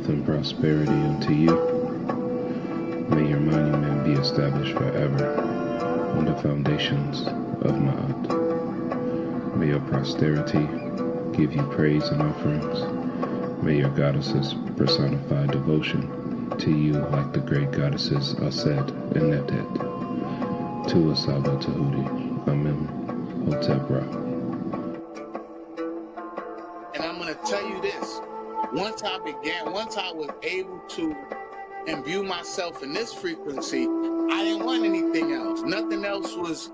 health and prosperity unto you. May your monument be established forever on the foundations of Ma'at. May your posterity give you praise and offerings. May your goddesses personify devotion to you like the great goddesses Aset and Netet. Tuasaba Tehuti, Amen, Hotep Ra. And I'm going to tell you this. Once I was able to imbue myself in this frequency, I didn't want anything else. Nothing else was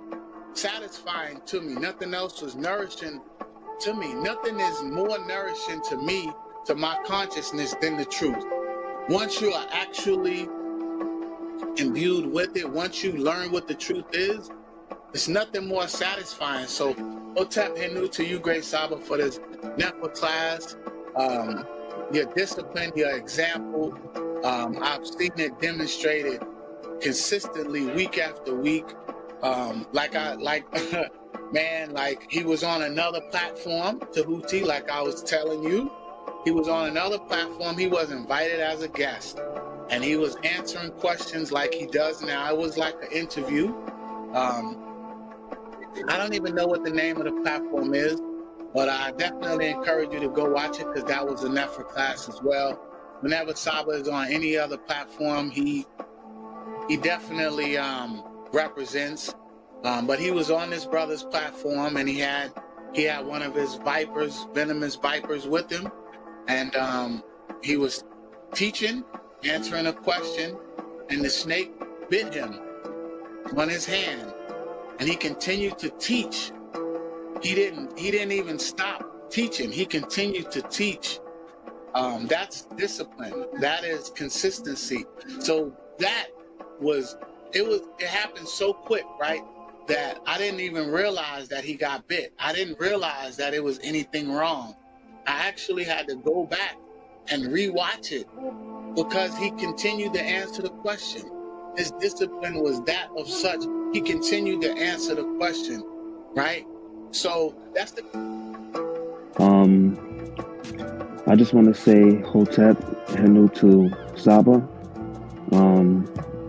satisfying to me. Nothing else was nourishing to me. Nothing is more nourishing to me, to my consciousness, than the truth. Once you are actually imbued with it, once you learn what the truth is, it's nothing more satisfying. So, Hotep Henu to you, Great Saba, for this Nefer class. Your discipline, your example, I've seen it demonstrated consistently week after week. Man, like he was on another platform, Tehuti, like I was telling you. He was on another platform. He was invited as a guest, and he was answering questions like he does now. It was like an interview. I don't even know what the name of the platform is, but I definitely encourage you to go watch it, because that was a Nefer class as well. Whenever Saba is on any other platform, he definitely represents. But he was on this brother's platform, and he had one of his vipers, venomous vipers, with him, and he was teaching, answering a question, and the snake bit him on his hand, and he continued to teach. He didn't even stop teaching. He continued to teach. That's discipline. That is consistency. So it happened so quick, right? That I didn't even realize that he got bit. I didn't realize that it was anything wrong. I actually had to go back and rewatch it, because he continued to answer the question. His discipline was that of such. He continued to answer the question, right? So that's the. I just want to say Hotep Henu to Saba.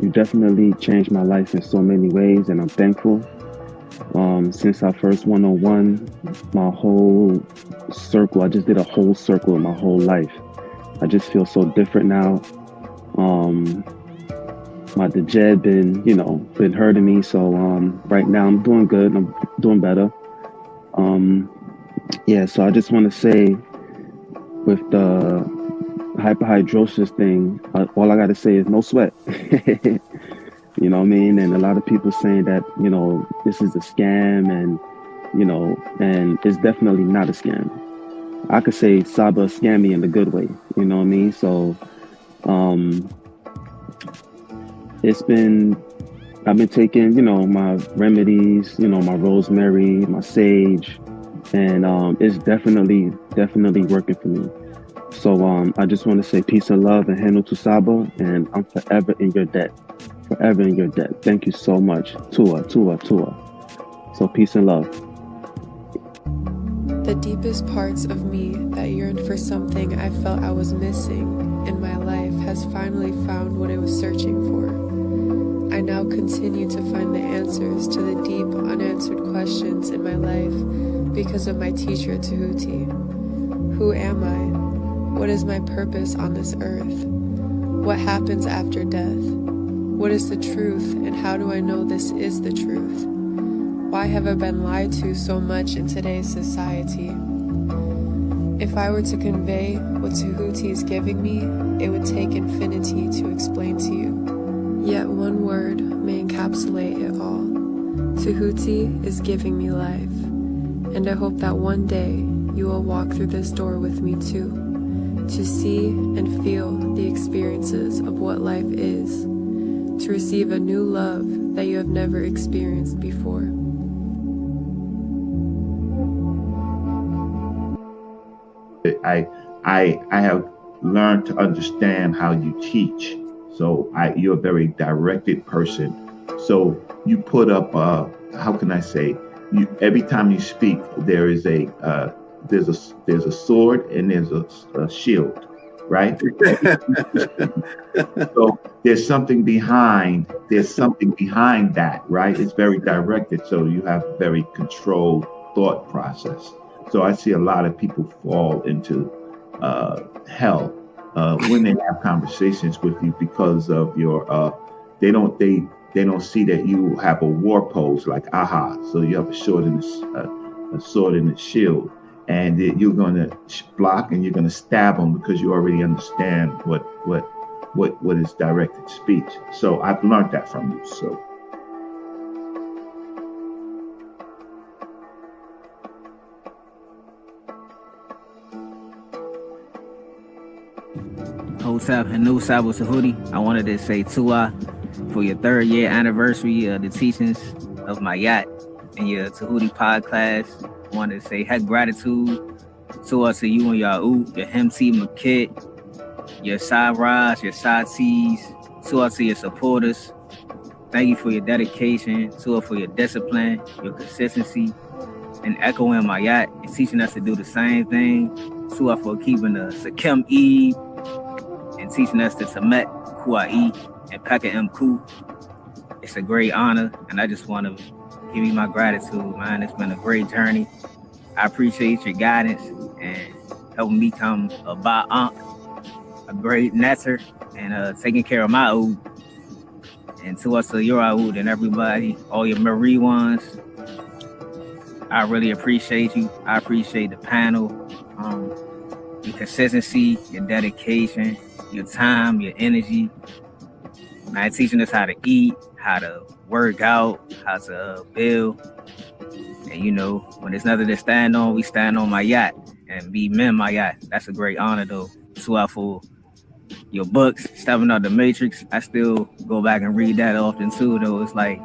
You definitely changed my life in so many ways, and I'm thankful. Since our first 101, my whole circle, I just did a whole circle in my whole life. I just feel so different now. My dejed been hurting me, so right now I'm doing good. I'm doing better. So I just want to say, with the hyperhidrosis thing, all I got to say is no sweat. You know what I mean? And a lot of people saying that, this is a scam, and, and it's definitely not a scam. I could say Saba scammed me in the good way, you know what I mean? So, I've been taking, my remedies, my rosemary, my sage, and it's definitely working for me. So I just want to say peace and love and Henu to Saba, and I'm forever in your debt. Forever in your debt. Thank you so much. Tua. So peace and love. The deepest parts of me that yearned for something I felt I was missing in my life has finally found what it was searching for. I now continue to find the answers to the deep, unanswered questions in my life because of my teacher, Tehuti. Who am I? What is my purpose on this earth? What happens after death? What is the truth, and how do I know this is the truth? Why have I been lied to so much in today's society? If I were to convey what Tehuti is giving me, it would take infinity to explain to you. Yet one word may encapsulate it all. Tehuti is giving me life, and I hope that one day you will walk through this door with me too, to see and feel the experiences of what life is, to receive a new love that you have never experienced before. I have learned to understand how you teach. So you're a very directed person. So you put up, how can I say, every time you speak, there's a sword and there's a shield. right? So there's something behind that, right? It's very directed, so you have very controlled thought process. So I see a lot of people fall into hell when they have conversations with you because of your they don't see that you have a war pose like aha. So you have a sword and a shield, and you're going to block and you're going to stab them because you already understand what is directed speech. So I've learned that from you. So. Hotep and new Sabo Tehuti. I wanted to say Tua for your 3rd year anniversary of the teachings of my yacht and your Tehuti pod class. I wanted to say head gratitude to you and your him team, my kid, your side Raj, your side T's, to your supporters. Thank you for your dedication, for your discipline, your consistency, and echoing my yacht and teaching us to do the same thing. For keeping the Sakim Eve and teaching us the Tamet Kuai and Pekka M Ku. It's a great honor, and I just want to give you my gratitude, man. It's been a great journey. I appreciate your guidance and helping me become a Ba'ank, a great netter, and taking care of my Oud. And to us, your Oud and everybody, all your Marie ones, I really appreciate you. I appreciate the panel, your consistency, your dedication, your time, your energy. Man, teaching us how to eat, how to work out, how to build. And you know, when there's nothing to stand on, we stand on my yacht and be men my yacht. That's a great honor though. So for your books, Stepping Out the Matrix, I still go back and read that often too though. It's like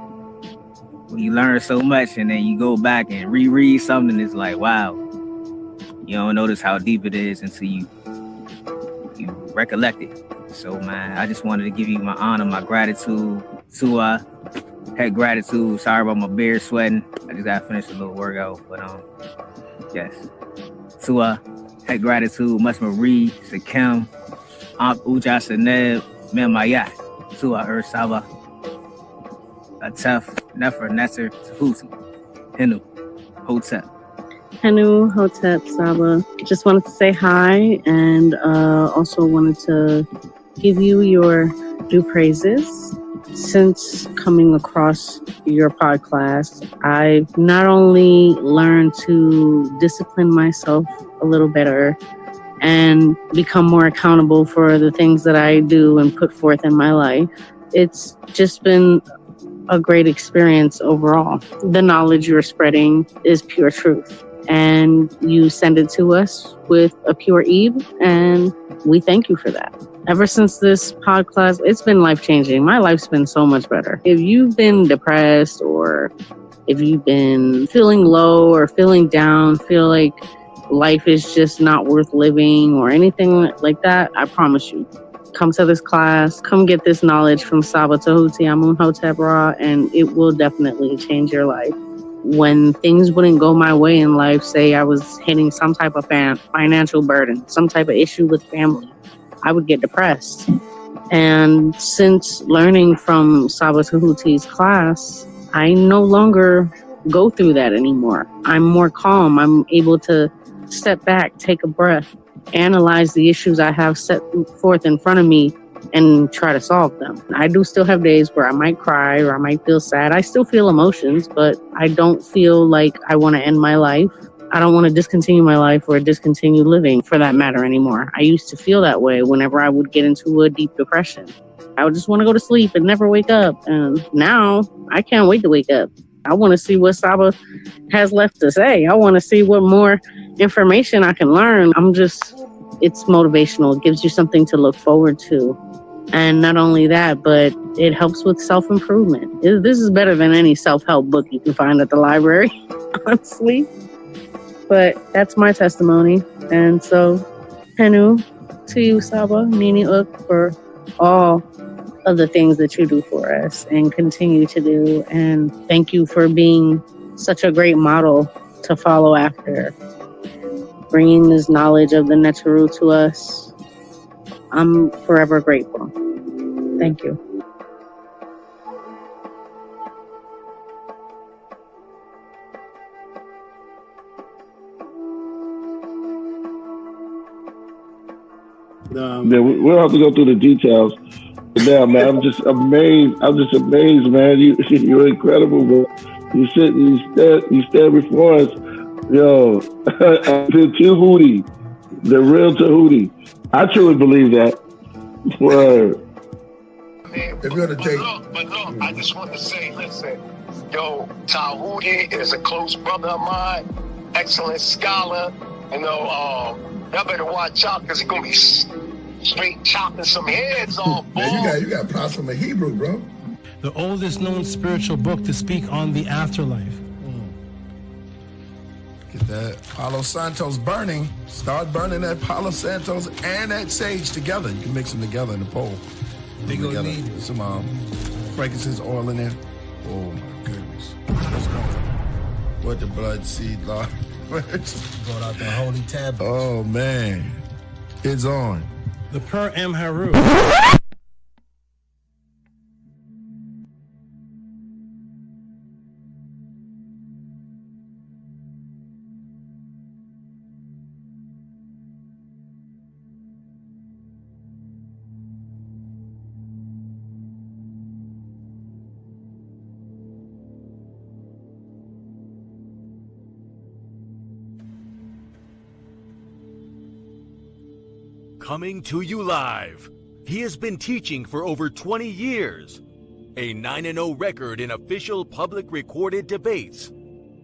when you learn so much and then you go back and reread something, it's like, wow, you don't notice how deep it is until you recollect it. So man, I just wanted to give you my honor, my gratitude. Had gratitude. Sorry about my beard sweating. I just gotta finish a little workout, but yes. Had gratitude. Much Marie, Sakim, Uja Seneb, Memaya. Ur Saba, Atef, Nefer, Nesser, Tehuti, Henu, Hotep. Henu, Hotep, Saba. Just wanted to say hi and also wanted to give you your due praises. Since coming across your podcast, I've not only learned to discipline myself a little better and become more accountable for the things that I do and put forth in my life, it's just been a great experience overall. The knowledge you're spreading is pure truth, and you send it to us with a pure Eve, and we thank you for that. Ever since this podcast, it's been life-changing. My life's been so much better. If you've been depressed or if you've been feeling low or feeling down, feel like life is just not worth living or anything like that, I promise you, come to this class, come get this knowledge from Saba Tehuti, Amun Hotep Ra, and it will definitely change your life. When things wouldn't go my way in life, say I was hitting some type of financial burden, some type of issue with family, I would get depressed. And since learning from Saba Tehuti's class, I no longer go through that anymore. I'm more calm. I'm able to step back, take a breath, analyze the issues I have set forth in front of me, and try to solve them. I do still have days where I might cry or I might feel sad. I still feel emotions, but I don't feel like I want to end my life. I don't want to discontinue my life or discontinue living for that matter anymore. I used to feel that way whenever I would get into a deep depression. I would just want to go to sleep and never wake up. And now I can't wait to wake up. I want to see what Saba has left to say. I want to see what more information I can learn. It's motivational. It gives you something to look forward to. And not only that, but it helps with self-improvement. This is better than any self-help book you can find at the library, honestly. But that's my testimony. And so, Henu, to you, Saba, Nini Uk, for all of the things that you do for us and continue to do. And thank you for being such a great model to follow after, bringing this knowledge of the Neteru to us I'm forever grateful. Thank you. Yeah, we'll have to go through the details. Now, man, I'm just amazed. I'm just amazed, man. You're incredible, bro. You sit and you stand before us. Yo, the Tehuti, the real Tehuti. I truly believe that. Word. If you're the but look, I just want to say, listen, yo, Tehuti is a close brother of mine, excellent scholar. You know, y'all better watch out because he's gonna be straight chopping some heads off. Man, you got props from a Hebrew, bro. The oldest known spiritual book to speak on the afterlife. Get that Palo Santos burning. Start burning that Palo Santos and that sage together. You can mix them together in the bowl. They gonna need some frankincense oil in there. Oh my goodness. What's going on? What the blood seed, Lord? Brought out the holy tablet. Oh man. It's on. The Per M Haru. Coming to you live. He has been teaching for over 20 years. A 9-0 record in official public recorded debates.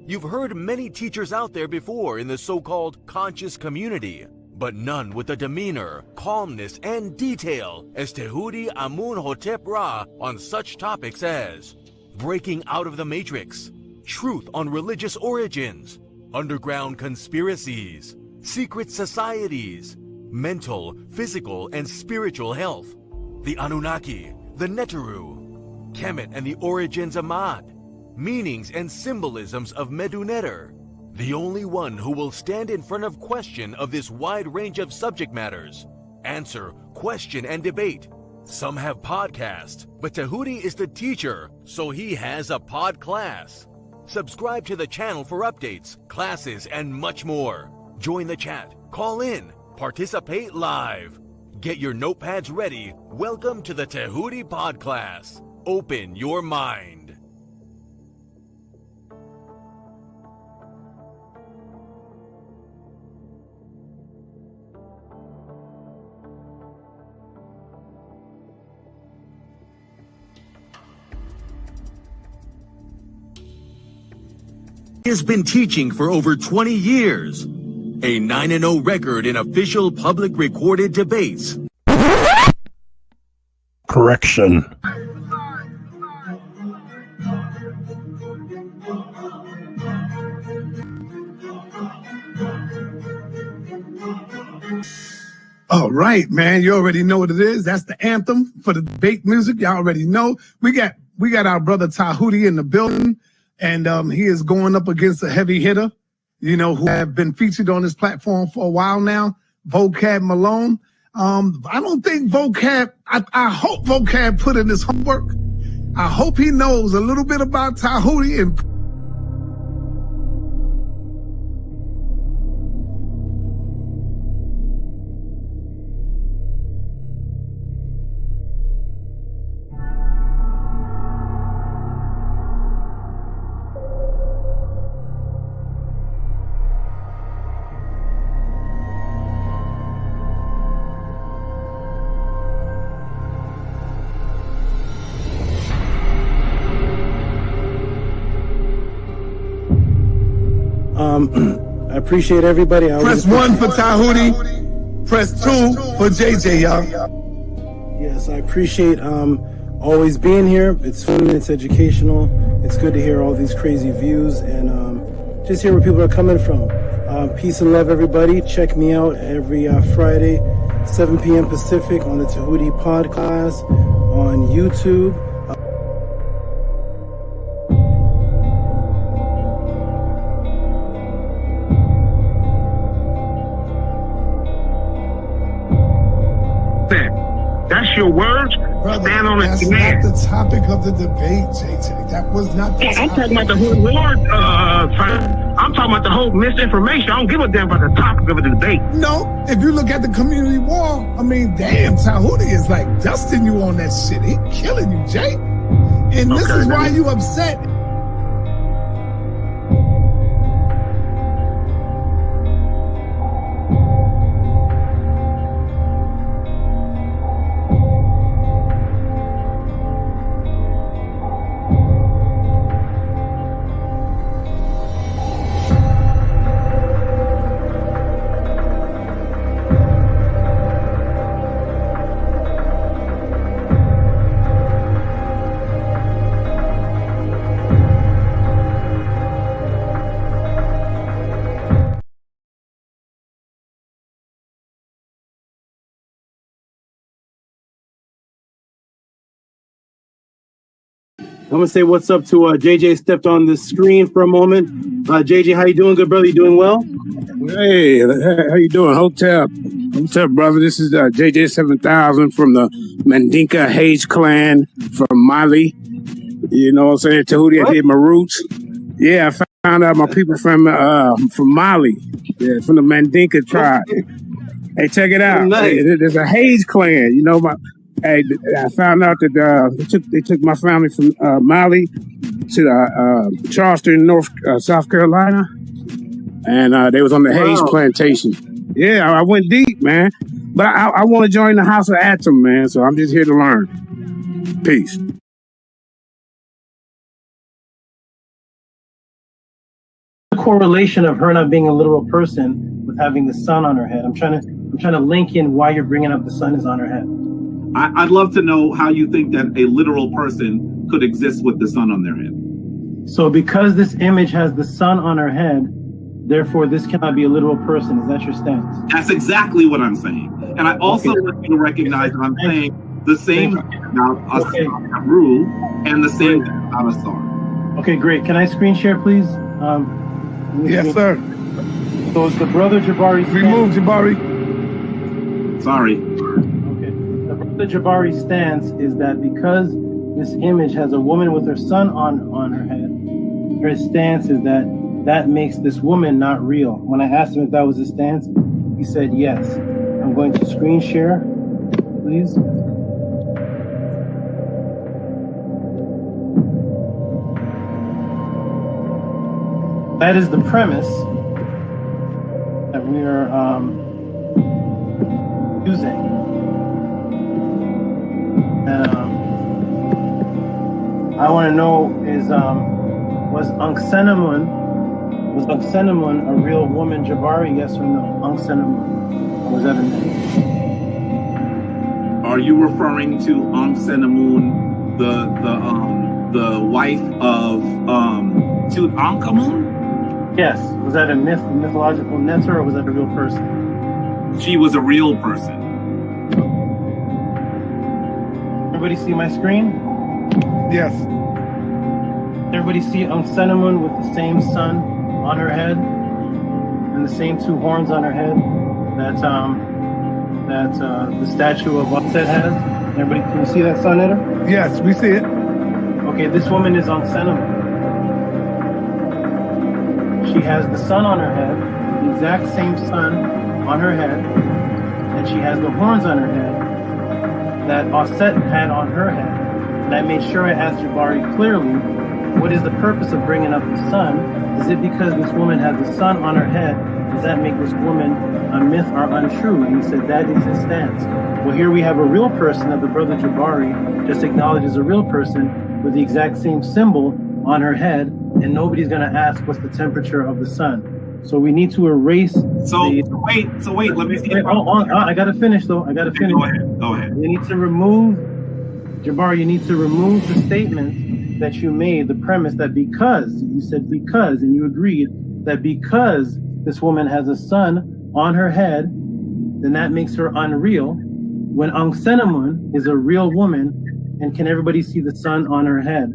You've heard many teachers out there before in the so-called conscious community, but none with the demeanor, calmness, and detail as Tehuti Amun-hotep Ra on such topics as breaking out of the matrix, truth on religious origins, underground conspiracies, secret societies, mental, physical, and spiritual health, the Anunnaki, the Neteru, Kemet and the origins of Mad, meanings and symbolisms of Meduneter, the only one who will stand in front of question of this wide range of subject matters, answer, question, and debate. Some have podcasts, but Tehuti is the teacher, so he has a pod class. Subscribe to the channel for updates, classes, and much more. Join the chat, call in, participate live. Get your notepads ready. Welcome to the Tehuti Podcast. Open your mind. He has been teaching for over 20 years. A 9-0 record in official public recorded debates. Correction. All right, man. You already know what it is. That's the anthem for the debate music. Y'all already know. We got our brother Tehuti in the building, and he is going up against a heavy hitter, you know, who have been featured on this platform for a while now, Vocab Malone. I don't think Vocab, I hope Vocab put in his homework. I hope he knows a little bit about Tehuti and I appreciate everybody. Press 1 for Tehuti. Press 2 for JJ, y'all. Yes, I appreciate always being here. It's fun, it's educational. It's good to hear all these crazy views and just hear where people are coming from. Peace and love, everybody. Check me out every Friday, 7 p.m. Pacific on the Tehuti Podcast on YouTube. that. That's your words. Brother, Stand on it. that's not the topic of the debate, JJ. That was not the I'm topic. talking about the whole word. I'm talking about the whole misinformation. I don't give a damn about the topic of the debate. No, if you look at the community wall, I mean, damn, Tehuti is like dusting you on that shit. He killing you, Jay. And this is why you upset. I'm gonna say what's up to JJ. Stepped on the screen for a moment. JJ, how you doing, good brother? You doing well? Hey, how you doing, Hotep? Hotep, brother. This is JJ 7000 from the Mandinka Hage clan from Mali. You know what I'm saying? Tehuti, I did my roots. Yeah, I found out my people from Mali. Yeah, from the Mandinka tribe. Hey, check it out. Nice. Hey, there's a Hage clan. You know, I found out that they took my family from Mali to Charleston, South Carolina, and they was on the Hayes plantation. Yeah, I went deep, man. But I want to join the House of Atom, man. So I'm just here to learn. Peace. The correlation of her not being a literal person with having the sun on her head. I'm trying to link in why you're bringing up the sun is on her head. I'd love to know how you think that a literal person could exist with the sun on their head. So because this image has the sun on her head, therefore this cannot be a literal person. Is that your stance? That's exactly what I'm saying. And I also want you to recognize that I'm saying the same about a rule and the same about a star. Okay, great. Can I screen share, please? Yes, sir. So it's the brother Jabari. Remove Jabari. Sorry. The Jabari stance is that because this image has a woman with her son on her head, her stance is that makes this woman not real. When I asked him if that was his stance, he said yes. I'm going to screen share, please. That is the premise that we are using. I want to know is was Anksenamun a real woman, Jabari? Yes or no? Anksenamun, or was that a name? Are you referring to Anksenamun, the wife of Tutankhamun? Yes. Was that a mythological netter, or was that a real person? She was a real person. Everybody see my screen? Yes. Everybody see Anksenamun with the same sun on her head and the same two horns on her head that the statue of Upset has? Everybody, can you see that sun in her? Yes, we see it. Okay, this woman is Anksenamun. She has the sun on her head, the exact same sun on her head, and she has the horns on her head that Offset had on her head. And I made sure I asked Jabari clearly, what is the purpose of bringing up the sun? Is it because this woman has the sun on her head? Does that make this woman a myth or untrue? And he said that is his stance. Well, here we have a real person that the brother Jabari just acknowledged as a real person with the exact same symbol on her head, and nobody's going to ask what's the temperature of the sun. So we need to erase. Wait. Let me see. I got to finish though. I got to finish. Go ahead. You need to remove, Jabari. You need to remove the statement that you made. The premise that because you said because, and you agreed that because this woman has a sun on her head, then that makes her unreal. When Anksenamun is a real woman, and can everybody see the sun on her head?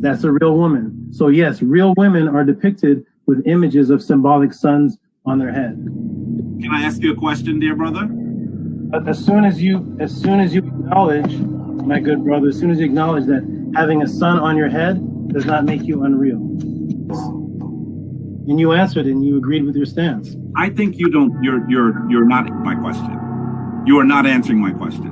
That's a real woman. So yes, real women are depicted with images of symbolic suns on their head. Can I ask you a question, dear brother? But as soon as you acknowledge, my good brother, as soon as you acknowledge that having a sun on your head does not make you unreal, and you answered and you agreed with your stance. I think you don't. You're not my question. You are not answering my question.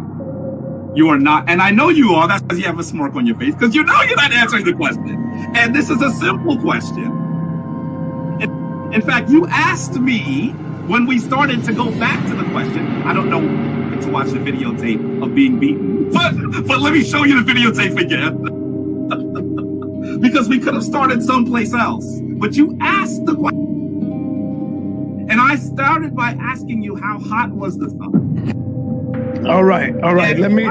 You are not, and I know you are. That's because you have a smirk on your face, because you know you're not answering the question. And this is a simple question. In fact, you asked me when we started to go back to the question. I don't know to watch the videotape of being beaten, but let me show you the videotape again. Because we could have started someplace else. But you asked the question. And I started by asking you, how hot was the sun? All right. Let me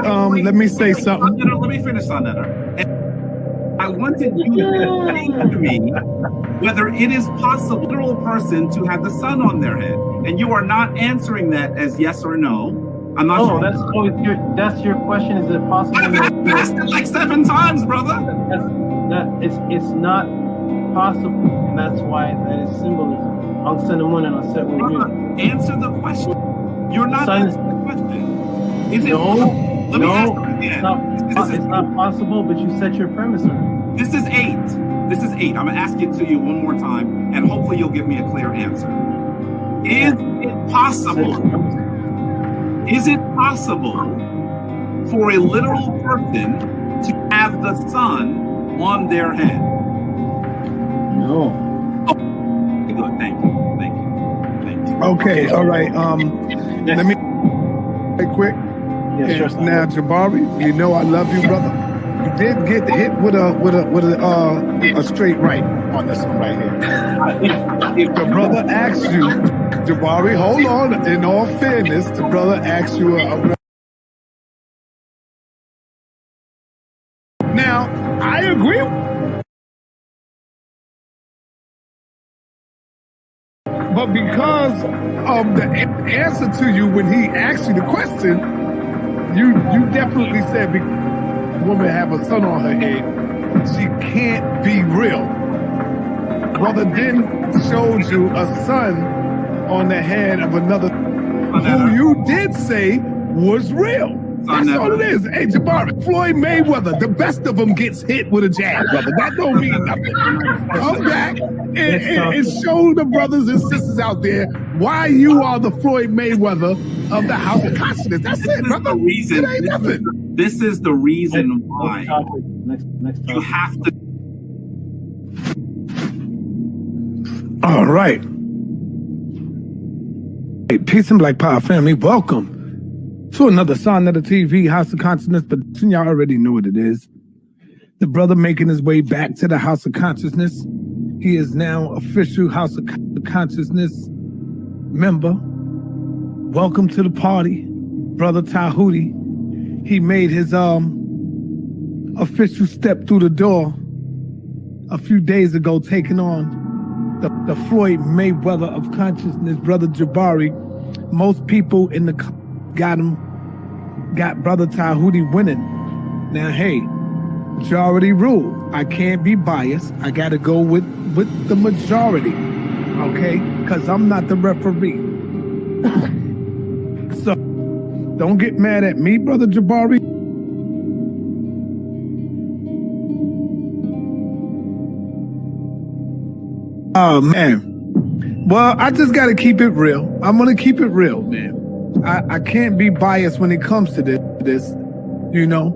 say something. Let me finish on that. And I wanted you to explain to me whether it is possible for a literal person to have the sun on their head, and you are not answering that as yes or no. I'm not sure. That's your question. Is it possible? I've asked it like 7 times, brother. It's not possible, and that's why that is symbolism. Answer the question. You're not answering the question. Is it? No, Let me ask you again. It's not possible, but you set your premise already. This is 8. I'm going to ask it to you one more time, and hopefully you'll give me a clear answer. Is it possible for a literal person to have the sun on their head? No. Oh, good. Thank you. Okay, all right. Let me quick. Yeah, sure. Now, Jabari, you know I love you, brother. You did get hit with a straight right on this one right here. If the brother asks you, Jabari, hold on. In all fairness, the brother asks you Now, I agree. But because of the answer to you when he asked you the question, you definitely said the woman have a sun on her head, she can't be real. Brother then showed you a sun on the head of another who you did say was real. That's all it is. Hey, Jabari, Floyd Mayweather, the best of them gets hit with a jab, brother. That don't mean nothing. Come back and show the brothers and sisters out there why you are the Floyd Mayweather of the House of Consciousness. That's it, brother. It ain't nothing. This is the reason why you have to. All right. Hey, peace and Black Power family. Welcome to another Son of the TV, House of Consciousness, but y'all already know what it is. The brother making his way back to the House of Consciousness. He is now official House of Consciousness member. Welcome to the party, Brother Tehuti. He made his official step through the door a few days ago, taking on the Floyd Mayweather of consciousness, Brother Jabari. Most people in the got Brother Tehuti winning. Now, hey, majority rule. I can't be biased. I got to go with the majority, okay? Because I'm not the referee. So, don't get mad at me, Brother Jabari. Oh, man. Well, I just got to keep it real. I'm going to keep it real, man. I can't be biased when it comes to this. You know,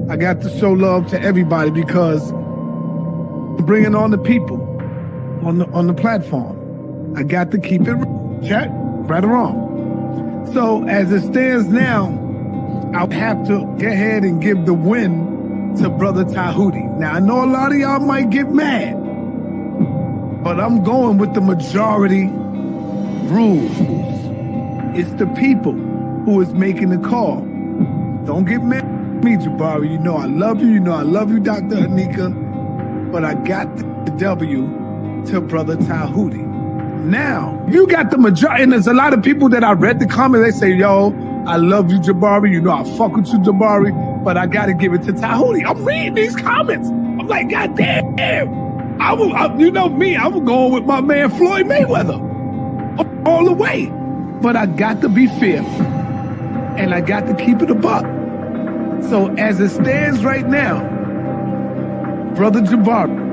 I got to show love to everybody because I'm bringing on the people on the platform. I got to keep it real. Chat, right or wrong. So as it stands now, I'll have to go ahead and give the win to Brother Tehuti. Now, I know a lot of y'all might get mad, but I'm going with the majority rules. It's the people who is making the call. Don't get mad at me, Jabari. You know I love you. You know I love you, Dr. Anika. But I got the W to Brother Tehuti. Now, you got the majority, and there's a lot of people that I read the comments, they say, yo, I love you, Jabari. You know I fuck with you, Jabari. But I got to give it to Tehuti. I'm reading these comments. I'm like, God damn. You know me, I was going with my man Floyd Mayweather all the way. But I got to be fair. and I got to keep it a buck. So as it stands right now, Brother Jabari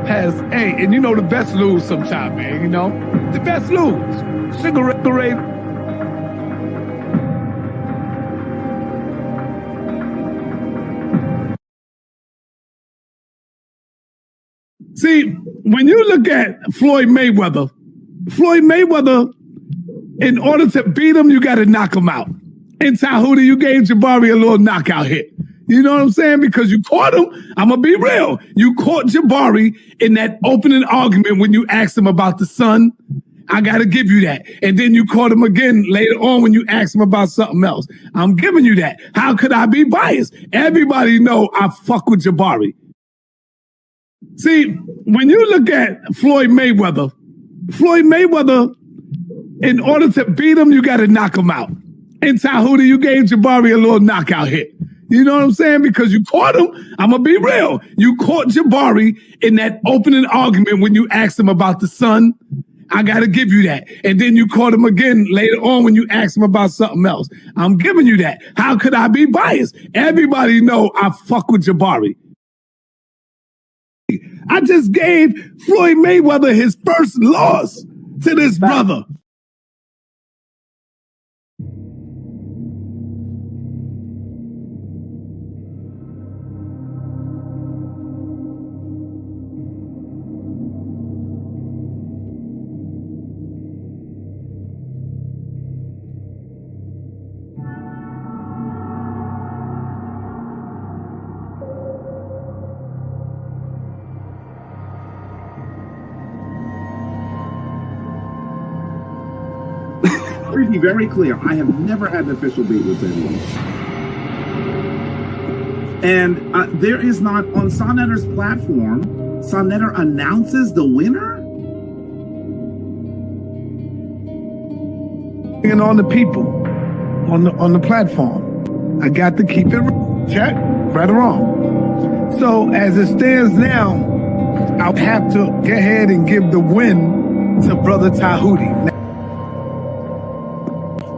has, hey, and you know the best lose sometime, man, you know? The best lose. Cigarette parade. See, when you look at Floyd Mayweather, in order to beat him, you got to knock him out. In Tehuti, you gave Jabari a little knockout hit. You know what I'm saying? Because you caught him. I'm going to be real. You caught Jabari in that opening argument when you asked him about the sun. I got to give you that. And then you caught him again later on when you asked him about something else. I'm giving you that. How could I be biased? Everybody know I fuck with Jabari. See, when you look at Floyd Mayweather, in order to beat him, you got to knock him out. In Tehuti, you gave Jabari a little knockout hit. You know what I'm saying? Because you caught him. I'm going to be real. You caught Jabari in that opening argument when you asked him about the sun. I got to give you that. And then you caught him again later on when you asked him about something else. I'm giving you that. How could I be biased? Everybody know I fuck with Jabari. I just gave Floyd Mayweather his first loss to this brother. To be very clear, I have never had an official date with anyone. And there is not, on Sonetter's platform, Sonetter announces the winner? And on the people, on the platform, I got to keep it check, right or wrong. So as it stands now, I'll have to go ahead and give the win to Brother Tehuti.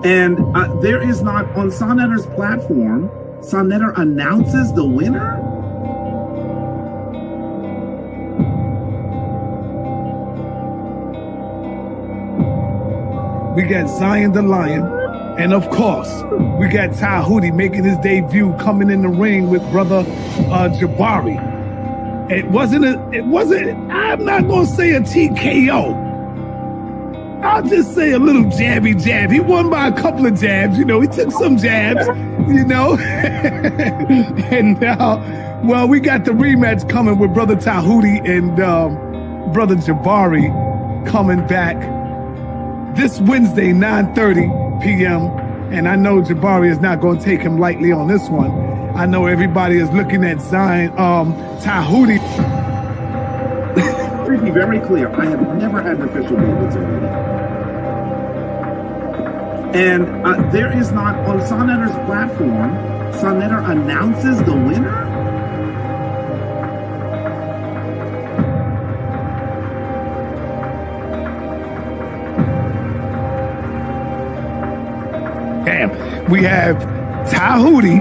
And there is not, on Sonetter's platform, Sonetter announces the winner? We got Zion the Lion, and of course, we got Tehuti making his debut, coming in the ring with Brother Jabari. It wasn't, I'm not going to say a TKO. I'll just say a little jabby jab. He won by a couple of jabs, you know. He took some jabs, you know. And now, well, we got the rematch coming with Brother Tehuti and Brother Jabari coming back this Wednesday, 9:30 p.m. And I know Jabari is not going to take him lightly on this one. I know everybody is looking at Zion, Tehuti. To be very clear, I have never had an official date with Tehuti. And there is not, on Sonetter's platform, Sonetter announces the winner? Damn, we have Tehuti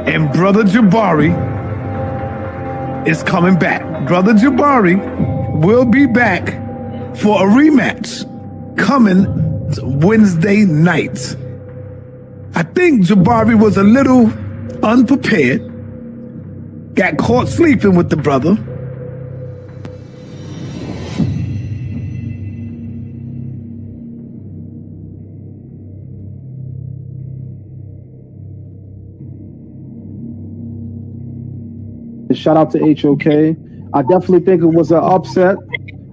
and Brother Jabari is coming back. Brother Jabari will be back for a rematch coming Wednesday night. I think Jabari was a little unprepared, got caught sleeping with the brother. Shout out to HOK. I definitely think it was an upset.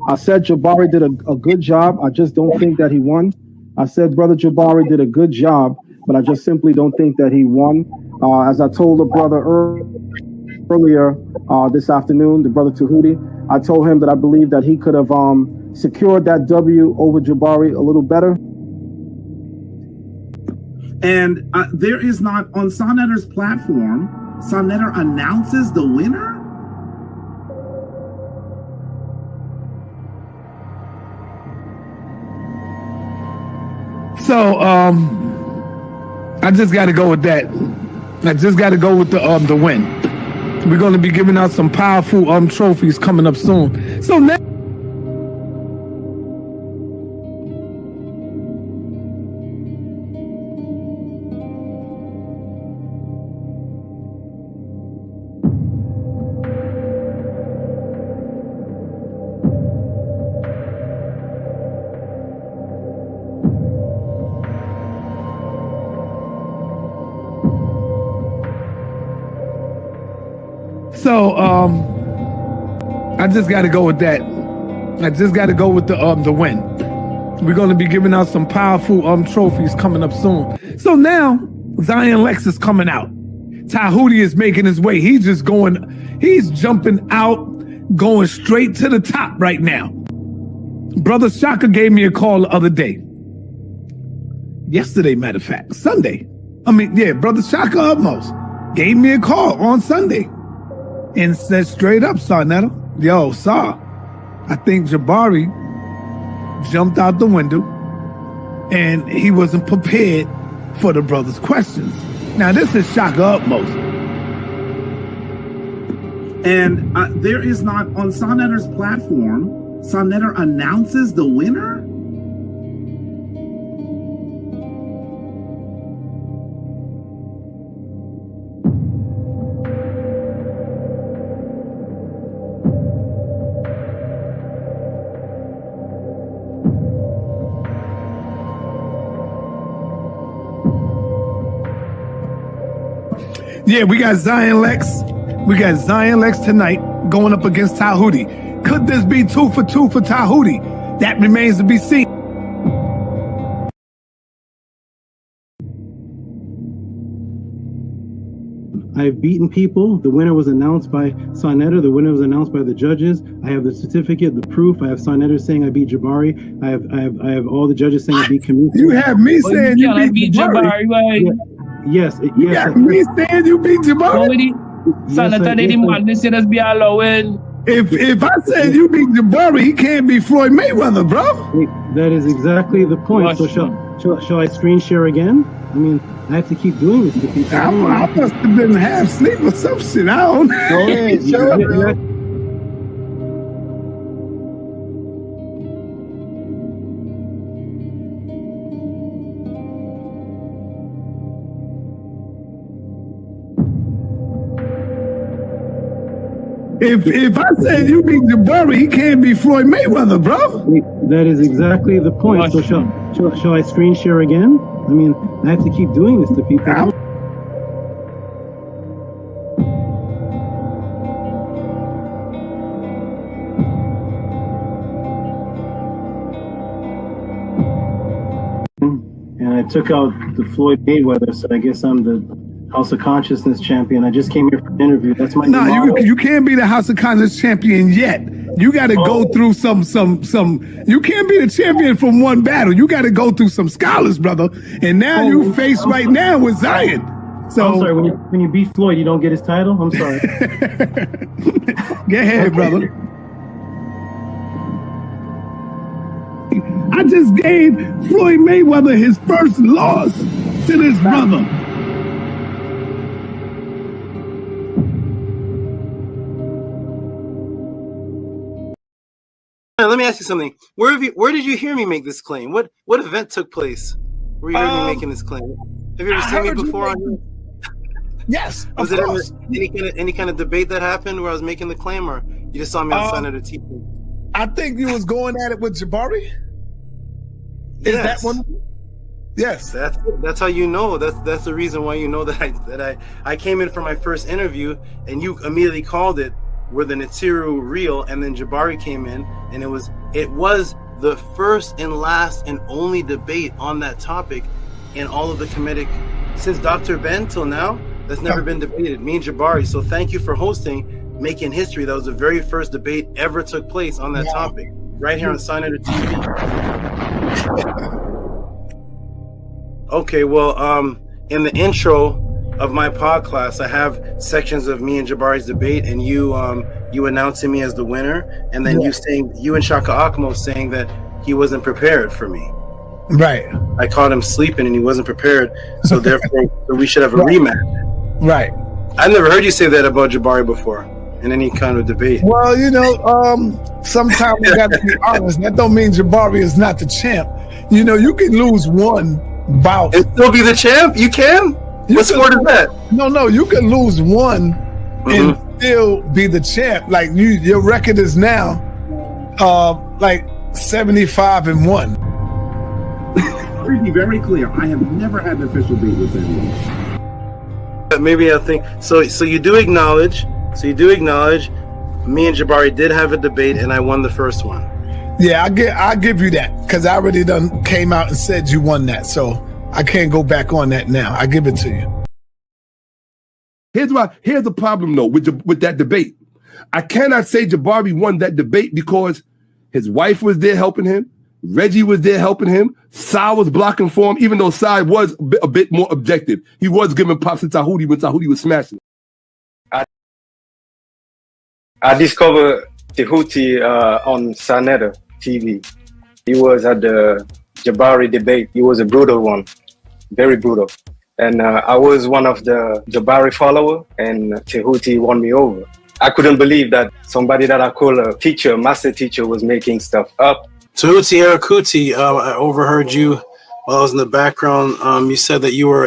I said Jabari did a good job. I just don't think that he won. I said Brother Jabari did a good job, but I just simply don't think that he won. As I told the brother earlier this afternoon, the Brother Tehuti, I told him that I believe that he could have secured that W over Jabari a little better. And there is not, on Sonetter's platform, Sonetter announces the winner? So, I just got to go with that. I just got to go with the win. We're going to be giving out some powerful trophies coming up soon. So now. So, I just got to go with that. I just got to go with the win. We're going to be giving out some powerful trophies coming up soon. So now, Zion Lex is coming out. Tehuti is making his way. He's jumping out, going straight to the top right now. Brother Shaka gave me a call the other day. Yesterday, matter of fact, Sunday. Brother Shaka Utmost gave me a call on Sunday. And said straight up, Sarnetta, yo, Sar, I think Jabari jumped out the window and he wasn't prepared for the brother's questions. Now, this is Shaka Utmost. And there is not, on Sarnetta's platform, Sarnetta announces the winner? Yeah, we got Zion Lex. We got Zion Lex tonight going up against Tehuti. Could this be 2 for 2 for Tehuti? That remains to be seen. I've beaten people. The winner was announced by Sarnetta. The winner was announced by the judges. I have the certificate, the proof. I have Sarnetta saying I beat Jabari. I have all the judges saying I beat Kamisi. You have me saying you beat Jabari. Right? Yes. You got me saying you beat Jabari. If I said you beat Jabari, he can't be Floyd Mayweather, bro. That is exactly the point. So shall I screen share again? I mean, I have to keep doing this to people. I must have been half asleep or some shit. I don't know. Go ahead, show it, bro. If I said you beat Jabari, he can't be Floyd Mayweather, bro. That is exactly the point. So shall I screen share again? I mean, I have to keep doing this to people. And I took out the Floyd Mayweather, so I guess I'm the House of Consciousness champion. I just came here for an interview. That's my you can't be the House of Consciousness champion yet. You got to go through some. You can't be the champion from one battle. You got to go through some scholars, brother. And now you face right now with Zion. So I'm sorry. When you beat Floyd, you don't get his title. I'm sorry. Go ahead, brother. I just gave Floyd Mayweather his first loss to this brother. Let me ask you something. Where did you hear me make this claim? What event took place where you heard me making this claim? Have you ever seen me before on here? Yes, was it any kind of debate that happened where I was making the claim, or you just saw me on Senator TV? I think you was going at it with Jabari. Is that one? Yes. That's how you know. That's the reason why you know that I came in for my first interview and you immediately called it where the Natiru real, and then Jabari came in, and it was the first and last and only debate on that topic in all of the Kemetic since Dr. Ben till now. That's never been debated. Me and Jabari. So thank you for hosting, making history. That was the very first debate ever took place on that topic, right here on Senator TV. Okay, well, in the intro of my pod class, I have sections of me and Jabari's debate, and you announcing me as the winner, and then you and Shaka Akmo saying that he wasn't prepared for me. Right. I caught him sleeping and he wasn't prepared. So therefore, we should have a rematch. Right. I've never heard you say that about Jabari before in any kind of debate. Well, sometimes we got to be honest. That don't mean Jabari is not the champ. You can lose one bout and still be the champ. You can. What sport is that? No. You can lose one and still be the champ. Like your record is now, like 75-1. Let me be very clear. I have never had an official date with anyone. Maybe I think so. So you do acknowledge. Me and Jabari did have a debate, and I won the first one. Yeah, I'll give you that because I already done came out and said you won that, so I can't go back on that now. I give it to you. Here's the problem though with that debate. I cannot say Jabari won that debate because his wife was there helping him. Reggie was there helping him. Sai was blocking for him, even though Sai was a bit more objective. He was giving props to Tehuti when Tehuti was smashing. I discovered Tehuti on Sanetta TV. He was at the Jabari debate. He was a brutal one, very brutal. And I was one of the Jabari follower, and Tehuti won me over. I couldn't believe that somebody that I call a teacher, master teacher, was making stuff up. Tehuti Arakuti, I overheard you while I was in the background. You said that you were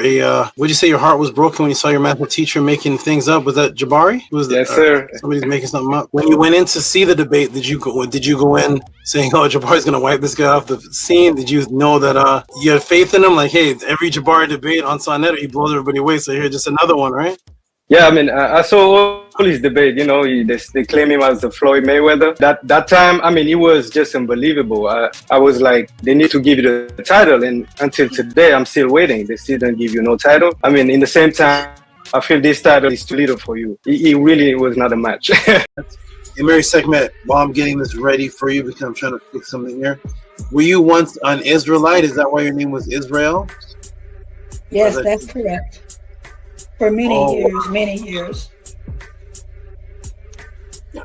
would you say your heart was broken when you saw your master teacher making things up? Was that Jabari? Yes, sir. Somebody's making something up. When you went in to see the debate, did you go in saying, "Oh, Jabari's gonna wipe this guy off the scene"? Did you know that you had faith in him? Like, hey, every Jabari debate on Sonetta, he blows everybody away. So here's just another one, right? Yeah, I mean, I saw all his debate. They claim him as the Floyd Mayweather. That time, I mean, it was just unbelievable. I was like, they need to give you the title, and until today, I'm still waiting. They still don't give you no title. I mean, in the same time, I feel this title is too little for you. It really was not a match. In Mary Segment, while I'm getting this ready for you, because I'm trying to fix something here. Were you once an Israelite? Is that why your name was Israel? Yes, that's correct. For many years.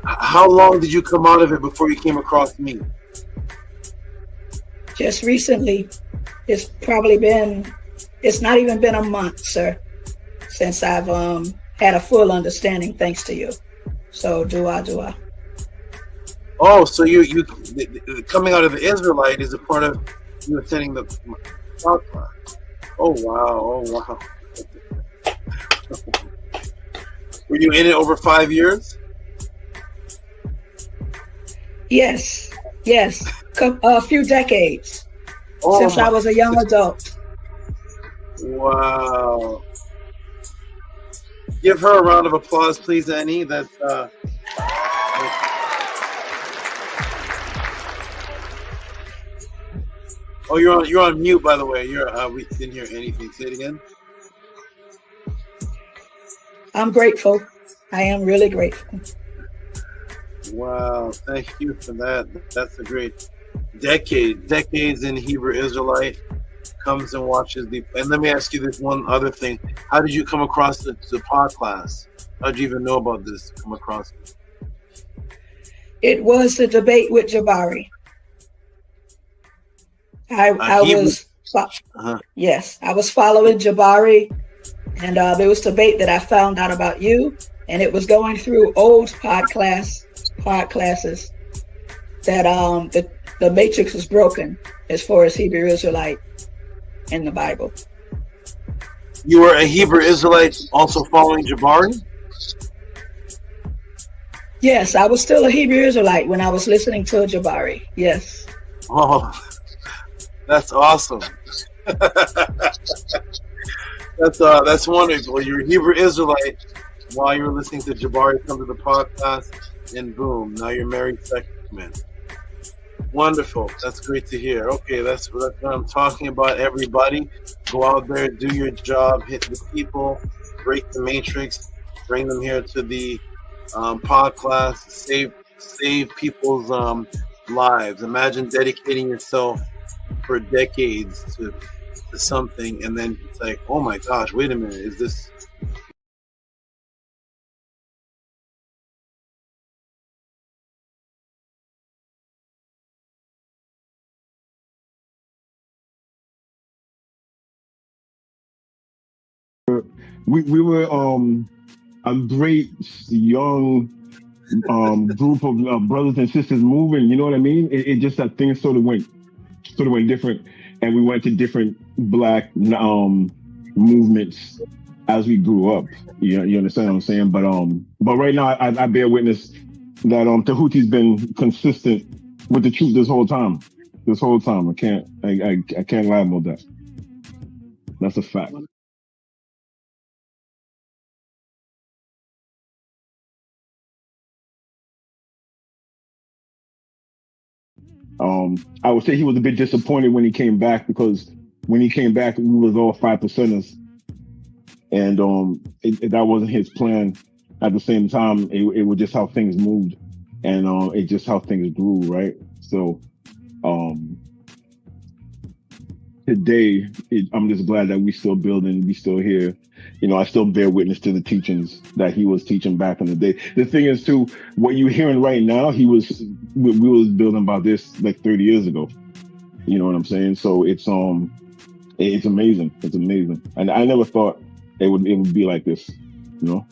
How long did you come out of it before you came across me? Just recently. It's not even been a month, sir, since I've had a full understanding thanks to you. So do I. Oh, so you coming out of the Israelite is a part of you attending the podcast. Oh wow. Were you in it over 5 years? Yes. A few decades since I was a young adult. Wow. Give her a round of applause, please, Annie. That's Oh, you're on mute, by the way. We didn't hear anything. Say it again. I'm grateful. I am really grateful. Wow, thank you for that. That's a great decades in Hebrew Israelite comes and watches the. And let me ask you this one other thing: how did you come across the pod class? How did you even know about this? Come across it? It was the debate with Jabari. I was following Jabari, and there was a debate that I found out about you, and it was going through old pod classes that the matrix was broken as far as Hebrew Israelite in the Bible. You were a Hebrew Israelite also following Jabari? Yes, I was still a Hebrew Israelite when I was listening to Jabari. Yes. Oh, that's awesome. That's wonderful. You're a Hebrew Israelite while you were listening to Jabari come to the podcast, and boom, now you're married second. Wonderful. That's great to hear. Okay, that's what I'm talking about. Everybody, go out there, do your job, hit the people, break the matrix, bring them here to the podcast, save people's lives. Imagine dedicating yourself for decades to something, and then it's like, oh my gosh, wait a minute, is this we were a great young group of brothers and sisters moving. You know what I mean? It just that things sort of went different, and we went to different black movements as we grew up. You understand what I'm saying? But right now I bear witness that Tehuti's been consistent with the truth this whole time. I can't lie about that. That's a fact. I would say he was a bit disappointed when he came back, because when he came back, we was all 5%ers, and that wasn't his plan. At the same time, it was just how things moved, and it just how things grew, right? So today, I'm just glad that we still building, we still here. You know, I still bear witness to the teachings that he was teaching back in the day. The thing is, too, what you're hearing right now, we was building about this like 30 years ago. You know what I'm saying? So it's amazing. It's amazing, and I never thought it would be like this. You know.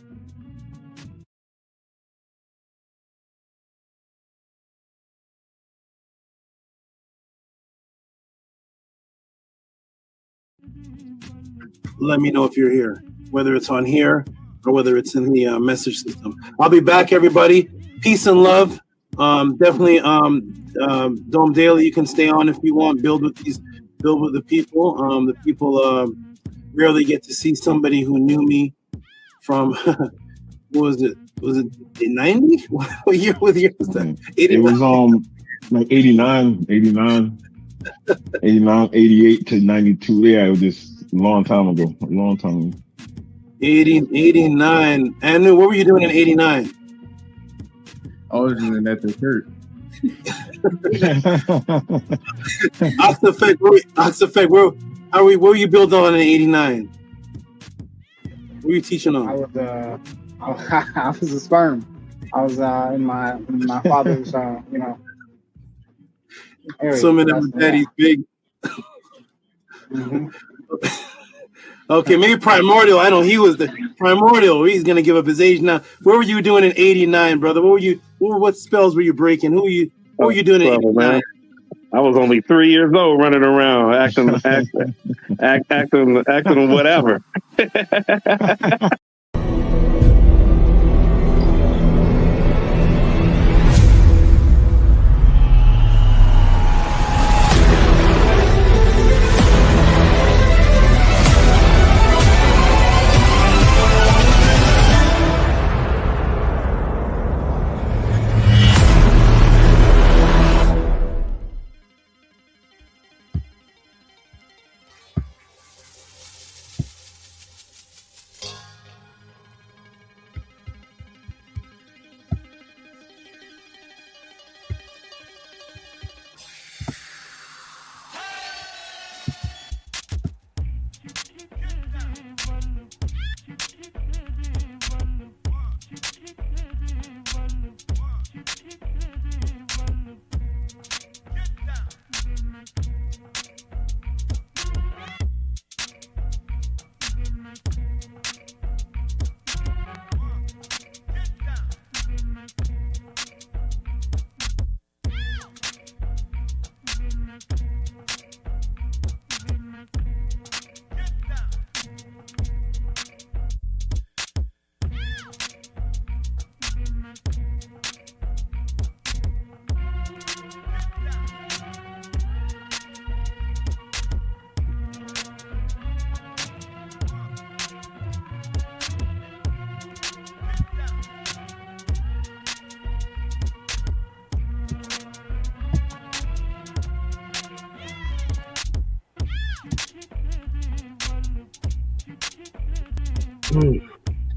Let me know if you're here, whether it's on here or whether it's in the message system. I'll be back, everybody. Peace and love. Definitely, Dome Daily, you can stay on if you want. Build with the people. The people rarely get to see somebody who knew me from, what was it? Was it 90? What year was that? 89? It was like 89, 88 to 92. Yeah, it was just a long time ago. 89. And what were you doing in 89? I was doing at the church. Oxafek, what were you building on in 89? What were you teaching on? I was a sperm. I was in my father's, area. Some of them daddy's big. Mm-hmm. Okay, maybe Primordial. I know he was the Primordial. He's gonna give up his age now. What were you doing in '89, brother? What spells were you breaking? What were you doing in '89? I was only 3 years old, running around acting whatever.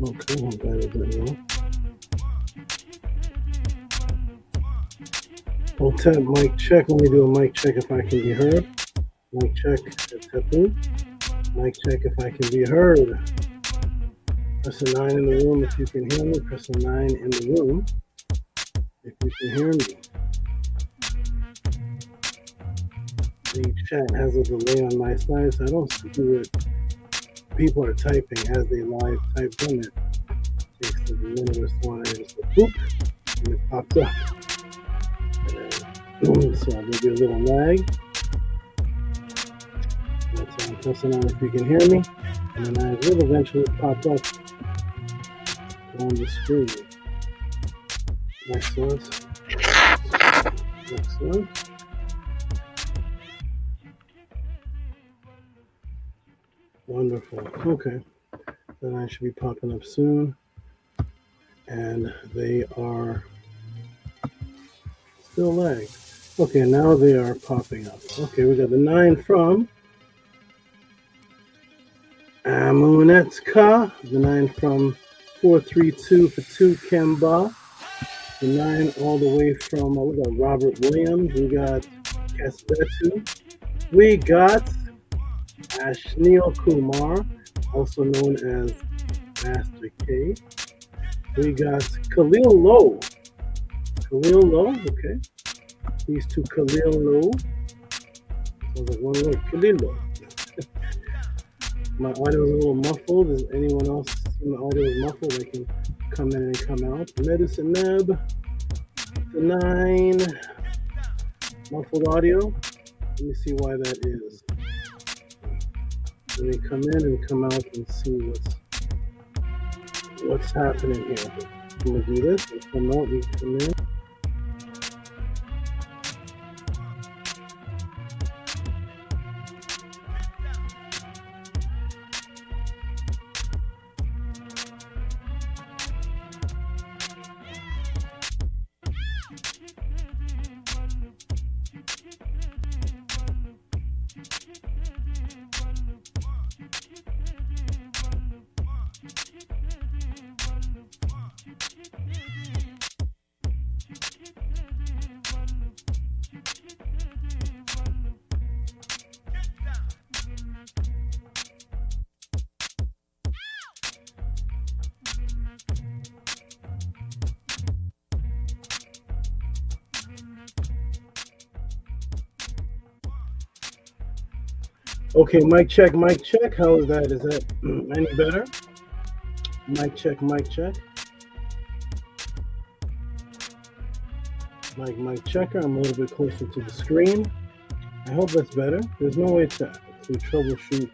Okay, I'm glad I didn't know. I'll tap mic check. Let me do a mic check if I can be heard. Mic check. Tapping. Mic check if I can be heard. Press a 9 in the room if you can hear me. Press a 9 in the room if you can hear me. The chat has a delay on my side, so I don't see what people are typing as they live type them. It takes a minute or so, and I just go boop, and it pops up. So there'll be a little lag. That's I'm pressing on if you can hear me, and then I will eventually pop up on the screen. Excellent. Excellent. Wonderful. Okay. Then I should be popping up soon. And they are still lagged. Okay, now they are popping up. Okay, we got the 9 from Amunetka, the 9 from 432 for 2 Kemba, the 9 all the way from, we got Robert Williams, we got Kasbetu, we got Ashneel Kumar, also known as Master K, we got Khalil Lowe, okay, these two Khalil Lowe, sounds like one word, Khalil Lowe. My audio is a little muffled. Does anyone else see my audio is muffled? I can come in and come out. Medicine Neb, the 9, muffled audio. Let me see why that is. Let me come in and come out and see what's happening here. I'm gonna do this. Let's come out and come in. Okay, mic check, mic check. How is that? Is that any better? Mic check, mic check. Mic checker. I'm a little bit closer to the screen. I hope that's better. There's no way to troubleshoot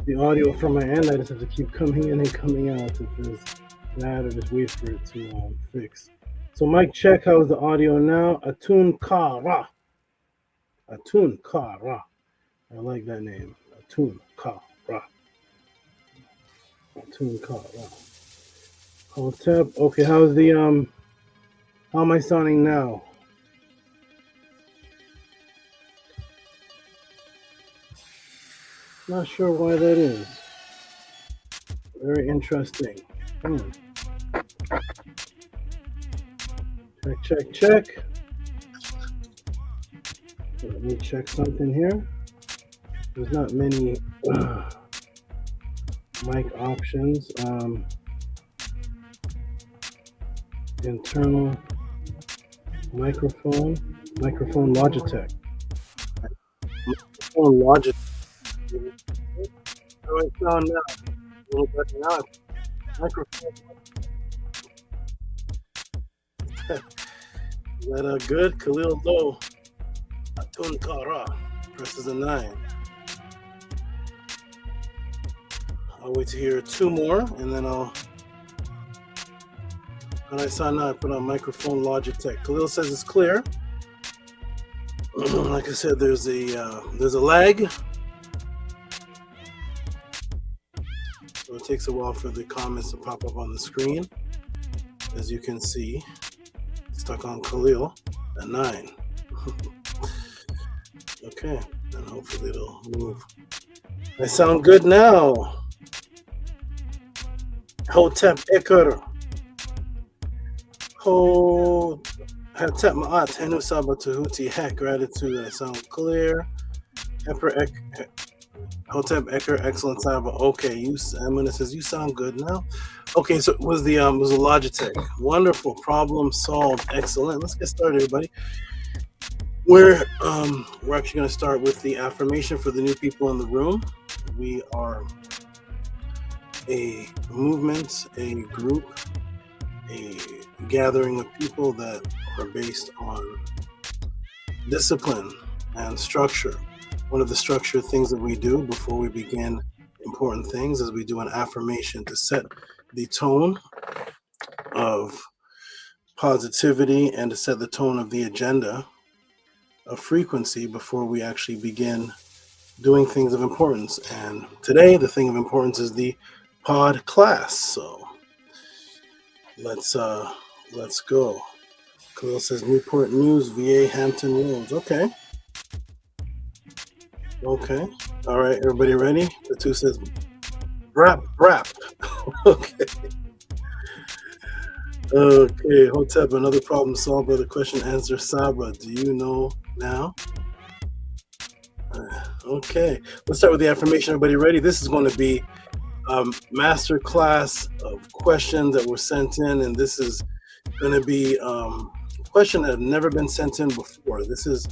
the audio from my end. I just have to keep coming in and coming out. If there's that, or just wait for it to fix. So mic check. How is the audio now? Atun Kara. Atun Kara. I like that name. Atun Kara. Atun Kara. Hotep. Okay, how's the how am I sounding now? Not sure why that is. Very interesting. Check, check, check. Let me check something here. There's not many mic options. Internal microphone Logitech. Microphone Logitech. How do I sound now? A little better now. Microphone. Is that good? Khalil Lowe. Atun Kara. Presses a 9. I'll wait to hear 2 more, and then when I sound now, I put on microphone Logitech. Khalil says it's clear. Like I said, there's a lag. So it takes a while for the comments to pop up on the screen. As you can see, stuck on Khalil at 9. Okay, and hopefully it'll move. I sound good now. Hotep Ekar. Hotep Ma'at, Henu Saba Tehuti, Heck, gratitude. I sound clear. Hotep Ekar, excellent Saba. Okay, Amina says you sound good now. Okay, so it was a Logitech. Wonderful, problem solved. Excellent. Let's get started, everybody. We're actually going to start with the affirmation for the new people in the room. We are a movement, a group, a gathering of people that are based on discipline and structure. One of the structured things that we do before we begin important things is we do an affirmation to set the tone of positivity and to set the tone of the agenda of frequency before we actually begin doing things of importance. And today the thing of importance is the pod class. So let's go. Khalil says Newport News, VA, Hampton Roads. Okay. All right, everybody ready? The two says rap. Okay. Hotep, another problem solved by the question answer. Saba, do you know now? Okay, let's start with the affirmation. Everybody ready? This is going to be master class of questions that were sent in, and this is going to be questions that have never been sent in before. This is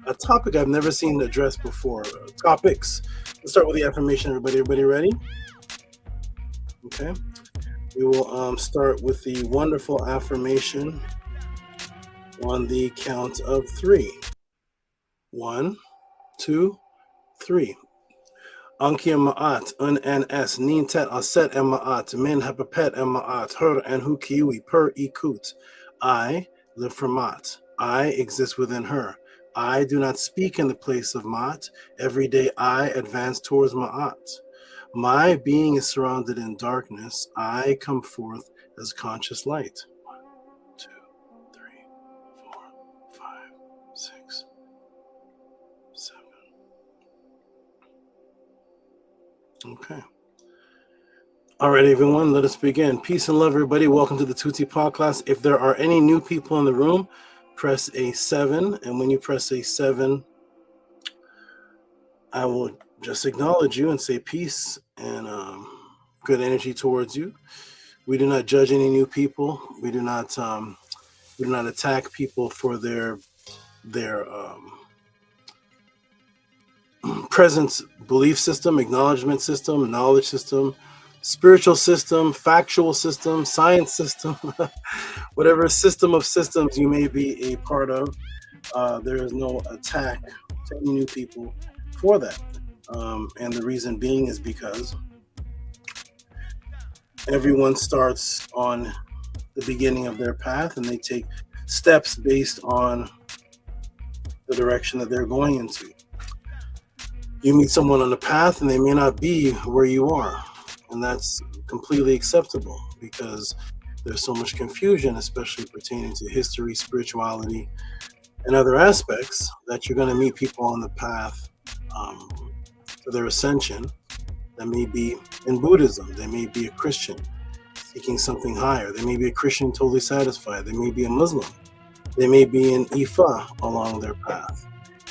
a topic I've never seen addressed before. Topics. Let's start with the affirmation. Everybody ready? Okay. We will start with the wonderful affirmation on the count of 3. 1, 2, 3. Ankia ma'at, un and s, nintet aset and ma'at, min hapapet and ma'at, her and hukiwi, per ikut. I live for Ma'at. I exist within her. I do not speak in the place of Ma'at. Every day I advance towards Ma'at. My being is surrounded in darkness. I come forth as conscious light. 1, 2, 3, 4, 5, 6, 7. Okay. All right, everyone, let us begin. Peace and love, everybody. Welcome to the Tehuti podcast. If there are any new people in the room, press a 7. And when you press a 7, I will just acknowledge you and say peace and good energy towards you. We do not judge any new people. We do not attack people for their present belief system, acknowledgement system, knowledge system, spiritual system, factual system, science system, whatever system of systems you may be a part of. There is no attack to any new people for that. And the reason being is because everyone starts on the beginning of their path and they take steps based on the direction that they're going into. You meet someone on the path and they may not be where you are. And that's completely acceptable because there's so much confusion, especially pertaining to history, spirituality, and other aspects, that you're going to meet people on the path to their ascension that may be in Buddhism. They may be a Christian seeking something higher. They may be a Christian totally satisfied. They may be a Muslim. They may be in Ifa along their path.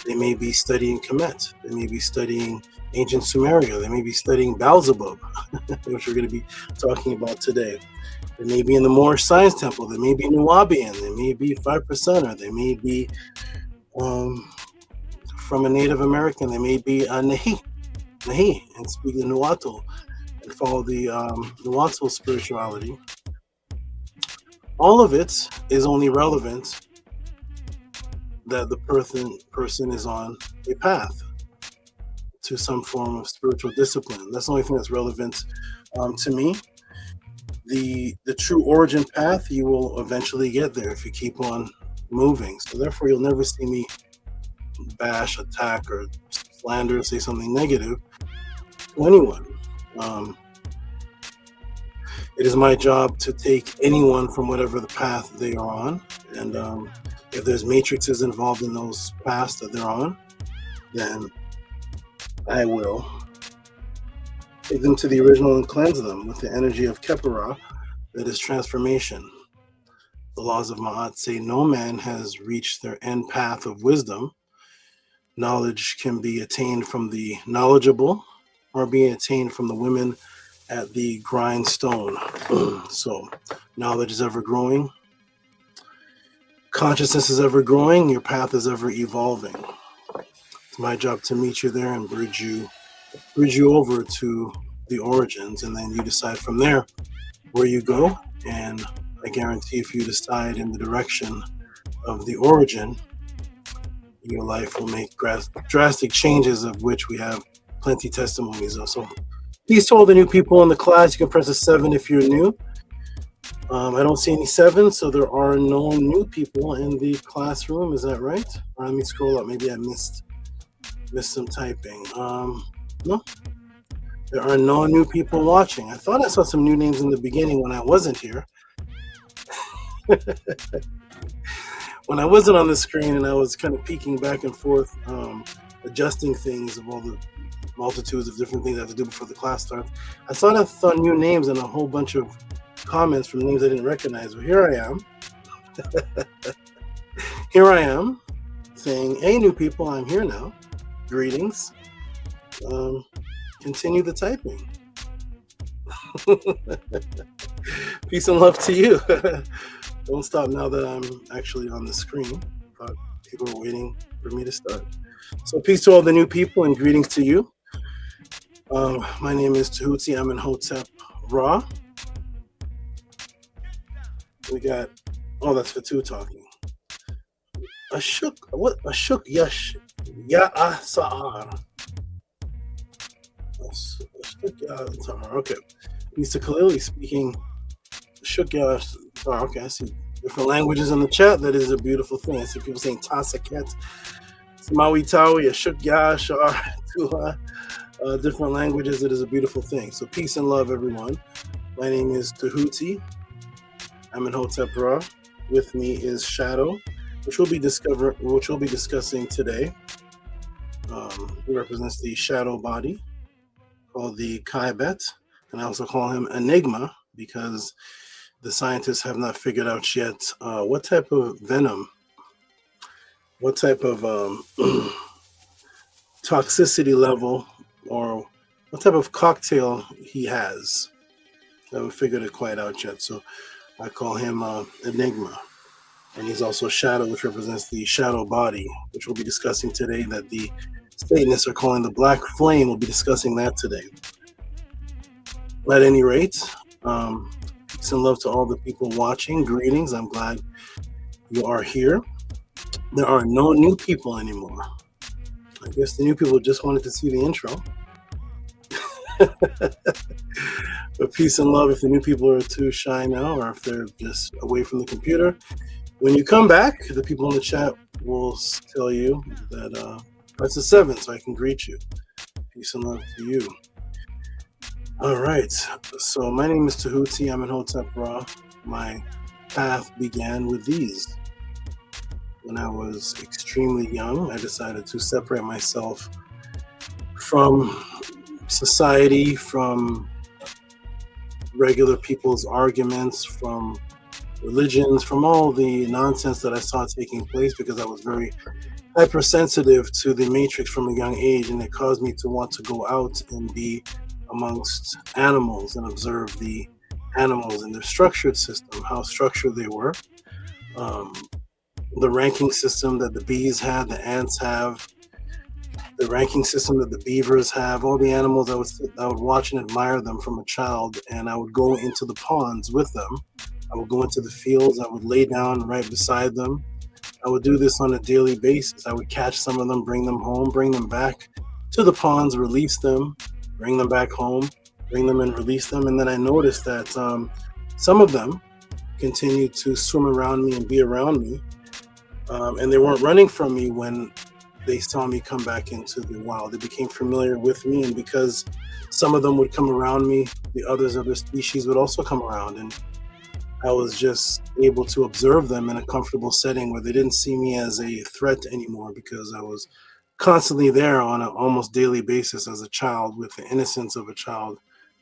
They may be studying Kemet. They may be studying ancient Sumeria. They may be studying Beelzebub, which we're going to be talking about today. They may be in the Moorish Science Temple. They may be Nuwabian. They may be 5%er. They may be from a Native American. They may be a Nahi, and speak the Nuwatu and follow the Nuwatu spirituality. All of it is only relevant that the person is on a path to some form of spiritual discipline. That's the only thing that's relevant to me. The true origin path, you will eventually get there if you keep on moving. So therefore, you'll never see me bash, attack, or slander, say something negative to anyone. It is my job to take anyone from whatever the path they are on, and if there's matrices involved in those paths that they're on, then I will take them to the original and cleanse them with the energy of Kepara, that is transformation. The laws of Ma'at say no man has reached their end path of wisdom. Knowledge can be attained from the knowledgeable or be attained from the women at the grindstone. So knowledge is ever growing. Consciousness is ever growing. Your path is ever evolving. It's my job to meet you there and bridge you over to the origins, and then you decide from there where you go. And I guarantee if you decide in the direction of the origin, your life will make drastic changes, of which we have plenty testimonies of. So please to all the new people in the class, you can press a 7 if you're new. I don't see any 7, so there are no new people in the classroom. Is that right? Let me scroll up. Maybe I missed some typing. No, there are no new people watching. I thought I saw some new names in the beginning when I wasn't here. When I wasn't on the screen and I was kind of peeking back and forth, adjusting things of all the multitudes of different things I have to do before the class starts, I saw new names and a whole bunch of comments from names I didn't recognize. Well, here I am. Here I am saying, hey, new people, I'm here now. Greetings. Continue the typing. Peace and love to you. Don't stop now that I'm actually on the screen. People are waiting for me to start. So peace to all the new people and greetings to you. My name is Tehuti. I'm in Hotep Ra. We got, that's for two talking. Ashuk Yash Ya'a Sa'ar. Okay. Mr. Khalili speaking Ashuk Yash. Okay, I see different languages in the chat. That is a beautiful thing. I see people saying Tasaket, Maui Tawi, Ashuk Yash, different languages. It is a beautiful thing. So peace and love, everyone. My name is Tehuti. I'm in Hotep Ra. With me is Shadow, which we'll be discussing today. He represents the shadow body called the Kaibet, and I also call him Enigma because the scientists have not figured out yet what type of venom, what type of toxicity level, or what type of cocktail he has. They haven't figured it quite out yet, so I call him Enigma. And he's also Shadow, which represents the shadow body, which we'll be discussing today, that the Satanists are calling the Black Flame. We'll be discussing that today. At any rate, peace and love to all the people watching. Greetings. I'm glad you are here. There are no new people anymore. I guess the new people just wanted to see the intro. But peace and love if the new people are too shy now, or if they're just away from the computer. When you come back, the people in the chat will tell you that press a 7 so I can greet you. Peace and love to you. All right. So my name is Tehuti. I'm in Hotep Ra. My path began with these. When I was extremely young, I decided to separate myself from society, from regular people's arguments, from religions, from all the nonsense that I saw taking place, because I was very hypersensitive to the matrix from a young age, and it caused me to want to go out and be amongst animals and observe the animals and their structured system, how structured they were, the ranking system that the bees had, the ants have, the ranking system that the beavers have, all the animals. I would watch and admire them from a child, and I would go into the ponds with them. I would go into the fields. I would lay down right beside them. I would do this on a daily basis. I would catch some of them, bring them home, bring them back to the ponds, release them, bring them back home, bring them and release them. And then I noticed that some of them continued to swim around me and be around me. And they weren't running from me when they saw me come back into the wild. They became familiar with me, and because some of them would come around me, the others of their species would also come around, and I was just able to observe them in a comfortable setting where they didn't see me as a threat anymore, because I was constantly there on an almost daily basis as a child, with the innocence of a child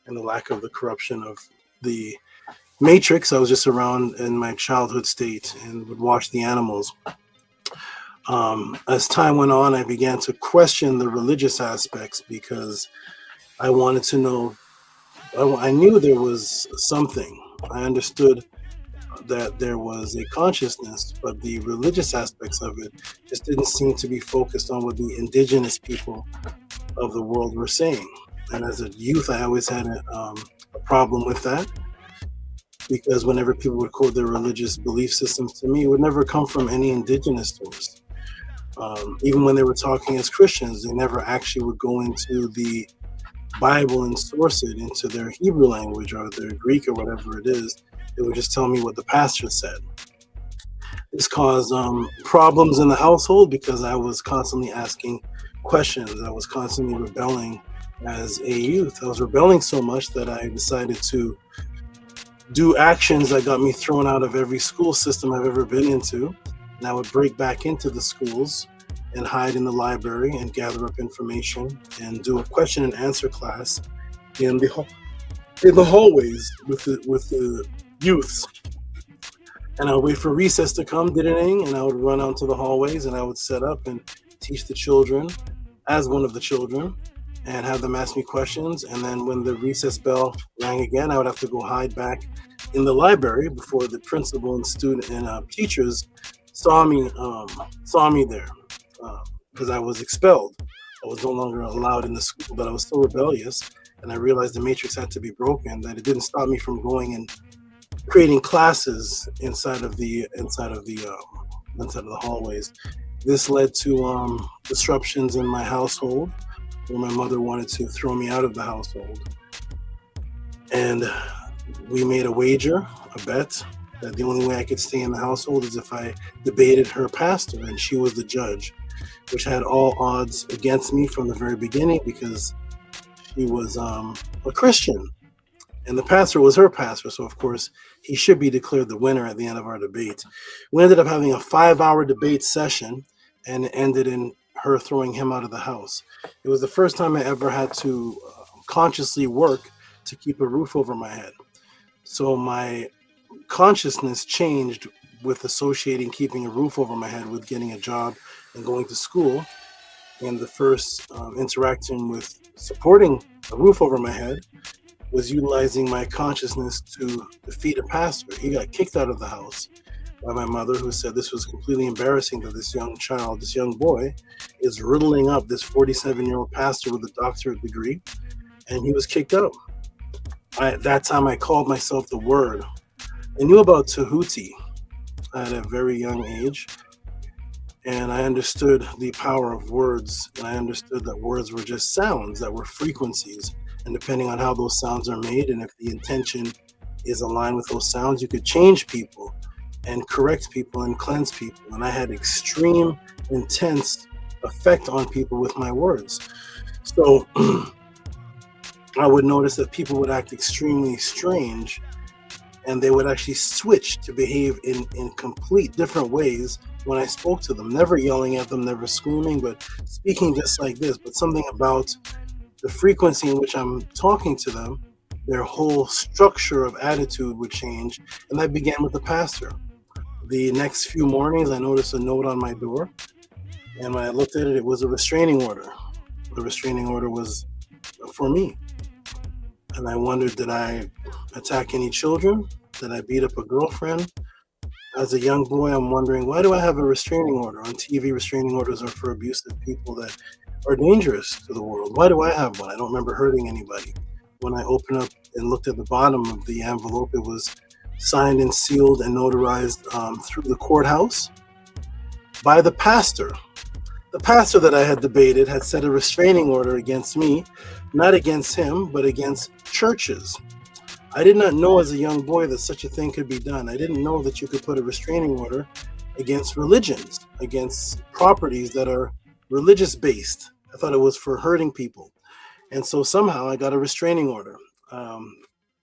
and the lack of the corruption of the matrix. I was just around in my childhood state and would watch the animals. As time went on, I began to question the religious aspects, because I wanted to know, I knew there was something. I understood that there was a consciousness, but the religious aspects of it just didn't seem to be focused on what the indigenous people of the world were saying. And as a youth, I always had a problem with that, because whenever people would quote their religious belief systems to me, it would never come from any indigenous source. Even when they were talking as Christians, they never actually would go into the Bible and source it into their Hebrew language or their Greek or whatever it is. They would just tell me what the pastor said. This caused problems in the household because I was constantly asking questions. I was constantly rebelling as a youth. I was rebelling so much that I decided to do actions that got me thrown out of every school system I've ever been into. And I would break back into the schools and hide in the library and gather up information and do a question and answer class in the hallways with the youths. And I would wait for recess to come, and I would run out to the hallways and I would set up and teach the children as one of the children and have them ask me questions. And then when the recess bell rang again, I would have to go hide back in the library before the principal and student and teachers saw me there, because I was expelled. I was no longer allowed in the school, but I was still rebellious. And I realized the matrix had to be broken, that it didn't stop me from going and creating classes inside of the hallways. This led to disruptions in my household, where my mother wanted to throw me out of the household. And we made a wager, a bet, that the only way I could stay in the household is if I debated her pastor, and she was the judge, which had all odds against me from the very beginning because she was a Christian. And the pastor was her pastor, so of course he should be declared the winner at the end of our debate. We ended up having a 5-hour debate session, and it ended in her throwing him out of the house. It was the first time I ever had to consciously work to keep a roof over my head. So my consciousness changed with associating keeping a roof over my head with getting a job and going to school. And the first interaction with supporting a roof over my head was utilizing my consciousness to defeat a pastor. He got kicked out of the house by my mother, who said this was completely embarrassing that this young child, this young boy, is riddling up this 47-year-old pastor with a doctorate degree, and he was kicked out. At that time, I called myself the Word. I knew about Tehuti at a very young age, and I understood the power of words, and I understood that words were just sounds, that were frequencies. And depending on how those sounds are made, and if the intention is aligned with those sounds, you could change people and correct people and cleanse people. And I had extreme, intense effect on people with my words. So I would notice that people would act extremely strange, and they would actually switch to behave in complete different ways when I spoke to them, never yelling at them, never screaming, but speaking just like this. But something about the frequency in which I'm talking to them, their whole structure of attitude would change. And that began with the pastor. The next few mornings, I noticed a note on my door. And when I looked at it, it was a restraining order. The restraining order was for me. And I wondered, did I attack any children? Did I beat up a girlfriend? As a young boy, I'm wondering, why do I have a restraining order? On TV, restraining orders are for abusive people that are dangerous to the world. Why do I have one? I don't remember hurting anybody. When I opened up and looked at the bottom of the envelope, it was signed and sealed and notarized through the courthouse by the pastor. The pastor that I had debated had set a restraining order against me, not against him, but against churches. I did not know as a young boy that such a thing could be done. I didn't know that you could put a restraining order against religions, against properties that are religious based. I thought it was for hurting people. And so somehow I got a restraining order.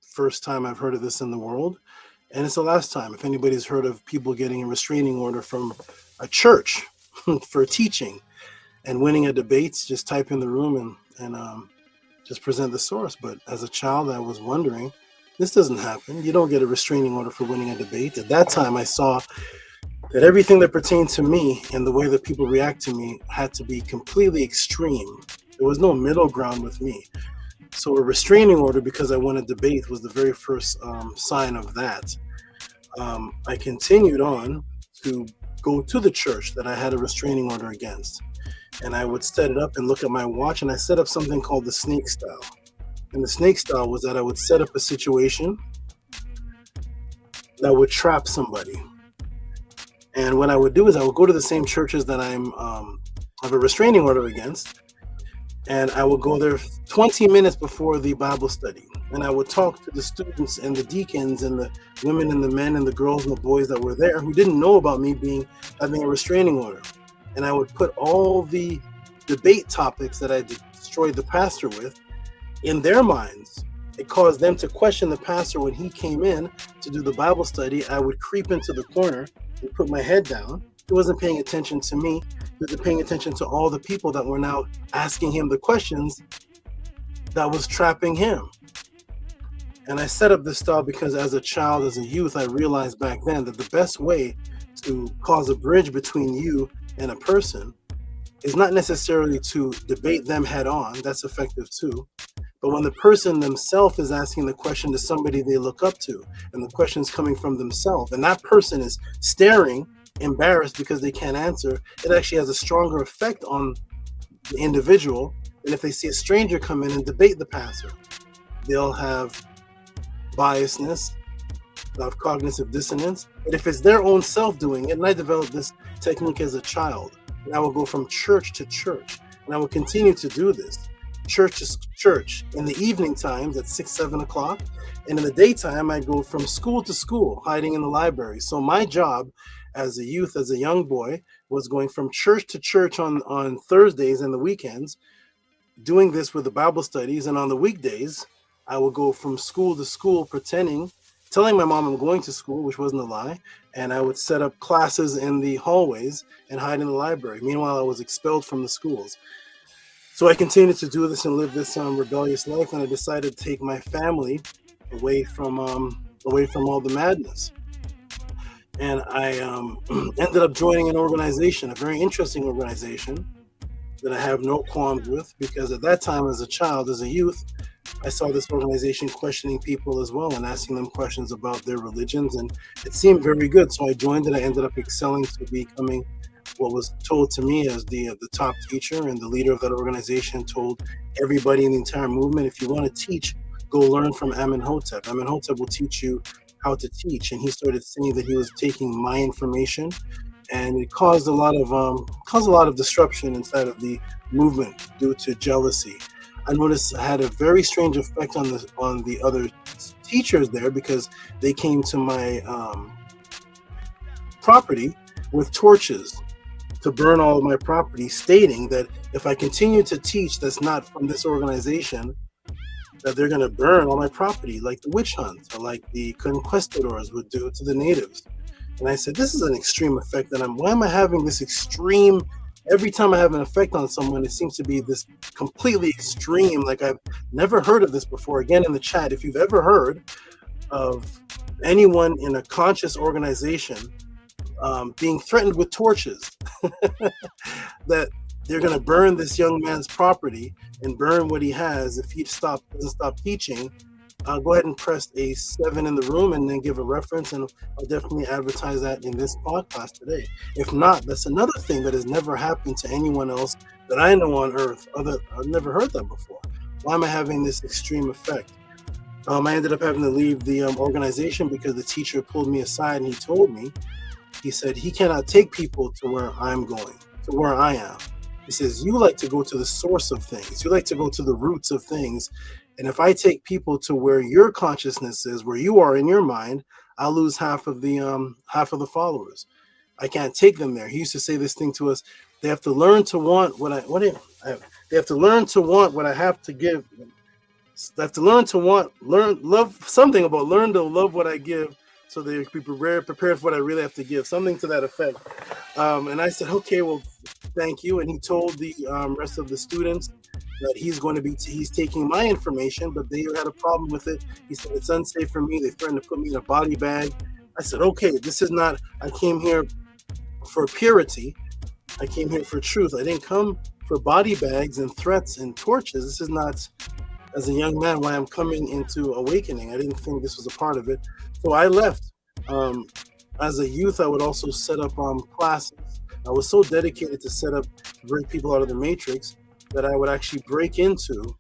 First time I've heard of this in the world. And it's the last time. If anybody's heard of people getting a restraining order from a church for teaching and winning a debate, just type in the room and just present the source. But as a child, I was wondering, this doesn't happen. You don't get a restraining order for winning a debate. At that time, I saw that everything that pertained to me and the way that people react to me had to be completely extreme. There was no middle ground with me. So a restraining order because I won a debate was the very first sign of that. I continued on to go to the church that I had a restraining order against. and I would set it up and look at my watch, and I set up something called the snake style. And the snake style was that I would set up a situation that would trap somebody. And what I would do is I would go to the same churches that I'm have a restraining order against, and I would go there 20 minutes before the Bible study, and I would talk to the students and the deacons and the women and the men and the girls and the boys that were there who didn't know about me having a restraining order. And I would put all the debate topics that I destroyed the pastor with in their minds. It caused them to question the pastor when he came in to do the Bible study. I would creep into the corner and put my head down. He wasn't paying attention to me. He was paying attention to all the people that were now asking him the questions that was trapping him. And I set up this style because as a child, as a youth, I realized back then that the best way to cause a bridge between you and a person is not necessarily to debate them head on. That's effective too. But when the person themselves is asking the question to somebody they look up to, and the question is coming from themselves, and that person is staring, embarrassed because they can't answer, it actually has a stronger effect on the individual than if they see a stranger come in and debate the pastor. They'll have biasness, they'll have cognitive dissonance. But if it's their own self doing it, and I developed this technique as a child, and I will go from church to church, and I will continue to do this. Church to church in the evening times at 6, 7 o'clock. And in the daytime, I go from school to school, hiding in the library. So my job as a youth, as a young boy, was going from church to church on Thursdays and the weekends, doing this with the Bible studies. And on the weekdays, I would go from school to school telling my mom I'm going to school, which wasn't a lie. And I would set up classes in the hallways and hide in the library. Meanwhile, I was expelled from the schools. So I continued to do this and live this rebellious life, and I decided to take my family away from all the madness. And I ended up joining an organization, a very interesting organization that I have no qualms with, because at that time, as a child, as a youth, I saw this organization questioning people as well and asking them questions about their religions, and it seemed very good. So I joined it. I ended up excelling to becoming what was told to me as the top teacher, and the leader of that organization told everybody in the entire movement, if you want to teach, go learn from Amenhotep. Amenhotep will teach you how to teach. And he started saying that he was taking my information, and it caused a lot of disruption inside of the movement due to jealousy. I noticed it had a very strange effect on the other teachers there, because they came to my property with torches to burn all of my property, stating that if I continue to teach that's not from this organization, that they're going to burn all my property, like the witch hunt, or like the conquistadors would do to the natives. And I said, this is an extreme effect, and why am I having this extreme? Every time I have an effect on someone, it seems to be this completely extreme, like I've never heard of this before. Again, in the chat, if you've ever heard of anyone in a conscious organization being threatened with torches, that they're going to burn this young man's property and burn what he has if he doesn't stop teaching, go ahead and press a 7 in the room and then give a reference, and I'll definitely advertise that in this podcast today. If not, that's another thing that has never happened to anyone else that I know on earth. I've never heard that before. Why am I having this extreme effect? I ended up having to leave the organization because the teacher pulled me aside and he told me, he said, he cannot take people to where I'm going, to where I am. He says, you like to go to the source of things. You like to go to the roots of things. And if I take people to where your consciousness is, where you are in your mind, I'll lose half of the followers. I can't take them there. He used to say this thing to us: they have to learn to want they have to learn to want what I have to give. They have to learn to love something about learn to love what I give, so they can be prepared for what I really have to give. Something to that effect. And I said, okay, well, thank you. And he told the rest of the students that he's taking my information, but they had a problem with it. He said, it's unsafe for me. They threatened to put me in a body bag. I said, okay, this is not, I came here for purity. I came here for truth. I didn't come for body bags and threats and torches. This is not, as a young man, why I'm coming into awakening. I didn't think this was a part of it. So I left. As a youth, I would also set up classes I was so dedicated to set up, to break people out of the matrix, that I would actually break into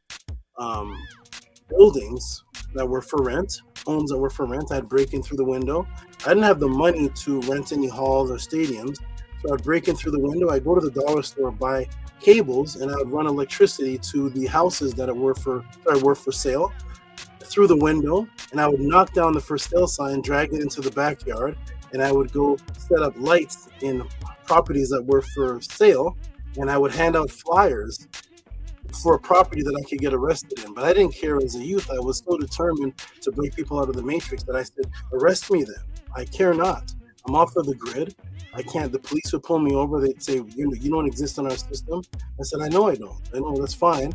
buildings that were for rent, homes that were for rent. I'd break in through the window. I didn't have the money to rent any halls or stadiums, so I'd break in through the window. I'd go to the dollar store, buy cables, and I would run electricity to the houses that were for sale through the window, and I would knock down the for sale sign, drag it into the backyard, and I would go set up lights in properties that were for sale, and I would hand out flyers for a property that I could get arrested in. But I didn't care as a youth. I was so determined to break people out of the matrix that I said, arrest me then. I care not. I'm off of the grid. I can't. The police would pull me over. They'd say, you don't exist in our system. I said, I know I don't. I know, that's fine.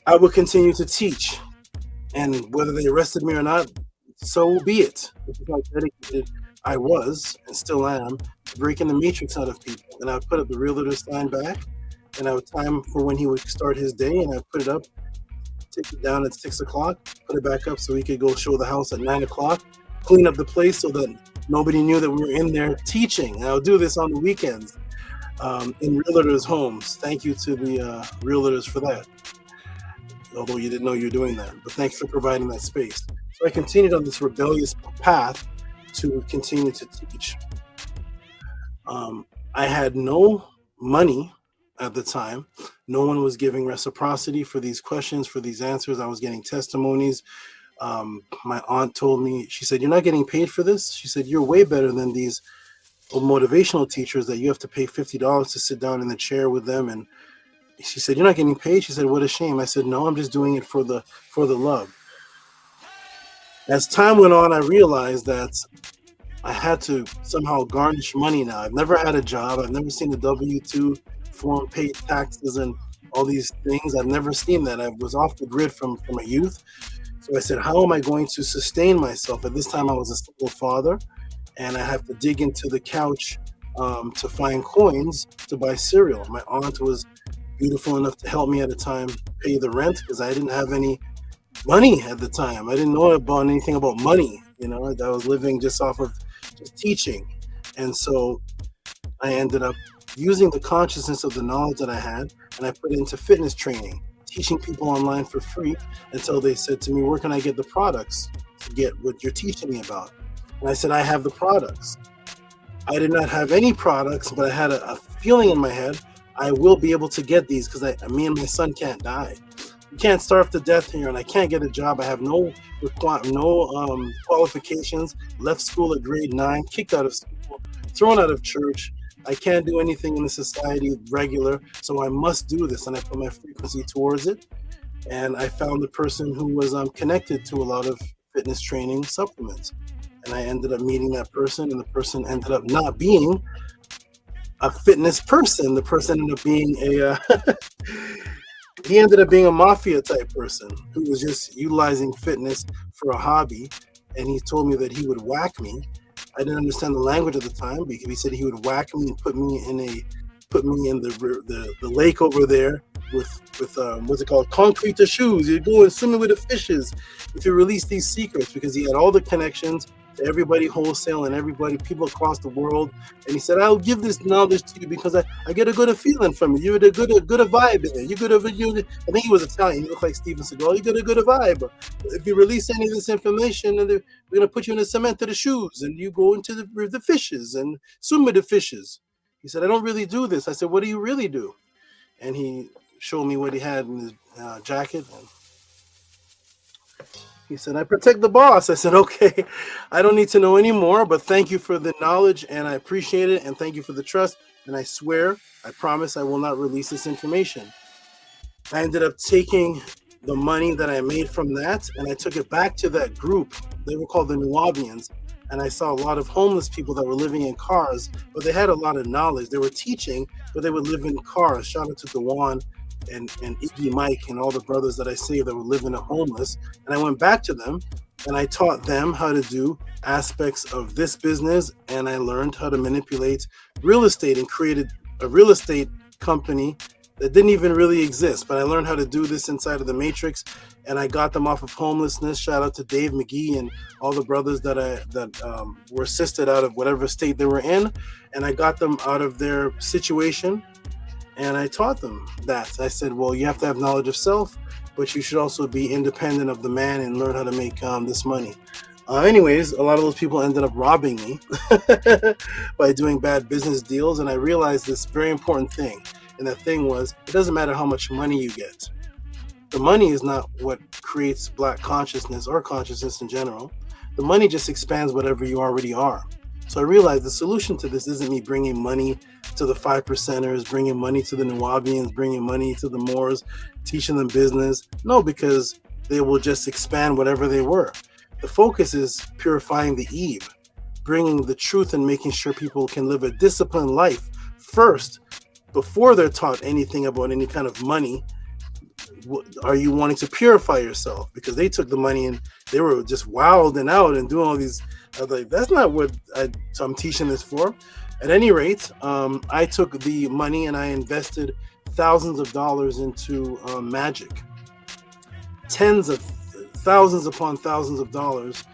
I would continue to teach. And whether they arrested me or not, so be it. This is how dedicated I was and still am to breaking the matrix out of people. And I would put up the realtor sign back, and I would time for when he would start his day, and I'd put it up, take it down at 6 o'clock, put it back up so he could go show the house at 9 o'clock, clean up the place so that nobody knew that we were in there teaching. And I would do this on the weekends in realtors' homes. Thank you to the realtors for that, although you didn't know you were doing that. But thanks for providing that space. So I continued on this rebellious path to continue to teach. I had no money at the time. No one was giving reciprocity for these questions, for these answers. I was getting testimonies. My aunt told me, she said, you're not getting paid for this? She said, you're way better than these motivational teachers that you have to pay $50 to sit down in the chair with them. And she said, you're not getting paid? She said, what a shame. I said, no, I'm just doing it for the love. As time went on, I realized that I had to somehow garnish money now. I've never had a job. I've never seen a W-2 form, paid taxes and all these things. I've never seen that. I was off the grid from a youth. So I said, how am I going to sustain myself? At this time, I was a single father, and I have to dig into the couch to find coins to buy cereal. My aunt was beautiful enough to help me at a time pay the rent because I didn't have any money at the time. I didn't know about anything about money. You know, I was living just off of just teaching. And so I ended up using the consciousness of the knowledge that I had, and I put it into fitness training, teaching people online for free until they said to me, where can I get the products to get what you're teaching me about? And I said, I have the products. I did not have any products, but I had a feeling in my head, I will be able to get these because me and my son can't die. We can't starve to death here, and I can't get a job. I have no qualifications, left school at grade 9, kicked out of school, thrown out of church. I can't do anything in the society regular, so I must do this. And I put my frequency towards it. And I found the person who was connected to a lot of fitness training supplements. And I ended up meeting that person, and the person ended up not being a fitness person. The person ended up being he ended up being a mafia type person who was just utilizing fitness for a hobby. And he told me that he would whack me. I didn't understand the language at the time, because he said he would whack me and put me in the lake over there with what's it called, concrete to shoes. You're going swimming with the fishes if you release these secrets, because he had all the connections to everybody wholesale and everybody, people across the world. And he said, I'll give this knowledge to you because I get a good feeling from you. You're a good vibe in it. I think he was Italian. He looked like Steven Seagal. You got a good vibe. If you release any of this information, and we're going to put you in the cement to the shoes, and you go into the fishes and swim with the fishes. He said, I don't really do this. I said, what do you really do? And he showed me what he had in his jacket. And he said, I protect the boss. I said, okay, I don't need to know anymore, but thank you for the knowledge, and I appreciate it, and thank you for the trust, and I swear, I promise I will not release this information. I ended up taking the money that I made from that, and I took it back to that group. They were called the Nubians, and I saw a lot of homeless people that were living in cars, but they had a lot of knowledge. They were teaching, but they would live in cars. Shout out to Dewan and Iggy Mike and all the brothers that I saved that were living homeless. And I went back to them and I taught them how to do aspects of this business, and I learned how to manipulate real estate and created a real estate company that didn't even really exist. But I learned how to do this inside of the Matrix, and I got them off of homelessness. Shout out to Dave McGee and all the brothers that were assisted out of whatever state they were in, and I got them out of their situation, and I taught them that. I said, well, you have to have knowledge of self, but you should also be independent of the man and learn how to make this money. Anyways, a lot of those people ended up robbing me by doing bad business deals, and I realized this very important thing. And that thing was, it doesn't matter how much money you get. The money is not what creates Black consciousness or consciousness in general. The money just expands whatever you already are. So I realized the solution to this isn't me bringing money to the 5%ers, bringing money to the Nuwabians, bringing money to the Moors, teaching them business. No, because they will just expand whatever they were. The focus is purifying the Eve, bringing the truth and making sure people can live a disciplined life first before they're taught anything about any kind of money. Are you wanting to purify yourself? Because they took the money and they were just wilding out and doing all these. I was like, that's not what I'm teaching this for. At any rate, I took the money and I invested thousands of dollars into magic. Tens of thousands upon thousands of dollars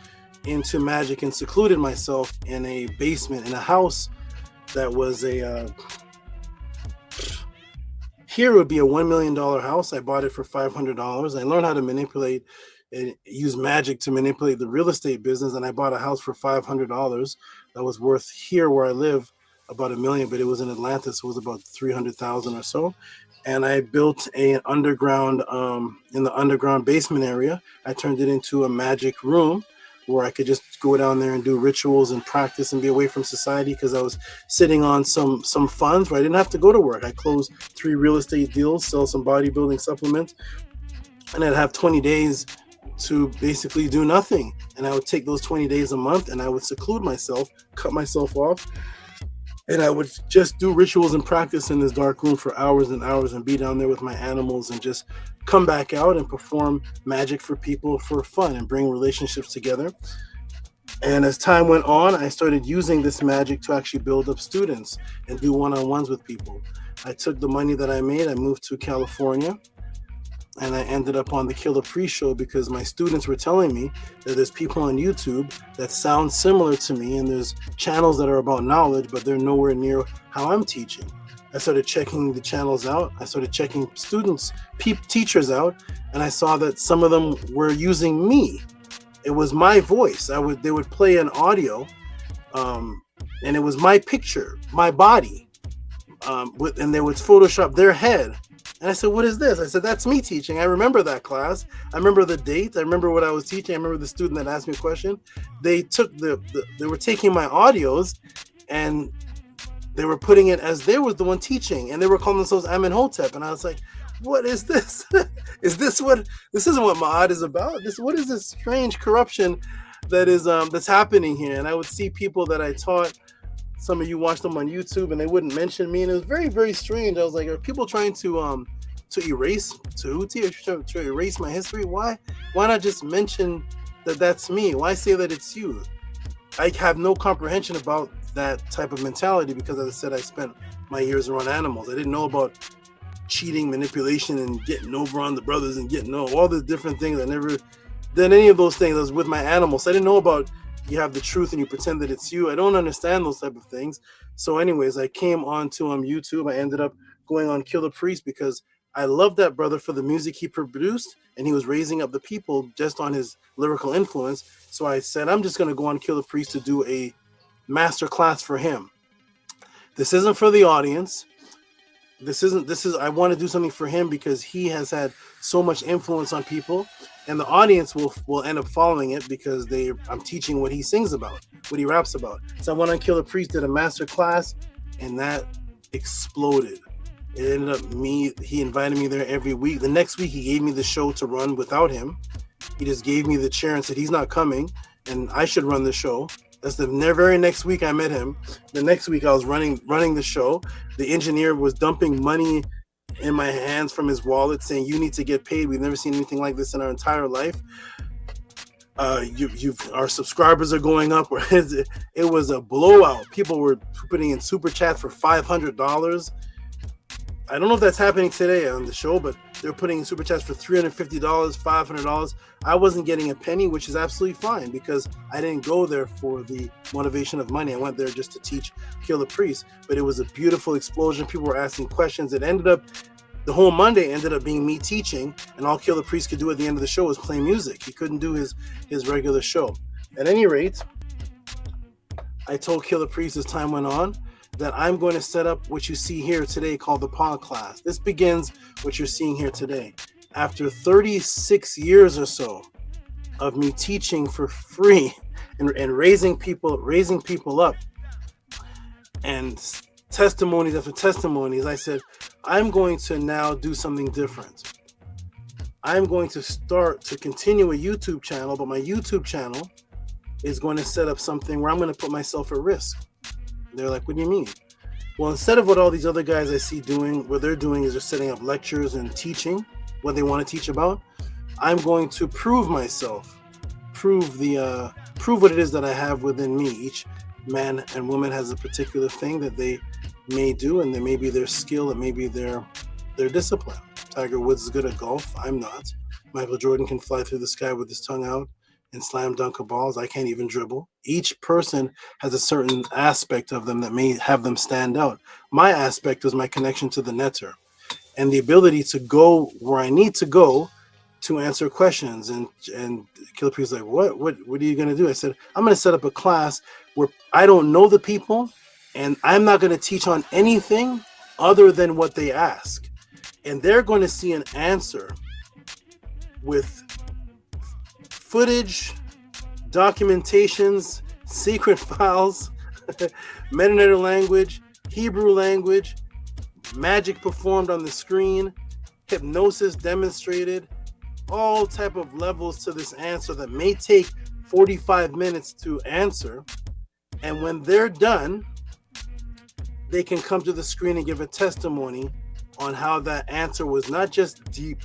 into magic, and secluded myself in a basement in a house that was here would be a $1 million house. I bought it for $500. I learned how to manipulate and use magic to manipulate the real estate business, and I bought a house for $500 that was worth, here where I live, about $1 million, but it was in Atlanta, so it was about $300,000 or so. And I built an underground, in the underground basement area. I turned it into a magic room where I could just go down there and do rituals and practice and be away from society, because I was sitting on some funds where I didn't have to go to work. I closed 3 real estate deals, sell some bodybuilding supplements, and I'd have 20 days to basically do nothing. And I would take those 20 days a month and I would seclude myself, cut myself off, and I would just do rituals and practice in this dark room for hours and hours and be down there with my animals and just come back out and perform magic for people for fun and bring relationships together. And as time went on, I started using this magic to actually build up students and do one-on-ones with people. I took the money that I made, I moved to California, and I ended up on the Killer Priest show because my students were telling me that there's people on YouTube that sound similar to me, and there's channels that are about knowledge, but they're nowhere near how I'm teaching. I started checking the channels out. I started checking students, teachers out, and I saw that some of them were using me. It was my voice. They would play an audio, and it was my picture, my body, and they would Photoshop their head. And I said, what is this? I said, that's me teaching. I remember that class. I remember the date. I remember what I was teaching. I remember the student that asked me a question. They took they were taking my audios and they were putting it as they were the one teaching, and they were calling themselves Amenhotep. And I was like, what is this? This isn't what Ma'at is about. What is this strange corruption that is that's happening here? And I would see people that I taught. Some of you watched them on YouTube, and they wouldn't mention me, and it was very, very strange. I was like, are people trying to erase Tehuti, or to erase my history? Why not just mention that that's me? Why say that it's you? I have no comprehension about that type of mentality because, as I said, I spent my years around animals. I didn't know about cheating, manipulation, and getting over on the brothers and getting all the different things. I never did any of those things. I was with my animals. I didn't know about you have the truth and you pretend that it's you. I don't understand those type of things. So anyways, I came onto YouTube. I ended up going on Killer Priest because I loved that brother for the music he produced, and he was raising up the people just on his lyrical influence. So I said, I'm just going to go on Killer Priest to do a master class for him. This isn't for the audience. I want to do something for him because he has had so much influence on people, and the audience will end up following it because I'm teaching what he sings about, what he raps about. So I went on Killer Priest, did a master class, and that exploded. It ended up he invited me there every week. The next week he gave me the show to run without him. He just gave me the chair and said he's not coming and I should run the show. That's the very next week I met him. The next week I was running the show. The engineer was dumping money in my hands from his wallet saying, you need to get paid. We've never seen anything like this in our entire life. Our subscribers are going up. It was a blowout. People were putting in super chats for $500. I don't know if that's happening today on the show, but they're putting in super chats for $350, $500. I wasn't getting a penny, which is absolutely fine because I didn't go there for the motivation of money. I went there just to teach Kill the Priest. But it was a beautiful explosion. People were asking questions. It ended up, the whole Monday ended up being me teaching, and all Kill the Priest could do at the end of the show was play music. He couldn't do his regular show. At any rate, I told Kill the Priest as time went on that I'm going to set up what you see here today called the pod class. This begins what you're seeing here today. After 36 years or so of me teaching for free and raising people up, and testimonies after testimonies, I said, I'm going to now do something different. I'm going to start to continue a YouTube channel, but my YouTube channel is going to set up something where I'm going to put myself at risk. They're like, what do you mean? Well, instead of what all these other guys I see doing, what they're doing is just setting up lectures and teaching what they want to teach about, I'm going to prove myself, prove what it is that I have within me. Each man and woman has a particular thing that they may do, and there may be their skill, it may be their discipline. Tiger Woods is good at golf. I'm not. Michael Jordan can fly through the sky with his tongue out and slam dunk balls. I can't even dribble. Each person has a certain aspect of them that may have them stand out. My aspect is my connection to the netter and the ability to go where I need to go to answer questions. And Killer Priest is like, what are you going to do? I said, I'm going to set up a class where I don't know the people, and I'm not going to teach on anything other than what they ask. And they're going to see an answer with footage, documentations, secret files, metanator language, Hebrew language, magic performed on the screen, hypnosis demonstrated, all type of levels to this answer that may take 45 minutes to answer. And when they're done, they can come to the screen and give a testimony on how that answer was not just deep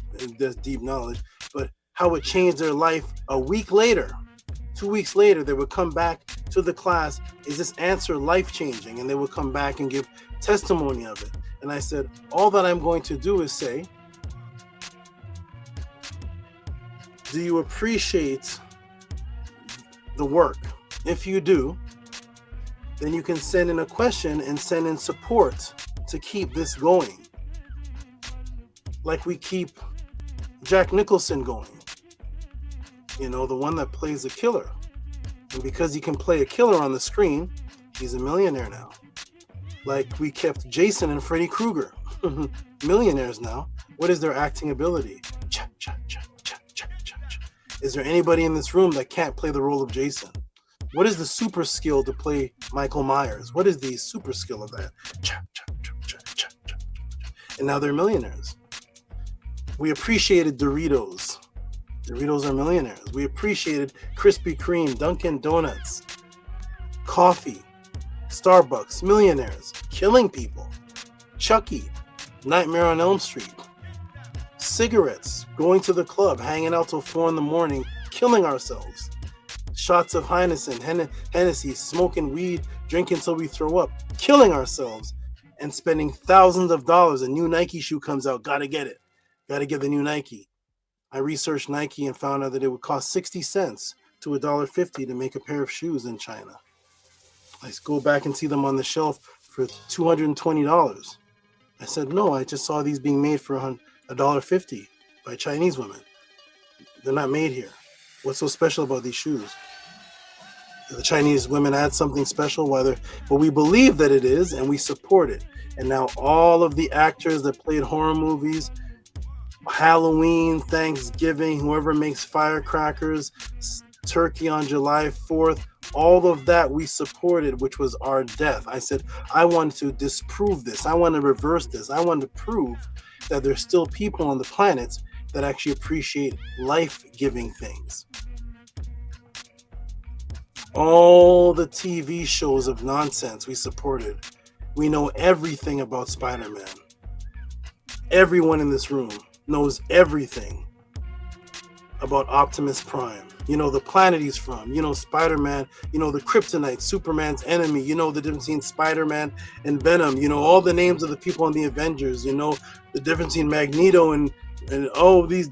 knowledge, but how it changed their life a week later. 2 weeks later, they would come back to the class. Is this answer life-changing? And they would come back and give testimony of it. And I said, all that I'm going to do is say, do you appreciate the work? If you do, then you can send in a question and send in support to keep this going. Like we keep Jack Nicholson going. You know, the one that plays a killer. And because he can play a killer on the screen, he's a millionaire now. Like we kept Jason and Freddy Krueger. Millionaires now. What is their acting ability? Cha, cha, cha, cha, cha, cha, cha. Is there anybody in this room that can't play the role of Jason? What is the super skill to play Michael Myers? What is the super skill of that? Cha, cha, cha, cha, cha, cha. And now they're millionaires. We appreciated Doritos. Doritos are millionaires. We appreciated Krispy Kreme, Dunkin' Donuts, coffee, Starbucks, millionaires, killing people, Chucky, Nightmare on Elm Street, cigarettes, going to the club, hanging out till 4 a.m, killing ourselves, shots of Hennessy, smoking weed, drinking till we throw up, killing ourselves, and spending thousands of dollars. A new Nike shoe comes out, gotta get it, gotta get the new Nike. I researched Nike and found out that it would cost 60 cents to $1.50 to make a pair of shoes in China. I go back and see them on the shelf for $220. I said, no, I just saw these being made for $1.50 by Chinese women. They're not made here. What's so special about these shoes? Do the Chinese women add something special? Well, we believe that it is, and we support it. And now all of the actors that played horror movies, Halloween, Thanksgiving, whoever makes firecrackers, turkey on July 4th, all of that we supported, which was our death. I said, I want to disprove this. I want to reverse this. I want to prove that there's still people on the planet that actually appreciate life-giving things. All the TV shows of nonsense we supported. We know everything about Spider-Man. Everyone in this room knows everything about Optimus Prime. You know the planet he's from. You know Spider-Man. You know the Kryptonite, Superman's enemy. You know the difference between Spider-Man and Venom. You know all the names of the people in the Avengers. You know the difference between Magneto and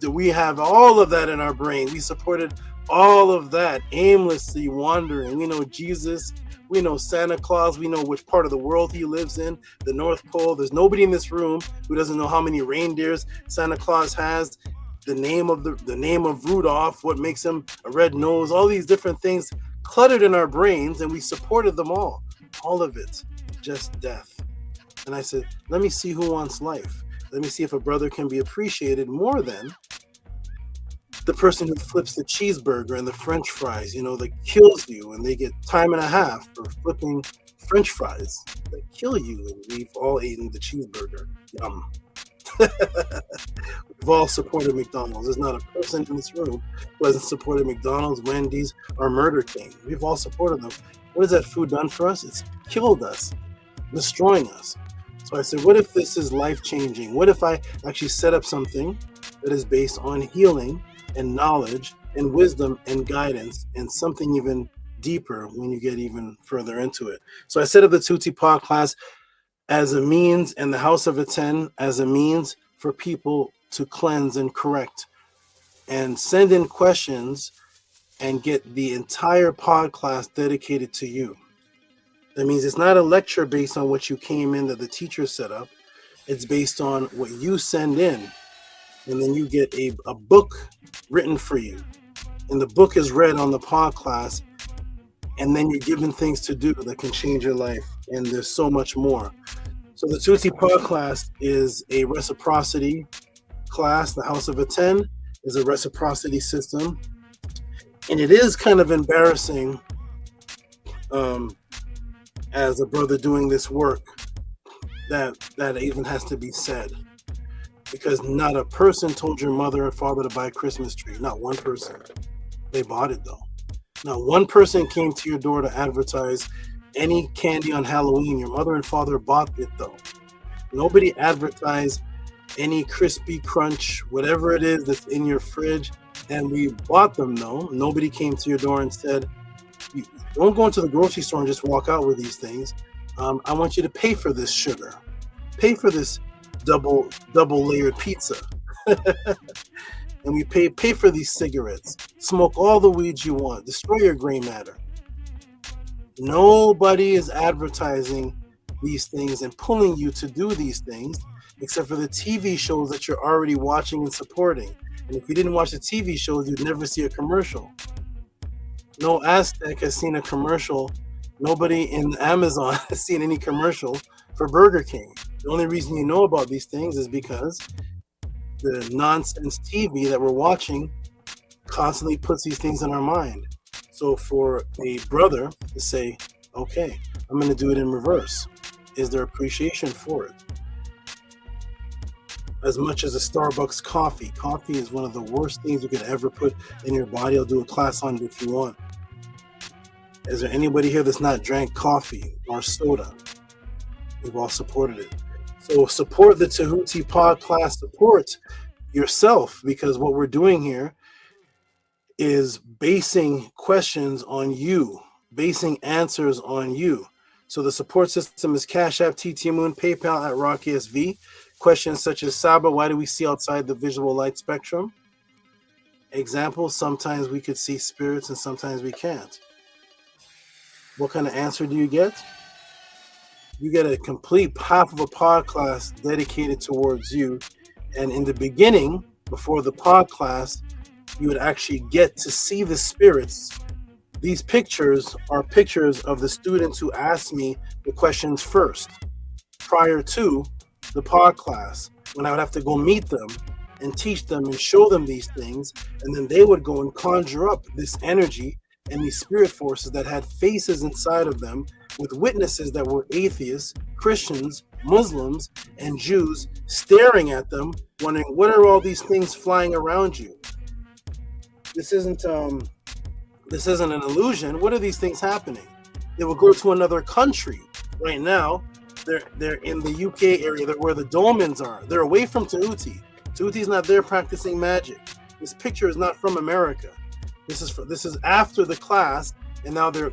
we have all of that in our brain. We supported all of that aimlessly wandering. We know Jesus. We know Santa Claus. We know which part of the world he lives in, the North Pole. There's nobody in this room who doesn't know how many reindeers Santa Claus has, the name of Rudolph, what makes him a red nose, all these different things cluttered in our brains, and we supported them all of it, just death. And I said, let me see who wants life. Let me see if a brother can be appreciated more than the person who flips the cheeseburger and the French fries, you know, that kills you, and they get time and a half for flipping French fries that kill you, and we've all eaten the cheeseburger. Yum. We've all supported McDonald's. There's not a person in this room who hasn't supported McDonald's, Wendy's, or Murder King. We've all supported them. What has that food done for us? It's killed us, destroying us. So I said, what if this is life-changing? What if I actually set up something that is based on healing and knowledge and wisdom and guidance and something even deeper when you get even further into it? So I set up the Tehuti Pod class as a means, and the House of Aten as a means for people to cleanse and correct and send in questions and get the entire pod class dedicated to you. That means it's not a lecture based on what you came in that the teacher set up. It's based on what you send in. And then you get a book written for you. And the book is read on the pod class. And then you're given things to do that can change your life. And there's so much more. So the Tehuti pod class is a reciprocity class. The House of Aten is a reciprocity system. And it is kind of embarrassing as a brother doing this work that even has to be said. Because not a person told your mother and father to buy a Christmas tree. Not one person. They bought it though. Not one person came to your door to advertise any candy on Halloween. Your mother and father bought it though. Nobody advertised any crispy crunch, whatever it is that's in your fridge, and we bought them though. Nobody came to your door and said, don't go into the grocery store and just walk out with these things. I want you to pay for this sugar. Pay for this double layered pizza. And we pay for these cigarettes. Smoke all the weeds you want. Destroy your gray matter. Nobody is advertising these things and pulling you to do these things except for the TV shows that you're already watching and supporting. And if you didn't watch the TV shows, you'd never see a commercial. No Aztec has seen a commercial. Nobody in Amazon has seen any commercial for Burger King. The only reason you know about these things is because the nonsense TV that we're watching constantly puts these things in our mind. So for a brother to say, okay, I'm going to do it in reverse. Is there appreciation for it? As much as a Starbucks coffee. Coffee is one of the worst things you could ever put in your body. I'll do a class on it if you want. Is there anybody here that's not drank coffee or soda? We've all supported it. So support the Tehuti Pod class. Support yourself, because what we're doing here is basing questions on you, basing answers on you. So the support system is Cash App, TT Moon, PayPal at RockSV. Questions such as, Saba, why do we see outside the visual light spectrum? Examples, sometimes we could see spirits and sometimes we can't. What kind of answer do you get? You get a complete half of a pod class dedicated towards you. And in the beginning, before the pod class, you would actually get to see the spirits. These pictures are pictures of the students who asked me the questions first, prior to the pod class, when I would have to go meet them and teach them and show them these things. And then they would go and conjure up this energy and these spirit forces that had faces inside of them with witnesses that were atheists, Christians, Muslims, and Jews staring at them, wondering, what are all these things flying around you? This isn't an illusion. What are these things happening? They will go to another country. Right now, they're in the UK area, where the Dolmens are. They're away from Tehuti. Tehuti's not there practicing magic. This picture is not from America. This is after the class, and now they're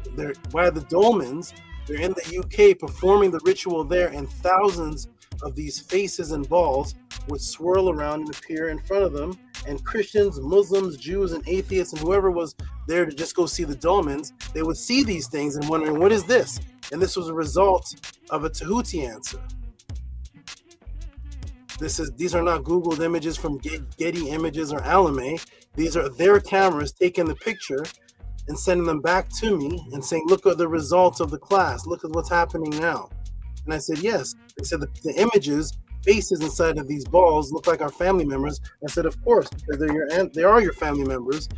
by the dolmens. They're in the UK performing the ritual there, and thousands of these faces and balls would swirl around and appear in front of them. And Christians, Muslims, Jews, and atheists, and whoever was there to just go see the dolmens, they would see these things and wondering, what is this? And this was a result of a Tehuti answer. These are not Googled images from Getty Images or Alame. These are their cameras taking the picture and sending them back to me and saying, look at the results of the class. Look at what's happening now. And I said, yes. They said the images, faces inside of these balls look like our family members. I said, of course, because they are your family members.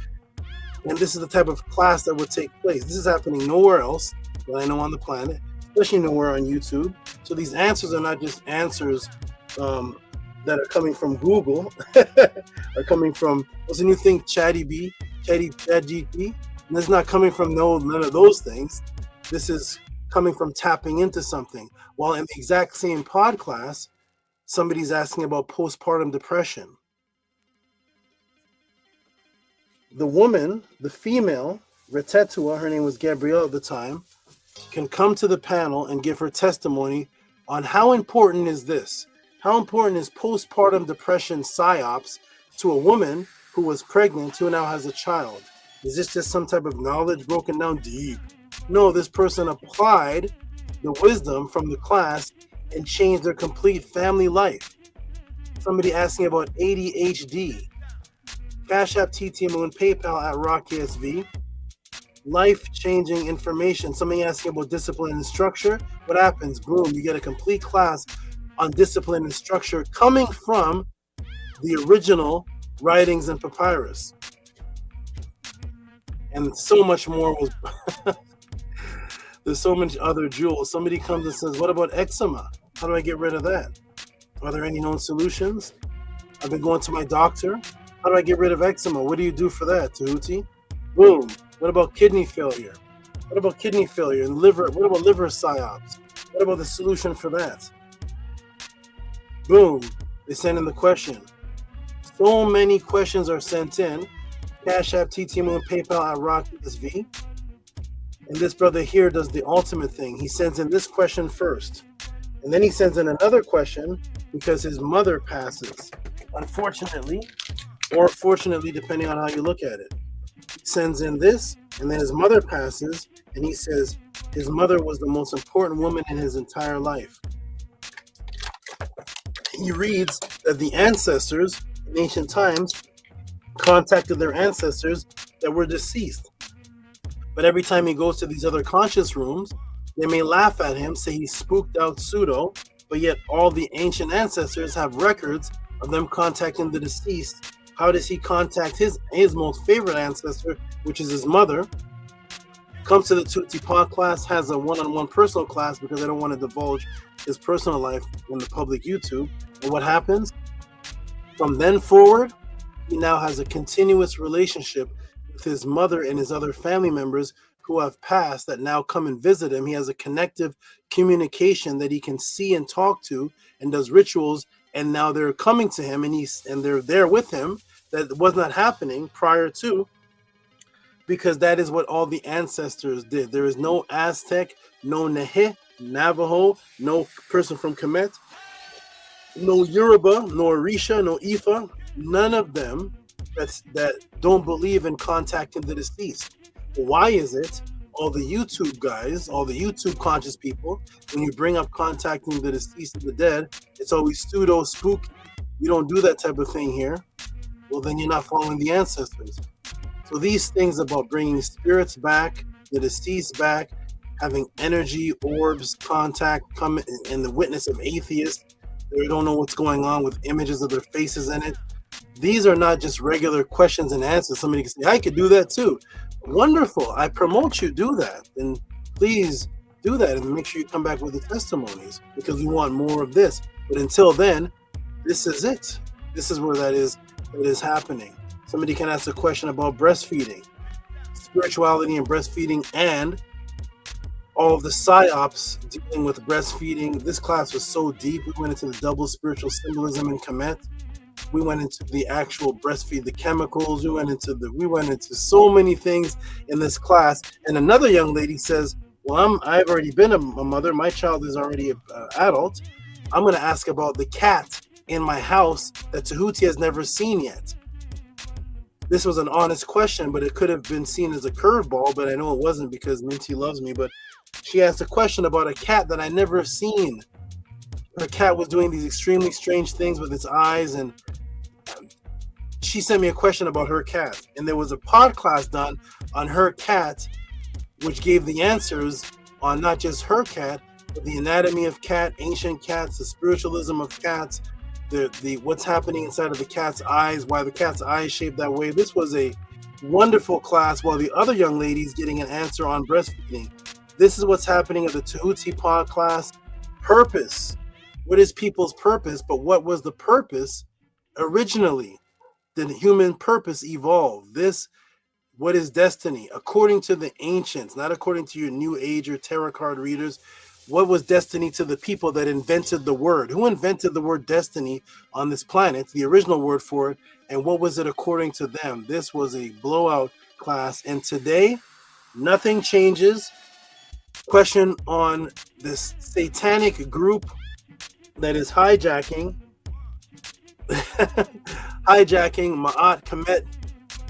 And this is the type of class that would take place. This is happening nowhere else that I know on the planet, especially nowhere on YouTube. So these answers are not just answers that are coming from Google, are coming from, what's the new thing, ChatGPT? And it's not coming from none of those things. This is coming from tapping into something. While in the exact same pod class, somebody's asking about postpartum depression. The woman, the female, Retetua, her name was Gabrielle at the time, can come to the panel and give her testimony on how important is this? How important is postpartum depression psyops to a woman who was pregnant who now has a child? Is this just some type of knowledge broken down deep? No, this person applied the wisdom from the class and changed their complete family life. Somebody asking about ADHD. Cash App, TTMO, and PayPal at RockSV. Life-changing information. Somebody asking about discipline and structure. What happens? Boom, you get a complete class on discipline and structure coming from the original writings and papyrus. And so much more was there's so many other jewels. Somebody comes and says, what about eczema? How do I get rid of that? Are there any known solutions? I've been going to my doctor. How do I get rid of eczema? What do you do for that, Tehuti? Boom. What about kidney failure? What about kidney failure and liver? What about liver psyops? What about the solution for that? Boom. They send in the question. So many questions are sent in. Cash App, TTMO, and PayPal at RockSV. And this brother here does the ultimate thing. He sends in this question first. And then he sends in another question because his mother passes. Unfortunately, or fortunately, depending on how you look at it. He sends in this, and then his mother passes, and he says his mother was the most important woman in his entire life. He reads that the ancestors in ancient times contacted their ancestors that were deceased. But every time he goes to these other conscious rooms, they may laugh at him, say he spooked out pseudo, but yet all the ancient ancestors have records of them contacting the deceased. How does he contact his most favorite ancestor, which is his mother? Comes to the Tutti Pod class, has a one-on-one personal class because I don't want to divulge his personal life in the public YouTube. And what happens? From then forward, he now has a continuous relationship with his mother and his other family members who have passed that now come and visit him. He has a connective communication that he can see and talk to and does rituals, and now they're coming to him and they're there with him. That was not happening prior to, because that is what all the ancestors did. There is no Aztec, no Navajo, no person from Kemet, no Yoruba, no Orisha, no Ifa, none of them that don't believe in contacting the deceased. Why is it all the YouTube guys, all the YouTube conscious people, when you bring up contacting the deceased and the dead, it's always pseudo spooky? We don't do that type of thing here. Well, then you're not following the ancestors. So these things about bringing spirits back, the deceased back, having energy, orbs, contact, come in the witness of atheists, they don't know what's going on with images of their faces in it. These are not just regular questions and answers. Somebody can say, I could do that too. Wonderful. I promote you do that. And please do that and make sure you come back with the testimonies because we want more of this. But until then, this is it. This is where that is happening. Somebody can ask a question about breastfeeding, spirituality and breastfeeding, and all of the psyops dealing with breastfeeding. This class was so deep. We went into the double spiritual symbolism in Kemet. We went into the actual breastfeed, the chemicals. We went into so many things in this class. And another young lady says, well, I've already been a mother. My child is already an adult. I'm going to ask about the cat in my house that Tehuti has never seen yet. This was an honest question, but it could have been seen as a curveball, but I know it wasn't because Minty loves me. But she asked a question about a cat that I never seen. Her cat was doing these extremely strange things with its eyes, and she sent me a question about her cat. And there was a pod class done on her cat, which gave the answers on not just her cat, but the anatomy of cat, ancient cats, the spiritualism of cats, the what's happening inside of the cat's eyes, why the cat's eyes shaped that way. This was a wonderful class, while the other young ladies getting an answer on breastfeeding. This is what's happening at the Tehuti pod class. Purpose. What is people's purpose? But what was the purpose originally? Did human purpose evolve? What is destiny? According to the ancients, not according to your new age or tarot card readers. What was destiny to the people that invented the word? Who invented the word destiny on this planet, the original word for it, and what was it according to them? This was a blowout class, and today, nothing changes. Question on this satanic group that is hijacking Ma'at Kemet.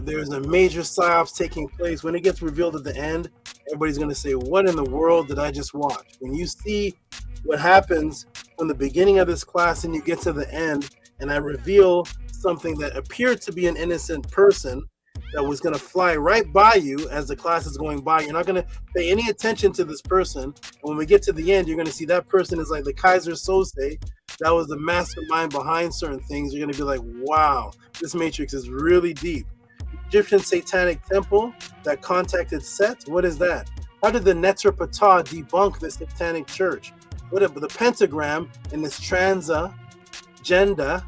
There's a major psyops taking place. When it gets revealed at the end, everybody's going to say, what in the world did I just watch? When you see what happens from the beginning of this class and you get to the end, and I reveal something that appeared to be an innocent person that was going to fly right by you as the class is going by, you're not going to pay any attention to this person. And when we get to the end, you're going to see that person is like the Kaiser Sose. That was the mastermind behind certain things. You're going to be like, wow, this matrix is really deep. Egyptian Satanic Temple that contacted Set. What is that? How did the Neter Ptah debunk the Satanic Church? What about the pentagram in this Transa agenda?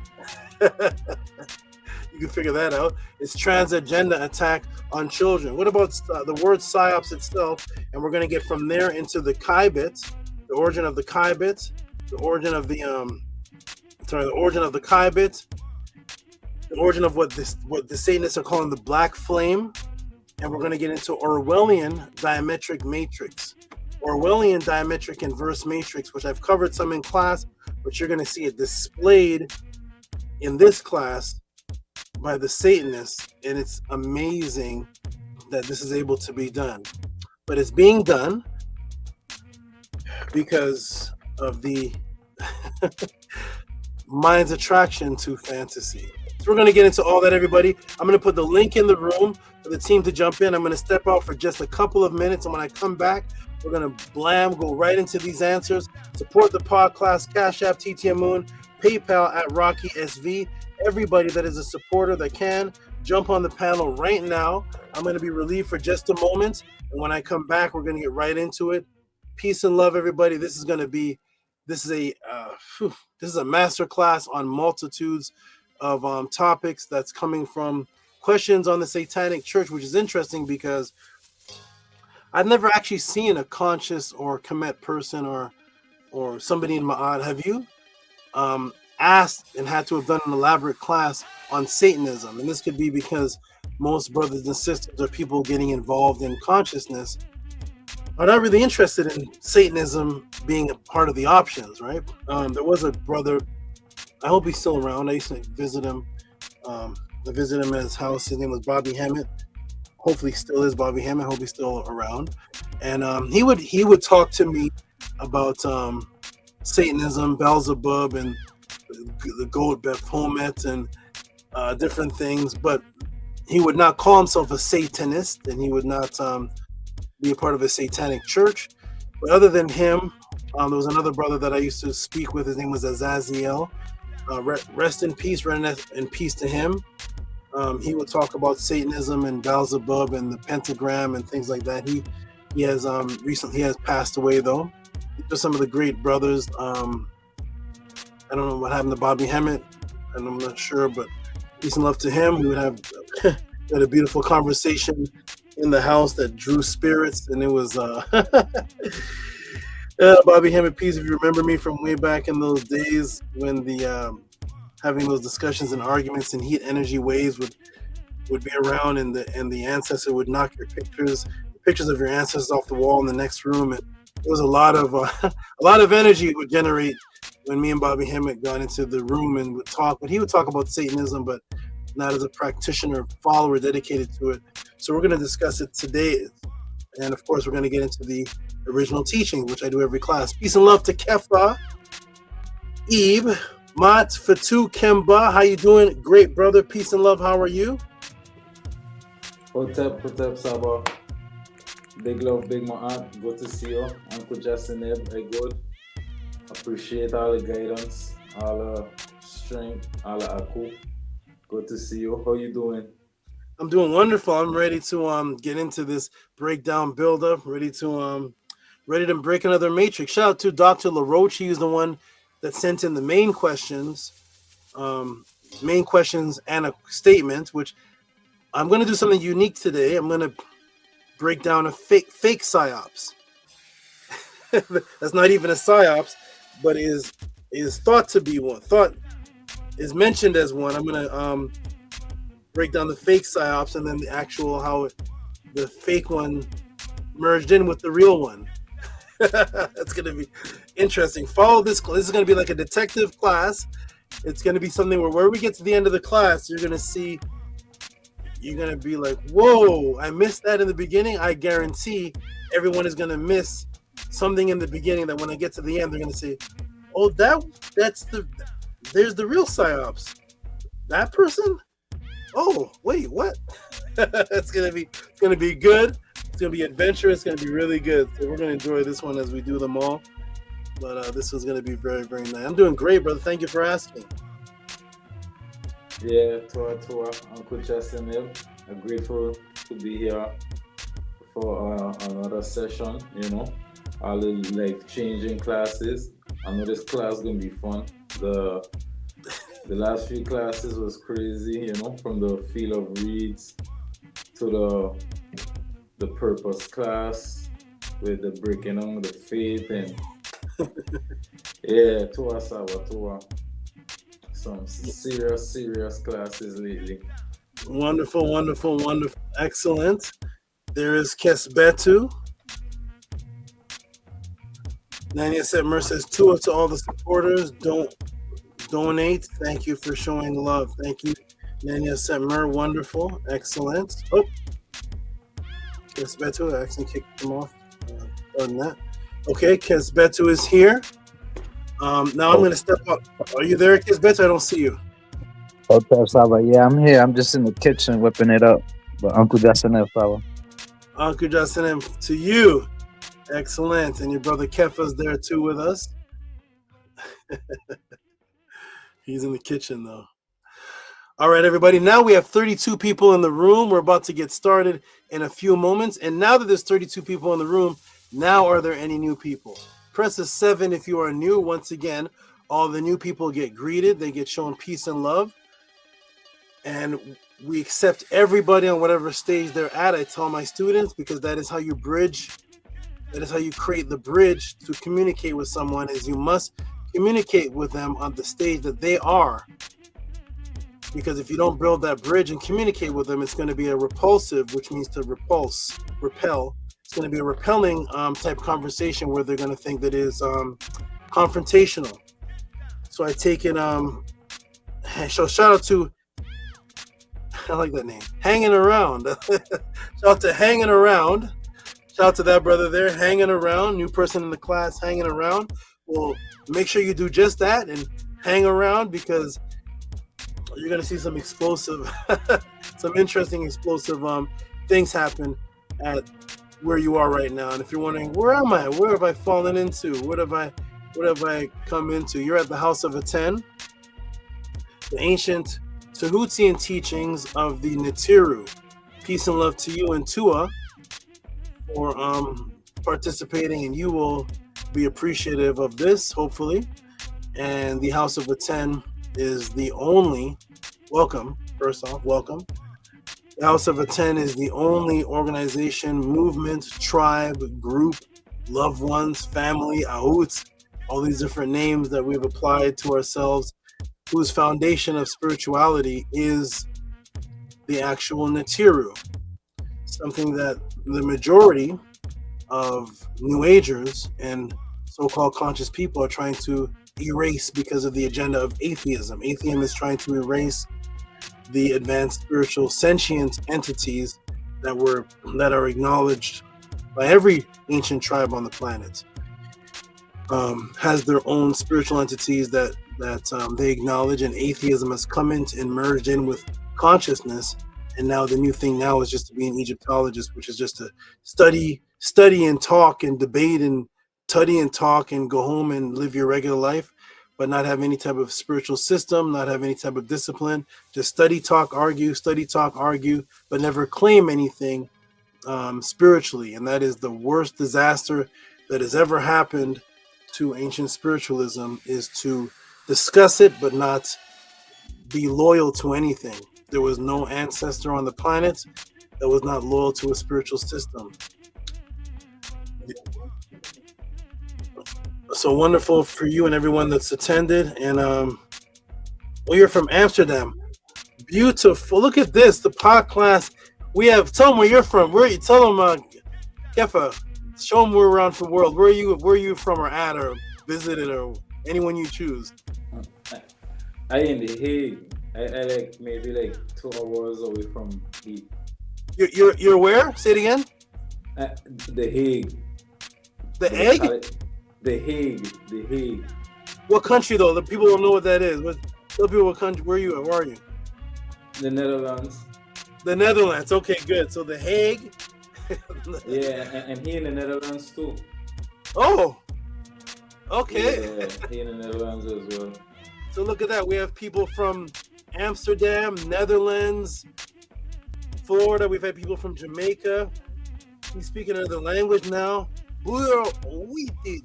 You can figure that out. It's Transa agenda attack on children. What about the word Psyops itself? And we're going to get from there into the Kaibit, the origin of the Kaibit, the origin of the origin of the Kaibit, the origin of what the Satanists are calling the Black Flame, and we're going to get into Orwellian diametric matrix, Orwellian diametric inverse matrix, which I've covered some in class, but you're going to see it displayed in this class by the Satanists, and it's amazing that this is able to be done. But it's being done because of the mind's attraction to fantasy. So we're going to get into all that, everybody. I'm going to put the link in the room for the team to jump in. I'm going to step out for just a couple of minutes, and when I come back, we're going to go right into these answers. Support the pod class, Cash App, TTM Moon, PayPal at Rocky SV. Everybody that is a supporter that can, jump on the panel right now. I'm going to be relieved for just a moment, and when I come back, we're going to get right into it. Peace and love, everybody. This is a master class on multitudes of topics that's coming from questions on the Satanic Church, which is interesting because I've never actually seen a conscious or Kemet person or somebody in Ma'at. Have you? Asked and had to have done an elaborate class on Satanism. And this could be because most brothers and sisters or people getting involved in consciousness are not really interested in Satanism being a part of the options, right? There was a brother, I hope he's still around. I used to visit him. I visited him at his house. His name was Bobby Hammett. Hopefully he still is Bobby Hammett. I hope he's still around. And he would talk to me about Satanism, Beelzebub, and the goat Baphomet and different things, but he would not call himself a Satanist, and he would not be a part of a Satanic Church. But other than him, there was another brother that I used to speak with. His name was Azaziel. Rest in peace, rest in peace to him. He would talk about Satanism and Beelzebub and the Pentagram and things like that. He has recently passed away though. These are some of the great brothers. I don't know what happened to Bobby Hammett, and I'm not sure, but peace and love to him. We would have had a beautiful conversation in the house that drew spirits, and it was Bobby Hammett, peace. If you remember me from way back in those days when the having those discussions and arguments, and heat energy waves would be around, and the ancestor would knock your pictures of your ancestors off the wall in the next room. And there was a lot of energy would generate when me and Bobby Hemmick got into the room and would talk. But he would talk about Satanism, but not as a practitioner, follower dedicated to it. So we're going to discuss it today. And of course, we're going to get into the original teaching, which I do every class. Peace and love to Kefa, Eve, Mat, Fatu, Kemba. How you doing? Great, brother. Peace and love. How are you? What's up, Saba? Big love, big Ma'at. Good to see you. Uncle Justin, I good. Appreciate all the guidance, all the strength, all the aku. Good to see you. How you doing? I'm doing wonderful. I'm ready to get into this breakdown build-up, ready to break another matrix. Shout out to Dr. LaRoche. He's the one that sent in the main questions and a statement, which I'm going to do something unique today. I'm going to break down a fake Psyops. That's not even a Psyops, but is thought to be one. Thought is mentioned as one. I'm going to break down the fake Psyops and then the actual the fake one merged in with the real one. That's going to be interesting. Follow this. This is going to be like a detective class. It's going to be something where we get to the end of the class, you're going to be like, whoa, I missed that in the beginning. I guarantee everyone is going to miss something in the beginning that when I get to the end, they're going to say, oh, there's the real Psyops. That person? Oh, wait, what? It's going to be good. It's going to be adventurous. It's going to be really good. So we're going to enjoy this one as we do them all. But this one's going to be very, very nice. I'm doing great, brother. Thank you for asking. Yeah, Tua, Uncle Justin, I'm grateful to be here for another session, all the life-changing classes. I know this class is going to be fun. The last few classes was crazy, from the field of reeds to the purpose class with the breaking on the faith and yeah, Tua. Some serious classes lately. Wonderful. Excellent. There is Kesbetu. Nanya Setmer says, Tua to all the supporters. Don't donate. Thank you for showing love. Thank you, Nanya Setmer. Wonderful. Excellent. Oh, Kesbetu. I actually kicked him off. Done that. Okay, Kesbetu is here. Now I'm going to step up. Are you there, Kesbetu? I don't see you. Okay, Saba. Yeah, I'm here. I'm just in the kitchen whipping it up. But Uncle Justin, Saba. Uncle Justin, to you. Excellent. And your brother Kefa's there too with us. He's in the kitchen though. All right, everybody. Now we have 32 people in the room. We're about to get started in a few moments. And now that there's 32 people in the room, now are there any new people? Press a 7 if you are new. Once again, all the new people get greeted. They get shown peace and love. And we accept everybody on whatever stage they're at. I tell my students, because that is how you bridge. That is how you create the bridge to communicate with someone, is you must communicate with them on the stage that they are. Because if you don't build that bridge and communicate with them, it's going to be a repulsive, which means to repel. It's going to be a repelling type conversation where they're going to think that it is confrontational. So I take it, so shout out to, I like that name, Hanging Around. Shout out to Hanging Around. Shout out to that brother there, Hanging Around, new person in the class, Hanging Around. Well, make sure you do just that and hang around, because you're going to see some explosive, some interesting explosive things happen at where you are right now. And if you're wondering, where am I? Where have I fallen into? What have I come into? You're at the HOUSEOFATTON, the ancient Tehutian teachings of the Nitiru. Peace and love to you and Tua for participating, and you will be appreciative of this, hopefully. And the HOUSEOFATTON is the only, welcome, first off, welcome. The HOUSEOFATTON is the only organization, movement, tribe, group, loved ones, family, ahut, all these different names that we've applied to ourselves whose foundation of spirituality is the actual Natiru, something that the majority of New Agers and so-called conscious people are trying to erase because of the agenda of atheism. Atheism is trying to erase the advanced spiritual sentient entities that are acknowledged by every ancient tribe on the planet. Has their own spiritual entities that they acknowledge, and atheism has come in and merged in with consciousness. And now the new thing now is just to be an Egyptologist, which is just to study and talk and debate and study and talk and go home and live your regular life, but not have any type of spiritual system, not have any type of discipline. Just study, talk, argue, but never claim anything spiritually. And that is the worst disaster that has ever happened to ancient spiritualism, is to discuss it but not be loyal to anything. There was no ancestor on the planet that was not loyal to a spiritual system. So wonderful for you and everyone that's attended. And well, you're from Amsterdam. Beautiful. Look at this, the pod class. We have, tell them where you're from. Where you tell them, Kefa, show them where around the world. Where are you from or at or visited or anyone you choose? I in The Hague. I like maybe like 2 hours away from the. You're where? Say it again. The Hague. The egg? The Hague. What country though? The people don't know what that is. Tell people what country. Where are you? The Netherlands. The Netherlands. Okay, good. So The Hague. Yeah, and he in the Netherlands too. Oh. Okay. Yeah, he in the Netherlands as well. So look at that. We have people from Amsterdam, Netherlands, Florida. We've had people from Jamaica. He's speaking another language now.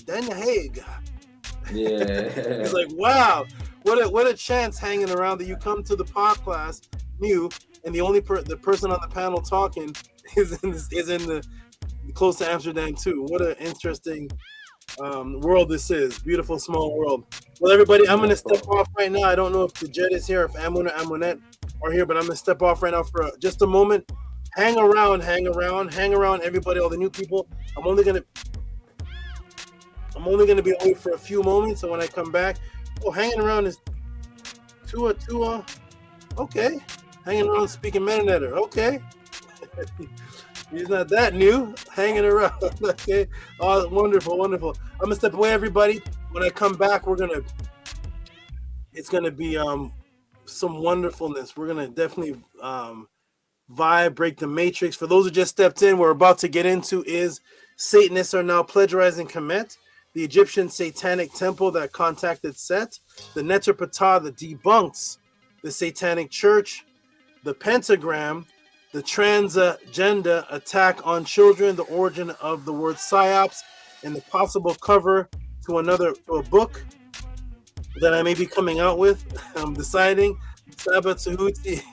Den Hague. Yeah. He's like, wow, what a chance hanging around that you come to the pod class new, and the only the person on the panel talking is in the close to Amsterdam too. What an interesting world this is. Beautiful small world. Well, everybody, I'm going to step off right now. I don't know if the Jet is here, if Amun or Amunet are here, but I'm going to step off right now for just a moment. Hang around, everybody, all the new people. I'm only going to be away for a few moments, and when I come back, hanging around is Tua. Okay. Hanging around speaking Metanetter. Okay. He's not that new. Hanging around. Okay. Oh, wonderful. I'm gonna step away, everybody. When I come back, it's gonna be some wonderfulness. We're gonna definitely vibe, break the matrix. For those who just stepped in, we're about to get into is Satanists are now plagiarizing Kemet, the Egyptian satanic temple that contacted Set, the Neter Ptah that debunks the satanic church, the pentagram, the transgender attack on children, the origin of the word Psyops, and the possible cover to a book that I may be coming out with. I'm deciding. Saba Tehuti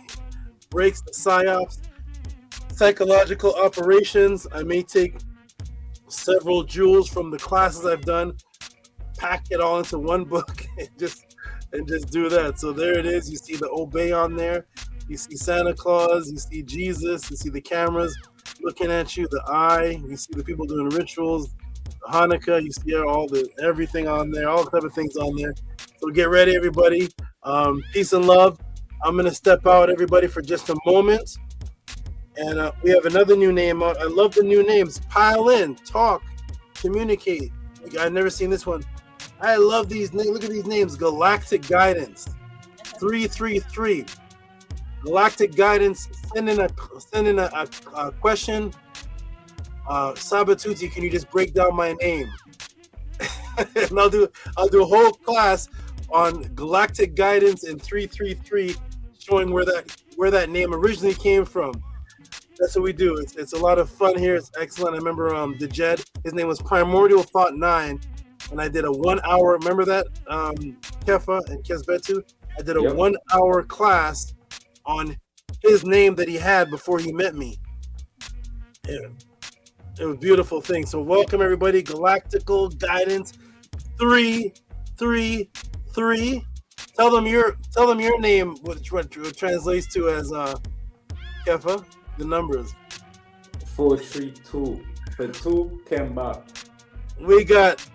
breaks the Psyops. Psychological operations. I may take several jewels from the classes I've done, pack it all into one book, and just do that. So there it is. You see the Obey on there. You see Santa Claus, you see Jesus, you see the cameras looking at you, the eye, you see the people doing rituals, the Hanukkah, you see everything on there, all type of things on there. So get ready, everybody. Peace and love. I'm going to step out, everybody, for just a moment. And we have another new name out. I love the new names. Pile in, talk, communicate. I've never seen this one. I love these names. Look at these names. Galactic Guidance, 333. Galactic Guidance, send in a question. Sabatuti, can you just break down my name? And I'll do a whole class on Galactic Guidance and 333, showing where that name originally came from. That's what we do. It's a lot of fun here. It's excellent. I remember the Jed, his name was Primordial Thought 9, and I did a 1 hour. Remember that Kefa and Kesbetu? I did a 1 hour class on his name that he had before he met me. Yeah. It was a beautiful thing. So welcome everybody. Galactical Guidance 333. Tell them your name, which translates to as Kefa, the numbers. 432. Fatu Kemba. We got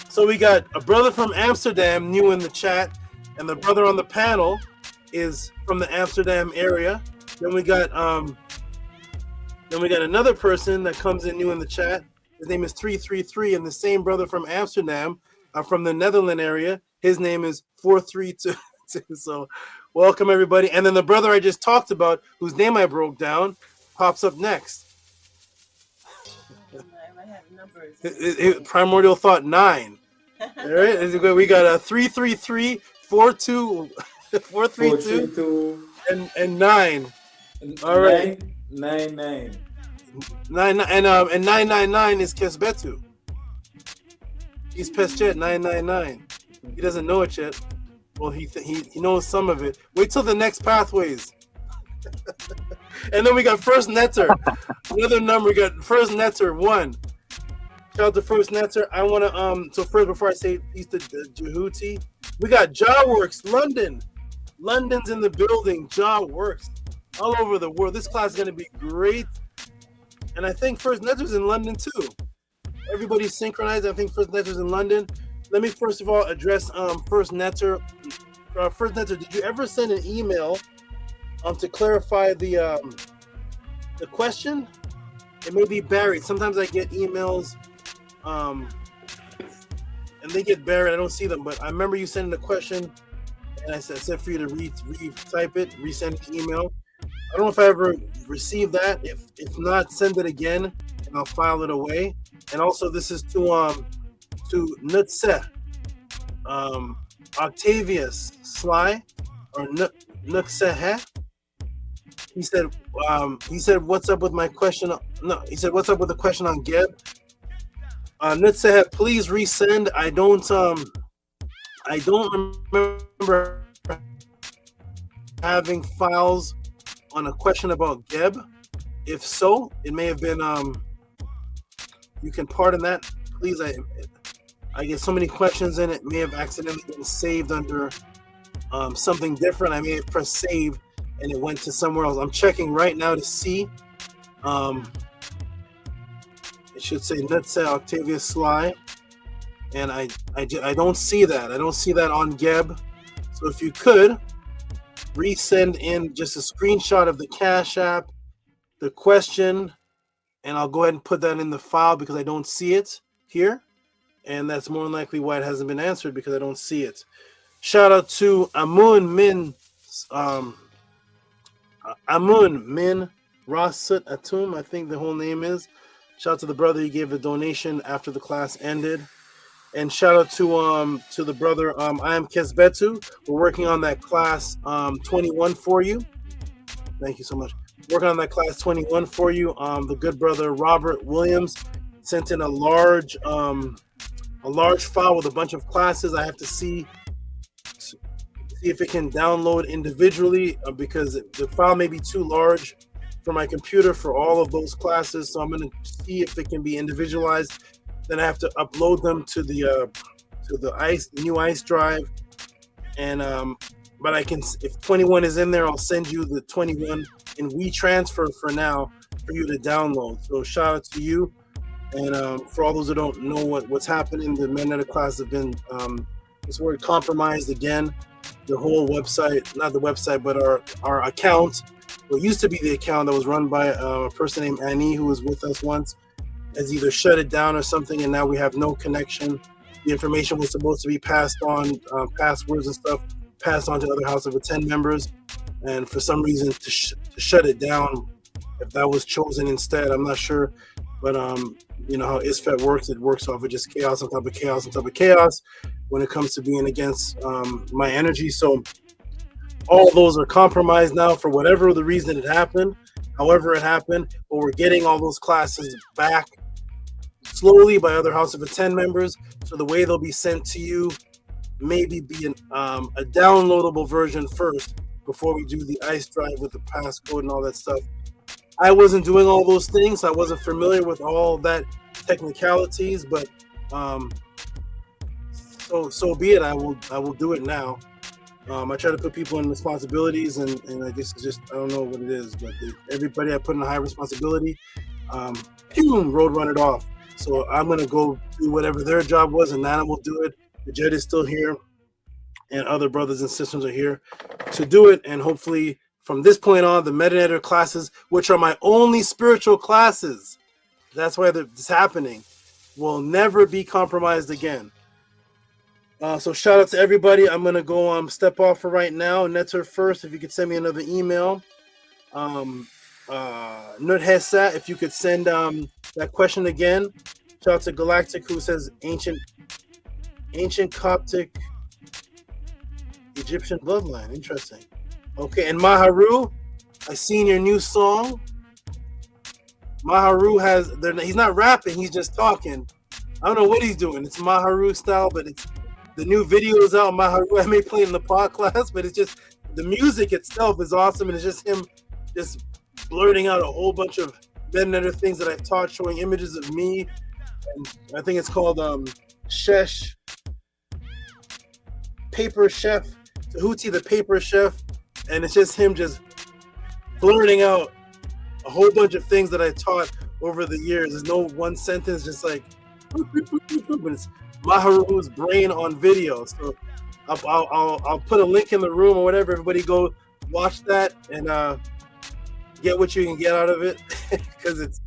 so we got a brother from Amsterdam new in the chat, and the brother on the panel is from the Amsterdam area. Then we got another person that comes in new in the chat. His name is 333, and the same brother from Amsterdam, from the Netherlands area. His name is 432. So welcome everybody. And then the brother I just talked about, whose name I broke down, pops up next. Primordial Thought 9. All right, we got a 333, 432, and 9. All right, 99. and 999 is Kesbetu. He's Peschet 999. He doesn't know it yet. Well, he knows some of it. Wait till the next pathways. And then we got First Netter. Another number. We got First Netter 1. Shout out to First Netter. I want to so first, before I say peace to Tehuti, we got JawWorks London. London's in the building. JawWorks all over the world. This class is going to be great. And I think First Netter's in London too. Everybody's synchronized. I think First Netter's in London. Let me first of all address First Netter. First Netter, did you ever send an email to clarify the question? It may be buried. Sometimes I get emails and they get buried. I don't see them, but I remember you sending the question, and I said for you to retype it, resend the email. I don't know if I ever received that. If not, send it again, and I'll file it away. And also, this is to Nutse, Octavius Sly, or Nutse. He said, what's up with my question? No, he said, what's up with the question on Geb? Nutse, please resend. I don't remember having files on a question about Geb. If so, it may have been, you can pardon that. Please, I get so many questions in it, may have accidentally been saved under something different. I may have pressed save and it went to somewhere else. I'm checking right now to see. It should say Nutse Octavius Sly, and I don't see that. I don't see that on Geb. So if you could resend in just a screenshot of the Cash App, the question, and I'll go ahead and put that in the file because I don't see it here. And that's more than likely why it hasn't been answered, because I don't see it. Shout out to Amun Min Rasut Atum, I think the whole name is. Shout out to the brother, he gave a donation after the class ended. And shout out to the brother, I am Kesbetu. We're working on that class 21 for you. Thank you so much. Working on that class 21 for you. The good brother Robert Williams sent in a large file with a bunch of classes. I have to see if it can download individually because the file may be too large for my computer for all of those classes. So I'm going to see if it can be individualized. Then I have to upload them to the new ICE drive. And but I can, if 21 is in there, I'll send you the 21 in WeTransfer for now for you to download. So shout out to you. And for all those who don't know what's happening, the Manetta class have been this word compromised again. The whole website, not the website, but our account, what used to be the account that was run by a person named Annie, who was with us once, has either shut it down or something, and now we have no connection. The information was supposed to be passed on, passwords and stuff, passed on to other House of 10 members, and for some reason to shut it down, if that was chosen instead, I'm not sure. But you know how ISFET works, it works off of just chaos on top of chaos on top of chaos when it comes to being against my energy. So all those are compromised now for whatever the reason it happened, however it happened, but we're getting all those classes back slowly by other House of 10 members. So the way they'll be sent to you, maybe be a downloadable version first before we do the ICE drive with the passcode and all that stuff. I wasn't doing all those things. I wasn't familiar with all that technicalities, but so so be it. I will do it now. I try to put people in responsibilities, and I guess it's just, I don't know what it is, but everybody I put in a high responsibility, road run it off. So I'm gonna go do whatever their job was, and Nana will do it. The Jed is still here, and other brothers and sisters are here to do it. And hopefully, from this point on, the Metanator classes, which are my only spiritual classes, that's why this happening, will never be compromised again. So shout out to everybody. I'm gonna go step off for right now. Netter first, if you could send me another email. Nerdhesat, if you could send that question again. Shout out to Galactic, who says ancient Coptic Egyptian bloodline. Interesting. Okay, and Maharu, I seen your new song. Maharu he's not rapping, he's just talking. I don't know what he's doing. It's Maharu style, but it's the new video is out. Maharu, I may play in the pod class, but it's just the music itself is awesome, and it's just him just blurting out a whole bunch of other things that I've taught, showing images of me. And I think it's called Shesh Paper Chef, Tehuti the Paper Chef, and it's just him just blurting out a whole bunch of things that I taught over the years. There's no one sentence, just like, but it's Maharu's brain on video. So I'll put a link in the room or whatever. Everybody go watch that and get what you can get out of it, because it's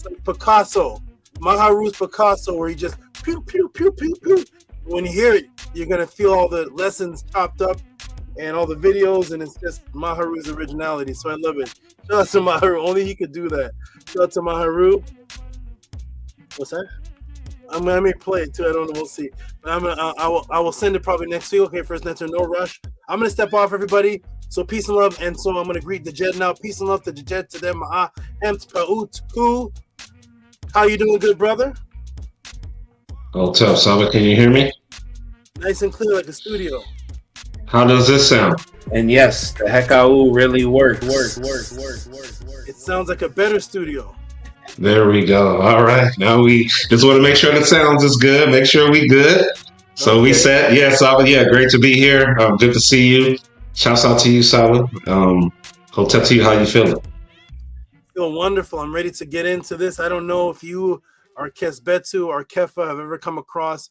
like Picasso, Maharu's Picasso, where he just pew pew pew pew pew. When you hear it, you're gonna feel all the lessons chopped up and all the videos, and it's just Maharu's originality. So I love it. Shout out to Maharu. Only he could do that. Shout out to Maharu. What's that? I may play it too. I don't know. We'll see. But I will send it probably next week. Okay, first Netter, no rush. I'm gonna step off, everybody. So peace and love. And so I'm gonna greet the Jed now. Peace and love to the Jed, to them. How you doing, good brother? Oh, tough, Saba. Can you hear me? Nice and clear, like a studio. How does this sound? And yes, the Hekau really works. It sounds like a better studio. There we go. All right. Now we just want to make sure the sounds is good. Make sure we good. So we set. Yeah, Saba. Yeah, great to be here. Good to see you. Shouts out to you, Saba. Hotel to you. How you feeling? Feel wonderful. I'm ready to get into this. I don't know if you or Kesbetu or Kefa have ever come across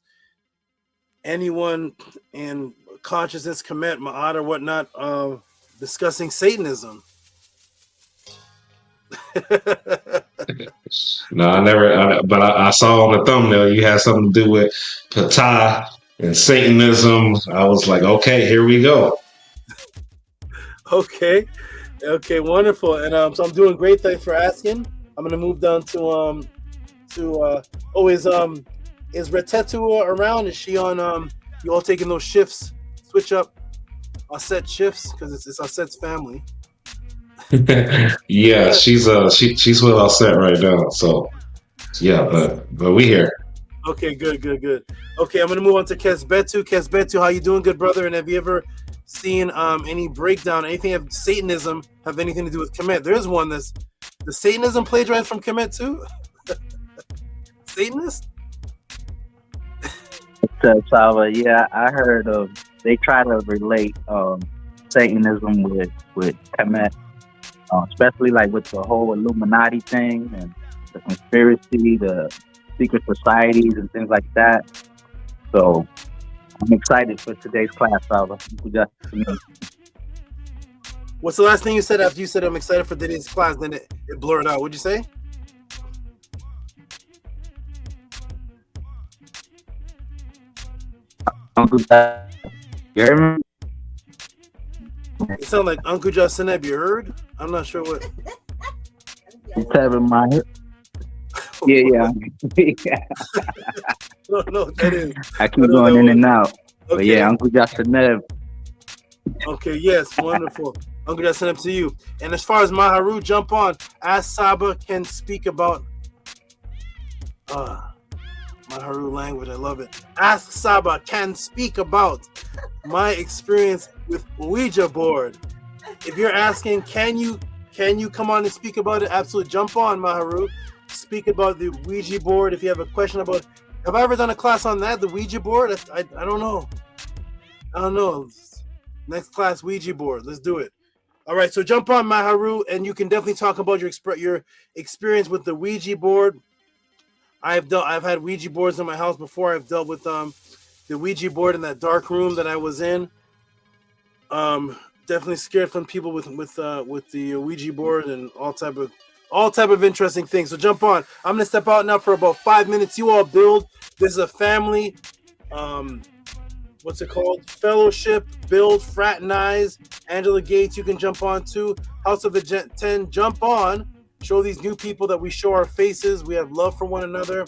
anyone in consciousness, Kemet, Ma'at, or whatnot, discussing Satanism. No, I never. But I saw on the thumbnail you had something to do with Ptah and Satanism. I was like, okay, here we go. Okay, wonderful. And so I'm doing great. Thanks for asking. I'm gonna move down to is Retetua around? Is she on? You all taking those shifts? Switch up Aset shifts, because it's Aset's family. Yeah, she's with our set right now. So yeah, but we here. Okay, good. Okay, I'm gonna move on to Kesbetu. Kesbetu, how you doing, good brother? And have you ever seen any breakdown, anything of Satanism have anything to do with Kemet? There's one the Satanism plagiarized from Kemet too. Satanist? Sava, yeah, I heard of. They try to relate Satanism with Kemet, especially like with the whole Illuminati thing and the conspiracy, the secret societies and things like that. So I'm excited for today's class, Sava. What's the last thing you said after you said I'm excited for today's class? Then it blurred out. What'd you say? Uncle Jack, you heard me? It sounds like Uncle Jacineb, you heard? I'm not sure what. I'm tapping my head. Yeah. No, that is. I keep going in and out. Okay. But yeah, Uncle Jacineb. Okay, yes, wonderful. Uncle Jacineb to you. And as far as Maharu, jump on. Ask Saba can speak about Maharu language, I love it. Ask Saba can speak about my experience with Ouija board. If you're asking, can you come on and speak about it? Absolutely, jump on, Maharu. Speak about the Ouija board. If you have a question about Have I ever done a class on that? The Ouija board? I don't know. I don't know. Next class, Ouija board. Let's do it. All right, so jump on Maharu, and you can definitely talk about your experience with the Ouija board. I've had Ouija boards in my house before. I've dealt with the Ouija board in that dark room that I was in. Definitely scared from people with the Ouija board and all type of interesting things. So jump on. I'm gonna step out now for about 5 minutes. You all build. This is a family. What's it called? Fellowship, build, fraternize. Angela Gates, you can jump on too. House of the 10, jump on. Show these new people that we show our faces. We have love for one another.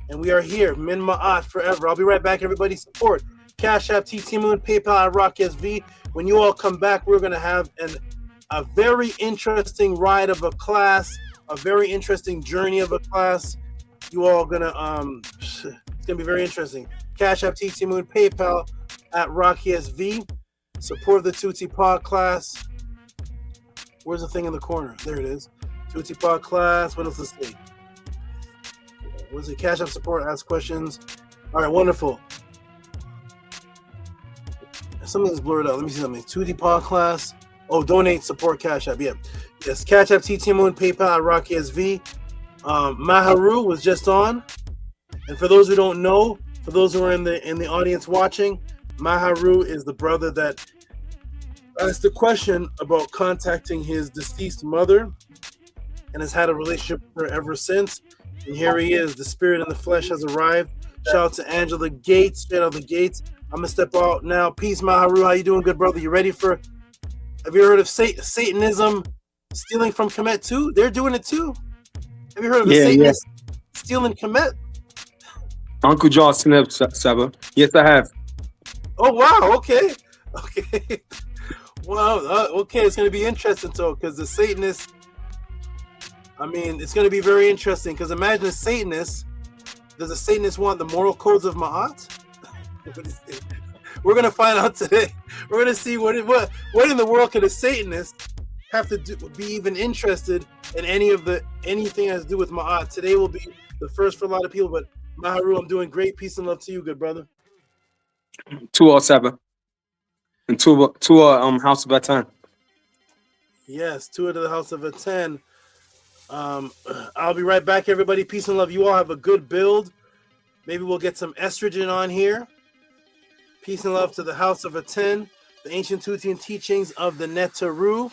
And we are here. Min Ma'at forever. I'll be right back, everybody. Support. Cash App, TT Moon, PayPal at Rock SV. When you all come back, we're going to have a very interesting ride of a class, a very interesting journey of a class. You all going to, it's going to be very interesting. Cash App, TT Moon, PayPal at Rocky SV. Support the Tutti Pod class. Where's the thing in the corner? There it is. Tutti Pod class. What else to say? Where's the Cash App support? Ask questions. All right, wonderful. Something's blurred out. Let me see something. Tutti Pod class. Oh, donate, support, Cash App. Yeah. Yes, Cash App, TT Moon, PayPal at Rocky SV. Maharu was just on. And for those who don't know, for those who are in the audience watching, Maharu is the brother that asked the question about contacting his deceased mother and has had a relationship with her ever since. And here he is. The spirit and the flesh has arrived. Shout out to Angela Gates, straight out the gates. I'm going to step out now. Peace, Maharu. How you doing, good brother? You ready for... Have you heard of Satanism stealing from Kemet too? They're doing it too. Have you heard of a Satanist stealing Kemet? Uncle John Snip, Saba. Yes, I have. Oh, wow. Okay. Wow. Okay, it's going to be interesting, though, because the Satanists, I mean, it's going to be very interesting, because imagine a Satanist. Does a Satanist want the moral codes of Ma'at? We're going to find out today. We're going to see what in the world could a Satanist have to do, be even interested in anything that has to do with Ma'at. Today will be the first for a lot of people, but Maharu, I'm doing great. Peace and love to you, good brother. 207 and two House of Atton. Yes, tour to the House of Atton. I'll be right back, everybody. Peace and love. You all have a good build. Maybe we'll get some estrogen on here. Peace and love to the House of Atton, the ancient Tuthian teachings of the Netaru.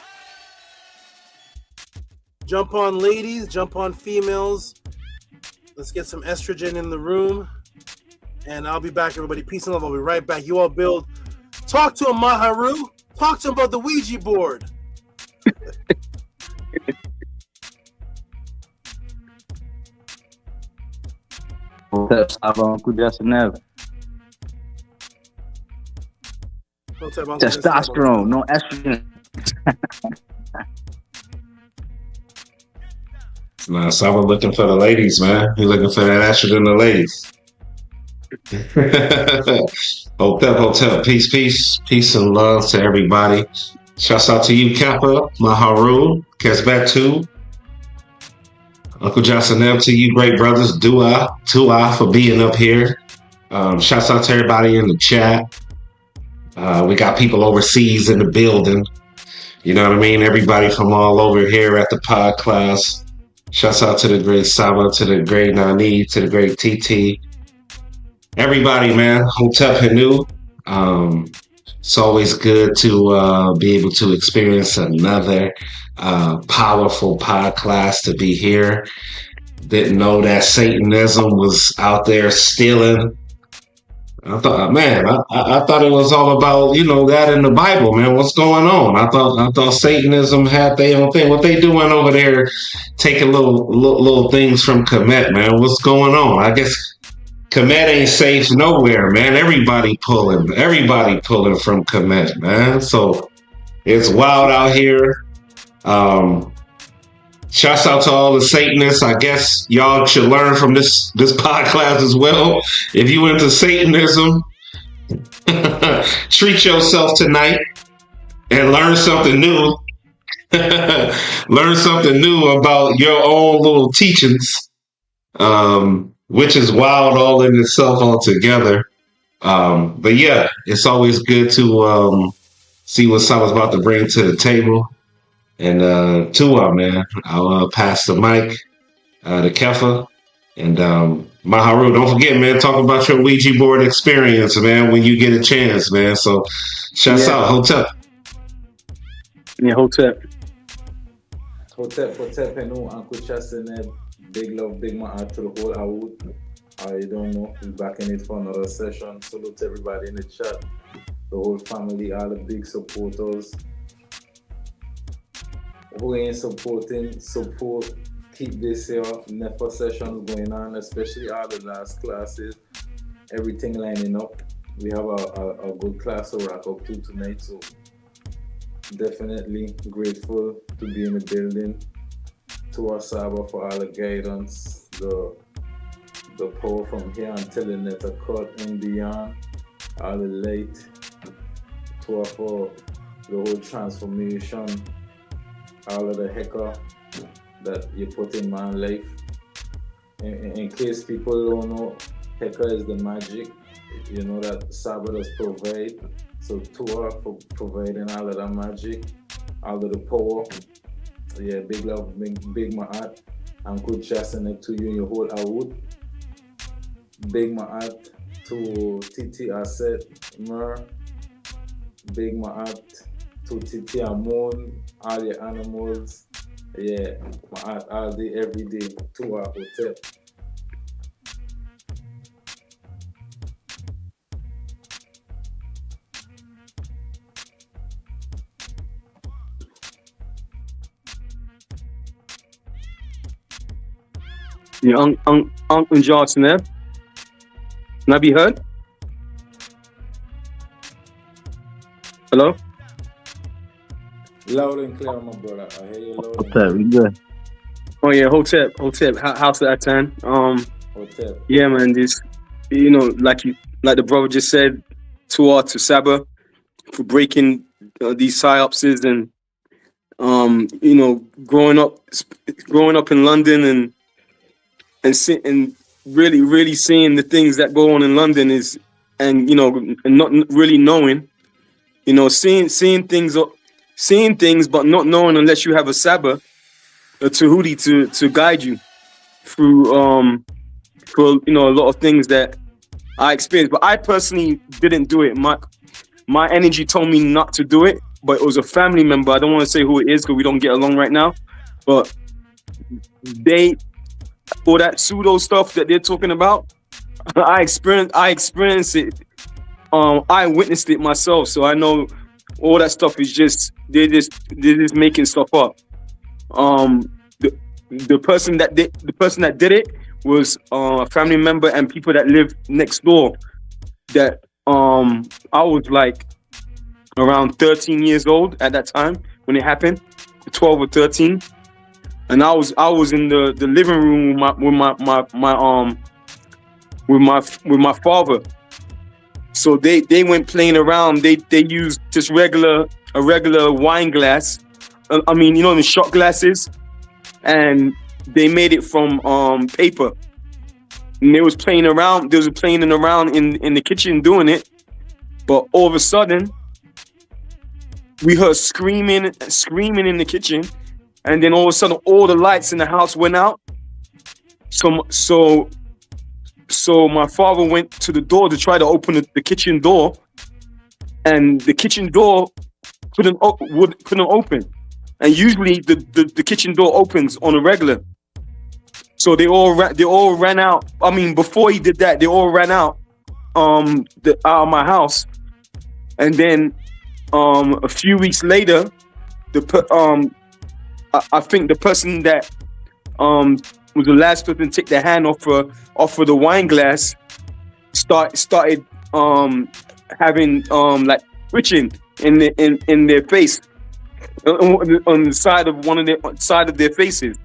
Jump on, ladies. Jump on, females. Let's get some estrogen in the room. And I'll be back, everybody. Peace and love. I'll be right back. You all build. Talk to him, Maharu. Talk to him about the Ouija board. Uncle Justin Never. Testosterone, no estrogen. Nah, Saba looking for the ladies, man. He looking for that estrogen, the ladies. Hotel. Peace and love to everybody. Shouts out to you, Kappa, Maharu, Kesbetu, Uncle Jocelyn, to you, great brothers, Tua for being up here. Shouts out to everybody in the chat. We got people overseas in the building. You know what I mean? Everybody from all over here at the pod class. Shouts out to the great Saba, to the great Nani, to the great TT. Everybody, man. Hotep Hanu. It's always good to be able to experience another powerful pod class, to be here. Didn't know that Satanism was out there stealing. I thought, man, I thought it was all about, that in the Bible, man. What's going on? I thought Satanism had their own thing. What they doing over there, taking little things from Kemet, man? What's going on? I guess Kemet ain't safe nowhere, man. Everybody pulling from Kemet, man. So it's wild out here. Shouts out to all the Satanists. I guess y'all should learn from this podcast as well. If you into Satanism, treat yourself tonight and learn something new. Learn something new about your own little teachings. which is wild all in itself altogether. But yeah, it's always good to see what someone's about to bring to the table. And Tua, man, I'll pass the mic to Kefa. And Maharu, don't forget, man, talk about your Ouija board experience, man, when you get a chance, man. So shouts out, Hotep. Yeah, Hotep. Hotep, and Uncle Chastened, big love, big man to the whole Aoud. I don't know, we're back in it for another session. Salute to everybody in the chat, the whole family, all the big supporters. Who ain't supporting, support. Keep this here, NEFA sessions going on, especially all the last classes. Everything lining up. We have a good class to wrap up to tonight, so definitely grateful to be in the building. To Asaba for all the guidance, the power from here until the net cut and beyond, all the light. To her for the whole transformation, all of the hecker that you put in my life. In case people don't know, Heka is the magic, you know, that Saba does provide. So to her for providing all of that magic, all of the power. Yeah, big love, big ma'at. And good chastening to you and your whole Aoud. Big ma'at to Titi Aset Mer. Big ma'at to Titi Amon, all your animals. Yeah, ma'at all day, every day, to our hotel. Yeah, Uncle Johnson there. Can I be heard? Hello? Loud and clear, my brother. I hear you loud and clear. We good. Oh yeah, Hotep, House of Atan. Hotep. Yeah, man. This, you know, like the brother just said, to Saba for breaking these psyopses and you know, growing up in London and really seeing the things that go on in London is, and you know, and not really knowing, you know, seeing things, but not knowing unless you have a Saba, a Tehuti to guide you through for, you know, a lot of things that I experienced. But I personally didn't do it. My energy told me not to do it, but it was a family member. I don't want to say who it is because we don't get along right now. But all that pseudo stuff that they're talking about, I experienced it. I witnessed it myself, so I know all that stuff is just they're just making stuff up. The person that did it was a family member and people that live next door. That I was like around 13 years old at that time when it happened, 12 or 13. And I was in the living room with my father. So they went playing around. They used just a regular wine glass. I mean, you know, the shot glasses, and they made it from paper. And they was playing around. They was playing around in the kitchen doing it. But all of a sudden, we heard screaming in the kitchen. And then all of a sudden, all the lights in the house went out. So my father went to the door to try to open the kitchen door, and the kitchen door couldn't open. And usually the kitchen door opens on a regular. So they all ran out. I mean, before he did that, they all ran out out of my house. And then a few weeks later, I think the person that was the last person to take their hand off of the wine glass started having like twitching in their face on the side of their faces,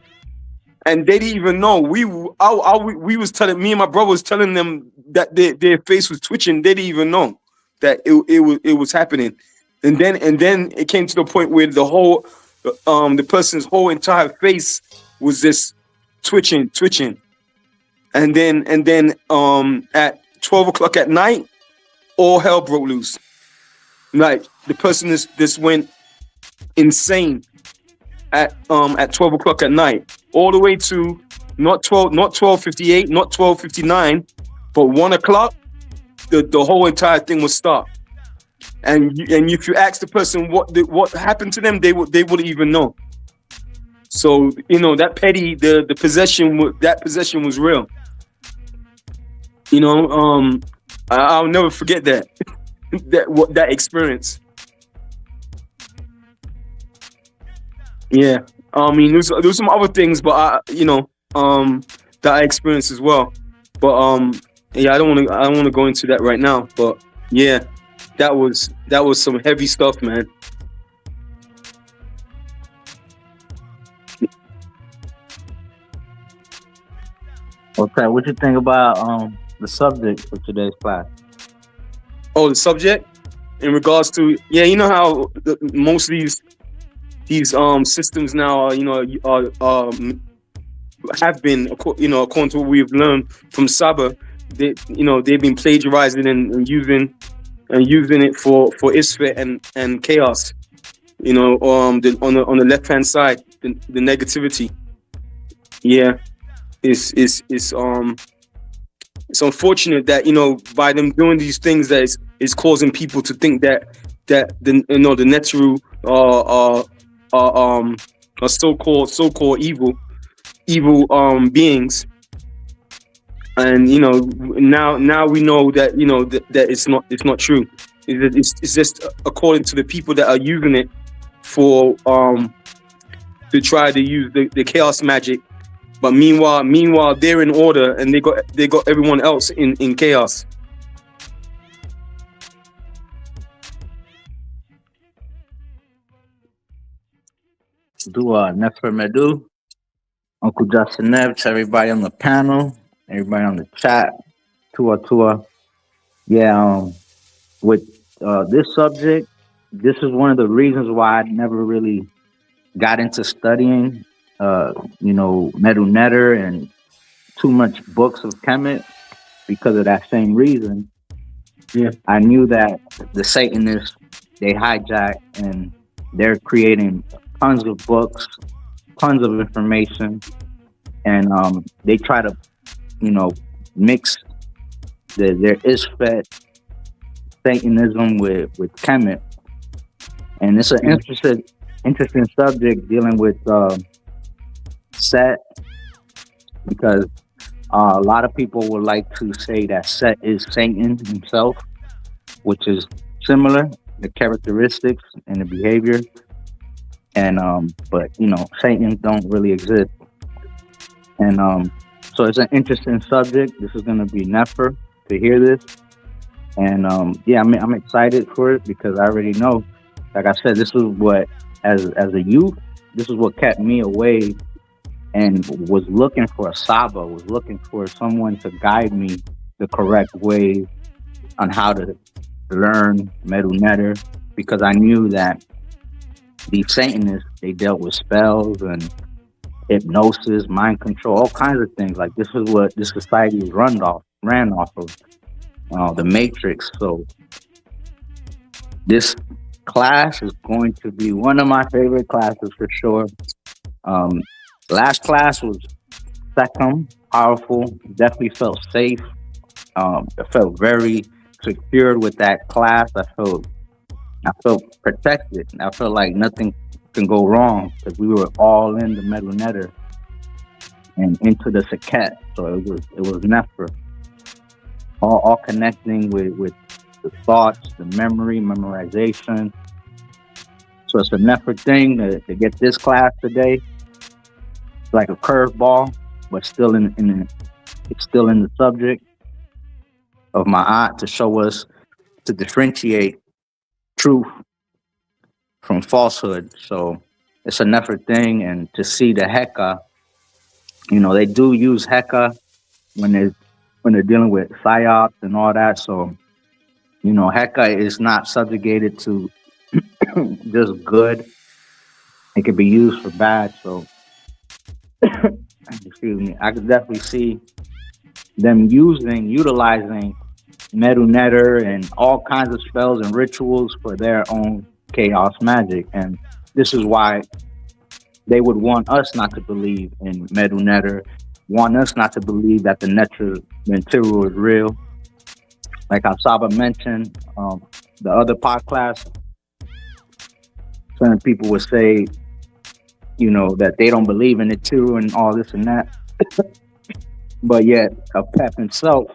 and they didn't even know. We was telling, me and my brother was telling them that their face was twitching. They didn't even know that it was happening, and then it came to the point where the person's whole entire face was just twitching. and then at 12 o'clock at night, all hell broke loose. Like the person this went insane at 12 o'clock at night, all the way to not 12:58, not 12:59, but 1 o'clock. The whole entire thing was stopped. And if you ask the person what happened to them, they wouldn't even know. So that petty the possession was real. I'll never forget that that experience. Yeah, I mean, there's some other things, but that I experienced as well. But yeah, I don't want to go into that right now. But yeah, that was some heavy stuff, man. Okay, what you think about the subject for today's class? Oh, the subject in regards to you know how most of these systems now have been according to what we've learned from Saba, they've been plagiarizing and using it for Isfet and chaos. On the left hand side, the negativity. Yeah, it's unfortunate that by them doing these things that is causing people to think that the Neteru are so-called evil beings, and now we know that that it's not true. It's just according to the people that are using it for to try to use the chaos magic. But meanwhile, they're in order, and they got everyone else in chaos. Dua Nefer Medu, Uncle Justin Nev, to everybody on the panel, everybody on the chat, Tua. Yeah, with this subject, this is one of the reasons why I never really got into studying, Medu Netter and too much books of Kemet, because of that same reason. Yeah, I knew that the Satanists, they hijack and they're creating tons of books, tons of information, and they try to, mix their Isfet Satanism with Kemet, and it's an interesting subject dealing with Set, because a lot of people would like to say that Set is Satan himself, which is similar, the characteristics and the behavior. And but Satan don't really exist, and so it's an interesting subject. This is going to be Nefer to hear this, and yeah, I'm excited for it, because I already know, like I said, this is what as a youth, this is what kept me away, and was looking for a Saba, was looking for someone to guide me the correct way on how to learn Medu Netter, because I knew that these Satanists, they dealt with spells and hypnosis, mind control, all kinds of things. Like, this is what this society is ran off of, the Matrix. So this class is going to be one of my favorite classes for sure. Last class was second, powerful, definitely felt safe. I felt very secured with that class. I felt protected. I felt like nothing can go wrong, because we were all in the Medu Netter and into the Saket. So it was Nefer, all connecting with the thoughts, the memorization. So it's a Nefer thing to get this class today. It's like a curveball, but still it's still in the subject of Ma'at, to show us to differentiate truth from falsehood. So it's a Nefer thing, and to see the Heka, they do use Heka when they're dealing with Psyops and all that. So Heka is not subjugated to just good. It could be used for bad. So excuse me, I could definitely see them utilizing Medu Netter and all kinds of spells and rituals for their own chaos magic. And this is why they would want us not to believe in Medu Netter, want us not to believe that the Netiru is real. Like how Saba mentioned, the other podcast, certain people would say, you know, that they don't believe in Netiru and all this and that. But yet, Pep himself,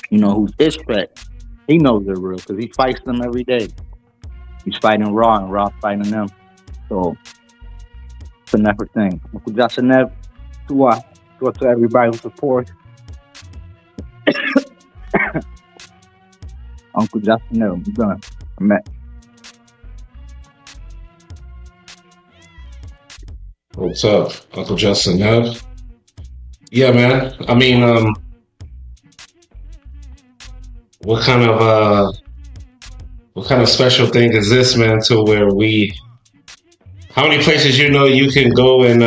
you know, who's Ishpet, he knows they're real because he fights them every day. He's fighting Ra and Ra fighting them. So it's a never thing. Uncle Jasanev, to everybody who supports. Uncle Jasanev, I'm done. I'm at. What's up, Uncle Jasanev? Yeah, man. I mean, what kind of special thing is this, man, to where how many places you know you can go and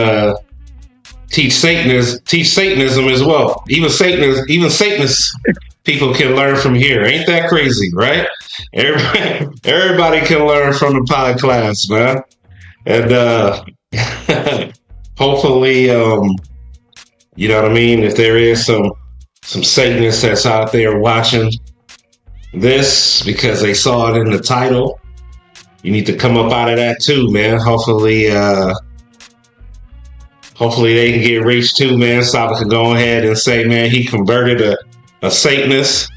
teach Satanism as well? Even Satanists people can learn from here. Ain't that crazy, right? Everybody can learn from the pod class, man. And hopefully, you know what I mean? If there is some Satanists that's out there watching this because they saw it in the title, you need to come up out of that too, man. Hopefully they can get reached too, man. Saba can go ahead and say, man, he converted a Satanist,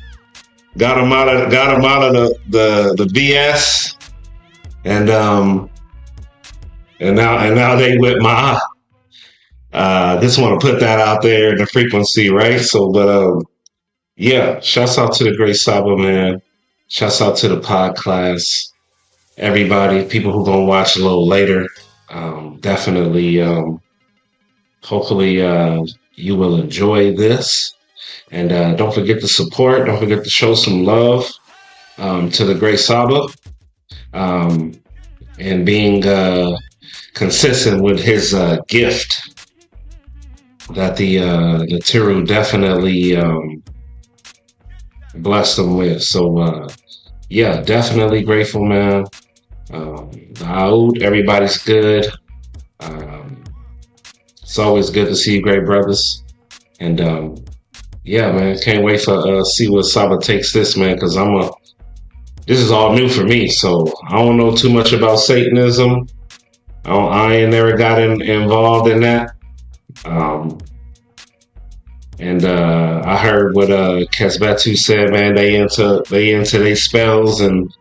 got him out of the BS, and now they with my just want to put that out there in the frequency, right? So, but yeah, shouts out to the great Saba, man. Shouts out to the pod class, everybody, people who gonna watch a little later. Definitely, hopefully you will enjoy this. And don't forget to support, don't forget to show some love to the great Saba, and being consistent with his gift that the Netiru definitely blessed him with. So yeah, definitely grateful, man. Everybody's good. It's always good to see you, great brothers. And yeah, man, can't wait for see what Saba takes this, man, because this is all new for me, so I don't know too much about Satanism. I ain't never got involved in that. And I heard what Kesbetu said, man. They into their spells and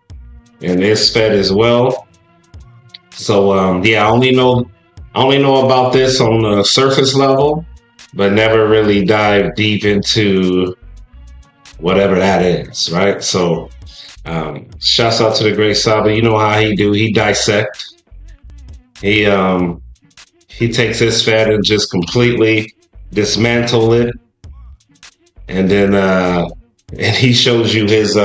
Isfet as well. So yeah, I only know about this on the surface level, but never really dive deep into whatever that is, right? So shouts out to the great Saba. You know how he do. He dissect. He takes his fat and just completely dismantle it, and then and he shows you his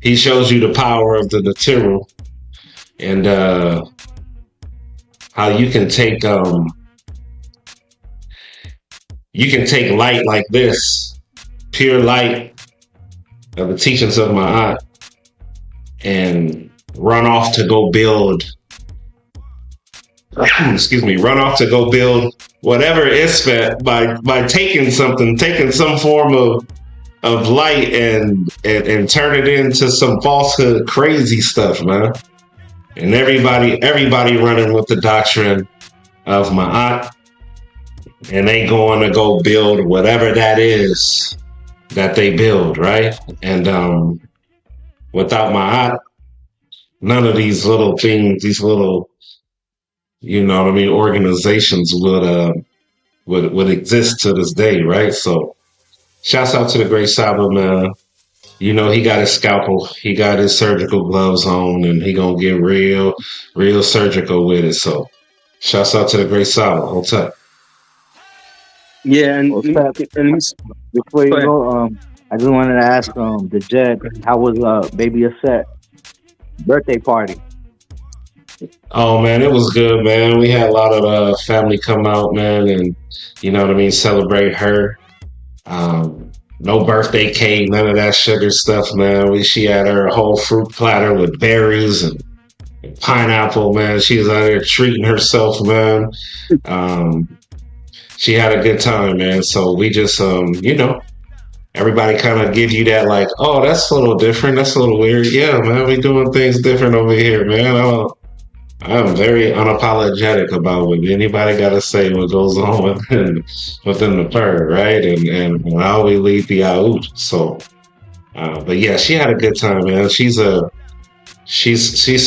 he shows you the power of the Netiru, and how you can take light like this, pure light of the teachings of my aunt, and run off to go build whatever Isfet by taking some form of light and turn it into some falsehood, crazy stuff, man. And everybody running with the doctrine of my aunt, and they going to go build whatever that is that they build, right? And without my aunt, none of these little things, these little, you know what I mean, organizations would exist to this day, right? So shouts out to the great Saba, man. You know, he got his scalpel, he got his surgical gloves on, and he gonna get real surgical with it. So shouts out to the great Saba. Hold tight. Yeah, and before you go, I just wanted to ask the Jed, how was Baby Aset birthday party? Oh man, it was good, man. We had a lot of family come out, man, and you know what I mean, celebrate her. No birthday cake, none of that sugar stuff, man. She had her whole fruit platter with berries and pineapple, man. She was out there treating herself, man. She had a good time, man. So we just, everybody kind of give you that, like, oh, that's a little different. That's a little weird. Yeah, man, we doing things different over here, man. I'm very unapologetic about what anybody got to say, what goes on within the bird, right? And how we lead the out. So, but yeah, she had a good time, man. She's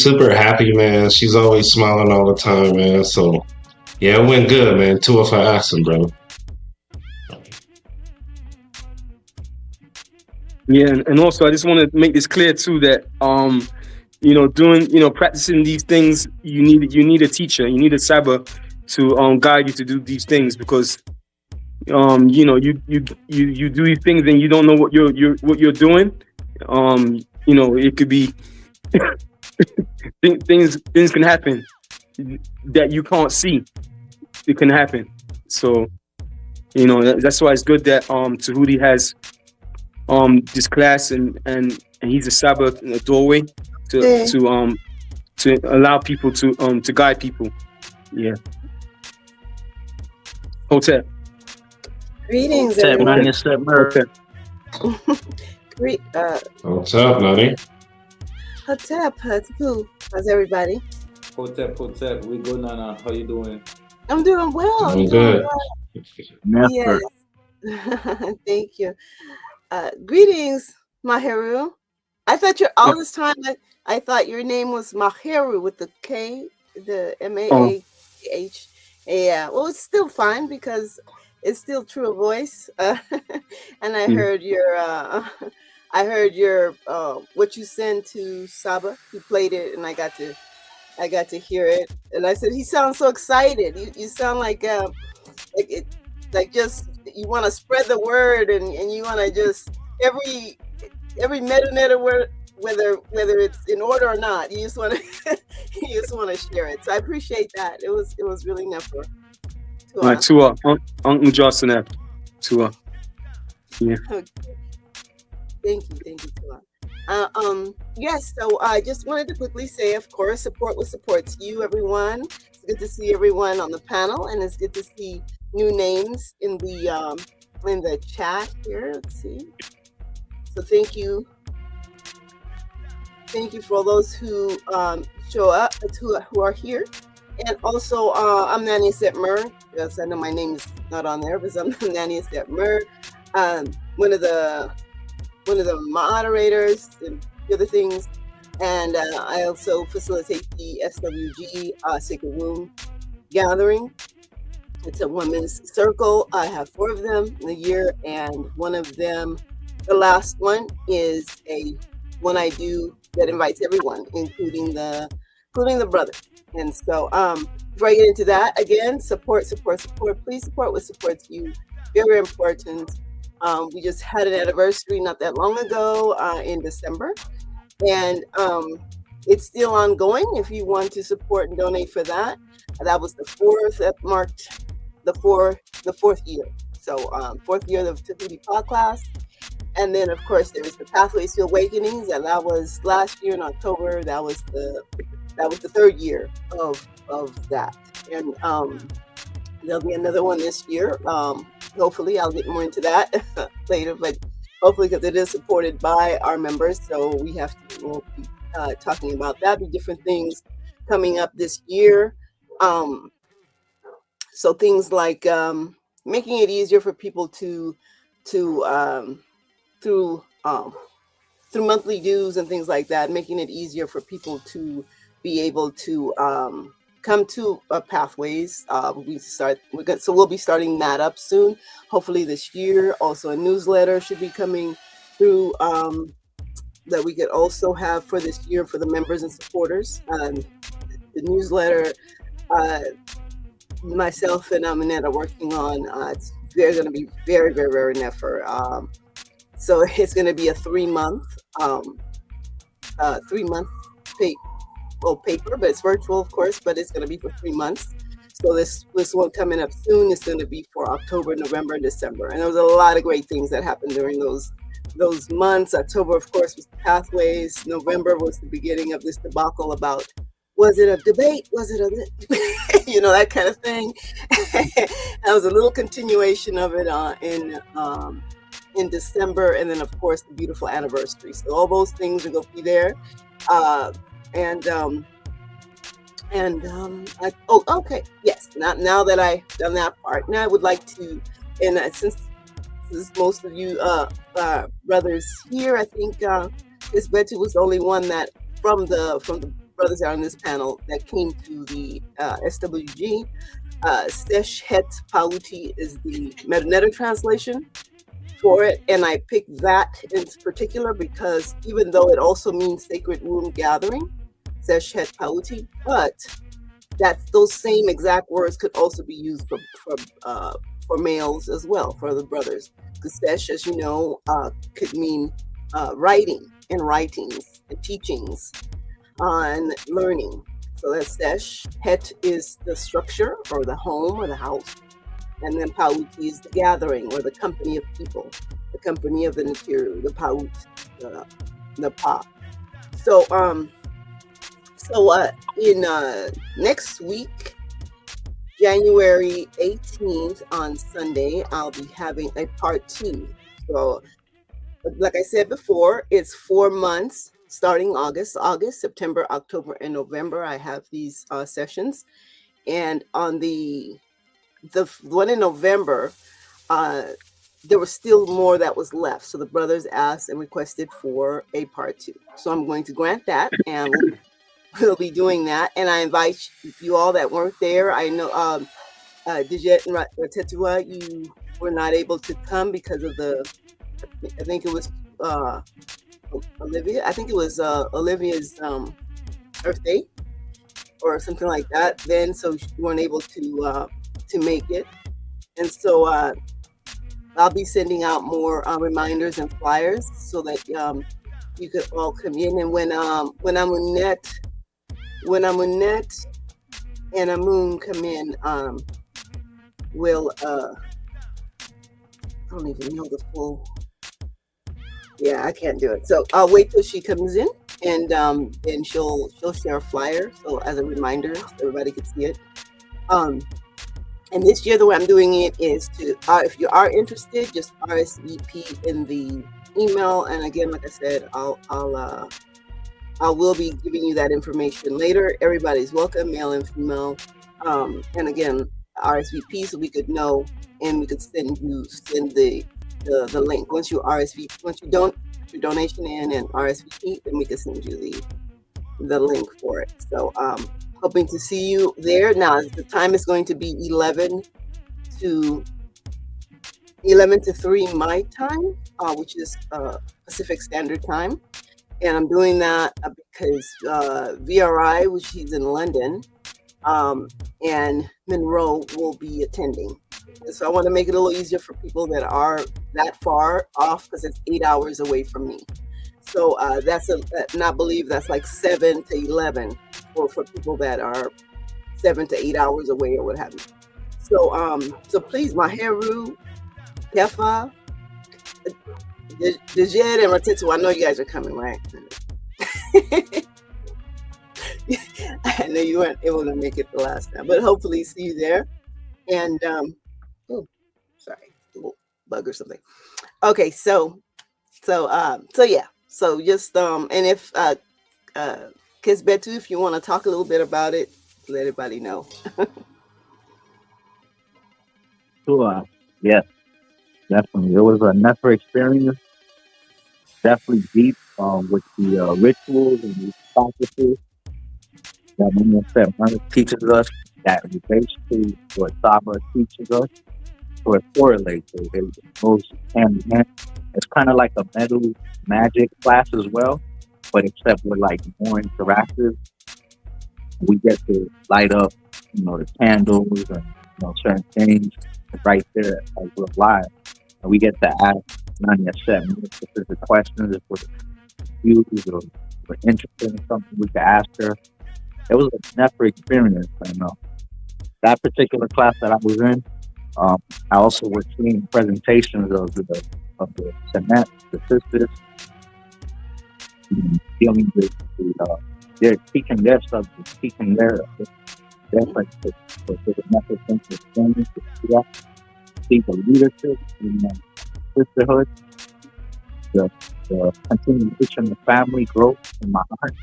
super happy, man. She's always smiling all the time, man. So, yeah, it went good, man. 2 for asking, bro. Yeah, and also I just want to make this clear too that practicing these things, you need a teacher, you need a Saba to guide you to do these things, because you do these things and you don't know what you're doing. It could be things can happen that you can't see. It can happen. So that's why it's good that Tehuti has this class and he's a Saba in the doorway to allow people to guide people. Yeah. Hotep. Greetings, Hotep, everyone. What's up, Nani? Hotep, how's everybody? Hotep, we good, Nana. How you doing? I'm doing well. I'm good. Yes. Thank you. Greetings, Maheru. I thought all this time I thought your name was Maheru with the K, the M-A-A-H. Yeah, well, it's still fine because it's still true voice. And I heard your what you sent to Saba. He played it, and I got to hear it, and I said he sounds so excited. You sound like just you want to spread the word, and you want to just every meta word, whether it's in order or not, you just want to share it. So I appreciate that. It was really never. Tua, Uncle Johnson, Tua. Yeah. Okay. Thank you, Tua. Yes. So I just wanted to quickly say, of course, support what supports you, everyone. It's good to see everyone on the panel, and it's good to see new names in the chat here. Let's see. So thank you for all those who show up, who are here, and also I'm Nani Setmer. Yes, I know my name is not on there, but I'm Nani Setmer, one of the moderators and the other things, and I also facilitate the SWG Sacred Womb Gathering. It's a women's circle. I have 4 of them in a year, and one of them, the last one, is one I do that invites everyone, including the brother. And so before I get into that, again, support. Please support what supports you. Very important. We just had an anniversary not that long ago in December, and it's still ongoing. If you want to support and donate for that, that was the 4th that marked the fourth year. So 4th year of the Tehuti podcast. And then, of course, there was the Pathways to Awakenings, and that was last year in October. That was the 3rd year of that. And there'll be another one this year. Hopefully, I'll get more into that later, but hopefully, because it is supported by our members, so we'll be talking about that. Be different things coming up this year. So things like making it easier for people to through monthly dues and things like that, making it easier for people to be able to come to Pathways. We'll be starting that up soon, hopefully this year. Also, a newsletter should be coming through that we could also have for this year for the members and supporters. The newsletter, myself and Aminette are working on. They're going to be very, very, very never. So it's going to be a 3-month paper, but it's virtual, of course, but it's going to be for 3 months. So this one coming up soon is going to be for October, November, and December. And there was a lot of great things that happened during those months. October, of course, was the pathways. November was the beginning of this debacle about, was it a debate? Was it a, that kind of thing. That was a little continuation of it in December, and then of course the beautiful anniversary. So all those things are going to be there. Okay, yes. Now that I've done that part, now I would like to, and since most of you brothers here, I think Miss Betty was the only one that from the brothers on this panel that came to the SWG. Sesh Het Pauti is the meta translation for it, and I picked that in particular because even though it also means sacred womb gathering, Sesh Het Pauti, but those same exact words could also be used for males as well, for the brothers. Because Sesh, as you know, could mean writing and writings and teachings on learning. So that's Sesh. Het is the structure or the home or the house. And then Pauti is the gathering or the company of people, the company of the Natiru, the Paut, the Pa. So, in next week, January 18th on Sunday, I'll be having a part 2. So, like I said before, it's 4 months starting August, September, October, and November. I have these sessions, and on the one in November, there was still more that was left. So the brothers asked and requested for a part 2. So I'm going to grant that, and we'll be doing that. And I invite you all that weren't there. I know Dijet and Tetua, you were not able to come because of I think it was Olivia. I think it was Olivia's birthday or something like that. Then, so you weren't able to make it. And so I'll be sending out more reminders and flyers so that you could all come in. And when Amunet and Amun come in, we'll I don't even know the full. Yeah, I can't do it. So I'll wait till she comes in, and then she'll share a flyer, so as a reminder, so everybody can see it. And this year, the way I'm doing it is to, if you are interested, just RSVP in the email. And again, like I said, I will be giving you that information later. Everybody's welcome, male and female. And again, RSVP so we could know, and we could send the link. Once you RSVP, once you don't put your donation in and RSVP, then we can send you the link for it. So hoping to see you there. Now the time is going to be 11 to 3 my time, which is Pacific Standard Time. And I'm doing that because VRI, which he's in London, and Monroe will be attending. And so I want to make it a little easier for people that are that far off, because it's 8 hours away from me. So that's that's like 7 to 11 for people that are 7 to 8 hours away or what have you. So please, Maheru, Kefa, Dejed, and Ratitu, I know you guys are coming, right? I know you weren't able to make it the last time, but hopefully see you there. And sorry, a little bug or something. Okay, so yeah. So just and if Kisbetu, if you want to talk a little bit about it, let everybody know. Sure. Yes, definitely. It was a never experience. Definitely deep with the rituals and the practices that Mama teaches us, that relates to what Saba teaches us. So it correlates. It goes hand in hand. It's kind of like a metal magic class as well, but except we're like more interactive. We get to light up, the candles and certain things right there as we're live, and we get to ask Nanya set specific questions if we're confused or we're interested in something. We can ask her. It was a never experience, I know. that particular class that I was in, I also was seeing presentations of the Senate, the sisters, dealing with they're teaching their subjects, teaching their practice, so there's a method of understanding to see the leadership in the sisterhood, the continuation of family growth in my heart.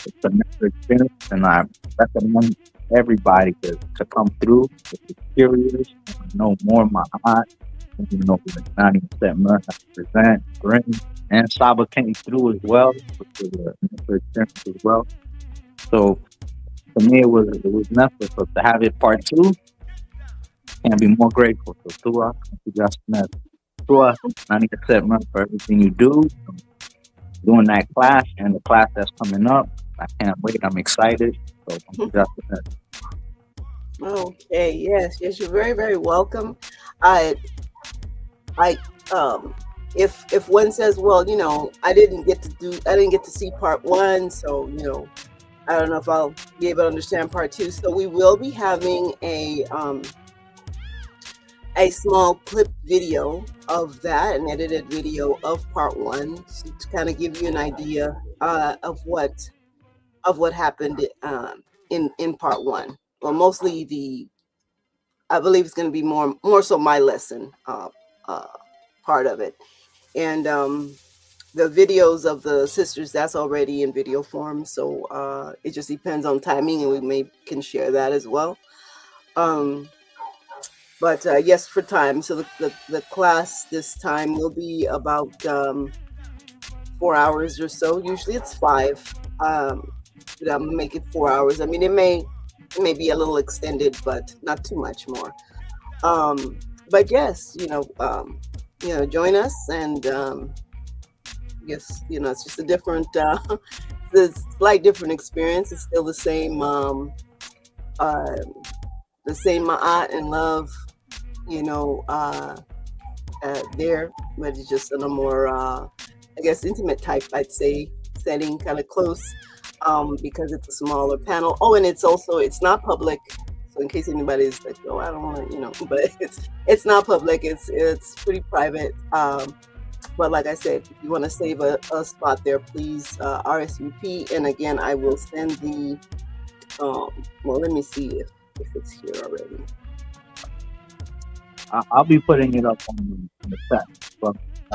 It's a mental experience, and I recommend everybody to come through if it's curious, know more of my heart. You know, the 90% learn how to present, bring, and Saba came through as well, which was a mental experience as well. So for me, it was necessary. So to have it part 2, can't be more grateful. So Tua, Tua, 90% learn for everything you do. Doing that class and the class that's coming up, I can't wait. I'm excited. So Okay, yes, you're very, very welcome. If one says, well, you know, I didn't get to see part 1, so you know, I don't know if I'll be able to understand part 2. So we will be having a small clip video of that, an edited video of part 1, to kind of give you an idea of what happened in part 1. Well, mostly I believe it's going to be more so my lesson part of it, and the videos of the sisters, that's already in video form. So it just depends on timing, and we can share that as well. But yes, for time. So the class this time will be about 4 hours or so. Usually it's 5. But I'm gonna make it 4 hours. I mean, it may be a little extended, but not too much more. But yes, join us, and yes, it's just a different, the slight different experience. It's still the same ma'at and love, there, but it's just in a more, I guess, intimate type, I'd say, setting, kind of close, because it's a smaller panel. Oh, and it's not public. So in case anybody's like, oh, I don't want to, but it's not public. It's pretty private. But like I said, if you want to save a spot there, please RSVP. And again, I will send the, well, let me see if it's here already. I'll be putting it up on the chat.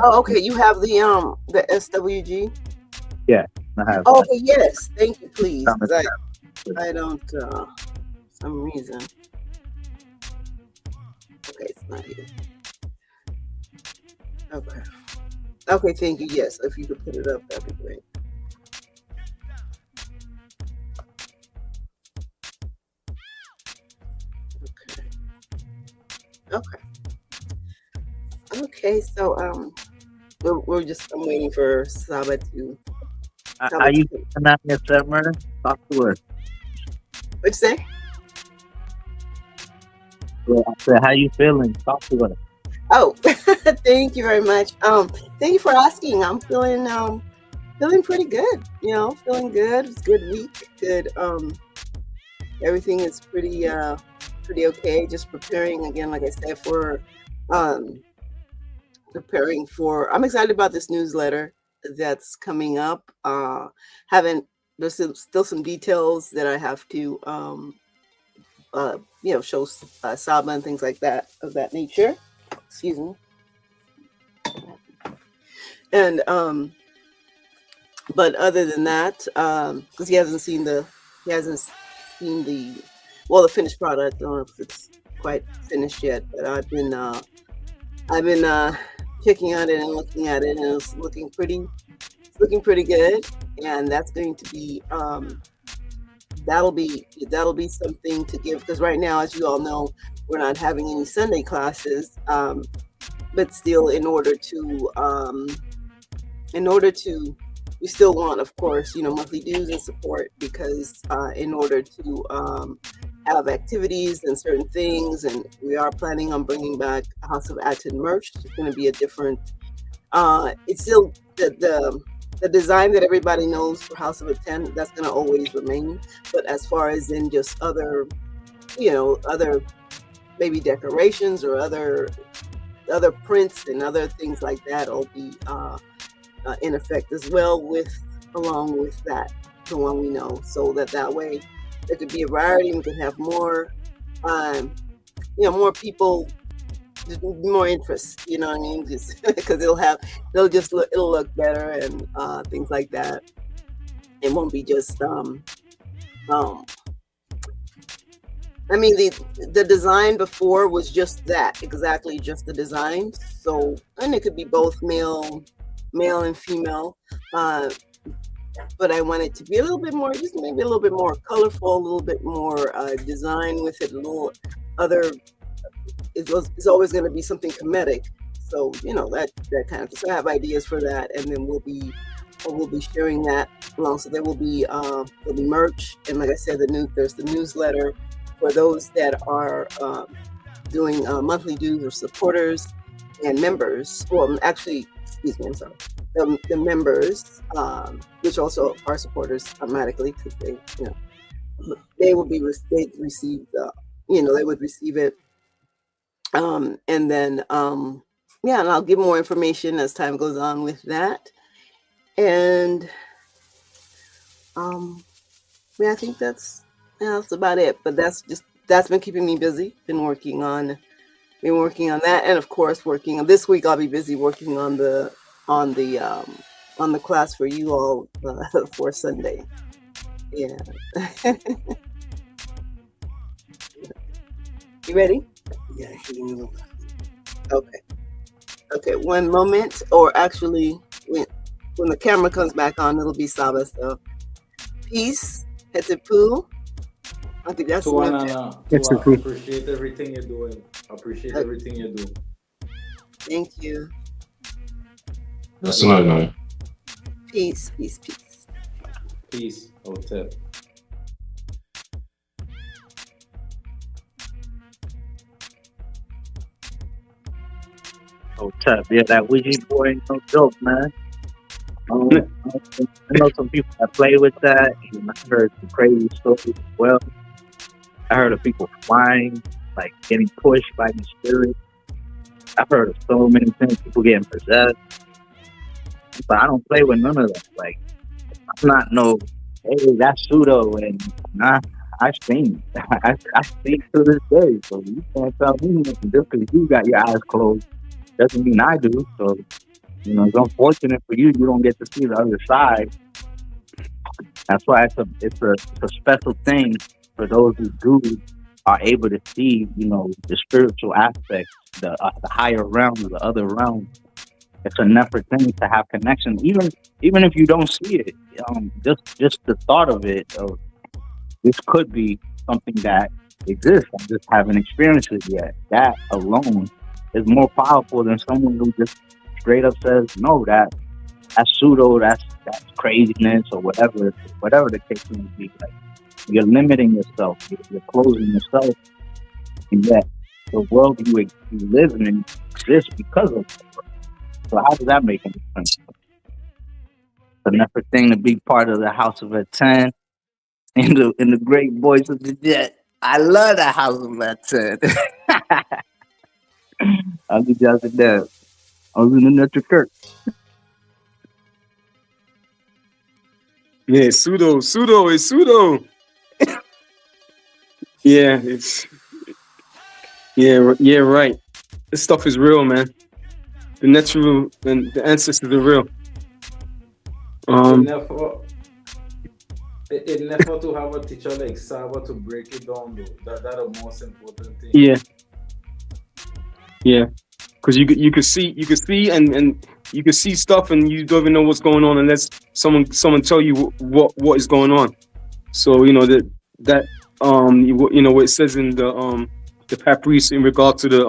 Oh, okay. You have the SWG? Yeah, I have. Oh, okay, yes. Thank you, please. 'Cause I don't, for some reason. Okay, it's not here. Okay. Okay, thank you. Yes, if you could put it up, that'd be great. Okay, so I'm waiting for Saba to. Are you not your murder? Talk to her. What'd you say? Well, I said, how you feeling? Talk to her. Oh, thank you very much. Thank you for asking. I'm feeling pretty good. Feeling good. It's a good week. Good. Everything is pretty okay. Just preparing again, like I said, for I'm excited about this newsletter that's coming up. There's still some details that I have to show Saba and things like that, of that nature. Excuse me. And but other than that, because he hasn't seen the finished product. I don't know if it's quite finished yet, but I've been checking on it and looking at it, and it's looking pretty good. And that's going to be that'll be something to give, because right now, as you all know, we're not having any Sunday classes, but still, in order to we still want, of course, monthly dues and support, because in order to have activities and certain things, and we are planning on bringing back House of Atten merch. It's going to be a different, it's still the design that everybody knows for House of Atten, that's going to always remain. But as far as in just other other maybe decorations or other prints and other things like that will be in effect as well along with that, the one we know, so that way there could be a variety. We could have more more people, more interest, you know what I mean, just because it'll look better and things like that. It won't be just I mean, the design before was just that, exactly just the design. So, and it could be both male and female. But I want it to be a little bit more, just maybe a little bit more colorful, a little bit more design with it, a little other. It's always going to be something comedic. So, that kind of. So I have ideas for that, and then we'll be sharing that along. So there will be merch, and like I said, there's the newsletter for those that are doing monthly dues or supporters and members. Well, actually, excuse me, I'm sorry. The members, which also are supporters automatically, because they would receive they would receive it. And then and I'll give more information as time goes on with that. And I think that's about it. But that's been keeping me busy. Been working on that, and of course this week. I'll be busy working on the class for you all for Sunday. Yeah. You ready? Yeah. Okay. One moment, or actually, when the camera comes back on, it'll be Saba. So, peace, Hetepu. I think that's I appreciate everything you're doing. Everything you do. Thank you. That's another one. Peace. Peace, Hotel. Hotel, yeah, that Ouija boy ain't no joke, man. I know some people that play with that, and I heard some crazy stories as well. I heard of people flying, like getting pushed by the spirit. I've heard of so many things, people getting possessed. But I don't play with none of that. Like, I'm not hey, that's pseudo, and I've seen to this day. So you can't tell me nothing just because you got your eyes closed. Doesn't mean I do. So, it's unfortunate for you. You don't get to see the other side. That's why it's a special thing for those who are able to see, the spiritual aspects, the higher realms, the other realms. It's a never thing to have connection, even if you don't see it. Just the thought of it, this could be something that exists. I just haven't experienced it yet. That alone is more powerful than someone who just straight up says, no, that's pseudo, that's craziness, or whatever the case may be. Like, you're limiting yourself, you're closing yourself, and yet the world you live in exists because of it. So how does that make any sense? It's an effort thing to be part of the House of Atton in the great voice of the jet. I love the House of Atton. I'll be just at that. I was in the Network Kirk. Yeah, pseudo is pseudo. Yeah, right. This stuff is real, man. The natural and the ancestors are real. It never to have a teacher like Saba to break it down, though. That's the most important thing. Yeah. Because you could see and you can see stuff and you don't even know what's going on unless someone tell you what is going on. So that what it says in the Papyrus in regard to the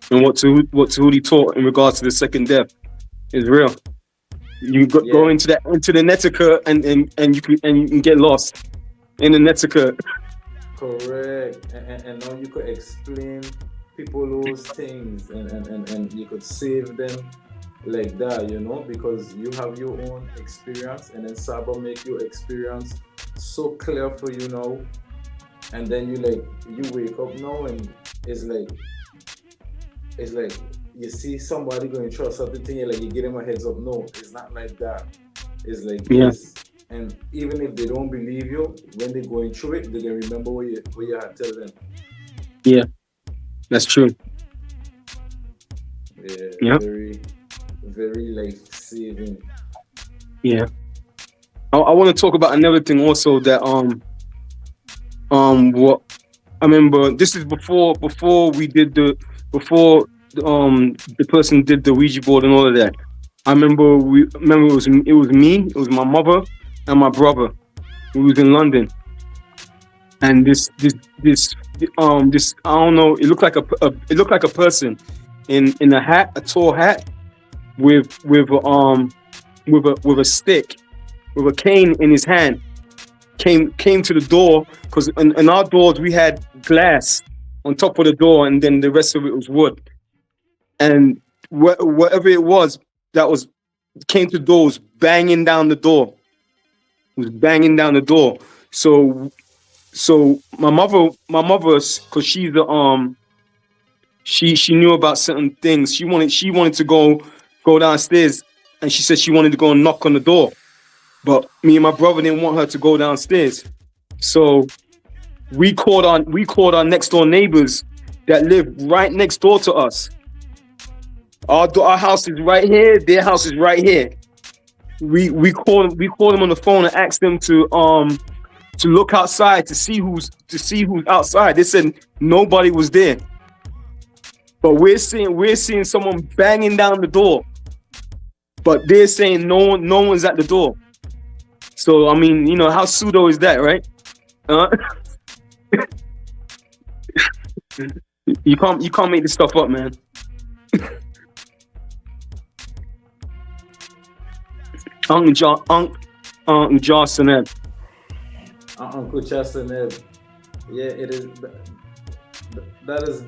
and what Tehuti taught in regards to the second death is real. You go into the Netica and you can get lost in the Netica. Correct. And now you could explain people those things and you could save them like that, because you have your own experience, and then Saba make your experience so clear for you now. and then you wake up now and it's like you see somebody going through something thing, you give them a heads up. No, it's not like that. It's like this. And even if they don't believe you, when they're going through it, they can remember what you had to tell them. Yeah, that's true. Yeah, very, very life saving. Yeah. I want to talk about another thing also that what I remember, this is before the person did the Ouija board and all of that. I remember it was me, it was my mother and my brother. We was in London, and this I don't know, it looked like a person in a hat, a tall hat with a stick, with a cane in his hand. Came to the door, because in our doors we had glass on top of the door, and then the rest of it was wood. And whatever it was that came to the door was banging down the door. So my mother, because she's she knew about certain things. She wanted to go downstairs, and she said she wanted to go and knock on the door. But me and my brother didn't want her to go downstairs. So we called our next door neighbors that live right next door to us. Our house is right here, their house is right here. We called them on the phone and asked them to look outside to see who's outside. They said nobody was there. But we're seeing someone banging down the door. But they're saying no one's at the door. So I mean, how pseudo is that, right? You can't make this stuff up, man. Uncle Jocelyn. Uncle Jocelyn. Yeah, it is. That is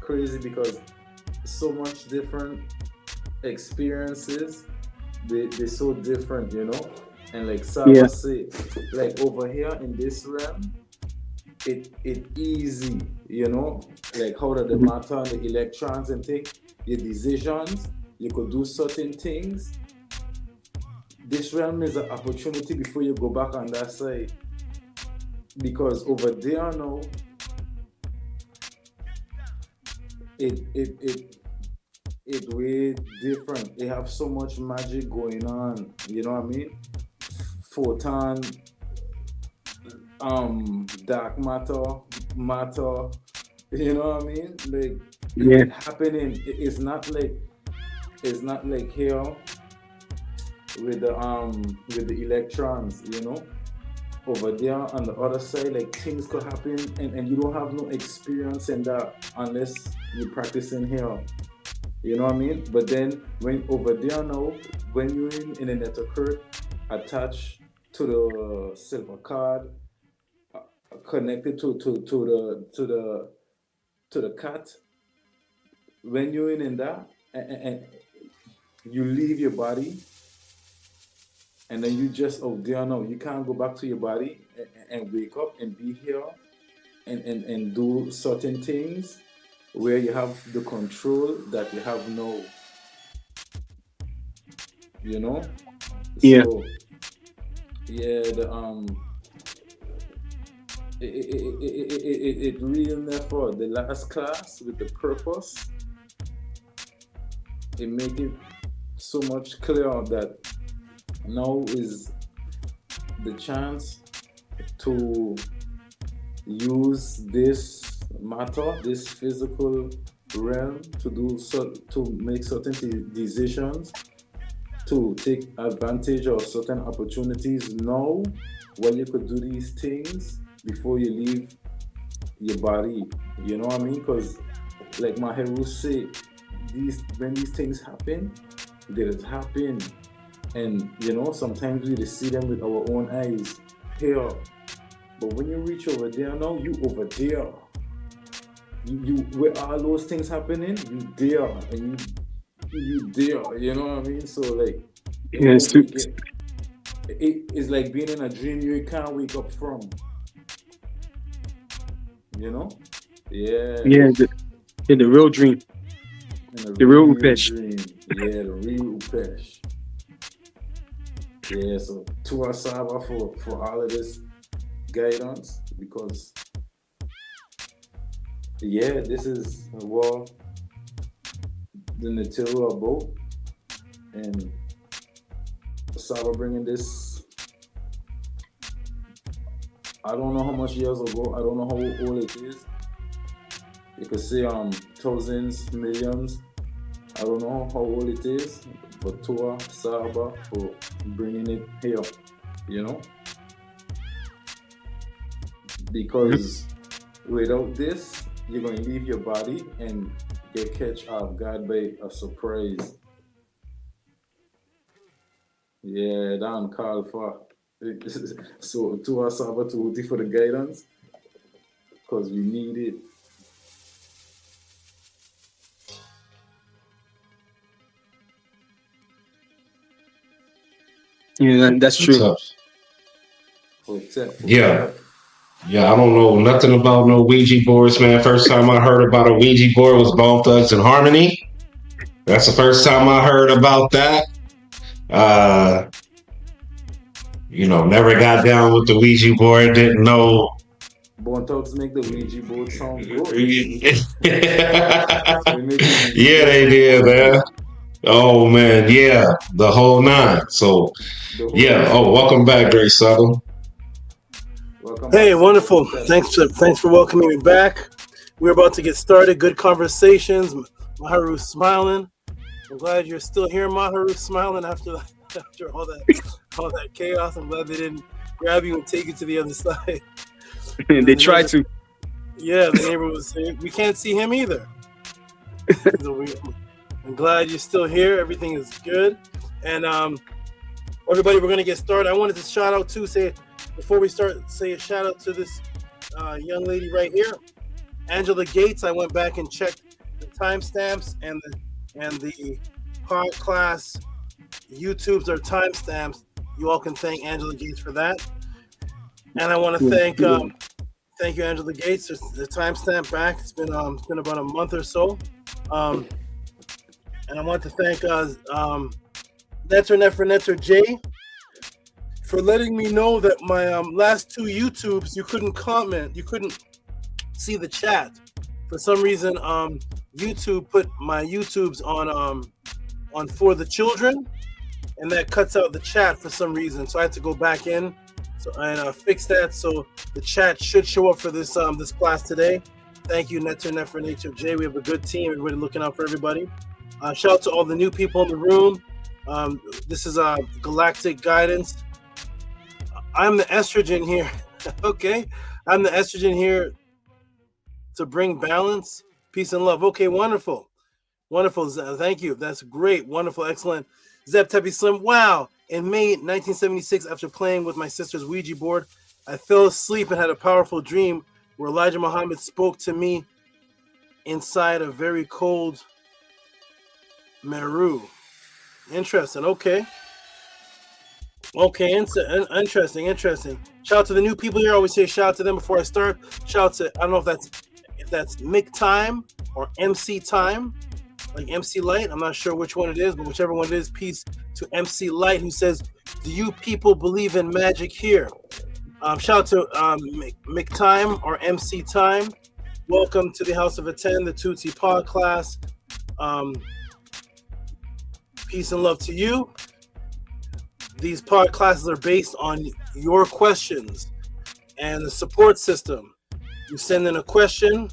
crazy, because so much different experiences. They're so different, And like Sarah said, like over here in this realm, it easy, like how the matter and the electrons and things, your decisions, you could do certain things. This realm is an opportunity before you go back on that side. Because over there now, it way different. They have so much magic going on, you know what I mean? Photon, dark matter, you know what I mean? Like it happening. It's not like here with the electrons, Over there on the other side, like things could happen, and you don't have no experience in that unless you practice in here. You know what I mean? But then when over there now, when you're in a network attached to the silver card, connected to the cat, when you're in that, and you leave your body, and then you just out there now, you can't go back to your body and wake up and be here and do certain things where you have the control that you have now. Yeah. So, yeah, it really for the last class with the purpose. It make it so much clearer that now is the chance to use this matter, this physical realm, to make certain decisions, to take advantage of certain opportunities now, where you could do these things before you leave your body. You know what I mean? Because like my hero say, when these things happen, they just happen. And sometimes we just see them with our own eyes here. But when you reach over there now, you over there. You where all those things happening, you there, and you there. You know what I mean? So like, it's like being in a dream you can't wake up from. you know? Yeah. Yeah, the real dream. The real Upesh. Dream. Yeah, the real Upesh. Yeah, so to Asaba for all of this guidance, because yeah, this is a war the Natilua boat, and Asaba bringing this. I don't know how much years ago. I don't know how old it is. You could say thousands, millions. I don't know how old it is, but Tua Saba for bringing it here, you know? Because without this, you're going to leave your body and get catch off guard by a surprise. Yeah, Dan call for. So Tua Saba Tehuti for the guidance, because we need it. Yeah, that's true. Yeah. Yeah, I don't know nothing about no Ouija boards, man. First time I heard about a Ouija board was Bone Thugs and Harmony. That's the first time I heard about that. Never got down with the Ouija board. Didn't know. Bone Thugs make the Ouija board sound good. Yeah, they did, man. Oh man, yeah, the whole nine. So, yeah. Oh, welcome back, Dre Subtle. Hey, wonderful. Thanks for welcoming me back. We're about to get started. Good conversations. Maharu's smiling. I'm glad you're still here, Maharu, smiling after all that chaos. I'm glad they didn't grab you and take you to the other side. They tried to. Yeah, the neighbor was saying we can't see him either. So I'm glad you're still here. Everything is good. And everybody, we're going to get started. I wanted to shout out before we start, say a shout out to this young lady right here, Angela Gates. I went back and checked the timestamps and the podcast YouTubes are timestamps. You all can thank Angela Gates for that. And I want to thank you, Angela Gates. The timestamp back. It's been about a month or so. And I want to thank Netter J for letting me know that my last two YouTubes, you couldn't comment, you couldn't see the chat. For some reason, YouTube put my YouTubes on for the children, and that cuts out the chat for some reason. So I had to go back in and fix that. So the chat should show up for this class today. Thank you, Netter J. We have a good team. Everybody looking out for everybody. Shout out to all the new people in the room. This is Galactic Guidance. I'm the estrogen here. Okay. I'm the estrogen here to bring balance, peace, and love. Okay, wonderful. Wonderful. Thank you. That's great. Wonderful. Excellent. Zep Tepi Slim. Wow. In May 1976, after playing with my sister's Ouija board, I fell asleep and had a powerful dream where Elijah Muhammad spoke to me inside a very cold Meru. Interesting. Okay. Interesting. Shout out to the new people here. I always say shout out to them before I start. Shout out to, I don't know if that's Mick Time or MC Time, like MC Light. I'm not sure which one it is, but whichever one it is, peace to MC Light, who says, do you people believe in magic here? Shout out to Mick Time or MC Time. Welcome to the House of Attend, the Tehuti Pod class. Peace and love to you. These pod classes are based on your questions and the support system. You send in a question.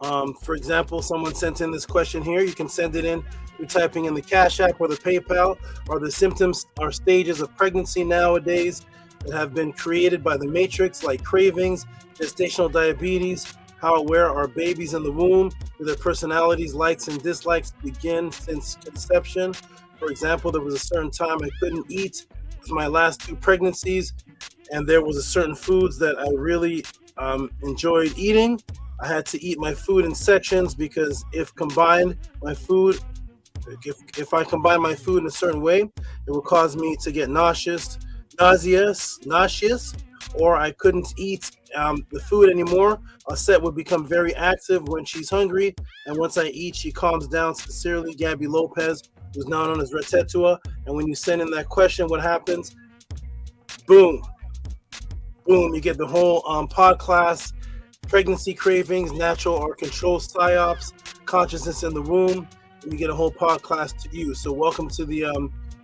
For example, someone sent in this question here. You can send it in. You're typing in the Cash App or the PayPal. Are the symptoms or stages of pregnancy nowadays that have been created by the matrix, like cravings, gestational diabetes? How aware are babies in the womb? Do their personalities, likes and dislikes begin since conception? For example, there was a certain time I couldn't eat with my last two pregnancies, and there was a certain foods that I really enjoyed eating. I had to eat my food in sections because if I combine my food in a certain way, it will cause me to get nauseous, or I couldn't eat the food anymore. Set would become very active when she's hungry, and once I eat, she calms down. Sincerely, Gabby Lopez, who's now known as Retetua. And when you send in that question, what happens? Boom, boom, you get the whole pod class: pregnancy cravings, natural or controlled psyops, consciousness in the womb. And you get a whole pod class to you. So welcome to the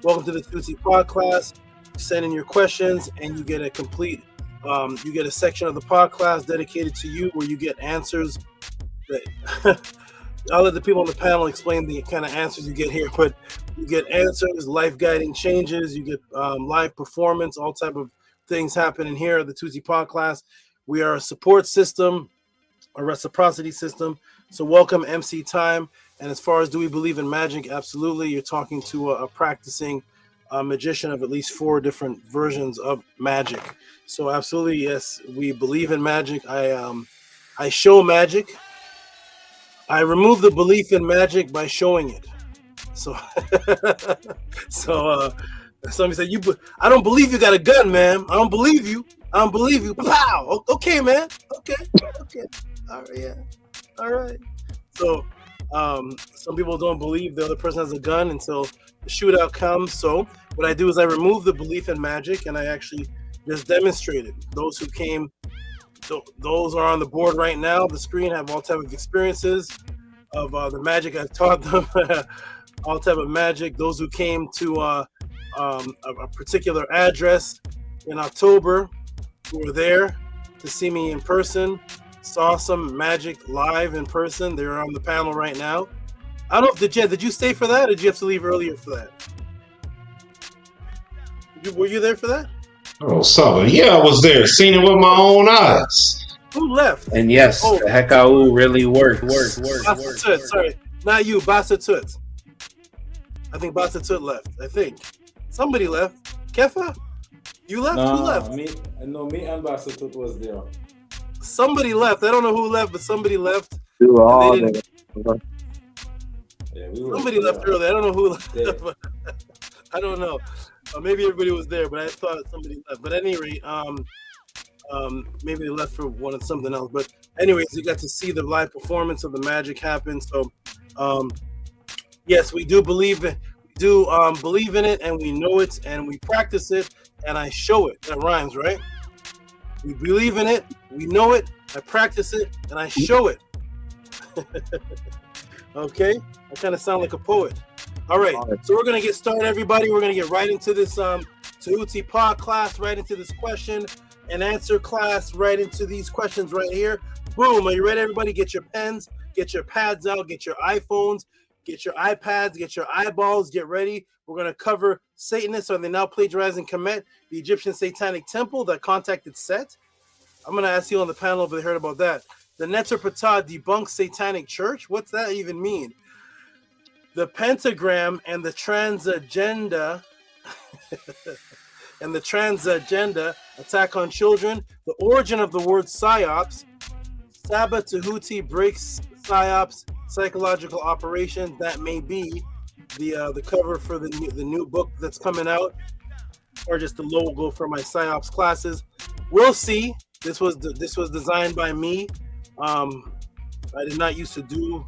Tehuti pod class. Send in your questions, and you get a complete. You get a section of the pod class dedicated to you, where you get answers. That I'll let the people on the panel explain the kind of answers you get here, but you get answers, life guiding changes, you get live performance, all type of things happening here at the Tehuti pod class. We are a support system, a reciprocity system. So welcome MC Time. And as far as do we believe in magic? Absolutely. You're talking to a practicing magician of at least 4 different versions of magic. So absolutely, yes, we believe in magic. I show magic. I remove the belief in magic by showing it. So, somebody said, I don't believe you got a gun, man. I don't believe you. I don't believe you. Pow. Okay, man. Okay. All right. Yeah. All right. So, some people don't believe the other person has a gun until the shootout comes. So what I do is I remove the belief in magic, and I actually just demonstrated. Those who came, those are on the board right now. The screen have all type of experiences of the magic I've taught them. All type of magic. Those who came to a particular address in October, who were there to see me in person, saw some magic live in person. They're on the panel right now. I don't know if did you stay for that, or did you have to leave earlier for that? Were you there for that? Oh, Saba. Yeah, I was there, seen it with my own eyes. Who left? And yes, the Hekau really works. Sorry, not you, Basa Tut. I think Basa Tut left. I think somebody left. Kefa, you left? Who left? Me and Basa Tut was there. Somebody left. I don't know who left, but somebody left. We were all there. Yeah, Somebody left early. I don't know who left. I don't know. Maybe everybody was there, but I thought somebody left. But at any rate, maybe they left for something else. But anyways, you got to see the live performance of the magic happen. So, yes, we do believe it. We do believe in it, and we know it, and we practice it, and I show it. That rhymes, right? We believe in it. We know it. I practice it, and I show it. Okay, I kind of sound like a poet. All right, so we're gonna get started, everybody. We're gonna get right into this Tehuti pod class, right into this question and answer class, right into these questions right here. Boom! Are you ready, everybody? Get your pens, get your pads out, get your iPhones, get your iPads, get your eyeballs. Get ready. We're gonna cover Satanists. Are they now plagiarizing Kemet, the Egyptian Satanic temple that contacted Set? I'm gonna ask you on the panel if they heard about that. The Neter Patah debunks Satanic Church. What's that even mean? The Pentagram and the Transagenda attack on children. The origin of the word Psyops. Saba Tehuti breaks Psyops psychological operation. That may be the cover for the new book that's coming out, or just the logo for my Psyops classes. We'll see. This was designed by me. I did not used to do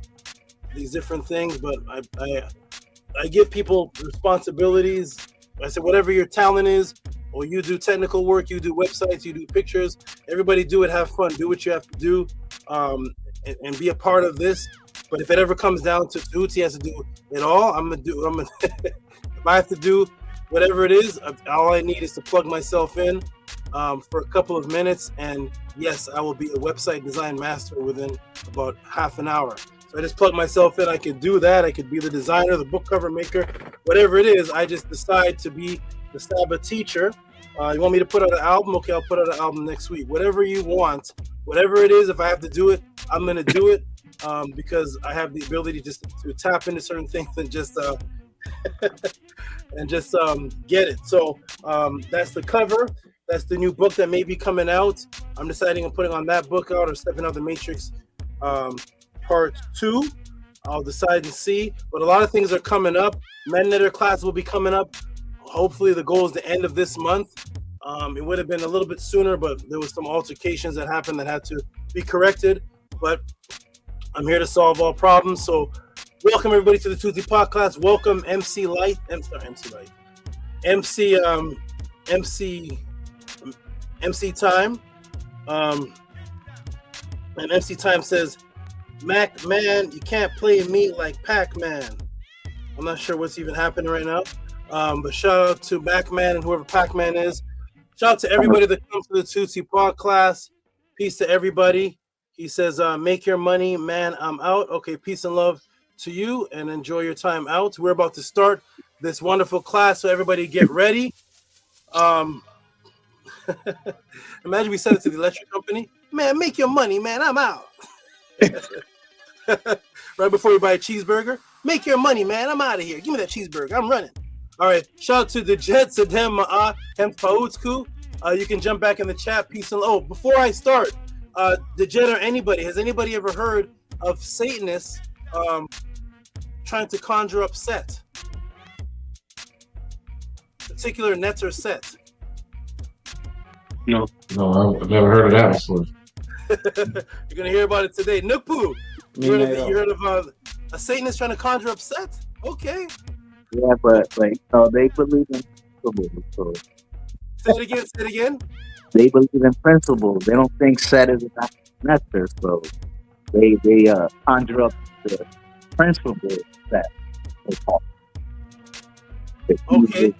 these different things, but I give people responsibilities. I said, whatever your talent is, or you do technical work, you do websites, you do pictures, everybody do it, have fun, do what you have to do, and be a part of this. But if it ever comes down to Tehuti has to do it all, if I have to do whatever it is, all I need is to plug myself in for a couple of minutes, and yes, I will be a website design master within about half an hour. So I just plug myself in. I could do that. I could be the designer, the book cover maker, whatever it is. I just decide to be the Saba teacher. You want me to put out an album? Okay, I'll put out an album next week. Whatever you want, whatever it is, if I have to do it, I'm going to do it because I have the ability just to tap into certain things and just get it. So that's the cover. That's the new book that may be coming out. I'm deciding on putting on that book out or stepping out the Matrix part 2. I'll decide and see. But a lot of things are coming up. Mednetter class will be coming up. Hopefully the goal is the end of this month. It would have been a little bit sooner, but there was some altercations that happened that had to be corrected. But I'm here to solve all problems. So welcome everybody to the Tehuti podcast. Welcome MC Light. MC Time. And MC Time says, Mac man, you can't play me like Pac-Man. I'm not sure what's even happening right now. But shout out to Pac-Man and whoever Pac-Man is. Shout out to everybody that comes to the Tehuti podcast. Peace to everybody. He says, make your money, man, I'm out. Okay, peace and love to you and enjoy your time out. We're about to start this wonderful class, so everybody get ready. Imagine we sent it to the electric company. Man, make your money, man, I'm out. Right before you buy a cheeseburger. Make your money, man, I'm out of here. Give me that cheeseburger, I'm running. All right, shout out to the Jets, Adem Ma'a, and Pautsku. You can jump back in the chat. Peace and love. Before I start, the Jet or anybody, has anybody ever heard of Satanists trying to conjure up Set? Particular Nets or Set? No, I've never heard of that before. You're gonna hear about it today. Nupu, you heard of a Satanist trying to conjure up Set? Okay. Yeah, but like, so they believe in principles. So. Say it again. They believe in principles. They don't think Set is a nectar, so they conjure up the principle that they call. Okay.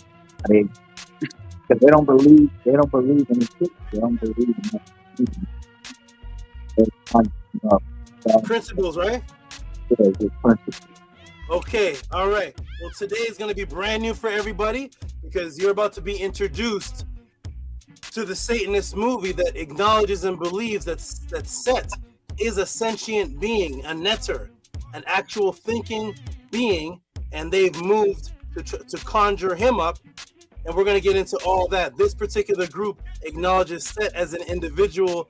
Because they don't believe in the truth. They don't believe in that. Principles, right? Yeah, it's principles. Okay, all right. Well, today is going to be brand new for everybody because you're about to be introduced to the Satanist movie that acknowledges and believes that Set is a sentient being, a netter, an actual thinking being, and they've moved to conjure him up. And we're going to get into all that. This particular group acknowledges Set as an individual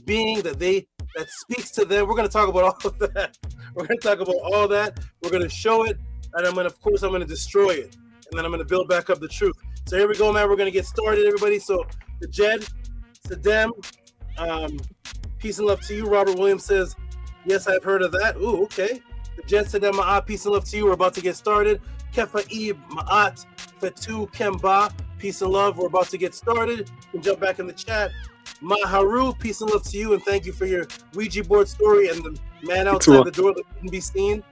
being that speaks to them. We're going to talk about all of that. We're going to talk about all that. We're going to show it, and I'm going to destroy it, and then I'm going to build back up the truth. So here we go, man. We're going to get started, everybody. So the Jed, Sadem, peace and love to you. Robert Williams says, yes, I've heard of that. Ooh, okay. The Jed, Sadem, Ma'at, peace and love to you. We're about to get started. Kefa Ib, Ma'at, Fetu, Kemba, peace and love. We're about to get started. You can jump back in the chat. Maharu, peace and love to you, and thank you for your Ouija board story and the man outside the door that couldn't be seen.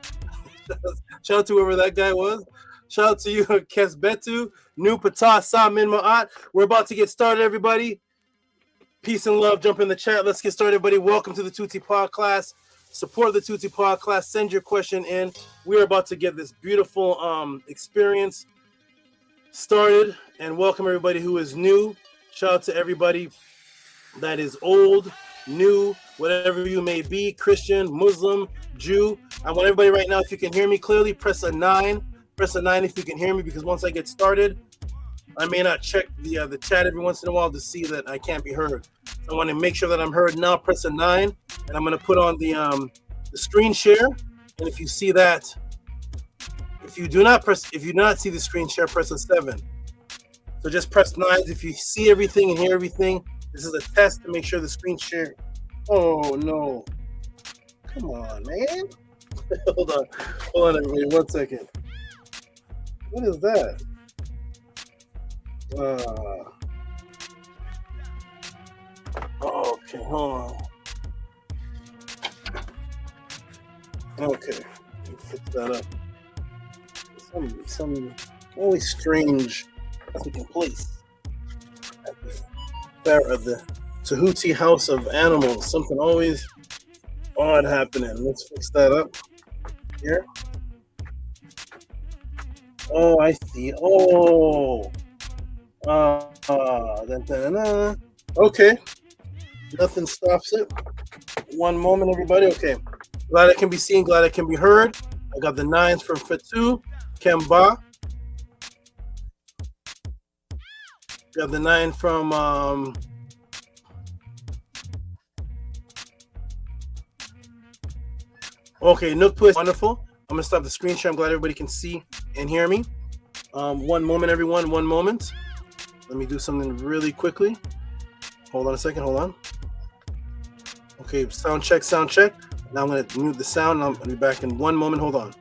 Shout out to whoever that guy was. Shout out to you, Kesbetu, New Patah, Samin Ma'at. We're about to get started, everybody. Peace and love. Jump in the chat. Let's get started, everybody. Welcome to the Tehuti podcast. Support the Tehuti podcast. Send your question in. We're about to get this beautiful experience started, and welcome everybody who is new. Shout out to everybody that is old, new, whatever you may be, Christian, Muslim, Jew. I want everybody right now, if you can hear me clearly, press a 9. Press a 9 if you can hear me, because once I get started, I may not check the chat every once in a while to see that I can't be heard. So I want to make sure that I'm heard now. Press a 9, and I'm going to put on the screen share. And if you see that, if you do not see the screen share, press a 7. So just press 9 if you see everything and hear everything. This is a test to make sure the screen share. Oh no! Come on, man. Hold on, everybody. 1 second. What is that? Okay, hold on. Okay, fix that up. Some always strange taking place at the Tehuti House of Animals. Something always odd happening. Let's fix that up here. Oh, I see. Oh. Okay. Nothing stops it. 1 moment, everybody. Okay. Glad I can be seen. Glad I can be heard. I got the 9s from Fetu, Kemba. Got the 9 from okay, Nook Twist, wonderful. I'm gonna stop the screen share. I'm glad everybody can see and hear me. 1 moment, everyone. 1 moment. Let me do something really quickly. Hold on a second. Hold on. Okay, sound check, sound check. Now I'm going to mute the sound, and I'm going to be back in one moment. Hold on.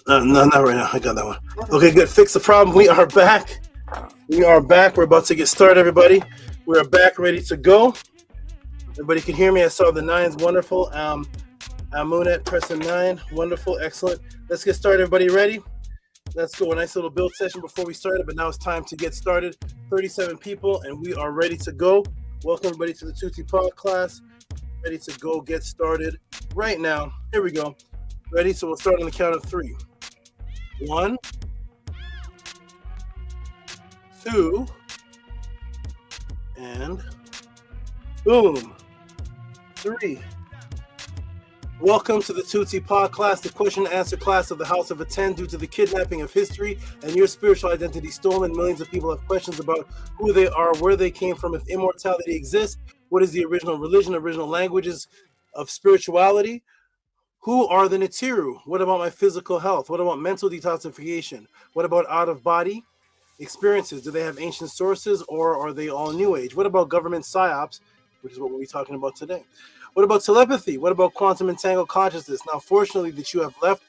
No, not right now. I got that one. Okay, good. Fix the problem. We are back. We are back. We're about to get started, everybody. We are back, ready to go. Everybody can hear me. I saw the nines. Wonderful. Amunet pressing 9. Wonderful. Excellent. Let's get started. Everybody ready? Let's go. A nice little build session before we started, but now it's time to get started. 37 people, and we are ready to go. Welcome, everybody, to the Tehuti Pod class. Ready to go get started right now. Here we go. Ready? So we'll start on the count of 3. 1, 2, and boom. 3. Welcome to the Tehuti Pod class, the question and answer class of the House of Attend. Due to the kidnapping of history and your spiritual identity stolen, millions of people have questions about who they are, where they came from, if immortality exists, what is the original religion, original languages of spirituality, who are the Natiru, what about my physical health, what about mental detoxification, what about out-of-body experiences, do they have ancient sources or are they all New Age, what about government Psyops, which is what we'll be talking about today. What about telepathy? What about quantum entangled consciousness? Now, fortunately, that you have left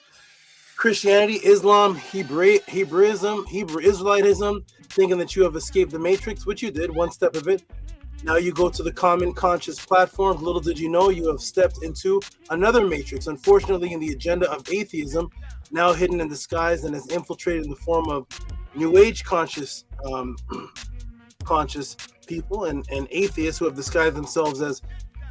Christianity, Islam, Hebrewism, Hebrew Israelitism, thinking that you have escaped the matrix, which you did, one step of it. Now you go to the common conscious platform. Little did you know, you have stepped into another matrix. Unfortunately, in the agenda of atheism, now hidden in disguise and has infiltrated in the form of New Age conscious people and atheists who have disguised themselves as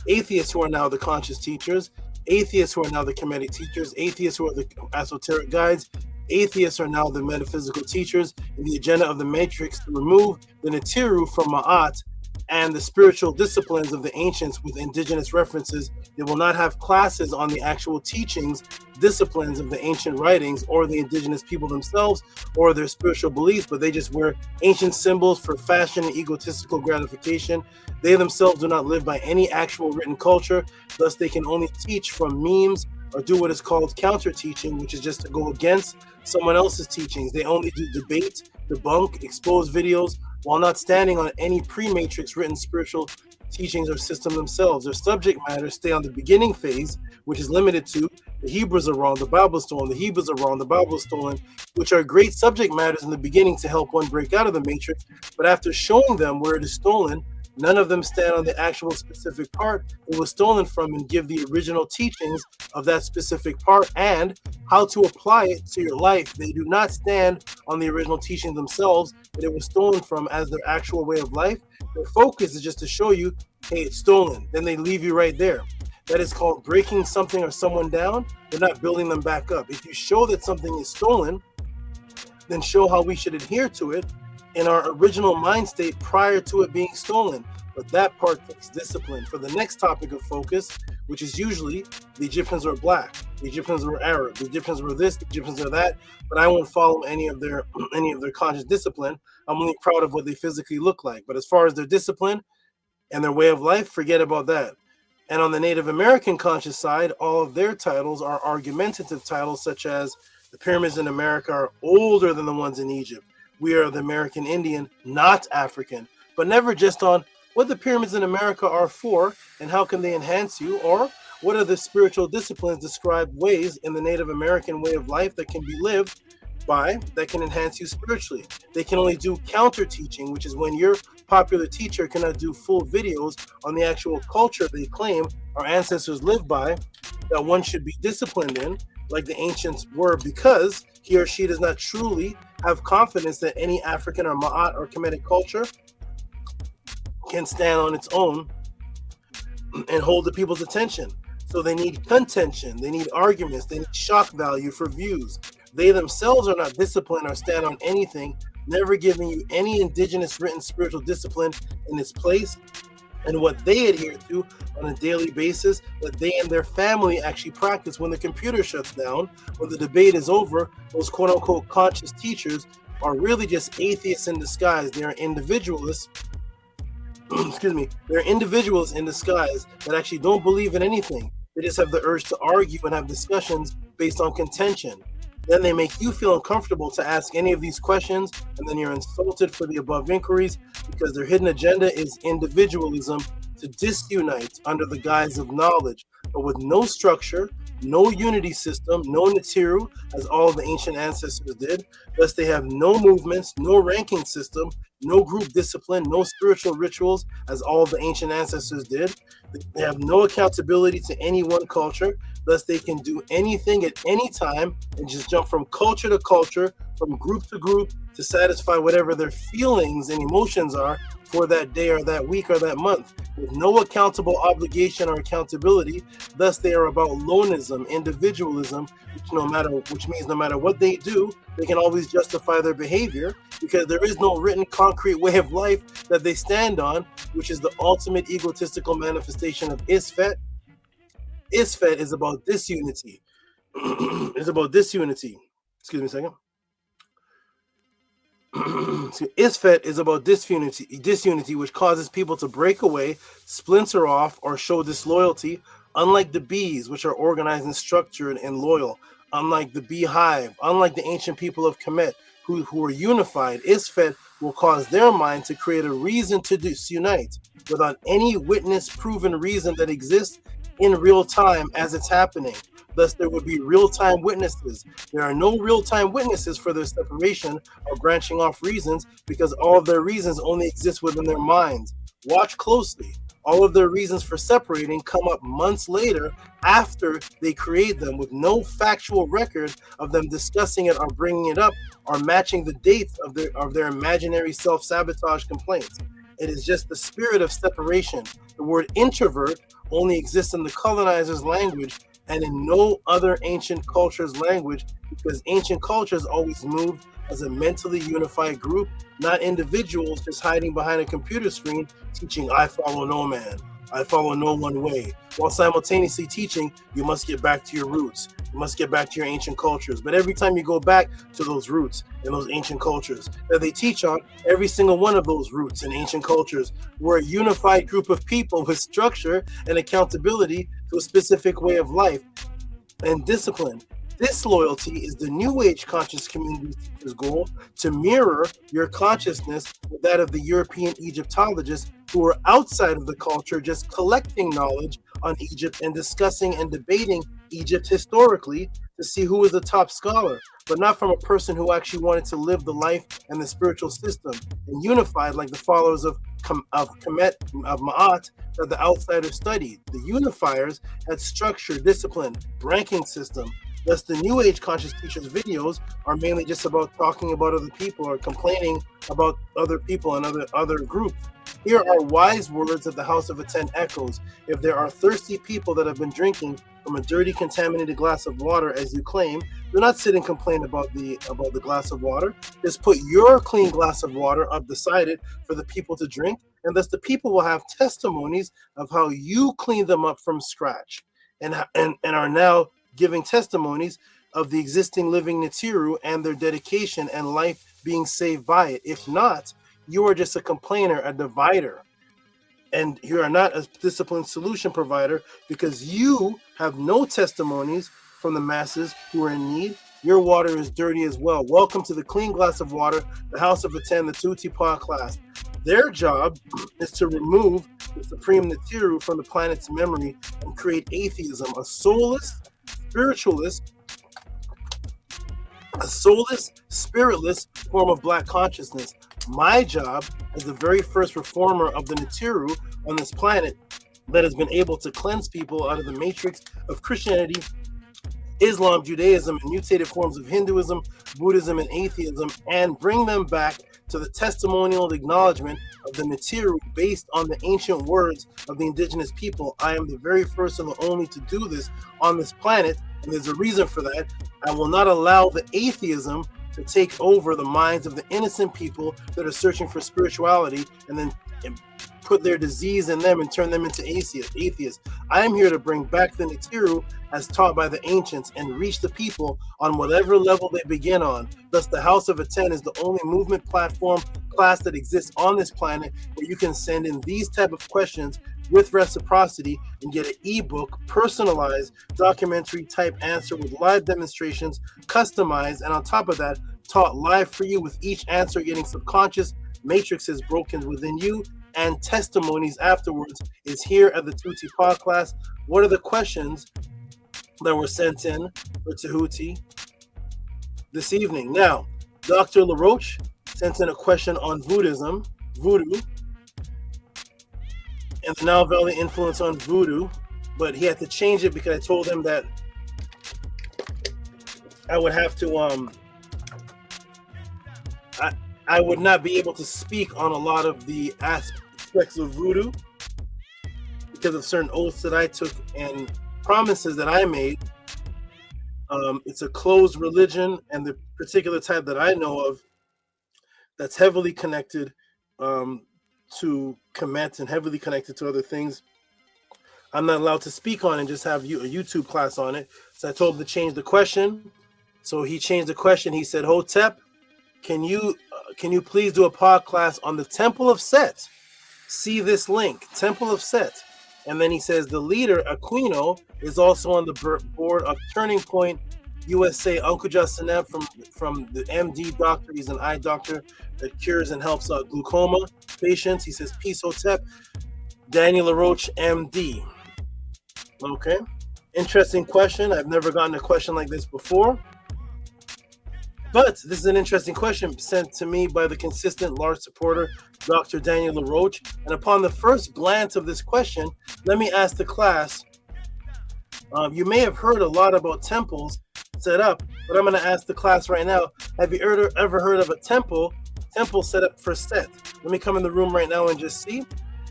atheists who are now the conscious teachers, atheists who are now the Kemetic teachers, atheists who are the esoteric guides, atheists are now the metaphysical teachers in the agenda of the matrix to remove the Natiru from Ma'at and the spiritual disciplines of the ancients with indigenous references. They will not have classes on the actual teachings, disciplines of the ancient writings or the indigenous people themselves or their spiritual beliefs, but they just wear ancient symbols for fashion and egotistical gratification. They themselves do not live by any actual written culture, thus they can only teach from memes or do what is called counter teaching, which is just to go against someone else's teachings. They only do debate, debunk, expose videos, while not standing on any pre-matrix written spiritual teachings or system themselves. Their subject matter stay on the beginning phase, which is limited to the Hebrews are wrong, the Bible is stolen, the Hebrews are wrong, the Bible is stolen, which are great subject matters in the beginning to help one break out of the matrix. But after showing them where it is stolen, none of them stand on the actual specific part it was stolen from and give the original teachings of that specific part and how to apply it to your life. They do not stand on the original teaching themselves that it was stolen from as their actual way of life. Their focus is just to show you, hey, it's stolen. Then they leave you right there. That is called breaking something or someone down. They're not building them back up. If you show that something is stolen, then show how we should adhere to it in our original mind state prior to it being stolen. But that part takes discipline. For the next topic of focus, which is usually the Egyptians were black, the Egyptians were Arab, the Egyptians were this, the Egyptians are that, but I won't follow any of their conscious discipline. I'm only proud of what they physically look like. But as far as their discipline and their way of life, forget about that. And on the Native American conscious side, all of their titles are argumentative titles, such as the pyramids in America are older than the ones in Egypt. We are the American Indian, not African, but never just on what the pyramids in America are for and how can they enhance you, or what are the spiritual disciplines described ways in the Native American way of life that can be lived by that can enhance you spiritually. They can only do counter teaching, which is when your popular teacher cannot do full videos on the actual culture they claim our ancestors lived by, that one should be disciplined in, like the ancients were, because he or she does not truly have confidence that any African or Ma'at or Kemetic culture can stand on its own and hold the people's attention. So they need contention, they need arguments, they need shock value for views. They themselves are not disciplined or stand on anything, never giving you any indigenous written spiritual discipline in its place and what they adhere to on a daily basis, that they and their family actually practice when the computer shuts down, when the debate is over. Those quote-unquote conscious teachers are really just atheists in disguise. They are individualists excuse me, they're individuals in disguise that actually don't believe in anything. They just have the urge to argue and have discussions based on contention. Then they make you feel uncomfortable to ask any of these questions, and then you're insulted for the above inquiries because their hidden agenda is individualism to disunite under the guise of knowledge, but with no structure, no unity system, no Natiru, as all of the ancient ancestors did. Thus, they have no movements, no ranking system, no group discipline, no spiritual rituals, as all of the ancient ancestors did. They have no accountability to any one culture. Thus, they can do anything at any time and just jump from culture to culture, from group to group, to satisfy whatever their feelings and emotions are for that day or that week or that month, with no accountable obligation or accountability. Thus, they are about lonism, individualism, which means no matter what they do, they can always justify their behavior because there is no written concrete way of life that they stand on, which is the ultimate egotistical manifestation of Isfet. Isfet is about disunity. It's about disunity. Excuse me a second. Isfet is about disunity, which causes people to break away, splinter off, or show disloyalty. Unlike the bees, which are organized and structured and loyal, unlike the beehive, unlike the ancient people of Kemet, who are unified, Isfet will cause their mind to create a reason to disunite without any witness-proven reason that exists in real time as it's happening. Thus, there would be real-time witnesses. There are no real-time witnesses for their separation or branching off reasons because all of their reasons only exist within their minds. Watch closely. All of their reasons for separating come up months later after they create them with no factual record of them discussing it or bringing it up or matching the dates of their imaginary self-sabotage complaints. It is just the spirit of separation. The word introvert only exists in the colonizer's language and in no other ancient culture's language because ancient cultures always moved as a mentally unified group, not individuals just hiding behind a computer screen teaching I follow no man, I follow no one way, while simultaneously teaching you must get back to your roots, you must get back to your ancient cultures. But every time you go back to those roots and those ancient cultures that they teach on, every single one of those roots and ancient cultures were a unified group of people with structure and accountability to a specific way of life and discipline. Disloyalty is the New Age conscious community teacher's goal to mirror your consciousness with that of the European Egyptologists who are outside of the culture just collecting knowledge on Egypt and discussing and debating Egypt historically to see who is the top scholar, but not from a person who actually wanted to live the life and the spiritual system and unified like the followers of Kemet, of Ma'at, that the outsiders studied. The unifiers had structure, discipline, ranking system. Thus, the New Age conscious teachers' videos are mainly just about talking about other people or complaining about other people and other groups. Here are wise words that the House of Aten echoes. If there are thirsty people that have been drinking from a dirty, contaminated glass of water, as you claim, do not sit and complain about the glass of water. Just put your clean glass of water up beside it for the people to drink, and thus the people will have testimonies of how you cleaned them up from scratch, and are now giving testimonies of the existing living Nitiru and their dedication and life being saved by it. If not, you are just a complainer, a divider, and you are not a disciplined solution provider because you have no testimonies from the masses who are in need. Your water is dirty as well. Welcome to the Clean Glass of Water, the House of Aten, the Tehuti class. Their job is to remove the supreme Nitiru from the planet's memory and create atheism, a soulless, spiritless form of black consciousness. My job as the very first reformer of the Nitiru on this planet that has been able to cleanse people out of the matrix of Christianity, Islam, Judaism, and mutated forms of Hinduism, Buddhism, and atheism, and bring them back to the testimonial acknowledgement of the Nitiru based on the ancient words of the indigenous people. I am the very first and the only to do this on this planet, and there's a reason for that. I will not allow the atheism to take over the minds of the innocent people that are searching for spirituality and then put their disease in them and turn them into atheists. I am here to bring back the Nitiru as taught by the ancients and reach the people on whatever level they begin on. Thus, the House of Aten is the only movement platform class that exists on this planet where you can send in these type of questions with reciprocity and get an ebook, personalized, documentary type answer with live demonstrations, customized, and on top of that, taught live for you with each answer getting subconscious matrices broken within you and testimonies afterwards is here at the Tehuti podcast. What are the questions that were sent in for Tehuti this evening? Now, Dr. LaRoche sent in a question on voodoo, and the Nile Valley influence on voodoo, but he had to change it because I told him that I would have to I would not be able to speak on a lot of the aspects of voodoo because of certain oaths that I took and promises that I made. It's a closed religion, and the particular type that I know of that's heavily connected to Kemet and heavily connected to other things. I'm not allowed to speak on it and just have a YouTube class on it. So I told him to change the question. So he changed the question. He said, Hotep, can you please do a pod class on the Temple of Set? See this link, Temple of Set. And then he says the leader, Aquino, is also on the board of Turning Point USA. Uncle Justin from the MD doctor. He's an eye doctor that cures and helps glaucoma patients. He says, peace, Hotep. Daniel LaRoche, MD. Okay. Interesting question. I've never gotten a question like this before. But this is an interesting question sent to me by the consistent large supporter, Dr. Daniel LaRoche. And upon the first glance of this question, let me ask the class, you may have heard a lot about temples set up, but I'm going to ask the class right now, have you ever heard of a temple set up for Set? Let me come in the room right now and just see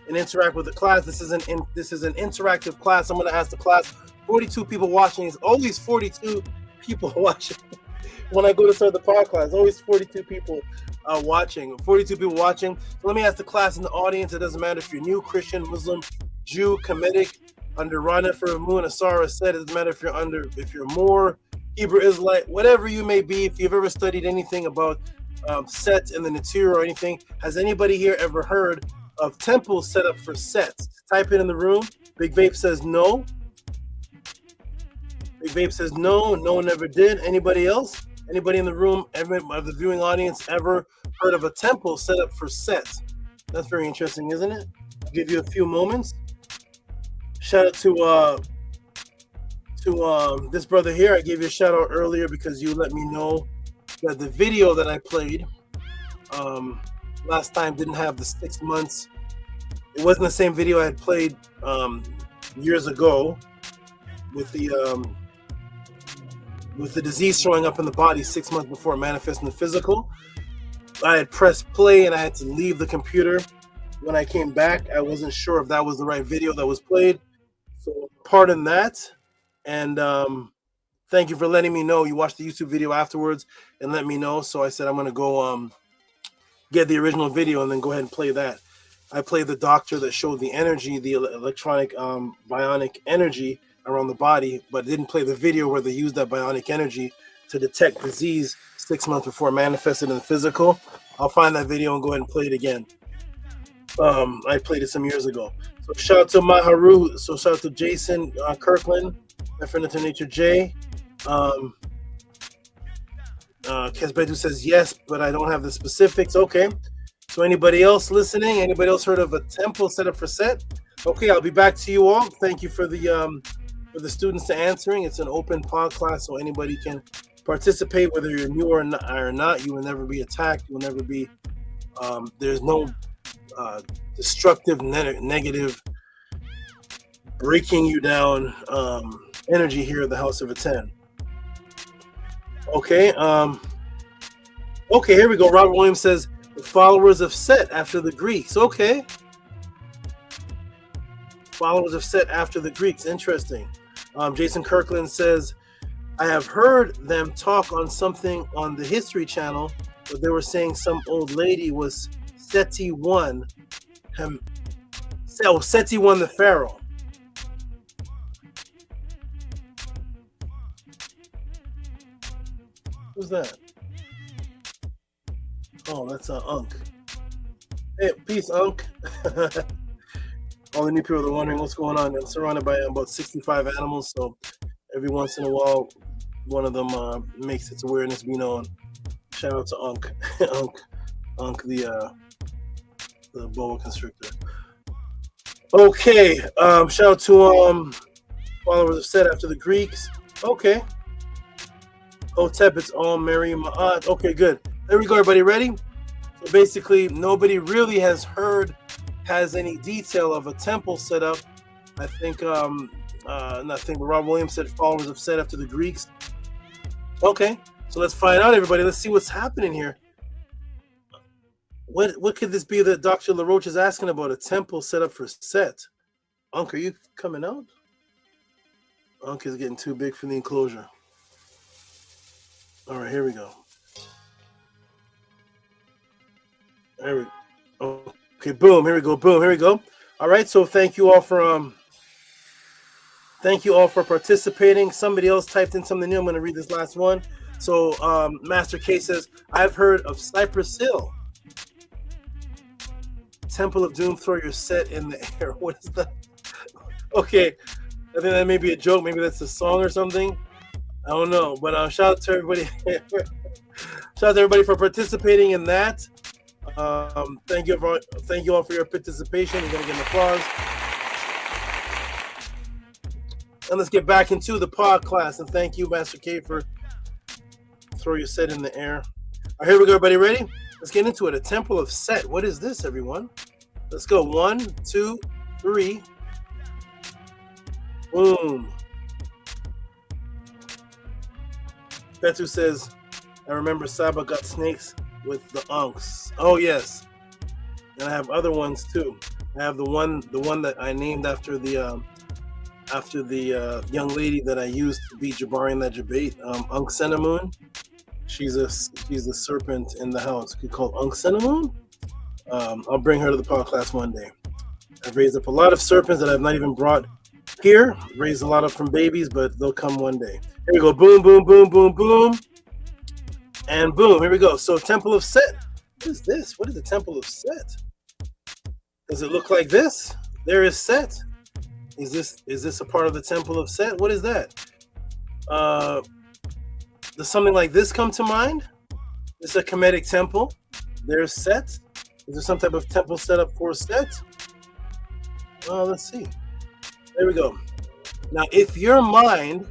and interact with the class. This is an interactive class. I'm going to ask the class, 42 people watching. It's always 42 people watching. When I go to start the podcast, always 42 people watching. 42 people watching. So let me ask the class in the audience. It doesn't matter if you're new, Christian, Muslim, Jew, Kemetic, under Rana for Moon, Asara said. It doesn't matter if you're Moor, Hebrew Israelite, whatever you may be. If you've ever studied anything about Set in the Natura or anything, has anybody here ever heard of temples set up for sets? Type it in the room. Big Vape says no. Big Vape says no. No one ever did. Anybody else? Anybody in the room, of the viewing audience, ever heard of a temple set up for sets? That's very interesting, isn't it? I'll give you a few moments. Shout out to this brother here. I gave you a shout out earlier because you let me know that the video that I played last time didn't have the 6 months. It wasn't the same video I had played years ago with the disease showing up in the body 6 months before it manifests in the physical. I had pressed play and I had to leave the computer. When I came back, I wasn't sure if that was the right video that was played. So pardon that. And thank you for letting me know. You watched the YouTube video afterwards and let me know. So I said I'm going to go get the original video and then go ahead and play that. I played the doctor that showed the energy, the electronic bionic energy around the body, but didn't play the video where they used that bionic energy to detect disease 6 months before it manifested in the physical. I'll find that video and go ahead and play it again. I played it some years ago. So shout out to Maharu. So shout out to Jason Kirkland, my friend of Nature J. Kesbedu says yes, but I don't have the specifics. Okay. So anybody else listening? Anybody else heard of a temple set up for Set? Okay, I'll be back to you all. Thank you for the students to answering. It's an open pod class, so anybody can participate, whether you're new or not. You will never be attacked. You will never be. There's no destructive, negative, breaking you down energy here at the House of a 10. Okay. Okay. Here we go. Robert Williams says the followers of Set after the Greeks. Okay. Followers of Set after the Greeks. Interesting. Jason Kirkland says, I have heard them talk on something on the History Channel, but they were saying some old lady was Seti I. Seti I the Pharaoh. Who's that? Oh, that's Unk. Hey, peace, Unk. All the new people are wondering what's going on. I'm surrounded by about 65 animals, so every once in a while, one of them makes its awareness be known. Shout out to Unk, Unk, the boa constrictor. Okay, shout out to followers of Set after the Greeks. Okay. Hotep, it's all Mary Ma'at. Okay, good. There we go, everybody. Ready? So basically, nobody really has any detail of a temple set up. I think, but Rob Williams said followers of Set after the Greeks. Okay, so let's find out, everybody. Let's see what's happening here. What could this be that Dr. LaRoche is asking about? A temple set up for Set. Unc, are you coming out? Unc is getting too big for the enclosure. All right, here we go. There we go. Okay, boom. Here we go. Boom. Here we go. All right. So thank you all for Thank you all for participating. Somebody else typed in something new. I'm going to read this last one. So Master K says, I've heard of Cypress Hill. Temple of Doom, throw your set in the air. What is that? Okay, I think that may be a joke. Maybe that's a song or something. I don't know. But shout out to everybody. Shout out to everybody for participating in that. Thank you all for your participation. You're going to get an applause. And let's get back into the pod class. And thank you, Master K, for throw your set in the air. All right, here we go, everybody. Ready? Let's get into it. A Temple of Set. What is this, everyone? Let's go. 1, 2, 3. Boom. Petu says, I remember Saba got snakes with the unks. Oh, yes. And I have other ones, too. I have the one that I named after the young lady that I used to beat Jabari in that debate, Unk Cinnamon. She's a serpent in the house called Unk Cinnamon. I'll bring her to the pod class one day. I've raised up a lot of serpents that I've not even brought here. Raised a lot of from babies, but they'll come one day. Here we go. Boom, boom, boom, boom, boom. And boom. Here we go. So Temple of Set. What is this? What is the Temple of Set? Does it look like this? There is Set. Is this a part of the Temple of Set? What is that? Does something like this come to mind? It's a Kemetic temple. There's Set. Is there some type of temple set up for Set? Let's see. There we go. Now, if your mind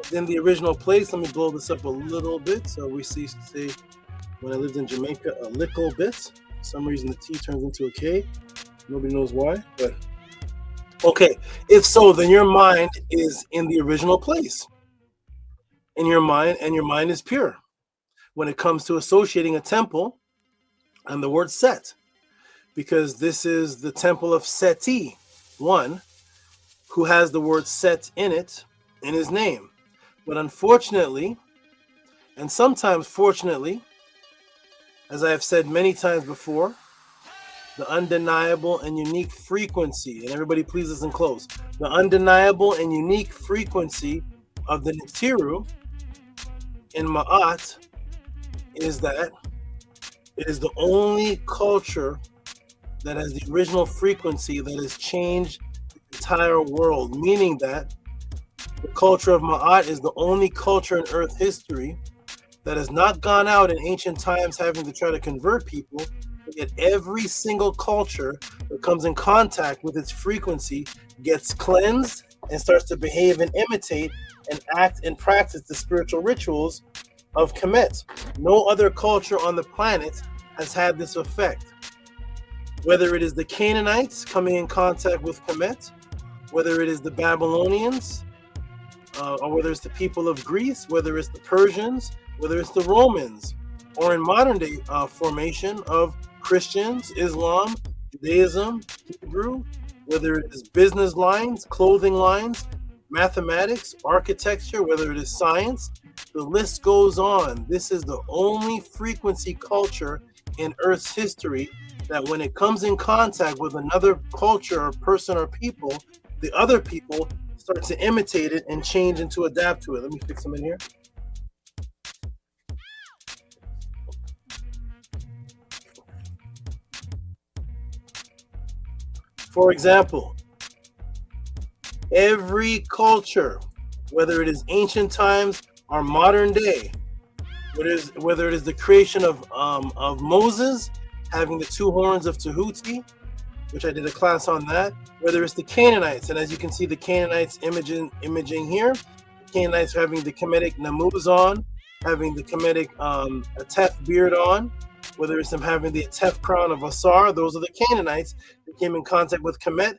is in the original place, let me blow this up a little bit. So we see, say, when I lived in Jamaica, a little bit. For some reason, the T turns into a K. Nobody knows why, but okay. If so, then your mind is in the original place. In your mind, and your mind is pure. When it comes to associating a temple and the word Set, because this is the temple of Seti, one who has the word Set in it, in his name. But unfortunately, and sometimes fortunately, as I have said many times before, the undeniable and unique frequency, and everybody please listen close, the undeniable and unique frequency of the Nitiru in Ma'at is that it is the only culture that has the original frequency that has changed the entire world, meaning that the culture of Ma'at is the only culture in Earth history that has not gone out in ancient times having to try to convert people, but yet every single culture that comes in contact with its frequency gets cleansed and starts to behave and imitate and act and practice the spiritual rituals of Kemet. No other culture on the planet has had this effect. Whether it is the Canaanites coming in contact with Kemet, whether it is the Babylonians, or whether it's the people of Greece, whether it's the Persians, whether it's the Romans, or in modern day formation of Christians, Islam, Judaism, Hebrew, whether it is business lines, clothing lines, mathematics, architecture, whether it is science, the list goes on. This is the only frequency culture in Earth's history that when it comes in contact with another culture or person or people, the other people start to imitate it and change and to adapt to it. Let me fix them in here. For example, every culture, whether it is ancient times or modern day, whether it is the creation of Moses having the 2 horns of Tehuti, which I did a class on that, whether it's the Canaanites, and as you can see the Canaanites imaging here, the Canaanites having the Kemetic Namuz on, having the Kemetic Atef beard on, whether it's them having the Atef crown of Asar, those are the Canaanites that came in contact with Kemet,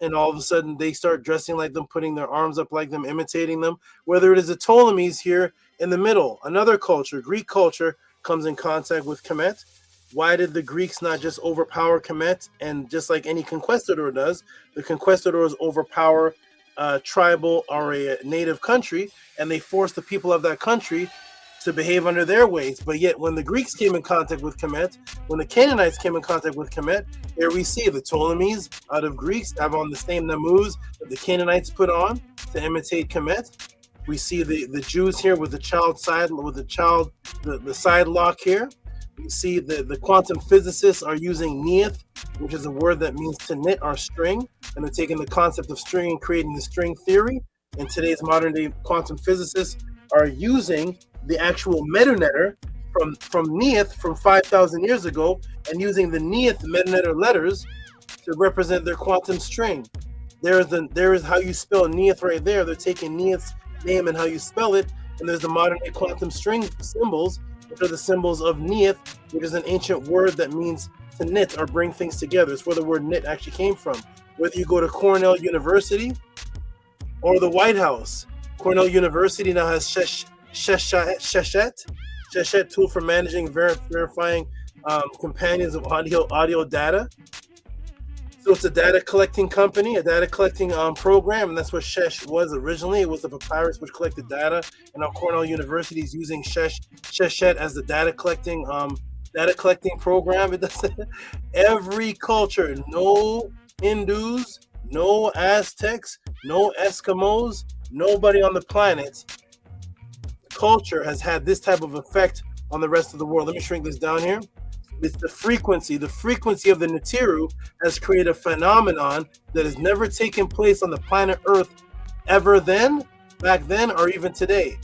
and all of a sudden they start dressing like them, putting their arms up like them, imitating them. Whether it is the Ptolemies here in the middle, another culture, Greek culture, comes in contact with Kemet. Why did the Greeks not just overpower Kemet? And just like any conquistador does, the conquistadors overpower a tribal or a native country, and they force the people of that country to behave under their ways. But yet when the Greeks came in contact with Kemet, when the Canaanites came in contact with Kemet, here we see the Ptolemies out of Greeks have on the same namuz that the Canaanites put on to imitate Kemet. We see the Jews here with the the side lock here. We see the quantum physicists are using neath, which is a word that means to knit or string, and they're taking the concept of string and creating the string theory. And today's modern day quantum physicists are using the actual metanetter from neath from 5,000 years ago and using the neath metanetter letters to represent their quantum string. There is how you spell neath right there. They're taking neath's name and how you spell it, and there's the modern day quantum string symbols, which are the symbols of neath, which is an ancient word that means to knit or bring things together. It's where the word knit actually came from. Whether you go to Cornell University or the White House, Cornell University now has Sheshet tool for managing verifying companions of audio data. So it's a data collecting company, a data collecting program, and that's what Shesh was originally. It was the papyrus which collected data, and now Cornell University is using Sheshet as the data collecting program. It does every culture, no Hindus, no Aztecs, no Eskimos, nobody on the planet culture has had this type of effect on the rest of the world. Let me shrink this down here. It's the frequency of the Nibiru has created a phenomenon that has never taken place on the planet Earth ever back then, or even today.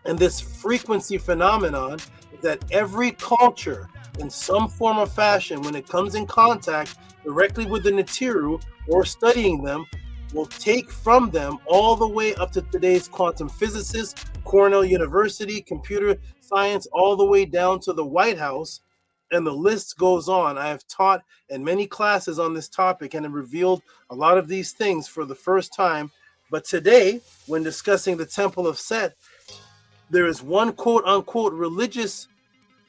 And this frequency phenomenon is that every culture in some form or fashion, when it comes in contact directly with the Nibiru or studying them, will take from them all the way up to today's quantum physicists, Cornell University, computer science, all the way down to the White House. And the list goes on. I have taught in many classes on this topic and have revealed a lot of these things for the first time. But today, when discussing the Temple of Set, there is one quote unquote religious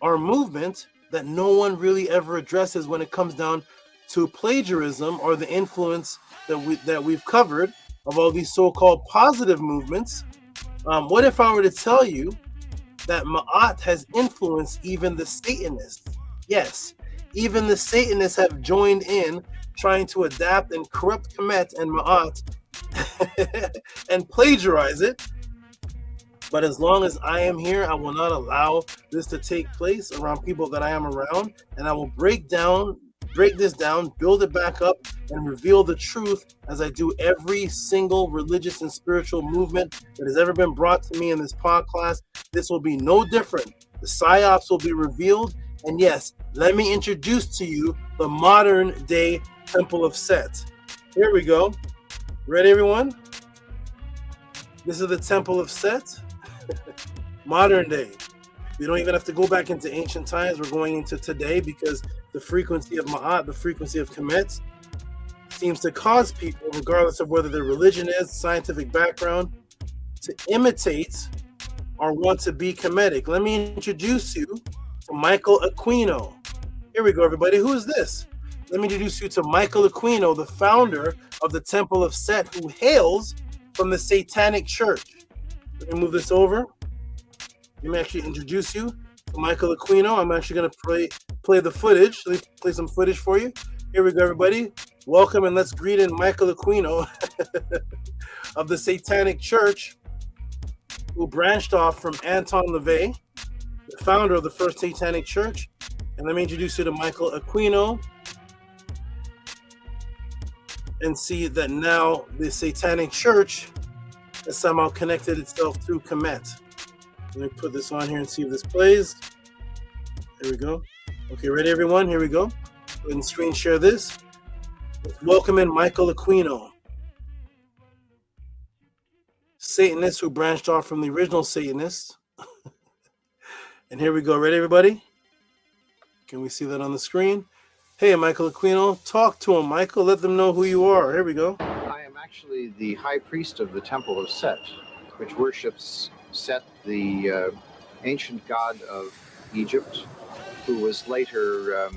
or movement that no one really ever addresses when it comes down to plagiarism or the influence that we've covered of all these so-called positive movements. What if I were to tell you that Ma'at has influenced even the Satanists? Yes, even the Satanists have joined in trying to adapt and corrupt Kemet and Ma'at and plagiarize it. But as long as I am here, I will not allow this to take place around people that I am around, and I will break this down, build it back up, and reveal the truth as I do every single religious and spiritual movement that has ever been brought to me in this podcast. This will be no different. The Psyops will be revealed. And yes, let me introduce to you the modern day Temple of Set. Here we go. Ready, everyone? This is the Temple of Set. Modern day. We don't even have to go back into ancient times. We're going into today because the frequency of Ma'at, the frequency of Kemet, seems to cause people, regardless of whether their religion is, scientific background, to imitate or want to be Kemetic. Let me introduce you to Michael Aquino. Here we go, everybody. Who is this? Let me introduce you to Michael Aquino, the founder of the Temple of Set, who hails from the Satanic Church. Let me move this over. Let me actually introduce you to Michael Aquino. I'm actually going to play the footage. Let me play some footage for you. Here we go, everybody. Welcome, and let's greet in Michael Aquino of the Satanic Church, who branched off from Anton LaVey, the founder of the first Satanic Church. And let me introduce you to Michael Aquino and see that now the Satanic Church has somehow connected itself through Kemet. Let me put this on here and see if this plays. Here we go. Okay, ready, everyone? Here we go. Go ahead and screen share this. Let's welcome in Michael Aquino, Satanist who branched off from the original Satanists. And here we go. Ready, everybody? Can we see that on the screen? Hey, Michael Aquino, talk to him, Michael. Let them know who you are. Here we go. I am actually the high priest of the Temple of Set, which worships Set, the ancient god of Egypt, who was later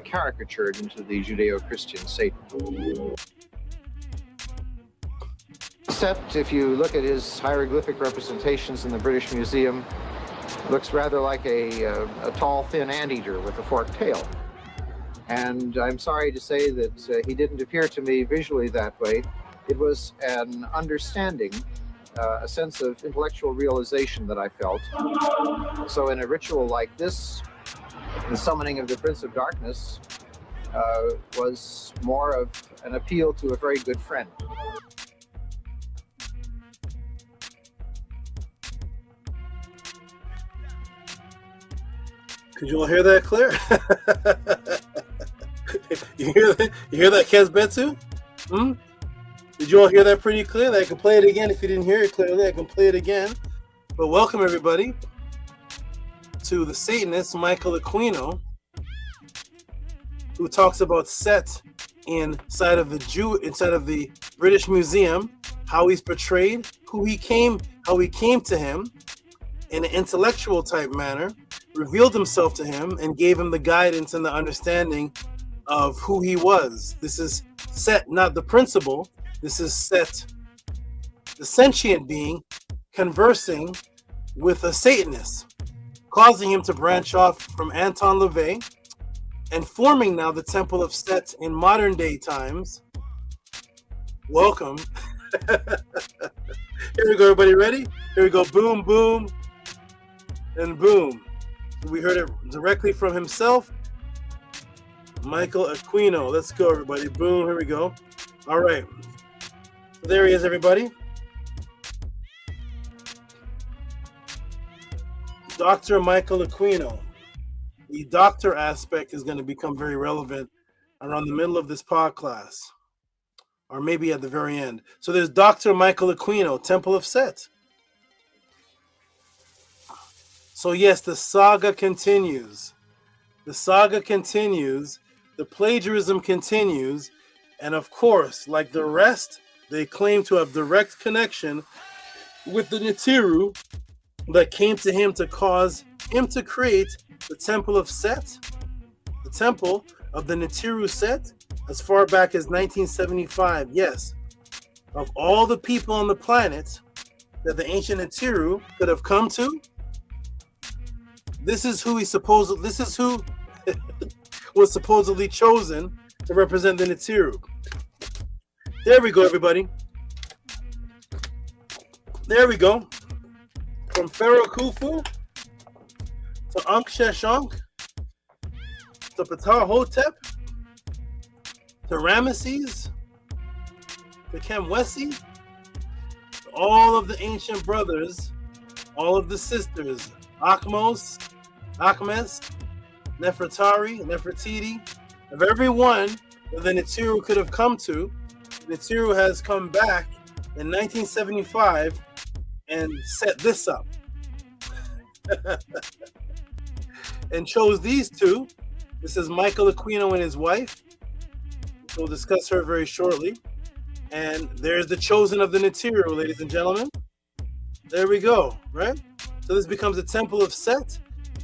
caricatured into the Judeo-Christian Satan. Set, if you look at his hieroglyphic representations in the British Museum, looks rather like a tall, thin anteater with a forked tail. And I'm sorry to say that he didn't appear to me visually that way. It was an understanding, a sense of intellectual realization that I felt. So in a ritual like this, the summoning of the Prince of Darkness was more of an appeal to a very good friend. Could you all hear that, Claire? You hear that, Kesbetsu? Did you all hear that pretty clearly? I can play it again if you didn't hear it clearly. I can play it again. But welcome everybody to the Satanist Michael Aquino, who talks about Set inside of the British Museum, how he's portrayed, how he came to him in an intellectual type manner, revealed himself to him, and gave him the guidance and the understanding of who he was. This is Set, not the principal. This is Set, the sentient being, conversing with a Satanist, causing him to branch off from Anton LaVey and forming now the Temple of Set in modern day times. Welcome. Here we go, everybody ready? Here we go, boom, boom, and boom. We heard it directly from himself, Michael Aquino. Let's go, everybody. Boom, here we go. All right. There he is, everybody. Dr. Michael Aquino. The doctor aspect is going to become very relevant around the middle of this pod class, or maybe at the very end. So there's Dr. Michael Aquino, Temple of Set. So yes, the saga continues. The saga continues. The plagiarism continues. And of course, like the rest, they claim to have direct connection with the Nibiru that came to him to cause him to create the Temple of Set, the Temple of the Nibiru Set, as far back as 1975. Yes, of all the people on the planet that the ancient Nibiru could have come to, this is who was supposedly chosen to represent the Nibiru. There we go, everybody. There we go. From Pharaoh Khufu to Ankh Sheshonk to Ptah Hotep to Ramesses to Khemwesi, all of the ancient brothers, all of the sisters, Akhmos, Akhmes, Nefertari, Nefertiti, of everyone that the Nibiru could have come to, the Nibiru has come back in 1975 and set this up. And chose these two. This is Michael Aquino and his wife. We'll discuss her very shortly. And there's the chosen of the Nibiru, ladies and gentlemen. There we go, right? So this becomes a Temple of Set,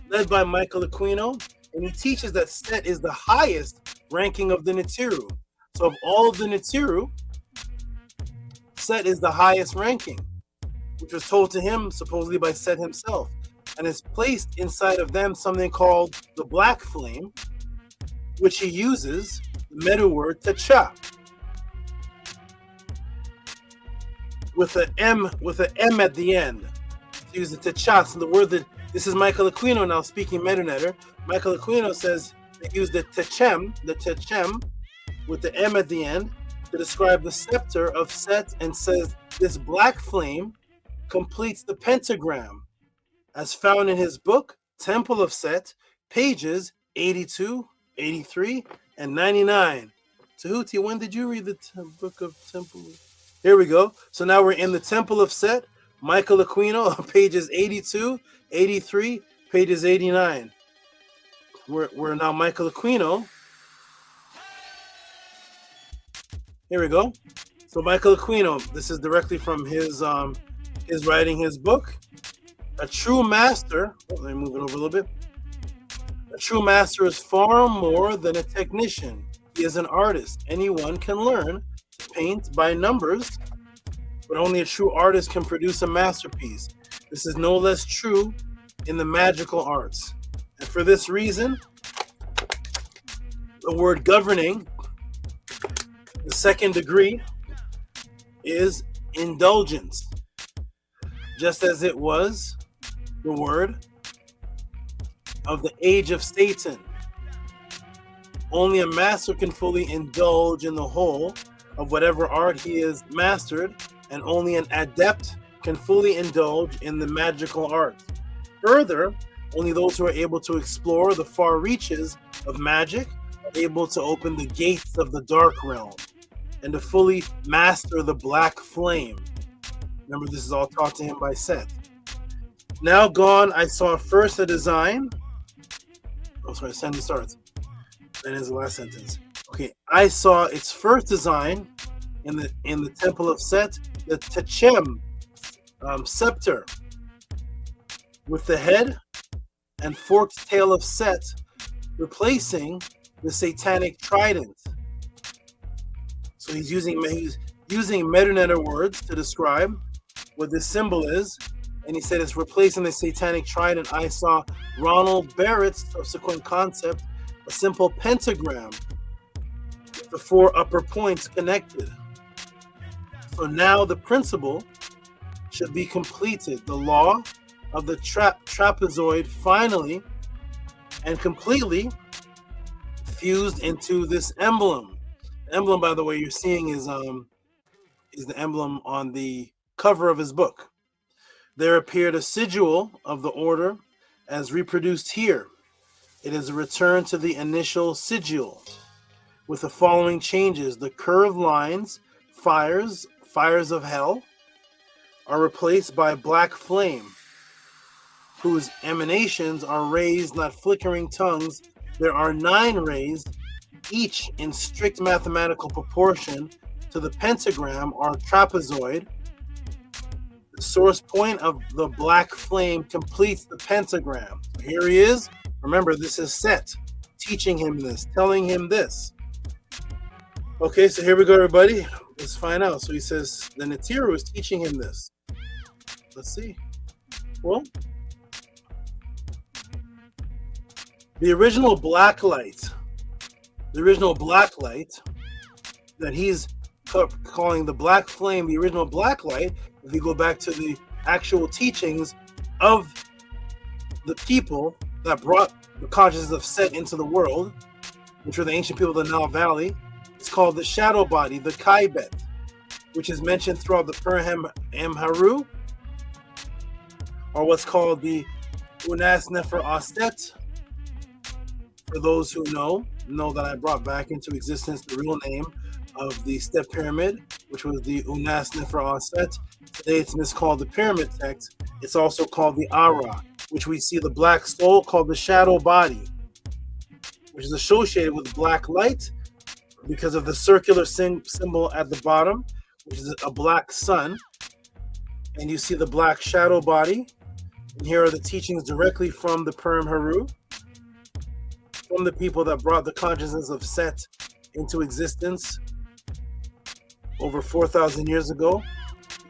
led by Michael Aquino, and he teaches that Set is the highest ranking of the Nibiru. So of all of the Nibiru, Set is the highest ranking, which was told to him supposedly by Set himself, and is placed inside of them something called the Black Flame, which he uses the Medu word Techa, with an M at the end. He uses the Techa. So the word that this is Michael Aquino now speaking Medunetter. Michael Aquino says they use the Techem with the M at the end to describe the scepter of Set, and says this black flame completes the pentagram as found in his book Temple of Set, pages 82, 83, and 99. Tehuti, when did you read the book of Temple? Here we go. So now we're in the Temple of Set, Michael Aquino, pages 82, 83, pages 89. We're now Michael Aquino. Here we go. So Michael Aquino, this is directly from his writing his book. A true master, let me move it over a little bit. A true master is far more than a technician. He is an artist. Anyone can learn to paint by numbers, but only a true artist can produce a masterpiece. This is no less true in the magical arts. And for this reason, the word governing, the second degree, is indulgence, just as it was the word of the age of Satan. Only a master can fully indulge in the whole of whatever art he has mastered, and only an adept can fully indulge in the magical arts. Further, only those who are able to explore the far reaches of magic are able to open the gates of the dark realm and to fully master the black flame. Remember, this is all taught to him by Seth. Now gone, I saw first a design. Oh, sorry, sentence starts. That is the last sentence. Okay, I saw its first design in the temple of Set, the Techem scepter, with the head and forked tail of Set, replacing the satanic trident. So he's using meta words to describe what this symbol is, and he said it's replacing the satanic trident. I saw Ronald Barrett's subsequent concept, a simple pentagram with the 4 upper points connected. So now the principle should be completed. The law of the trapezoid finally and completely fused into this emblem. The emblem, by the way, you're seeing is the emblem on the cover of his book. There appeared a sigil of the order as reproduced here. It is a return to the initial sigil with the following changes. The curved lines, fires of hell, are replaced by black flame, whose emanations are raised, not flickering tongues. There are 9 raised, each in strict mathematical proportion to the pentagram or trapezoid. The source point of the black flame completes the pentagram. Here he is. Remember, this is Set teaching him this, telling him this. Okay, so here we go, everybody. Let's find out. So he says the Netiru is teaching him this. Let's see. Well, the original black light that he's calling the black flame, the original black light, if you go back to the actual teachings of the people that brought the consciousness of Set into the world, which were the ancient people of the Nile Valley, it's called the shadow body, the Kaibet, which is mentioned throughout the Perhem Emharu, or what's called the Unas Nefer Aset. For those who know that I brought back into existence the real name of the step pyramid, which was the Unas Nefer Aset. Today it's miscalled the pyramid text. It's also called the Ara, which we see the black soul called the shadow body, which is associated with black light because of the circular symbol at the bottom, which is a black sun. And you see the black shadow body. And here are the teachings directly from the Purim Haru, from the people that brought the consciousness of Set into existence over 4,000 years ago.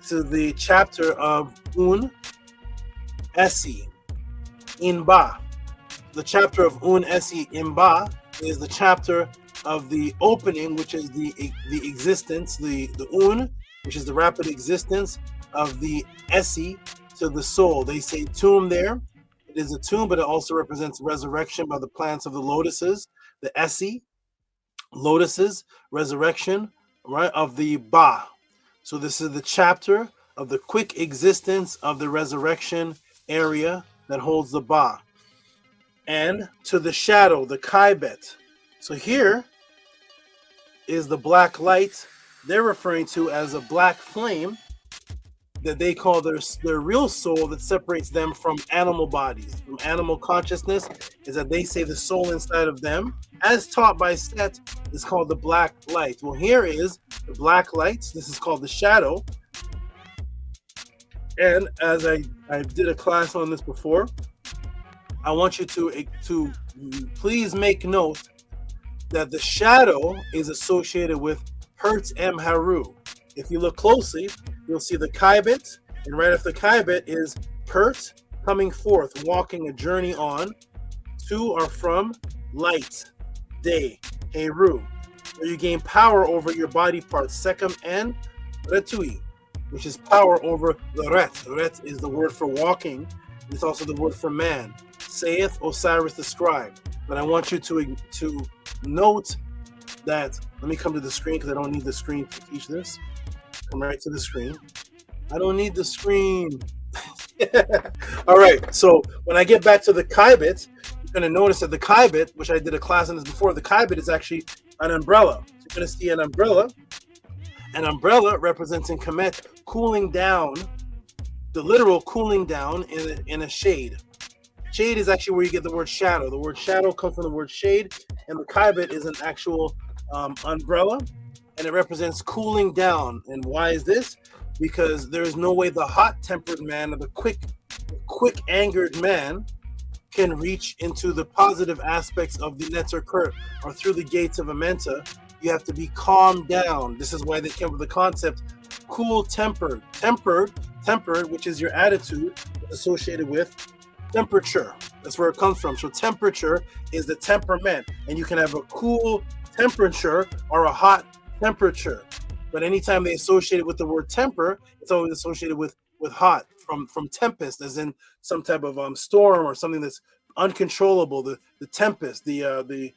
To the chapter of Un Esi Inba. The chapter of Un Esi Inba is the chapter of the opening, which is the existence, the Un, which is the rapid existence of the Esi to the soul. They say tomb there. It is a tomb, but it also represents resurrection by the plants of the lotuses, the Esi, lotuses, resurrection, right, of the Ba. So this is the chapter of the quick existence of the resurrection area that holds the Ba. And to the shadow, the Kaibet. So here is the black light they're referring to as a black flame that they call their real soul that separates them from animal bodies, from animal consciousness, is that they say the soul inside of them, as taught by Set, is called the black light. Well, here is the black light. This is called the shadow. And as I did a class on this before, I want you to please make note that the shadow is associated with Hertz M. Haru. If you look closely, you'll see the Kaibet, and right after Kaibet is Pert, coming forth, walking a journey on. 2 are from light, day, Heru, where you gain power over your body parts, Sekhem and Retui, which is power over the Ret. Ret is the word for walking. It's also the word for man. Saith Osiris the scribe. But I want you to note that, let me come to the screen because I don't need the screen to teach this. Come right to the screen. I don't need the screen. All right, so when I get back to the Kaibit, you're going to notice that the Kaibit, which I did a class on this before, the Kaibit is actually an umbrella. So you're going to see an umbrella. An umbrella represents in Kemet cooling down, the literal cooling down in a shade. Shade is actually where you get the word shadow. The word shadow comes from the word shade, and the Kaibit is an actual umbrella, and it represents cooling down. And why is this? Because there is no way the hot-tempered man or the quick-angered man can reach into the positive aspects of the Netzer Kurt or through the gates of Amenta. You have to be calmed down. This is why they came up with the concept cool-tempered. Tempered, which is your attitude, associated with temperature. That's where it comes from. So temperature is the temperament, and you can have a cool temperature or a hot temperature. But anytime they associate it with the word temper, it's always associated with hot, from tempest, as in some type of storm or something that's uncontrollable. The tempest, the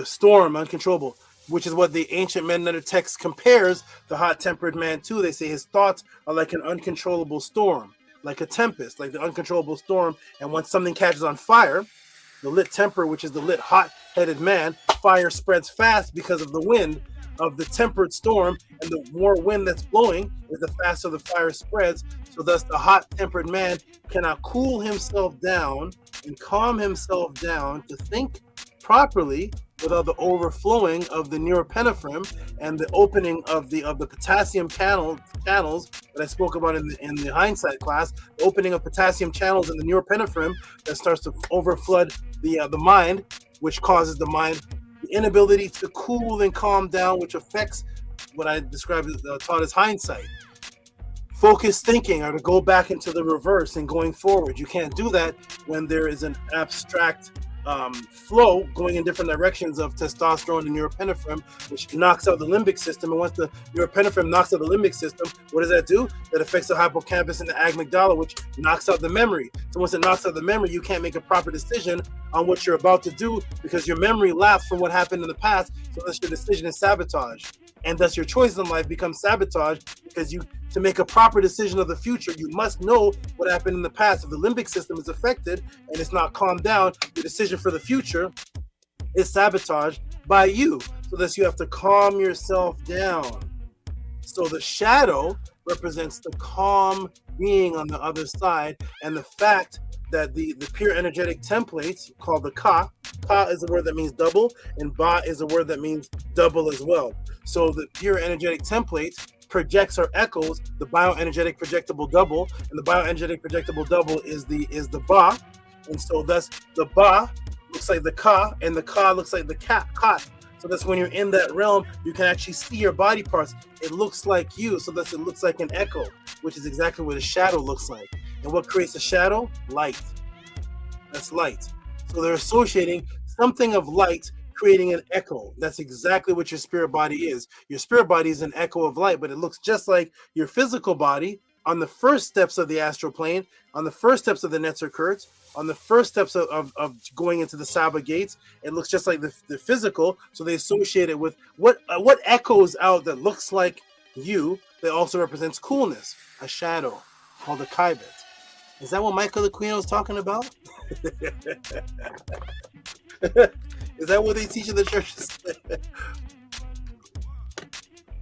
storm, uncontrollable, which is what the ancient Menneter text compares the hot-tempered man to. They say his thoughts are like an uncontrollable storm, like a tempest, like the uncontrollable storm. And once something catches on fire, the lit temper, which is the lit hot-headed man, fire spreads fast because of the wind of the tempered storm, and the more wind that's blowing is the faster the fire spreads. So thus the hot-tempered man cannot cool himself down and calm himself down to think properly without the overflowing of the neuropenephrin and the opening of the potassium channels that I spoke about in the hindsight class. The opening of potassium channels in the neuropenephrin that starts to overflood the mind, which causes the mind the inability to cool and calm down, which affects what I described taught as hindsight. Focused thinking, or to go back into the reverse and going forward. You can't do that when there is an abstract flow going in different directions of testosterone and neuropenephrin, which knocks out the limbic system. And once the neuropenephrin knocks out the limbic system, what does that do? That affects the hippocampus and the amygdala, which knocks out the memory. So once it knocks out the memory, you can't make a proper decision on what you're about to do because your memory lapsed from what happened in the past. So thus your decision is sabotage. And thus your choices in life become sabotage, because to make a proper decision of the future, you must know what happened in the past. If the limbic system is affected and it's not calmed down, your decision for the future is sabotaged by you. So thus you have to calm yourself down. So the shadow represents the calm being on the other side, and the fact that the pure energetic templates called the Ka is a word that means double, and Ba is a word that means double as well. So the pure energetic template projects or echoes the bioenergetic projectable double, and the bioenergetic projectable double is the Ba, and so thus the Ba looks like the Ka, and the Ka looks like the Ka. So that's when you're in that realm, you can actually see your body parts. It looks like you, so thus it looks like an echo, which is exactly what a shadow looks like. And what creates a shadow? Light. That's light. So they're associating something of light creating an echo. That's exactly what your spirit body is. Your spirit body is an echo of light, but it looks just like your physical body on the first steps of the astral plane, on the first steps of the Netzer Kurtz, on the first steps of going into the Saba gates. It looks just like the physical, so they associate it with what echoes out that looks like you, that also represents coolness, a shadow called a Kaibit. Is that what Michael Aquino is talking about? Is that what they teach in the churches?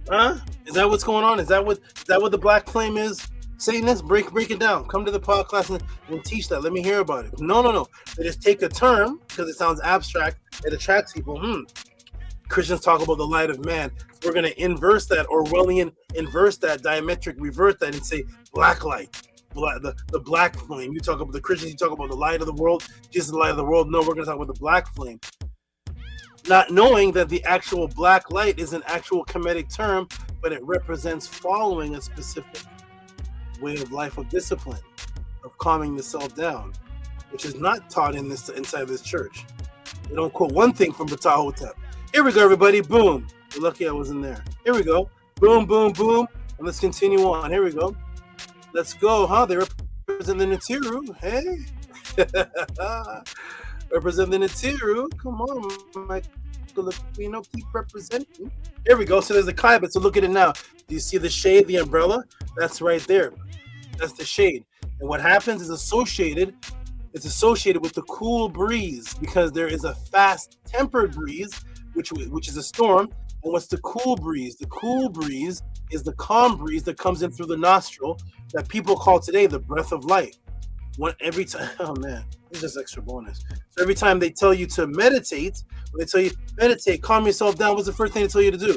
Huh? Is that what's going on? Is that what the black flame is? Satanists, break it down. Come to the podcast and teach that. Let me hear about it. No. They just take a term because it sounds abstract. It attracts people. Christians talk about the light of man. We're going to inverse that, Orwellian inverse that, diametric revert that, and say black light. The black flame. You talk about the Christians, you talk about the light of the world. Jesus is the light of the world. No, we're going to talk about the black flame. Not knowing that the actual black light is an actual Kemetic term, but it represents following a specific way of life of discipline. of calming the self down, which is not taught in this inside this church. They don't quote one thing from Ptah. Here we go, everybody. Boom. You're lucky I wasn't there. Here we go. Boom, boom, boom. And let's continue on. Here we go. Let's go, huh? They represent the Natiru. Hey. Represent the Natiru. Come on, Michael. Keep representing. Here we go. So there's the Kaibet. So look at it now. Do you see the shade, the umbrella? That's right there. That's the shade. And what happens is associated with the cool breeze, because there is a fast tempered breeze, which is a storm. And what's the cool breeze? The cool breeze is the calm breeze that comes in through the nostril that people call today the breath of life. Every time, oh man, it's just extra bonus. So every time they tell you to meditate, when they tell you meditate, calm yourself down, what's the first thing they tell you to do?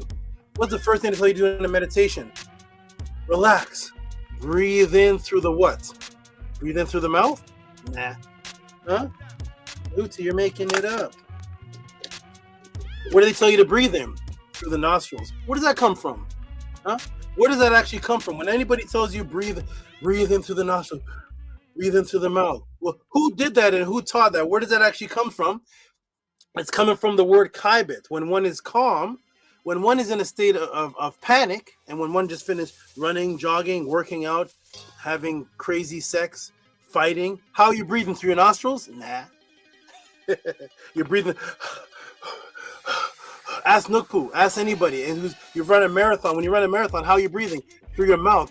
What's the first thing they tell you to do in a meditation? Relax. Breathe in through the what? Breathe in through the mouth? Nah. Huh? Tehuti, you're making it up. Where do they tell you to breathe in? Through the nostrils. Where does that come from? Huh? Where does that actually come from? When anybody tells you breathe in through the nostrils, breathe in through the mouth. Well, who did that and who taught that? Where does that actually come from? It's coming from the word kaibet. When one is calm, when one is in a state of panic, and when one just finished running, jogging, working out, having crazy sex, fighting, how are you breathing? Through your nostrils? Nah. You're breathing. Ask Nukpu, ask anybody. And you run a marathon. When you run a marathon, how are you breathing? Through your mouth.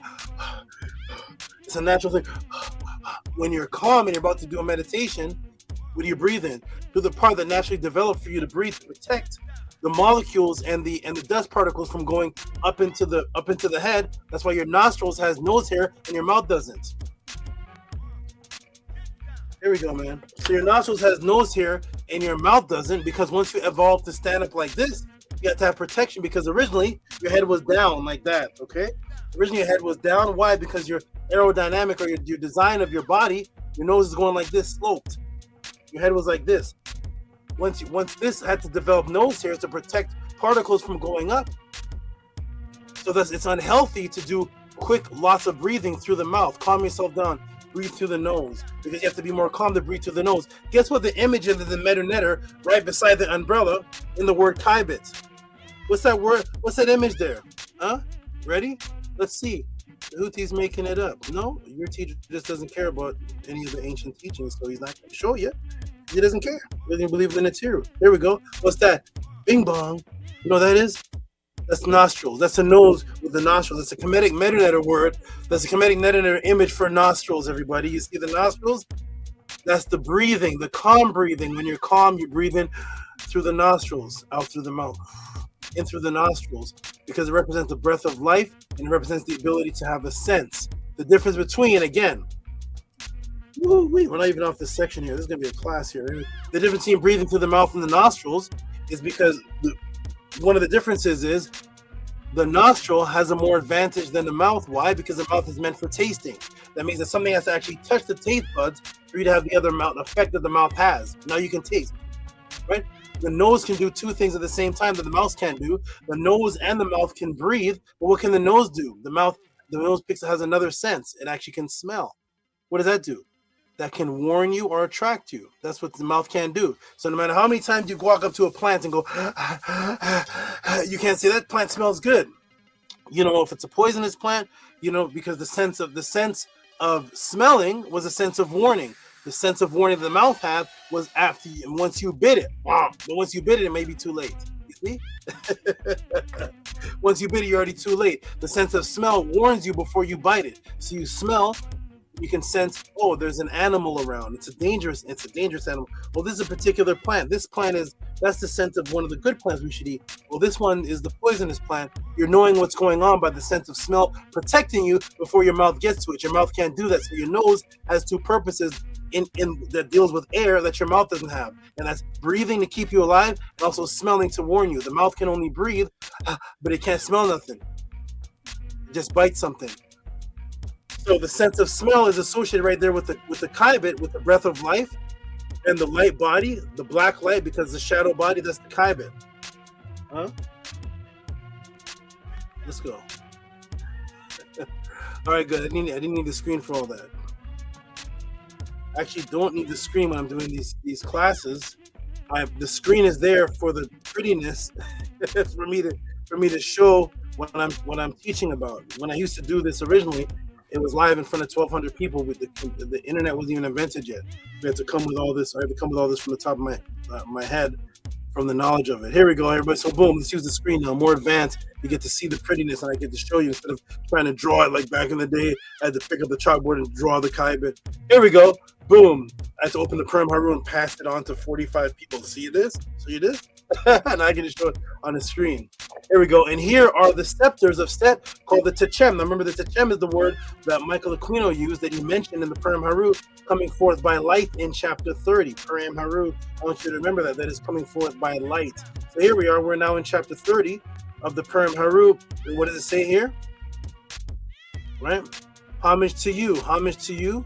It's a natural thing. When you're calm and you're about to do a meditation, what do you breathe in? Through the part that naturally developed for you to breathe, to protect the molecules and the dust particles from going up into the head. That's why your nostrils has nose hair and your mouth doesn't. Here we go, man. So your nostrils has nose hair and your mouth doesn't, because once you evolve to stand up like this, you have to have protection, because originally your head was down like that, okay? Originally your head was down. Why? Because your aerodynamic, or your design of your body, your nose is going like this, sloped. Your head was like this. Once this had to develop nose hairs to protect particles from going up. So it's unhealthy to do quick lots of breathing through the mouth. Calm yourself down. Breathe through the nose, because you have to be more calm to breathe through the nose. Guess what the image is of the Medunetter right beside the umbrella in the word kaibet? What's that word? What's that image there? Huh? Ready? Let's see. Tehuti's making it up. No, your teacher just doesn't care about any of the ancient teachings, so he's not going to show you. He doesn't care. He doesn't believe in the Natiru. There we go. What's that? Bing bong. You know what that is? That's nostrils. That's the nose with the nostrils. That's a Kemetic Medunetter word. That's a Kemetic Medunetter image for nostrils, everybody. You see the nostrils? That's the breathing, the calm breathing. When you're calm, you breathe in through the nostrils, out through the mouth, in through the nostrils, because it represents the breath of life, and it represents the ability to have a sense. The difference between, again, we're not even off this section here. This is going to be a class here. The difference between breathing through the mouth and the nostrils is because one of the differences is the nostril has a more advantage than the mouth. Why? Because the mouth is meant for tasting. That means that something has to actually touch the taste buds for you to have the other effect that the mouth has. Now you can taste, right? The nose can do two things at the same time that the mouth can't do. The nose and the mouth can breathe, but what can the nose do? The nose has another sense. It actually can smell. What does that do? That can warn you or attract you. That's what the mouth can do. So no matter how many times you walk up to a plant and go, you can't say that plant smells good. You don't know if it's a poisonous plant, because the sense of smelling was a sense of warning. The sense of warning the mouth had was once you bit it. But once you bit it, it may be too late. You see? Once you bit it, you're already too late. The sense of smell warns you before you bite it. So you smell. You can sense, oh, there's an animal around. It's a dangerous animal. Well, this is a particular plant. This plant that's the scent of one of the good plants we should eat. Well, this one is the poisonous plant. You're knowing what's going on by the sense of smell, protecting you before your mouth gets to it. Your mouth can't do that. So your nose has two purposes in that deals with air that your mouth doesn't have. And that's breathing to keep you alive, and also smelling to warn you. The mouth can only breathe, but it can't smell nothing. It just bites something. So the sense of smell is associated right there with the kaibet, with the breath of life, and the light body, the black light, because the shadow body, that's the kaibet. Huh? Let's go. All right, good. I didn't need the screen for all that. I actually don't need the screen when I'm doing these classes. The screen is there for the prettiness for me to show what I'm teaching about. When I used to do this originally, it was live in front of 1,200 people. With the internet wasn't even invented yet. We had to come with all this. I had to come with all this from the top of my head, from the knowledge of it. Here we go, everybody. So boom, let's use the screen now. More advanced. You get to see the prettiness, and I get to show you instead of trying to draw it like back in the day. I had to pick up the chalkboard and draw the kai bit. Here we go. Boom. I had to open the Purim Haru and pass it on to 45 people. See this? See this? And I can just show it on the screen. Here we go. And here are the scepters of Set called the Techem. Now remember, the Techem is the word that Michael Aquino used, that he mentioned in the Purim Haru, coming forth by light in chapter 30. Purim Haru, I want you to remember that is coming forth by light. So here we are. We're now in chapter 30 of the Purim Haru. And what does it say here? Right? Homage to you. Homage to you.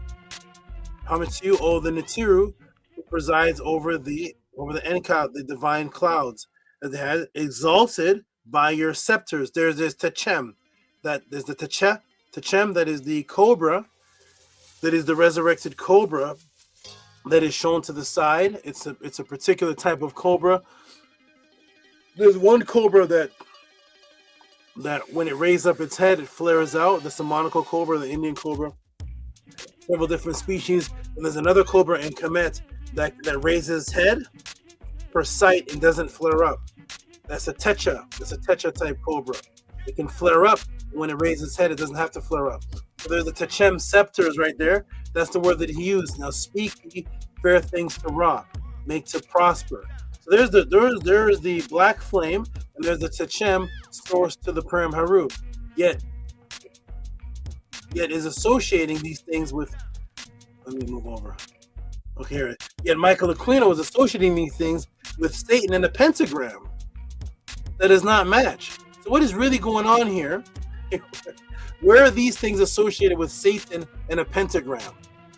Homage to you, O the Netiru, who presides over the Enka, the divine clouds, that has exalted by your scepters. There's Techem. There's the Techem, that is the cobra, that is the resurrected cobra that is shown to the side. It's a particular type of cobra. There's one cobra that when it raises up its head, it flares out. That's the monocle cobra, the Indian cobra. Several different species. And there's another cobra in Kemet that raises its head for sight and doesn't flare up. That's a Techa. It's a Techa type cobra. It can flare up. When it raises its head, it doesn't have to flare up. So there's the Techem scepters right there. That's the word that he used. Now speak ye fair things to Ra, make to prosper. So there's the black flame, and there's the Techem source to the Purim Haru. Yet is associating these things with. Let me move over. Okay, here. Yet Michael Aquino was associating these things with Satan and the pentagram. That does not match. So what is really going on here? Where are these things associated with Satan and a pentagram?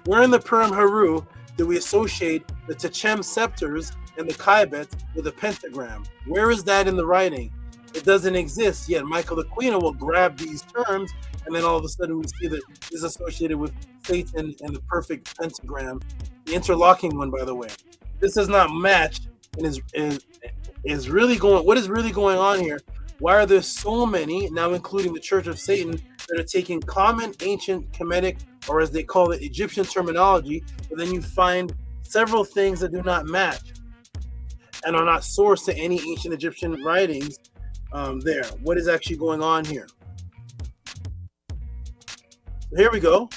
Where in the Purim Haru do we associate the Techem scepters and the Kaibet with a pentagram? Where is that in the writing? It doesn't exist. Yet Michael Aquino will grab these terms, and then all of a sudden we see that it's associated with Satan and the perfect pentagram, the interlocking one, by the way. This does not match, and is really going. What is really going on here? Why are there so many, now including the Church of Satan, that are taking common ancient Kemetic, or as they call it, Egyptian terminology, but then you find several things that do not match and are not sourced to any ancient Egyptian writings there? What is actually going on here? Here we go.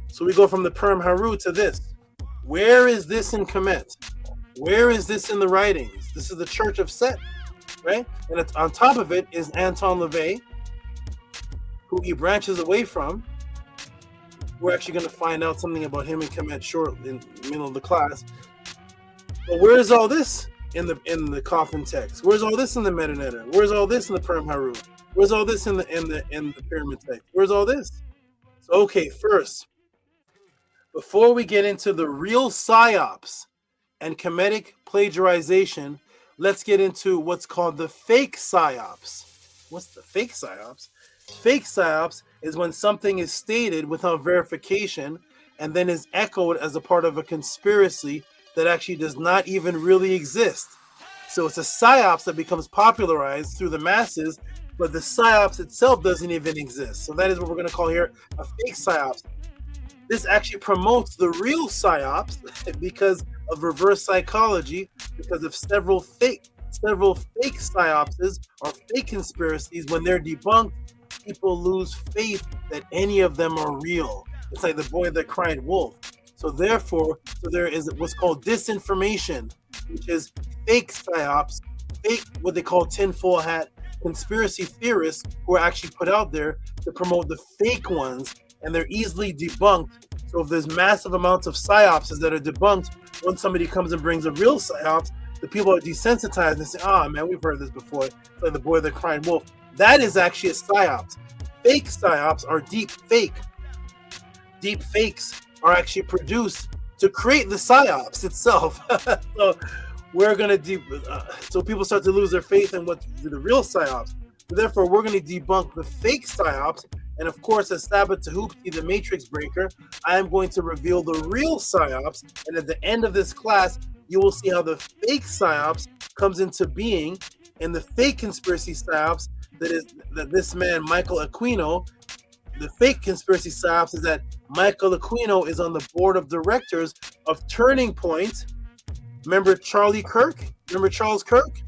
So we go from the Purim Haru to this. Where is this in Kemet? Where is this in the writings? This is the Church of Set, right? And on top of it is Anton LaVey, who he branches away from. We're actually going to find out something about him in Kemet shortly, in the middle of the class. But where is all this in the coffin text? Where's all this in the Metanetta? Where's all this in the Purim Haru? Where's all this in the pyramid text? Where's all this? So, okay, first, before we get into the real psyops and Kemetic plagiarization, let's get into what's called the fake psyops. What's the fake psyops? Fake psyops is when something is stated without verification and then is echoed as a part of a conspiracy that actually does not even really exist. So it's a psyops that becomes popularized through the masses, but the psyops itself doesn't even exist. So that is what we're going to call here a fake psyops. This actually promotes the real psyops because of reverse psychology, because of several fake psyopses or fake conspiracies. When they're debunked, people lose faith that any of them are real. It's like the boy that cried wolf. So therefore, there is what's called disinformation, which is fake psyops, fake what they call tinfoil hat conspiracy theorists who are actually put out there to promote the fake ones, and they're easily debunked. So if there's massive amounts of psyopses that are debunked, when somebody comes and brings a real psyops, the people are desensitized and say, "Ah, man, we've heard this before." It's like the boy that cried wolf. That is actually a psyops. Fake psyops are deep fake. Deep fakes are actually produced to create the psyops itself. So we're going to so people start to lose their faith in what the real psyops. Therefore, we're going to debunk the fake psyops And of course, as Sabbath Tehuti, the Matrix Breaker, I am going to reveal the real Psyops. And at the end of this class, you will see how the fake Psyops comes into being, and the fake conspiracy Psyops that this man, Michael Aquino, the fake conspiracy Psyops is that Michael Aquino is on the board of directors of Turning Point. Remember Charlie Kirk? Remember Charles Kirk?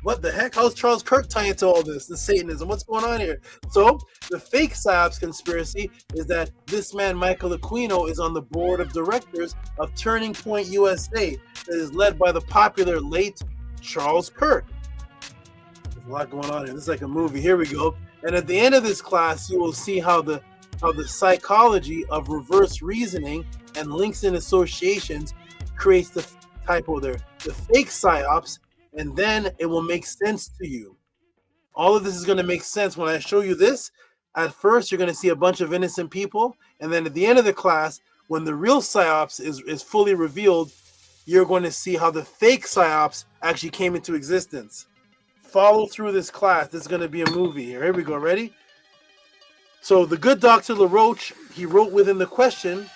What the heck? How's Charles Kirk tying into all this? The Satanism? What's going on here? So the fake Psyops conspiracy is that this man, Michael Aquino, is on the board of directors of Turning Point USA that is led by the popular late Charles Kirk. There's a lot going on here. This is like a movie. Here we go. And at the end of this class, you will see how the psychology of reverse reasoning and links and associations creates the typo there, the fake Psyops, and then it will make sense to you. All of this is going to make sense when I show you this. At first, you're going to see a bunch of innocent people, and then at the end of the class, when the real Psyops is fully revealed, you're going to see how the fake Psyops actually came into existence. Follow through this class. This is going to be a movie here. Here we go. Ready? So the good Dr. LaRoche, he wrote within the question,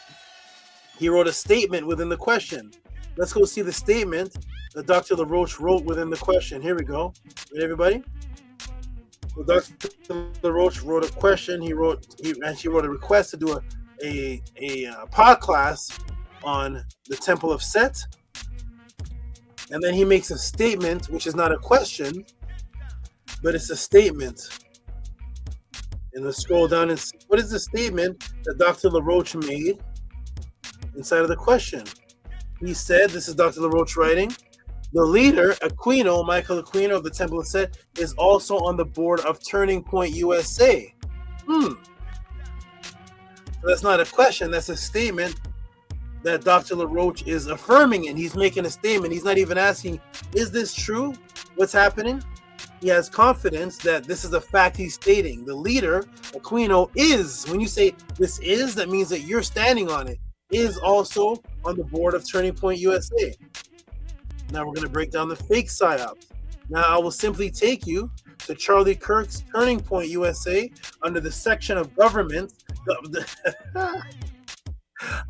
he wrote a statement within the question. Let's go see the statement that Dr. LaRoche wrote within the question. Here we go. Ready, everybody? So Dr. LaRoche wrote a question. He wrote a request to do a pod class on the Temple of Set. And then he makes a statement, which is not a question, but it's a statement. And let's scroll down and see what is the statement that Dr. LaRoche made inside of the question. He said, this is Dr. LaRoche writing, the leader, Aquino, Michael Aquino of the Temple of Set, is also on the board of Turning Point USA. So that's not a question, that's a statement that Dr. LaRoche is affirming, and he's making a statement. He's not even asking, is this true? What's happening? He has confidence that this is a fact he's stating. The leader, Aquino, is, when you say this is, that means that you're standing on it, is also on the board of Turning Point USA. Now we're going to break down the fake Psyops. Now I will simply take you to Charlie Kirk's Turning Point USA under the section of government. I'm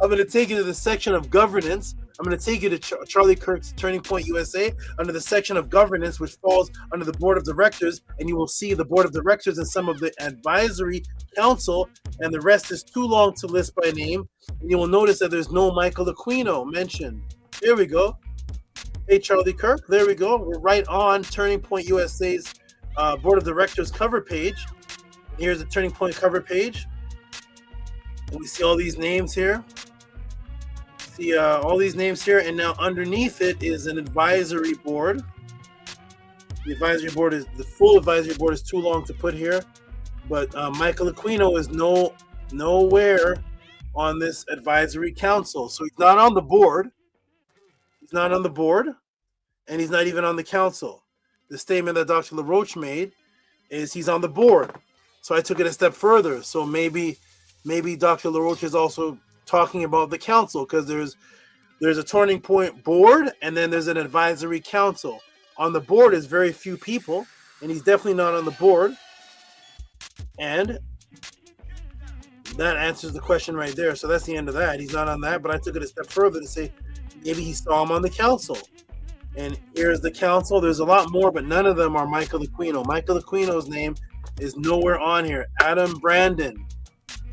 going to take you to the section of governance. I'm going to take you to Charlie Kirk's Turning Point USA under the section of governance, which falls under the board of directors, and you will see the board of directors and some of the advisory council, and the rest is too long to list by name. And you will notice that there's no Michael Aquino mentioned. Here we go. Hey, Charlie Kirk. There we go. We're right on Turning Point USA's board of directors cover page. Here's the Turning Point cover page. And we see all these names here. See all these names here, and now underneath it is an advisory board. The advisory board is the full advisory board is too long to put here, but Michael Aquino is nowhere on this advisory council, so he's not on the board. He's not on the board, and he's not even on the council. The statement that Dr. LaRoche made is he's on the board. So I took it a step further. So maybe Dr. LaRoche is also talking about the council, because there's a Turning Point board, and then there's an advisory council. On the board is very few people, and he's definitely not on the board. And that answers the question right there. So that's the end of that. He's not on that, but I took it a step further to say maybe he saw him on the council. And here's the council. There's a lot more, but none of them are Michael Aquino. Michael Aquino's name is nowhere on here. Adam Brandon,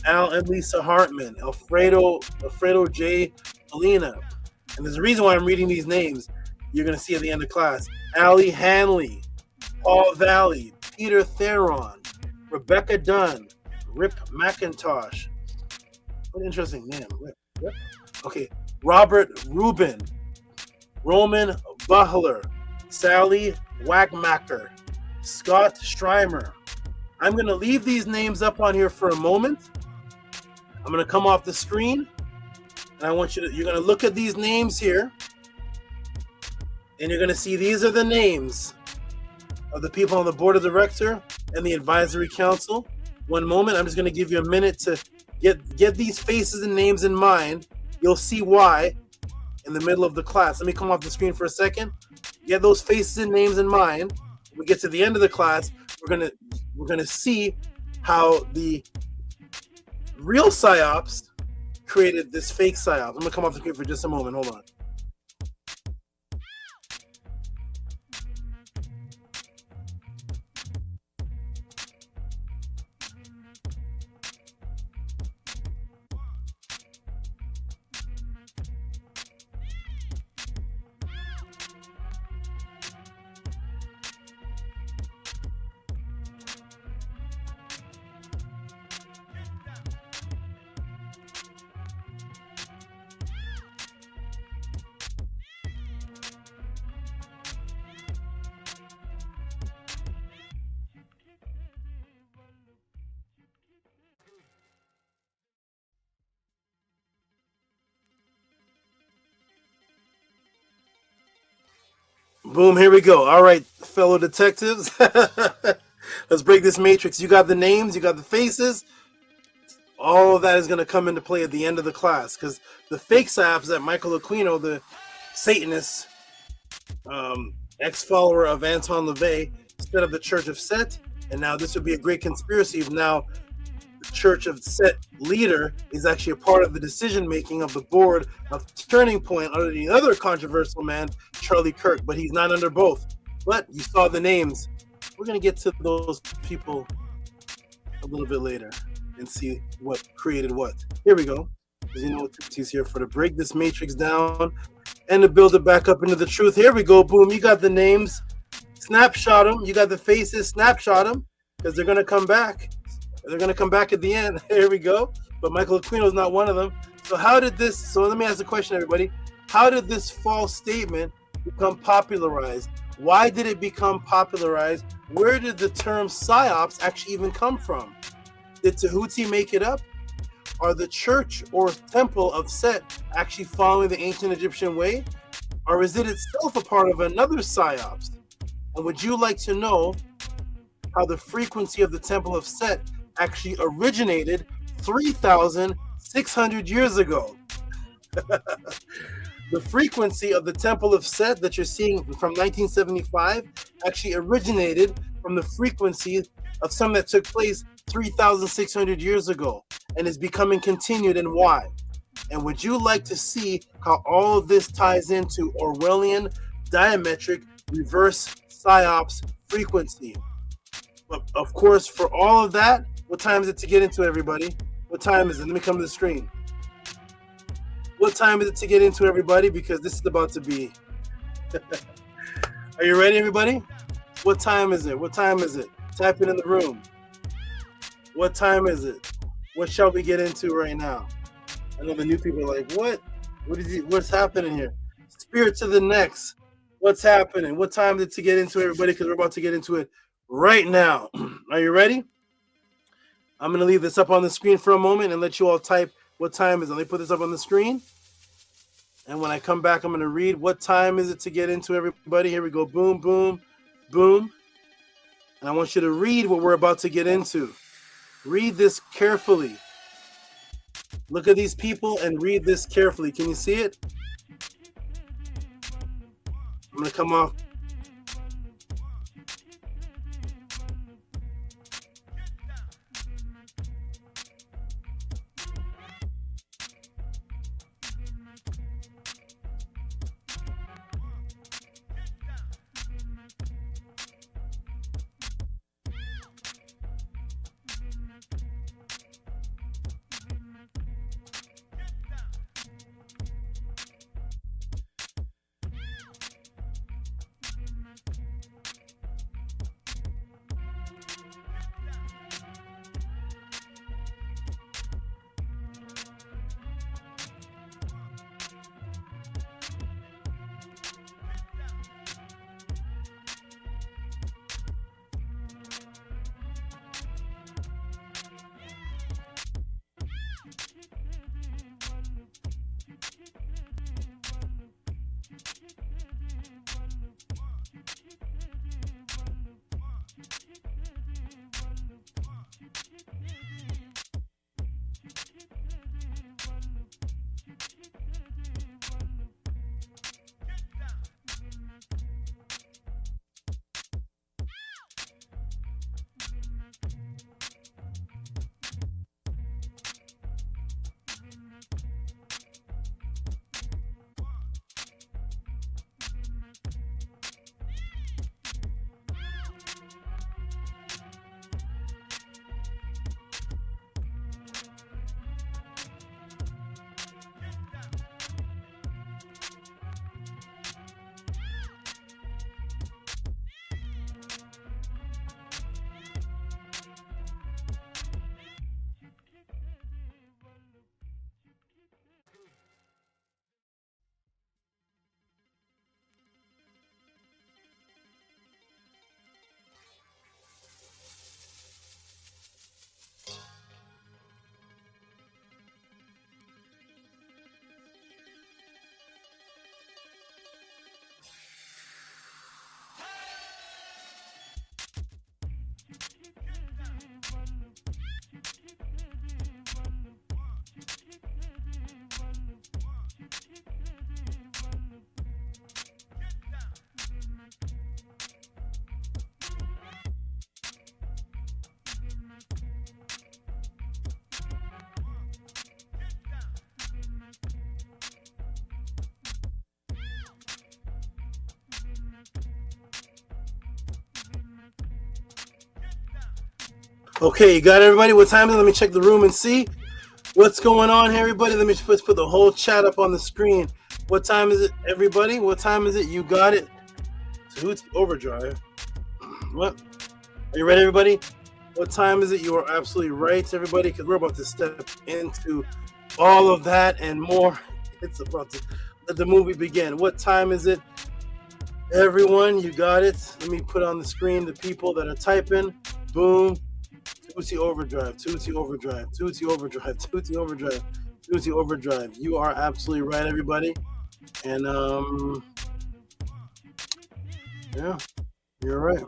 Al and Lisa Hartman, Alfredo J. Molina. And there's a reason why I'm reading these names. You're going to see at the end of class. Ali Hanley, Paul Valley, Peter Theron, Rebecca Dunn, Rip McIntosh. What an interesting name. Rip. Okay. Robert Rubin, Roman Buhler, Sally Wagmacher, Scott Streimer. I'm going to leave these names up on here for a moment. I'm going to come off the screen, and I want you're going to look at these names here, and you're going to see these are the names of the people on the board of director and the advisory council. One moment, I'm just going to give you a minute to get these faces and names in mind. You'll see why in the middle of the class. Let me come off the screen for a second. Get those faces and names in mind. When we get to the end of the class, we're gonna see how the real Psyops created this fake Psyops. I'm going to come off the screen for just a moment. Hold on. Boom, here we go. All right, fellow detectives. Let's break this matrix. You got the names, you got the faces. All of that is going to come into play at the end of the class, because the fake Psyops that Michael Aquino, the Satanist, ex-follower of Anton LaVey, set up the Church of Set, and now this would be a great conspiracy if now the Church of Set leader is actually a part of the decision-making of the board of Turning Point under the other controversial man, Charlie Kirk, but he's not under both. But you saw the names. We're going to get to those people a little bit later and see what created what. Here we go. Because you know what he's here for, to break this matrix down and to build it back up into the truth. Here we go. Boom. You got the names. Snapshot them. You got the faces. Snapshot them, because they're going to come back. They're going to come back at the end. Here we go. But Michael Aquino is not one of them. So how did this, so let me ask the question, everybody. How did this false statement become popularized? Why did it become popularized? Where did the term Psyops actually even come from? Did Tehuti make it up? Are the church or temple of Set actually following the ancient Egyptian way? Or is it itself a part of another Psyops? And would you like to know how the frequency of the temple of Set actually originated 3,600 years ago? The frequency of the temple of Set that you're seeing from 1975 actually originated from the frequency of some that took place 3,600 years ago and is becoming continued, and why? And would you like to see how all of this ties into Orwellian diametric reverse Psyops frequency? But of course, for all of that, what time is it to get into, everybody? What time is it? Let me come to the screen. What time is it to get into, everybody? Because this is about to be... Are you ready, everybody? What time is it? What time is it? Type it in the room. What time is it? What shall we get into right now? I know the new people are like, what? What's happening here? Spirit to the next. What's happening? What time is it to get into, everybody? Because we're about to get into it right now. Are you ready? I'm going to leave this up on the screen for a moment and let you all type what time is it. Let me put this up on the screen. And when I come back, I'm going to read what time is it to get into, everybody. Here we go. Boom, boom, boom. And I want you to read what we're about to get into. Read this carefully. Look at these people and read this carefully. Can you see it? I'm going to come off. Okay, you got everybody? What time is it? Let me check the room and see what's going on here, everybody. Let me just put the whole chat up on the screen. What time is it, everybody? What time is it? You got it? Who's overdrive? What? Are you ready, everybody? What time is it? You are absolutely right, everybody, because we're about to step into all of that and more. It's about to let the movie begin. What time is it? Everyone, you got it. Let me put on the screen the people that are typing. Boom. Tehuti overdrive. Tehuti overdrive. Tehuti overdrive. Tehuti overdrive. Tehuti overdrive. You are absolutely right, everybody. And yeah, you're right.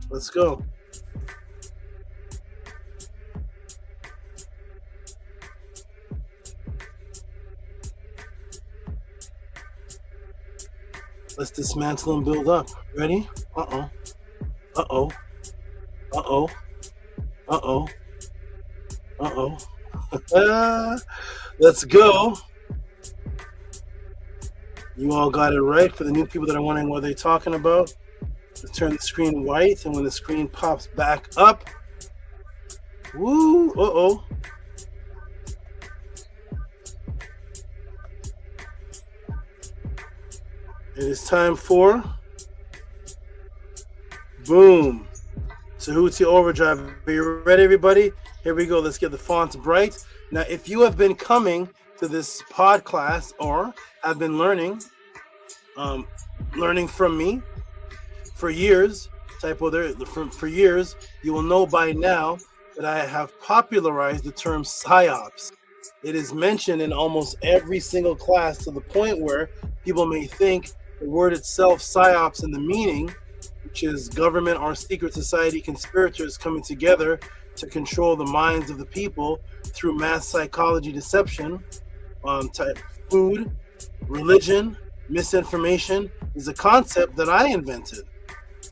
Let's go. Let's dismantle and build up. Ready? Uh-oh. Uh-oh. Uh-oh. Uh-oh. Uh-oh. Let's go. You all got it right. For the new people that are wondering what they're talking about, let's turn the screen white, and when the screen pops back up, woo, uh-oh. It is time for boom. Tehuti overdrive. Are you ready, everybody? Here we go. Let's get the fonts bright. Now, if you have been coming to this pod class or have been learning from me for years, typo there, for years, you will know by now that I have popularized the term psyops. It is mentioned in almost every single class to the point where people may think the word itself, psyops, and the meaning, which is government or secret society conspirators coming together to control the minds of the people through mass psychology deception, type food, religion, misinformation, is a concept that I invented.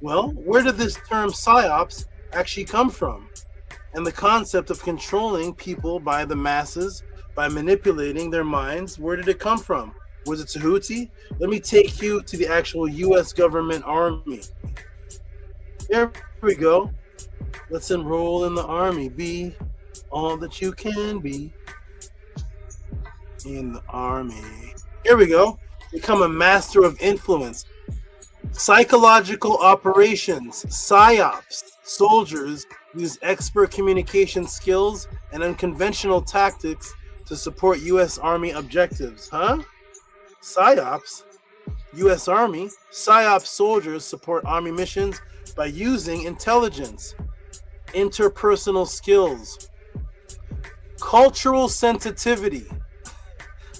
Well, where did this term psyops actually come from? And the concept of controlling people by the masses, by manipulating their minds, where did it come from? Was it Tehuti? Let me take you to the actual U.S. government army. There we go. Let's enroll in the army. Be all that you can be in the army. Here we go. Become a master of influence. Psychological operations, psyops. Soldiers use expert communication skills and unconventional tactics to support U.S. Army objectives. Huh? Psyops? U.S. Army? Psyops soldiers support Army missions by using intelligence, interpersonal skills, cultural sensitivity.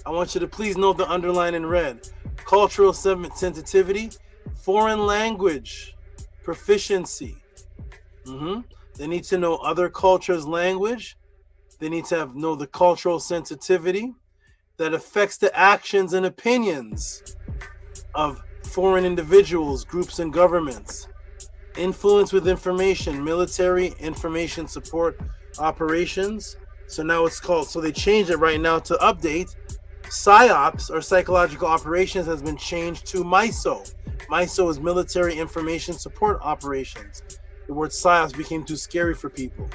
I want you to please note the underline in red. Cultural sensitivity, foreign language, proficiency. They need to know other cultures' language. They need to know the cultural sensitivity that affects the actions and opinions of foreign individuals, groups, and governments. Influence with information, military information support operations. So now it's called, so they changed it right now to update. PSYOPs, or psychological operations, has been changed to MISO. MISO is military information support operations. The word PSYOPs became too scary for people.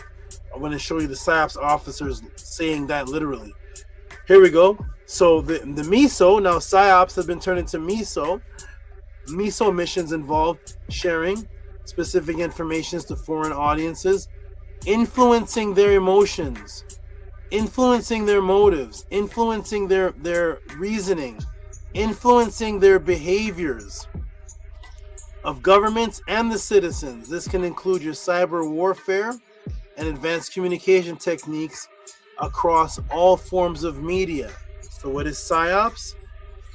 I'm going to show you the PSYOPs officers saying that literally. Here we go. So the MISO, now PSYOPs have been turned into MISO. MISO missions involve sharing specific information to foreign audiences, influencing their emotions, influencing their motives, influencing their reasoning, influencing their behaviors of governments and the citizens. This can include your cyber warfare and advanced communication techniques across all forms of media. So what is PSYOPs?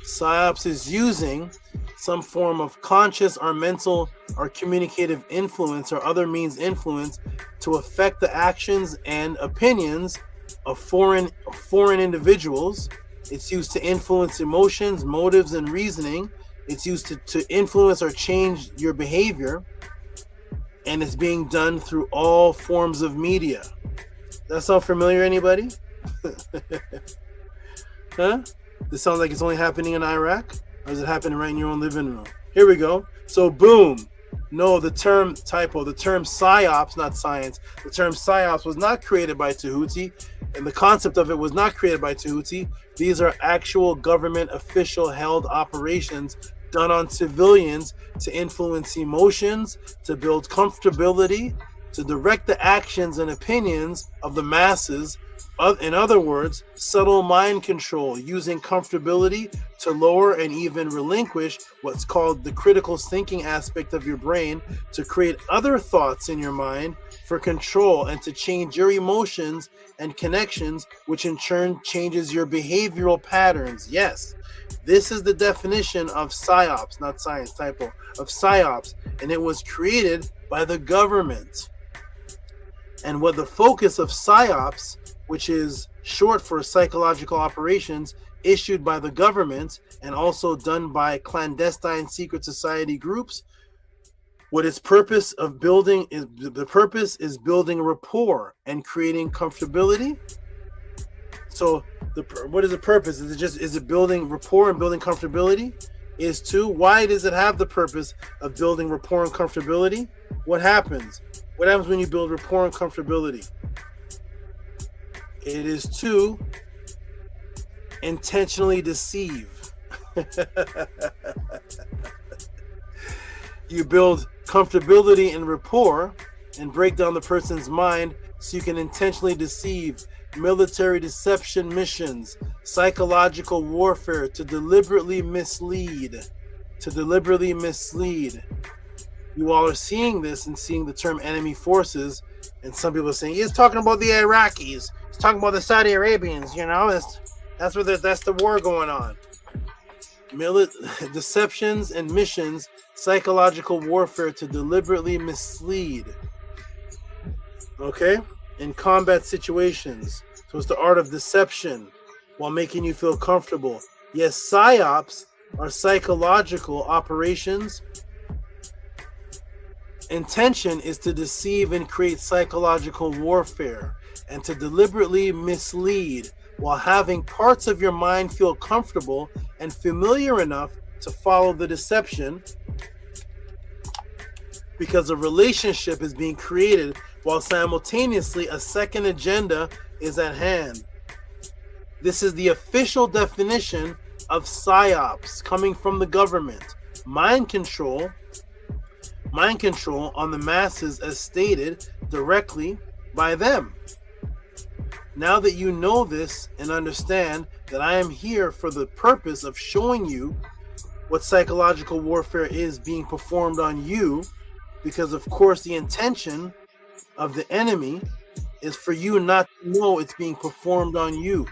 PSYOPs is using some form of conscious or mental or communicative influence or other means influence to affect the actions and opinions of foreign individuals. It's used to influence emotions, motives, and reasoning. It's used to influence or change your behavior, and it's being done through all forms of media. That sound familiar, anybody? Huh? This sounds like it's only happening in Iraq, or is it happening right in your own living room? Here we go. So boom, No, the term typo, the term psyops, not science, the term psyops was not created by Tehuti, and the concept of it was not created by Tehuti. These are actual government official held operations done on civilians to influence emotions, to build comfortability, to direct the actions and opinions of the masses. In other words, subtle mind control, using comfortability to lower and even relinquish what's called the critical thinking aspect of your brain, to create other thoughts in your mind for control and to change your emotions and connections, which in turn changes your behavioral patterns. Yes, this is the definition of psyops, not science, typo, of psyops, and it was created by the government. And what the focus of psyops, which is short for psychological operations issued by the government and also done by clandestine secret society groups, what its purpose of building is, the purpose is building rapport and creating comfortability. So what is the purpose? Is it building rapport and building comfortability? Why does it have the purpose of building rapport and comfortability? What happens? What happens when you build rapport and comfortability? It is to intentionally deceive. You build comfortability and rapport and break down the person's mind so you can intentionally deceive. Military deception missions, psychological warfare, to deliberately mislead. You all are seeing this and seeing the term enemy forces, and some people are saying he's talking about the Iraqis, he's talking about the Saudi Arabians. That's the war going on. Deceptions and missions, psychological warfare to deliberately mislead. Okay? In combat situations. So it's the art of deception while making you feel comfortable. Yes, psyops are psychological operations. Intention is to deceive and create psychological warfare and to deliberately mislead while having parts of your mind feel comfortable and familiar enough to follow the deception, because a relationship is being created while simultaneously a second agenda is at hand. This is the official definition of psyops coming from the government. Mind control on the masses as stated directly by them. Now that you know this and understand that I am here for the purpose of showing you what psychological warfare is being performed on you, because of course the intention of the enemy is for you not to know it's being performed on you.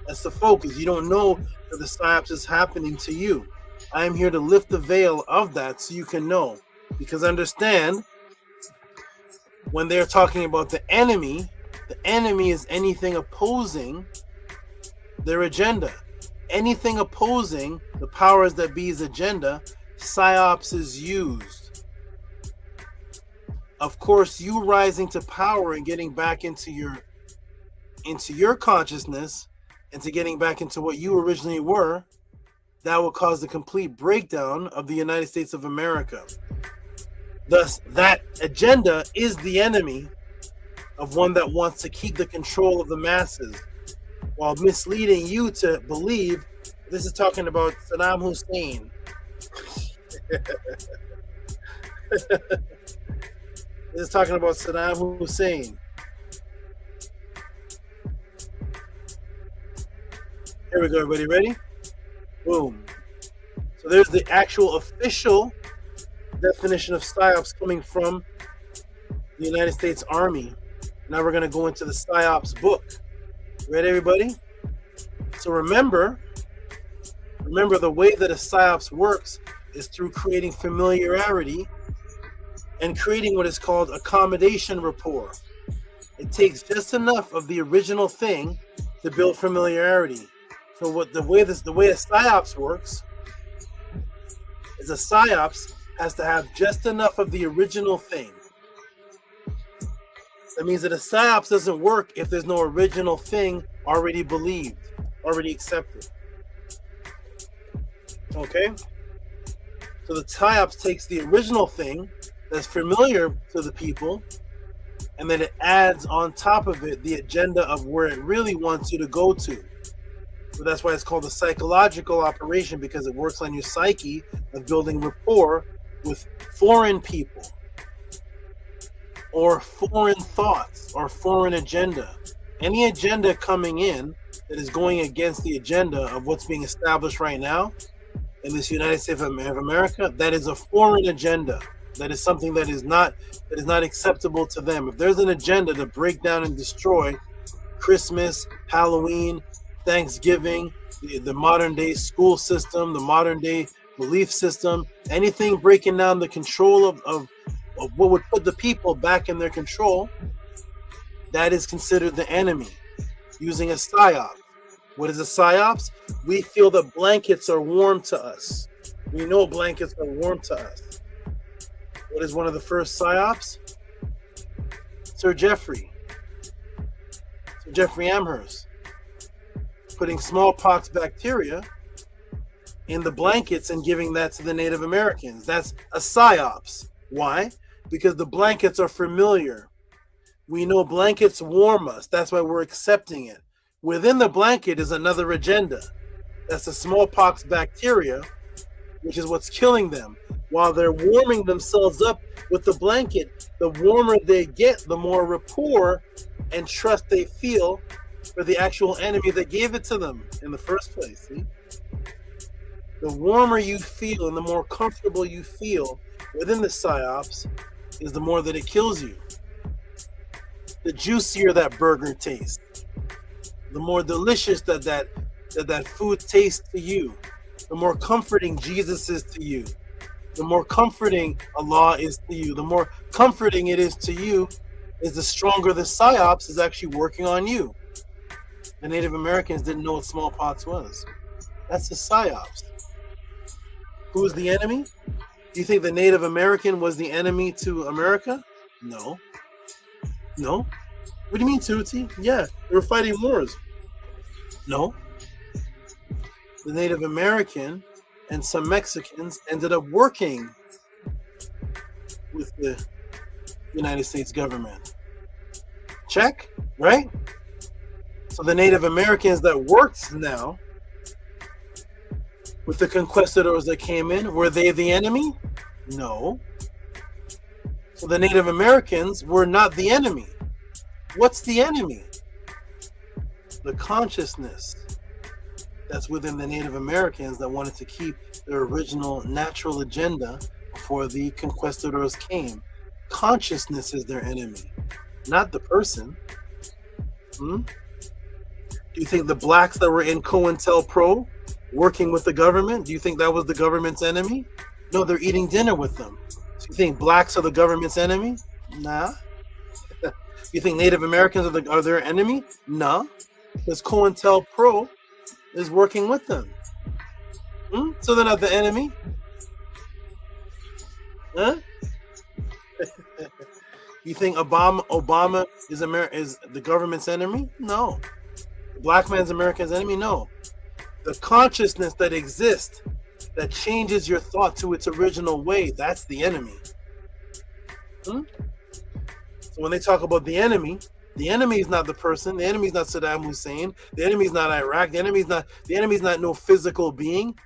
That's the focus. You don't know that the psyops is happening to you. I am here to lift the veil of that so you can know. Because understand, when they're talking about the enemy is anything opposing their agenda. Anything opposing the powers that be's agenda, psyops is used. Of course, you rising to power and getting back into your consciousness, into getting back into what you originally were, that will cause the complete breakdown of the United States of America. Thus, that agenda is the enemy of one that wants to keep the control of the masses while misleading you to believe this is talking about Saddam Hussein. This is talking about Saddam Hussein. Here we go, everybody. Ready? Boom. So there's the actual official definition of psyops coming from the United States Army. Now we're going to go into the psyops book. Ready, everybody? So remember the way that a psyops works is through creating familiarity and creating what is called accommodation rapport. It takes just enough of the original thing to build familiarity. So the way a psyops works is a psyops has to have just enough of the original thing. That means that a psyops doesn't work if there's no original thing already believed, already accepted. Okay? So the Psyops takes the original thing that's familiar to the people, and then it adds on top of it the agenda of where it really wants you to go to. So that's why it's called a psychological operation, because it works on your psyche of building rapport with foreign people or foreign thoughts or foreign agenda. Any agenda coming in that is going against the agenda of what's being established right now in this United States of America, that is a foreign agenda. That is something that is not acceptable to them. If there's an agenda to break down and destroy Christmas, Halloween, Thanksgiving, the modern day school system, the modern day belief system, anything breaking down the control of what would put the people back in their control, that is considered the enemy. Using a psyop. What is a psyops? We feel the blankets are warm to us. We know blankets are warm to us. What is one of the first psyops? Sir Jeffrey Amherst, putting smallpox bacteria in the blankets and giving that to the Native Americans. That's a psyops. Why? Because the blankets are familiar. We know blankets warm us. That's why we're accepting it. Within the blanket is another agenda. That's the smallpox bacteria, which is what's killing them. While they're warming themselves up with the blanket, the warmer they get, the more rapport and trust they feel for the actual enemy that gave it to them in the first place. See? The warmer you feel and the more comfortable you feel within the psyops is the more that it kills you. The juicier that burger tastes, the more delicious that food tastes to you, the more comforting Jesus is to you, the more comforting Allah is to you, the more comforting it is to you, is the stronger the psyops is actually working on you. The Native Americans didn't know what smallpox was. That's the psyops. Who is the enemy? Do you think the Native American was the enemy to America? No. No. What do you mean, Tehuti? Yeah, they were fighting wars. No. The Native American and some Mexicans ended up working with the United States government. Check, right? So the Native Americans that worked now with the conquistadors that came in, were they the enemy? No. So the Native Americans were not the enemy. What's the enemy? The consciousness that's within the Native Americans that wanted to keep their original natural agenda before the conquistadors came. Consciousness is their enemy, not the person. Do you think the blacks that were in COINTELPRO working with the government, do you think that was the government's enemy? No, they're eating dinner with them. So you think blacks are the government's enemy? Nah. You think Native Americans are their enemy? No. Because COINTELPRO is working with them. So they're not the enemy? Huh? You think Obama is the government's enemy? No. The black man's America's enemy? No. The consciousness that exists, that changes your thought to its original way, that's the enemy. So when they talk about the enemy is not the person. The enemy is not Saddam Hussein. The enemy is not Iraq. The enemy is not no physical being,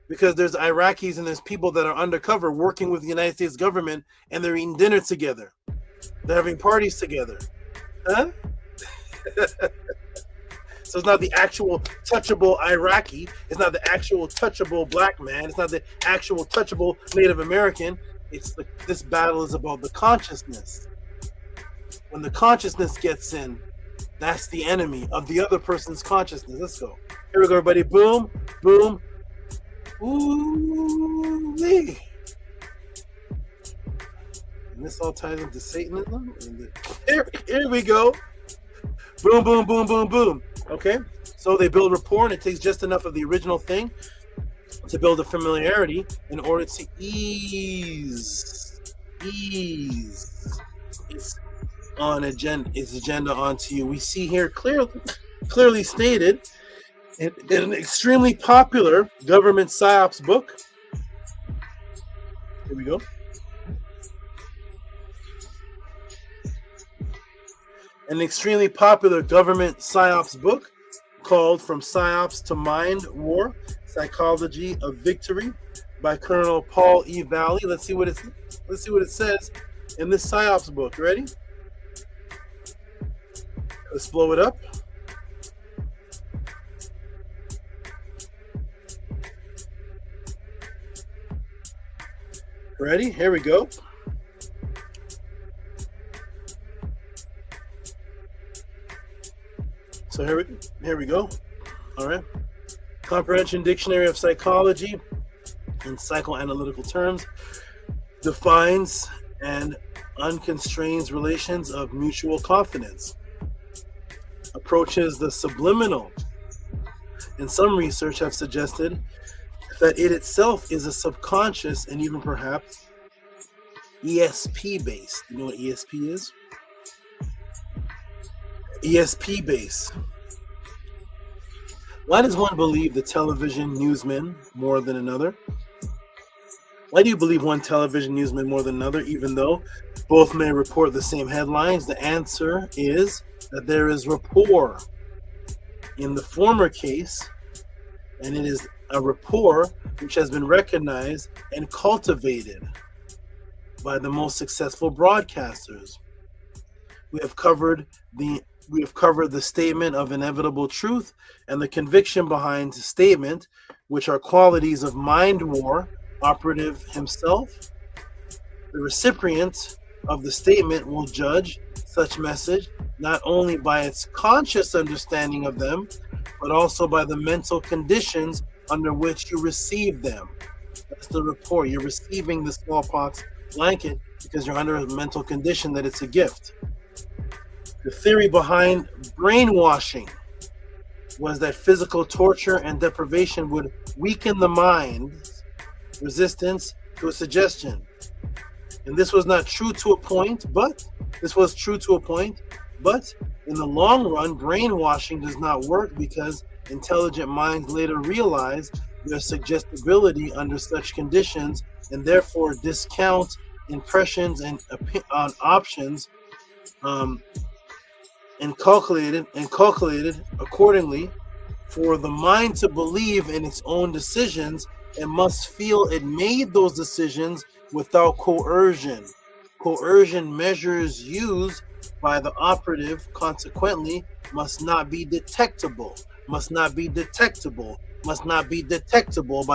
because there's Iraqis and there's people that are undercover working with the United States government, and they're eating dinner together. They're having parties together. Huh? So it's not the actual touchable Iraqi. It's not the actual touchable black man. It's not the actual touchable Native American. This battle is about the consciousness. When the consciousness gets in, that's the enemy of the other person's consciousness. Let's go. Here we go, everybody. Boom, boom. Ooh-wee. And this all ties into Satanism. Here we go. Boom, boom, boom, boom, boom. Okay, so they build rapport, and it takes just enough of the original thing to build a familiarity in order to ease its agenda onto you. We see here clearly stated in an extremely popular government psyops book Here we go. An extremely popular government psyops book called From Psyops to Mind War, Psychology of Victory by Colonel Paul E. Valley. Let's see what it says in this psyops book. Ready? Let's blow it up. Ready? Here we go. So here we go. All right. Comprehension Dictionary of Psychology in psychoanalytical terms defines and unconstrains relations of mutual confidence, approaches the subliminal, and some research have suggested that it itself is a subconscious and even perhaps ESP based. You know what ESP is? ESP based. Why does one believe the television newsman more than another? Why do you believe one television newsman more than another, even though both may report the same headlines? The answer is that there is rapport. In the former case, and it is a rapport which has been recognized and cultivated by the most successful broadcasters. We have covered the statement of inevitable truth and the conviction behind the statement, which are qualities of mind war operative himself. The recipient of the statement will judge such message not only by its conscious understanding of them, but also by the mental conditions under which you receive them. That's the rapport. You're receiving the smallpox blanket because you're under a mental condition that it's a gift. The theory behind brainwashing was that physical torture and deprivation would weaken the mind's resistance to a suggestion. And this was not true to a point, but in the long run, brainwashing does not work because intelligent minds later realize their suggestibility under such conditions and therefore discount impressions and options and calculated accordingly for the mind to believe in its own decisions and must feel it made those decisions without coercion. Coercion measures used by the operative consequently must not be detectable by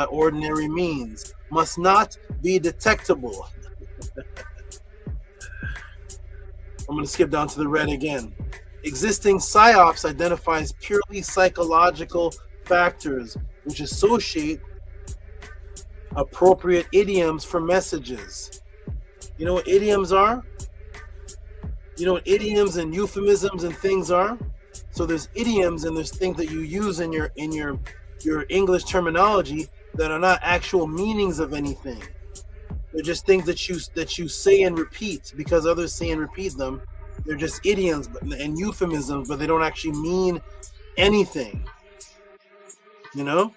ordinary means, must not be detectable. I'm going to skip down to the red again. Existing psyops identifies purely psychological factors which associate appropriate idioms for messages. You know what idioms are? You know what idioms and euphemisms and things are? So there's idioms and there's things that you use in your English terminology that are not actual meanings of anything. They're just things that you say and repeat because others say and repeat them. They're just idioms and euphemisms, but they don't actually mean anything. You know?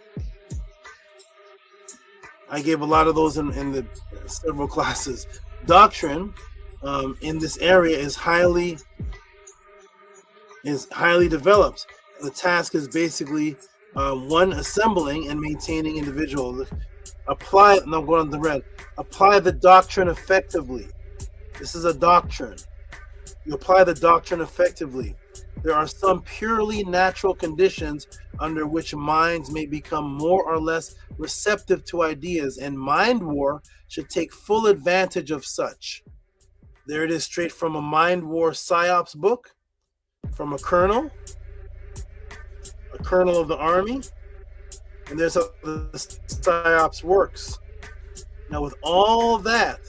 I gave a lot of those in the several classes. Doctrine in this area is highly developed. The task is basically one, assembling and maintaining individuals. Apply the doctrine effectively. This is a doctrine. You apply the doctrine effectively. There are some purely natural conditions under which minds may become more or less receptive to ideas, and mind war should take full advantage of such. There it is, straight from a mind war psyops book, from a colonel of the army, and there's how the psyops works. Now, with all that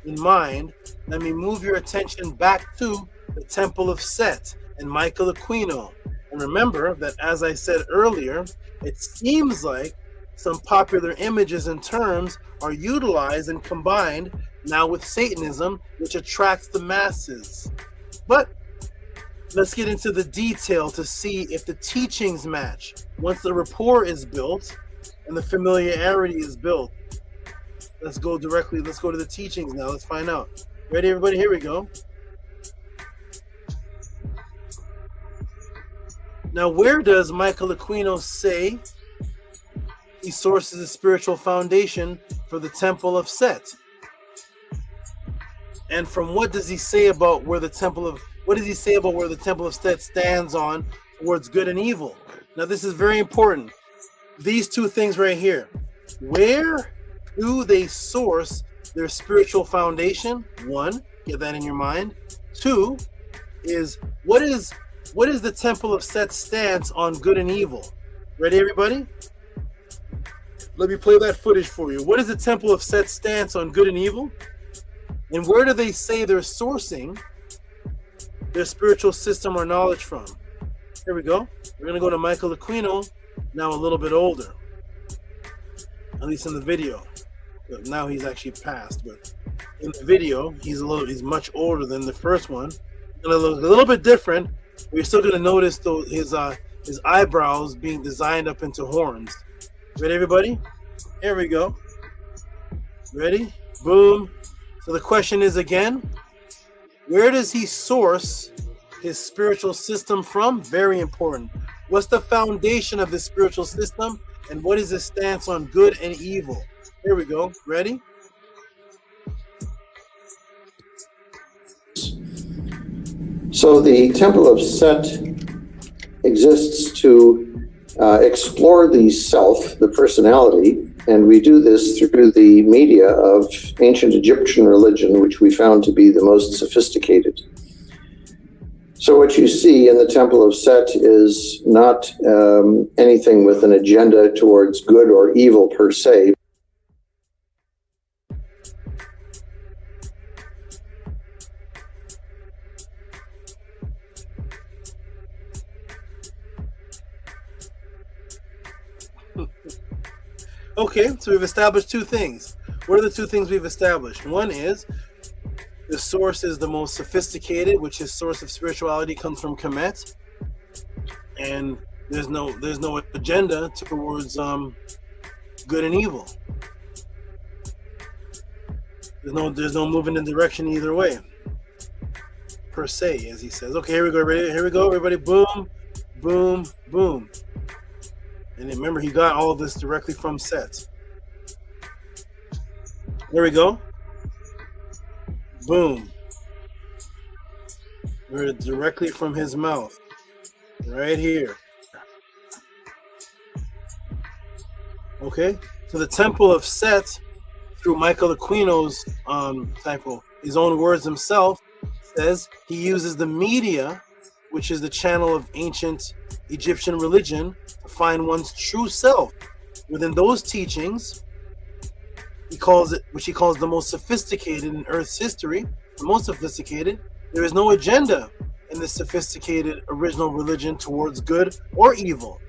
in mind, let me move your attention back to the Temple of Set and Michael Aquino. And remember that, as I said earlier, it seems like some popular images and terms are utilized and combined now with Satanism, which attracts the masses. But let's get into the detail to see if the teachings match. Once the rapport is built and the familiarity is built, let's go directly. Let's go to the teachings now. Let's find out. Ready, everybody? Here we go. Now, where does Michael Aquino say he sources the spiritual foundation for the Temple of Set? And from what does he say about where the Temple of Set stands on towards good and evil? Now, this is very important. These two things right here. Where do they source their spiritual foundation? One, get that in your mind. Two is what is the Temple of Set's stance on good and evil? Ready, everybody? Let me play that footage for you. What is the Temple of Set's stance on good and evil? And where do they say they're sourcing their spiritual system or knowledge from? Here we go. We're going to go to Michael Aquino, now a little bit older, at least in the video. But now he's actually passed, but in the video, he's much older than the first one. Gonna look a little bit different. We're still going to notice though his eyebrows being designed up into horns. Ready, everybody? Here we go. Ready? Boom. So the question is again, where does he source his spiritual system from? Very important. What's the foundation of his spiritual system? And what is his stance on good and evil? Here we go. Ready? So the Temple of Set exists to explore the self, the personality, and we do this through the media of ancient Egyptian religion, which we found to be the most sophisticated. So what you see in the Temple of Set is not anything with an agenda towards good or evil per se. Okay, so we've established two things. What are the two things we've established? One is the source is the most sophisticated, which is source of spirituality comes from Kemet, and there's no agenda towards good and evil. There's no moving in direction either way, per se, as he says. Okay, here we go. Ready? Here we go, everybody. Boom, boom, boom. And remember, he got all of this directly from Set. There we go. Boom. We're directly from his mouth. Right here. Okay? So the Temple of Set, through Michael Aquino's typo, his own words himself, says he uses the media, which is the channel of ancient Egyptian religion, to find one's true self. Within those teachings, he calls it, which he calls the most sophisticated in Earth's history, the most sophisticated. There is no agenda in this sophisticated original religion towards good or evil.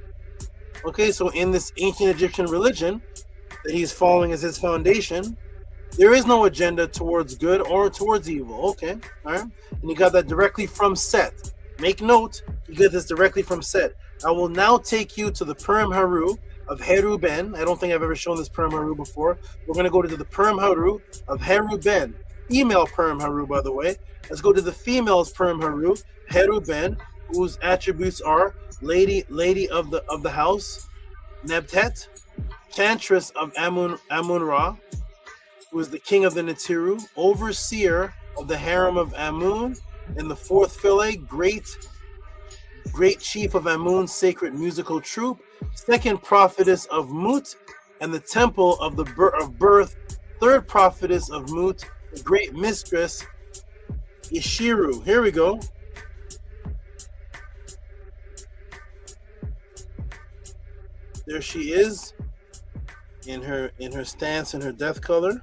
Okay, so in this ancient Egyptian religion that he's following as his foundation, there is no agenda towards good or towards evil. Okay, all right, and you got that directly from Set. Make note, you get this directly from Set. I will now take you to the Purim Haru of Heru Ben. I don't think I've ever shown this Purim Haru before. We're going to go to the Purim Haru of Heru Ben. Female Purim Haru, by the way. Let's go to the female's Purim Haru, Heru Ben, whose attributes are lady of the house, Nebtet, chantress of Amun-Ra, who is the king of the Netiru, overseer of the harem of Amun, and the fourth fillet, great chief of Amun's sacred musical troupe, second prophetess of Mut, and the temple of the birth, third prophetess of Mut, the great mistress Ishiru. Here we go. There she is in her stance and her death color.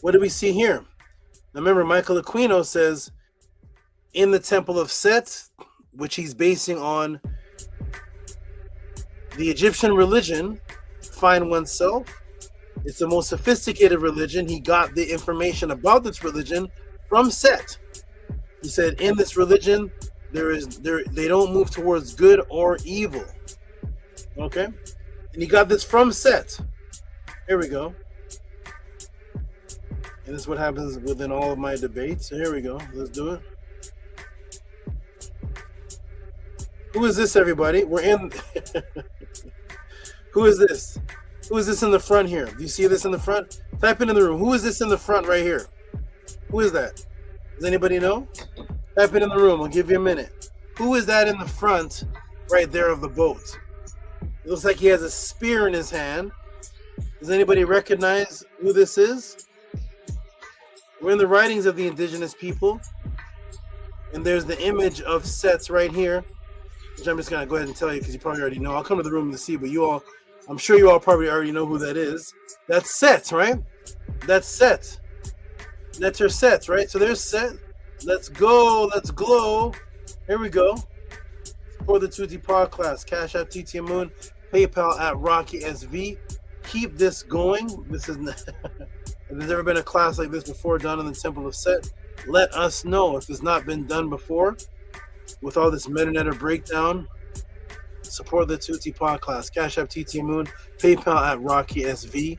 What do we see here? Now remember, Michael Aquino says in the Temple of Set, which he's basing on the Egyptian religion, find oneself. It's the most sophisticated religion. He got the information about this religion from Set. He said in this religion, they don't move towards good or evil. Okay? And he got this from Set. Here we go. And this is what happens within all of my debates. So here we go. Let's do it. Who is this, everybody? We're in. Who is this? Who is this in the front here? Do you see this in the front? Type it in the room. Who is this in the front right here? Who is that? Does anybody know? Type it in the room. I'll give you a minute. Who is that in the front right there of the boat? It looks like he has a spear in his hand. Does anybody recognize who this is? We're in the writings of the indigenous people. And there's the image of Sets right here, which I'm just going to go ahead and tell you because you probably already know. I'll come to the room to see, but you all, I'm sure you all probably already know who that is. That's Set, right? That's Set. That's her Set, right? So there's Set. Let's go. Let's glow. Here we go. For the Tehuti podcast, Cash App TT Moon, PayPal at Rocky SV. Keep this going. This is if there's ever been a class like this before done in the Temple of Set, let us know if it's not been done before. With all this meta breakdown, support the Tehuti podcast, Cash App TT Moon, PayPal at Rocky SV.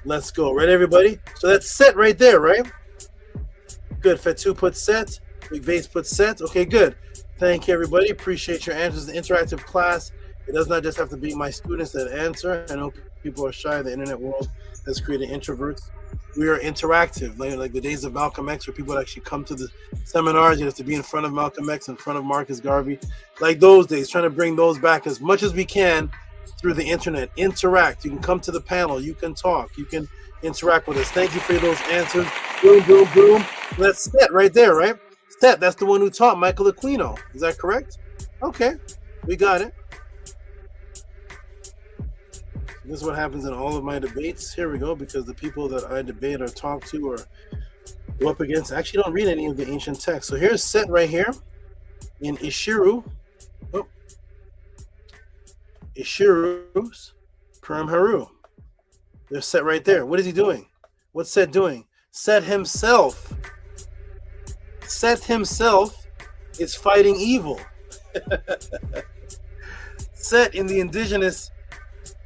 Let's go. Right, everybody? So that's Set right there, right? Good. Fatu put Set. Big Vase put Set. Okay, good. Thank you, everybody. Appreciate your answers. The interactive class. It does not just have to be my students that answer. I know people are shy. The internet world has created introverts. We are interactive, like the days of Malcolm X, where people would actually come to the seminars. You have to be in front of Malcolm X, in front of Marcus Garvey, like those days. Trying to bring those back as much as we can through the internet. Interact. You can come to the panel. You can talk. You can interact with us. Thank you for those answers. Boom, boom, boom. That's Set right there, right? Set. That's the one who taught Michael Aquino. Is that correct? Okay, we got it. This is what happens in all of my debates. Here we go, because the people that I debate or talk to or go up against actually don't read any of the ancient texts. So here's Set right here in Ishiru. Oh. Ishiru's Purim Haru. There's Set right there. What is he doing? What's Set doing? Set himself is fighting evil. Set in the indigenous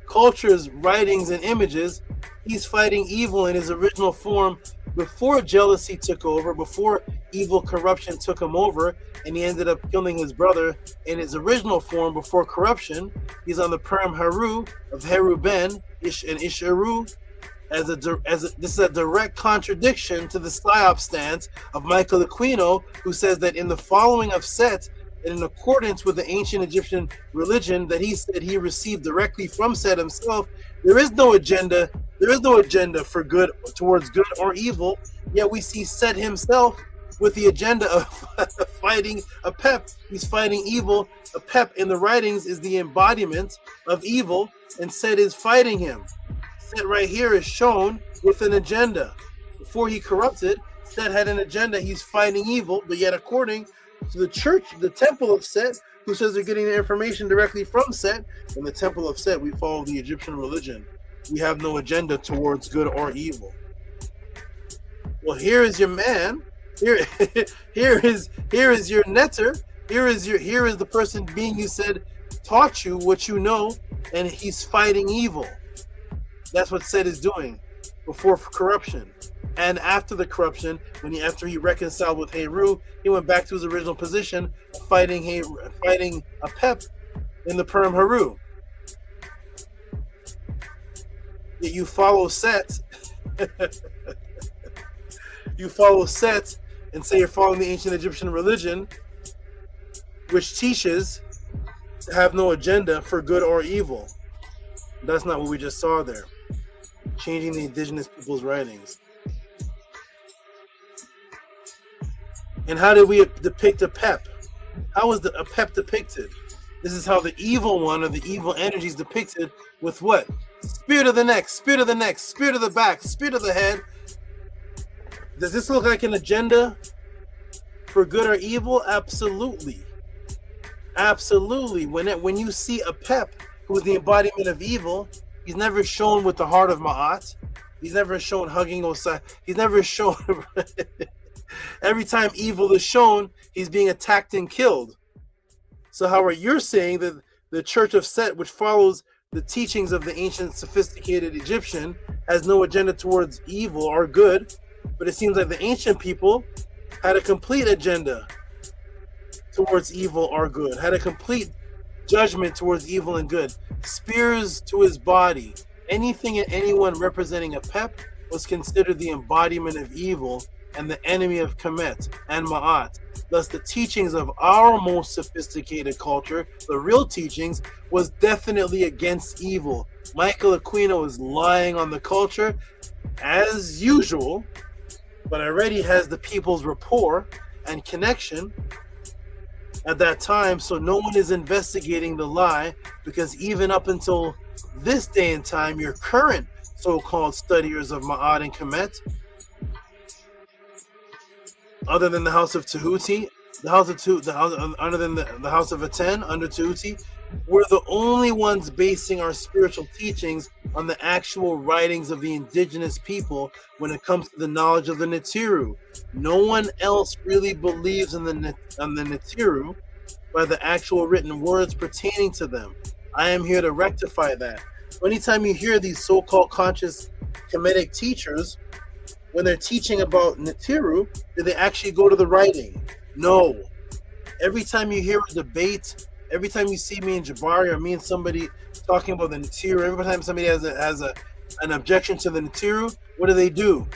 cultures, writings, and images, he's fighting evil in his original form before jealousy took over, before evil corruption took him over, and he ended up killing his brother in his original form before corruption. He's on the Purim Haru of Heru Ben and Ishiru. This is a direct contradiction to the Psyops stance of Michael Aquino, who says that in the following of Set, and in accordance with the ancient Egyptian religion that he said he received directly from Set himself, there is no agenda. There is no agenda for good, towards good or evil. Yet we see Set himself with the agenda of fighting a Pep. He's fighting evil. A Pep in the writings is the embodiment of evil, and Set is fighting him. Set right here is shown with an agenda. Before he corrupted, Set had an agenda. He's fighting evil, but yet according to the church, the Temple of Set, who says they're getting their information directly from Set, in the Temple of Set, we follow the Egyptian religion. We have no agenda towards good or evil. Well, here is your man. Here is your netter. Here is the person being you said taught you what you know, and he's fighting evil. That's what Set is doing before corruption. And after the corruption, after he reconciled with Heru, he went back to his original position, fighting a Pep in the Purim Haru. Yet you follow Set. You follow Set and say you're following the ancient Egyptian religion, which teaches to have no agenda for good or evil. That's not what we just saw there. Changing the indigenous people's writings. And how did we depict a Pep? How was a Pep depicted? This is how the evil one or the evil energy is depicted with what? Spirit of the neck, spirit of the neck, spirit of the back, spirit of the head. Does this look like an agenda for good or evil? Absolutely. Absolutely. When you see a Pep who is the embodiment of evil, he's never shown with the heart of Ma'at. He's never shown hugging Osai. He's never shown... Every time evil is shown, he's being attacked and killed. So how are you saying that the Church of Set, which follows the teachings of the ancient sophisticated Egyptian has no agenda towards evil or good, but it seems like the ancient people had a complete agenda towards evil or good, had a complete judgment towards evil and good. Spears to his body. Anything and anyone representing a pep was considered the embodiment of evil and the enemy of Kemet and Ma'at. Thus, the teachings of our most sophisticated culture, the real teachings, was definitely against evil. Michael Aquino is lying on the culture as usual, but already has the people's rapport and connection at that time, so no one is investigating the lie, because even up until this day and time, your current so-called studiers of Ma'at and Kemet, other than the House of Tehuti, other than the House of Aten under Tehuti, we're the only ones basing our spiritual teachings on the actual writings of the indigenous people when it comes to the knowledge of the Netiru. No one else really believes in the Netiru by the actual written words pertaining to them. I am here to rectify that. Anytime you hear these so-called conscious Kemetic teachers, when they're teaching about Netiru, do they actually go to the writing? No. Every time you hear a debate, every time you see me and Jabari or me and somebody talking about the Netiru, every time somebody has an objection to the Netiru, what do?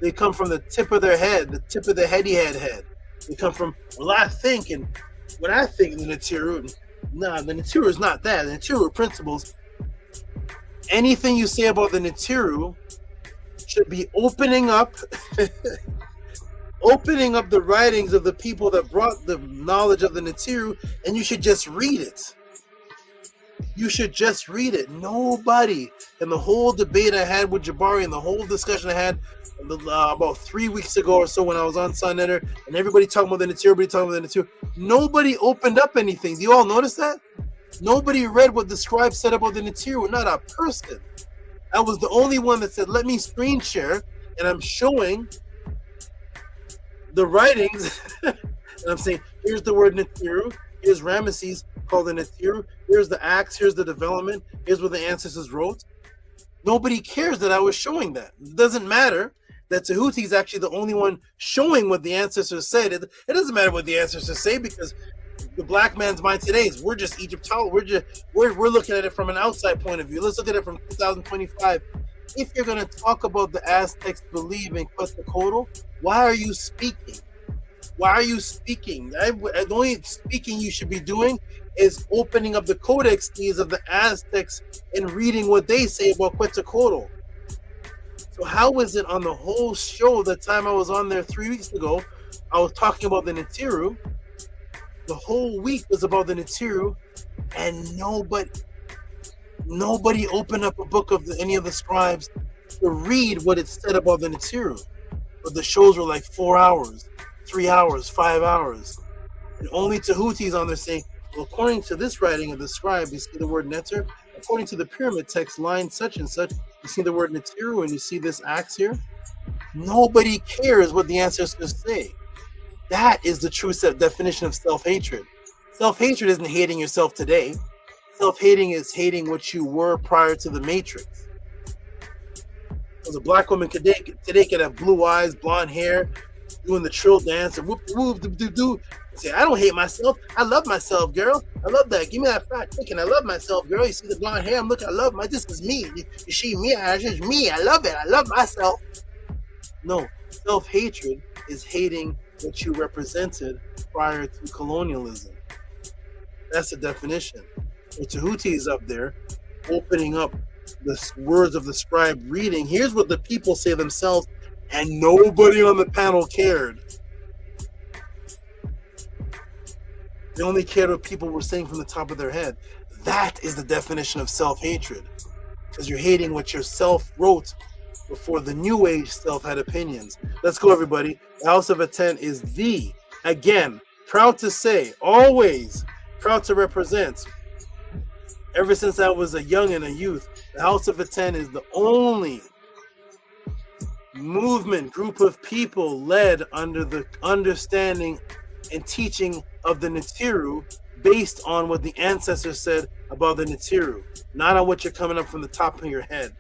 They come from the tip of their head, the tip of the heady head. They come from, well, I think, and what I think of the Netiru. Nah, the Netiru is not that. The Netiru are principles. Anything you say about the Netiru should be opening up the writings of the people that brought the knowledge of the Netiru, and you should just read it. You should just read it. Nobody in the whole debate I had with Jabari and the whole discussion I had about 3 weeks ago or so when I was on Sunnetter, and everybody talking about the Netiru, nobody opened up anything. Do you all notice that? Nobody read what the scribe said about the Netiru, not a person. I was the only one that said, let me screen share, and I'm showing the writings, and I'm saying, here's the word Netiru, here's Ramesses called the Netiru, here's the acts, here's the development, here's what the ancestors wrote. Nobody cares that I was showing that. It doesn't matter that Tehuti is actually the only one showing what the ancestors said. It doesn't matter what the ancestors say, because the black man's mind today is we're just Egyptology. We're looking at it from an outside point of view. Let's look at it from 2025. If you're going to talk about the Aztecs believing Quetzalcoatl, why are you speaking? Why are you speaking? The only speaking you should be doing is opening up the codex keys of the Aztecs and reading what they say about Quetzalcoatl. So how is it on the whole show, the time I was on there 3 weeks ago, I was talking about the Netiru, the whole week was about the Netiru, and nobody opened up a book of any of the scribes to read what it said about the Netiru. But the shows were like 4 hours, 3 hours, 5 hours. And only Tehuti's on there saying, well, according to this writing of the scribe, you see the word Neter. According to the pyramid text, line such and such, you see the word Netiru, and you see this axe here. Nobody cares what the ancestors say. That is the true definition of self-hatred. Self-hatred isn't hating yourself today. Self-hating is hating what you were prior to the Matrix. Because a black woman today could have blue eyes, blonde hair, doing the trill dance, and whoop, whoop, do, do, do. Say, I don't hate myself. I love myself, girl. I love that. Give me that fat chicken. I love myself, girl. You see the blonde hair? I'm looking. I love my. This is me. You see me? It's me. I love it. I love myself. No, self-hatred is hating what you represented prior to colonialism. That's the definition. So Tehuti is up there, opening up the words of the scribe, reading. Here's what the people say themselves, and nobody on the panel cared. They only cared what people were saying from the top of their head. That is the definition of self-hatred, because you're hating what yourself wrote before the New Age self had opinions. Let's go, everybody. The House of Aten is again, proud to say, always proud to represent. Ever since I was a young and a youth, the House of Aten is the only movement, group of people led under the understanding and teaching of the Netiru based on what the ancestors said about the Netiru. not on what you're coming up from the top of your head.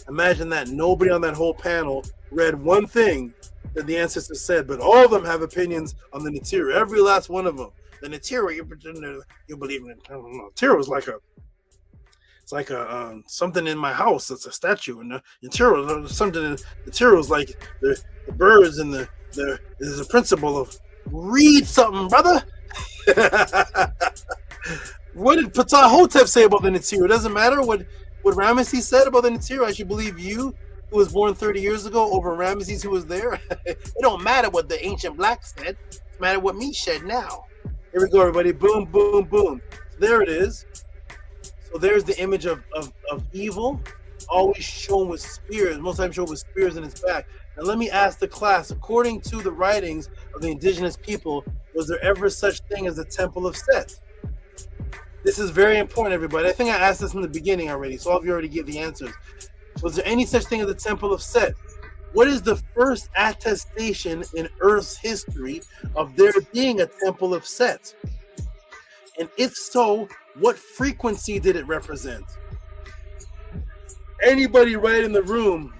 Imagine that nobody on that whole panel read one thing that the ancestors said, but all of them have opinions on the Natira. Every last one of them. The Natira, you believe in it. I don't know. Natira was like something in my house. It's a statue, and the Natira, something. The Natira was like the birds and there's a principle of read something, brother. What did Ptah say about the Natira? It doesn't matter what Ramesses said about the Natira. I should believe you, who was born 30 years ago, over Ramesses, who was there. It don't matter what the ancient blacks said. It matters what me said now. Here we go, everybody. Boom, boom, boom. So there it is. So there's the image of evil, always shown with spears, most times shown with spears in its back. Now let me ask the class, according to the writings of the indigenous people, was there ever such thing as the Temple of Set? This is very important, everybody. I think I asked this in the beginning already, so all of you already gave the answers. Was there any such thing as the Temple of Set? What is the first attestation in Earth's history of there being a Temple of Set? And if so, what frequency did it represent? Anybody right in the room,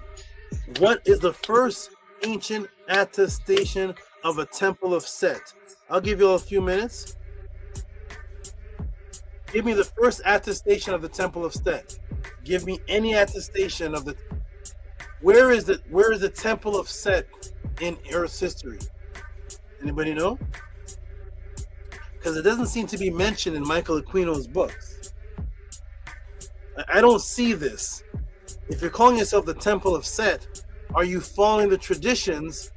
what is the first ancient attestation of a Temple of Set? I'll give you a few minutes. Give me the first attestation of the Temple of Set. Give me any attestation of the. Where is the Temple of Set in Earth's history? Anybody know? Because it doesn't seem to be mentioned in Michael Aquino's books. I don't see this. If you're calling yourself the Temple of Set, are you following the traditions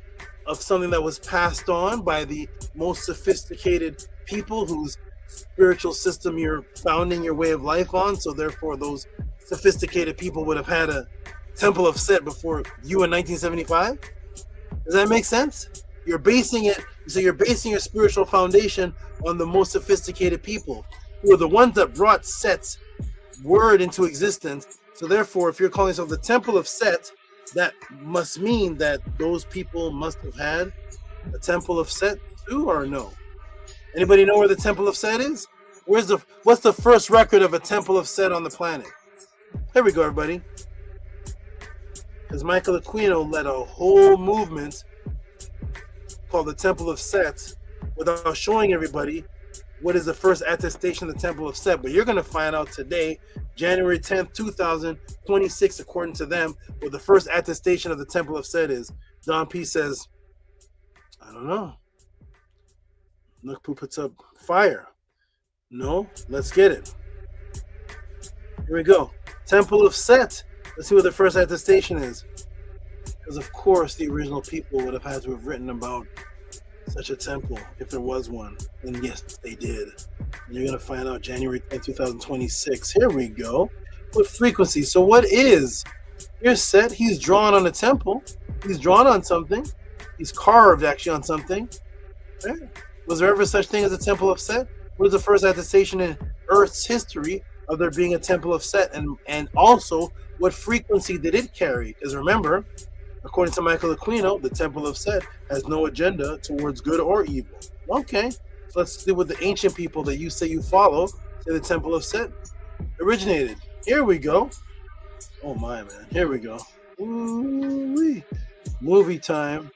of something that was passed on by the most sophisticated people whose spiritual system you're founding your way of life on? So therefore those sophisticated people would have had a Temple of Set before you in 1975? Does that make sense? You're basing your spiritual foundation on the most sophisticated people who are the ones that brought Set's word into existence. So therefore, if you're calling yourself the Temple of Set, that must mean that those people must have had a Temple of Set too, or no? Anybody know where the Temple of Set is? What's the first record of a Temple of Set on the planet? Here we go, everybody. Because Michael Aquino led a whole movement called the Temple of Set without showing everybody what is the first attestation of the Temple of Set. But you're going to find out today, January 10th, 2026, according to them, what the first attestation of the Temple of Set is. Don P says, I don't know. Nukpu puts up fire. No, let's get it. Here we go. Temple of Set. Let's see what the first attestation is. Because of course the original people would have had to have written about such a temple if there was one. And yes, they did. And you're going to find out January 10th, 2026. Here we go. With frequency. So what is? Here's Set. He's drawn on a temple. He's drawn on something. He's carved actually on something. Okay. Was there ever such thing as a Temple of Set? What is the first attestation in Earth's history of there being a Temple of Set? And also, what frequency did it carry? Because remember, according to Michael Aquino, the Temple of Set has no agenda towards good or evil. Okay, so let's see what the ancient people that you say you follow say the Temple of Set originated. Here we go. Oh my, man. Here we go. Ooh-wee. Movie time.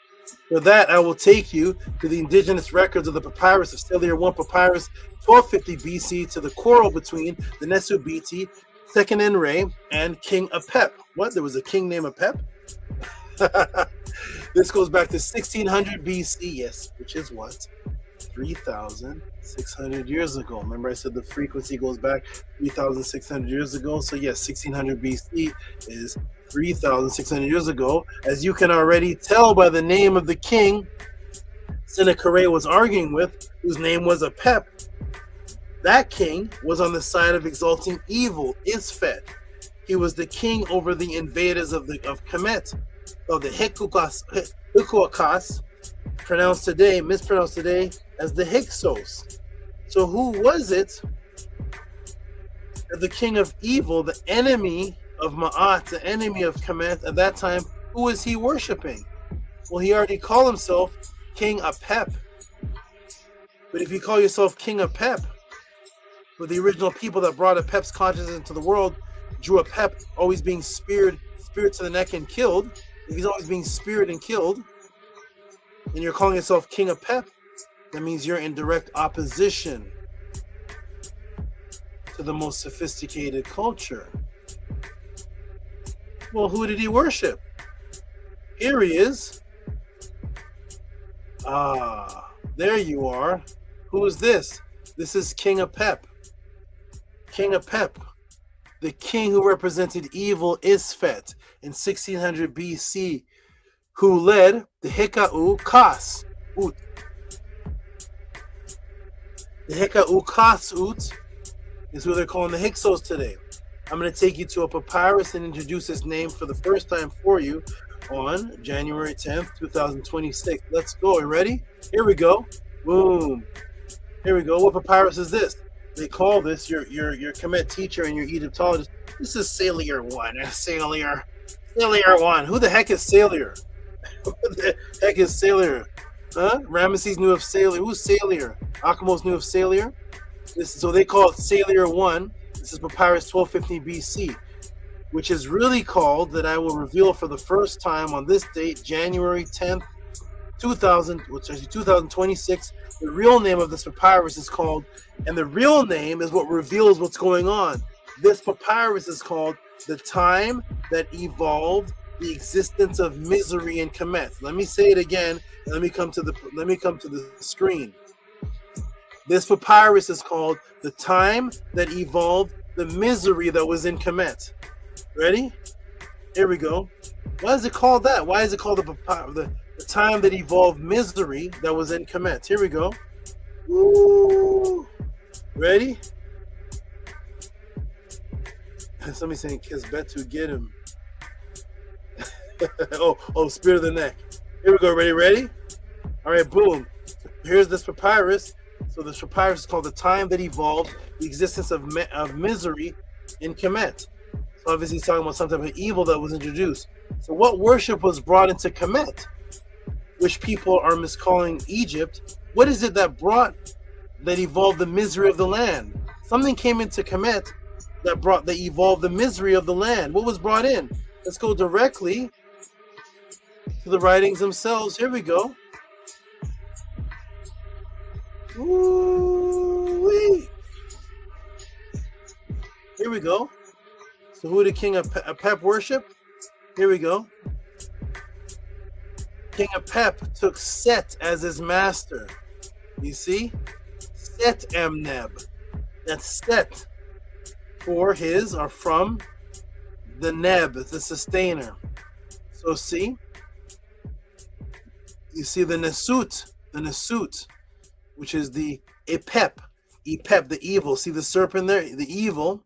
For that, I will take you to the indigenous records of the papyrus of Stellier 1 Papyrus, 1250 BC, to the quarrel between the Nesubiti, Second Enre, and King Apep. What? There was a king named Apep? This goes back to 1600 BC, yes, which is what? 3,600 years ago. Remember I said the frequency goes back 3,600 years ago? So yes, 1600 BC is 3,600 years ago. As you can already tell by the name of the king Sennacherib was arguing with, whose name was Apep, that king was on the side of exalting evil, Isfet. He was the king over the invaders of Kemet, of the Hyksos, mispronounced today as the Hyksos. So who was it? The king of evil, the enemy of Ma'at, the enemy of Kemet at that time, who was he worshiping? Well, he already called himself King Apep. But if you call yourself King Apep, but the original people that brought Apep's consciousness into the world drew Apep always being speared to the neck and killed. If he's always being speared and killed, and you're calling yourself King Apep, that means you're in direct opposition to the most sophisticated culture. Well, who did he worship? Here he is. Ah, there you are. Who is this? This is King Apep. King Apep, the king who represented evil Isfet in 1600 BC, who led the Hekau Kas Ut. The Hekau Kas Ut is who they're calling the Hyksos today. I'm going to take you to a papyrus and introduce his name for the first time for you on January 10th, 2026. Let's go. Are you ready? Here we go. Boom. Here we go. What papyrus is this? They call this your Kemet teacher and your Egyptologist. This is Salier 1. Salier 1. Who the heck is Salier? Who the heck is Salier? Huh? Ramesses knew of Salier. Who's Salier? Akhmos knew of Salier. So they call it Salier 1. This is Papyrus 1250 BC, which is really called, that I will reveal for the first time on this date, January 10th, 2026. The real name of this papyrus is called, and the real name is what reveals what's going on. This papyrus is called The Time That Evolved the Existence of Misery in Kemet. Let me say it again. And let me come to the screen. This papyrus is called The Time That Evolved the Misery That Was in Kemet. Ready? Here we go. Why is it called that? Why is it called the time that evolved misery that was in Kemet? Here we go. Woo! Ready? Somebody saying Kisbetu, get him. oh, Spirit of the Neck. Here we go. Ready? All right, boom. Here's this papyrus. So this papyrus is called The Time That Evolved the Existence of Misery in Kemet. So obviously he's talking about some type of evil that was introduced. So what worship was brought into Kemet, which people are miscalling Egypt? What is it that evolved the misery of the land? Something came into Kemet that evolved the misery of the land. What was brought in? Let's go directly to the writings themselves. Here we go. Ooh-wee. Here we go. So who did King Apep worship? Here we go. King Apep took Set as his master. You see? Set Emneb. That's Set for his or from the Neb, the sustainer. So see? You see the Nesut, which is the Epep, the evil. See the serpent there? The evil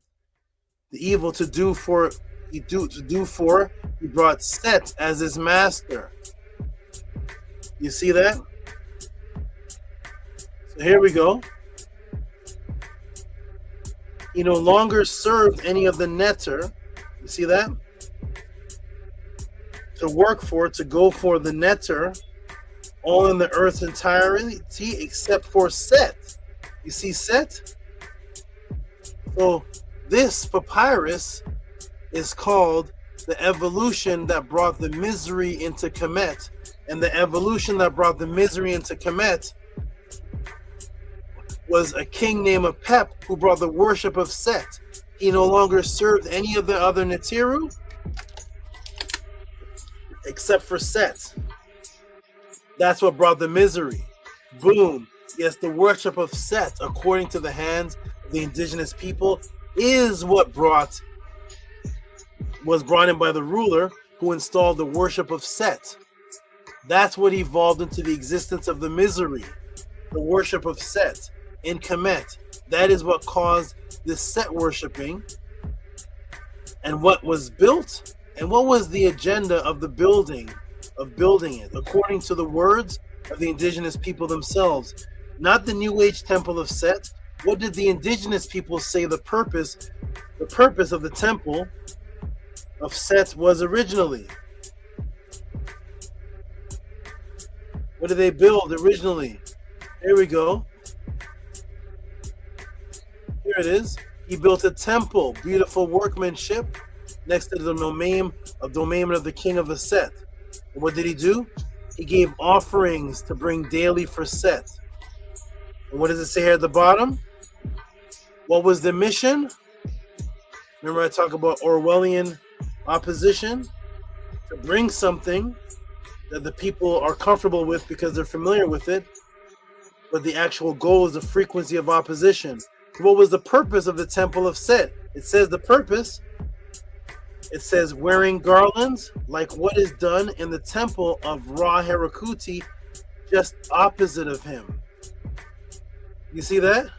to do for. He brought Set as his master. You see that? So here we go. He no longer served any of the netter. You see that? To go for the netter, all in the earth's entirety, except for Set. You see Set? So this papyrus is called the evolution that brought the misery into Kemet. And the evolution that brought the misery into Kemet was a king named Apep who brought the worship of Set. He no longer served any of the other Netiru except for Set. That's what brought the misery. Boom. Yes, the worship of Set, according to the hands of the indigenous people, is what was brought in by the ruler who installed the worship of Set. That's what evolved into the existence of the misery, the worship of Set in Kemet. That is what caused this Set worshiping. And what was built, and what was the agenda of building it, according to the words of the indigenous people themselves. Not the New Age temple of Set. What did the indigenous people say the purpose of the temple of Set was originally? What did they build originally? Here we go. Here it is. He built a temple, beautiful workmanship, next to the domain of the king of the Set. And what did he do? He gave offerings to bring daily for Set. And what does it say here at the bottom? What was the mission? Remember I talk about Orwellian opposition? To bring something that the people are comfortable with because they're familiar with it, but the actual goal is the frequency of opposition. What was the purpose of the Temple of Set? It says the purpose. It says wearing garlands like what is done in the temple of Ra Herakuti, just opposite of him. You see that?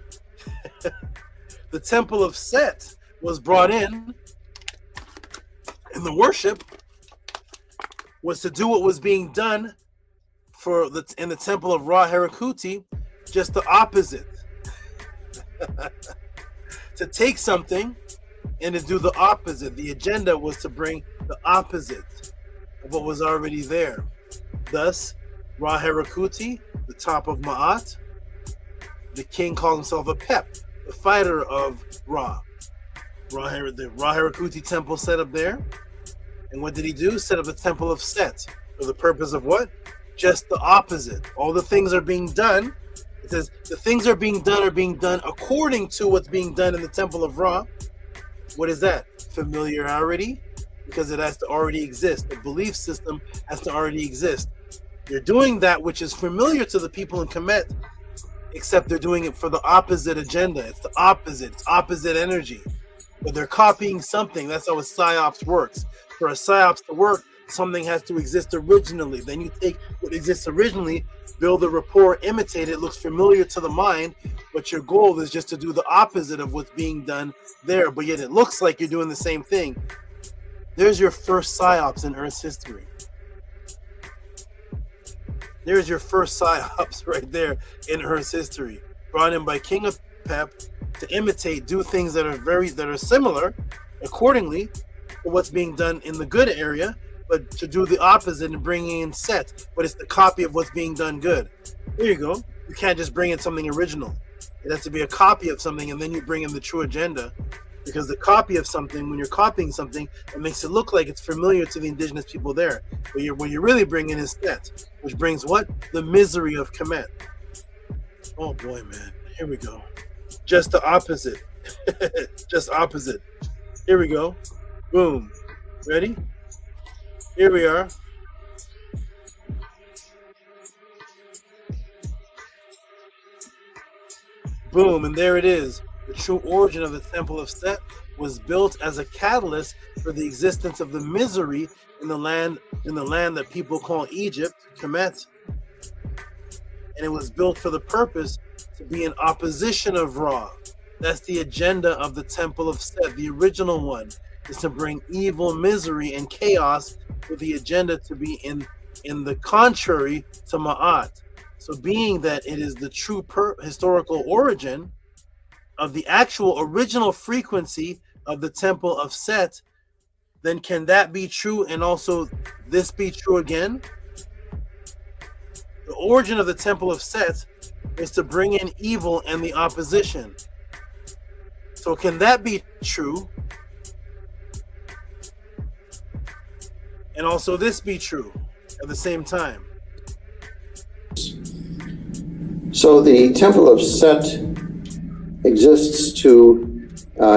The Temple of Set was brought in, and the worship was to do what was being done in the temple of Ra Herakuti, just the opposite. To take something and to do the opposite. The agenda was to bring the opposite of what was already there. Thus, Ra Herakuti, the top of Ma'at, the king called himself a Pep, the fighter of Ra. The Ra Herakuti temple set up there. And what did he do? Set up the temple of Set. For the purpose of what? Just the opposite. All the things are being done. It says the things are being done according to what's being done in the temple of Ra. What is that? Familiarity, because it has to already exist. The belief system has to already exist. They're doing that which is familiar to the people in Kemet, except they're doing it for the opposite agenda. It's the opposite. It's opposite energy. But they're copying something. That's how a psyops works. For a psyops to work, something has to exist originally. Then you take what exists originally, build a rapport, imitate it, looks familiar to the mind, but your goal is just to do the opposite of what's being done there, but yet it looks like you're doing the same thing. There's your first psyops in Earth's history. There's your first psyops right there in Earth's history. Brought in by King of Pep to imitate, do things that are similar accordingly to what's being done in the good area, but to do the opposite and bringing in Set, but it's the copy of what's being done good. There you go. You can't just bring in something original. It has to be a copy of something, and then you bring in the true agenda. Because the copy of something, when you're copying something, it makes it look like it's familiar to the indigenous people there. But what you're really bringing is Set, which brings what? The misery of Kemet. Oh boy, man. Here we go. Just the opposite. Just opposite. Here we go. Boom. Ready? Here we are. Boom, and there it is. The true origin of the Temple of Set was built as a catalyst for the existence of the misery in the land that people call Egypt, Kemet. And it was built for the purpose to be in opposition of Ra. That's the agenda of the Temple of Set. The original one is to bring evil, misery, and chaos, with the agenda to be in the contrary to Ma'at. So being that it is the true historical origin of the actual original frequency of the Temple of Set, then can that be true and also this be true again? The origin of the Temple of Set is to bring in evil and the opposition. So can that be true? And also this be true at the same time? So the Temple of Set exists to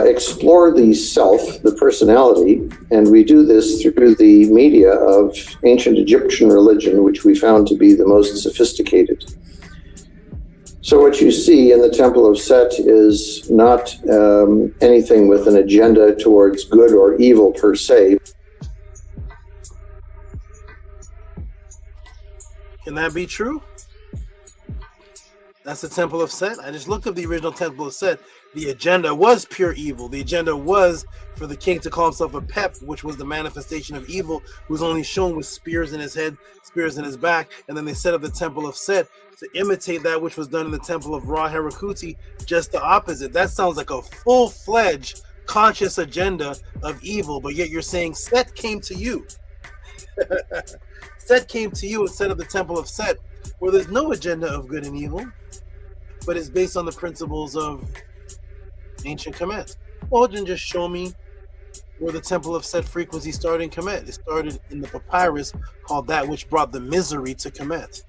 explore the self, the personality, and we do this through the media of ancient Egyptian religion, which we found to be the most sophisticated. So what you see in the Temple of Set is not anything with an agenda towards good or evil per se. Can that be true? That's the Temple of Set. I just looked up the original Temple of Set. The agenda was pure evil. The agenda was for the king to call himself a Pep, which was the manifestation of evil, who was only shown with spears in his head, spears in his back. And then they set up the Temple of Set to imitate that which was done in the Temple of Ra Herakuti, just the opposite. That sounds like a full-fledged conscious agenda of evil, but yet you're saying Set came to you. Set came to you and set up the Temple of Set, where there's no agenda of good and evil, but it's based on the principles of ancient Kemet. Well, then just show me where the Temple of Set frequency started in Kemet. It started in the papyrus called That Which Brought the Misery to Kemet.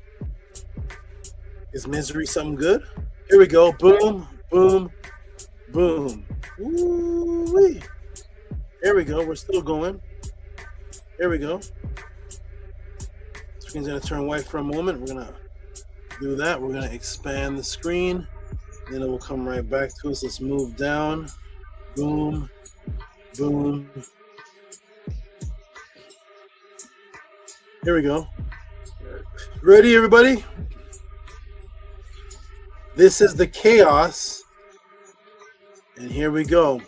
Is misery something good? Here we go. Boom, boom, boom. Ooh-wee. Here we go. We're still going. Here we go. Screen's going to turn white for a moment. We're going to do that. We're going to expand the screen. Then it will come right back to us. Let's move down. Boom, boom. Here we go. Ready, everybody? This is the chaos. And here we go.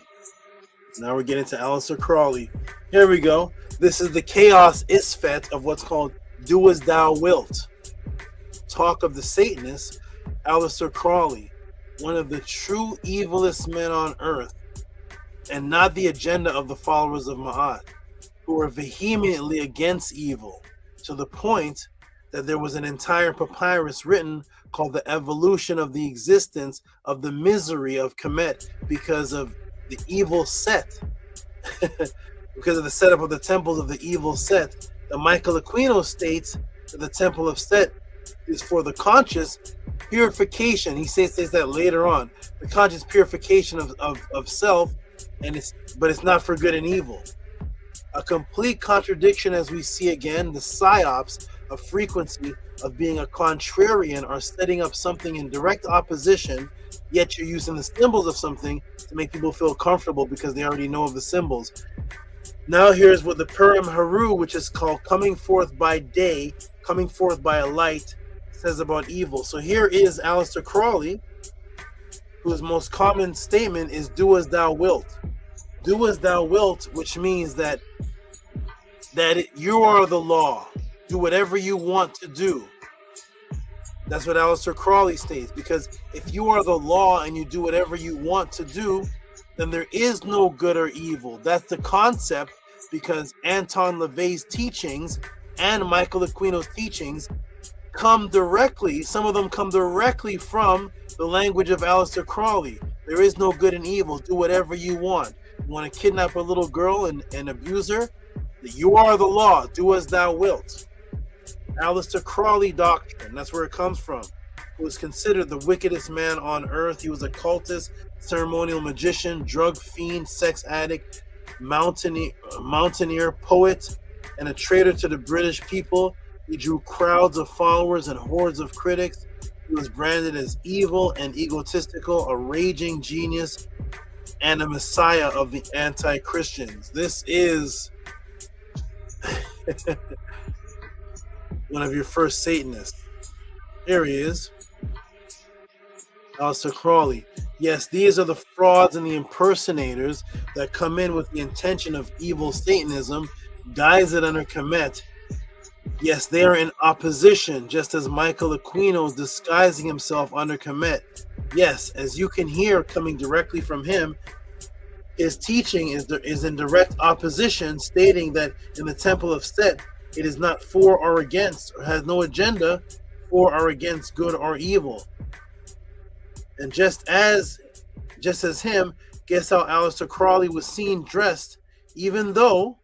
Now we're getting to Aleister Crowley. Here we go. This is the chaos isfet of what's called Do As Thou Wilt. Talk of the Satanists, Aleister Crowley, one of the true evilest men on earth, and not the agenda of the followers of Ma'at, who are vehemently against evil, to the point that there was an entire papyrus written called The Evolution of the Existence of the Misery of Kemet because of the evil Set. Because of the setup of the temples of the evil Set. The Michael Aquino states that the Temple of Set is for the conscious purification. He says that later on. The conscious purification of self, but it's not for good and evil. A complete contradiction, as we see again, the Psyops of frequency of being a contrarian or setting up something in direct opposition, yet you're using the symbols of something to make people feel comfortable because they already know of the symbols. Now here's what the Purim Haru, which is called coming forth by day, coming forth by a light, says about evil. So here is Aleister Crowley, whose most common statement is do as thou wilt. Do as thou wilt, which means that you are the law. Do whatever you want to do. That's what Aleister Crowley states. Because if you are the law and you do whatever you want to do, then there is no good or evil. That's the concept, because Anton LaVey's teachings and Michael Aquino's teachings come directly, some of them come directly from the language of Aleister Crowley. There is no good and evil. Do whatever you want. You want to kidnap a little girl and abuse her? You are the law. Do as thou wilt. Aleister Crowley doctrine, that's where it comes from. He was considered the wickedest man on earth. He was a cultist, ceremonial magician, drug fiend, sex addict, mountaineer, poet, and a traitor to the British people. He drew crowds of followers and hordes of critics. He was branded as evil and egotistical, a raging genius, and a messiah of the anti-Christians. This is one of your first Satanists. Here he is. Aleister Crowley. Yes, these are the frauds and the impersonators that come in with the intention of evil Satanism, guise it under Kemet. Yes, they are in opposition, just as Michael Aquino is disguising himself under Kemet. Yes, as you can hear coming directly from him, his teaching is in direct opposition, stating that in the Temple of Set, it is not for or against, or has no agenda for or against good or evil. And just as him, guess how Aleister Crowley was seen dressed, even though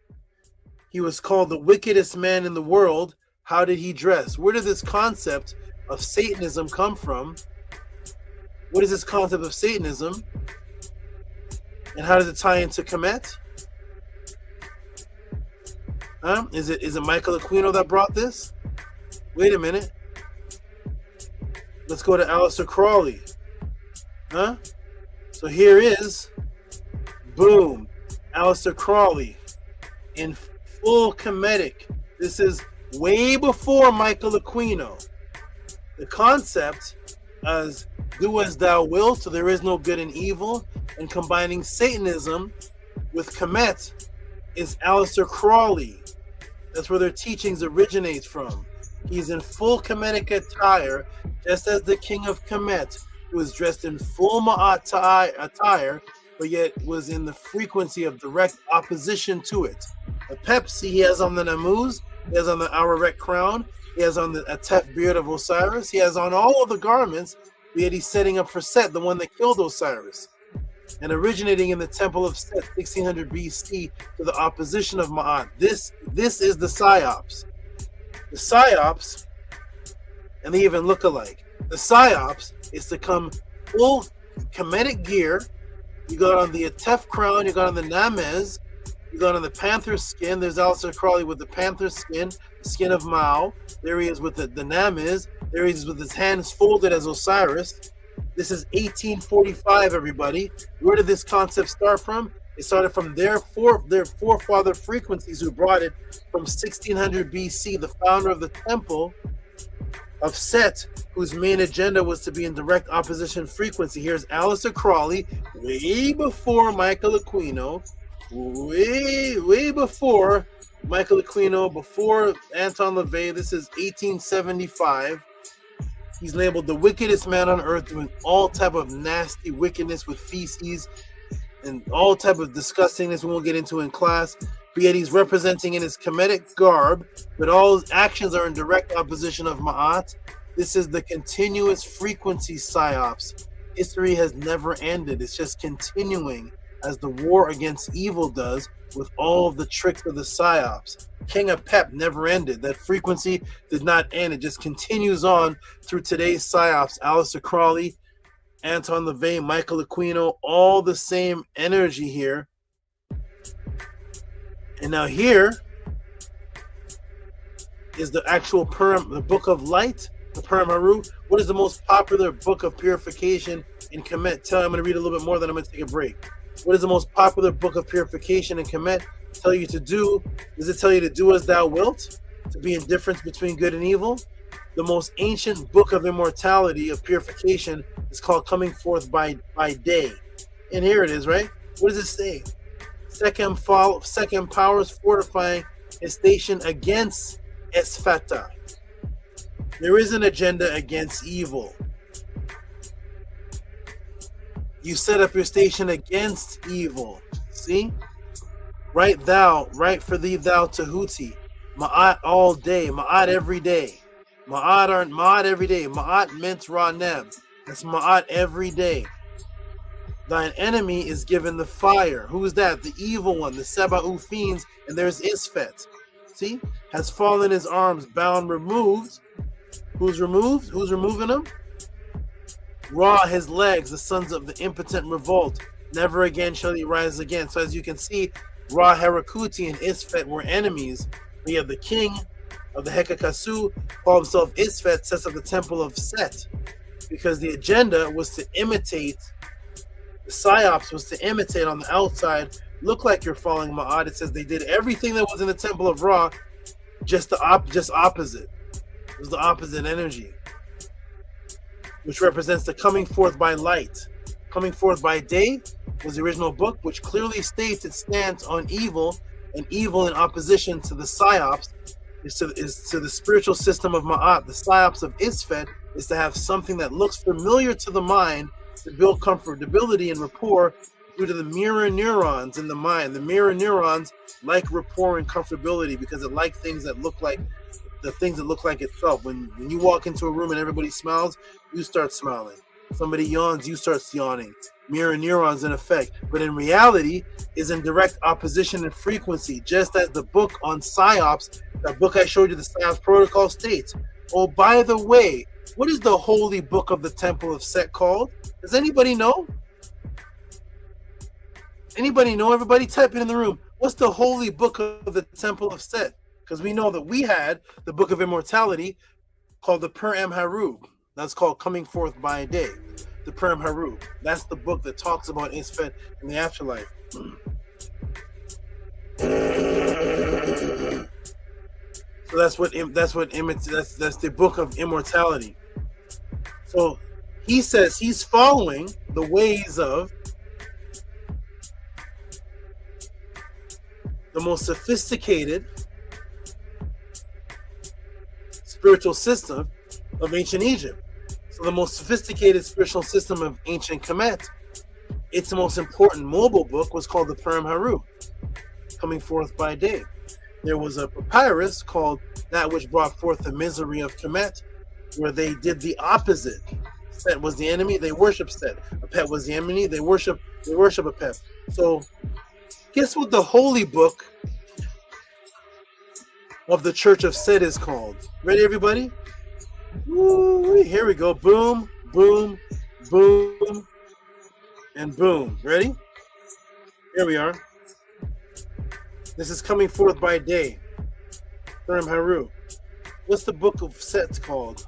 he was called the wickedest man in the world. How did he dress? Where did this concept of Satanism come from? What is this concept of Satanism? And how does it tie into Kemet? Is it Michael Aquino that brought this? Wait a minute. Let's go to Aleister Crowley. So here is, boom, Aleister Crowley in full Kemetic. This is way before Michael Aquino. The concept as do as thou wilt, so there is no good and evil, and combining Satanism with Kemet is Aleister Crowley. That's where their teachings originate from. He's in full Kemetic attire, just as the king of Kemet, who was dressed in full Ma'at attire, but yet was in the frequency of direct opposition to it. The Pepsi he has on the Namuz, he has on the Ararat crown, he has on the Atef beard of Osiris, he has on all of the garments, yet he's setting up for Set, the one that killed Osiris. and originating in the Temple of Set, 1600 BC, to the opposition of Ma'at. This is the Psyops. The Psyops, and they even look alike. The Psyops is to come full Kemetic gear. You got on the Atef crown, you got on the Namez, you got on the panther skin. There's also Crawley with the panther skin, the skin of Mao. There he is with the Namez. There he is with his hands folded as Osiris. This is 1845, everybody. Where did this concept start from? It started from their forefather frequencies who brought it from 1600 BC, the founder of the Temple of Set, whose main agenda was to be in direct opposition frequency. Here's Aleister Crowley, way before Michael Aquino, way before Michael Aquino, before Anton LaVey. This is 1875. He's labeled the wickedest man on earth, doing all type of nasty wickedness with feces and all type of disgustingness we won't get into in class. But yet he's representing in his Kemetic garb, but all his actions are in direct opposition of Ma'at. This is the continuous frequency Psyops. History has never ended. It's just continuing as the war against evil does with all of the tricks of the Psyops. King of Pep never ended. That frequency did not end. It just continues on through today's Psyops. Aleister Crowley, Anton LaVey, Michael Aquino, all the same energy here. And now here is the actual the Book of Light, the Purim Haru. What is the most popular book of purification in Kemet? I'm going to read a little bit more, then I'm going to take a break. What is the most popular book of purification in Kemet? Tell you to do? Does it tell you to do as thou wilt? To be indifference between good and evil? The most ancient book of immortality, of purification, is called Coming Forth by Day. And here it is, right? What does it say? Second powers fortifying his station against Esfata. There is an agenda against evil. You set up your station against evil. See? Right for thee, thou Tehuti. Ma'at all day, Ma'at every day. Ma'at every day. Ma'at meant Ra-Neb. That's Ma'at every day. Thine enemy is given the fire. Who is that? The evil one, the Seba'u fiends, and there's Isfet. See? Has fallen his arms, bound, removed. Who's removed? Who's removing him? Ra, his legs, the sons of the impotent revolt. Never again shall he rise again. So as you can see, Ra, Herakuti, and Isfet were enemies. We have the king of the Hekakasu, called himself Isfet, sets up the temple of Set. Because the agenda was to imitate, the Psyops was to imitate on the outside, look like you're following Ma'at. It says they did everything that was in the temple of Ra, just opposite. It was the opposite energy, which represents the coming forth by light. Coming forth by day was the original book, which clearly states it stands on evil, and evil in opposition to the Psyops is to the spiritual system of Ma'at. The Psyops of Isfet is to have something that looks familiar to the mind, to build comfortability and rapport due to the mirror neurons in the mind. The mirror neurons like rapport and comfortability because it like things that look like itself. When you walk into a room and everybody smiles, you start smiling. Somebody yawns, you start yawning. Mirror neurons in effect. But in reality, is in direct opposition in frequency, just as the book on Psyops, that book I showed you, the Psyops protocol, states. Oh, by the way, what is the holy book of the Temple of Set called? Does anybody know? Anybody know? Everybody type it in the room. What's the holy book of the Temple of Set? Because we know that we had the book of immortality called the Purim Haru. That's called Coming Forth by Day. The Purim Haru. That's the book that talks about Isfet in the afterlife. So that's the book of immortality. So he says he's following the ways of the most sophisticated spiritual system of ancient Egypt. So the most sophisticated spiritual system of ancient Kemet, its most important mobile book was called the Purim Haru, Coming Forth by Day. There was a papyrus called That Which Brought Forth the Misery of Kemet, where they did the opposite. Set was the enemy, they worshiped Set. Apet was the enemy, they worshiped They worship Apep. So guess what the holy book of the Church of Set is called? Ready, everybody? Woo, here we go. Boom, boom, boom, and boom. Ready? Here we are. This is coming forth by day. Thurim Haru. What's the book of Set called?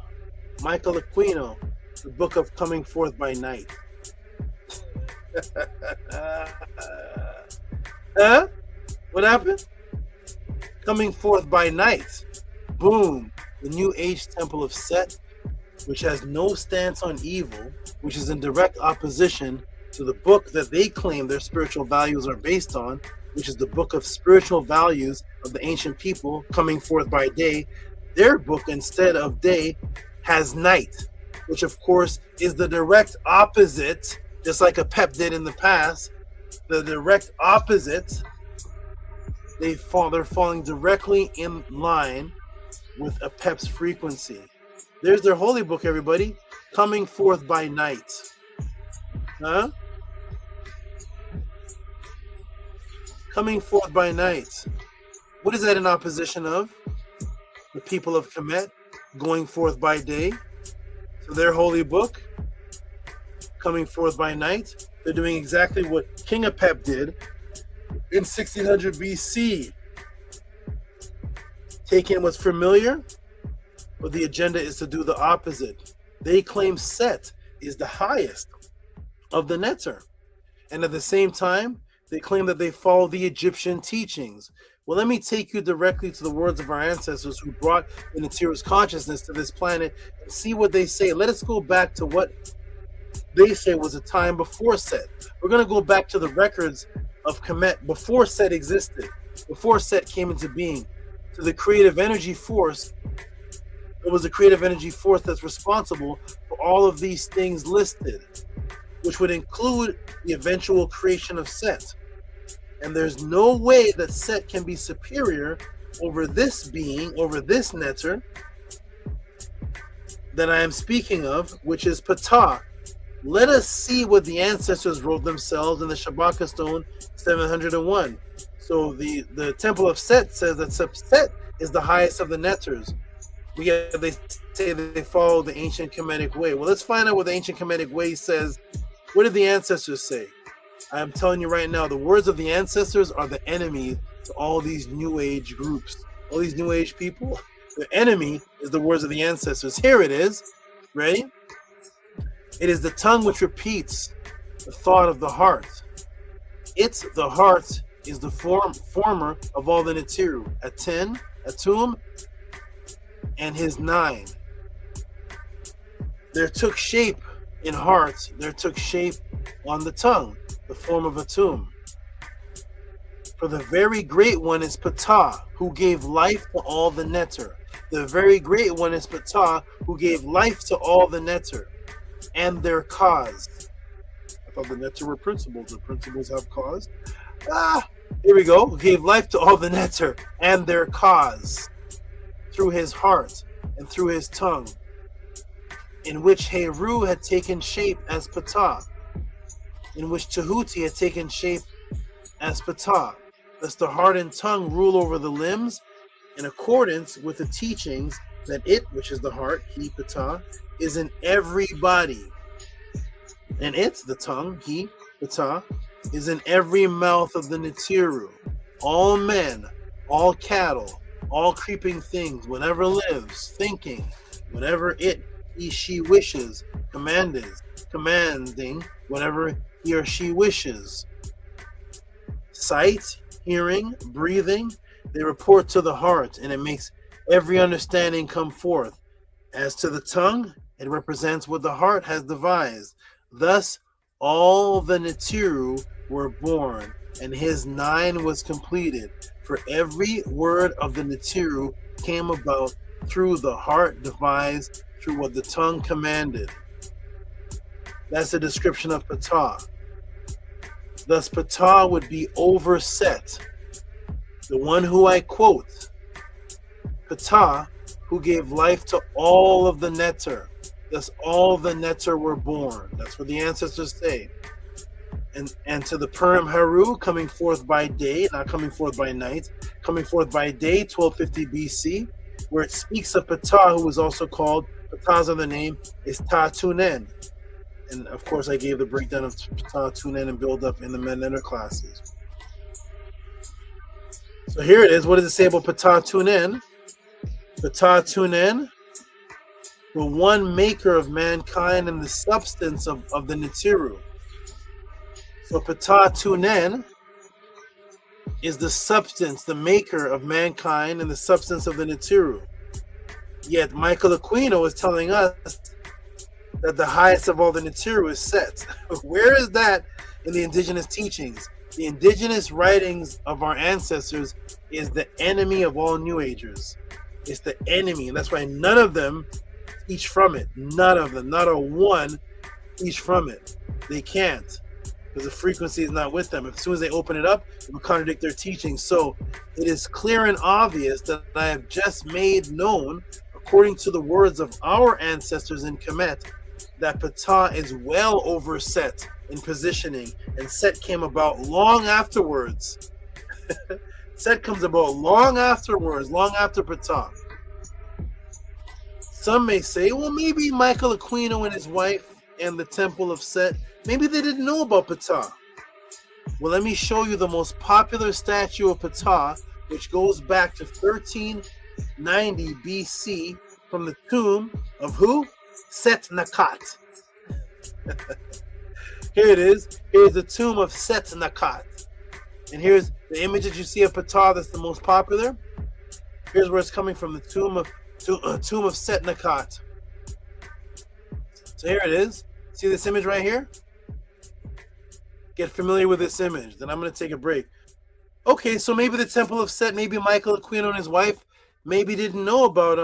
Michael Aquino. The book of coming forth by night. Huh? What happened? Coming forth by night. Boom. The New Age Temple of Set, which has no stance on evil, which is in direct opposition to the book that they claim their spiritual values are based on, which is the book of spiritual values of the ancient people coming forth by day. Their book, instead of day, has night, which of course is the direct opposite, just like Apep did in the past, the direct opposite. They're falling directly in line with Apep's frequency. There's their holy book, everybody. Coming forth by night. Huh? Coming forth by night. What is that in opposition of? The people of Kemet going forth by day. So their holy book, coming forth by night. They're doing exactly what King Apep did in 1600 BC. Taking what's familiar, but the agenda is to do the opposite. They claim Set is the highest of the Neter. And at the same time, they claim that they follow the Egyptian teachings. Well, let me take you directly to the words of our ancestors who brought the Netero's consciousness to this planet and see what they say. Let us go back to what they say was a time before Set. We're going to go back to the records of Kemet before Set existed, before Set came into being, to the creative energy force. It was a creative energy force that's responsible for all of these things listed, which would include the eventual creation of Set. And there's no way that Set can be superior over this being, over this Neter that I am speaking of, which is Ptah. Let us see what the ancestors wrote themselves in the Shabaka Stone 701. So the Temple of Set says that Set is the highest of the Neters. They say that they follow the ancient Kemetic way. Well, let's find out what the ancient Kemetic way says. What did the ancestors say? I am telling you right now, the words of the ancestors are the enemy to all these New Age groups, all these New Age people. The enemy is the words of the ancestors. Here it is. Ready? It is the tongue which repeats the thought of the heart. It's the heart is the former of all the Neteru. Atum, and his 9. There took shape in heart, there took shape on the tongue, the form of Atum. For the very great one is Ptah, who gave life to all the Neter. The very great one is Ptah, who gave life to all the Neter, and their cause. I thought the Neter were principles. The principles have cause. Here we go. Who gave life to all the Neter, and their cause, through his heart and through his tongue, in which Heru had taken shape as Ptah, in which Tehuti had taken shape as Ptah. Thus the heart and tongue rule over the limbs in accordance with the teachings that it, which is the heart, he, Ptah, is in every body. And it, the tongue, he, Ptah, is in every mouth of the Neteru. All men, all cattle, all creeping things, whatever lives, thinking, whatever it, he, she wishes, commanding, whatever he or she wishes. Sight, hearing, breathing, they report to the heart, and it makes every understanding come forth. As to the tongue, it represents what the heart has devised. Thus, all the Neteru were born, and his 9 was completed. For every word of the Neteru came about through the heart devised, through what the tongue commanded. That's the description of Ptah. Thus, Ptah would be over Set, the one who I quote. Ptah, who gave life to all of the Neter. Thus, all the Neter were born. That's what the ancestors say. and to the Purim Haru, coming forth by day, not coming forth by night, coming forth by day, 1250 BC, where it speaks of Ptah, who was also called, Ptah's other name is Ta-Tunen. And of course, I gave the breakdown of Ta-Tunen and build up in the Menender classes. So here it is. What does it say about Ptah-Tunen? Ptah-Tunen, the one maker of mankind and the substance of the Nitiru. So Ptah-Tunen is the substance, the maker of mankind and the substance of the Nitiru. Yet Michael Aquino is telling us that the highest of all the Nitiru is Set. Where is that in the indigenous teachings? The indigenous writings of our ancestors is the enemy of all New Agers. It's the enemy, and that's why none of them teach from it. None of them, not a one, teach from it. They can't, because the frequency is not with them. As soon as they open it up, it will contradict their teachings. So it is clear and obvious that I have just made known, according to the words of our ancestors in Kemet, that Ptah is well over Set in positioning, and Set came about long afterwards. Set comes about long afterwards, long after Ptah. Some may say, well, maybe Michael Aquino and his wife and the Temple of Set, maybe they didn't know about Ptah. Well, let me show you the most popular statue of Ptah, which goes back to 1390 BC from the tomb of who? Set Nakat. Here it is. Here's the tomb of Set Nakat. And here's the image that you see of Ptah that's the most popular. Here's where it's coming from, the tomb of Set Nakat. So here it is. See this image right here? Get familiar with this image. Then I'm going to take a break. Okay, so maybe the Temple of Set, maybe Michael Aquino and his wife maybe didn't know about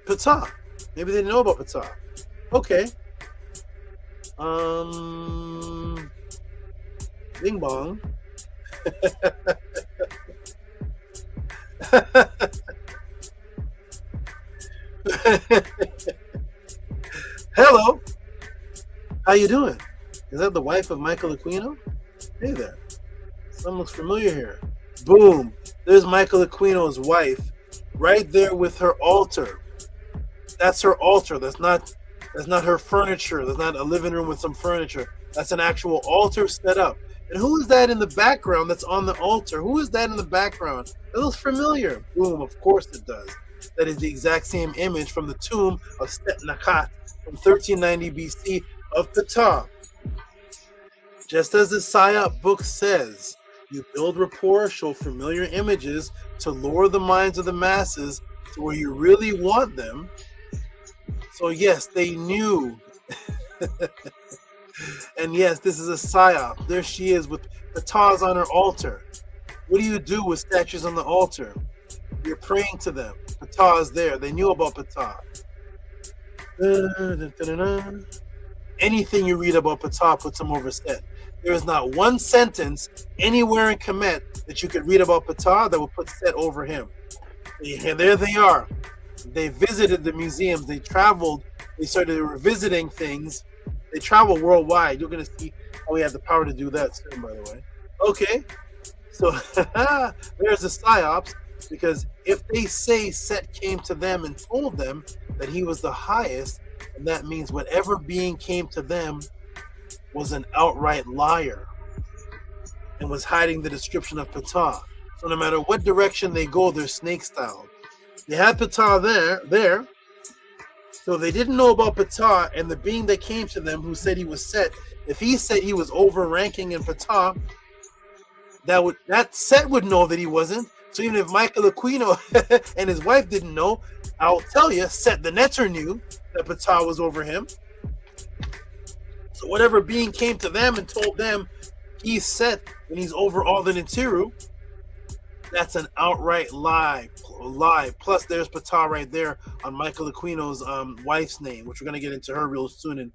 Ptah. Maybe they didn't know about Ptah. Okay. Bing bong. Hello. How you doing? Is that the wife of Michael Aquino? Hey there. Someone looks familiar here. Boom. There's Michael Aquino's wife right there with her altar. That's her altar. That's not her furniture. That's not a living room with some furniture. That's an actual altar set up. And who is that in the background that's on the altar? Who is that in the background? It looks familiar. Boom, of course it does. That is the exact same image from the tomb of Set Nakat from 1390 BC of Ptah. Just as the Psyop book says, you build rapport, show familiar images to lure the minds of the masses to where you really want them. So yes, they knew. And yes, this is a psyop. There she is with Ptah's on her altar. What do you do with statues on the altar? You're praying to them. Ptah is there. They knew about Ptah. Anything you read about Ptah puts them over Set. There is not one sentence anywhere in Kemet that you could read about Ptah that would put Set over him. And there they are. They visited the museums. They traveled. They started revisiting things. They travel worldwide. You're going to see how we have the power to do that soon, by the way. Okay. So there's the Psyops, because if they say Set came to them and told them that he was the highest, and that means whatever being came to them was an outright liar and was hiding the description of Ptah. So no matter what direction they go, they're snake style. They had Ptah there. So they didn't know about Ptah, and the being that came to them who said he was Set, if he said he was overranking in Ptah, that Set would know that he wasn't. So even if Michael Aquino and his wife didn't know, I'll tell you, Set the Netter knew that Ptah was over him. So whatever being came to them and told them he's Set and he's over all the Nitiru, that's an outright lie. Plus, there's Ptah right there on Michael Aquino's wife's name, which we're going to get into her real soon and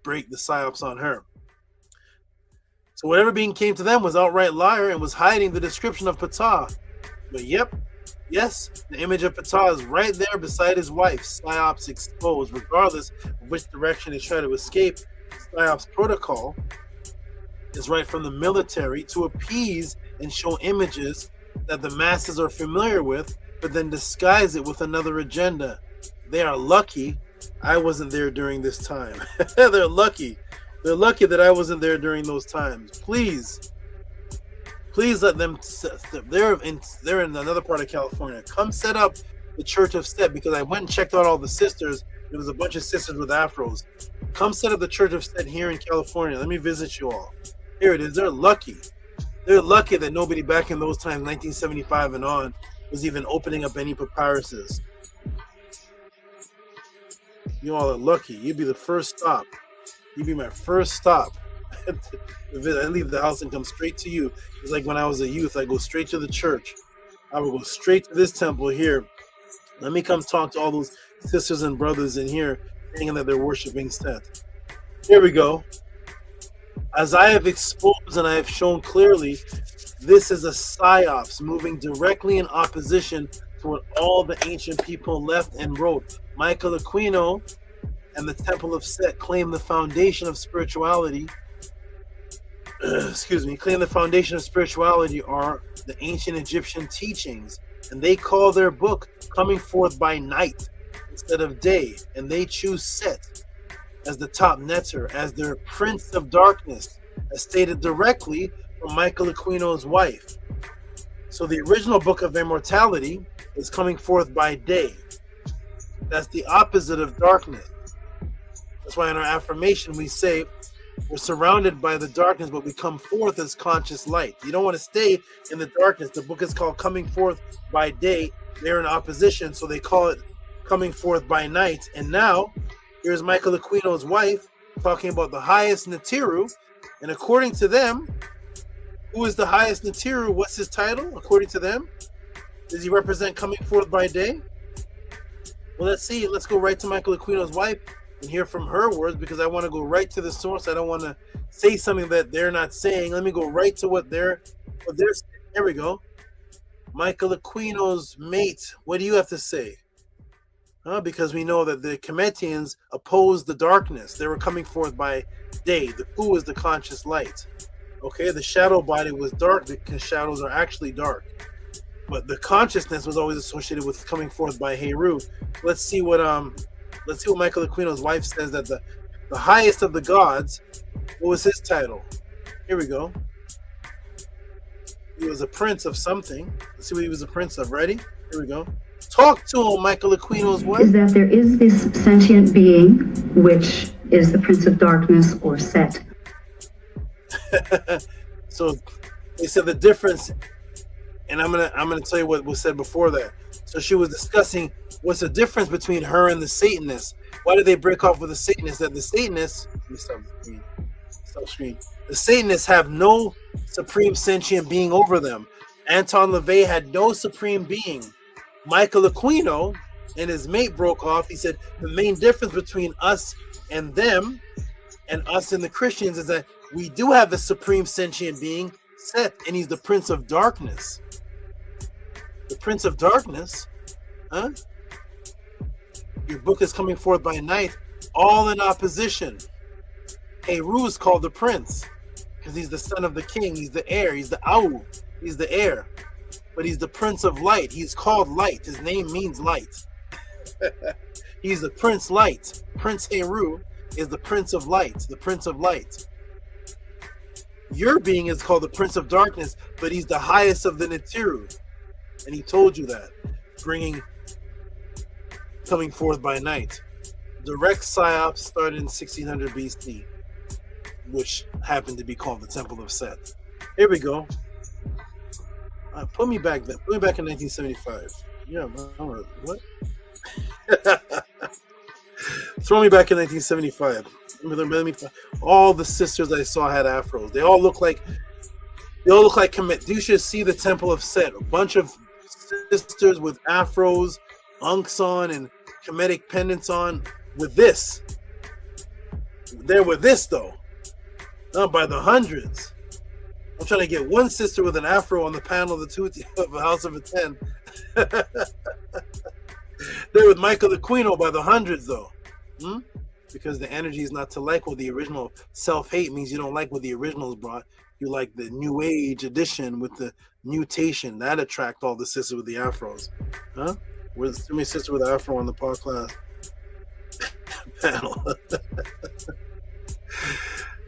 break the psyops on her. So whatever being came to them was outright liar and was hiding the description of Ptah. But yes, the image of Ptah is right there beside his wife. Psyops exposed, regardless of which direction he tried to escape. Psyops protocol. is right from the military to appease and show images that the masses are familiar with, but then disguise it with another agenda. They are lucky I wasn't there during this time. They're lucky. They're lucky that I wasn't there during those times. Please let them. They're in another part of California. Come set up the Church of Set, because I went and checked out all the sisters. There was a bunch of sisters with afros. Come set up the Church of Set here in California. Let me visit you all. Here it is. They're lucky. They're lucky that nobody back in those times, 1975 and on, was even opening up any papyruses. You all are lucky. You'd be the first stop. You'd be my first stop. I leave the house and come straight to you. It's like when I was a youth, I go straight to the church. I would go straight to this temple here. Let me come talk to all those sisters and brothers in here thinking that they're worshiping Set. Here we go. As I have exposed and I have shown clearly, this is a psyops moving directly in opposition to what all the ancient people left and wrote. Michael Aquino and the Temple of Set claim the foundation of spirituality. Claim the foundation of spirituality are the ancient Egyptian teachings, and they call their book Coming Forth by Night instead of day, and they choose Set as the top netter, as their prince of darkness, as stated directly from Michael Aquino's wife. So the original book of immortality is coming forth by day. That's the opposite of darkness. That's why in our affirmation we say we're surrounded by the darkness, but we come forth as conscious light. You don't want to stay in the darkness. The book is called Coming Forth by Day. They're in opposition, so they call it Coming Forth by Night. And now, here's Michael Aquino's wife talking about the highest Natiru. And according to them, who is the highest Natiru? What's his title? According to them, does he represent Coming Forth by Day? Well, let's see. Let's go right to Michael Aquino's wife and hear from her words, because I want to go right to the source. I don't want to say something that they're not saying. Let me go right to what they're saying. Here we go. Michael Aquino's mate, what do you have to say? Because we know that the Kemetians opposed the darkness. They were coming forth by day. The Ku is the conscious light. Okay, the shadow body was dark because shadows are actually dark. But the consciousness was always associated with coming forth by Heru. Let's see what Michael Aquino's wife says, that the highest of the gods, what was his title? Here we go. He was a prince of something. Let's see what he was a prince of. Ready? Here we go. Talk to him, Michael Aquino's wife. Is that there is this sentient being, which is the Prince of Darkness, or Set. So they said the difference, and I'm gonna tell you what was said before that. So she was discussing what's the difference between her and the Satanists. Why did they break off with the Satanists? That the Satanists, let me stop screen. The Satanists have no supreme sentient being over them. Anton LaVey had no supreme being. Michael Aquino and his mate broke off. He said the main difference between us and them, and us and the Christians, is that we do have a supreme sentient being, Set, and he's the Prince of Darkness. The Prince of Darkness? Huh? Your book is coming forth by night, all in opposition. Heru is called the Prince because he's the son of the king. He's the heir. He's the Au. He's the heir. But he's the Prince of Light. He's called Light. His name means light. He's the Prince Light. Prince Heru is the Prince of Light, the Prince of Light. Your being is called the Prince of Darkness, but he's the highest of the Natiru. And he told you that. Coming forth by night. Direct Psyops started in 1600 BC, which happened to be called the Temple of Set. Here we go. Put me back then. Put me back in 1975. Yeah, what? Throw me back in 1975. All the sisters I saw had afros. They all look like Kemet. You should see the Temple of Set. A bunch of sisters with afros, unks on, and Kemetic pendants on. With this, they're with this though, not by the hundreds. I'm trying to get one sister with an afro on the panel of the Tehuti of the House of a 10. They're with Michael Aquino by the hundreds though. because the energy is not to like what the original. Self-hate means you don't like what the originals brought. You like the new age edition with the mutation that attract all the sisters with the afros, huh? Where's too many sisters with afro on the podcast panel?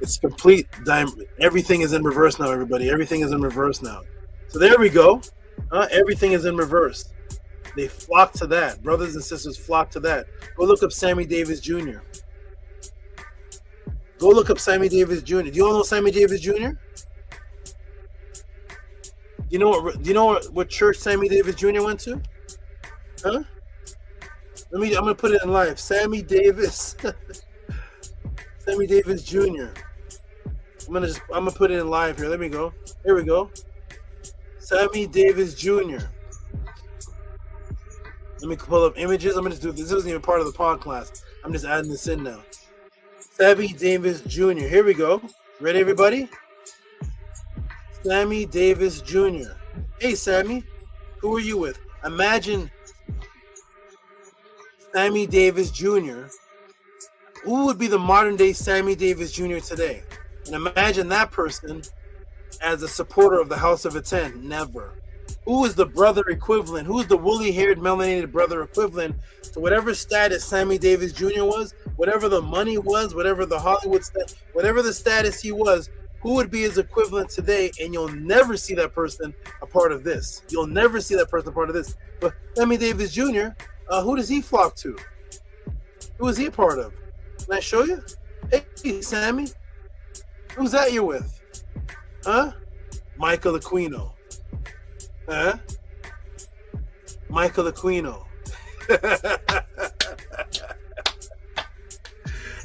It's complete. Everything is in reverse now, everybody. Everything is in reverse now. So there we go. Everything is in reverse. They flock to that. Brothers and sisters flock to that. Go look up Sammy Davis Jr. Go look up Sammy Davis Jr. Do you all know Sammy Davis Jr.? Do you know what church Sammy Davis Jr. went to? Huh? I'm gonna put it in live. Sammy Davis. Sammy Davis Jr. I'm gonna put it in live here. Let me go. Here we go. Sammy Davis Jr. Let me pull up images. I'm gonna do this. This isn't even part of the pod class. I'm just adding this in now. Sammy Davis Jr. Here we go. Ready, everybody? Sammy Davis Jr. Hey, Sammy. Who are you with? Imagine Sammy Davis Jr. Who would be the modern day Sammy Davis Jr. today? And imagine that person as a supporter of the House of Attend. Never. Who is the brother equivalent? Who's the woolly-haired, melanated brother equivalent to whatever status Sammy Davis Jr. was, whatever the money was, whatever the Hollywood status, whatever the status he was, who would be his equivalent today? And you'll never see that person a part of this. You'll never see that person a part of this. But Sammy Davis Jr., who does he flock to? Who is he a part of? Can I show you? Hey, Sammy. Who's that you're with? Huh? Michael Aquino. Huh? Michael Aquino.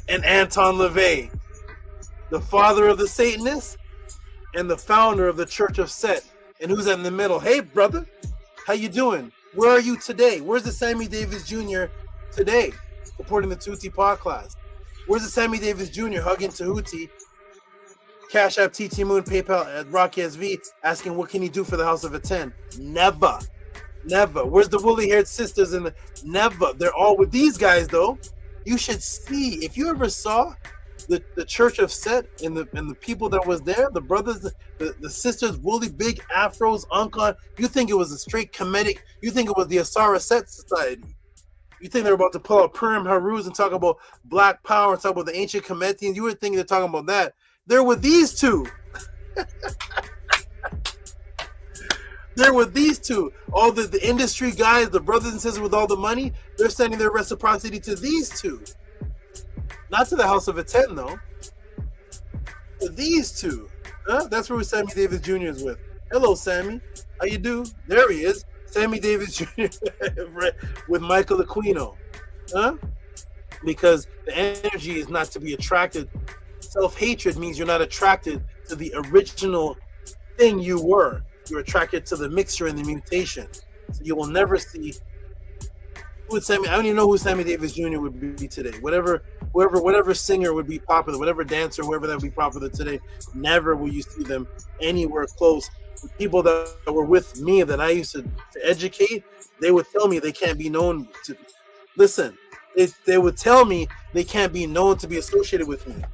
And Anton LaVey, the father of the Satanists and the founder of the Church of Set. And who's in the middle? Hey, brother. How you doing? Where are you today? Where's the Sammy Davis Jr. today? Supporting the Tehuti pod class. Where's the Sammy Davis Jr. hugging Tehuti? Cash App, TT Moon, PayPal at Rocky SV, asking what can he do for the House of Attend? Never. Never. Where's the woolly-haired sisters in the... Never. They're all with these guys, though. You should see. If you ever saw the Church of Set and the people that was there, the brothers, the sisters, woolly, big afros, Ankon, you think it was a straight Kemetic, you think it was the Asara Set Society. You think they're about to pull out Purim Haruz and talk about Black Power and talk about the ancient Kemetians. You would think they're talking about that. They're with these two. They're with these two. All the industry guys, the brothers and sisters with all the money, they're sending their reciprocity to these two. Not to the House of Attend, though. To these two. Huh? That's where Sammy Davis Jr. is with. Hello, Sammy. How you do? There he is. Sammy Davis Jr. with Michael Aquino. Huh? Because the energy is not to be attracted. Self-hatred means you're not attracted to the original thing you were. You're attracted to the mixture and the mutation. So you will never see who would Sammy. I don't even know who Sammy Davis Jr. would be today. Whatever singer would be popular, whatever dancer, whoever that would be popular today, never will you see them anywhere close. The people that were with me that I used to educate, they would tell me they can't be known to listen. They would tell me they can't be known to be associated with me.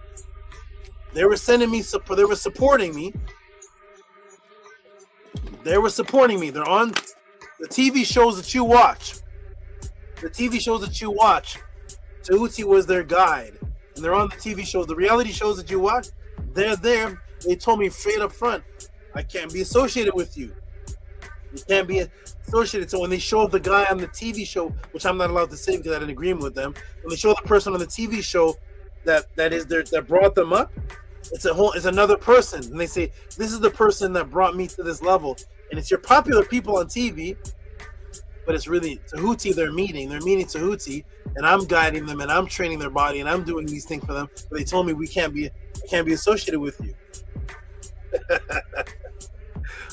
They were sending me support. They were supporting me. They were supporting me. They're on the TV shows that you watch. The TV shows that you watch. Tehuti was their guide. And they're on the TV shows. The reality shows that you watch, they're there. They told me straight up front, I can't be associated with you. You can't be associated. So when they show the guy on the TV show, which I'm not allowed to say because I didn't agree with them, when they show the person on the TV show that brought them up, it's another person, and they say this is the person that brought me to this level, and it's your popular people on TV, but it's really Tehuti they're meeting Tehuti, and I'm guiding them, and I'm training their body, and I'm doing these things for them. But they told me I can't be associated with you.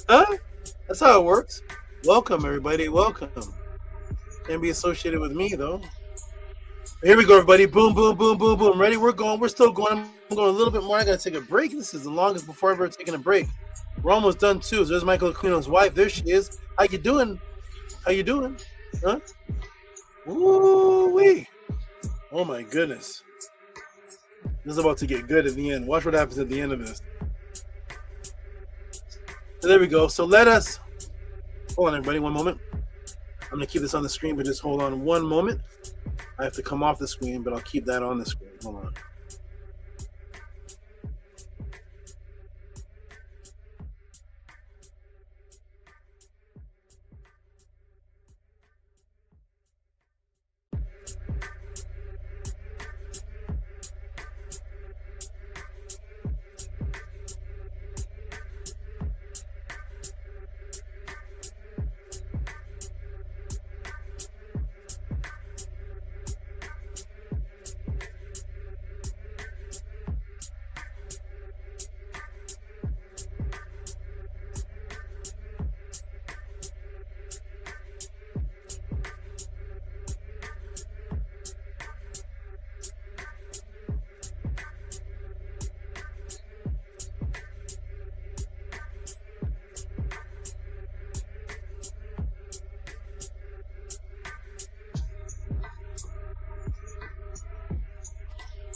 Huh? That's how it works. Welcome, everybody. Welcome. Can't be associated with me though. Here we go, everybody. Boom, boom, boom, boom, boom. Ready? We're going. We're still going. I'm going a little bit more. I got to take a break. This is the longest before I've ever taken a break. We're almost done, too. So there's Michael Aquino's wife. There she is. How you doing? How you doing? Huh? Ooh-wee. Oh, my goodness. This is about to get good at the end. Watch what happens at the end of this. So there we go. So let us, hold on everybody, one moment. I'm gonna keep this on the screen, but just hold on one moment. I have to come off the screen, but I'll keep that on the screen. Hold on.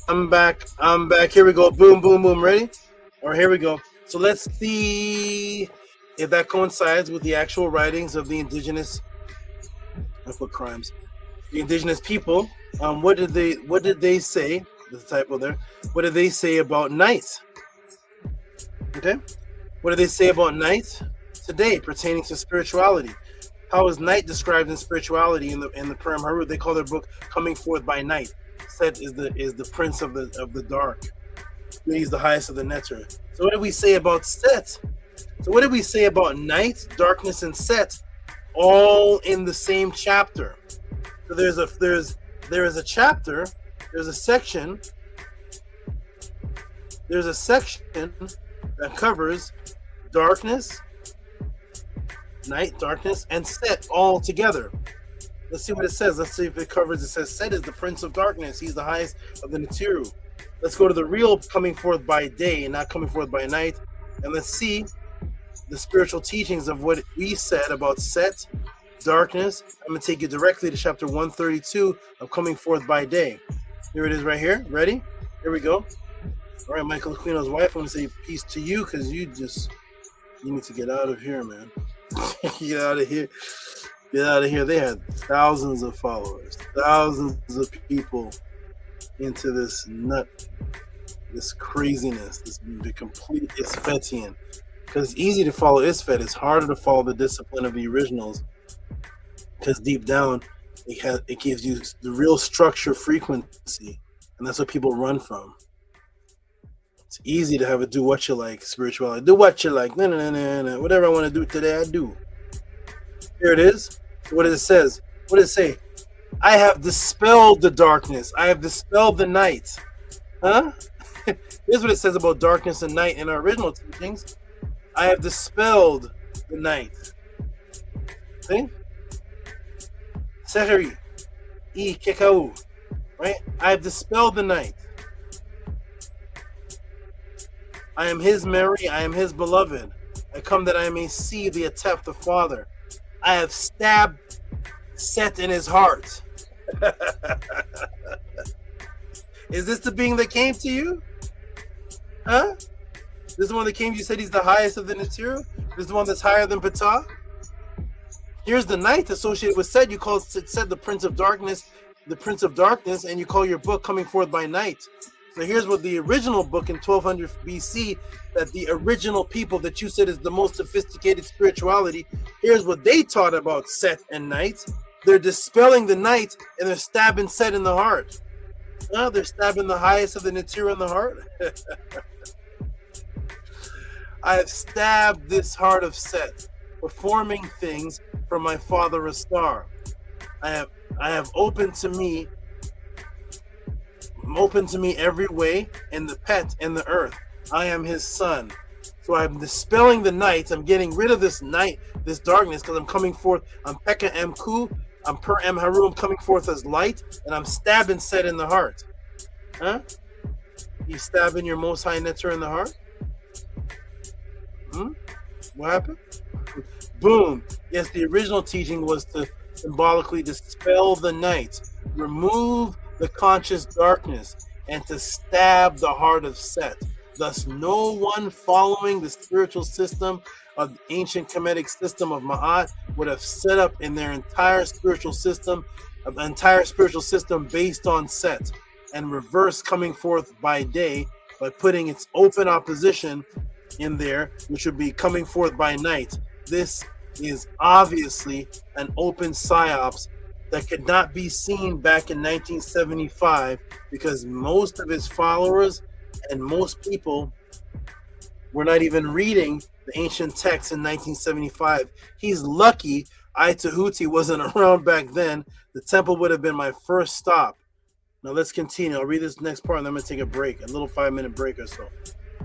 I'm back. Here we go. Boom, boom, boom. Ready? All right, here we go. So let's see if that coincides with the actual writings of the indigenous. What crimes? The indigenous people. What did they say? The typo there. What did they say about night? Okay. What did they say about night today pertaining to spirituality? How is night described in spirituality in the Purim Harut? They call their book "Coming Forth by Night." Set is the prince of the dark. He's the highest of the netter. So what did we say about Set? So what did we say about night, darkness, and Set? All in the same chapter. So there is a chapter. There's a section. There's a section that covers darkness, night, darkness, and Set all together. Let's see what it says. Let's see if it covers. It says Set is the prince of darkness. He's the highest of the Natiru. Let's go to the real coming forth by day and not coming forth by night. And let's see the spiritual teachings of what we said about Set, darkness. I'm going to take you directly to chapter 132 of coming forth by day. Here it is right here. Ready? Here we go. All right, Michael Aquino's wife, I'm going to say peace to you because you need to get out of here, man. Get out of here. Get out of here. They had thousands of followers, thousands of people into this craziness, the complete Isfetian. Because it's easy to follow Isfet. It's harder to follow the discipline of the originals. Because deep down, it gives you the real structure frequency. And that's what people run from. It's easy to have a do what you like spirituality. Do what you like. No. Whatever I want to do today, I do. Here it is. What does it says? What does it say? I have dispelled the darkness. I have dispelled the night. Huh? Here's what it says about darkness and night in our original teachings. I have dispelled the night. See? Seheri. Kekau. Right? I have dispelled the night. I am his Mary. I am his beloved. I come that I may see the Atef, the Father. I have stabbed Set in his heart. Is this the being that came to you? Huh? This is the one that came to you, said he's the highest of the Natiru? This is the one that's higher than Ptah? Here's the night associated with Set. You call Set the Prince of Darkness, and you call your book Coming Forth by Night. So here's what the original book in 1200 BC, that the original people that you said is the most sophisticated spirituality, here's what they taught about Set and night. They're dispelling the night and they're stabbing Set in the heart. They're stabbing the highest of the Natiru in the heart. I have stabbed this heart of Set, performing things for my father Rastar. I have opened to me every way, and the pet and the earth. I am his son. So I'm dispelling the night. I'm getting rid of this night, this darkness, because I'm coming forth. I'm Pekah M Ku. I'm Per M Haru. I'm coming forth as light, and I'm stabbing Set in the heart. Huh? You stabbing your Most High Netter in the heart? What happened? Boom. Yes, the original teaching was to symbolically dispel the night, remove the conscious darkness, and to stab the heart of Set. Thus, no one following the spiritual system of the ancient Kemetic system of Ma'at would have set up in their entire spiritual system based on Set, and reverse coming forth by day by putting its open opposition in there, which would be coming forth by night. This is obviously an open psyops that could not be seen back in 1975 because most of his followers and most people were not even reading the ancient texts in 1975. He's lucky Tehuti wasn't around back then. The temple would have been my first stop. Now let's continue. I'll read this next part and then I'm going to take a break, a little 5-minute break or so.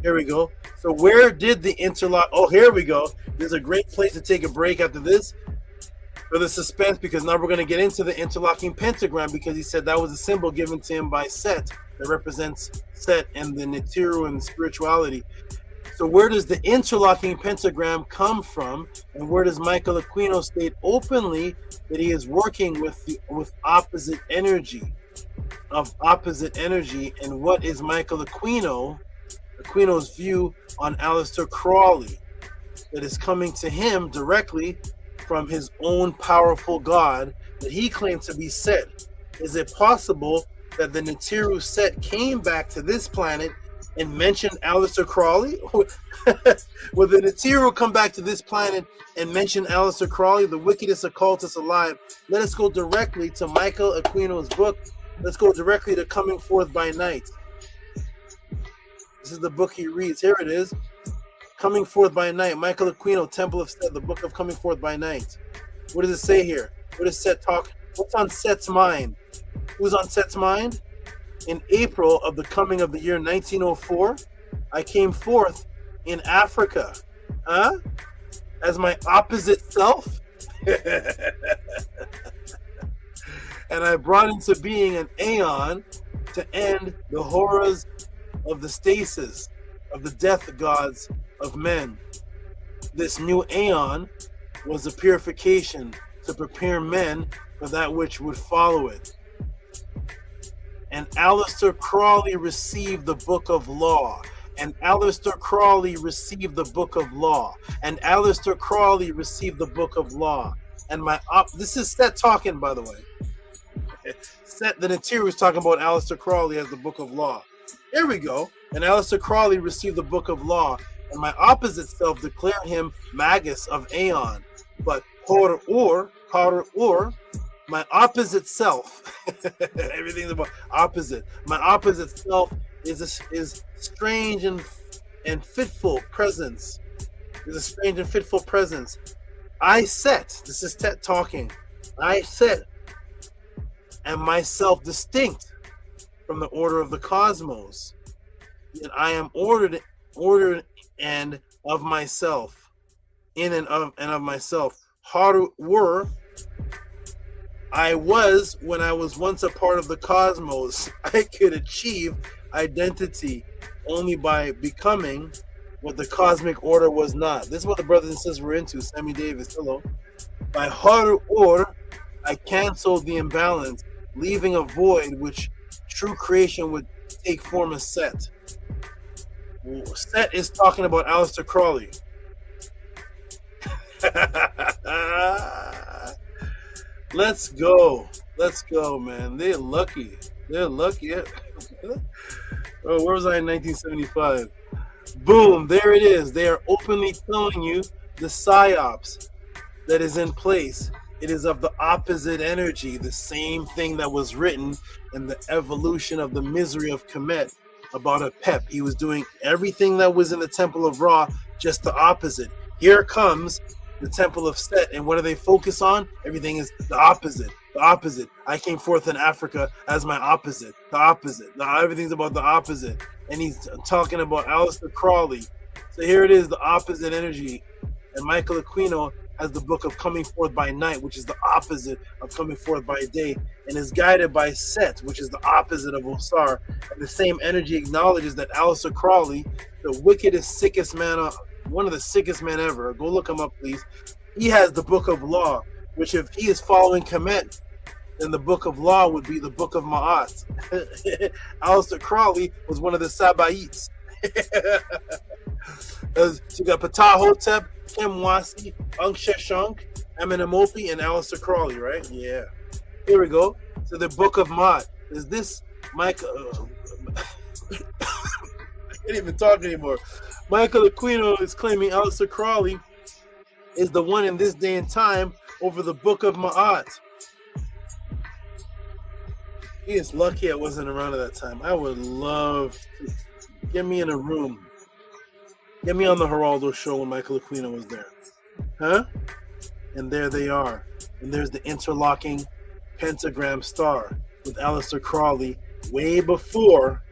Here we go. So where did the interlock? Oh, here we go. There's a great place to take a break after this for the suspense, because now we're going to get into the interlocking pentagram, because he said that was a symbol given to him by Set that represents Set and the Nibiru and spirituality. So where does the interlocking pentagram come from, and where does Michael Aquino state openly that he is working with opposite energy, and what is Michael Aquino's view on Aleister Crowley that is coming to him directly from his own powerful God that he claimed to be Set? Is it possible that the Nibiru Set came back to this planet and mentioned Aleister Crowley? Will the Nibiru come back to this planet and mention Aleister Crowley, the wickedest occultist alive? Let us go directly to Michael Aquino's book. Let's go directly to Coming Forth by Night. This is the book he reads. Here it is. Coming Forth by Night. Michael Aquino, Temple of Set, the book of Coming Forth by Night. What does it say here? What does Set talk? What's on Set's mind? Who's on Set's mind? In April of the coming of the year 1904, I came forth in Africa. As my opposite self? And I brought into being an aeon to end the horrors of the stasis, of the death gods of men. This new aeon was a purification to prepare men for that which would follow it. And Aleister Crowley received the book of law. And Aleister Crowley received the book of law. And Aleister Crowley received the book of law. And this is Set talking, by the way. Set, the Nibiru is talking about Aleister Crowley as the book of law. Here we go. And Aleister Crowley received the book of law. And my opposite self declared him Magus of Aeon. But Hor, my opposite self, everything's about opposite. My opposite self is strange and fitful presence. Is a strange and fitful presence. I Set, this is Tet talking. I Set, am myself distinct from the order of the cosmos. And I am ordered and of myself, in and of myself. Were I was when I was once a part of the cosmos. I could achieve identity only by becoming what the cosmic order was not. This is what the brothers and sisters were into. Sammy Davis, hello. By Or, I canceled the imbalance, leaving a void which true creation would take form as Set. Set is talking about Aleister Crowley. Let's go, man. They're lucky. Oh, where was I in 1975? Boom, there it is. They are openly telling you the psyops that is in place. It is of the opposite energy, the same thing that was written in the evolution of the misery of Kemet about a pep. He was doing everything that was in the Temple of Ra, just the opposite. Here comes the Temple of Set, and what do they focus on? Everything is the opposite. The opposite. I came forth in Africa as my opposite. The opposite. Everything's about the opposite. And he's talking about Aleister Crowley. So here it is, the opposite energy. And Michael Aquino has the book of Coming Forth by Night, which is the opposite of Coming Forth by Day, and is guided by Set, which is the opposite of Osar. And the same energy acknowledges that Aleister Crowley, the wickedest, sickest man, one of the sickest men ever, go look him up, please. He has the book of law, which if he is following Kemet, then the book of law would be the book of Ma'at. Aleister Crowley was one of the Sabaeans. So you got Ptahhotep, Kemwasi, Ungsheshunk, Amenemopi, and Aleister Crowley, right? Yeah. Here we go. So the book of Ma'at. Is this Michael? I can't even talk anymore. Michael Aquino is claiming Aleister Crowley is the one in this day and time over the book of Ma'at. He is lucky I wasn't around at that time. I would love to get me in a room. Get me on the Geraldo show when Michael Aquino was there. Huh? And there they are. And there's the interlocking pentagram star with Aleister Crowley way before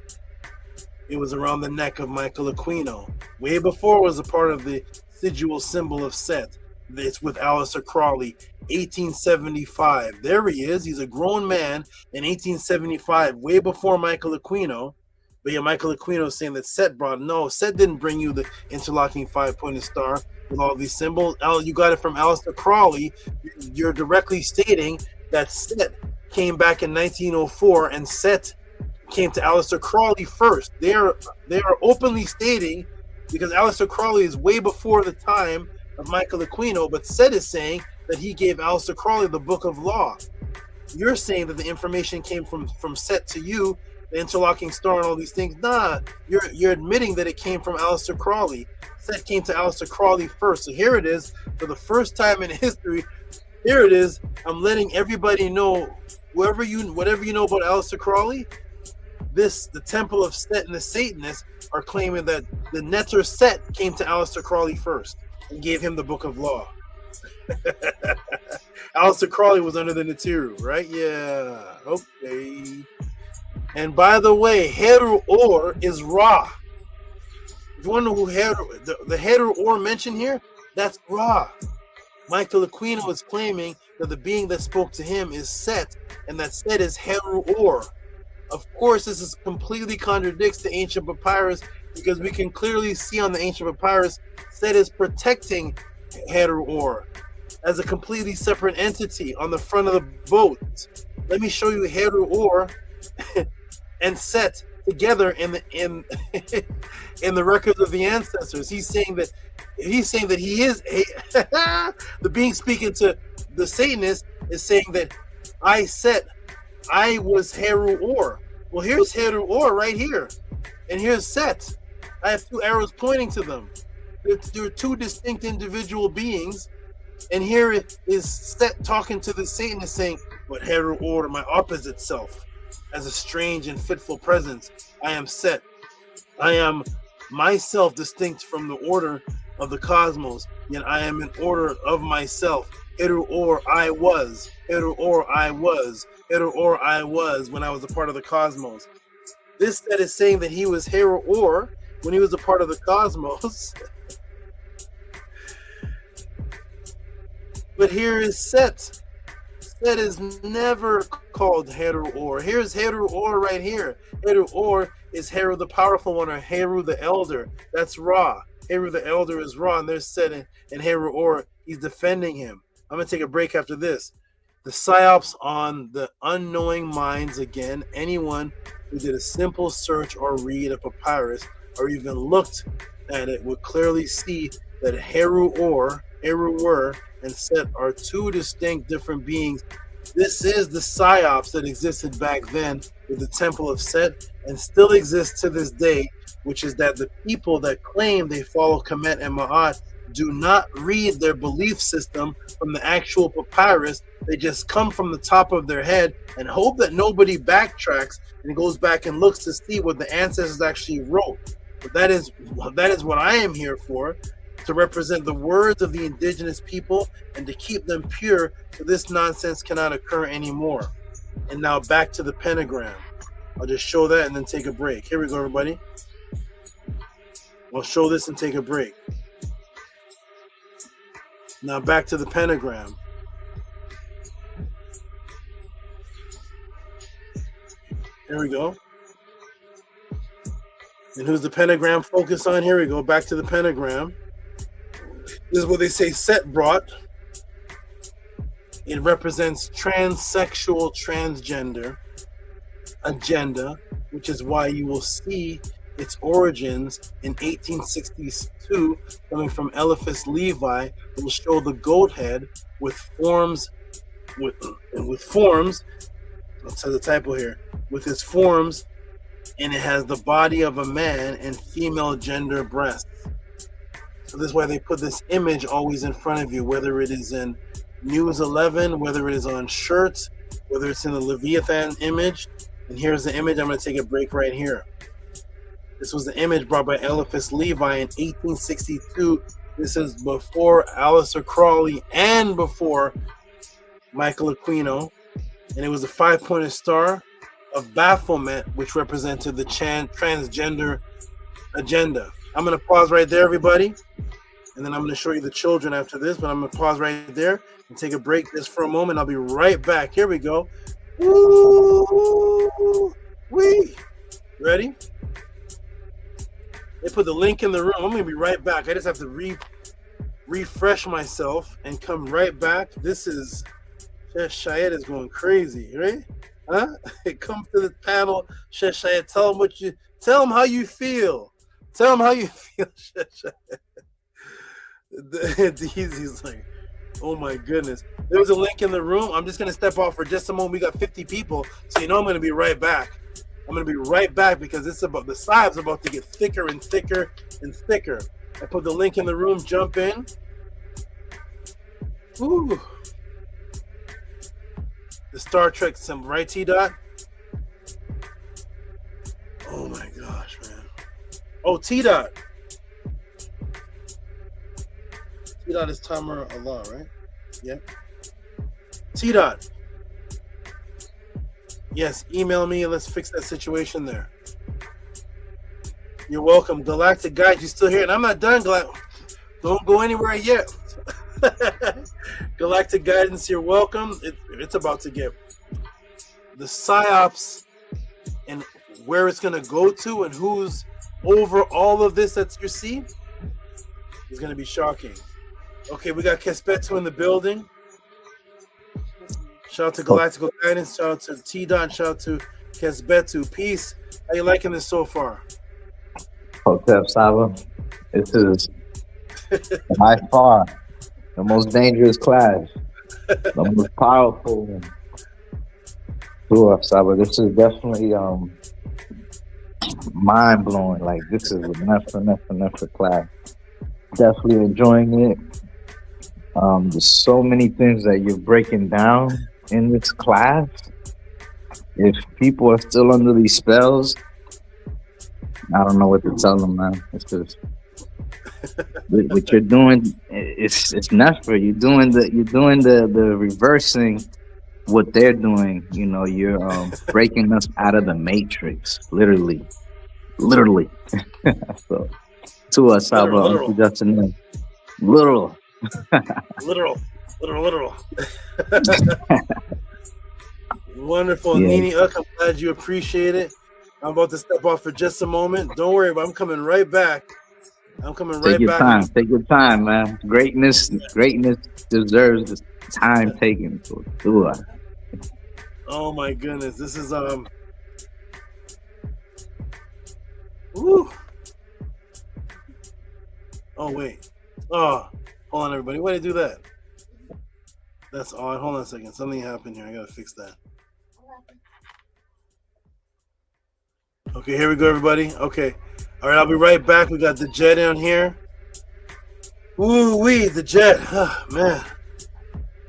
it was around the neck of Michael Aquino. Way before it was a part of the sigil symbol of Set. It's with Aleister Crowley, 1875. There he is. He's a grown man in 1875, way before Michael Aquino. But yeah, Michael Aquino is saying that Set brought. No, Set didn't bring you the interlocking five-pointed star with all these symbols. You got it from Aleister Crowley. You're directly stating that Set came back in 1904 and Set came to Aleister Crowley first. They are openly stating, because Aleister Crowley is way before the time of Michael Aquino, but Set is saying that he gave Aleister Crowley the book of law. You're saying that the information came from Set to you, the interlocking star and all these things. Nah, you're admitting that it came from Aleister Crowley. Set came to Aleister Crowley first. So here it is, for the first time in history. Here it is. I'm letting everybody know, whatever you know about Aleister Crowley, the Temple of Set and the Satanists are claiming that the Neter Set came to Aleister Crowley first and gave him the book of law. Aleister Crowley was under the Neteru, right? Yeah. Okay. And by the way, Heru Or is Ra. If you want to know who the Heru Or mentioned here, that's Ra. Michael Aquino is claiming that the being that spoke to him is Set, and that Set is Heru Or. Of course, this is completely contradicts the ancient papyrus, because we can clearly see on the ancient papyrus Set is protecting Heru Or as a completely separate entity on the front of the boat. Let me show you Heru Or and Set together in the records of the ancestors. He's saying that he is the being speaking to the Satanist is saying that I was Heru Or. Well, here's Heru Or right here, and here's Set. I have two arrows pointing to them. They're two distinct individual beings, and here is Set talking to the Satanist saying, "But Heru Or, my opposite self, as a strange and fitful presence, I am Set. I am myself distinct from the order of the cosmos, yet I am an order of myself. Heru Or I was. Heru Or I was. Heru Or I was when I was a part of the cosmos." This Set is saying that he was Heru Or when he was a part of the cosmos. But here is Set. Set is never called Heru Or. Here's Heru Or right here. Heru Or is Heru the Powerful One, or Heru the Elder. That's Ra. Heru the Elder is Ra, and there's Set and Heru Or. He's defending him. I'm going to take a break after this. The Psyops on the unknowing minds again. Anyone who did a simple search or read a papyrus or even looked at it would clearly see that Heru Or, Heru Ur, and Set are two distinct different beings. This is the Psyops that existed back then with the Temple of Set and still exists to this day, which is that the people that claim they follow Kemet and Ma'at do not read their belief system from the actual papyrus. They just come from the top of their head and hope that nobody backtracks and goes back and looks to see what the ancestors actually wrote. But that is what I am here for, to represent the words of the indigenous people and to keep them pure so this nonsense cannot occur anymore. And now back to the pentagram. I'll just show that and then take a break. Here we go, everybody. I'll show this and take a break. Now back to the pentagram. Here we go. And who's the pentagram focus on? Here we go. Back to the pentagram. This is what they say Set brought It represents transsexual transgender agenda, which is why you will see its origins in 1862 coming from Eliphas Levi. It will show the goat head with forms, with forms. It says a typo here. With its forms, and it has the body of a man and female gender breasts. So this is why they put this image always in front of you, whether it is in News 11, whether it is on shirts, whether it's in the Leviathan image. And here's the image. I'm going to take a break right here. This was the image brought by Eliphas Levi in 1862. This is before Aleister Crowley and before Michael Aquino. And it was a 5-pointed star of Baphomet, which represented the transgender agenda. I'm going to pause right there, everybody. And then I'm going to show you the children after this. But I'm going to pause right there and take a break just for a moment. I'll be right back. Here we go. Woo! Wee! Ready? They put the link in the room. I'm going to be right back. I just have to refresh myself and come right back. This is... Shayed is going crazy, right? Huh? Come to the panel, Shayed. Tell them how you feel. Tell them how you feel, Shayed. He's like, oh my goodness. There's a link in the room. I'm just gonna step off for just a moment. We got 50 people, so you know I'm gonna be right back. I'm gonna be right back because it's about the side's about to get thicker and thicker and thicker. I put the link in the room. Jump in. Ooh. The Star Trek symbol, right, T-Dot? Oh my gosh, man. Oh, T-Dot. T-Dot is Tamara Allah, right? Yep. T-Dot. Yes, email me and let's fix that situation there. You're welcome. Galactic Guide, you still here? And I'm not done, don't go anywhere yet. Galactic Guidance, you're welcome. It's about to get the Psyops and where it's going to go to and who's over all of this that you see is going to be shocking. Okay, we got Kespetu in the building. Shout out to Galactical Guidance. Shout out to T-Don. Shout out to Kespetu. Peace. How you liking this so far? Hotel Saba, this is by far the most dangerous class, the most powerful one. Sure, Saba, this is definitely mind blowing. Like this is a never class. Definitely enjoying it. There's so many things that you're breaking down in this class. If people are still under these spells, I don't know what to tell them, man. It's just what you're doing. It's never. You're doing the reversing what they're doing. You know, you're breaking us out of the matrix, literally. So, to us, literal. Literal. Literal. Wonderful, Yeah. Nini Uck. I'm glad you appreciate it. I'm about to step off for just a moment. Don't worry, but I'm coming right back. Take your time. Take your time, man. Greatness deserves the time taken. So do it. Oh my goodness, this is Woo. Oh wait. Oh, hold on, everybody. Why did I do that? That's odd. Hold on a second. Something happened here. I gotta fix that. Okay, here we go, everybody. Okay. All right, I'll be right back. We got the jet down here. Ooh-wee, the jet. Oh, man.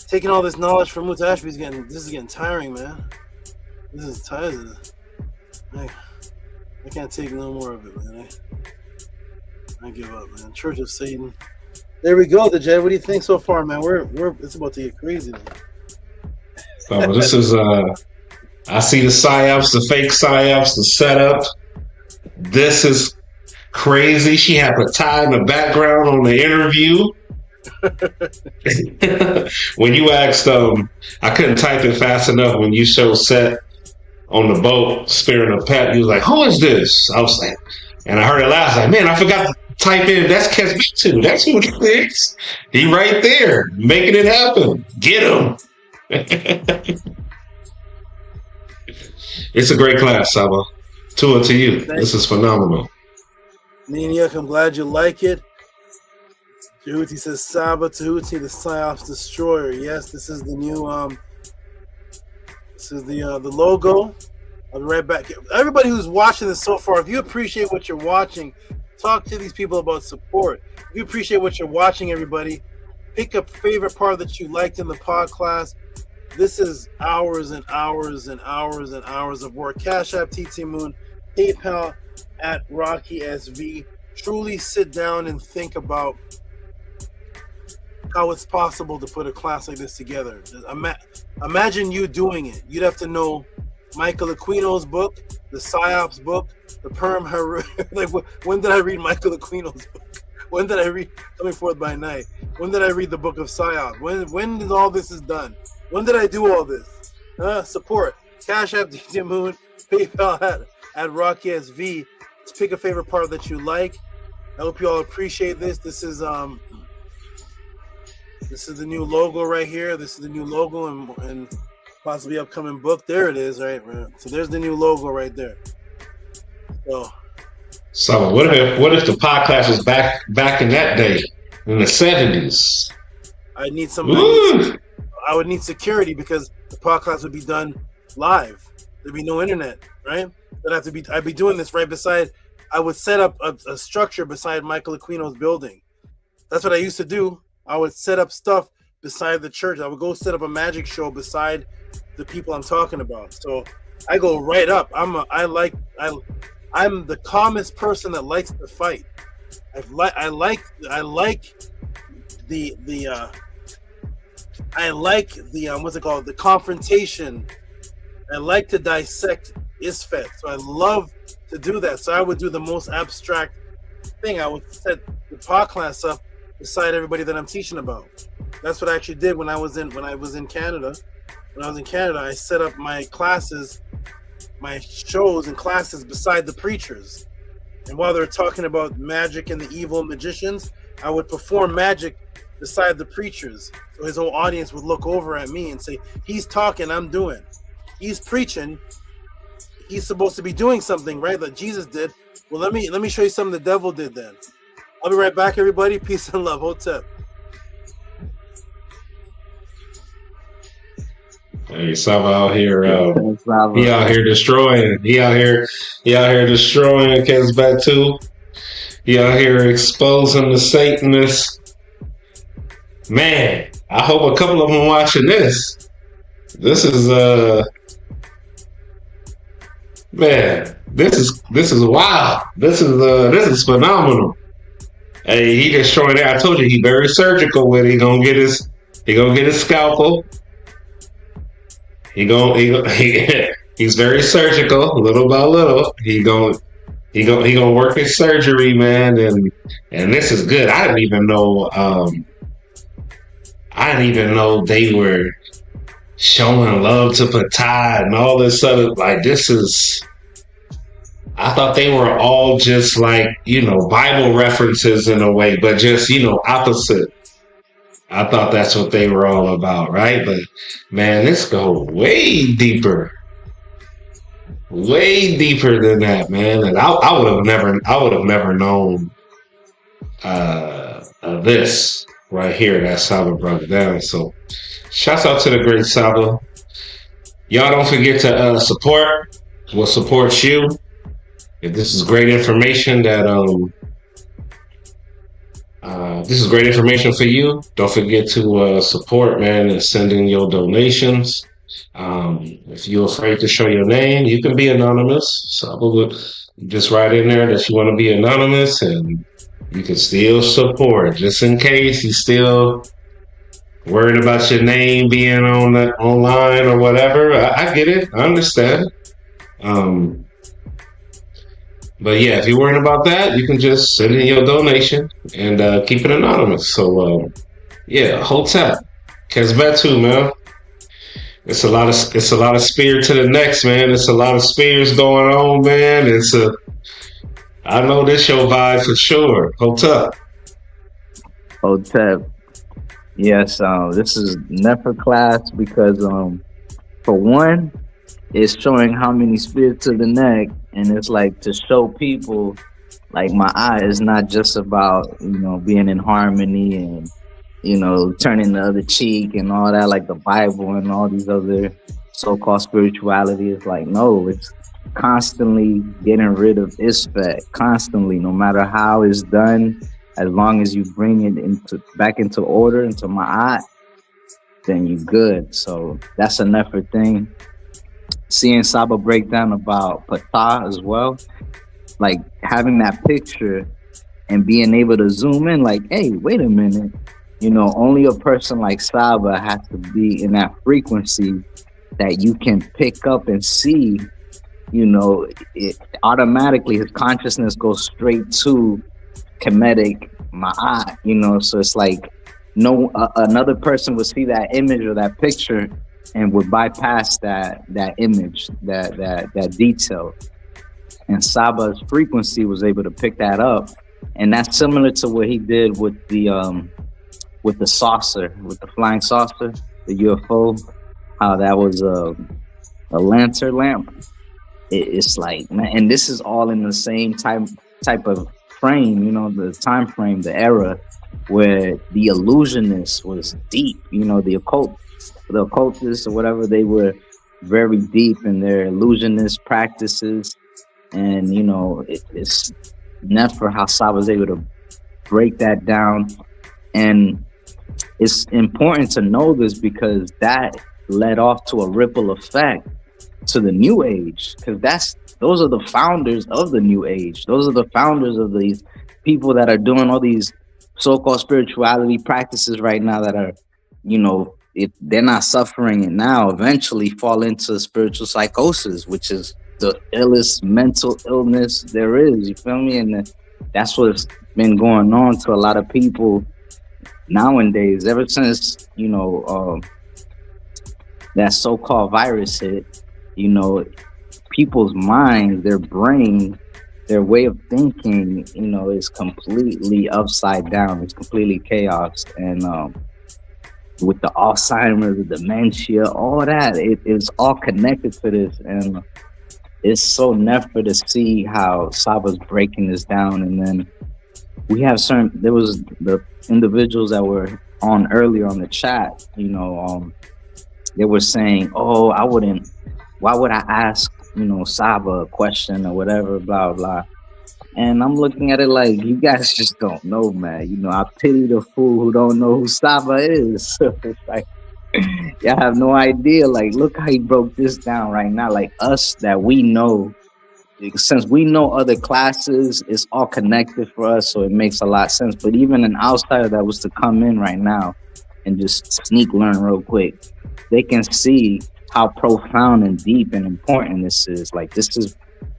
Taking all this knowledge from Muta Ashby this is getting tiring, man. This is tiring. I can't take no more of it, man. I give up, man. Church of Satan. There we go, the jet. What do you think so far, man? It's about to get crazy now. So this is I see the psyops, the fake psyops, the setup. This is crazy. She had the tie in the background on the interview. When you asked, I couldn't type it fast enough. When you showed Seth on the boat spearing a pet, you was like, "Who is this?" I was like, and I heard it last. Like, man, I forgot to type in. That's Kespetu. That's who it is. He right there, making it happen. Get him. It's a great class, Saba. Tua to you. This is phenomenal. Maniac, I'm glad you like it. Tehuti says Saba, Tehuti, the Psyops Destroyer. Yes, this is the new this is the logo. I'll be right back. Everybody who's watching this so far, if you appreciate what you're watching, talk to these people about support. If you appreciate what you're watching, everybody, pick a favorite part that you liked in the pod class. This is hours and hours and hours and hours of work. Cash App, TT Moon, PayPal at Rocky SV. Truly sit down and think about how it's possible to put a class like this together. Imagine you doing it. You'd have to know Michael Aquino's book, the Psyops book, the Perm Haru. Like, when did I read Michael Aquino's book? When did I read Coming Forth by Night? When did I read the book of Psyops? When did all this is done? When did I do all this? Support. Cash App, DJ Moon, PayPal at Rocky SV. Just pick a favorite part that you like. I hope you all appreciate this. This is the new logo right here. This is the new logo and possibly upcoming book. There it is, right? So there's the new logo right there. So what if the podcast was back in that day, in the 70s? I would need security because the podcast would be done live. There'd be no internet, right? I'd be doing this right beside. I would set up a structure beside Michael Aquino's building. That's what I used to do. I would set up stuff beside the church. I would go set up a magic show beside the people I'm talking about. So I go right up. I'm the calmest person that likes to fight. I like the what's it called? The confrontation. I like to dissect Isfet. So I love to do that. So I would do the most abstract thing. I would set the pod class up beside everybody that I'm teaching about. That's what I actually did when I was in Canada. When I was in Canada, I set up my classes, my shows and classes beside the preachers. And while they're talking about magic and the evil magicians, I would perform magic beside the preachers. So his whole audience would look over at me and say, he's talking, I'm doing. He's preaching. He's supposed to be doing something, right? That Jesus did. Well, let me show you something the devil did then. I'll be right back, everybody. Peace and love. Hotep. Hey, Saba out here. He out here destroying. He out here destroying Kesbatu. He out here exposing the Satanists. Man, I hope a couple of them watching this. This is man. This is wow. This is phenomenal. Hey, he destroying it. I told you he very surgical with it. He gonna get his scalpel. He's very surgical, little by little. He gonna work his surgery, man, and this is good. I didn't even know they were showing love to Patah and all this other, like, this is. I thought they were all just like, Bible references in a way, but just, opposite. I thought that's what they were all about, right? But man, this goes way deeper than that, man. And I would have never known this right here that Saba brought it down. So, shouts out to the great Saba. Y'all don't forget to support. We'll support you. If this is great information this is great information for you, don't forget to support, man, and send in your donations. If you're afraid to show your name, you can be anonymous. So just write in there that you want to be anonymous, and you can still support, just in case you still worried about your name being online or whatever. I get it. I understand. But yeah, if you're worried about that, you can just send in your donation and keep it anonymous. So yeah, Hotep, Kesbetu, man. It's a lot of spear to the next, man. It's a lot of spears going on, man. I know this your vibe for sure. Hotep. Hotep. Yes, this is never class because for one, it's showing how many spirits to the neck, and it's like to show people like my eye is not just about, you know, being in harmony and, you know, turning the other cheek and all that, like the Bible and all these other so-called spirituality. Is like, no, it's constantly getting rid of Isfet, constantly, no matter how it's done. As long as you bring it back into order, into my eye, then you good. So that's an effort thing. Seeing Saba break down about Patah as well, like having that picture and being able to zoom in, like, hey, wait a minute, you know, only a person like Saba has to be in that frequency that you can pick up and see, you know, it automatically, his consciousness goes straight to Kemetic Ma'at, you know. So it's like another person would see that image or that picture and would bypass that image, that detail. And Saba's frequency was able to pick that up, and that's similar to what he did with the saucer, with the flying saucer, the UFO. How that was a lantern lamp. It's like, man, and this is all in the same type of frame, you know, the time frame, the era where the illusionist was deep, you know, the occultists or whatever, they were very deep in their illusionist practices. And, you know, it's never how Saba was able to break that down. And it's important to know this because that led off to a ripple effect to the New Age, because those are the founders of the New Age. Those are the founders of these people that are doing all these so-called spirituality practices right now that are, you know, if they're not suffering it now, eventually fall into spiritual psychosis, which is the illest mental illness there is. You feel me? And that's what's been going on to a lot of people nowadays, ever since, you know, that so-called virus hit. You know, people's minds, their brain, their way of thinking, you know, is completely upside down. It's completely chaos. And with the Alzheimer's, the dementia, all that, it is all connected to this. And it's so never to see how Saba's breaking this down. And then we have there was the individuals that were on earlier on the chat, you know, they were saying, oh, why would I ask, you know, Saba a question or whatever, blah, blah. And I'm looking at it like, you guys just don't know, man. You know, I pity the fool who don't know who Saba is. It's like, y'all have no idea. Like, look how he broke this down right now. Like, us that we know, since we know other classes, it's all connected for us, so it makes a lot of sense. But even an outsider that was to come in right now and just sneak learn real quick, they can see how profound and deep and important this is. Like, this is,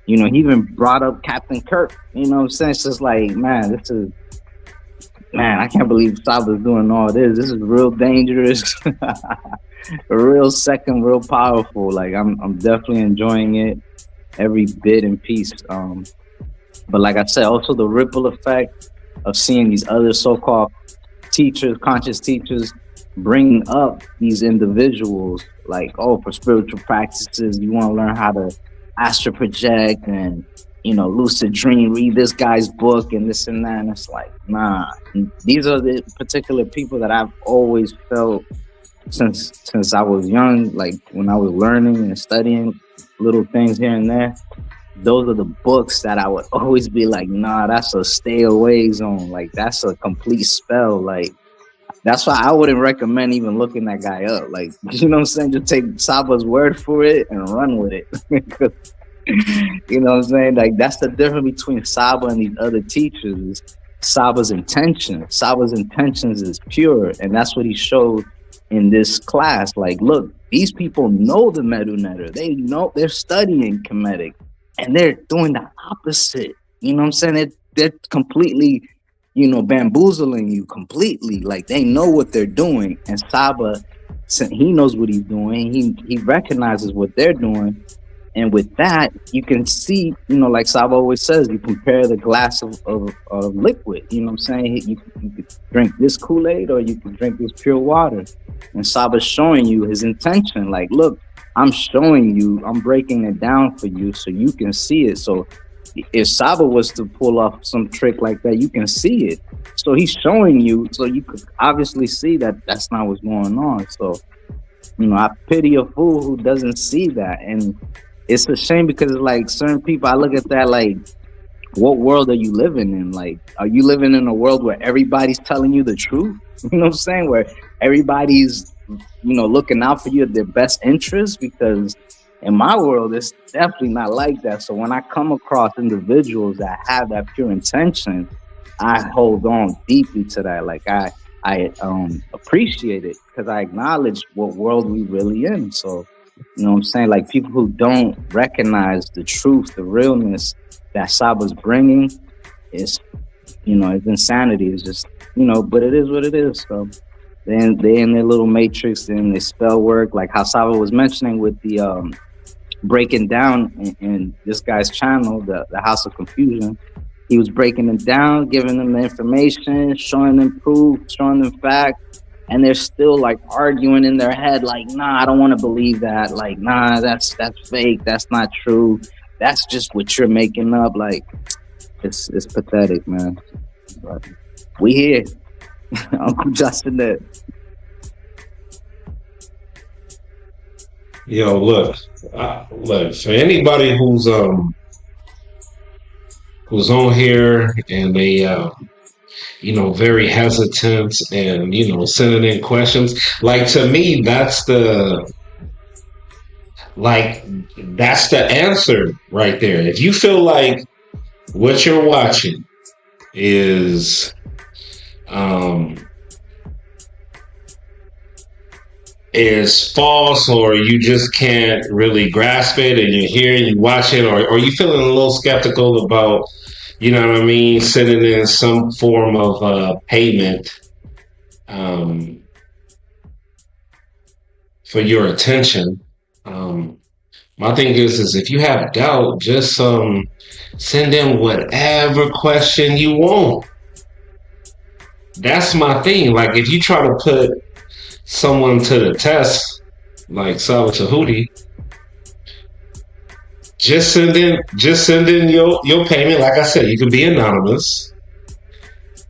you know, he even brought up Captain Kirk, you know what I'm saying? It's just like, man, I can't believe Saba's doing all this. This is real dangerous. Real second, real powerful. Like, I'm definitely enjoying it, every bit and piece. But like I said, also the ripple effect of seeing these other so-called teachers, conscious teachers, bringing up these individuals, like, oh, for spiritual practices, you want to learn how to astral project and, you know, lucid dream, read this guy's book and this and that. And it's like, nah, and these are the particular people that I've always felt since I was young, like when I was learning and studying little things here and there. Those are the books that I would always be like, nah, that's a stay away zone. Like, that's a complete spell. Like, that's why I wouldn't recommend even looking that guy up. Like, you know what I'm saying? Just take Saba's word for it and run with it. You know what I'm saying? Like, that's the difference between Saba and these other teachers. Saba's intention. Saba's intentions is pure. And that's what he showed in this class. Like, look, these people know the Medu Netter. They know, they're studying Kemetic. And they're doing the opposite. You know what I'm saying? They're completely, you know, bamboozling you completely. Like, they know what they're doing. And Saba, he knows what he's doing. He recognizes what they're doing. And with that, you can see, like Saba always says, you compare the glass of liquid. You know what I'm saying? You could drink this Kool-Aid or you could drink this pure water. And Saba's showing you his intention. Like, look, I'm showing you, I'm breaking it down for you so you can see it. So if Saba was to pull off some trick like that, you can see it. So he's showing you, so you could obviously see that that's not what's going on. So, I pity a fool who doesn't see that. And it's a shame because like certain people, I look at that like, what world are you living in? Like, are you living in a world where everybody's telling you the truth? You know what I'm saying? Where everybody's, looking out for you at their best interest? Because in my world, it's definitely not like that. So when I come across individuals that have that pure intention, I hold on deeply to that. Like I appreciate it because I acknowledge what world we really in. So, you know what I'm saying? Like people who don't recognize the truth, the realness that Saba's bringing is, it's insanity. It's just, but it is what it is. So then they in their little matrix and they spell work, like how Saba was mentioning with the breaking down in this guy's channel, the House of Confusion. He was breaking it down, giving them the information, showing them proof, showing them facts, and they're still like arguing in their head, like, nah, I don't want to believe that. Like, nah, that's fake. That's not true. That's just what you're making up. Like, it's pathetic, man. But we here. Uncle Justin there. Yo, look, for anybody who's on here and they very hesitant and sending in questions, like, to me that's the answer right there. If you feel like what you're watching is false, or you just can't really grasp it, and you're here and you watch it, or you feeling a little skeptical about, sending in some form of payment for your attention. My thing is if you have doubt, just send in whatever question you want. That's my thing. Like, if you try to put someone to the test, like Saba Tehuti, just send in your payment. Like I said, you can be anonymous,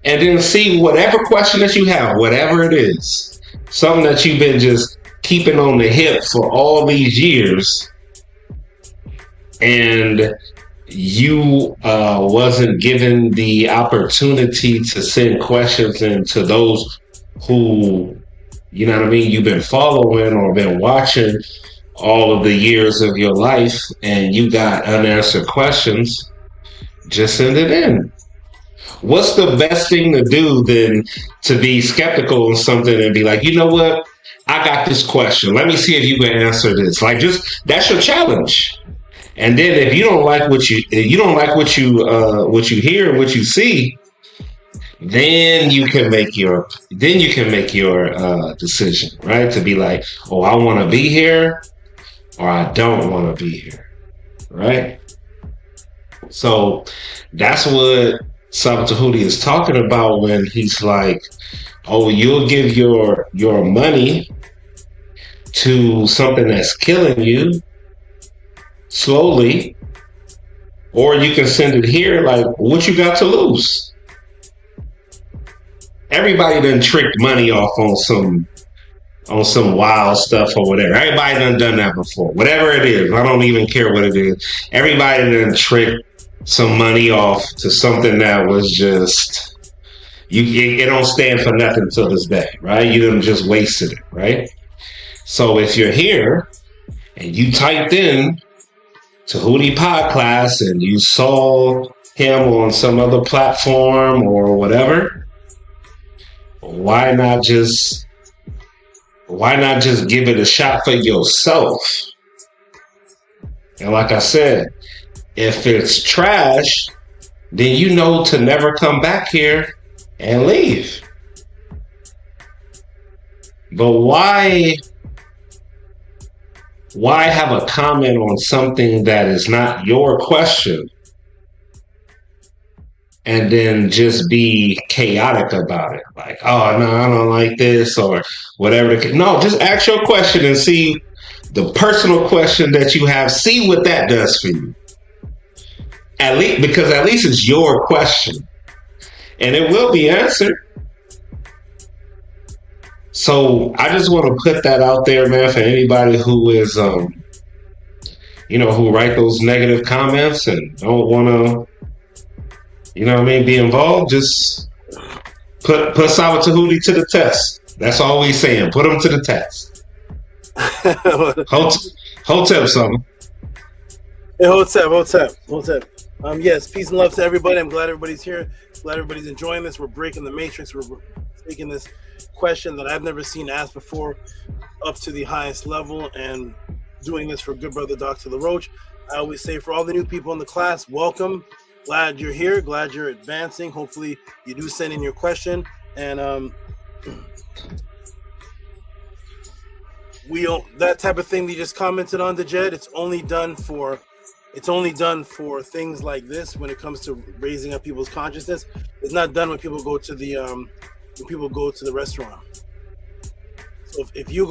and then see whatever question that you have, whatever it is, something that you've been just keeping on the hip for all these years, and you wasn't given the opportunity to send questions in to those who, you've been following or been watching all of the years of your life, and you got unanswered questions, just send it in. What's the best thing to do than to be skeptical of something and be like, you know what? I got this question. Let me see if you can answer this. Like, just, that's your challenge. And then if you don't like what you hear and what you see, then you can make your decision, right? To be like, oh, I want to be here, or I don't want to be here, right? So that's what Saba Tehuti is talking about when he's like, oh, you'll give your money to something that's killing you slowly, or you can send it here. Like, what you got to lose? Everybody done tricked money off on some wild stuff or whatever. Everybody done that before. Whatever it is, I don't even care what it is. Everybody done tricked some money off to something that was just, it don't stand for nothing till this day, right? You done just wasted it, right? So if you're here and you typed in Tehuti Podcast and you saw him on some other platform or whatever, why not just give it a shot for yourself? And like I said, if it's trash, then you know to never come back here and leave. But why why have a comment on something that is not your question and then just be chaotic about it? Like, oh, no, I don't like this or whatever. No, just ask your question and see the personal question that you have. See what that does for you. At least, because at least it's your question. And it will be answered. So I just want to put that out there, man, for anybody who is, who write those negative comments and don't want to, be involved. Just put Sawa Tehuti to the test. That's all we saying. Put them to the test. Hotep, something. Hey, Hotep. Yes, peace and love to everybody. I'm glad everybody's here. Glad everybody's enjoying this. We're breaking the matrix. We're taking this question that I've never seen asked before up to the highest level and doing this for good brother Dr. LaRoche. I always say for all the new people in the class, welcome. Glad you're here. Glad you're advancing. Hopefully you do send in your question. And that type of thing we just commented on, the Jed, it's only done for things like this when it comes to raising up people's consciousness. It's not done when people go to the restaurant. So if you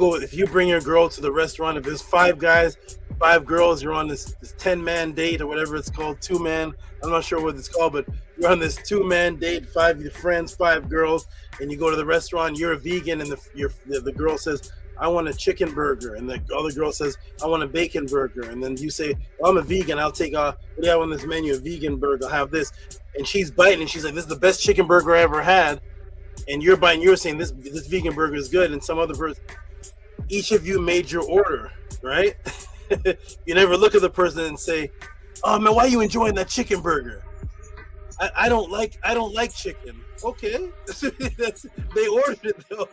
bring your girl to the restaurant, if there's 5 guys, 5 girls, you're on this 10-man date or whatever it's called, 2-man. I'm not sure what it's called, but you're on this 2-man date, 5 of your friends, 5 girls, and you go to the restaurant. You're a vegan, and the girl says, I want a chicken burger, and the other girl says, I want a bacon burger, and then you say, well, I'm a vegan, I'll take what do you have on this menu? A vegan burger, I'll have this. And she's biting, and she's like, this is the best chicken burger I ever had. And you're biting, you're saying this vegan burger is good, and some other person. Each of you made your order, right? You never look at the person and say, oh man, why are you enjoying that chicken burger? I don't like chicken. Okay. They ordered it though.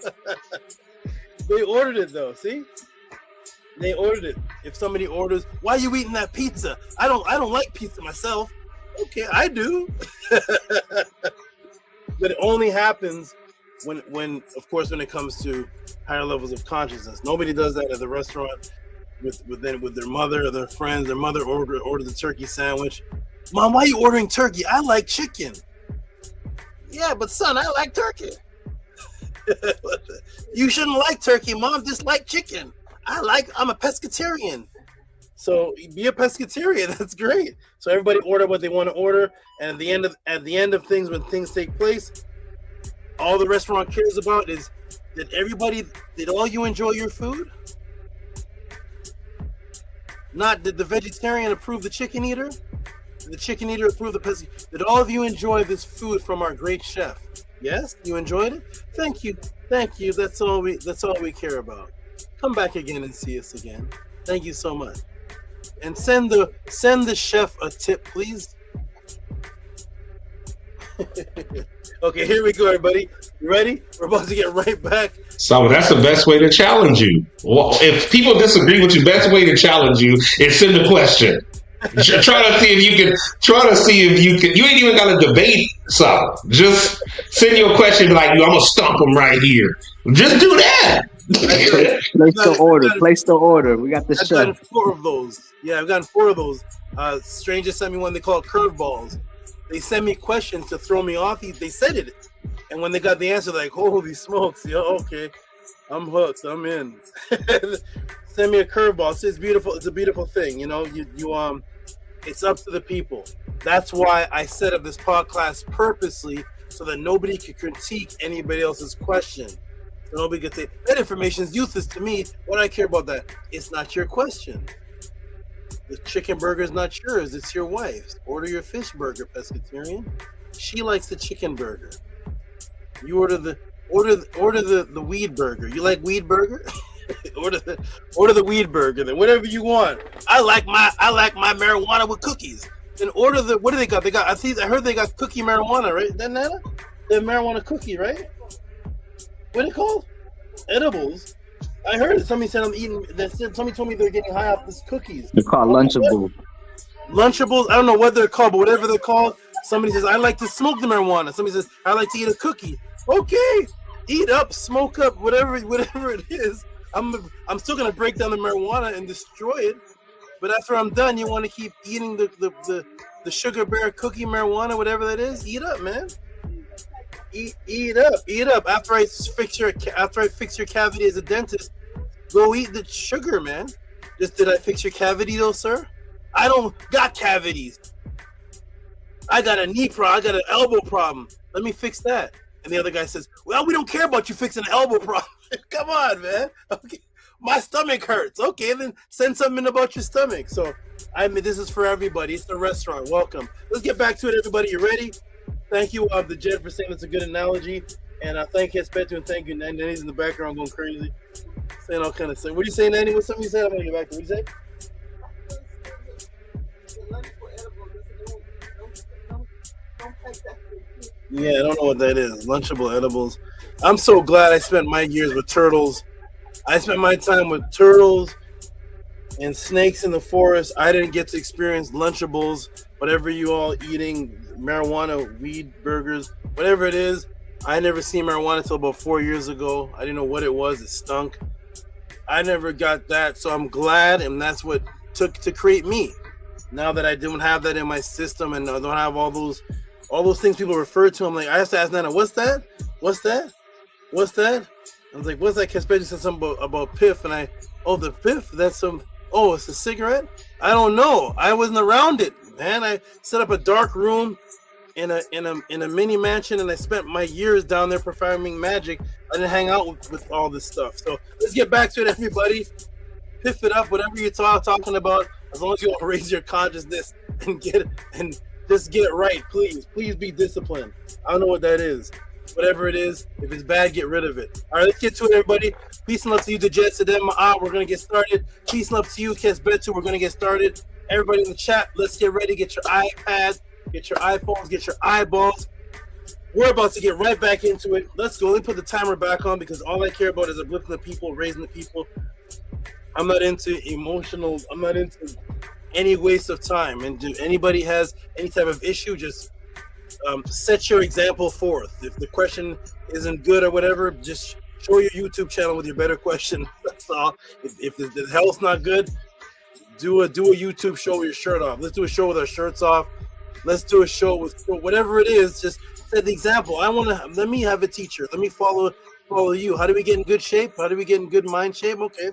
They ordered it though, see? They ordered it. If somebody orders, why are you eating that pizza? I don't like pizza myself. Okay, I do. But it only happens when of course when it comes to higher levels of consciousness. Nobody does that at the restaurant with their mother or their friends. Their mother ordered the turkey sandwich. Mom, why are you ordering turkey? I like chicken. Yeah, but son, I like turkey. You shouldn't like turkey, Mom. Just like chicken. I'm a pescatarian. So be a pescatarian. That's great. So everybody order what they want to order, and at the end of things, when things take place, all the restaurant cares about is did all you enjoy your food? Not did the vegetarian approve the chicken eater? Did the chicken eater approve the pescatarian? Did all of you enjoy this food from our great chef? Yes, you enjoyed it. Thank you. That's all we care about. Come back again and see us again. Thank you so much. And send the chef a tip, please. Okay, here we go, everybody. You ready? We're about to get right back. So that's the best way to challenge you. Well, if people disagree with you, best way to challenge you is send a question. Try to see if you can. You ain't even got to debate something. Just send your question like, I'm gonna stump them right here. Just do that. Place the order. We got the I've gotten 4 of those. Yeah, I've gotten 4 of those. Strangers sent me one they call curveballs. They send me questions to throw me off. They said it, and when they got the answer, like, holy smokes, okay, I'm hooked. I'm in. Send me a curveball. It's beautiful. It's a beautiful thing. It's up to the people. That's why I set up this podcast purposely so that nobody could critique anybody else's question. So nobody could say that information is useless to me. What do I care about that? It's not your question. The chicken burger is not yours. It's your wife's. Order your fish burger, pescatarian. She likes the chicken burger. You order the weed burger. You like weed burger? order the weed burger. Then whatever you want. I like my marijuana with cookies. Then order what do they got? I heard they got cookie marijuana, right? Isn't that the marijuana cookie, right? What are they called? Edibles. I heard somebody said somebody told me they're getting high off these cookies. They're called Lunchables. Lunchables? I don't know what they're called, but whatever they're called, somebody says, I like to smoke the marijuana. Somebody says, I like to eat a cookie. Okay. Eat up, smoke up, whatever it is. I'm still gonna break down the marijuana and destroy it. But after I'm done, you want to keep eating the sugar bear cookie marijuana, whatever that is. Eat up, man. Eat up. After I fix your cavity as a dentist, go eat the sugar, man. Did I fix your cavity though, sir? I don't got cavities. I got a knee problem. I got an elbow problem. Let me fix that. And the other guy says, well, we don't care about you fixing an elbow problem. Come on, man. Okay. My stomach hurts. Okay, then send something about your stomach. So, this is for everybody. It's the restaurant. Welcome. Let's get back to it, everybody. You ready? Thank you, the Jed, for saying that's a good analogy. And thank Hespetu and thank you, Nanny. Nanny's in the background going crazy. Saying all kind of stuff. What do you say, Nanny? What's something you said? I'm going to get back to what do you say? Yeah, I don't know what that is. Lunchable edibles. I'm so glad I spent my years with turtles. I spent my time with turtles and snakes in the forest. I didn't get to experience Lunchables, whatever you all eating, marijuana, weed, burgers, whatever it is. I never seen marijuana until about 4 years ago. I didn't know what it was. It stunk. I never got that, so I'm glad, and that's what took to create me. Now that I don't have that in my system and I don't have all those things people refer to, I'm like, I have to ask Nana, what's that? What's that? What's that? I was like, what's that? Kespedi said something about piff, and the piff? That's some, it's a cigarette? I don't know. I wasn't around it, man. I set up a dark room in a mini mansion, and I spent my years down there performing magic. I didn't hang out with all this stuff. So let's get back to it, everybody. Piff it up, whatever you're talking about, as long as you don't raise your consciousness and just get it right, please. Please be disciplined. I don't know what that is. Whatever it is, if it's bad, get rid of it. All right, let's get to it, everybody. Peace and love to you, the Jets. We're going to get started. Peace and love to you, Kesbetu. We're going to get started. Everybody in the chat, let's get ready. Get your iPad, get your iPhones, get your eyeballs. We're about to get right back into it. Let's go. Let me put the timer back on because all I care about is uplifting the people, raising the people. I'm not into I'm not into any waste of time. And if anybody has any type of issue, just set your example forth. If the question isn't good or whatever, just show your YouTube channel with your better question. That's all. If the health's not good, do a YouTube show with your shirt off. Let's do a show with our shirts off. Let's do a show with whatever it is. Just set the example. Let me have a teacher. Let me follow you. How do we get in good shape? How do we get in good mind shape? Okay,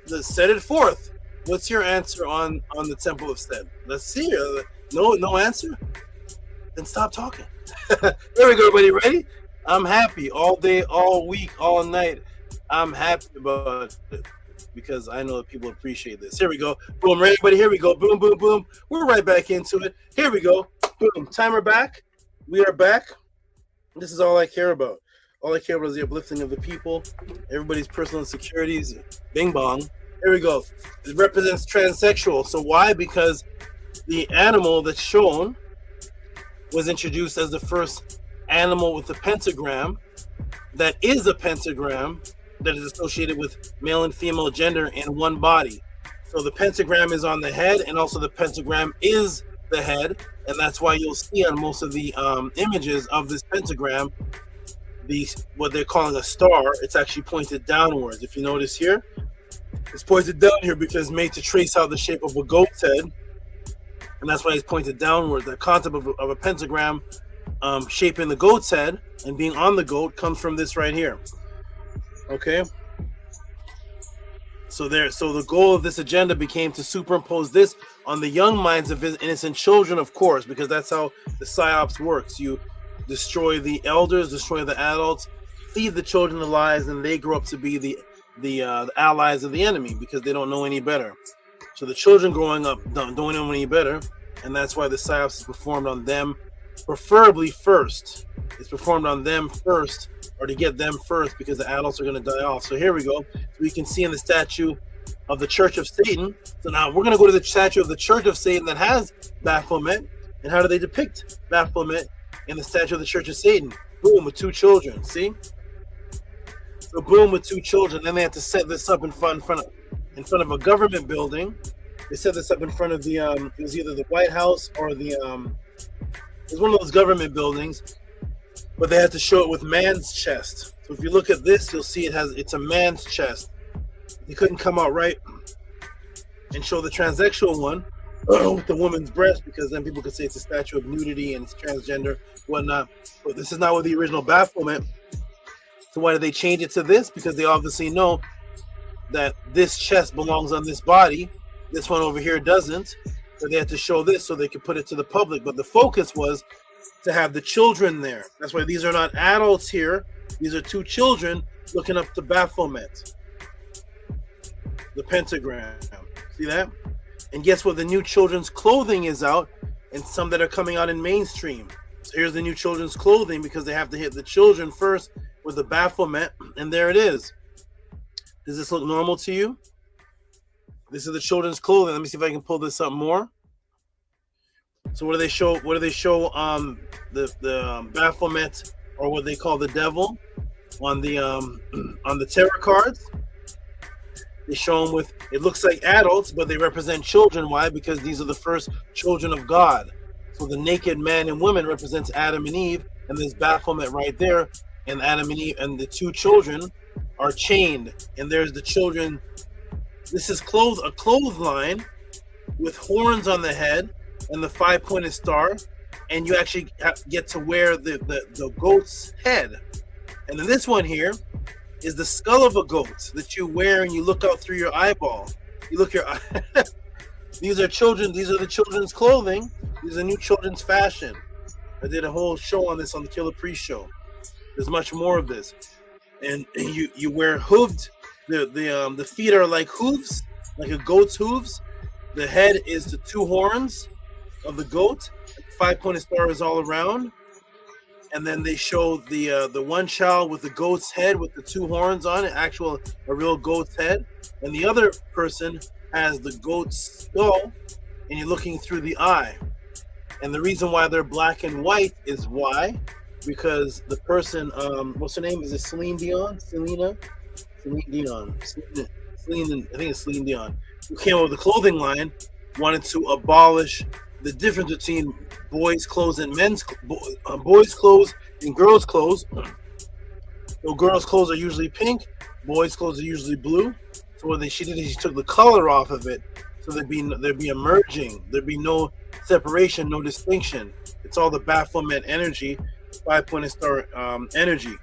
let's set it forth. What's your answer on the Temple of Set? Let's see. No answer? Then stop talking. There we go, everybody. Ready? I'm happy all day, all week, all night. I'm happy about it because I know that people appreciate this. Here we go. Boom, ready, everybody? Here we go. Boom, boom, boom. We're right back into it. Here we go. Boom. Timer back. We are back. This is all I care about. All I care about is the uplifting of the people, everybody's personal insecurities. Bing bong. Here we go. It represents transsexual. So why? Because the animal that's shown was introduced as the first animal with a pentagram that is a pentagram that is associated with male and female gender in one body. So the pentagram is on the head, and also the pentagram is the head, and that's why you'll see on most of the images of this pentagram, what they're calling a star, it's actually pointed downwards. If you notice here, it's pointed down here because it's made to trace out the shape of a goat's head, and that's why it's pointed downward. The concept of a pentagram shaping the goat's head and being on the goat comes from this right here. Okay? So the goal of this agenda became to superimpose this on the young minds of innocent children, of course, because that's how the Psyops works. You destroy the elders, destroy the adults, feed the children the lies, and they grow up to be the allies of the enemy because they don't know any better. So the children growing up don't know any better, and that's why the Psyops is performed on them, preferably first. It's performed on them first, or to get them first, because the adults are going to die off. So here we go. So we can see in the statue of the Church of Satan. So now we're going to go to the statue of the Church of Satan that has Baphomet. And how do they depict Baphomet in the statue of the Church of Satan? Boom, with two children. See? So boom, with two children. Then they have to set this up in front of a government building. They set this up in front of the it was either the White House or the it was one of those government buildings, but they had to show it with man's chest. So if you look at this, you'll see it's a man's chest. They couldn't come out right and show the transsexual one with the woman's breast, because then people could say it's a statue of nudity and it's transgender, whatnot. But this is not what the original Baphomet. So why did they change it to this? Because they obviously know that this chest belongs on this body, this one over here doesn't. So they had to show this so they could put it to the public. But the focus was to have the children there. That's why these are not adults here. These are two children looking up to Baphomet, the pentagram. See that? And guess what? The new children's clothing is out, and some that are coming out in mainstream. So here's the new children's clothing, because they have to hit the children first with the Baphomet, and there it is. Does this look normal to you? This is the children's clothing. Let me see if I can pull this up more. So what do they show? What do they show? The Baphomet, or what they call the devil, on the tarot cards. They show them with, it looks like adults, but they represent children. Why? Because these are the first children of God. So the naked man and woman represents Adam and Eve, and there's Baphomet right there, and Adam and Eve, and the two children are chained, and there's the children. This is a clothesline with horns on the head and the 5-pointed star, and you actually get to wear the goat's head. And then this one here is the skull of a goat that you wear, and you look out through your eyeball. You look your eye. These are children. These are the children's clothing. These are new children's fashion. I did a whole show on this on the Killer Priest show. There's much more of this, and you wear hooved. The feet are like hooves, like a goat's hooves. The head is the two horns of the goat. The 5-pointed star is all around. And then they show the one child with the goat's head with the two horns on it, a real goat's head. And the other person has the goat's skull, and you're looking through the eye. And the reason why they're black and white is why? Because the person, what's her name? Is it Celine Dion? Celine Dion. Celine, I think it's Celine Dion, who came up with the clothing line, wanted to abolish the difference between boys' clothes and boys' clothes and girls' clothes. So girls' clothes are usually pink, boys' clothes are usually blue. So what she did is she took the color off of it, so there'd be a merging. There'd be no separation, no distinction. It's all the Baphomet energy, 5-pointed star energy.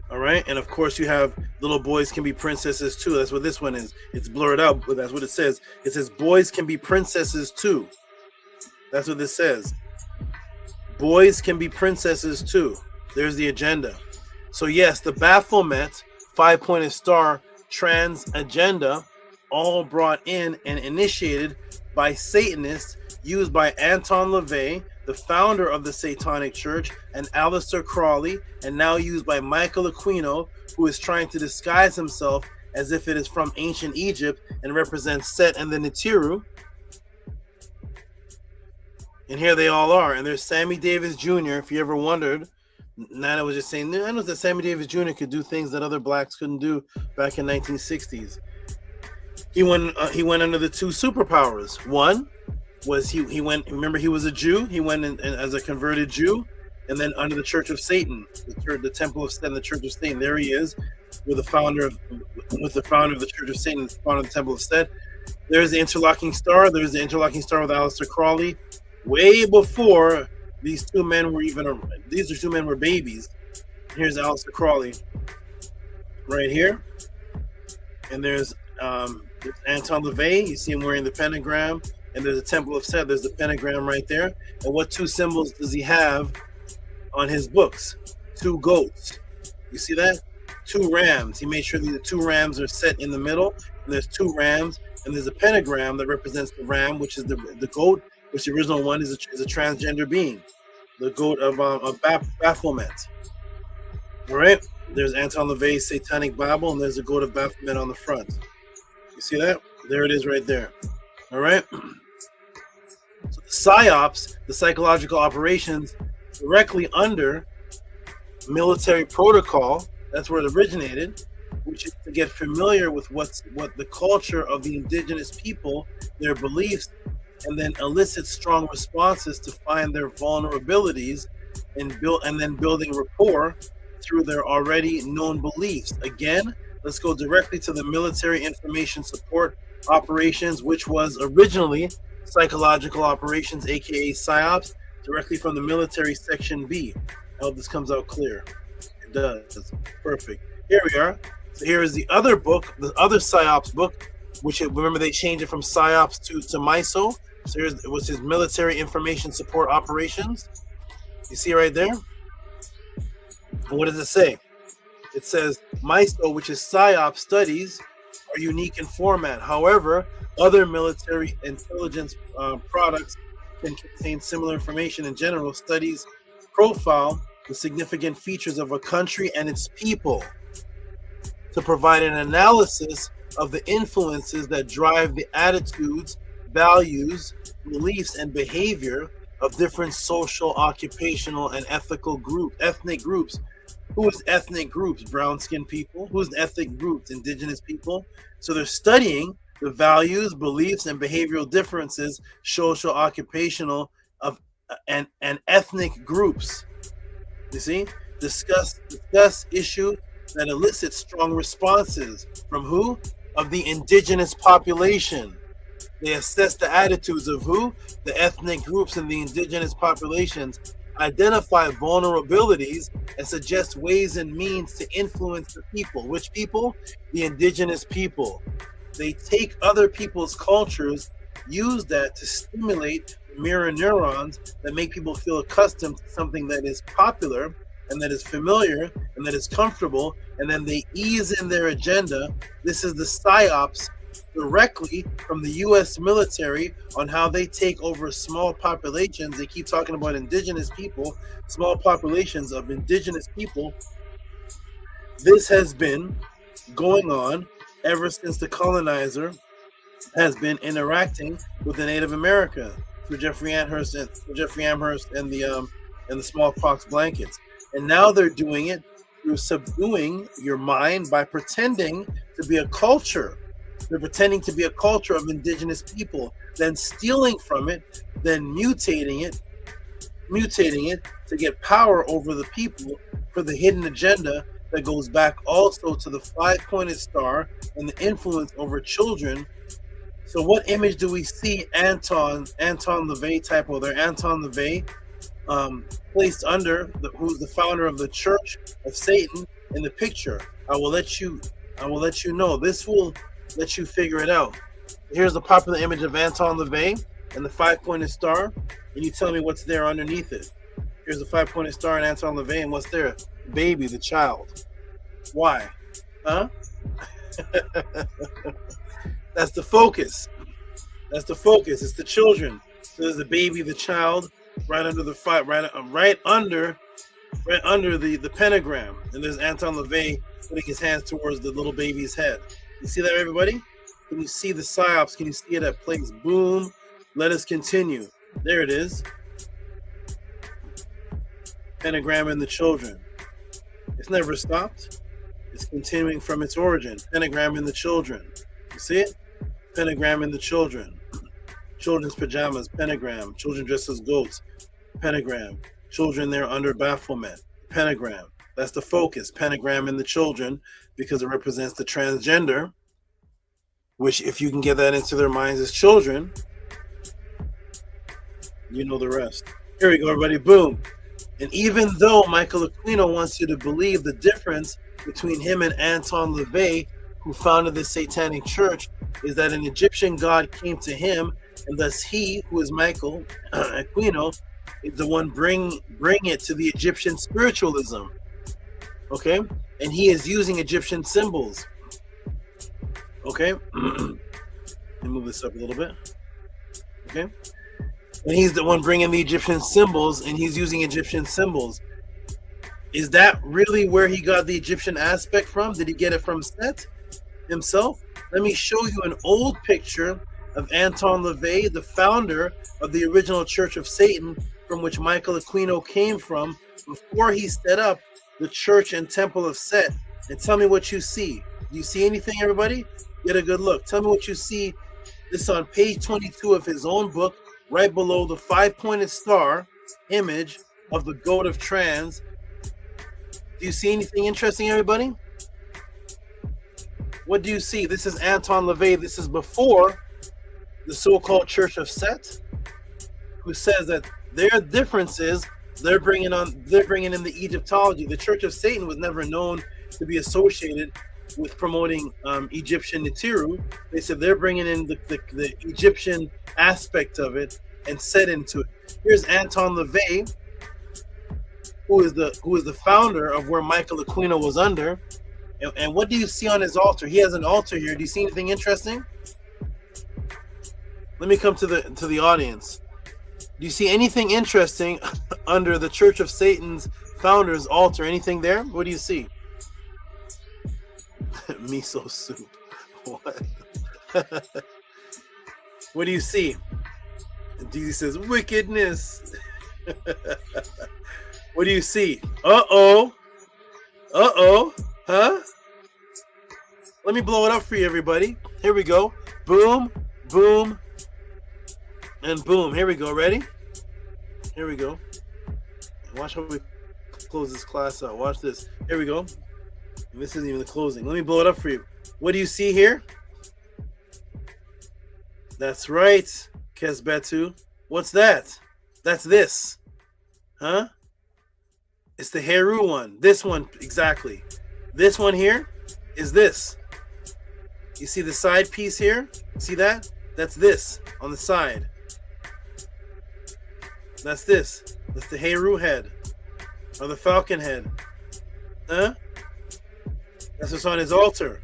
All right, and of course you have little boys can be princesses too. That's what this one is. It's blurred out, but that's what it says. It says boys can be princesses too. That's what this says. Boys can be princesses too. There's the agenda. So yes, the Baphomet, 5-pointed star, trans agenda, all brought in and initiated by Satanists, used by Anton LaVey, the founder of the Satanic Church, and Aleister Crowley, and now used by Michael Aquino, who is trying to disguise himself as if it is from ancient Egypt and represents Set and the Nibiru. And here they all are. And there's Sammy Davis Jr., if you ever wondered. Nana was just saying, I know that Sammy Davis Jr. could do things that other blacks couldn't do back in 1960s. He went under the two superpowers. One was he went, remember he was a Jew, he went in as a converted Jew, and then under the Church of Satan, the Temple of Satan, the Church of Satan. There he is, with the founder of the Church of Satan, the founder of the Temple of Satan. There's the interlocking star. There's the interlocking star with Aleister Crowley, way before these two men were these two men were babies. Here's Aleister Crowley, right here, and there's Anton LaVey. You see him wearing the pentagram. And there's a Temple of Set. There's the pentagram right there. And what two symbols does he have on his books? Two goats. You see that? Two rams. He made sure the two rams are set in the middle. And there's two rams. And there's a pentagram that represents the ram, which is the goat, which the original one is a transgender being. The goat of Baphomet. All right? There's Anton LaVey's Satanic Bible, and there's the goat of Baphomet on the front. You see that? There it is right there. All right? So the Psyops, the psychological operations, directly under military protocol, that's where it originated, which is to get familiar with what the culture of the indigenous people, their beliefs, and then elicit strong responses to find their vulnerabilities and then building rapport through their already known beliefs. Again, let's go directly to the military information support operations, which was originally psychological operations, aka Psyops, directly from the military section B. I hope this comes out clear. It does. Perfect. Here we are. So here is the other book, the other Psyops book, which remember they changed it from Psyops to MISO. So here's which is military information support operations. You see right there? And what does it say? It says MISO, which is Psyops studies, are unique in format. However, other military intelligence products can contain similar information. In general, studies profile the significant features of a country and its people to provide an analysis of the influences that drive the attitudes, values, beliefs, and behavior of different social, occupational, and ethnic groups. Who is ethnic groups? Brown-skinned people. Who is ethnic groups? Indigenous people. So they're studying the values, beliefs, and behavioral differences, social, occupational, and ethnic groups. You see, discuss issue that elicits strong responses from who? Of the indigenous population. They assess the attitudes of who? The ethnic groups and the indigenous populations, identify vulnerabilities, and suggest ways and means to influence the people. Which people? The indigenous people. They take other people's cultures, use that to stimulate mirror neurons that make people feel accustomed to something that is popular and that is familiar and that is comfortable, and then they ease in their agenda. This is the Psyops directly from the U.S. military on how they take over small populations. They keep talking about indigenous people, small populations of indigenous people. This has been going on ever since the colonizer has been interacting with the Native America through Jeffrey Amherst and the smallpox blankets. And now they're doing it through subduing your mind by pretending to be a culture. They're pretending to be a culture of indigenous people, then stealing from it, then mutating it to get power over the people for the hidden agenda that goes back also to the 5-pointed star and the influence over children. So what image do we see Anton LaVey typo there? Anton LaVey placed under who's the founder of the Church of Satan in the picture. I will let you know. This will let you figure it out. Here's the popular image of Anton LaVey and the 5-pointed star, and you tell me what's there underneath it. Here's the 5-pointed star and Anton LaVey, and what's there? Baby, the child. Why? Huh? That's the focus. That's the focus. It's the children. So there's the baby, the child, right under the right under the pentagram, and there's Anton LaVey putting his hands towards the little baby's head. You see that, everybody? Can you see the Psyops? Can you see it at place? Boom. Let us continue. There it is. Pentagram and the children. It's never stopped. It's continuing from its origin. Pentagram and the children. You see it? Pentagram and the children. Children's pajamas. Pentagram. Children dressed as goats. Pentagram. Children there under Baphomet. Pentagram. That's the focus. Pentagram and the children, because it represents the transgender, which if you can get that into their minds as children, you know the rest. Here we go, everybody. Boom. And even though Michael Aquino wants you to believe the difference between him and Anton LaVey, who founded the Satanic Church, is that an Egyptian god came to him, and thus he, who is Michael Aquino, is the one bring it to the Egyptian spiritualism. Okay? And he is using Egyptian symbols. Okay? Let me move this up a little bit. Okay? And he's the one bringing the Egyptian symbols, and he's using Egyptian symbols. Is that really where he got the Egyptian aspect from? Did he get it from Set himself? Let me show you an old picture of Anton LaVey, the founder of the original Church of Satan, from which Michael Aquino came from, before he set up the Church and Temple of Set. And tell me what you see. Do you see anything, everybody? Get a good look. Tell me what you see. This is on page 22 of his own book, right below the 5-pointed star image of the goat of Trans. Do you see anything interesting, everybody? What do you see? This is Anton LaVey. This is before the so-called Church of Set, who says that their difference is they're bringing in the Egyptology. The Church of Satan was never known to be associated with promoting Egyptian Nibiru. They said they're bringing in the Egyptian aspect of it and set into it. Here's Anton LaVey, who is the founder of where Michael Aquino was under. And what do you see on his altar? He has an altar here. Do you see anything interesting? Let me come to the audience. Do you see anything interesting under the Church of Satan's founder's altar? Anything there? What do you see? Miso soup. What? What do you see? And Jesus says, wickedness. What do you see? Uh-oh. Uh-oh. Huh? Let me blow it up for you, everybody. Here we go. Boom, boom, and boom. Here we go. Ready? Here we go. Watch how we close this class out. Watch this. Here we go. And this isn't even the closing. Let me blow it up for you. What do you see here? That's right, Kesbetu. What's that? That's this. Huh? It's the Heru one. This one, exactly. This one here is this. You see the side piece here? See that? That's this on the side. That's this. That's the Heru head. Or the falcon head. Huh? That's what's on his altar.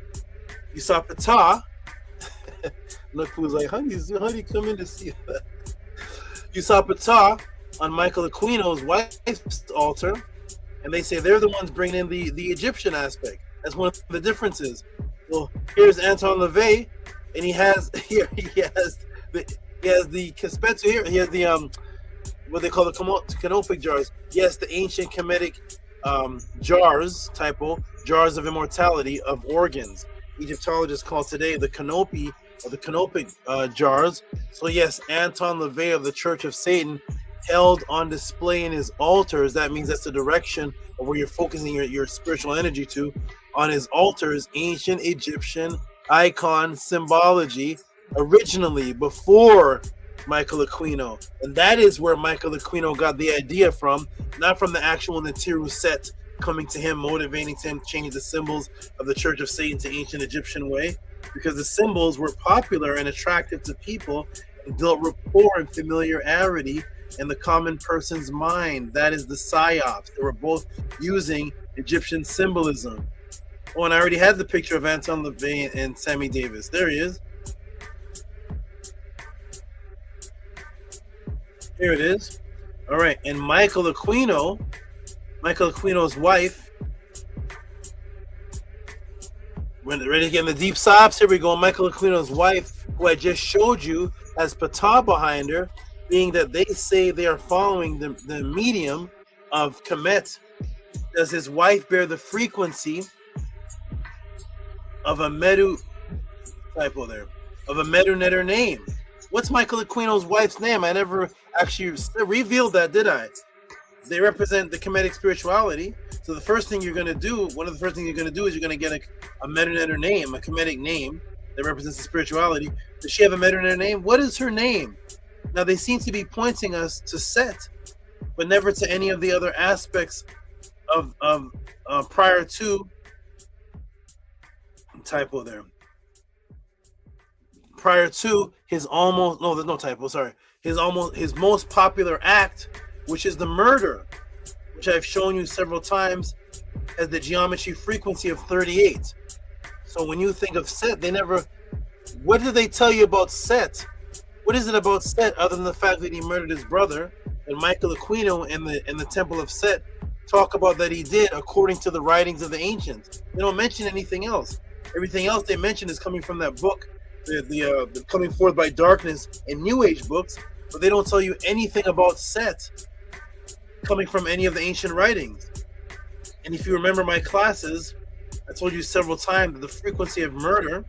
You saw Ptah. Look who's like, honey, come in to see that. You saw Ptah on Michael Aquino's wife's altar. And they say they're the ones bringing in the Egyptian aspect. That's one of the differences. Well, here's Anton LaVey, and he has the Kesbetu here. He has the what they call the canopic jars. Yes, the ancient Kemetic jars, jars of immortality of organs. Egyptologists call today the canopy or the canopic jars. So yes, Anton LaVey of the Church of Satan held on display in his altars. That means that's the direction of where you're focusing your spiritual energy to. On his altars, ancient Egyptian icon symbology, originally before Michael Aquino. And that is where Michael Aquino got the idea from, not from the actual Nibiru set coming to him, motivating him to change the symbols of the Church of Satan to ancient Egyptian way, because the symbols were popular and attractive to people and built rapport and familiarity in the common person's mind. That is the Psyops. They were both using Egyptian symbolism. Oh, and I already had the picture of Anton LaVey and Sammy Davis. There he is. Here it is. All right, and Michael Aquino's wife. We're ready to get in the deep sobs. Here we go. Michael Aquino's wife, who I just showed you, has Ptah behind her, being that they say they are following the medium of Kemet. Does his wife bear the frequency of a Medu typo there, of a Medu Netter name? What's Michael Aquino's wife's name? I never actually revealed that, did I? They represent the Kemetic spirituality. So the first thing you're going to do, one of the first things you're going to do is you're going to get a Medu Netter name, a Kemetic name that represents the spirituality. Does she have a Medu Netter name? What is her name? Now they seem to be pointing us to Set, but never to any of the other aspects of prior to typo there. Prior to his almost, no, there's no typo, sorry. His most popular act, which is the murder, which I've shown you several times as the geometry frequency of 38. So when you think of Set, they never, what did they tell you about Set? What is it about Set other than the fact that he murdered his brother? And Michael Aquino in the Temple of Set talk about that he did according to the writings of the ancients. They don't mention anything else. Everything else they mention is coming from that book, the Coming Forth by Darkness and New Age books, but they don't tell you anything about Set coming from any of the ancient writings. And if you remember my classes, I told you several times that the frequency of murder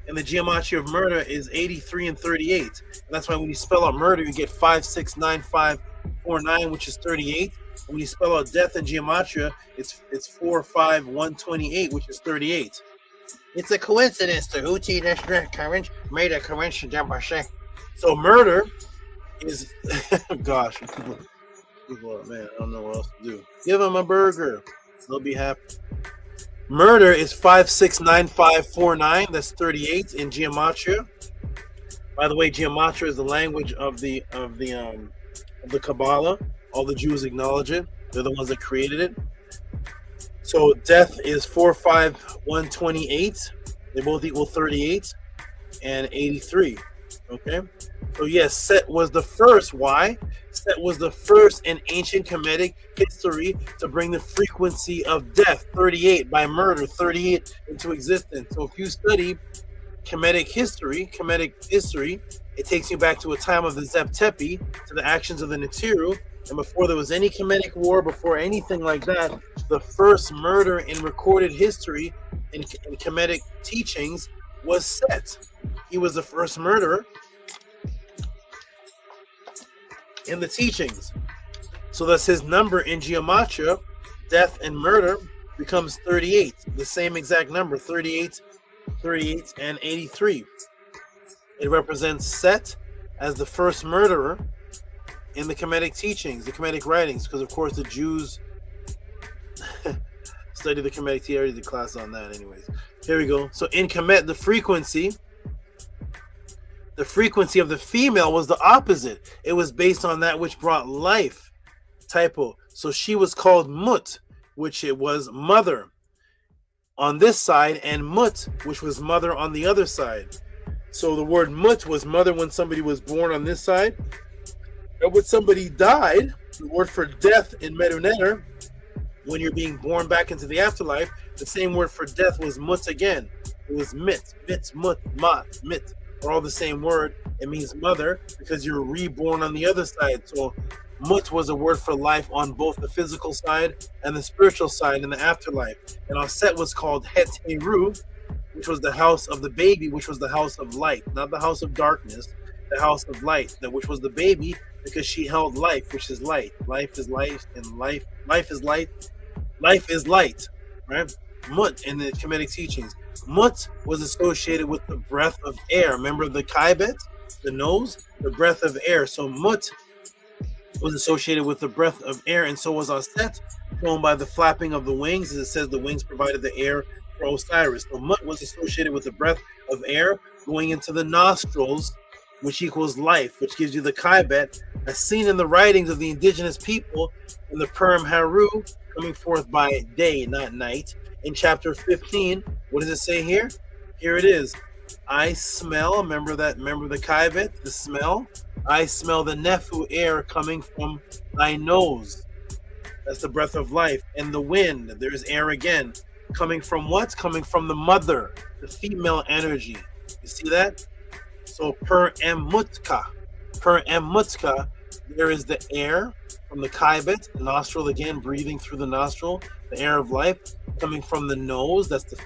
and the geometry of murder is 83 and 38. And that's why when you spell out murder, you get 5, 6, 9, 5, 4, 9, which is 38. And when you spell out death in gematria, it's 4, 5, 1, 28, which is 38. It's a coincidence. Tehuti made a coincidence. So murder is, gosh, people are, man, I don't know what else to do. Give them a burger. They'll be happy. Murder is 569549. That's 38 in gematria. By the way, gematria is the language of the Kabbalah. All the Jews acknowledge it. They're the ones that created it. So death is 45128. They both equal 38 and 83. Okay. So yes, Set was the first. Why? Set was the first in ancient Kemetic history to bring the frequency of death, 38, by murder, 38, into existence. So if you study Kemetic history, it takes you back to a time of the Zep Tepi, to the actions of the Natiru, and before there was any Kemetic war, before anything like that, the first murder in recorded history in Kemetic teachings was Set. He was the first murderer in the teachings. So that's his number in gematria. Death and murder becomes 38, the same exact number, 38 and 83. It represents Set as the first murderer in the Kemetic teachings, the Kemetic writings, because of course the Jews study the Kemetic theory. The class on that anyways. Here we go. So in Kemet, the frequency of the female was the opposite. It was based on that which brought life. Typo. So she was called Mut, which it was mother on this side, and Mut, which was mother on the other side. So the word Mut was mother when somebody was born on this side. And when somebody died, the word for death in Medunetter, when you're being born back into the afterlife, the same word for death was Mut again. It was Mit, Mut, Mat, Mit. Are all the same word. It means mother because you're reborn on the other side. So Mut was a word for life on both the physical side and the spiritual side in the afterlife. And our Set was called Het Heru, which was the house of the baby, which was the house of light, not the house of darkness, the house of light, that which was the baby because she held life, which is light. Life is life, and life is light. Life is light, right? Mut in the Kemetic teachings. Mut was associated with the breath of air. Remember the kaibet, the nose, the breath of air. So Mut was associated with the breath of air, and so was Aset, shown by the flapping of the wings, as it says the wings provided the air for Osiris. So Mut was associated with the breath of air going into the nostrils, which equals life, which gives you the kaibet, as seen in the writings of the indigenous people in the Purim Haru, coming forth by day, not night. In chapter 15, what does it say here? Here it is. I smell, remember the kaibet, the smell? I smell the nefu air coming from thy nose. That's the breath of life. And the wind, there's air again. Coming from what? Coming from the mother, the female energy. You see that? So per emutka, there is the air from the kaibet, the nostril again, breathing through the nostril, the air of life coming from the nose, that's the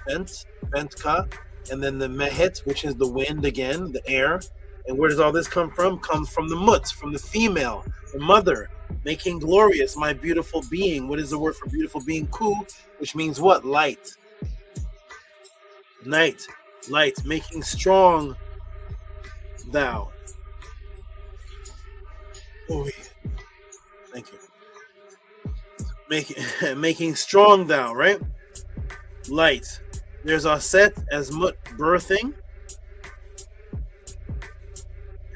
fentka, and then the mehet, which is the wind again, the air. And where does all this come from? Comes from the mut, from the female, the mother, making glorious my beautiful being. What is the word for beautiful being? Ku, which means what? Light. Night, light, making strong thou. Oh, thank you. Making strong thou, right? Light. There's Aset as Mut, birthing.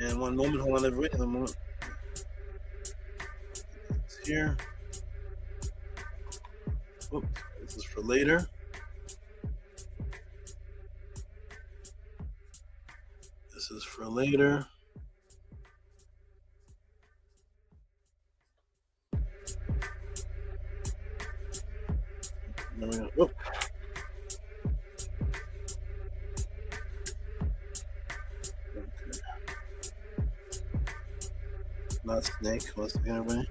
And one moment, hold on, everybody. One moment. It's here. Oops, this is for later. This is for later. There we go. Whoop. Not snake. What's the other way?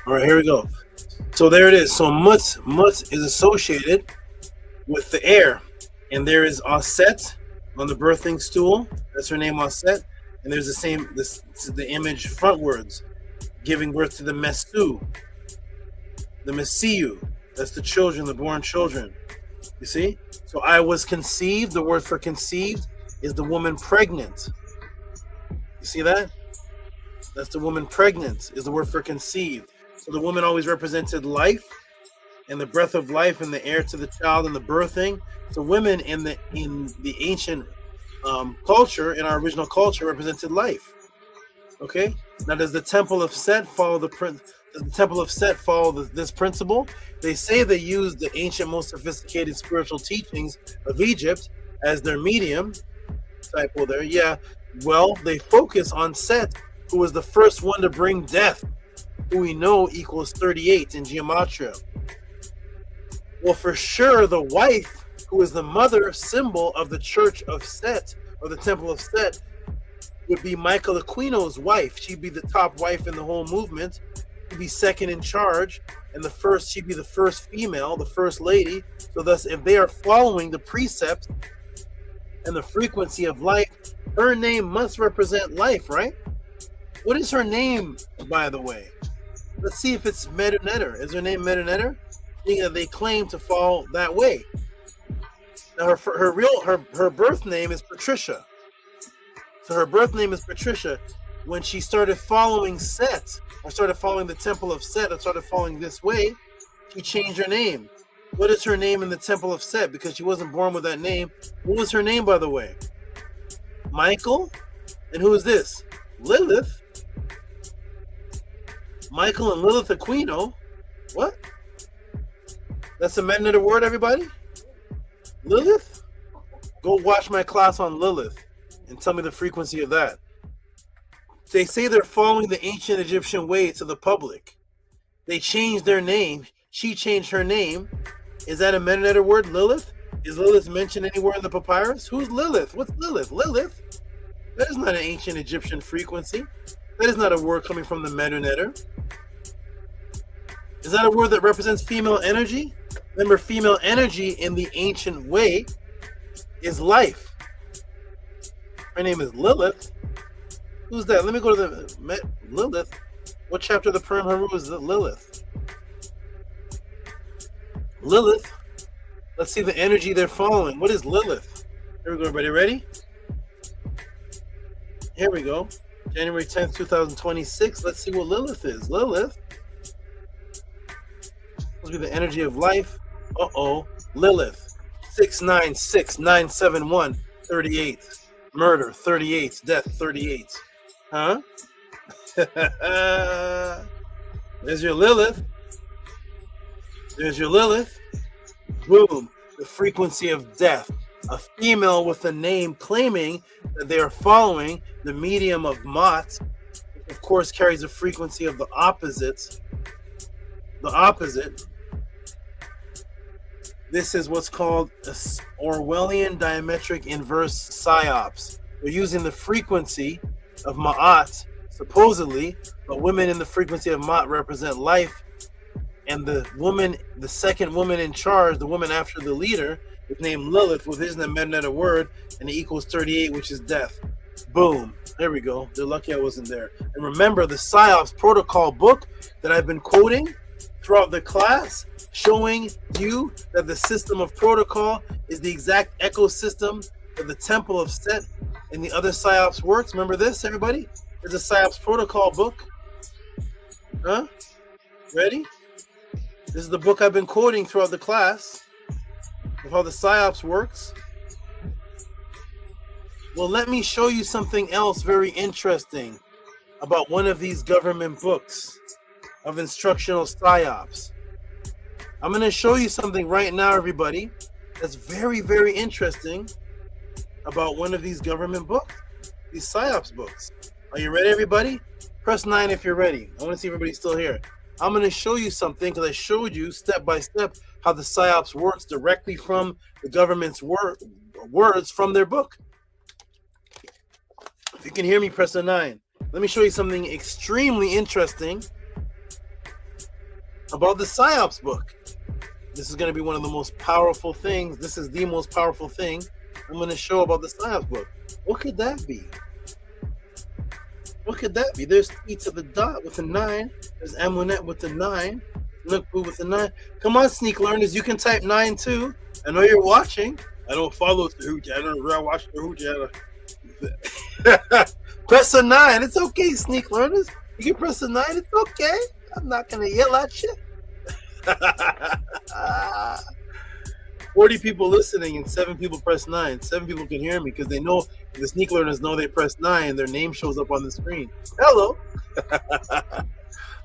All right, here we go. So there it is. So Mut is associated with the air, and there is Aset on the birthing stool. That's her name, Aset. And there's the same. The image frontwards. giving birth to the Mesu, the Messiu. That's the children, the born children. You see? So I was conceived. The word for conceived is the woman pregnant. You see that? That's the woman pregnant is the word for conceived. So the woman always represented life and the breath of life and the heir to the child and the birthing. So women in the ancient culture, in our original culture, represented life. Okay. Now, does the Temple of Set follow this principle? They say they use the ancient, most sophisticated spiritual teachings of Egypt as their medium. Typo there. Yeah. Well, they focus on Set, who was the first one to bring death, who we know equals 38 in gematria. Well, for sure, the wife, who is the mother symbol of the Church of Set, or the Temple of Set, would be Michael Aquino's wife. She'd be the top wife in the whole movement. She'd be second in charge, and she'd be the first female, the first lady. So thus, if they are following the precepts and the frequency of life, her name must represent life, right? What is her name, by the way? Let's see if it's Medunetter. Is her name Medunetter? Being that they claim to fall that way. Now her birth name is Patricia. So her birth name is Patricia. When she started following Set, or started following the Temple of Set, or started following this way, she changed her name. What is her name in the Temple of Set? Because she wasn't born with that name. What was her name, by the way? Michael? And who is this? Lilith? Michael and Lilith Aquino? What? That's a Medunetter word, everybody? Lilith? Go watch my class on Lilith and tell me the frequency of that. They say they're following the ancient Egyptian way to the public. They changed their name. She changed her name. Is that a Medunetter word, Lilith? Is Lilith mentioned anywhere in the papyrus? Who's Lilith? What's Lilith? Lilith? That is not an ancient Egyptian frequency. That is not a word coming from the Medunetter. Is that a word that represents female energy? Remember, female energy in the ancient way is life. Her name is Lilith. Who's that? Let me go to the Lilith. What chapter of the Purim Haru is Lilith? Lilith. Let's see the energy they're following. What is Lilith? Here we go, everybody. Ready? Here we go. January 10th, 2026. Let's see what Lilith is. Lilith. Must be the energy of life. Lilith. 696-971. 38. Murder. 38. Death. 38. Huh? There's your Lilith. There's your Lilith. Boom. The frequency of death. A female with a name claiming that they are following the medium of Mot, which of course carries a frequency of the opposites. The opposite. This is what's called a Orwellian diametric inverse Psyops. They're using the frequency of Ma'at, supposedly, but women in the frequency of Ma'at represent life, and the woman, the second woman in charge, the woman after the leader, is named Lilith, which isn't a Medunetter word, and it equals 38, which is death. Boom. There we go. They're lucky I wasn't there. And remember, the Psyops protocol book that I've been quoting throughout the class, showing you that the system of protocol is the exact ecosystem of the Temple of Set and the other Psyops works. Remember this, everybody? There's a Psyops protocol book. Huh? Ready? This is the book I've been quoting throughout the class of how the Psyops works. Well, let me show you something else very interesting about one of these government books of instructional Psyops. I'm going to show you something right now, everybody, that's very, very interesting about one of these government books, these Psyops books. Are you ready, everybody? Press 9 if you're ready. I want to see everybody's still here. I'm going to show you something because I showed you step by step how the Psyops works directly from the government's words from their book. If you can hear me, press the 9. Let me show you something extremely interesting about the Psyops book. This is going to be one of the most powerful things. This is the most powerful thing I'm going to show about the Psyops book. What could that be? What could that be? There's T to the dot with a 9. There's Amunet with a 9. Nukbu with a 9. Come on, sneak learners. You can type 9 too. I know you're watching. I don't follow Tehuti. I don't watch Tehuti. Press a 9. It's okay, sneak learners. You can press a 9. It's okay. I'm not going to yell at you. 40 people listening and 7 people press 9. 7 people can hear me because they know, the sneak learners know they press 9. Their name shows up on the screen. Hello.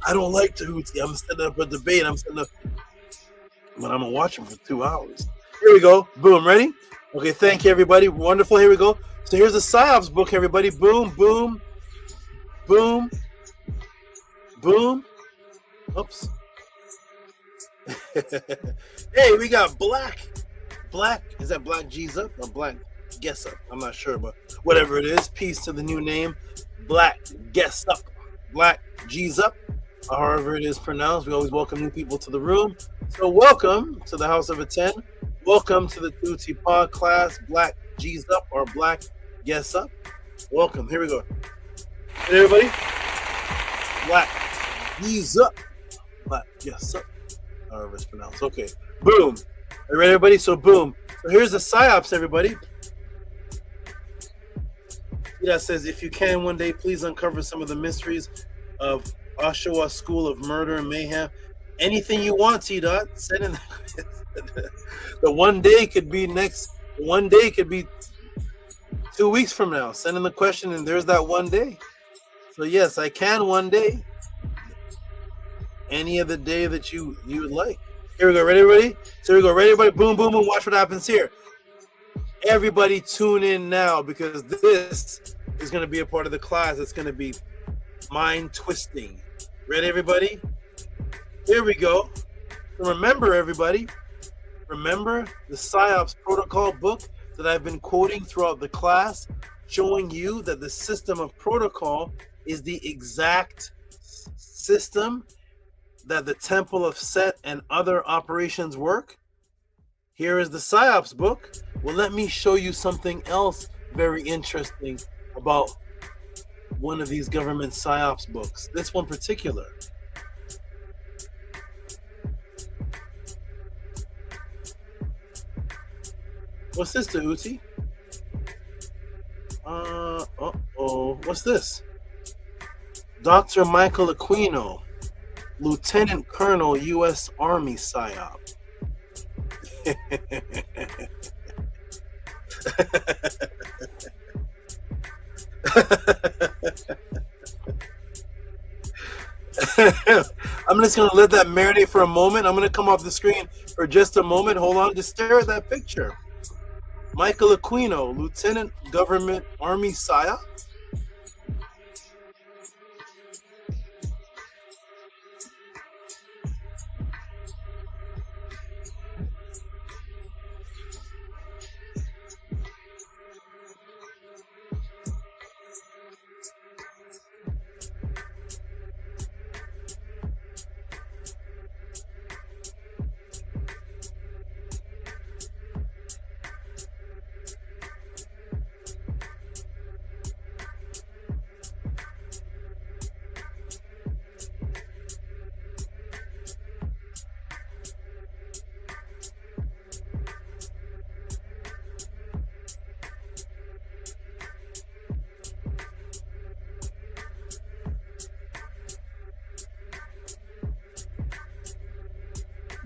I don't like Tehuti. I'm setting up a debate. But I'm going to watch him for 2 hours. Here we go. Boom. Ready? Okay, thank you, everybody. Wonderful. Here we go. So here's the Psyops book, everybody. Boom, boom, boom, boom. Oops. Hey, we got Black. Is that Black G's Up or Black Guess Up? I'm not sure, but whatever it is. Peace to the new name. Black Guess Up. Black G's Up. However it is pronounced. We always welcome new people to the room. So welcome to the House of a 10. Welcome to the Tehuti Pod class. Black G's Up or Black Guess Up. Welcome. Here we go. Hey, everybody. Black G's Up. Black Guess Up. However it's pronounced. Okay. Boom. Are you ready, everybody? So boom. So here's the Psyops, everybody. That says, if you can one day, please uncover some of the mysteries of Oshawa School of Murder and Mayhem. Anything you want, T-Dot. Send in the one day could be next. One day could be 2 weeks from now. Send in the question, and there's that one day. So yes, I can one day. Any other day that you would like. Here we go. Ready, everybody? So here we go. Ready, everybody? Boom, boom, boom. Watch what happens here. Everybody tune in now because this is going to be a part of the class. It's going to be mind twisting. Ready, everybody? Here we go. So remember, everybody, remember the Psyops protocol book that I've been quoting throughout the class, showing you that the system of protocol is the exact system that the Temple of Set and other operations work. Here is the Psyops book. Well, let me show you something else very interesting about one of these government Psyops books. This one particular. What's this, Tehuti? What's this? Dr. Michael Aquino, Lieutenant Colonel, U.S. Army PSYOP. I'm just going to let that marinate for a moment. I'm going to come off the screen for just a moment. Hold on. Just stare at that picture. Michael Aquino, Lieutenant Government Army PSYOP.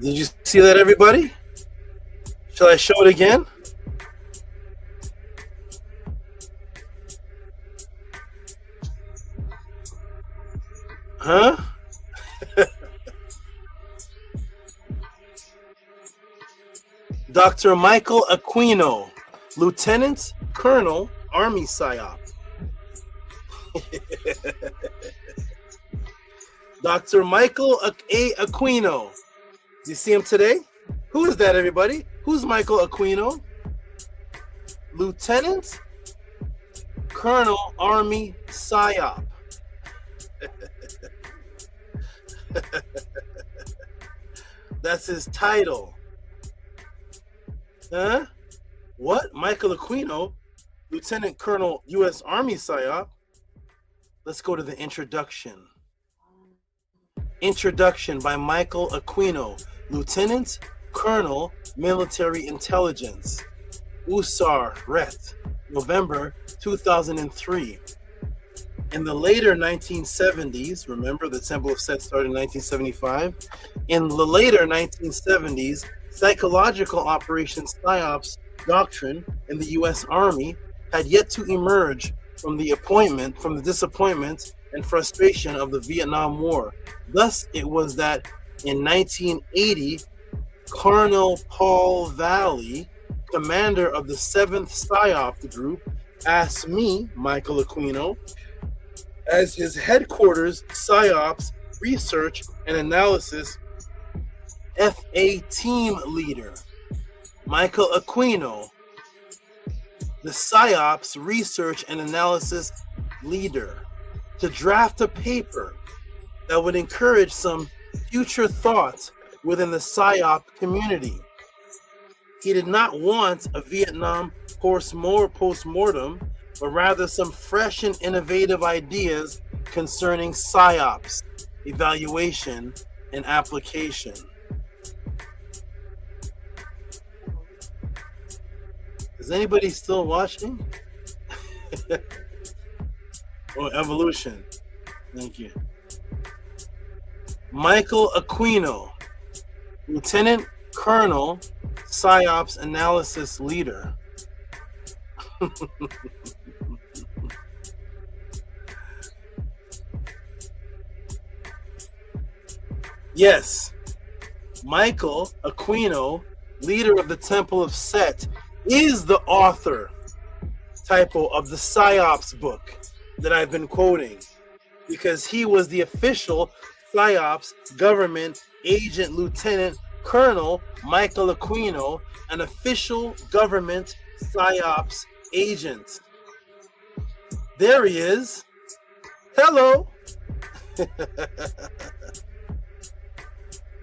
Did you see that, everybody? Shall I show it again? Huh? Dr. Michael Aquino, Lieutenant Colonel, Army PSYOP. Dr. Michael A. Aquino. You see him today? Who is that, everybody? Who's Michael Aquino? Lieutenant Colonel, Army PSYOP. That's his title. Huh? What? Michael Aquino, Lieutenant Colonel, U.S. Army PSYOP? let's go to the introduction. Introduction by Michael Aquino, Lieutenant Colonel, Military Intelligence, USAR RET, November 2003. In the later 1970s, remember the Temple of Set started in 1975? In the later 1970s, psychological operations Psyops doctrine in the U.S. Army had yet to emerge from the disappointment and frustration of the Vietnam War. Thus, it was that in 1980, Colonel Paul Valley, commander of the 7th Psyops group, asked me, Michael Aquino, as his headquarters Psyops Research and Analysis FA team leader. Michael Aquino, the Psyops Research and Analysis leader, to draft a paper that would encourage some future thought within the Psyop community. He did not want a Vietnam post-mortem, but rather some fresh and innovative ideas concerning Psyops, evaluation, and application. Is anybody still watching? Oh, evolution. Thank you. Michael Aquino, Lieutenant Colonel, Psyops Analysis Leader. Yes, Michael Aquino, leader of the Temple of Set, is the author, typo, of the Psyops book that I've been quoting, because he was the official Psyops government agent. Lieutenant Colonel Michael Aquino, an official government Psyops agent. There he is. Hello.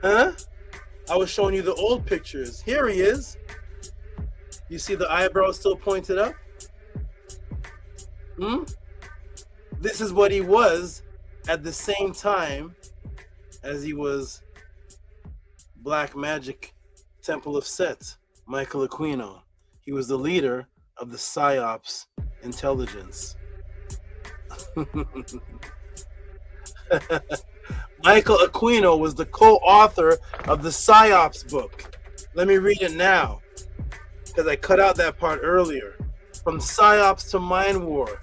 Huh? I was showing you the old pictures. Here he is. You see the eyebrow still pointed up? This is what he was at the same time as he was Black Magic Temple of Set, Michael Aquino. He was the leader of the Psyops intelligence. Michael Aquino was the co-author of the Psyops book. Let me read it now, because I cut out that part earlier. From Psyops to Mind War,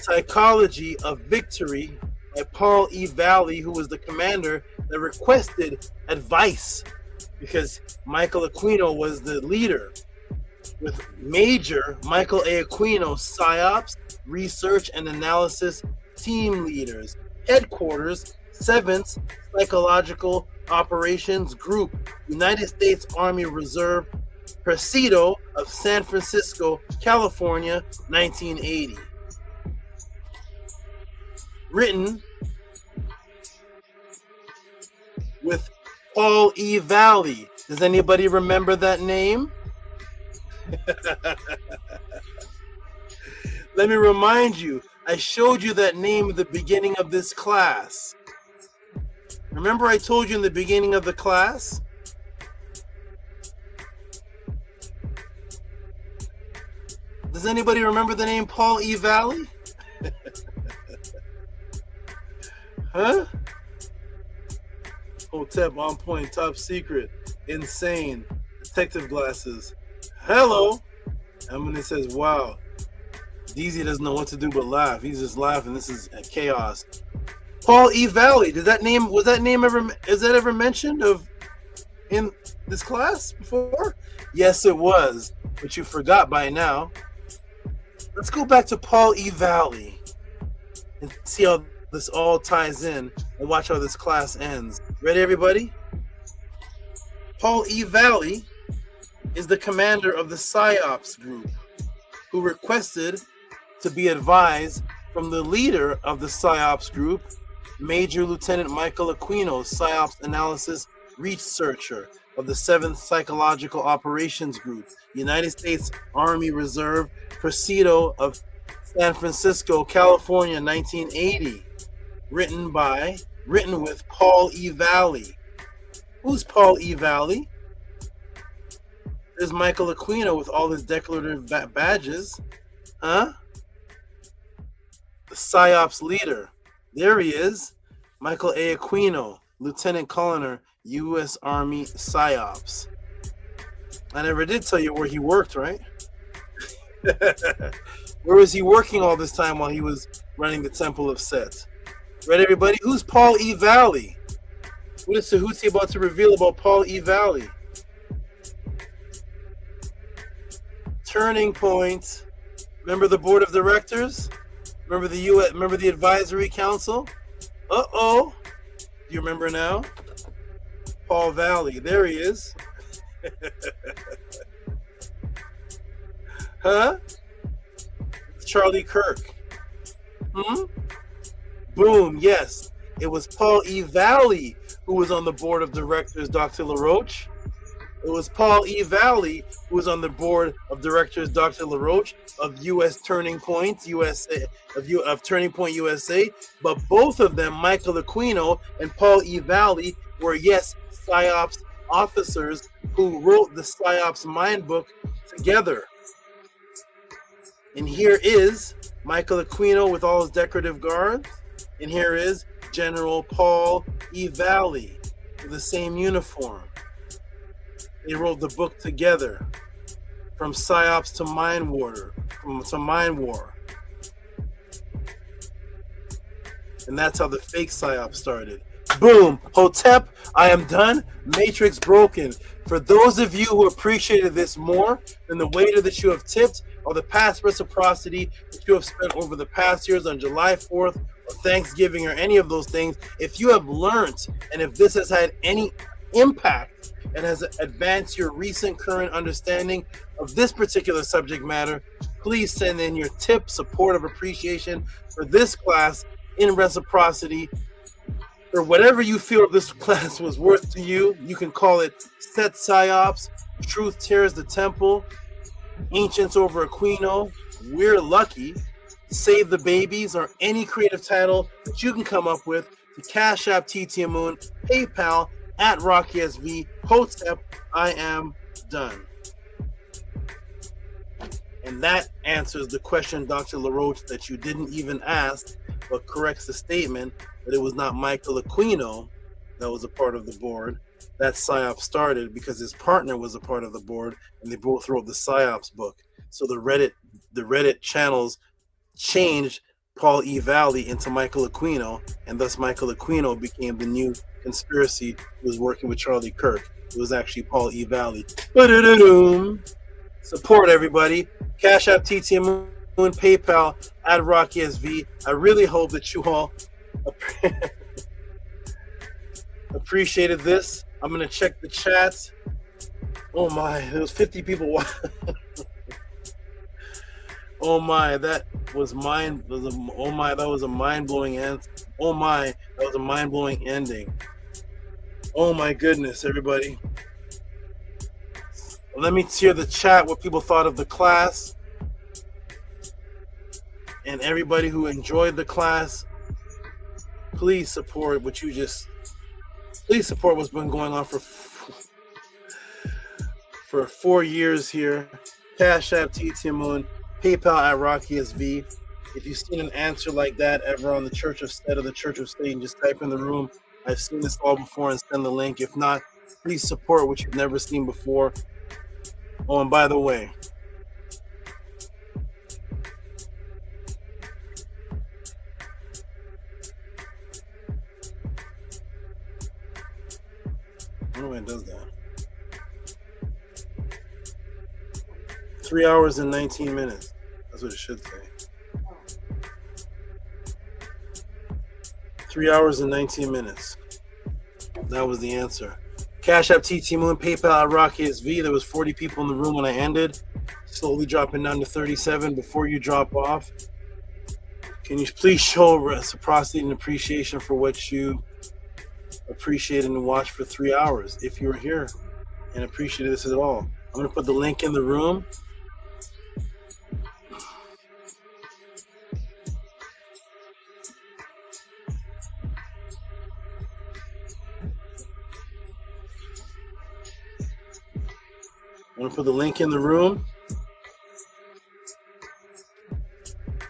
Psychology of Victory by Paul E. Valley, who was the commander that requested advice, because Michael Aquino was the leader, with Major Michael A. Aquino, Psyops Research and Analysis Team Leaders, Headquarters, 7th Psychological Operations Group, United States Army Reserve, Presidio of San Francisco, California, 1980. Written with Paul E. Valley. Does anybody remember that name? Let me remind you, I showed you that name at the beginning of this class. Remember I told you in the beginning of the class? Does anybody remember the name Paul E. Valley? Huh? Hotep on point, top secret, insane, detective glasses. Hello. And when it says, wow, DZ doesn't know what to do but laugh. He's just laughing. This is chaos. Paul E. Valley. Is that name ever mentioned in this class before? Yes, it was, but you forgot by now. Let's go back to Paul E. Valley and see how this all ties in and watch how this class ends. Ready, everybody? Paul E. Valley is the commander of the Psyops group, who requested to be advised from the leader of the Psyops group, Major Lieutenant Michael Aquino, Psyops Analysis Researcher of the 7th Psychological Operations Group, United States Army Reserve, Presidio of San Francisco, California, 1980. Written with Paul E. Valley. Who's Paul E. Valley? There's Michael Aquino with all his declarative badges. Huh? The Psyops leader. There he is. Michael A. Aquino, Lieutenant Colonel, U.S. Army Psyops. I never did tell you where he worked, right? Where was he working all this time while he was running the Temple of Set? Right, everybody? Who's Paul E. Valley? What is Tehuti about to reveal about Paul E. Valley? Turning Point. Remember the board of directors? Remember the U.S. Remember the advisory council? Uh-oh. Do you remember now? Paul Valley. There he is. Huh? Charlie Kirk. Boom. Yes. It was Paul E. Valley who was on the board of directors, Dr. LaRoche. It was Paul E. Valley who was on the board of directors, Dr. LaRoche, of U.S. Turning Point USA, of Turning Point USA. But both of them, Michael Aquino and Paul E. Valley, were, yes, Psyops officers who wrote the Psyops Mind Book together. And here is Michael Aquino with all his decorative guards. And here is General Paul E. Valley with the same uniform. They wrote the book together, from Psyops to Mind War, and that's how the fake Psyops started. Boom, Hotep, I am done. Matrix broken. For those of you who appreciated this more than the waiter that you have tipped, or the past reciprocity that you have spent over the past years on July 4th, or Thanksgiving, or any of those things, if you have learned, and if this has had any impact and has advanced your recent current understanding of this particular subject matter, please send in your tip, support, of appreciation for this class in reciprocity. For whatever you feel this class was worth to you, you can call it Set Psyops, Truth Tears the Temple, Ancients over Aquino, We're Lucky, Save the Babies, or any creative title that you can come up with to Cash App TT Moon, PayPal, at RockySV, Hotep, I am done. And that answers the question, Dr. LaRoche, that you didn't even ask, but corrects the statement that it was not Michael Aquino that was a part of the board. That Psyops started because his partner was a part of the board, and they both wrote the Psyops book. So the Reddit channels changed Paul E. Valley into Michael Aquino, and thus Michael Aquino became the new conspiracy who was working with Charlie Kirk. It was actually Paul E. Valley. Support, everybody. Cash App TT Moon, PayPal, at RockySV. I really hope that you all appreciated this. I'm going to check the chats. Oh my, there was 50 people. Oh my, that was that was a mind-blowing answer. Oh my, that was a mind-blowing ending. Oh my goodness, everybody. Let me hear the chat, what people thought of the class. And everybody who enjoyed the class, please support please support what's been going on for 4 years here. Cash App TT Moon, PayPal at RockySV. If you've seen an answer like that ever on the Church of State or the Church of Satan, just type in the room, I've seen this all before, and send the link. If not, please support what you've never seen before. Oh, and by the way, I don't know when it does that. 3 hours and 19 minutes. That's what it should say. 3 hours and 19 minutes. That was the answer. Cash App TT Moon, PayPal at RockySV. There was 40 people in the room when I ended. Slowly dropping down to 37. Before you drop off, can you please show reciprocity and appreciation for what you appreciated and watched for 3 hours, if you were here and appreciated this at all. I'm going to put the link in the room. I'm gonna put the link in the room.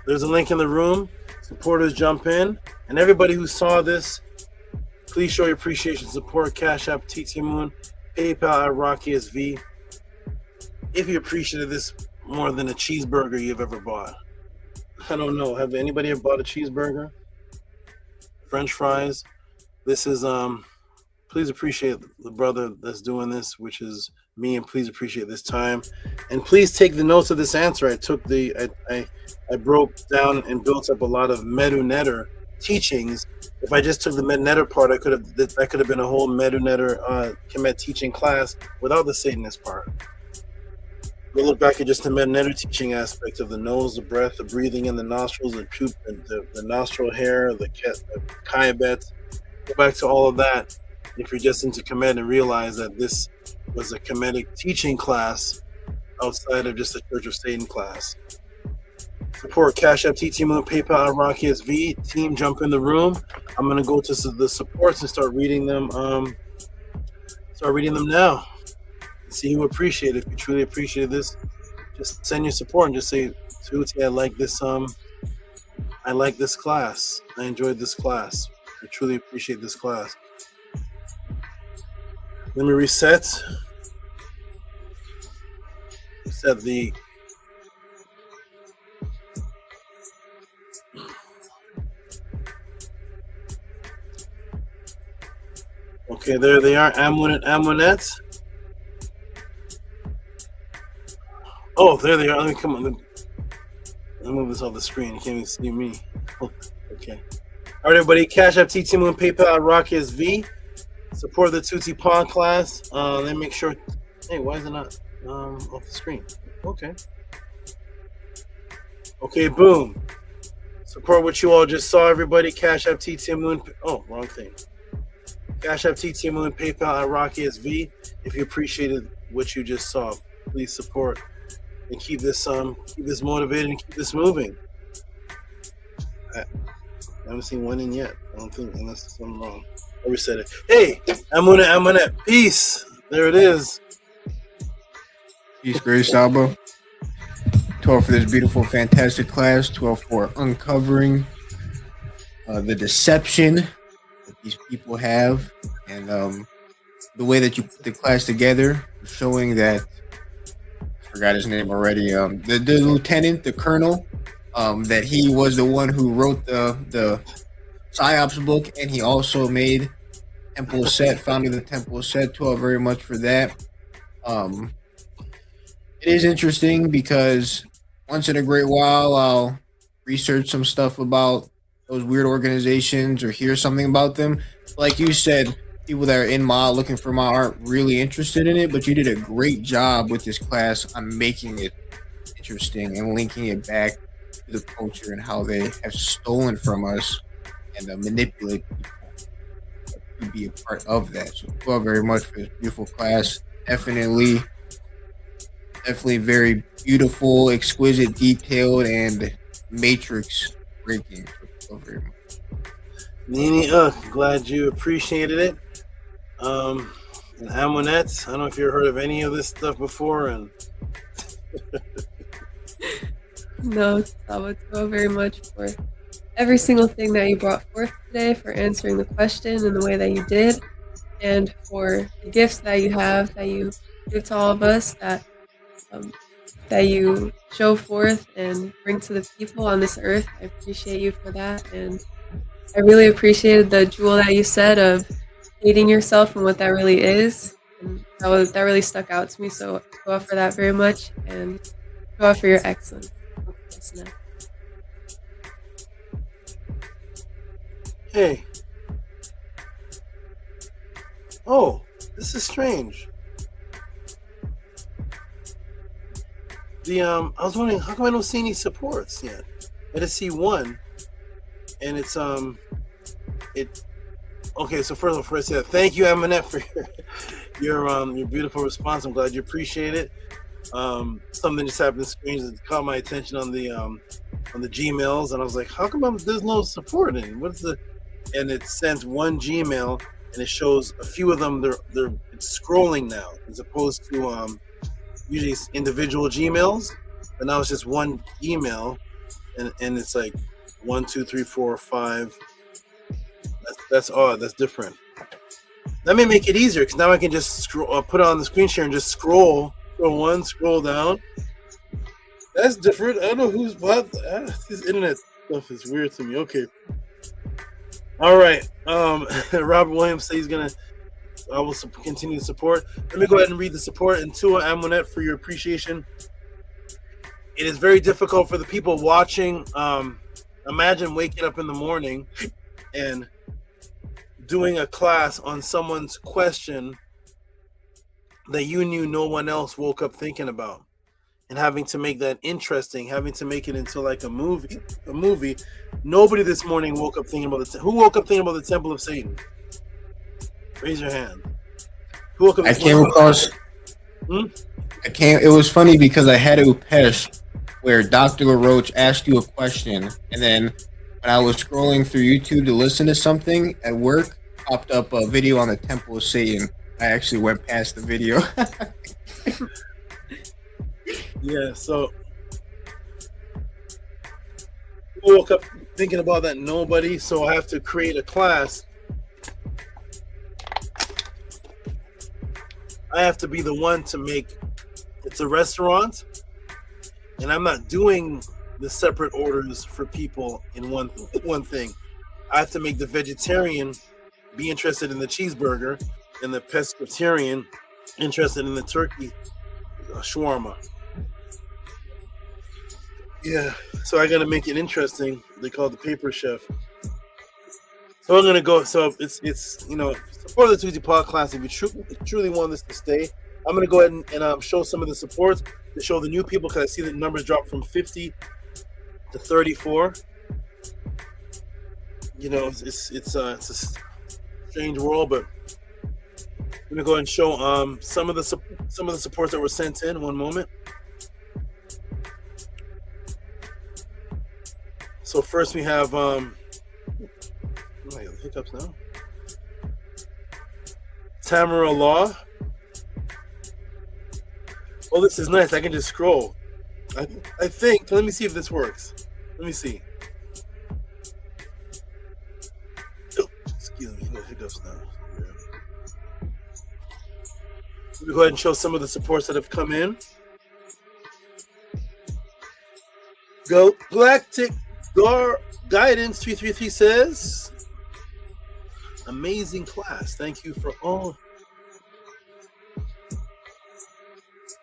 There's a link in the room. Supporters jump in, and everybody who saw this, please show your appreciation, support, Cash App, TT Moon, PayPal at RockySV. If you appreciated this more than a cheeseburger you've ever bought. I don't know. Have anybody ever bought a cheeseburger? French fries? This is please appreciate the brother that's doing this, which is me, and please appreciate this time. And please take the notes of this answer. I broke down and built up a lot of Medu Netter teachings. If I just took the Medu Netter part, that could have been a whole Medu Netter Kemet teaching class without the Satanist part. We'll look back at just the Medu Netter teaching aspect of the nose, the breath, the breathing in the nostrils, the nostril hair, the Kayabet. Go back to all of that if you're just into Kemet and realize that this was a Kemetic teaching class outside of just a Church of Satan class. Support Cash App, TT Moon, PayPal, RockySV. Team, jump in the room. I'm gonna go to the supports and start reading them. Start reading them now. See who appreciate it. If you truly appreciate this, just send your support and just say, Tehuti, I like this. I like this class. I enjoyed this class. I truly appreciate this class. Let me reset. Reset the. Okay, there they are, Amunet. Oh, there they are. Let me come on. Let me move this off the screen. You can't even see me. Okay. All right, everybody. Cash App, TT Moon, PayPal, RockySV. Support the Tutti Pawn class. Let me make sure. Hey, why is it not off the screen? Okay. Okay, boom. Support what you all just saw, everybody. Cash App, TT Moon. Oh, wrong thing. Cash App, TT Moon, PayPal at RockySV. If you appreciated what you just saw, please support and keep this motivated and keep this moving. I haven't seen one in yet. I don't think, unless I'm wrong. I reset it. Hey, Amunet, peace. There it is. Peace, Grace Alba. 12 for this beautiful, fantastic class. 12 for uncovering the deception that these people have, and the way that you put the class together, showing that I forgot his name already. The lieutenant, the colonel, that he was the one who wrote the Psyops book, and he also made Temple Set, founded the Temple Set. 12 very much for that. It is interesting because once in a great while I'll research some stuff about those weird organizations or hear something about them. Like you said, people that are in Ma looking for Ma aren't really interested in it, but you did a great job with this class on making it interesting and linking it back to the culture and how they have stolen from us and manipulate people to be a part of that. So thank you very much for this beautiful class. Definitely very beautiful, exquisite, detailed, and matrix breaking. So very much. Nini, glad you appreciated it. And Amunet, I don't know if you've heard of any of this stuff before, and No, Salvatore, very much for every single thing that you brought forth today, for answering the question in the way that you did, and for the gifts that you have, that you give to all of us, that you show forth and bring to the people on this earth. I appreciate you for that, and I really appreciated the jewel that you said of hating yourself and what that really is. And that really stuck out to me. So go out for that very much, and go out for your excellence. hey. Oh, this is strange. I was wondering, how come I don't see any supports yet? I just see one, and it's okay. So first, thank you, Amunet, for your beautiful response. I'm glad you appreciate it. Something just happened strange that caught my attention on the Gmails, and I was like, how come there's no support in? What's the? And it sends one Gmail, and it shows a few of them. It's scrolling now, as opposed to usually it's individual Gmails, but now it's just one email, and it's like 1, 2, 3, 4, 5. That's odd. That's different. That may make it easier because now I can just scroll, put it on the screen share and just scroll one, scroll down. That's different. I don't know who's what. This internet stuff is weird to me. Okay. All right. Robert Williams says he's gonna. I will continue to support. Let me go ahead and read the support. And Tua Amonet, for your appreciation. It is very difficult for the people watching. Imagine waking up in the morning and doing a class on someone's question that you knew no one else woke up thinking about, and having to make that interesting, having to make it into like a movie. Nobody this morning woke up thinking about who woke up thinking about the Temple of Satan? Raise your hand. Who woke up? I came across. It was funny because I had Upesh, where Dr. LaRoche asked you a question, and then when I was scrolling through YouTube to listen to something at work, popped up a video on the Temple of Satan. I actually went past the video. Yeah, so who woke up thinking about that? Nobody. So I have to create a class. I have to be the one to make. It's a restaurant, and I'm not doing the separate orders for people in one thing. I have to make the vegetarian be interested in the cheeseburger, and the pescatarian interested in the turkey shawarma. Yeah, so I gotta make it interesting. They call it the paper chef. So I'm gonna go. So it's support the Tuesday Pod class. If you truly want this to stay, I'm gonna go ahead and show some of the supports to show the new people, because I see the numbers drop from 50 to 34. You know, it's a strange world, but I'm gonna go ahead and show some of the supports that were sent in. One moment. So first we have hiccups now. Tamara Law. Oh, this is nice. I can just scroll. I think. Let me see if this works. Let me see. Oh, excuse me. Hiccups now. Yeah. Let me go ahead and show some of the supports that have come in. Galactic Guidance 333 says, amazing class. Thank you for all.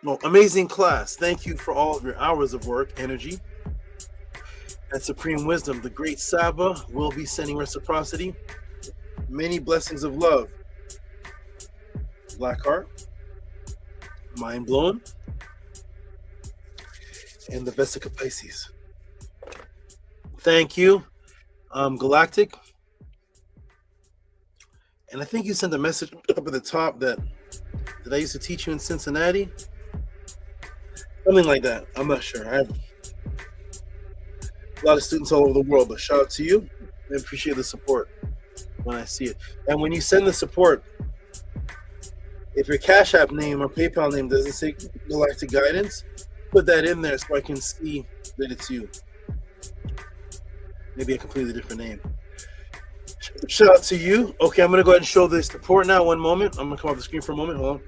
No, amazing class. Thank you for all of your hours of work, energy, and supreme wisdom. The great Saba will be sending reciprocity. Many blessings of love. Blackheart, Mind Blown, and the Vesica Pisces. Thank you, Galactic. And I think you sent a message up at the top that I used to teach you in Cincinnati. Something like that. I'm not sure. I have a lot of students all over the world, but shout out to you. I appreciate the support when I see it. And when you send the support, if your Cash App name or PayPal name doesn't say Galactic Guidance, put that in there so I can see that it's you. Maybe a completely different name. Shout out to you. Okay, I'm going to go ahead and show this support now. One moment. I'm going to come off the screen for a moment. Hold on.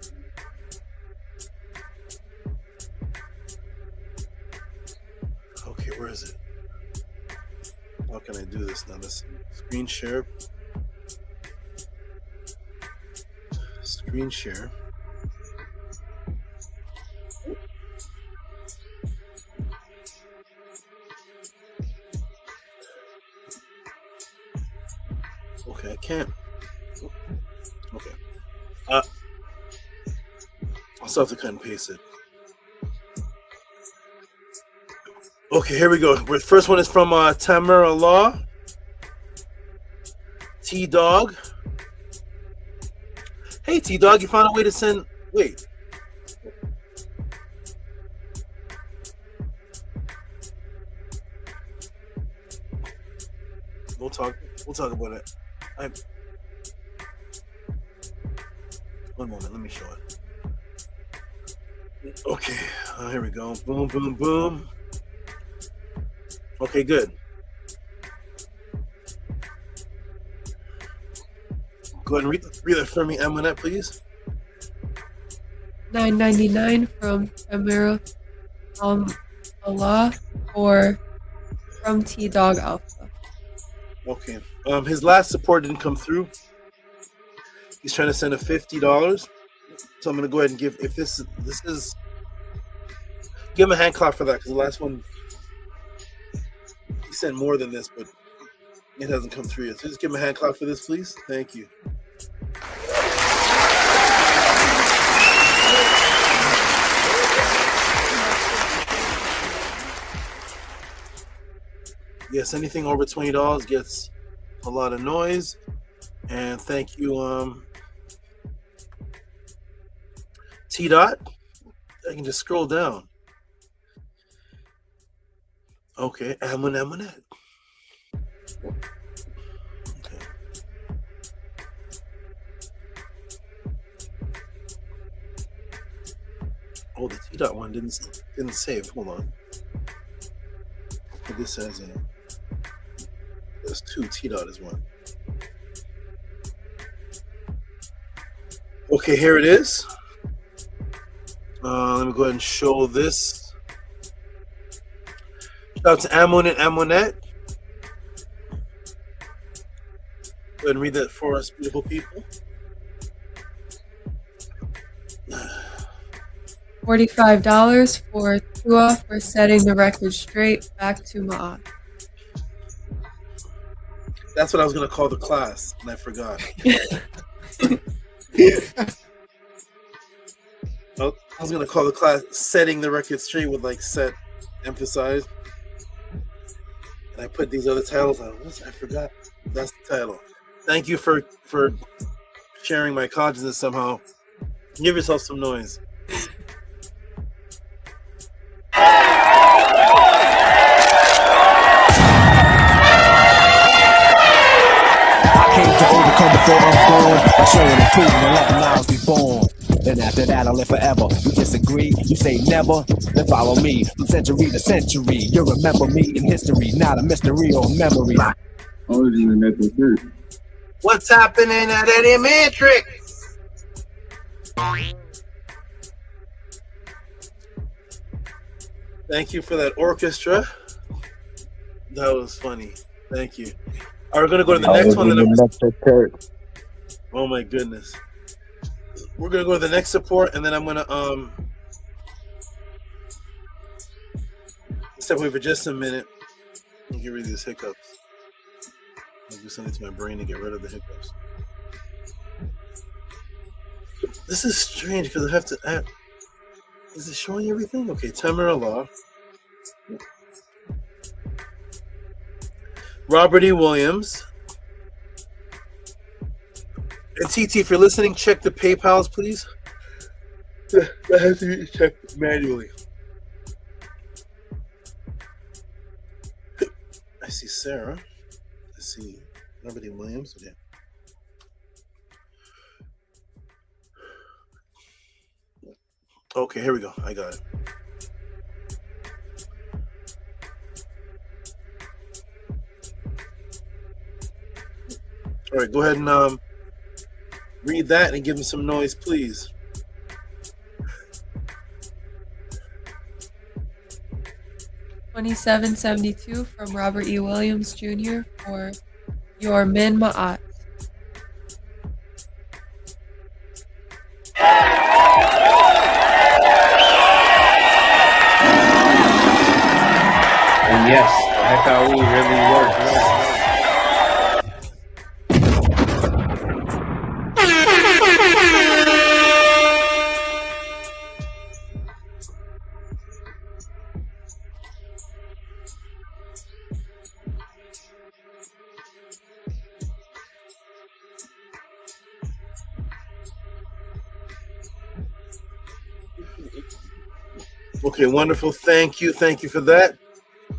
Okay, where is it? How can I do this now? This screen share. Screen share. Okay, I can't. Okay. I'll still have to cut and paste it. Okay, here we go. The first one is from Tamara Law. T-Dog. Hey, T-Dog, you found a way to send... Wait. We'll talk about it. One moment, let me show it. Okay, here we go. Boom, boom, boom. Okay, good. Go ahead and read it for me, Eminette, please. $9.99 from Amira Allah or from T Dog Alpha. Okay. His last support didn't come through. He's trying to send a $50. So I'm gonna go ahead and give, if this is give him a hand clap for that, because the last one he sent more than this, but it hasn't come through yet. So just give him a hand clap for this, please. Thank you. Yes, anything over $20 gets a lot of noise. And thank you, T Dot. I can just scroll down. Okay, Amonette. Okay. Oh, the T Dot one didn't save. Hold on. This has a. There's two. T Dot is one. Okay, here it is. Let me go ahead and show this. Shout out to Amonette. Go ahead and read that for us, beautiful people. $45 for Tua for setting the record straight. Back to Ma'at. That's what I was going to call the class, and I forgot. I was going to call the class setting the record straight with like set emphasized. And I put these other titles on. I forgot. That's the title. Thank you for sharing my consciousness somehow. Give yourself some noise. To overcome before I'm born, by showing and proving and letting Miles be born. Then after that, I'll live forever. You disagree, you say never, then follow me from century to century. You'll remember me in history, not a mystery or memory. What's happening at Eddie Matrix? Thank you for that orchestra. That was funny. Thank you. All right, we're gonna go to the next one. Oh my goodness. We're gonna go to the next support, and then I'm gonna step away for just a minute and get rid of these hiccups. I'll do something to my brain to get rid of the hiccups. This is strange because I have to. Is it showing everything? Okay, Tamara Law. Robert E. Williams. And TT, if you're listening, check the PayPals, please. That has to be checked manually. I see Sarah. I see Robert E. Williams. Okay. Okay, here we go. I got it. All right, go ahead and read that and give him some noise, please. $27.72 from Robert E. Williams Jr. for your Min Ma'at. And yes, the HOUSEOFATTON really works. Okay, wonderful. Thank you. Thank you for that.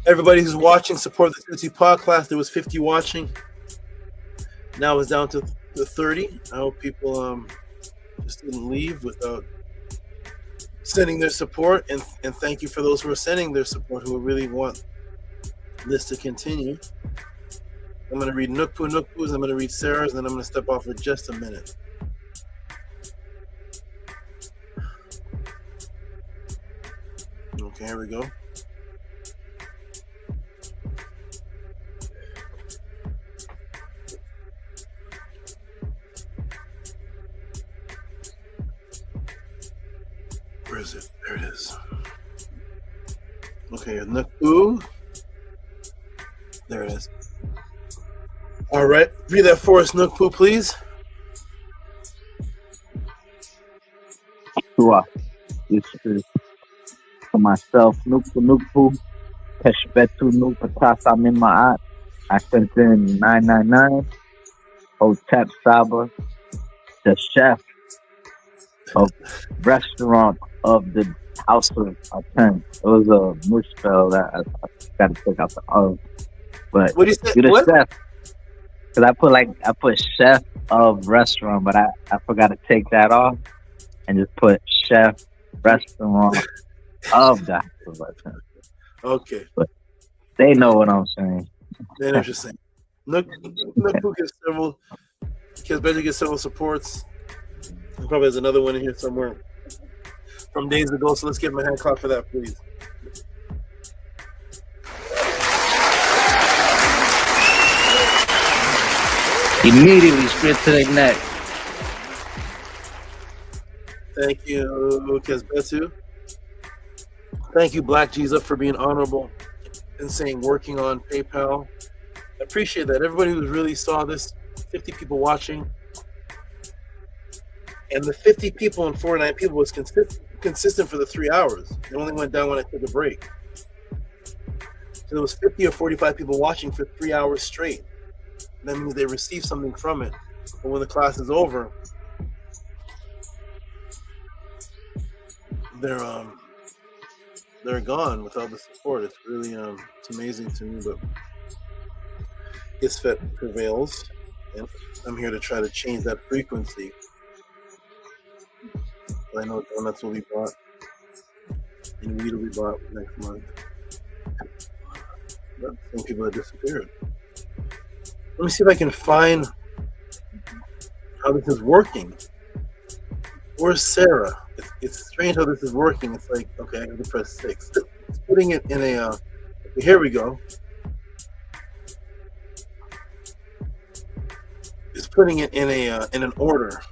Everybody who's watching, support the Tehuti podcast. There was 50 watching. Now it's down to 30. I hope people just didn't leave without sending their support, and thank you for those who are sending their support, who really want this to continue. I'm going to read Nookpoo Nookpoo's, I'm going to read Sarah's, and then I'm going to step off for just a minute. Okay, here we go. Where is it? There it is. Okay, Nookpoo. There it is. All right, read that for us, Nookpoo, please. Sure. This is for myself, Nupu, Peshbetu Nupatasa Mima'at. I sent in 999. Hotep Saba, the chef of restaurant of the House of Attend. It was a mush spell that I got to take out the O. But what do you say? You're the What? chef. Because I put chef of restaurant, but I forgot to take that off and just put chef restaurant of the House of Attend. Okay. But they know what I'm saying. They know what you're saying. Nookpoo gets several. Kesbetu gets several supports. He probably has another one in here somewhere from days ago. So let's give him a hand clap for that, please. Immediately straight to their neck. Thank you, Kesbetu. Thank you, Black Jesus, for being honorable and saying working on PayPal. I appreciate that. Everybody who really saw this, 50 people watching, and the 50 people and 49 people was consistent for the 3 hours. It only went down when I took a break. So there was 50 or 45 people watching for 3 hours straight. That means they received something from it. But when the class is over, they're gone without the support. It's really it's amazing to me, but ISFET prevails, and I'm here to try to change that frequency. I know donuts will be bought and weed will be bought next month. But some people have disappeared. Let me see if I can find how this is working. Where's Sarah? It's strange how this is working. It's like, okay, I have to press 6. It's putting it in a, here we go. It's putting it in a in an order.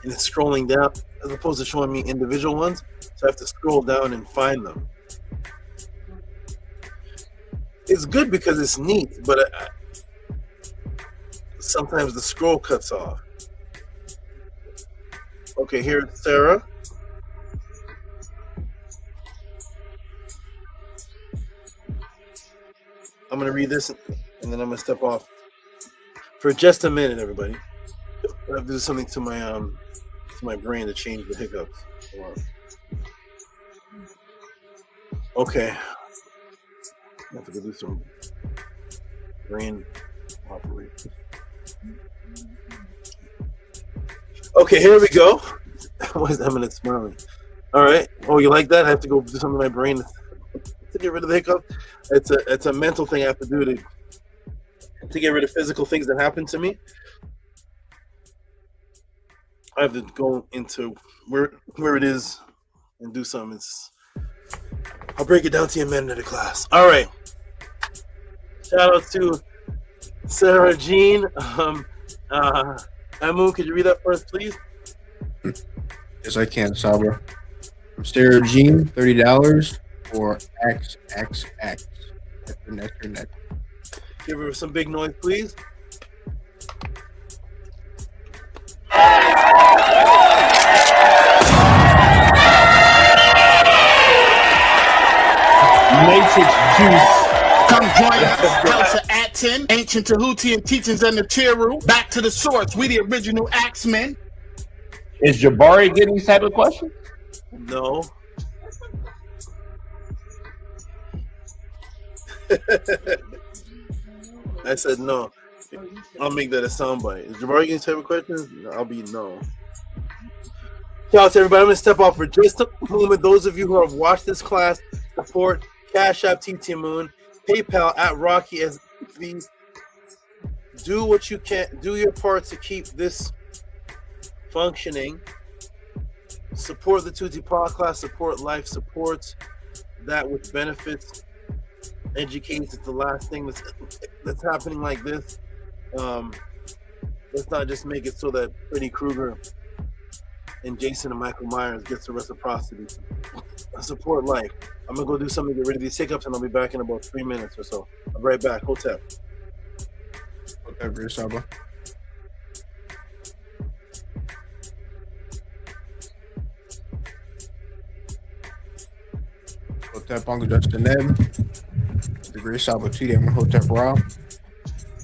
And it's scrolling down as opposed to showing me individual ones. So I have to scroll down and find them. It's good because it's neat, but sometimes the scroll cuts off. Okay, here's Sarah. I'm going to read this and then I'm going to step off for just a minute, everybody. I have to do something to my brain to change the hiccups. Okay. I have to go do some brain operation. Okay, here we go. Why is Eminent smiling? All right. Oh, you like that? I have to go do something to my brain to get rid of the hiccup. It's a mental thing I have to do to get rid of physical things that happen to me. I have to go into where it is and do something. I'll break it down to you in a minute of the class. All right. Shout out to Sarah Jean. Amu, could you read that for us, please? Yes, I can, Sabra. From Sarah Jean, $30 for XXX. Next. Give her some big noise, please. Matrix Juice. Come join us, House of Atton, Ancient Tehuti and Teachings in the Teru. Back to the source. We the original Axemen. Is Jabari getting these type of questions? No. I said no. I'll make that a soundbite. Is Jabari getting type of questions? I'll be no. Shout out to everybody. I'm going to step off for just a moment. Those of you who have watched this class, support Cash App TT Moon, PayPal at Rocky as these. Do what you can. Do your part to keep this functioning. Support the Tutti podcast. Support life. Support that which benefits, educates. It's the last thing that's happening like this. Let's not just make it so that Freddy Krueger and Jason and Michael Myers gets the reciprocity. Support life. I'm gonna go do something to get rid of these hiccups, and I'll be back in about 3 minutes or so. I'll be right back. Hotep. Whatever, Saba. Hotep Uncle Justin Neb. The great Saba T. I'm Hotep Rob.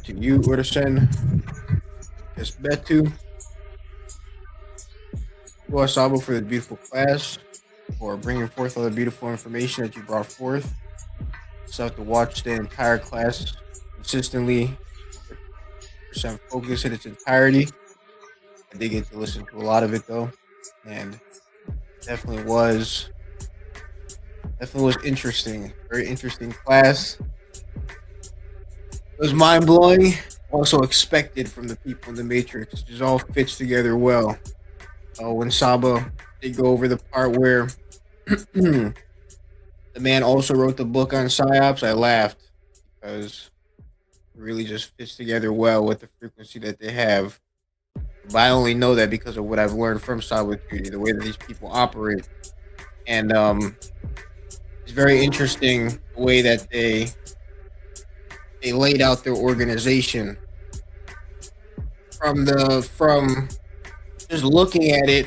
To you, Urderson. Yes, Betu. You, Saba, for the beautiful class, for bringing forth all the beautiful information that you brought forth. So I have to watch the entire class consistently, percent focus in its entirety. I did get to listen to a lot of it though, and definitely was interesting. Very interesting class. It was mind blowing. Also expected from the people in the Matrix. It just all fits together well. When Saba did go over the part where the man also wrote the book on Psyops, I laughed because it really just fits together well with the frequency that they have. But I only know that because of what I've learned from Saba Treaty, the way that these people operate. And it's very interesting the way that they laid out their organization. From just looking at it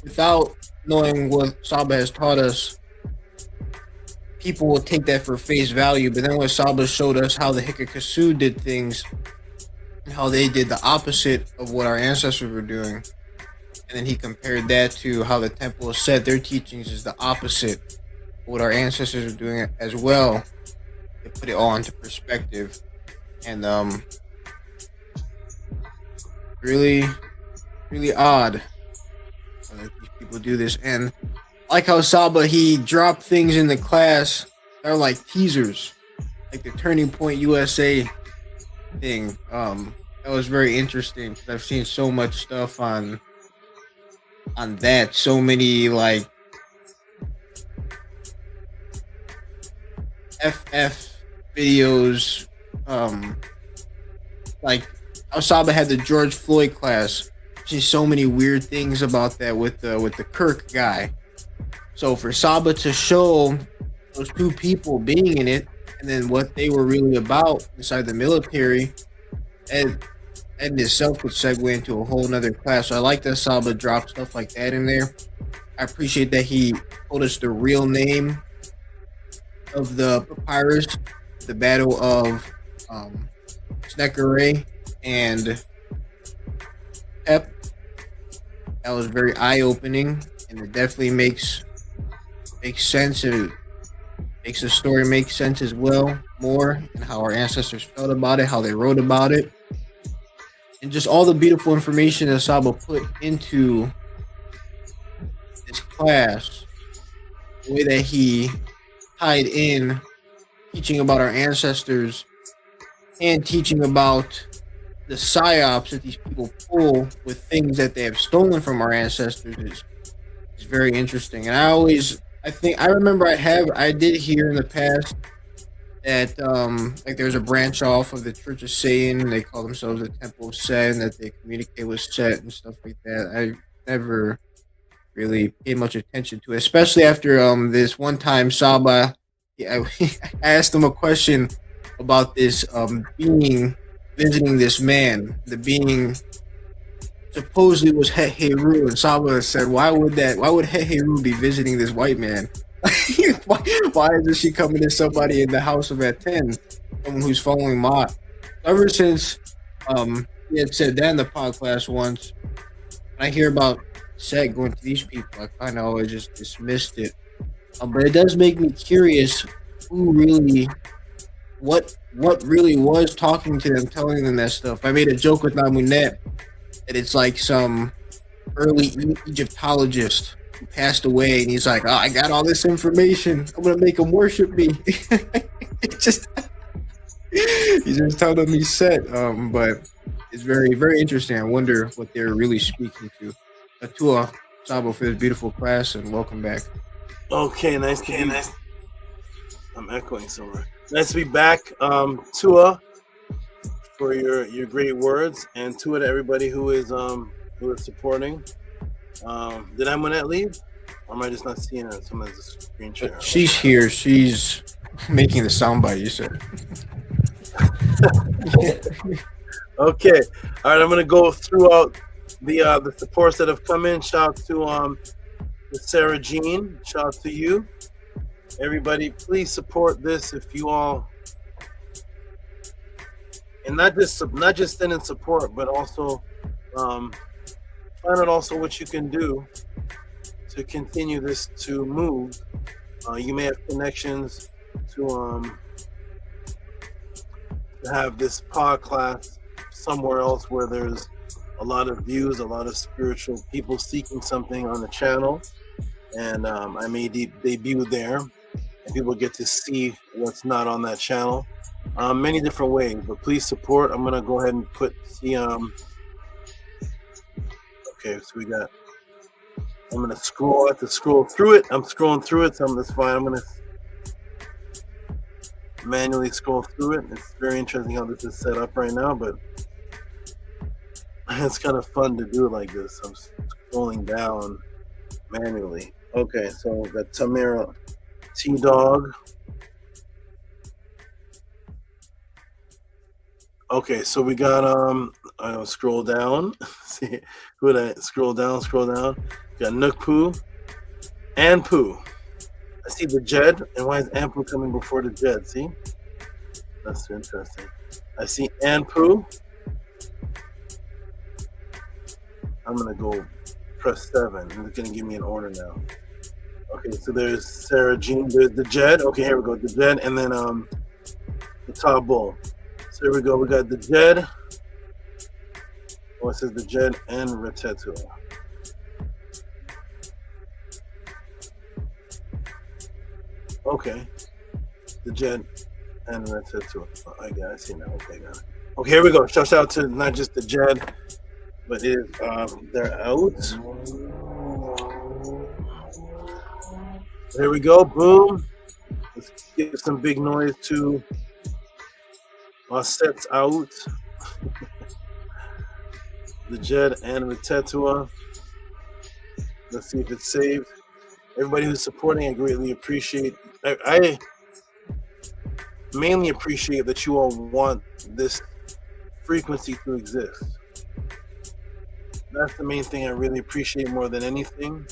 without knowing what Saba has taught us, people will take that for face value. But then when Saba showed us how the Hikakasu did things, and how they did the opposite of what our ancestors were doing, and then he compared that to how the Temple said their teachings is the opposite of what our ancestors are doing as well, to put it all into perspective. And really odd that these people do this. And like how Saba, he dropped things in the class that are like teasers, like the Turning Point USA thing. That was very interesting because I've seen so much stuff on that, so many like FF videos, like how Saba had the George Floyd class. Just so many weird things about that with the Kirk guy. So for Saba to show those two people being in it, and then what they were really about inside the military, and itself could segue into a whole nother class. So I like that Saba dropped stuff like that in there. I appreciate that he told us the real name of the papyrus, the Battle of Sneckeray and Pep. That was very eye-opening, and it definitely makes sense. It makes the story make sense as well, more, and how our ancestors felt about it, how they wrote about it, and just all the beautiful information that Saba put into this class. The way that he tied in teaching about our ancestors and teaching about the psyops that these people pull with things that they have stolen from our ancestors is very interesting. And I remember I did hear in the past that like there's a branch off of the Church of Satan, and they call themselves the Temple of Set, and that they communicate with Set and stuff like that. I never really paid much attention to it, especially after this one time Saba, I asked him a question about this being visiting this man. The being supposedly was Heheru, and Saba said, why would Heheru be visiting this white man? why isn't she coming to somebody in the house of Aten, someone who's following Ma? Ever since he had said that in the podcast once, when I hear about Set going to these people, I kind of always just dismissed it. But it does make me curious who really, what really was talking to them, telling them that stuff. I made a joke with Namunet that it's like some early Egyptologist who passed away, and he's like, "Oh, I got all this information. I'm gonna make them worship me." It just he's just told them he's set. But it's very, very interesting. I wonder what they're really speaking to. Atua Sabo for this beautiful class, and welcome back. Okay, nice to be. I'm echoing somewhere. Nice to be back, Tua, for your great words, and Tua to everybody who is supporting. Did Amonette leave? Or am I just not seeing her? Someone's screen share. She's here. She's making the soundbite. You said. Okay. All right. I'm gonna go throughout the supports that have come in. Shout out to Sarah Jean. Shout out to you. Everybody, please support this if you all, and not just send in support, but also find out also what you can do to continue this to move. You may have connections to have this podcast somewhere else where there's a lot of views, a lot of spiritual people seeking something on the channel, and I may debut there, and people get to see what's not on that channel. Many different ways, but please support. I'm gonna go ahead and put the okay, so we got. I'm gonna scroll. I have to scroll through it. I'm scrolling through it, so that's fine. I'm gonna manually scroll through it. It's very interesting how this is set up right now, but it's kind of fun to do it like this. I'm scrolling down manually. Okay, so we got Tamara T-Dog. Okay, so we got I'll scroll down. See who did I scroll down? We got Nook Poo and Poo. I see the Jed, and why is Anpu coming before the Jed? See? That's interesting. I see Anpu. I'm gonna go press 7. It's gonna give me an order now. Okay, so there's Sarah Jean, there's the Jed. Okay, here we go, the Jed, and then the Top Bull. So here we go, we got the Jed. Oh, it says the Jed and Retetua. Okay, the Jed and Retetua. Oh, I see now. Okay, got it. Okay, here we go. Shout out to not just the Jed, but they're out. There we go. Boom. Let's give some big noise to our sets out. The Jed and Retetua. Let's see if it's saved. Everybody who's supporting, I greatly appreciate. I mainly appreciate that you all want this frequency to exist. That's the main thing I really appreciate more than anything,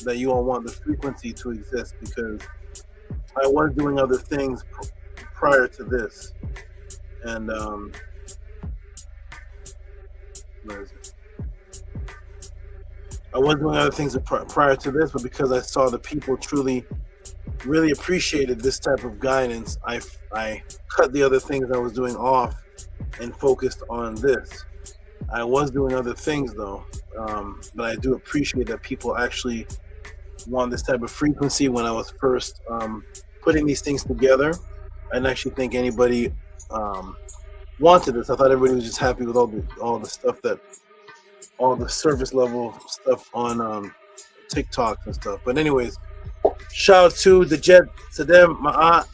that you all want the frequency to exist, because I was doing other things prior to this. And where is it? I was doing other things prior to this, but because I saw the people truly really appreciated this type of guidance, I cut the other things I was doing off and focused on this. I was doing other things though, but I do appreciate that people actually want this type of frequency. When I was first putting these things together, I didn't actually think anybody wanted this. I thought everybody was just happy with all the stuff that, all the service level stuff on TikTok and stuff. But anyways, shout out to the Jet, Sadem, Ma'at,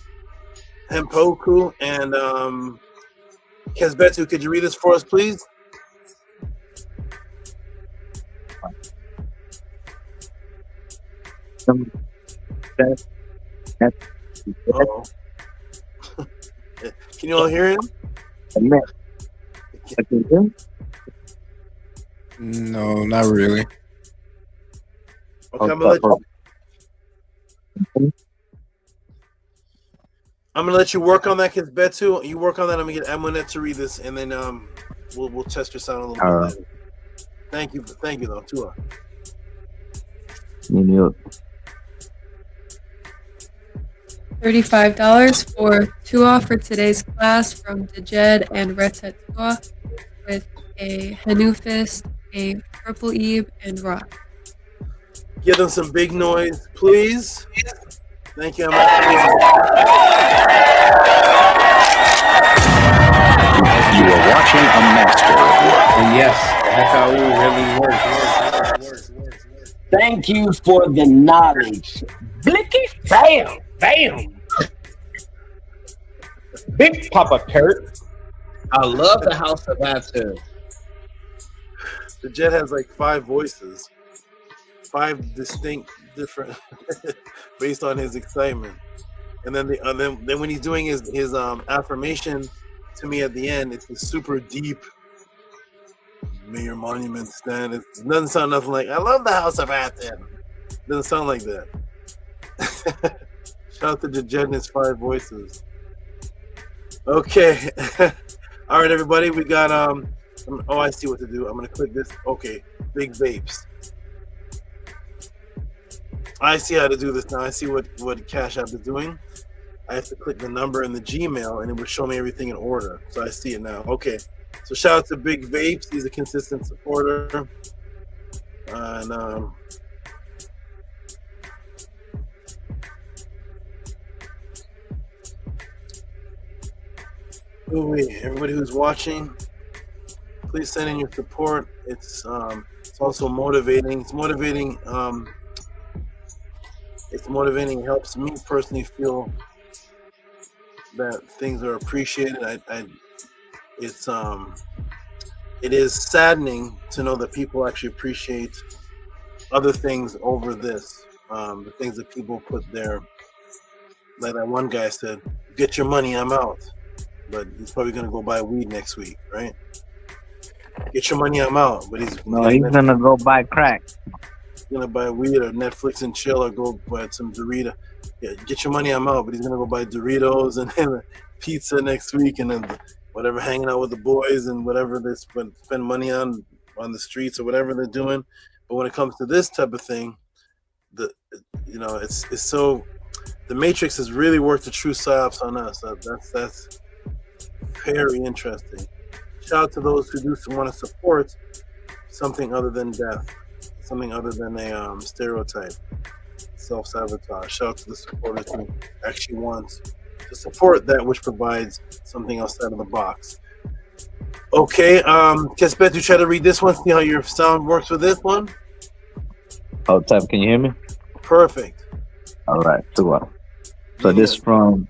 Hempoku, and Kesbetu. Could you read this for us, please? Uh-oh. Can you all hear him? No, not really. Okay, I'm gonna let you work on that, Kesbetu. You work on that. I'm gonna get Amunet to read this, and then we'll test your sound a little bit later. Thank you though, Tua. $35 for Tua for today's class from Dejed and Retetua with a Hanufist, a Purple Eve and Rock. Give them some big noise, please. Thank you. You are watching a master at work. And yes, that's how we really work. Thank you for the knowledge. Blicky, bam, bam. Big Papa Kurt. I love the House of Atton. The Jet has like 5 voices, 5 distinct, different, based on his excitement. And then then when he's doing his affirmation to me at the end, it's super deep. May your monument stand. It doesn't sound nothing like I love the House of Atton. It doesn't sound like that. Shout out to the Jet and his 5 voices. Okay. All right, everybody. We got oh, I see what to do. I'm gonna click this. Okay, big vapes. I see how to do this now. I see what Cash App is doing. I have to click the number in the Gmail, and it will show me everything in order. So I see it now. Okay. So shout out to Big Vapes. He's a consistent supporter. And everybody who's watching, please send in your support. It's also motivating. It's motivating. It's motivating. It helps me personally feel that things are appreciated. It is saddening to know that people actually appreciate other things over this. The things that people put there. Like that one guy said, "Get your money, I'm out." But he's probably gonna go buy weed next week, right? Get your money, I'm out. But he's gonna go buy crack. He's gonna buy weed or Netflix and chill or go buy some Doritos. Yeah, get your money, I'm out. But he's gonna go buy Doritos and then pizza next week and then whatever, hanging out with the boys and whatever they spend money on the streets or whatever they're doing. But when it comes to this type of thing, it's so the Matrix has really worked a true psyops on us. That's very interesting. Shout out to those who do want to support something other than death, something other than a stereotype, self-sabotage. Shout out to the supporters who actually want to support that which provides something outside of the box. Okay, Kesbet, you try to read this one, see how your sound works with this one. Oh, Tab, can you hear me? Perfect. All right, so this from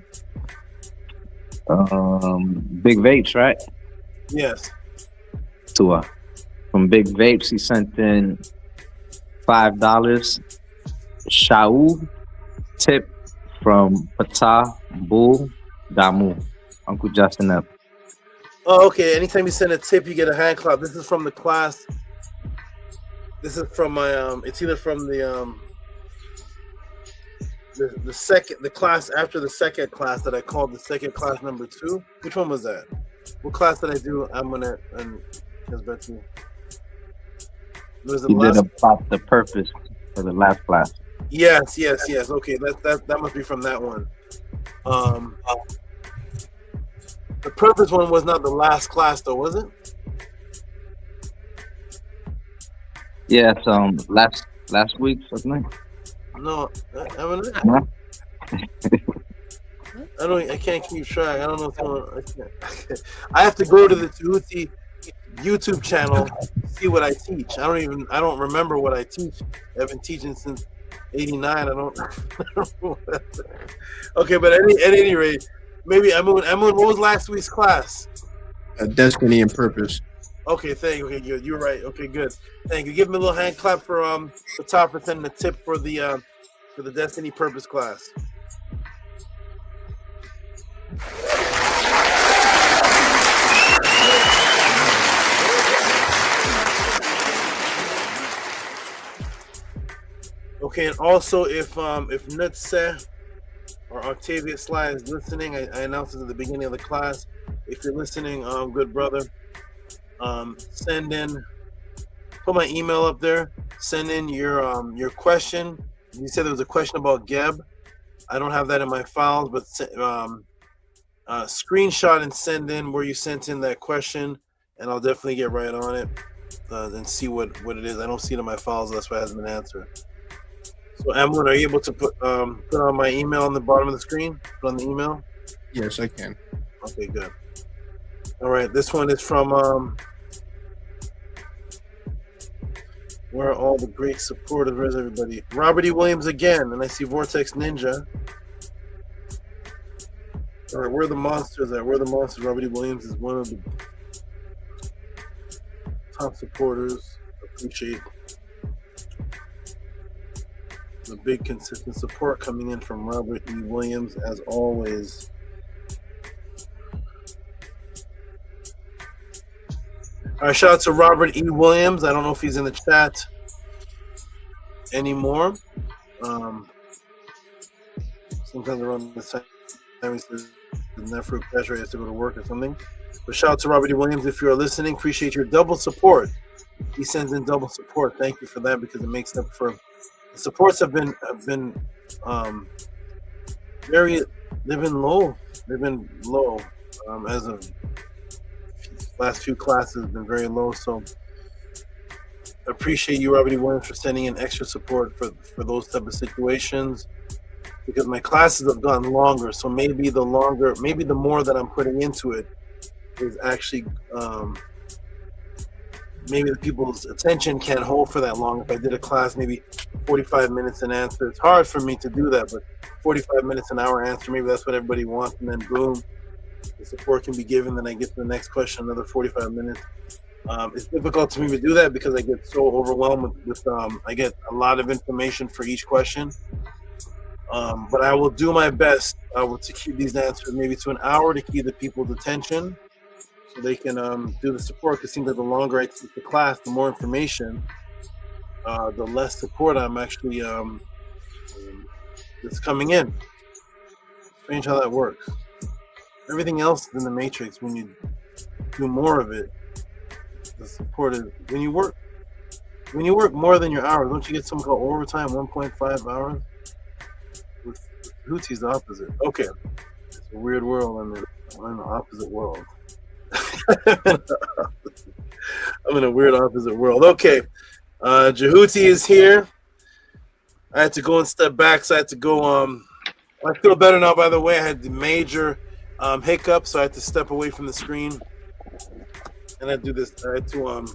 Big Vapes, right? Yes. From Big Vapes, he sent in $5. Shaul tip from Patah Bull Damu. Uncle Justin up. Oh, okay. Anytime you send a tip, you get a hand clap. This is from the class. This is from my it's either from the class after the second class that I called the second class number 2. Which one was that? What class did I do? I'm gonna bet you. Was it You did about the purpose for the last class. Yes. Okay, that must be from that one. The purpose one was not the last class though, was it? Yeah, last week, wasn't it? No, No? I can't keep track. I don't know if I have to go to the Tehuti YouTube channel, see what I teach. I don't remember what I teach. I've been teaching since '89. I don't okay, but at any rate, maybe Amun, what was last week's class? Destiny and Purpose. Okay, thank you. Okay, good. You're right. Okay, good. Thank you. Give me a little hand clap for the top for sending a tip for the Destiny Purpose class. Okay, and also if Nutse or Octavia Sly is listening, I announced it at the beginning of the class. If you're listening, good brother, send in, put my email up there. Send in your question. You said there was a question about Geb. I don't have that in my files, but screenshot and send in where you sent in that question, and I'll definitely get right on it. and see what it is. I don't see it in my files. That's why it hasn't been answered. So, Emlyn, are you able to put on my email on the bottom of the screen? Put on the email? Yes, I can. Okay, good. All right, this one is from where are all the great supporters? Where's everybody? Robert E. Williams again, and I see Vortex Ninja. All right, where are the monsters at? Where are the monsters? Robert E. Williams is one of the top supporters. Appreciate the big consistent support coming in from Robert E. Williams as always. All right, shout out to Robert E. Williams. I don't know if he's in the chat anymore. Sometimes around this time he says not for pleasure, he has to go to work or something. But shout out to Robert E. Williams if you're listening. Appreciate your double support. He sends in double support. Thank you for that because it makes up for the supports have been very they've been low. They've been low as of last few classes have been very low. So I appreciate you, Robert E. Williams, for sending in extra support for those type of situations because my classes have gotten longer. So maybe the more that I'm putting into it is actually maybe the people's attention can't hold for that long. If I did a class, maybe 45 minutes an answer, it's hard for me to do that, but 45 minutes an hour answer, maybe that's what everybody wants, and then boom, the support can be given, then I get to the next question, another 45 minutes. It's difficult to me to do that because I get so overwhelmed with I get a lot of information for each question. But I will do my best to keep these answers maybe to an hour to keep the people's attention so they can do the support. Because it seems like the longer I teach the class, the more information, the less support I'm actually that's coming in. Strange how that works. Everything else is in the matrix. When you do more of it, the support is when you work more than your hours. Don't you get something called overtime? 1.5 hours. With Tehuti's the opposite. Okay, it's a weird world. I'm in the opposite world. I'm in a weird opposite world. Okay, Tehuti is here. I had to go and step back, so I had to go. I feel better now. By the way, I had the major hiccup, so I had to step away from the screen, and I do this. I had to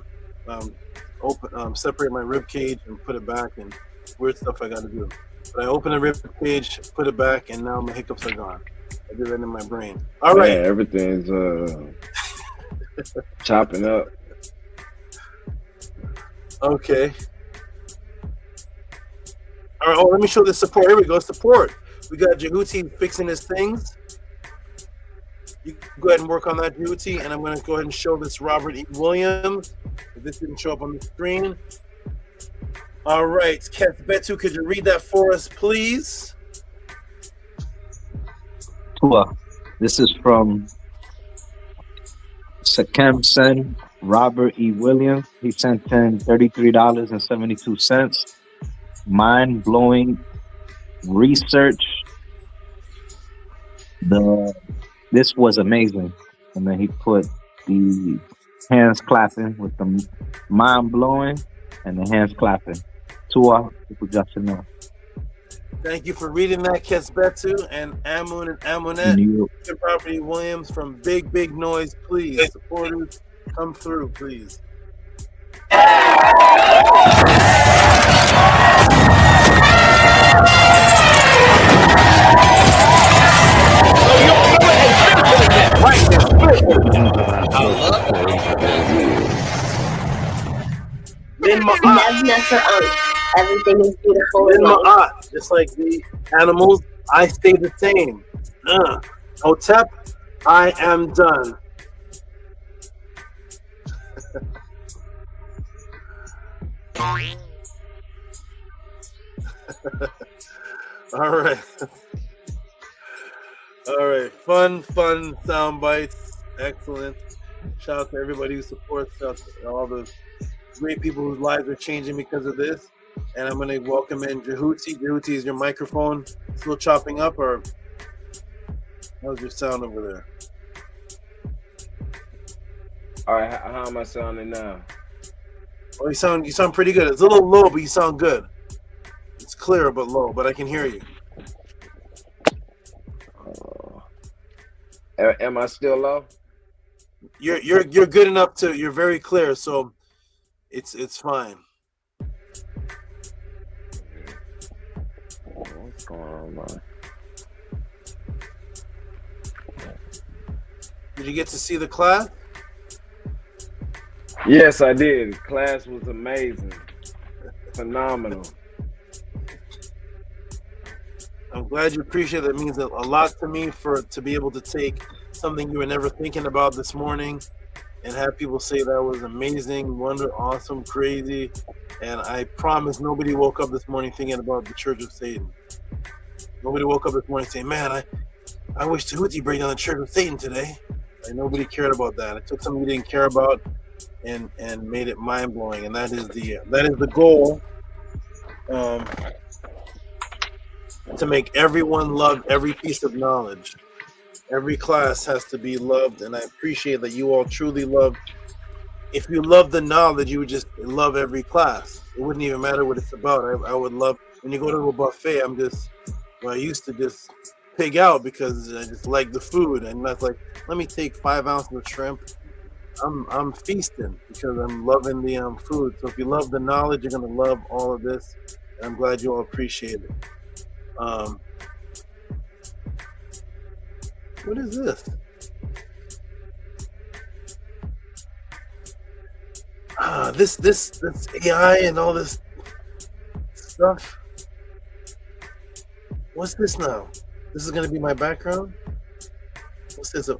separate my rib cage and put it back, and weird stuff I got to do. But I open the rib cage, put it back, and now my hiccups are gone. I did that in my brain. All right. Yeah, everything's chopping up. Okay. All right. Oh, let me show the support. Here we go. Support. We got Tehuti fixing his things. You can go ahead and work on that, Tehuti, and I'm going to go ahead and show this Robert E. Williams. If this didn't show up on the screen. All right, Betu, could you read that for us, please? Tua. This is from Sakem Sen, Robert E. Williams. He sent in $33.72. Mind-blowing research. This was amazing. And then he put the hands clapping with the mind-blowing and the hands clapping. Tua, people just to know. Thank you for reading that, Kesbetu and Amun and Amunet. Robert E. Williams from Big Noise, please. Supporters, come through, please. Everything is beautiful. Just like the animals, I stay the same. Hotep, I am done. All right. All right. Fun sound bites. Excellent. Shout out to everybody who supports us, all the great people whose lives are changing because of this. And I'm going to welcome in Tehuti. Tehuti, is your microphone still chopping up, or how's your sound over there? All right, how am I sounding now? Oh, you sound pretty good. It's a little low, but you sound good. It's clear but low, but I can hear you. Am I still low? You're good enough to. You're very clear, so it's fine. What's going on, man? Did you get to see the class? Yes, I did. Class was amazing, phenomenal. I'm glad you appreciate it. It means a lot to me to be able to take something you were never thinking about this morning and have people say that was amazing, wonder, awesome, crazy. And I promise nobody woke up this morning thinking about the Church of Satan. Nobody woke up this morning saying, man, I wish Tehuti break down the Church of Satan today. Like, nobody cared about that. I took something you didn't care about and made it mind-blowing. And that is the goal. To make everyone love every piece of knowledge. Every class has to be loved, and I appreciate that you all truly love. If you love the knowledge, you would just love every class. It wouldn't even matter what it's about. I would love, when you go to a buffet, I used to just pig out because I just like the food, and that's like, let me take 5 ounces of shrimp. I'm feasting because I'm loving the food. So if you love the knowledge, you're gonna love all of this, and I'm glad you all appreciate it. What is this? This AI and all this stuff. What's this now? This is gonna be my background. What's this?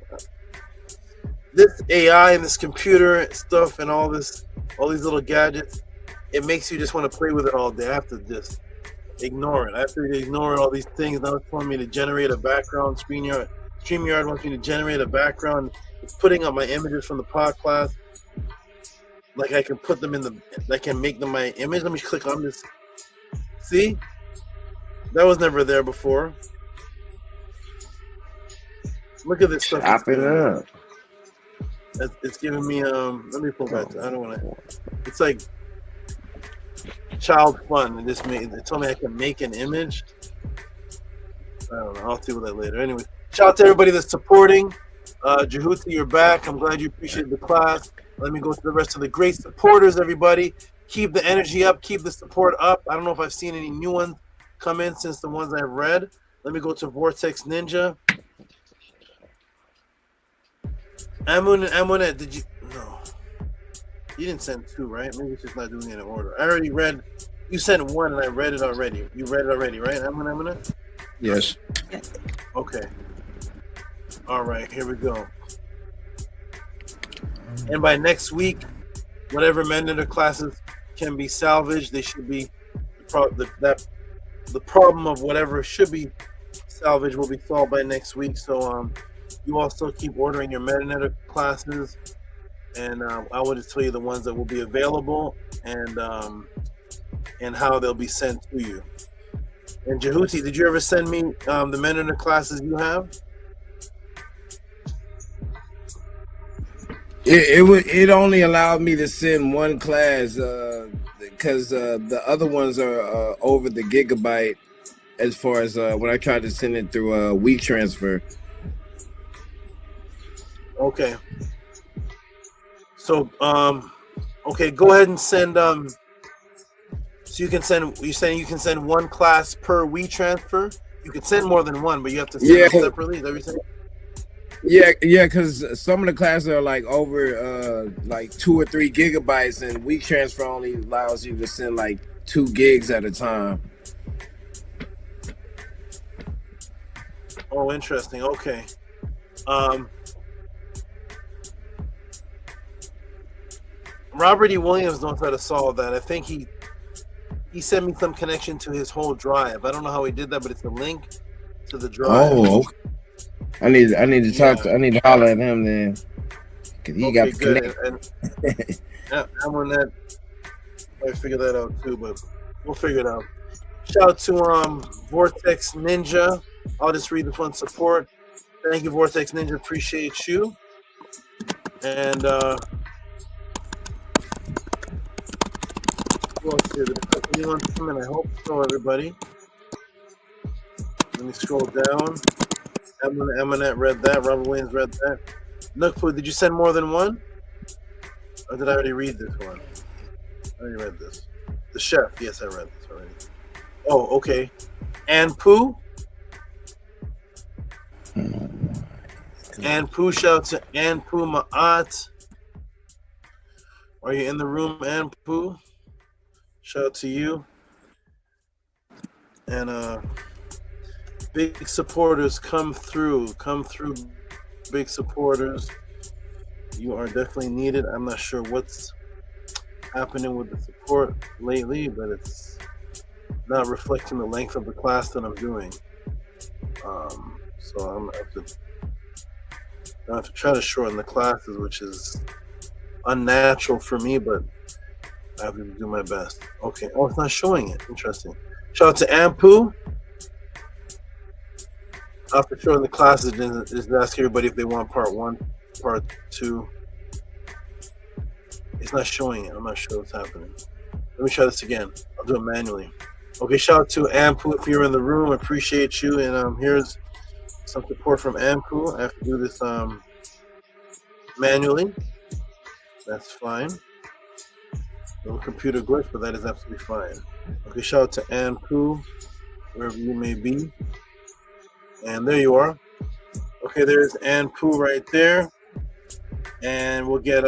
This AI and this computer stuff and all these little gadgets. It makes you just want to play with it all day. I have to just ignore it. I have to ignore all these things. Now it's telling me to generate a background. StreamYard wants me to generate a background. It's putting up my images from the pod class. Like I can put them I can make them my image. Let me click on this. See? That was never there before. Look at this stuff. Chop it up. It's giving me, let me pull back. I don't want to. It's like child fun. It told me I can make an image. I don't know. I'll deal with that later. Anyway, shout out to everybody that's supporting. Tehuti, you're back. I'm glad you appreciated the class. Let me go to the rest of the great supporters, everybody. Keep the energy up. Keep the support up. I don't know if I've seen any new ones come in since the ones I've read. Let me go to Vortex Ninja. Amunet, did you? No. You didn't send 2, right? Maybe it's just not doing it in order. I already read. You sent 1 and I read it already. You read it already, right? Amunet? Yes. Okay. All right, here we go. And by next week, whatever Mendender classes can be salvaged, they should be the problem of whatever should be salvaged will be solved by next week. So you all still keep ordering your Mendender classes, and I will just tell you the ones that will be available and how they'll be sent to you. And Tehuti, did you ever send me the Mendender classes you have? It only allowed me to send 1 class because the other ones are over the gigabyte as far as when I tried to send it through WeTransfer. Okay. So okay, go ahead and send so you can send, you're saying you can send 1 class per WeTransfer? You can send more than 1, but you have to send them separately, is that what you're saying? Yeah, because some of the classes are like over like 2 or 3 gigabytes, and WeTransfer only allows you to send like 2 gigs at a time. Oh, interesting. Okay. Robert E. Williams knows how to solve that. I think he sent me some connection to his whole drive. I don't know how he did that, but it's a link to the drive. Oh, okay. I need to talk to. I need to holler at him then, cause he got the connection. And I'm on that. I figure that out too, but we'll figure it out. Shout out to Vortex Ninja. I'll just read this one support. Thank you, Vortex Ninja. Appreciate you. And close here. Did anyone come in? I hope so, everybody. Let me scroll down. Eminet read that. Robert Williams read that. Nookpoo, did you send more than one? Or did I already read this one? I already read this. The chef. Yes, I read this already. Oh, okay. And Pooh? And Pooh, shout to and Pooh Ma'at. Are you in the room, and Pooh? Shout out to you. And big supporters, come through, big supporters. You are definitely needed. I'm not sure what's happening with the support lately, but it's not reflecting the length of the class that I'm doing. So I'm gonna have to try to shorten the classes, which is unnatural for me, but I have to do my best. Okay. Oh, it's not showing it. Interesting. Shout out to Ampu. After showing the classes, just ask everybody if they want part 1, part 2. It's not showing it. I'm not sure what's happening. Let me try this again. I'll do it manually. Okay, shout out to Ampu if you're in the room. I appreciate you. And here's some support from Ampu. I have to do this manually. That's fine. No computer glitch, but that is absolutely fine. Okay, shout out to Ampu, wherever you may be. And there you are. Okay, there's Ampu right there. And we'll get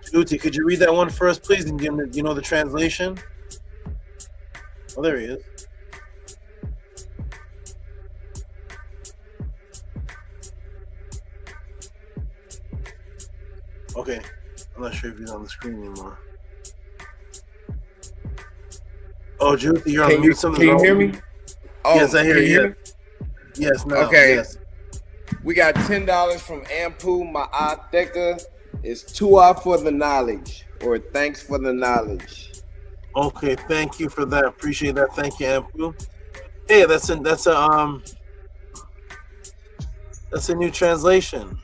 Tehuti, could you read that one first, please, and give me, you know, the translation? Oh, there he is. Okay, I'm not sure if he's on the screen anymore. Oh, Tehuti, you're on mute. Can you hear me? Oh, yes, I hear you. Yes, now. Okay. Yes. We got $10 from Ampu Ma'ateka. It's Tua for the knowledge, or thanks for the knowledge. Okay, thank you for that. Appreciate that. Thank you, Ampu. Hey, that's a new translation.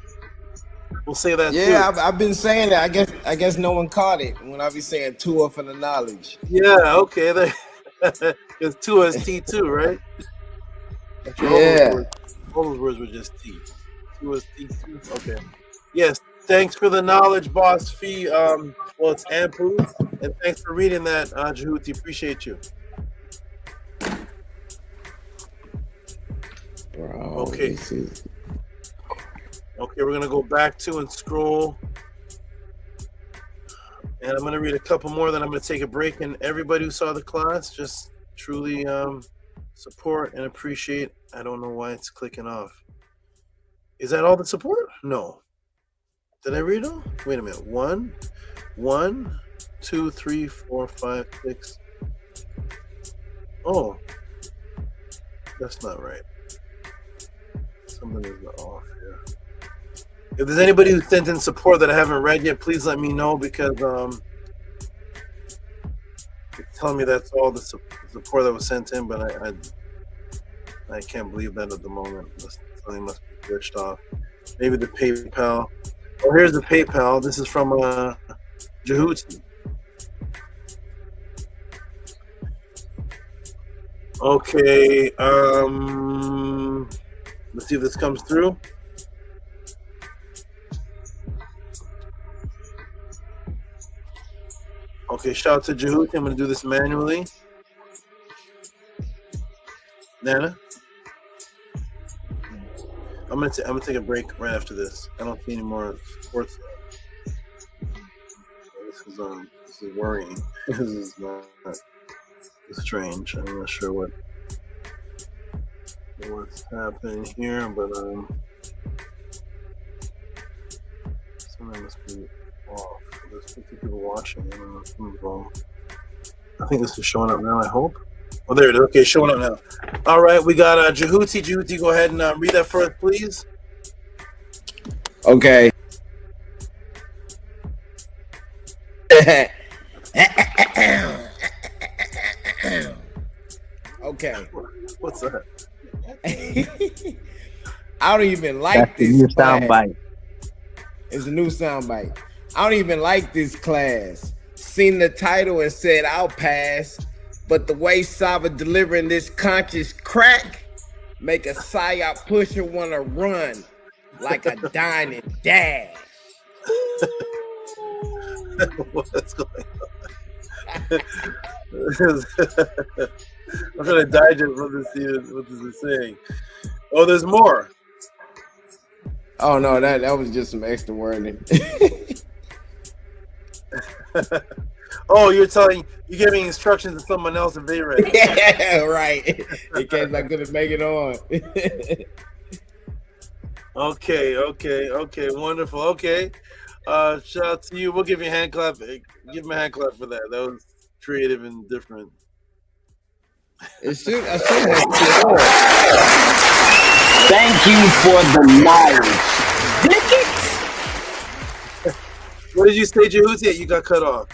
We'll say that too. Yeah, I've been saying that. I guess no one caught it when I be saying Tua for the knowledge. Yeah, okay. Because Tua is T2, right? Yeah. All those words were just T. Tua is T2. Okay. Yes. Thanks for the knowledge, boss fee. Well, it's Ampu, and thanks for reading that, Tehuti. Appreciate you. Bro, okay. Okay, we're gonna go back to and scroll, and I'm gonna read a couple more. Then I'm gonna take a break. And everybody who saw the class, just truly support and appreciate. I don't know why it's clicking off. Is that all the support? No. Did I read them? Wait a minute. 1, 2, 3, 4, 5, 6. Oh, that's not right. Something is off here. If there's anybody who sent in support that I haven't read yet, please let me know, because it's telling me that's all the support that was sent in, but I can't believe that at the moment. Something must be glitched off. Maybe the PayPal. Oh, here's the PayPal. This is from Tehuti. Okay. Let's see if this comes through. Okay, shout out to Tehuti. I'm gonna do this manually. Nana? I'm gonna take a break right after this. I don't see any more sports. This is worrying. This is not strange. I'm not sure what's happening here, but something must be off. There's 50 people watching. I don't know what's wrong. I think this is showing up now. I hope. Oh, there it is. Okay, showing up now. All right, we got Tehuti. Tehuti, go ahead and read that first, please. Okay. Okay. What's that? I don't even like That's this. the new class. soundbite. It's a new soundbite. I don't even like this class. seen the title and said I'll pass, but the way Saba delivering this conscious crack make a psyop pusher wanna run like a dine and dash. What's going on? I'm trying to digest what this is saying. Oh, there's more. Oh no, that was just some extra wording. Oh, you're giving instructions to someone else if they read. Yeah, right. In case I couldn't make it on. Okay, wonderful. Okay, shout out to you. We'll give you a hand clap. Give him a hand clap for that. That was creative and different. I should have more. Thank you for the knowledge. What did you say, Tehuti? You got cut off.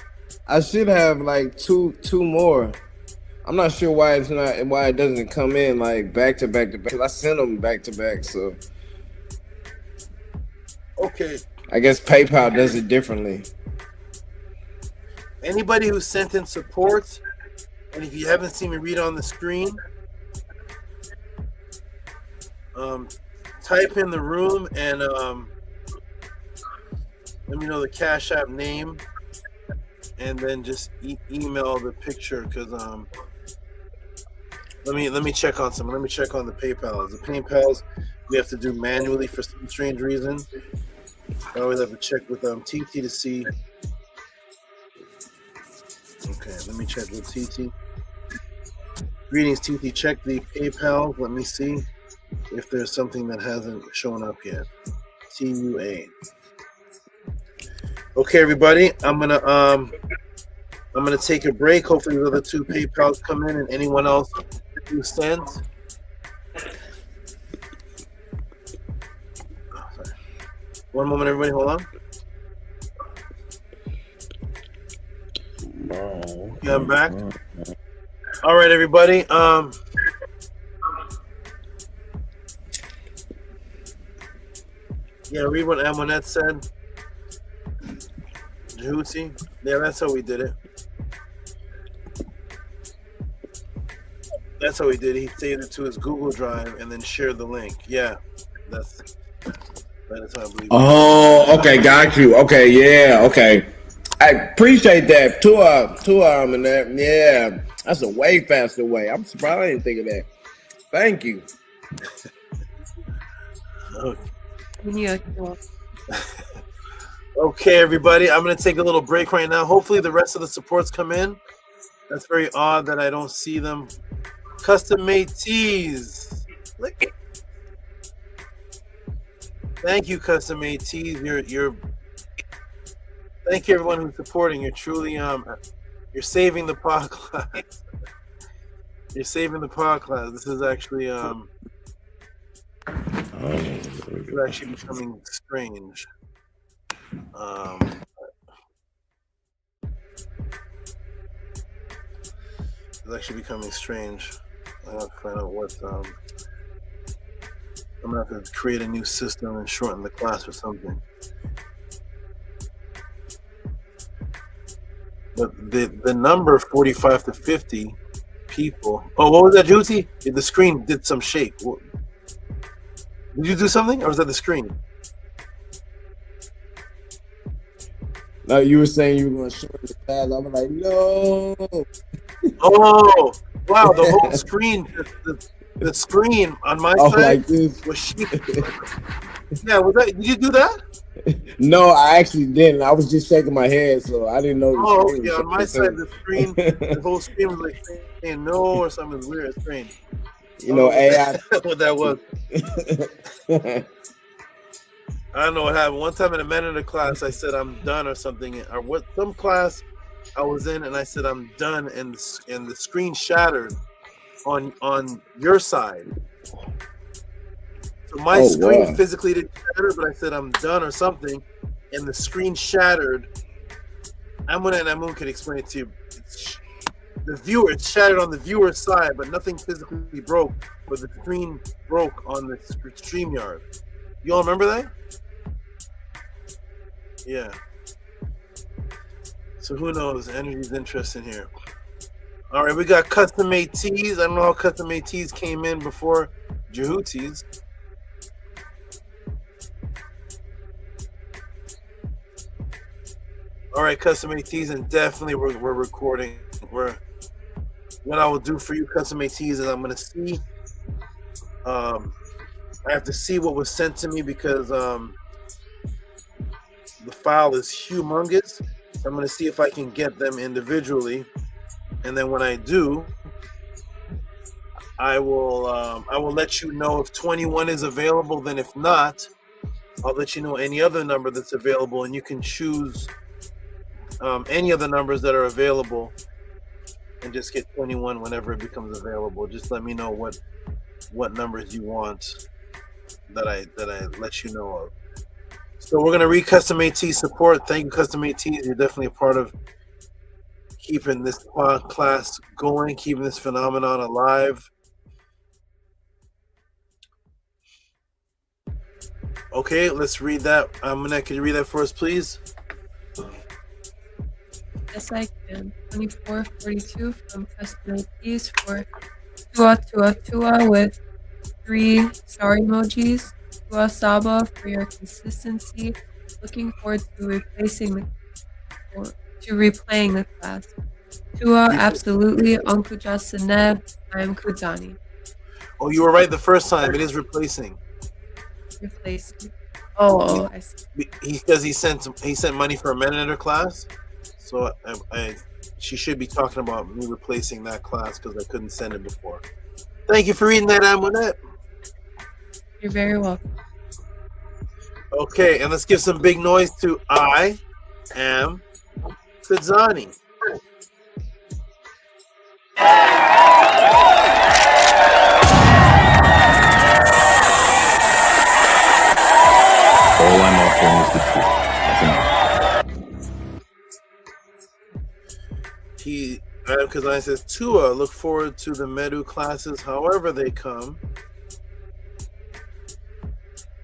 I should have like two more. I'm not sure why it doesn't come in like back to back to back. I sent them back to back, so okay. I guess PayPal does it differently. Anybody who sent in support, and if you haven't seen me read on the screen, type in the room and let me know the Cash App name, and then just email the picture, because let me check on some. Let me check on the PayPals. The PayPals we have to do manually for some strange reason. I always have to check with TT to see. Okay, let me check with TT. Greetings, TT. Check the PayPal. Let me see if there's something that hasn't shown up yet. TUA. Okay, everybody. I'm gonna take a break. Hopefully, the other two PayPals come in, and anyone else who sends. One moment, everybody. Hold on. Yeah, I'm back. All right, everybody. Yeah, read what Amonette said. Tehuti. Yeah, that's how we did it. That's how he did it. He saved it to his Google Drive and then shared the link. Yeah, that is how I believe. Oh, okay, got you. Okay, yeah, okay. I appreciate that. Two and that. Yeah, that's a way faster way. I'm surprised I didn't think of that. Thank you. Okay, everybody. I'm going to take a little break right now. Hopefully, the rest of the supports come in. That's very odd that I don't see them. Custom made tees. Look. Thank you, custom made tees. Thank you, everyone who's supporting. You're truly you're saving the pod class. You're saving the pod class. This is actually it's actually becoming strange. It's actually becoming strange. I have to find out what I'm gonna have to create a new system and shorten the class or something. But the number 45 to 50 people. Oh, what was that, Juicy? The screen did some shake. Did you do something, or was that the screen? No, you were saying you were going to shorten the class. I was like, no. Oh, wow! The whole screen, the screen on my side like this. was shaking. Yeah, was that? Did you do that? No, I actually didn't. I was just shaking my head, so I didn't know. Oh, okay. On my side, the screen, the whole screen was like saying no or something weird. It's strange. You know, AI. What that was. I don't know what happened. One time in a Manitoba class, I said I'm done or something, or what? Some class I was in, and I said I'm done, and the screen shattered on your side. So my screen physically didn't shatter, but I said I'm done or something, and the screen shattered. Amuna and Amun can explain it to you. It shattered on the viewer's side, but nothing physically broke. But the screen broke on the StreamYard. You all remember that? Yeah. So who knows? Energy's interesting here. All right, we got custom made tees. I don't know how custom made tees came in before Jehuti's. All right, custom made tees, and definitely we're recording. What I will do for you, custom made tees, is I'm gonna see. I have to see what was sent to me because the file is humongous. So I'm gonna see if I can get them individually, and then when I do, I will let you know if 21 is available. Then if not, I'll let you know any other number that's available, and you can choose any of the numbers that are available and just get 21 whenever it becomes available. Just let me know what numbers you want that I let you know of. So we're gonna read Custom AT support. Thank you, Custom AT. You're definitely a part of keeping this class going, keeping this phenomenon alive. Okay, let's read that. Manette, can you read that for us, please? Yes, I can. 2442 from Custom ATs for Tua with 3 star emojis. Tua Saba for your consistency. Looking forward to replaying the class. Tua, absolutely. Uncle Justin Neb. I'm Kudzani. Oh, you were right the first time. It is replacing. Replacing. Oh, I see. Because he sent money for a men in her class, so she should be talking about me replacing that class because I couldn't send it before. Thank you for reading that, Amonette. You're very welcome. Okay, and let's give some big noise to I am Kudzani. All I'm offering is the truth. That's enough. Kudzani says, Tua, look forward to the Medu classes, however they come.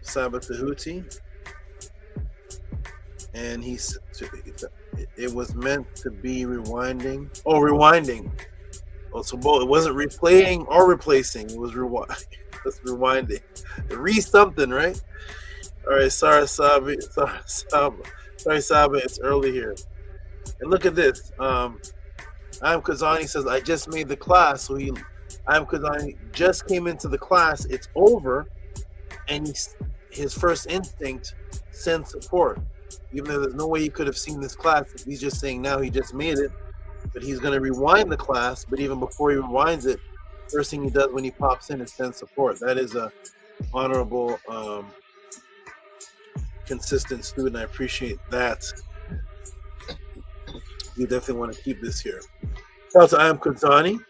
Sabbath Tehuti. And it was meant to be rewinding. Oh, rewinding. Oh, so both. It wasn't replaying or replacing. It was rewinding. Something, right? All right, sorry, Saba. It's early here. And look at this. I'm Kudzani says, I just made the class. So I'm Kudzani just came into the class. It's over. And his first instinct, send support. Even though there's no way he could have seen this class. He's just saying now he just made it. But he's going to rewind the class. But even before he rewinds it, first thing he does when he pops in is send support. That is a honorable, consistent student. I appreciate that. You definitely want to keep this here. Shout out to I am Kudzani.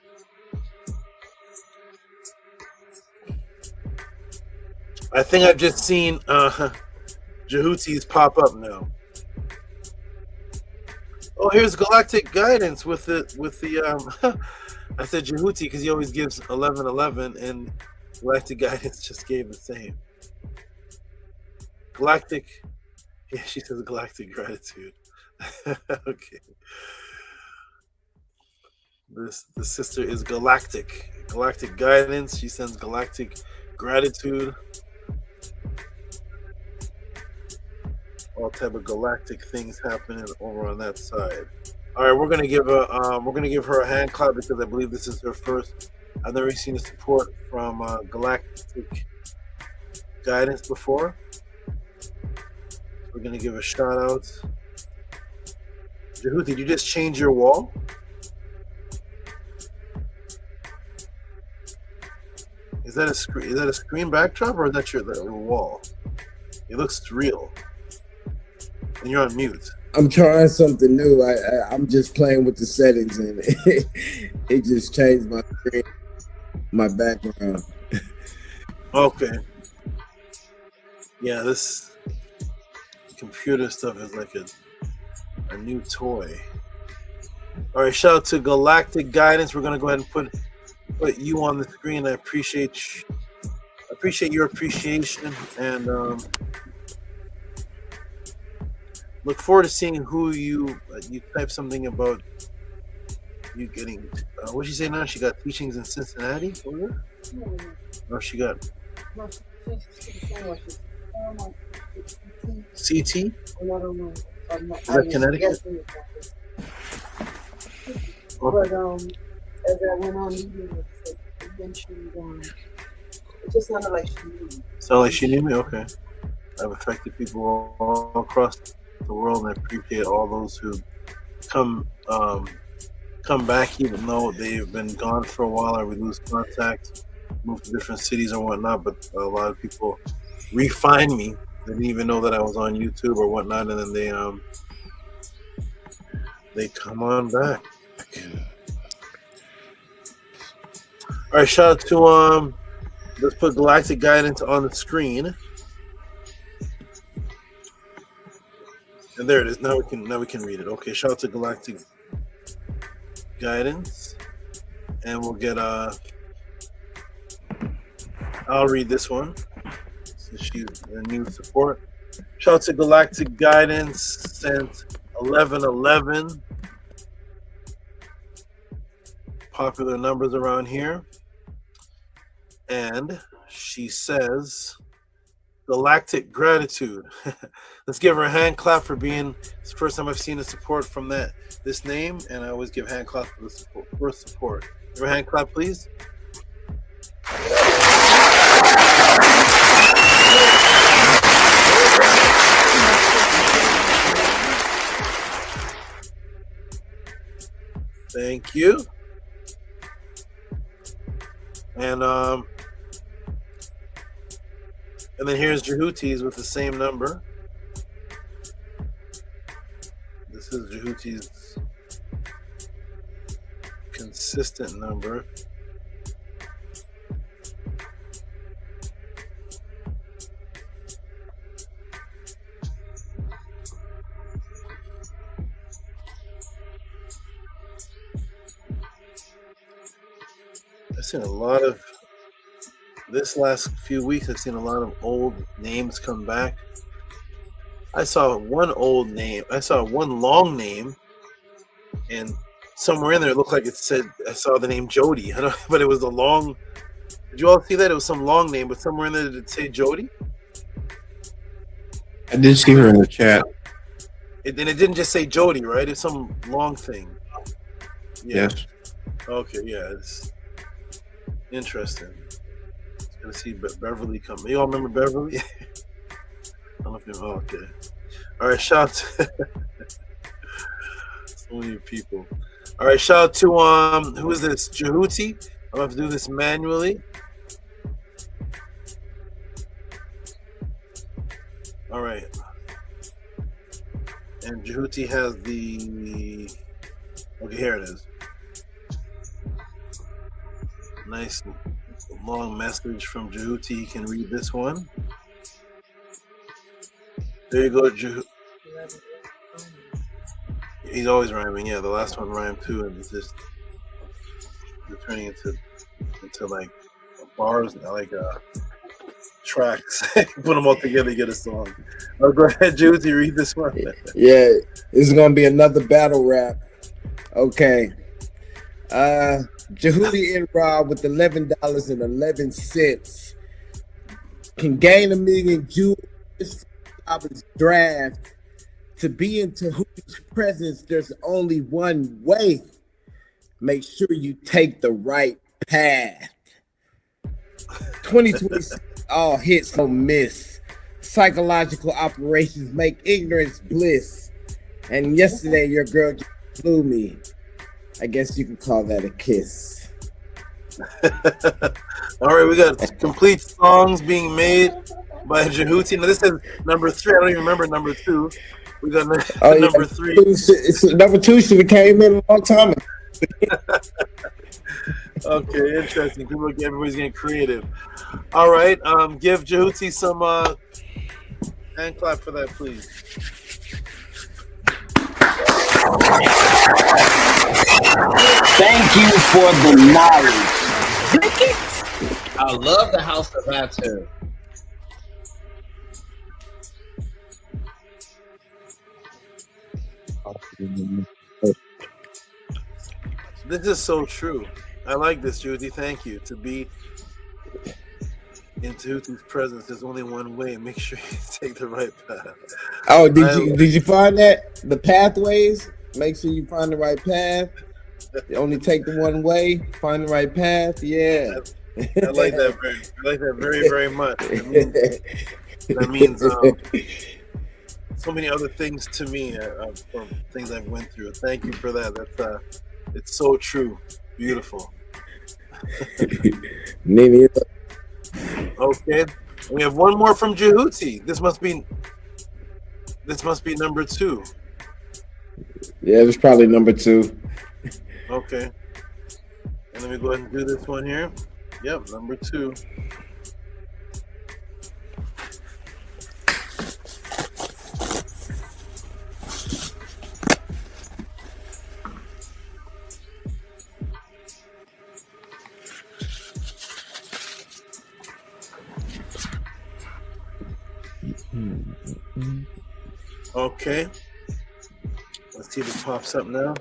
I think I've just seen Jehuti's pop up now. Oh, here's Galactic Guidance with the I said Jehuti because he always gives 1111, and Galactic Guidance just gave the same. Galactic, yeah, she says Galactic Gratitude. Okay. The sister is Galactic Guidance. She sends Galactic Gratitude. All type of galactic things happening over on that side. All right, we're gonna give her a hand clap because I believe this is her first. I've never seen a support from Galactic Guidance before. We're gonna give a shout out. Jehuti, did you just change your wall? Is that a screen? Is that a screen backdrop or is that your wall? It looks real. And you're on mute. I'm trying something new. I'm just playing with the settings and it just changed my background. Okay. Yeah, this computer stuff is like a new toy. All right, shout out to Galactic Guidance. We're gonna go ahead and put you on the screen. I appreciate your appreciation and look forward to seeing who you type something about you getting. What'd she say now? She got teachings in Cincinnati. Or she got CT. Is that Connecticut? But as I went on, it just sounded like she knew me. Sound like she knew me? Okay. I've affected people all across the world, and I appreciate all those who come back, even though they've been gone for a while or we lose contact, move to different cities or whatnot. But a lot of people re-find me. They didn't even know that I was on YouTube or whatnot, and then they come on back. All right, shout out to let's put Galactic Guidance on the screen. And there it is. Now we can read it. Okay, shout out to Galactic Guidance. And we'll get I'll read this one since she's a new support. Shout out to Galactic Guidance sent 1111. Popular numbers around here. And she says Galactic Gratitude. Let's give her a hand clap for being. It's the first time I've seen a support from this name, and I always give hand clap for the first support. Give her a hand clap, please. Thank you. And then here's Jehuti's with the same number. This is Jehuti's consistent number. I've seen a lot of this last few weeks. I've seen a lot of old names come back. I saw one old name. I saw one long name, and somewhere in there it looked like it said I saw the name Jody. I don't, but it was a long. Did you all see that? It was some long name, but somewhere in there did it say Jody? I did see her in the chat. And it didn't just say Jody, right? It's some long thing. Yeah. Yes. Okay. Yeah. It's interesting. Gonna see Beverly come. You all remember Beverly? I don't know if you know. Okay. All right. Shout out to so many people. All right. Shout out to who is this? Jehuti. I'm gonna have to do this manually. All right. And Jehuti has the. Okay, here it is. Nice long message from Jehuti. You can read this one. There you go, Jehuti. He's always rhyming. Yeah, the last one rhymed too, and it's just turning into like bars, like tracks. Put them all together, you get a song. Oh, go ahead, Jehuti, read this one. Yeah, this is gonna be another battle rap. Okay. Jehuti and Rob with $11.11 can gain 1 million jewels from his draft. To be in Tehuti's presence, there's only one way. Make sure you take the right path. 2026, all hits don't miss. Psychological operations make ignorance bliss. And yesterday, your girl flew me. I guess you can call that a kiss. All right, we got complete songs being made by Jehuti. Now this is number 3. I don't even remember number 2. We got number 3. Number 2 should have came in a long time ago. Okay, interesting. Everybody's getting creative. All right, give Jehuti some hand clap for that, please. Thank you for the knowledge. I love the House of Atton. This is so true. I like this, Judy. Thank you. To be in Tehuti's presence, there's only one way. Make sure you take the right path. Oh, did you find that? The pathways? Make sure you find the right path. You only take the one way. Find the right path. Yeah. I like that very, very much. That means so many other things to me from things I've went through. Thank you for that. That's it's so true. Beautiful. Okay, we have one more from Tehuti. This must be number 2. Yeah, it's probably number 2. Okay, and let me go ahead and do this one here. Yep, number 2. Okay, let's see if it pops up now.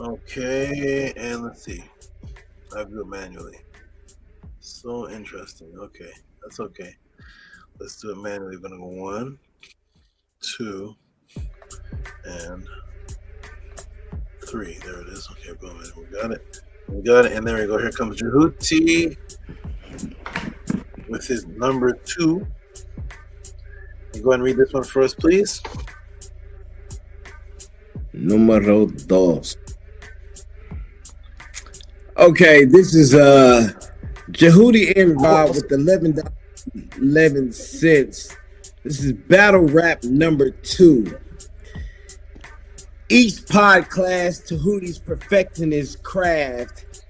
Okay, and let's see. I do it manually. So interesting. Okay, that's okay. Let's do it manually. We're gonna go 1, 2, and 3. There it is. Okay, boom. We got it. We got it. And there we go. Here comes Tehuti with his number 2. You go ahead and read this one for us, please. Numero 2. Okay, this is Tehuti involved with $11.11. This is battle rap number 2. Each pod class, Tehuti's perfecting his craft.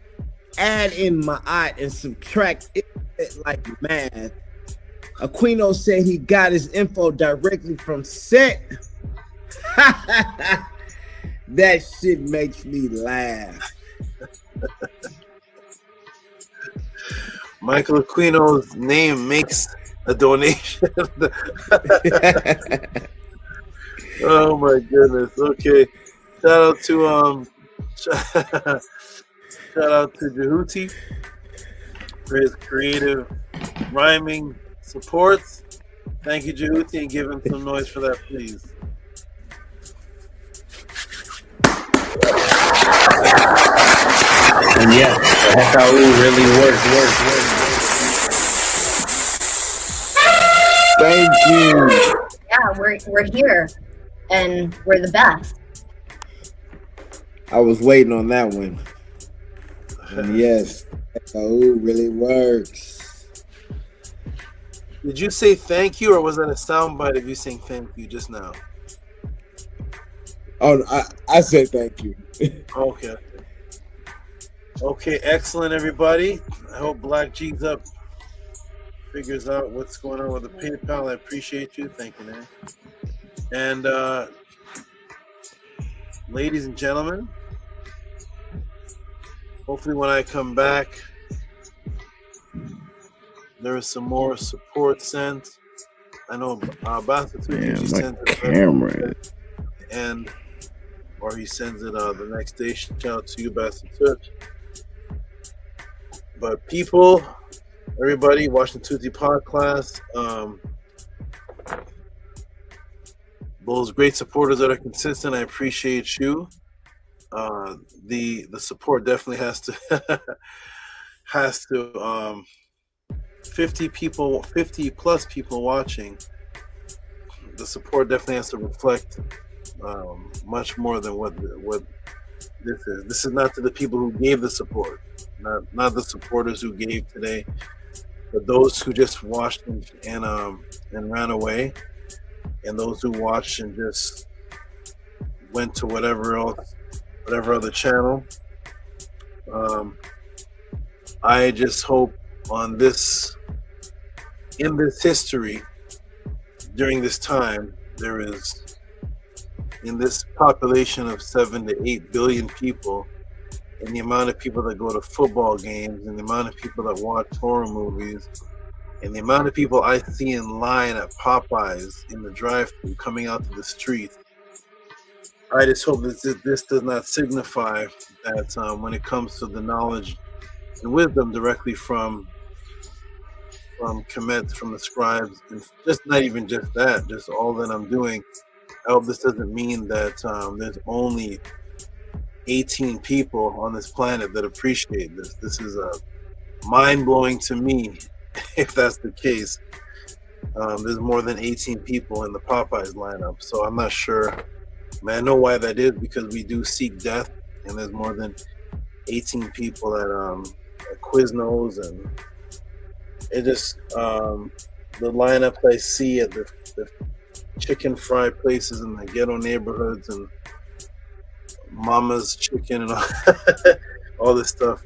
Add in ma'at and subtract it like math. Aquino said he got his info directly from Set. That shit makes me laugh. Michael Aquino's name makes a donation. Oh my goodness. Okay. Shout out to Tehuti for his creative rhyming supports. Thank you, Tehuti, and give him some noise for that, please. And yeah, that's how it really works. Thank you. Yeah, we're here, and we're the best. I was waiting on that one. And yes, that's how it really works. Did you say thank you, or was that a soundbite of you saying thank you just now? Oh, I said thank you. Okay. Okay, excellent, everybody. I hope Black G's Up figures out what's going on with the PayPal. I appreciate you. Thank you, man. And ladies and gentlemen, hopefully when I come back, there is some more support sent. I know Bastard usually sends it camera. and or he sends it the next day. Shout out to you, Bastard Touch. But people, everybody watching Tuesday podcast, those great supporters that are consistent, I appreciate you. The support definitely has to 50 plus people watching. The support definitely has to reflect much more than what this is. This is not to the people who gave the support, not the supporters who gave today, but those who just watched and ran away, and those who watched and just went to whatever other channel. I just hope in this history, during this time, there is, in this population of 7 to 8 billion people, and the amount of people that go to football games, and the amount of people that watch horror movies, and the amount of people I see in line at Popeyes in the drive-thru coming out to the street, I just hope that this does not signify that when it comes to the knowledge and wisdom directly from Kemet, from the scribes, and just not even just that, just all that I'm doing, I hope this doesn't mean that there's only 18 people on this planet that appreciate this. This is mind-blowing to me, if that's the case. There's more than 18 people in the Popeyes lineup, so I'm not sure. I mean, I know why that is, because we do seek death, and there's more than 18 people at Quiznos, and it just the lineups I see at the chicken fry places in the ghetto neighborhoods and Mama's Chicken and all this stuff.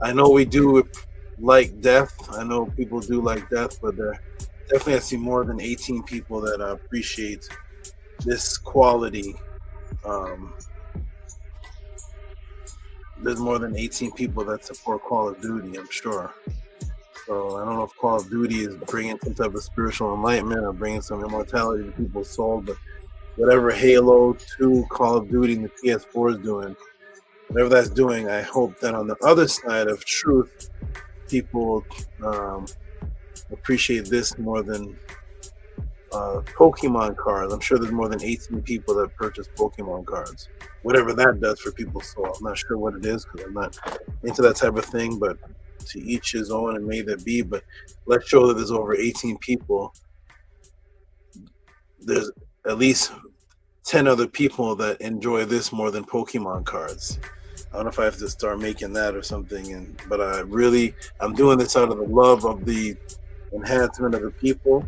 I know we do like death. I know people do like death, but definitely I see more than 18 people that appreciate this quality. There's more than 18 people that support Call of Duty, I'm sure. So I don't know if Call of Duty is bringing some type of spiritual enlightenment or bringing some immortality to people's soul, but whatever Halo 2, Call of Duty, and the PS4 is doing, whatever that's doing, I hope that on the other side of truth, people appreciate this more than Pokemon cards. I'm sure there's more than 18 people that purchase Pokemon cards. Whatever that does for people's soul, I'm not sure what it is because I'm not into that type of thing, but to each his own, and may that be. But let's show that there's over 18 people. There's at least 10 other people that enjoy this more than Pokemon cards. I don't know if I have to start making that or something, but I'm doing this out of the love of the enhancement of the people.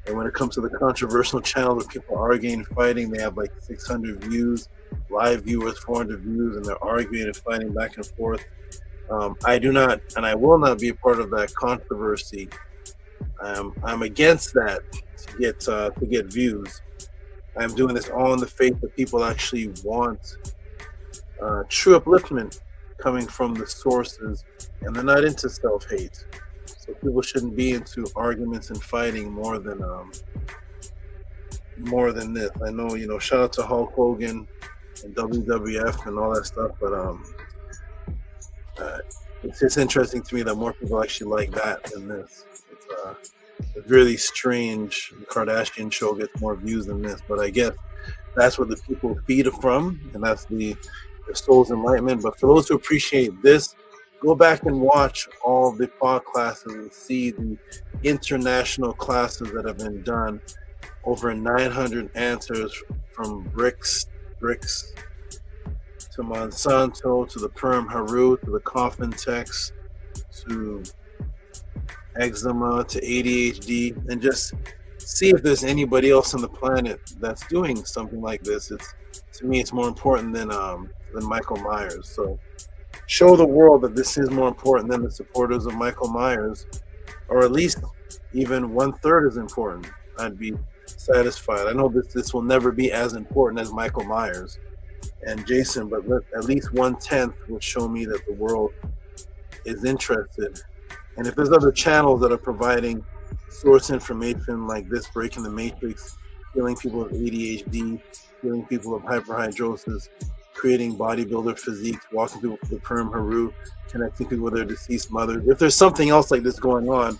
And when it comes to the controversial channel where people arguing and fighting, they have like 600 views, live viewers, 400 views, and they're arguing and fighting back and forth. I do not, and I will not be a part of that controversy. I'm against that to get views. I'm doing this all in the faith that people actually want true upliftment coming from the sources, and they're not into self-hate. So people shouldn't be into arguments and fighting more than this. I know, shout out to Hulk Hogan and WWF and all that stuff, but it's just interesting to me that more people actually like that than this. It's really strange. The Kardashian show gets more views than this, but I guess that's what the people feed from, and that's the soul's enlightenment. But for those who appreciate this, go back and watch all the pod classes and see the international classes that have been done. Over 900 answers from bricks to Monsanto, to the Perm Haru, to the coffin text, to eczema, to ADHD, and just see if there's anybody else on the planet that's doing something like this. To me, it's more important than Michael Myers. So show the world that this is more important than the supporters of Michael Myers, or at least even 1/3 is important. I'd be satisfied. I know this will never be as important as Michael Myers and Jason, but at least 1/10 would show me that the world is interested. And if there's other channels that are providing source information like this, Breaking the Matrix, healing people with ADHD, healing people with hyperhidrosis, creating bodybuilder physiques, walking people with the Perm Haru, connecting people with their deceased mothers. If there's something else like this going on,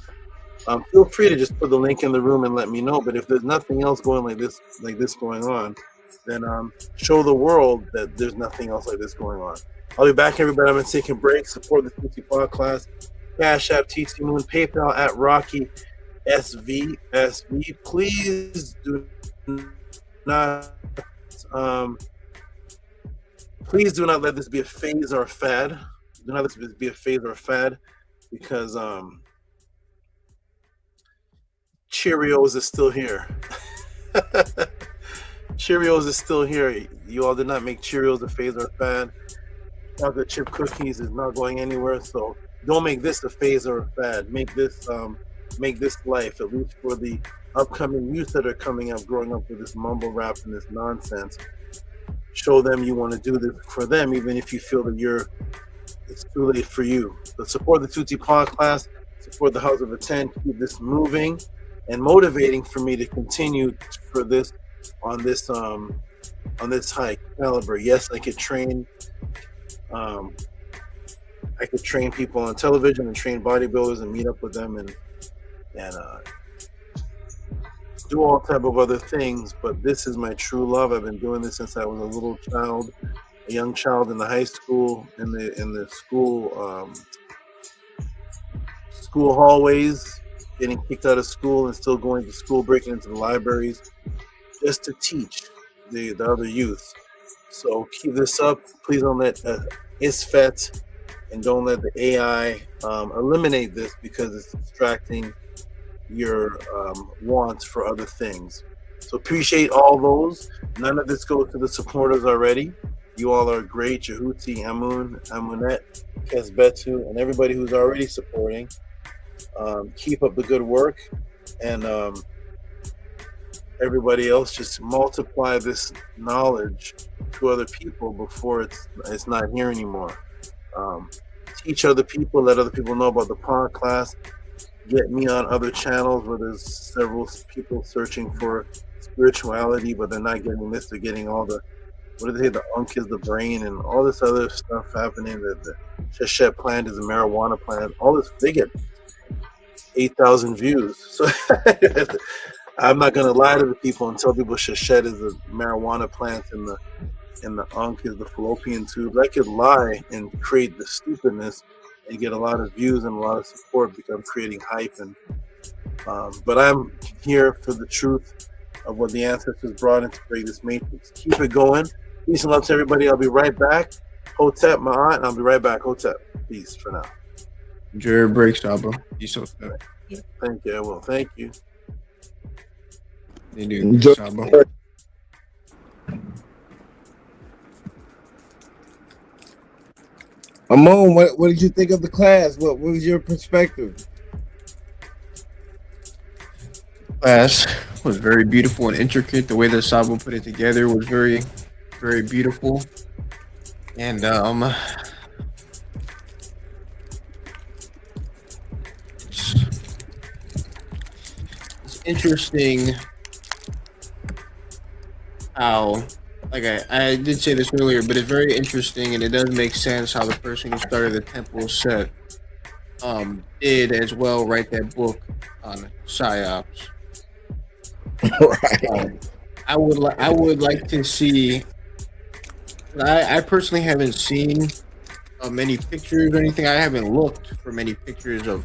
feel free to just put the link in the room and let me know. But if there's nothing else going like this going on, then show the world that there's nothing else like this going on. I'll be back, everybody. I'm going to take a break. Support the TT Podcast. Cash App, TT Moon, PayPal at Rocky SVSV. Please do not let this be a phase or a fad. Do not let this be a phase or a fad, because Cheerios is still here. Cheerios is still here. You all did not make Cheerios a phase or a fad. Chocolate chip cookies is not going anywhere, so don't make this a phase or a fad. Make this life, at least for the upcoming youth that are coming up, growing up with this mumble rap and this nonsense. Show them you want to do this for them, even if you feel that it's too late for you. But support the Tehuti podcast, support the House of Attend, keep this moving and motivating for me to continue for this on this high caliber. Yes, I could train people on television and train bodybuilders and meet up with them and do all type of other things, but this is my true love. I've been doing this since I was a little child, a young child in the high school, in the school hallways, getting kicked out of school and still going to school, breaking into the libraries, just to teach the other youth. So keep this up. Please don't let ISFET and don't let the AI eliminate this, because it's distracting your wants for other things. So appreciate all those. None of this goes to the supporters already. You all are great. Tehuti, Amun, Amunet, Kesbetu, and everybody who's already supporting. Keep up the good work, and everybody else, just multiply this knowledge to other people before it's not here anymore. Teach other people, let other people know about the podcast. Get me on other channels where there's several people searching for spirituality, but they're not getting this. They're getting all the, what do they say, the unk is the brain and all this other stuff happening. The Sheshet plant is a marijuana plant. All this, they get 8,000 views. So I'm not going to lie to the people and tell people Sheshet is a marijuana plant and the unk is the fallopian tube. I could lie and create the stupidness and get a lot of views and a lot of support because I'm creating hype. And but I'm here for the truth of what the ancestors brought into break this matrix. Keep it going. Peace and love to everybody. I'll be right back. Hotep, my aunt, and I'll be right back. Hotep. Peace for now. Enjoy your break, Saba. Peace, Hotep. Thank you. I will. Thank you. You do, Saba. Amon, what did you think of the class? What was your perspective? Class was very beautiful and intricate. The way that Sabo put it together was very, very beautiful. And it's interesting how, like I did say this earlier, but it's very interesting, and it does make sense how the person who started the temple set did as well write that book on Psyops. Right. I would like to see. I personally haven't seen many pictures or anything. I haven't looked for many pictures of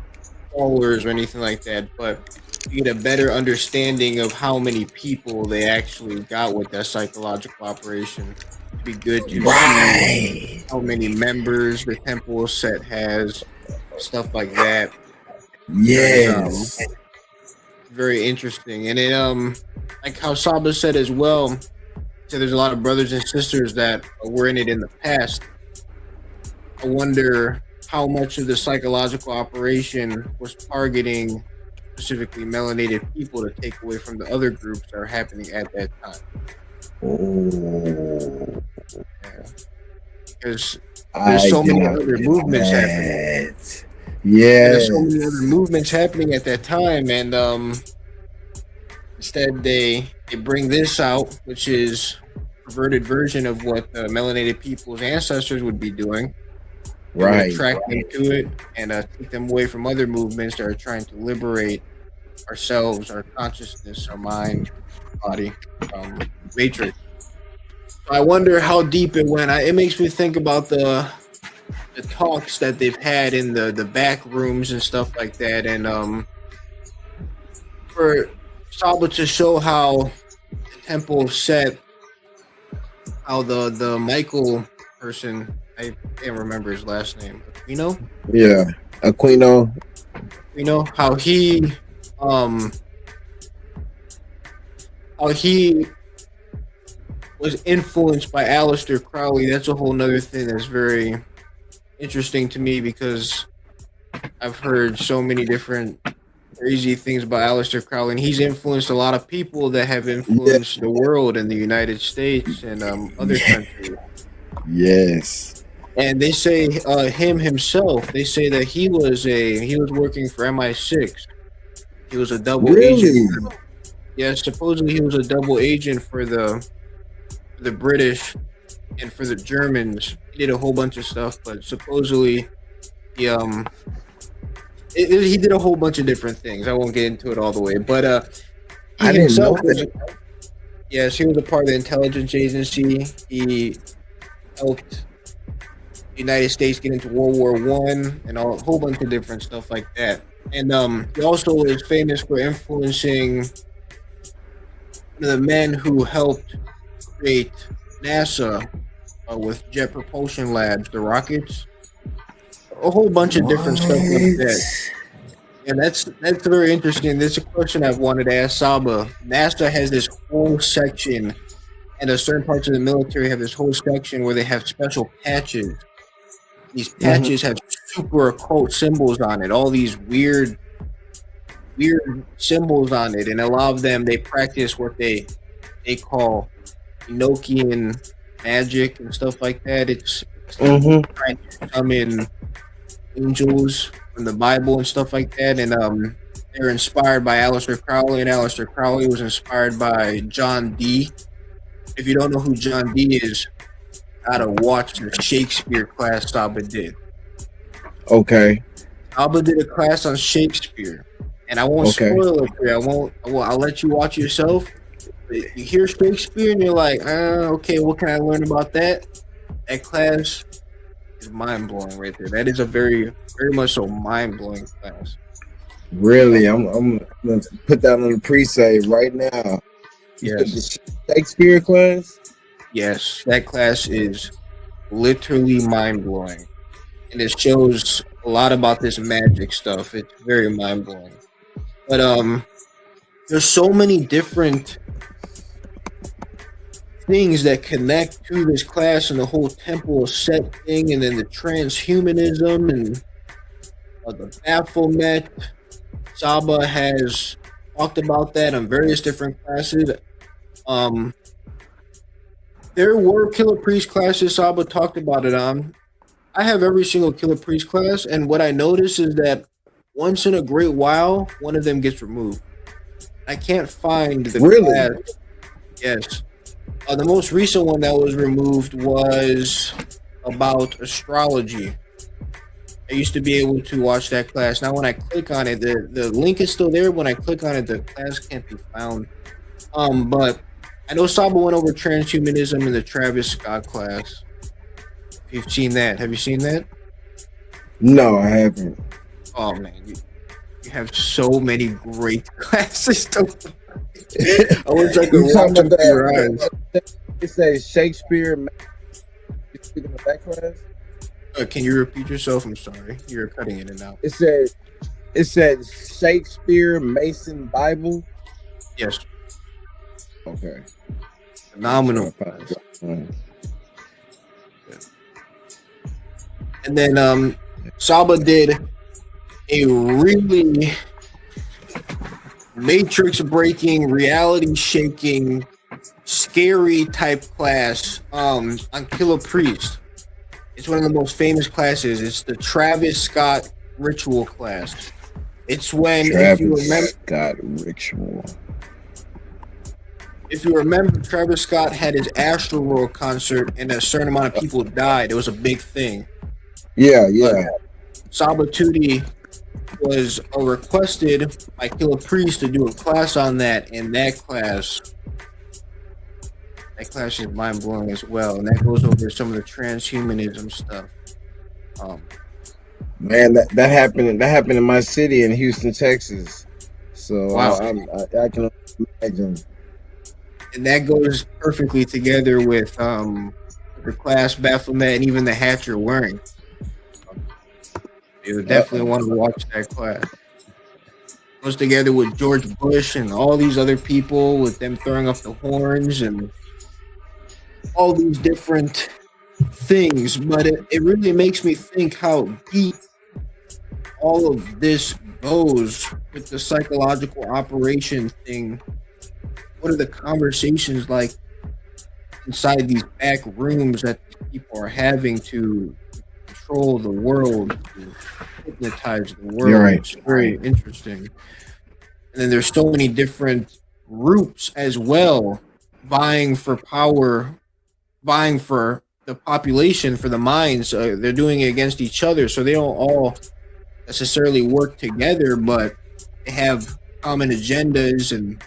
followers or anything like that, but you get a better understanding of how many people they actually got with that psychological operation. It'd be good to see how many members the temple set has, stuff like that. Yes. Very interesting. And it like how Saba said as well, so there's a lot of brothers and sisters that were in it in the past. I wonder how much of the psychological operation was targeting specifically melanated people to take away from the other groups that are happening at that time. Oh. Yeah. Because there's so many other movements happening. Yeah. There's so many other movements happening at that time, and instead they bring this out, which is a perverted version of what the melanated people's ancestors would be doing. Right. Attract them to it and take them away from other movements that are trying to liberate ourselves, our consciousness, our mind, body, matrix. So I wonder how deep it went. It makes me think about the talks that they've had in the back rooms and stuff like that, and for Saba to show how the temple set, how the Michael person, I can't remember his last name, Aquino? Yeah, Aquino. You know how he was influenced by Aleister Crowley. That's a whole nother thing that's very interesting to me, because I've heard so many different crazy things about Aleister Crowley, and he's influenced a lot of people that have influenced the world in the United States and other countries. Yes. And they say him himself. They say that he was working for MI6. He was a double agent. Really? Yeah, supposedly he was a double agent for the British and for the Germans. He did a whole bunch of stuff, but supposedly he he did a whole bunch of different things. I won't get into it all the way, but I didn't know that. Yes, he was a part of the intelligence agency. He helped the United States get into World War I and a whole bunch of different stuff like that. And he also is famous for influencing one of the men who helped create NASA with Jet Propulsion Labs, the rockets, a whole bunch of different stuff like that. And that's very interesting. This is a question I've wanted to ask Saba. NASA has this whole section, and certain parts of the military have this whole section where they have special patches. These patches have super occult symbols on it, all these weird symbols on it, and a lot of them they practice what they call Enochian magic and stuff like that. It's trying to summon angels from the Bible and stuff like that, and they're inspired by Aleister Crowley, and Aleister Crowley was inspired by John Dee. If you don't know who John Dee is, gotta watch the Shakespeare class Saba did. Okay. Saba did a class on Shakespeare, and I won't spoil it for you. I'll let you watch yourself. You hear Shakespeare and you're like, okay, what can I learn about that? That class is mind blowing right there. That is a very, very much so mind blowing class. Really, I'm gonna put that on the pre-save right now. Yes. The Shakespeare class? Yes, that class is literally mind blowing, and it shows a lot about this magic stuff. It's very mind blowing. But there's so many different things that connect to this class and the whole Temple of Set thing, and then the transhumanism and the Baphomet. Saba has talked about that on various different classes. There were Killer Priest classes Saba talked about it on. I have every single Killer Priest class, and what I notice is that once in a great while, one of them gets removed. I can't find the class. Yes. The most recent one that was removed was about astrology. I used to be able to watch that class. Now, when I click on it, the link is still there. When I click on it, the class can't be found. But I know Saba went over transhumanism in the Travis Scott class. If you've seen that. Have you seen that? No, I haven't. Oh, man. You have so many great classes. I wish I could watch them through your eyes. It says Shakespeare. You speaking of that class? Can you repeat yourself? I'm sorry. You're cutting in and out. It said Shakespeare Mason Bible. Yes. Okay. Phenomenal. And then Saba did a really matrix breaking, reality shaking, scary type class on Killer Priest. It's one of the most famous classes. It's the Travis Scott ritual class. It's when, if you remember, Scott ritual. If you remember, Travis Scott had his Astro World concert, and a certain amount of people died. It was a big thing. Yeah. Saba Tutti was requested by Killer Priest to do a class on that, and that class is mind blowing as well, and that goes over some of the transhumanism stuff. Man, that happened in my city in Houston, Texas. So wow. I can imagine. And that goes perfectly together with the class Baphomet and even the hat you're wearing. You would definitely want to watch that class. It goes together with George Bush and all these other people, with them throwing up the horns and all these different things. But it really makes me think how deep all of this goes with the psychological operation thing? What are the conversations like inside these back rooms that people are having to control the world, to hypnotize the world? You're right. It's very interesting. And then there's so many different groups as well vying for power, vying for the population, for the minds. They're doing it against each other, so they don't all necessarily work together, but they have common agendas and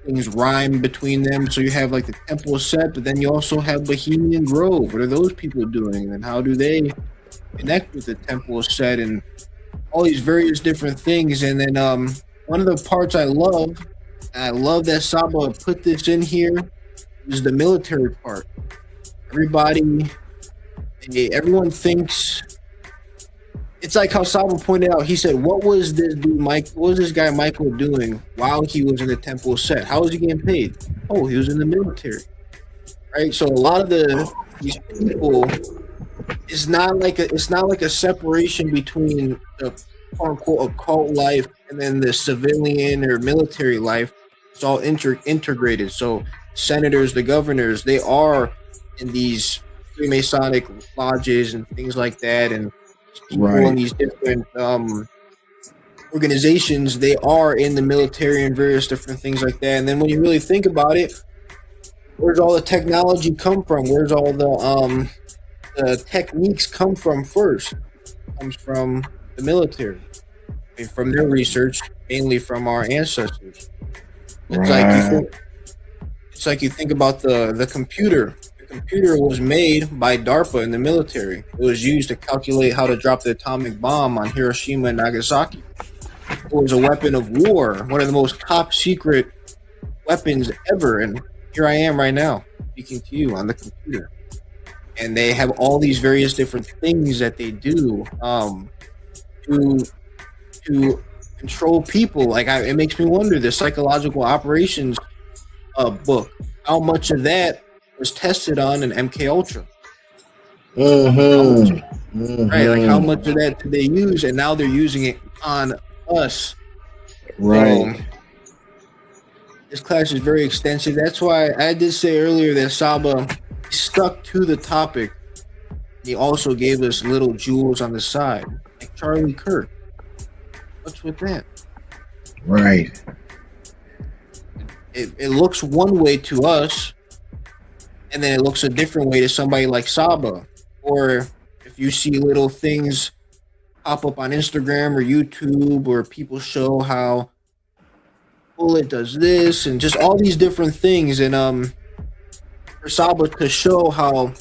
things rhyme between them. So you have like the Temple Set, but then you also have Bohemian Grove. What are those people doing, and how do they connect with the Temple Set, and all these various different things? And then one of the parts I love that Saba put this in here, is the military part. Everyone thinks it's like how Saba pointed out. He said, "What was this dude, Mike? What was this guy Michael doing while he was in the Temple Set? How was he getting paid? Oh, he was in the military, right?" So a lot of these people, it's not like a separation between the quote unquote occult life and then the civilian or military life. It's all integrated. So senators, the governors, they are in these Freemasonic lodges and things like that, and people in these different organizations, they are in the military and various different things like that. And then when you really think about it, where's all the technology come from? Where's all the techniques come from first? It comes from the military, and from their research, mainly from our ancestors. It's like you think about the computer. The computer was made by DARPA in the military. It was used to calculate how to drop the atomic bomb on Hiroshima and Nagasaki. It was a weapon of war, one of the most top secret weapons ever. And here I am right now speaking to you on the computer. And they have all these various different things that they do to control people. Like it makes me wonder, the psychological operations book, how much of that was tested on an MK Ultra? Right, like how much of that did they use, and now they're using it on us. Right. So, this class is very extensive. That's why I did say earlier that Saba stuck to the topic. He also gave us little jewels on the side, like Charlie Kirk. What's with that? Right. It looks one way to us, and then it looks a different way to somebody like Saba. Or if you see little things pop up on Instagram or YouTube, or people show how Bullet does this and just all these different things, and for Saba to show how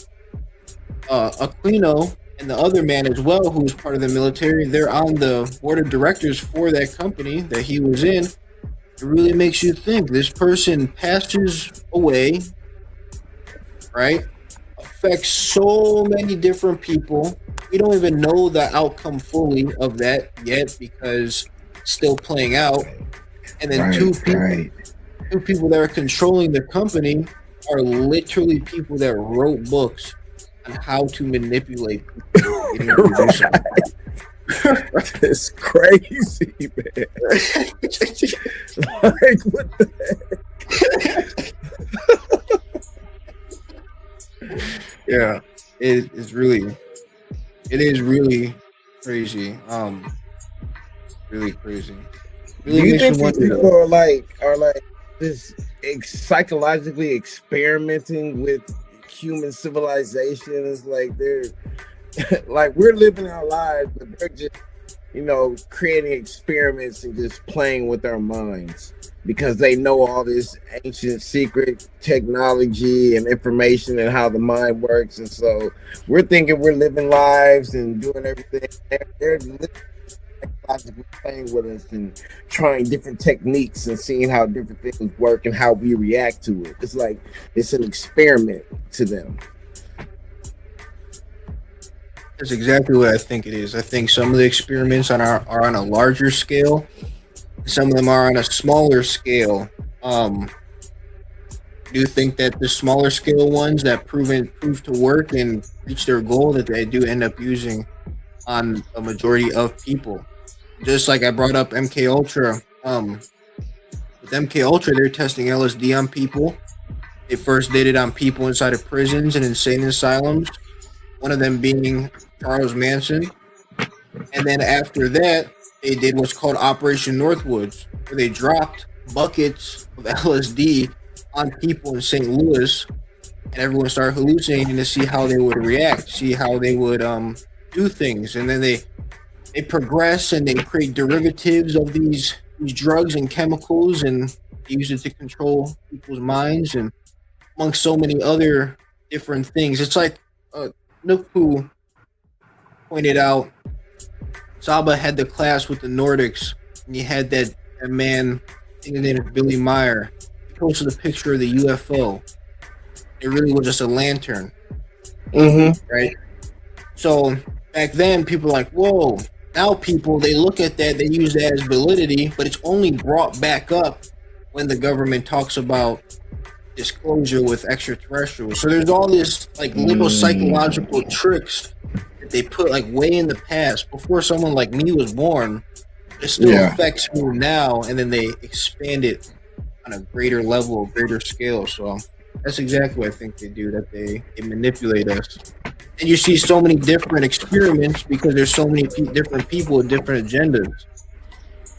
Aquino and the other man as well, who's part of the military, they're on the board of directors for that company that he was in. It really makes you think. This person passes away, right? Affects so many different people. We don't even know the outcome fully of that yet because it's still playing out. And then two people that are controlling the company are literally people that wrote books on how to manipulate people. It's crazy, man. Like, what the heck? Yeah, it is really crazy. Really crazy. Really Do you think makes these me people wonder. are like this psychologically experimenting with human civilization? It's like they're like we're living our lives, but they're just, creating experiments and just playing with our minds because they know all this ancient secret technology and information and how the mind works. And so we're thinking we're living lives and doing everything. They're psychologically playing with us and trying different techniques and seeing how different things work and how we react to it. It's like it's an experiment to them. That's exactly what I think it is. I think some of the experiments are on a larger scale. Some of them are on a smaller scale. I do think that the smaller scale ones that prove to work and reach their goal, that they do end up using on a majority of people. Just like I brought up MK Ultra. With MK Ultra, they're testing LSD on people. They first did it on people inside of prisons and insane asylums. One of them being Charles Manson. And then after that, they did what's called Operation Northwoods, where they dropped buckets of LSD on people in St. Louis, and everyone started hallucinating to see how they would react, see how they would do things. And then they progress and they create derivatives of these drugs and chemicals, and they use it to control people's minds and amongst so many other different things. It's like Nuku pointed out, Saba had the class with the Nordics, and you had that man, I think his name is Billy Meyer. He posted a picture of the UFO. It really was just a lantern. Right? So back then, people were like, whoa. Now people, they look at that, they use that as validity, but it's only brought back up when the government talks about disclosure with extraterrestrials. So there's all this like little psychological tricks that they put like way in the past before someone like me was born. It still affects me now, and then they expand it on a greater level, greater scale. So that's exactly what I think they do, that they manipulate us. And you see so many different experiments because there's so many different people with different agendas.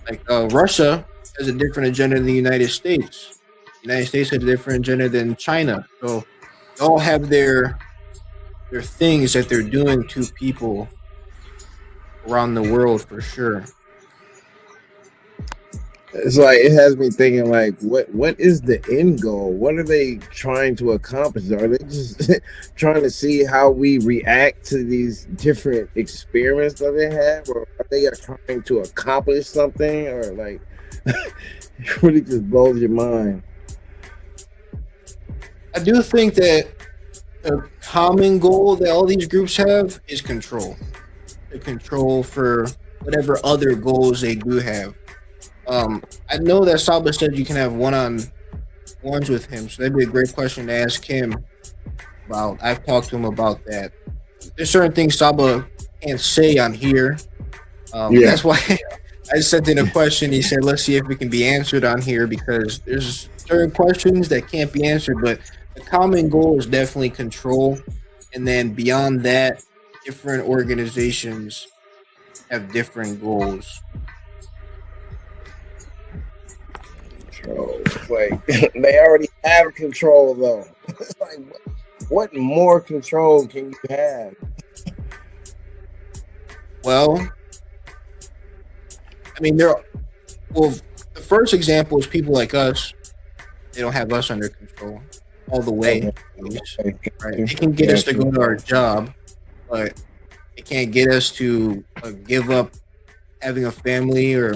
Like Russia has a different agenda than the United States. The United States has a different agenda than China. So they all have their things that they're doing to people around the world, for sure. It's like, it has me thinking, like, what is the end goal? What are they trying to accomplish? Are they just trying to see how we react to these different experiments that they have, or are they trying to accomplish something? Or like, it really just blows your mind. I do think that a common goal that all these groups have is control. The control for whatever other goals they do have. I know that Saba said you can have one-on-ones with him, so that'd be a great question to ask him about. I've talked to him about that. There's certain things Saba can't say on here. That's why I sent in a question. He said, let's see if it can be answered on here, because there's certain questions that can't be answered, but the common goal is definitely control. And then beyond that, different organizations have different goals. Like, they already have control, though. It's like, what more control can you have? Well, I mean, the first example is people like us. They don't have us under control all the way. Right? They can get us to go to our job, but they can't get us to give up having a family. Or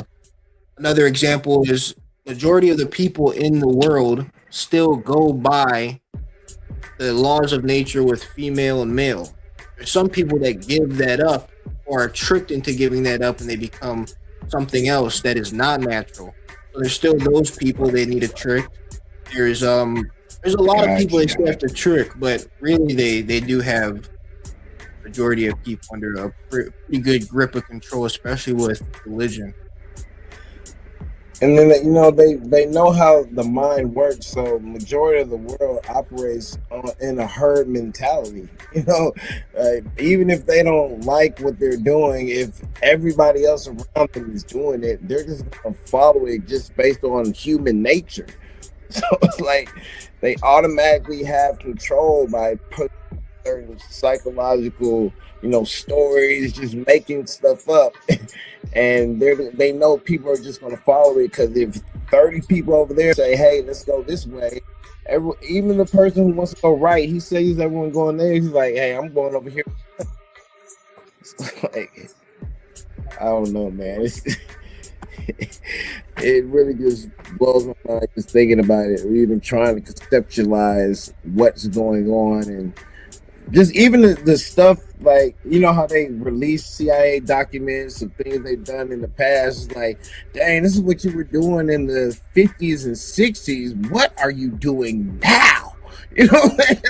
another example is majority of the people in the world still go by the laws of nature with female and male. There's some people that give that up or are tricked into giving that up, and they become something else that is not natural. So there's still those people they need to trick. There's a lot of people they still have to trick, but really they do have majority of people under a pretty good grip of control, especially with religion. And then, you know, they know how the mind works, so majority of the world operates in a herd mentality. You know, even if they don't like what they're doing, if everybody else around them is doing it, they're just gonna follow it just based on human nature. So it's like they automatically have control by putting certain psychological, you know, stories, just making stuff up. And they know people are just going to follow it, because if 30 people over there say, hey, let's go this way, even the person who wants to go right, he sees everyone going there, he's like, hey, I'm going over here. It's like, I don't know, man. It really just blows my mind just thinking about it, or even trying to conceptualize what's going on. And just even the stuff, like, you know how they release CIA documents of things they've done in the past. It's like, dang, this is what you were doing in the 50s and 60s. What are you doing now? You know, like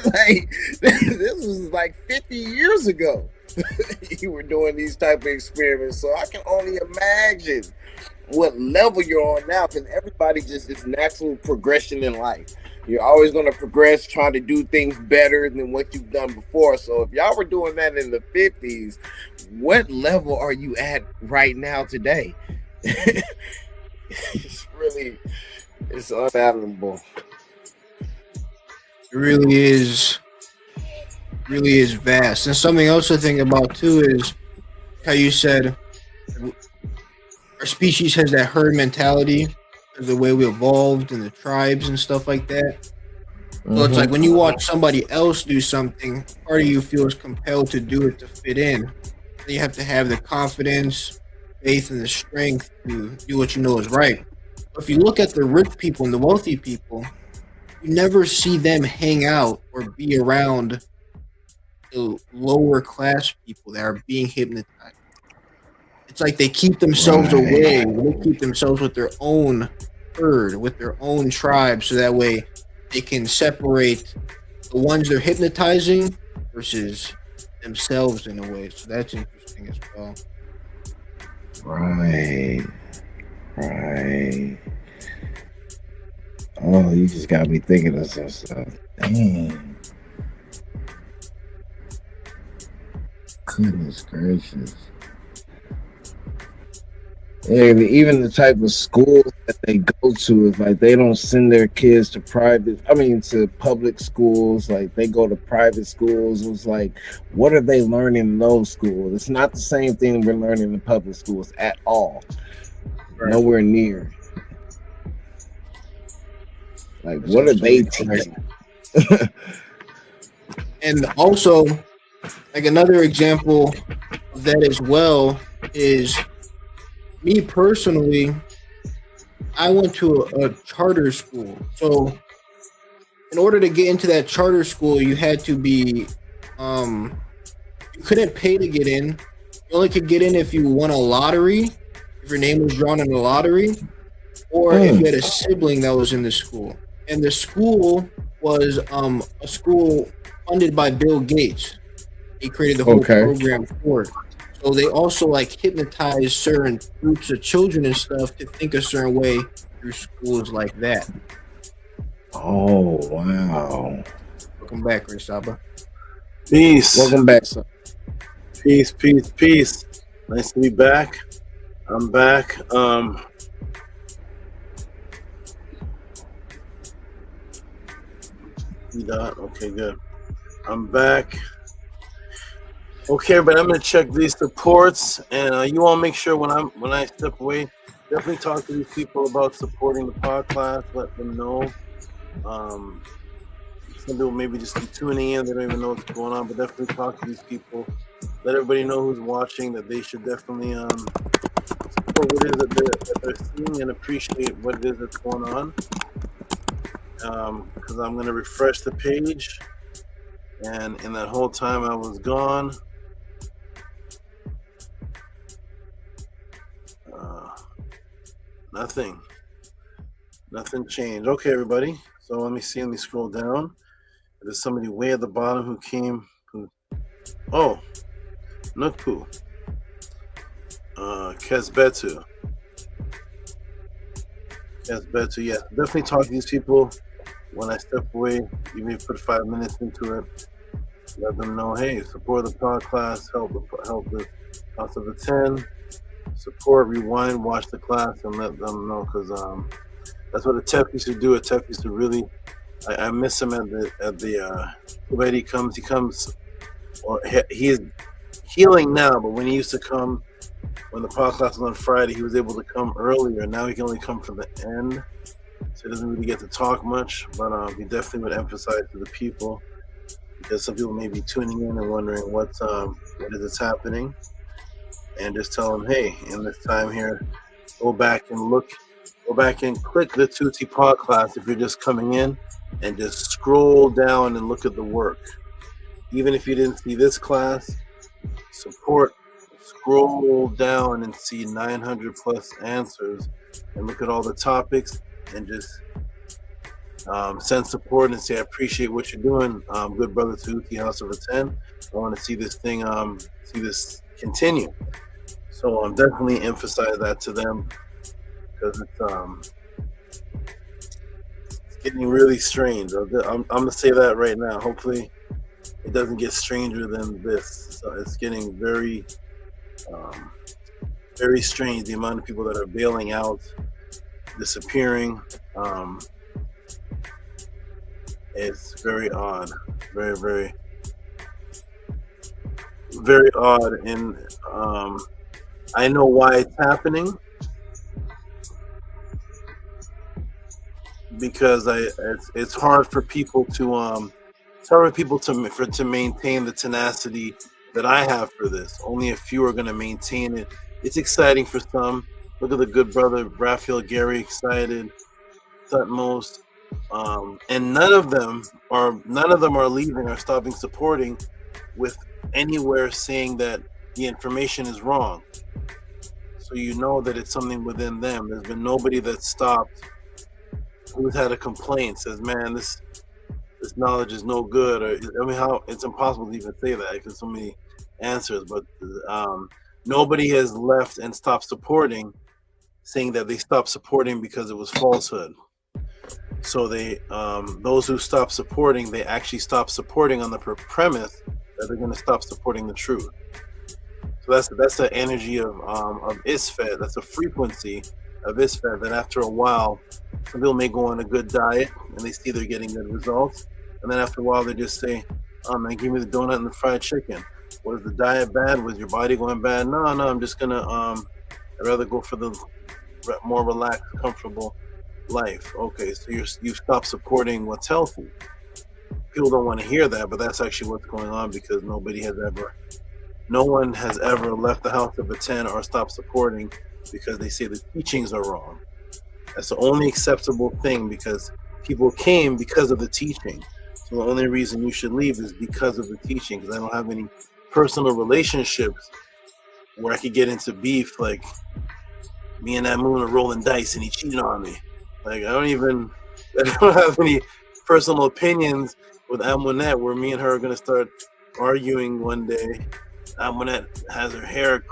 this was like 50 years ago. You were doing these type of experiments, so I can only imagine what level you're on now, because everybody just is natural progression in life. You're always going to progress, trying to do things better than what you've done before. So if y'all were doing that in the 50s, what level are you at right now today? It's unfathomable. It really is vast. And something else to think about too is how you said our species has that herd mentality, the way we evolved and the tribes and stuff like that. So it's like when you watch somebody else do something, part of you feels compelled to do it to fit in. You have to have the confidence, faith, and the strength to do what you know is right. But if you look at the rich people and the wealthy people, you never see them hang out or be around the lower class people that are being hypnotized. It's like they keep themselves away. They keep themselves with their own herd, with their own tribe, so that way they can separate the ones they're hypnotizing versus themselves in a way. So that's interesting as well. Right. Oh, you just got me thinking of some stuff. Damn. Goodness gracious. And even the type of schools that they go to is like they don't send their kids to public schools. Like they go to private schools. It's like, what are they learning in those schools? It's not the same thing we're learning in public schools at all. Right. Nowhere near. Like, what are they teaching? And also, like another example of that as well is me personally. I went to a charter school. So in order to get into that charter school, you had to be, you couldn't pay to get in. You only could get in if you won a lottery, if your name was drawn in a lottery, or if you had a sibling that was in the school. And the school was a school funded by Bill Gates. He created the whole program for it. So they also like hypnotize certain groups of children and stuff to think a certain way through schools like that. Oh, wow. Welcome back, Chris Saba. Peace. Welcome back, sir. Peace. Nice to be back. I'm back. Okay, good. I'm back. Okay, but I'm gonna check these reports, and you all make sure when I step away, definitely talk to these people about supporting the podcast. Let them know. Some people maybe just be tuning in; they don't even know what's going on. But definitely talk to these people. Let everybody know who's watching that they should definitely support what it is that they're seeing and appreciate what it is that's going on. Because I'm gonna refresh the page, and in that whole time I was gone. Nothing changed. Okay, everybody. So let me scroll down. There's somebody way at the bottom who came. Nukpu. Kesbetu. Yeah. Definitely talk to these people when I step away. You may put 5 minutes into it. Let them know, hey, support the podcast, help the cost of attend. Support, rewind, watch the class, and let them know, because that's what a Tef used to do. A Tef used to really, I miss him at the way he comes, or he is healing now, but when he used to come, when the podcast was on Friday, he was able to come earlier. Now he can only come from the end, so he doesn't really get to talk much, but he definitely would emphasize to the people, because some people may be tuning in and wondering what is happening. And just tell them, hey, in this time here, go back and click the Tehuti podcast if you're just coming in, and just scroll down and look at the work. Even if you didn't see this class, scroll down and see 900 plus answers, and look at all the topics, and just send support and say I appreciate what you're doing, good brother Tehuti, House of a 10. I want to see this thing, see this continue. So definitely emphasize that to them, because it's getting really strange. I'm gonna say that right now. Hopefully, it doesn't get stranger than this. So it's getting very, very strange. The amount of people that are bailing out, disappearing. It's very odd, very, very, very odd, and I know why it's happening, because it's hard for people to to maintain the tenacity that I have for this. Only a few are going to maintain it. It's exciting for some. Look at the good brother Raphael Gary, excited, utmost. And none of them are leaving or stopping supporting with anywhere saying that the information is wrong. So you know that it's something within them. There's been nobody that stopped who's had a complaint, says, man, this knowledge is no good, or I mean, how it's impossible to even say that because so many answers, but nobody has left and stopped supporting, saying that they stopped supporting because it was falsehood. So they, those who stop supporting, they actually stop supporting on the premise that they're going to stop supporting the truth. So that's the energy of ISFET. That's a frequency of ISFET that after a while, some people may go on a good diet and they see they're getting good results, and then after a while they just say, "Oh man, give me the donut and the fried chicken." Was the diet bad? Was your body going bad? No, I'm just gonna I'd rather go for the more relaxed, comfortable life. Okay, so you stop supporting what's healthy. People don't want to hear that, but that's actually what's going on, because no one has ever left the House of a 10 or stopped supporting because they say the teachings are wrong. That's the only acceptable thing, because people came because of the teaching. So the only reason you should leave is because of the teaching, because I don't have any personal relationships where I could get into beef, like me and that moon are rolling dice and he cheated on me. Like I don't have any personal opinions with Amonette where me and her are gonna start arguing one day. Amonette has her hair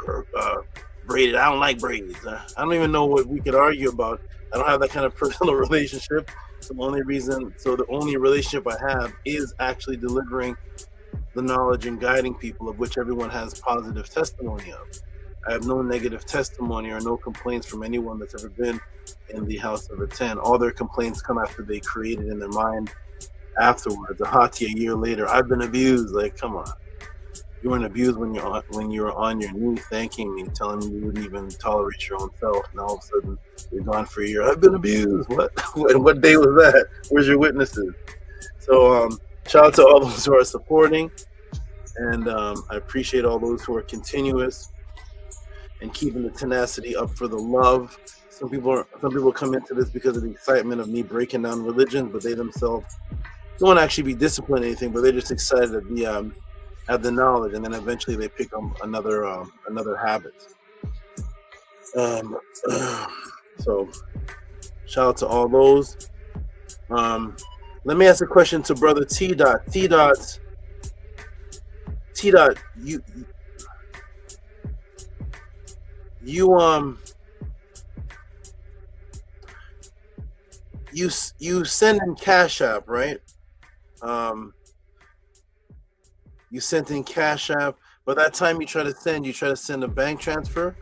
braided. I don't like braids. I don't even know what we could argue about. I don't have that kind of personal relationship. So the only relationship I have is actually delivering the knowledge and guiding people, of which everyone has positive testimony of. I have no negative testimony or no complaints from anyone that's ever been in the House of a 10. All their complaints come after they created in their mind afterwards. A hati a year later, I've been abused. Like, come on. You weren't abused when you were on your knee thanking me, telling me you wouldn't even tolerate your own self, and all of a sudden you're gone for a year. I've been abused. What? What day was that? Where's your witnesses? So shout out to all those who are supporting, and I appreciate all those who are continuous and keeping the tenacity up for the love. Some people come into this because of the excitement of me breaking down religion, but they themselves don't actually be disciplined or anything, but they're just excited to be have the knowledge, and then eventually they pick up another habit. So shout out to all those. Let me ask a question to brother T Dot. You send in Cash App, right? You sent in Cash App, but that time you try to send a bank transfer,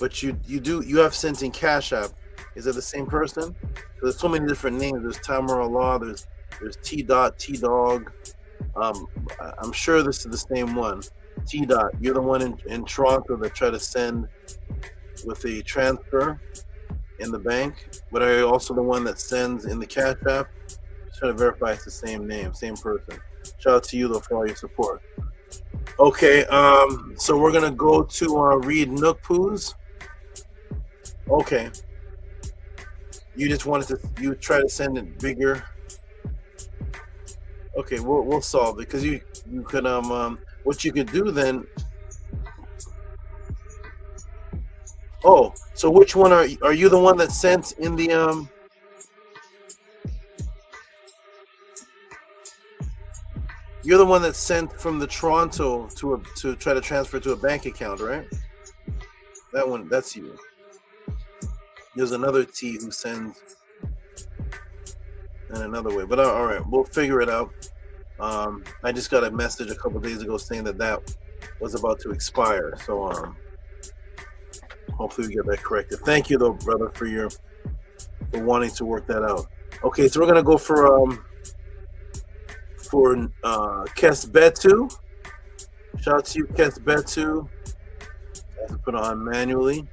but you have sent in Cash App. Is it the same person? There's so many different names. There's Tamar Allah. There's T Dot, T Dog. I'm sure this is the same one. T Dot, you're the one in Toronto that try to send with a transfer in the bank, but are you also the one that sends in the Cash App? Just trying to verify it's the same name, same person. Shout out to you though for all your support. Okay, so we're gonna go to read Nookpoos. Okay. You just you try to send it bigger. Okay, we'll solve it, because you could what you could do then. Oh, so which one are you the one that sent in the You're the one that sent from the Toronto to try to transfer to a bank account, right? That one, that's you. There's another T who sends in another way, but all right, we'll figure it out. I just got a message a couple days ago saying that was about to expire, so hopefully we get that corrected. Thank you, though, brother, for wanting to work that out. Okay, so we're gonna go for Kesbetu. Shout out to you, Kesbetu. I have to put it on manually.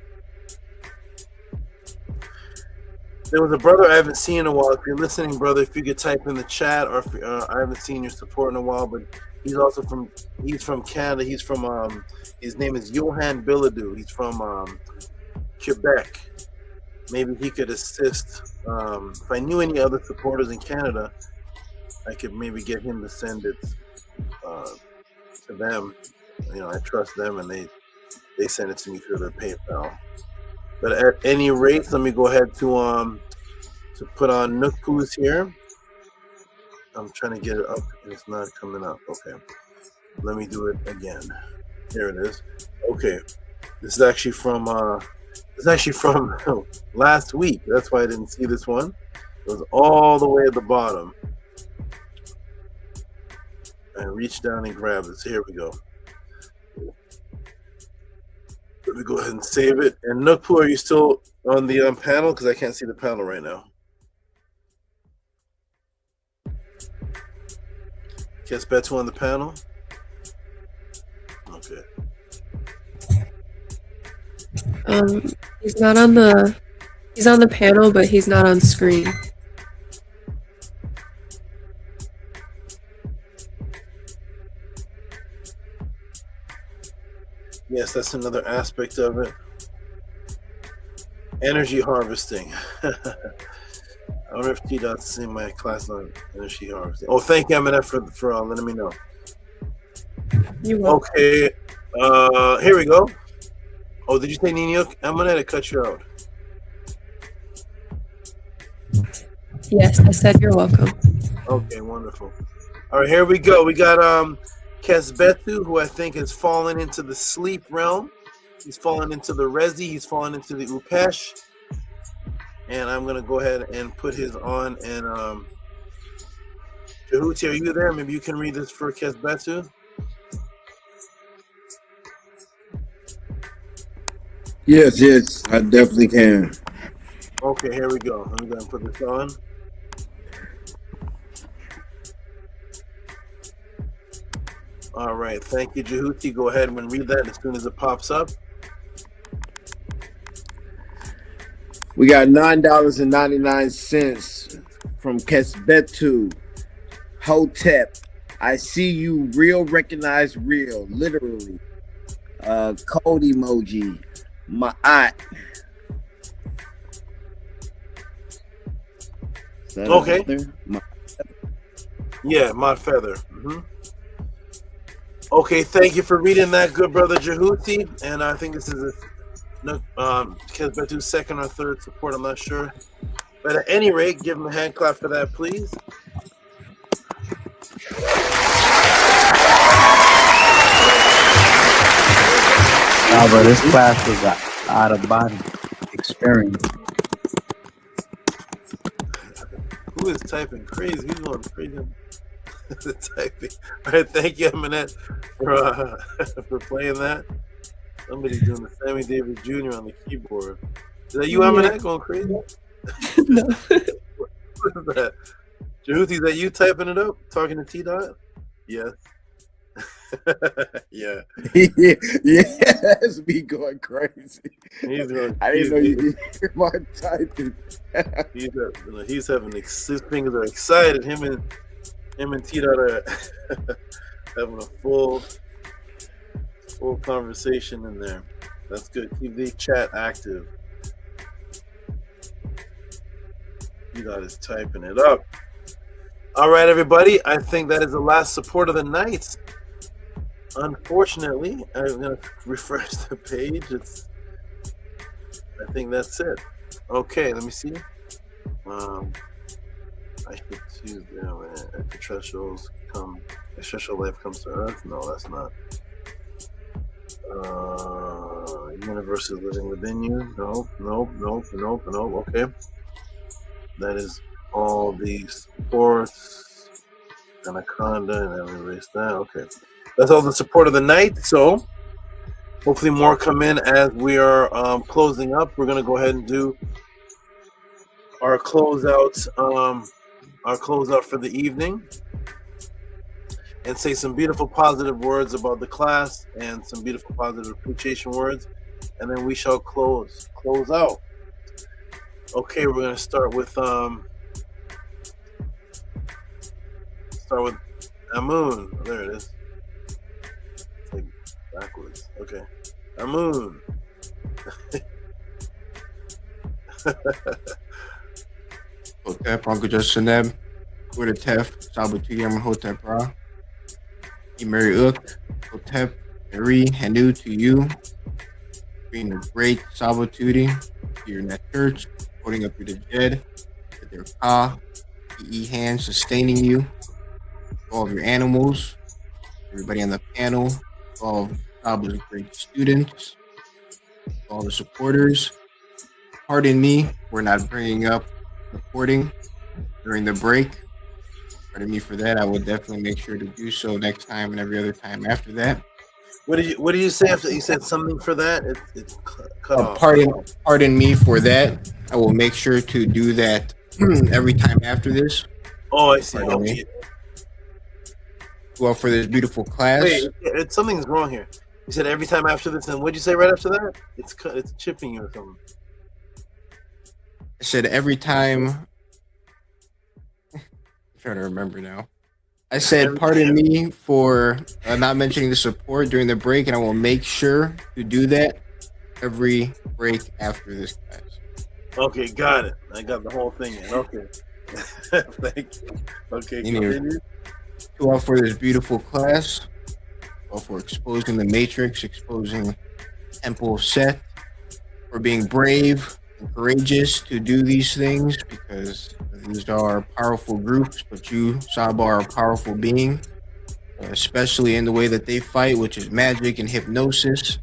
There was a brother I haven't seen in a while. If you're listening, brother, if you could type in the chat, or if, I haven't seen your support in a while, but he's from Canada. He's from his name is Johan Billadou. He's from Quebec. Maybe he could assist. If I knew any other supporters in Canada, I could maybe get him to send it to them. I trust them, and they send it to me through their PayPal. But at any rate, let me go ahead to put on Nookpoos here. I'm trying to get it up, and it's not coming up. Okay, let me do it again. Here it is. Okay, this is actually from last week. That's why I didn't see this one. It was all the way at the bottom. I reached down and grabbed this. Here we go. Let me go ahead and save it. And Nookpoo, are you still on the panel? Because I can't see the panel right now. Kesbetu on the panel? Okay. He's on the panel, but he's not on screen. Yes, that's another aspect of it. Energy harvesting. I wonder if T-Dot's in my class on energy harvesting. Oh, thank you, Aminette, for letting me know. You're welcome. Okay, here we go. Oh, did you say Nino? Aminette, I cut you out. Yes, I said you're welcome. Okay, wonderful. All right, here we go. We got Kesbetu, who I think has fallen into the sleep realm. He's fallen into the Rezi. He's fallen into the Upesh. And I'm going to go ahead and put his on. And Tehuti, are you there? Maybe you can read this for Kesbetu. Yes, I definitely can. Okay, here we go. Let me go and put this on. All right, thank you, Jehuti. Go ahead and read that as soon as it pops up. We got $9.99 from Kesbetu. Hotep. I see you real, recognize real, literally. Code emoji. Ma'at. Okay. Yeah, Mod Feather. Okay, thank you for reading that, good brother Jehuti. And I think this is Kesbetu's second or third support, I'm not sure. But at any rate, give him a hand clap for that, please. But this class was an out of body experience. Who is typing crazy? Who's going crazy? Typing. All right, thank you, Aminette, for playing that. Somebody's doing the Sammy Davis Jr. on the keyboard. Is that you, Aminette, going crazy? No. What is that? Jehuti, is that you typing it up? Talking to T-Dot? Yes. Yeah. Yeah, that's me going crazy. He's going, I didn't know you could hear my typing. He's having his fingers are excited. Him and T-Dot are having a full conversation in there. That's good. Keep the chat active. T-Dot is typing it up. All right, everybody. I think that is the last support of the night. Unfortunately, I'm going to refresh the page. I think that's it. Okay, let me see. I should choose the thresholds come Essential life comes to Earth. No, that's not. Universe is living within you. Nope. Okay. That is all the sports, Anaconda, and then we erase that. Okay. That's all the support of the night. So hopefully more come in as we are closing up. We're gonna go ahead and do our closeout for the evening, and say some beautiful positive words about the class and some beautiful positive appreciation words, and then we shall close out. Okay, we're gonna start with Amun. Oh, there it is. It's like backwards. Okay, Amun. Hotep, Uncle Justineb, Tef, Sabutu Hotep Ra, Mary Uk, Hotep, Mary, Hanu to you, being a great Sabutudi, you're in that church, holding up your Jed, with their Ka, E hands sustaining you, all of your animals, everybody on the panel, all of Sabu's great students, all the supporters. Pardon me for not bringing up recording during the break. Pardon me for that. I will definitely make sure to do so next time and every other time after that. What did you say after you said something for that? It's cut off. Pardon me for that. I will make sure to do that every time after this. Oh, I see. Okay. Well, for this beautiful class. Wait, something's wrong here. You said every time after this, and what'd you say right after that? It's chipping you or something. I said every time. I'm trying to remember now. I said, pardon me for not mentioning the support during the break, and I will make sure to do that every break after this class. Okay, got it. I got the whole thing in. Okay. Thank you. Okay, continue. To all for this beautiful class, all for exposing the Matrix, exposing Temple of Set, for being brave and courageous to do these things, because these are powerful groups, but you, Saba, are a powerful being, especially in the way that they fight, which is magic and hypnosis,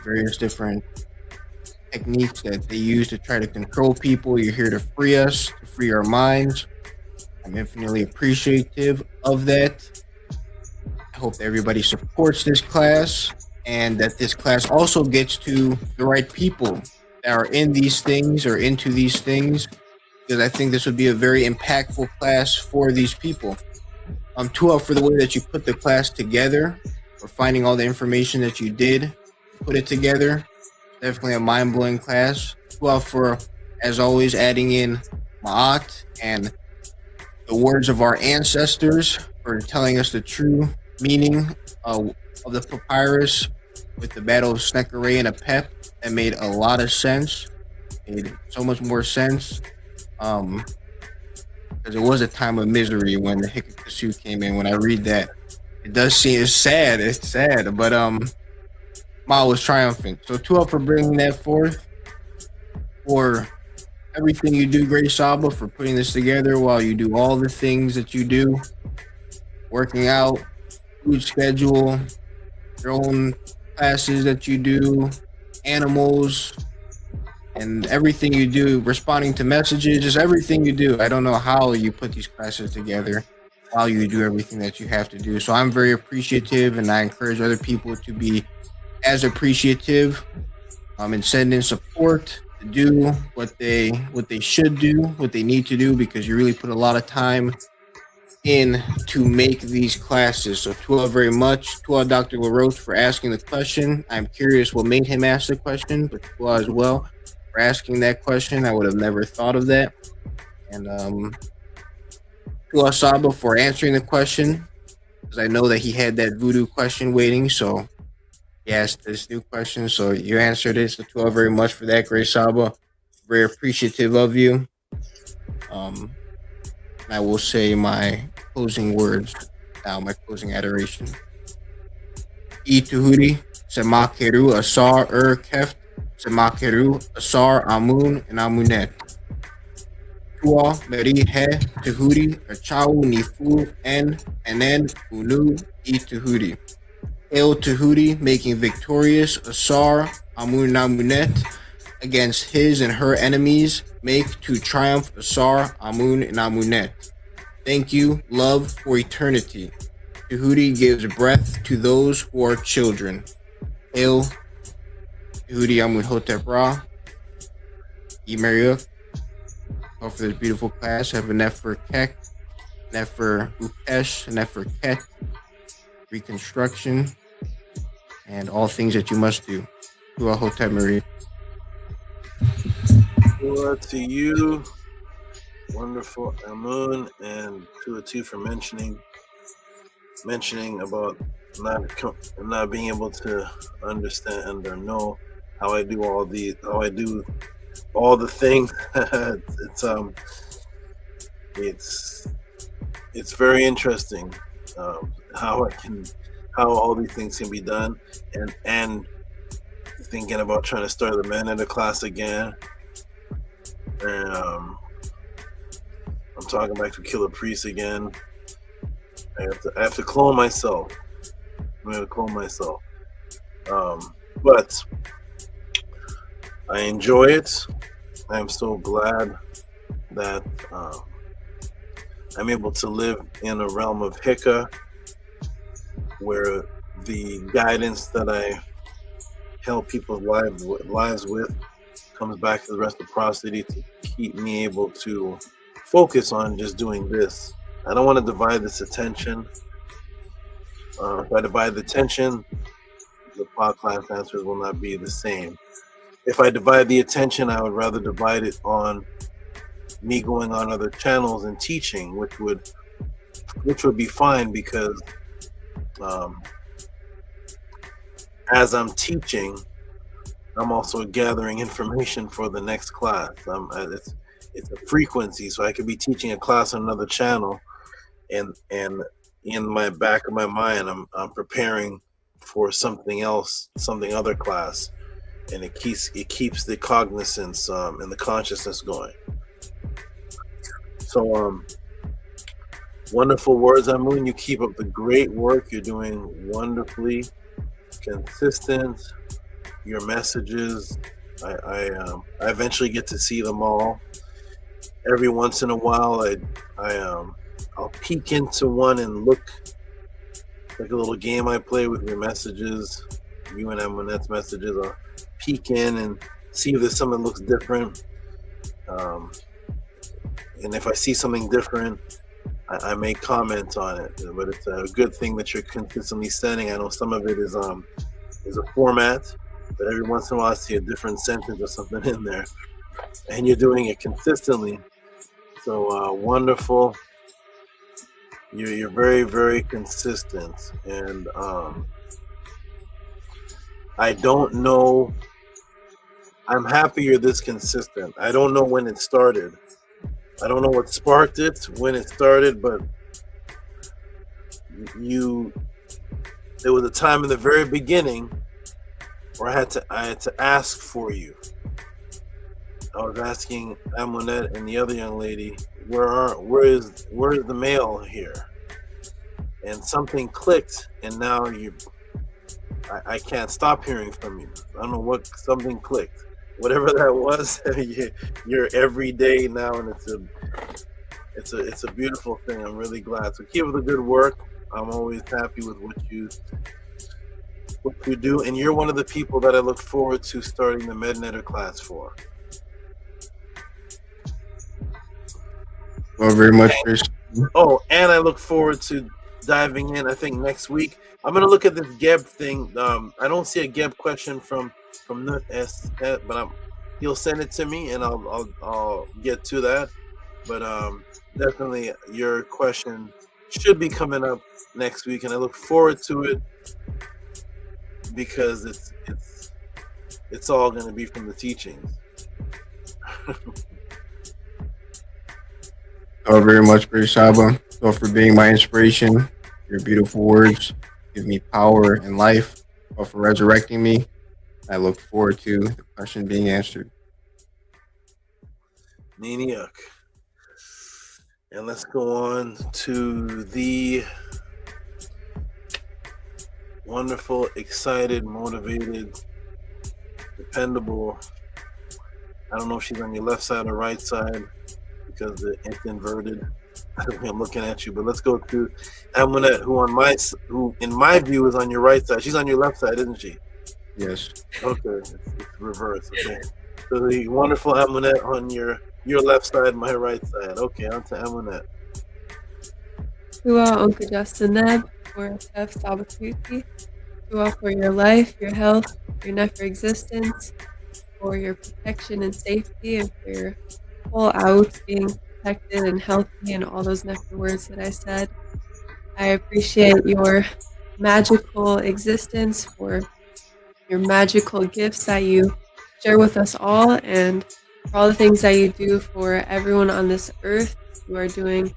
various different techniques that they use to try to control people. You're here to free us, to free our minds. I'm infinitely appreciative of that. I hope that everybody supports this class, and that this class also gets to the right people that are in these things or into these things, because I think this would be a very impactful class for these people. Tua, for the way that you put the class together, for finding all the information that you did, put it together. Definitely a mind-blowing class. Tua, for, as always, adding in Ma'at and the words of our ancestors, for telling us the true meaning of the papyrus with the Battle of Sneckeray and Apep. That made a lot of sense. Made so much more sense. Because it was a time of misery when the Hikakasu came in. When I read that, it does seem it's sad, but Ma was triumphant. So Tua, for bringing that forth, for everything you do, Great Saba, for putting this together while you do all the things that you do, working out, food schedule, your own classes that you do, animals, and everything you do, responding to messages, just everything you do. I don't know how you put these classes together while you do everything that you have to do. So I'm very appreciative, and I encourage other people to be as appreciative and send in support to do what they should do, what they need to do, because you really put a lot of time in to make these classes. So Tua very much. Tua, Dr. LaRoche, for asking the question. I'm curious what made him ask the question, but Tua as well for asking that question. I would have never thought of that. And Tua Saba for answering the question, because I know that he had that voodoo question waiting. So he asked this new question, so you answered it. So Tua very much for that, Great Saba. Very appreciative of you. I will say my closing words now, my closing adoration. Tehuti, Semakeru, Asar, Keft, Semakeru, Asar, Amun, and Amunet. Tua, Meri, He, Tehuti, Achau, Nifu, En, Enen, Unu, E Tehuti. Hail Tehuti, making victorious Asar, Amun-Namunet, against his and her enemies, make to triumph Asar, Amun-Namunet. Thank you, love, for eternity. Tehuti gives breath to those who are children. Hail Tehuti Amun-Hotep Ra, Imariuk, for this beautiful class. Have a Nefer Kek, Nefer Upesh, Nefer Ket, reconstruction, and all things that you must do. Tua Hotep Marie. To you, wonderful Amun, and to for mentioning about not being able to understand or know how I do all the things. It's very interesting how all these things can be done, and thinking about trying to start the men in the class again. And I'm talking back to Killer Priest again. I have to clone myself. I'm gonna clone myself. But I enjoy it. I'm so glad that I'm able to live in a realm of Hika where the guidance that I help people's lives with comes back to the reciprocity to keep me able to focus on just doing this. I don't want to divide this attention. If I divide the attention, the podcast answers will not be the same. If I divide the attention, I would rather divide it on me going on other channels and teaching, which would be fine, because as I'm teaching, I'm also gathering information for the next class. It's a frequency, so I could be teaching a class on another channel, and in my back of my mind, I'm preparing for something else, something other class, and it keeps the cognizance and the consciousness going. So wonderful words, Amun. You keep up the great work. You're doing wonderfully consistent. Your messages, I eventually get to see them all. Every once in a while, I'll peek into one and look, like a little game I play with your messages, you and Amunet's messages. I'll peek in and see if there's something that looks different. And if I see something different, I may comment on it. But it's a good thing that you're consistently sending. I know some of it is a format, but every once in a while I see a different sentence or something in there, and you're doing it consistently. So wonderful. You're very, very consistent, and I don't know. I'm happy you're this consistent. I don't know when it started. I don't know what sparked it, when it started, but there was a time in the very beginning where I had to ask for you. I was asking Amunet and the other young lady, where is the male here? And something clicked, and now I can't stop hearing from you. I don't know what, something clicked. Whatever that was, you're every day now, and it's a beautiful thing. I'm really glad. So keep up the good work. I'm always happy with what you do, and you're one of the people that I look forward to starting the Mednetter class for. Well, very much, Chris. Oh, and I look forward to diving in. I think next week I'm gonna look at this Geb thing. I don't see a Geb question from Nut S, but he'll send it to me, and I'll get to that. But definitely your question should be coming up next week, and I look forward to it because it's all going to be from the teachings. Oh, very much, Brother Saba. So for being my inspiration, your beautiful words give me power and life. So for resurrecting me, I look forward to the question being answered. Niniuk. And let's go on to the wonderful, excited, motivated, dependable. I don't know if she's on your left side or right side because it's inverted. I don't think I'm looking at you, but let's go to Amunet, who in my view is on your right side. She's on your left side, isn't she? Yes. Okay, it's reverse. Okay, so the wonderful Amunet on your left side, my right side. Okay, on to Amunet. Dua Uncle Justin Neb for F. Sabakuti. Dua for your life, your health, your never existence, for your protection and safety, and for your whole out being protected and healthy, and all those never words that I said. I appreciate your magical existence, for your magical gifts that you share with us all, and for all the things that you do for everyone on this earth. You are doing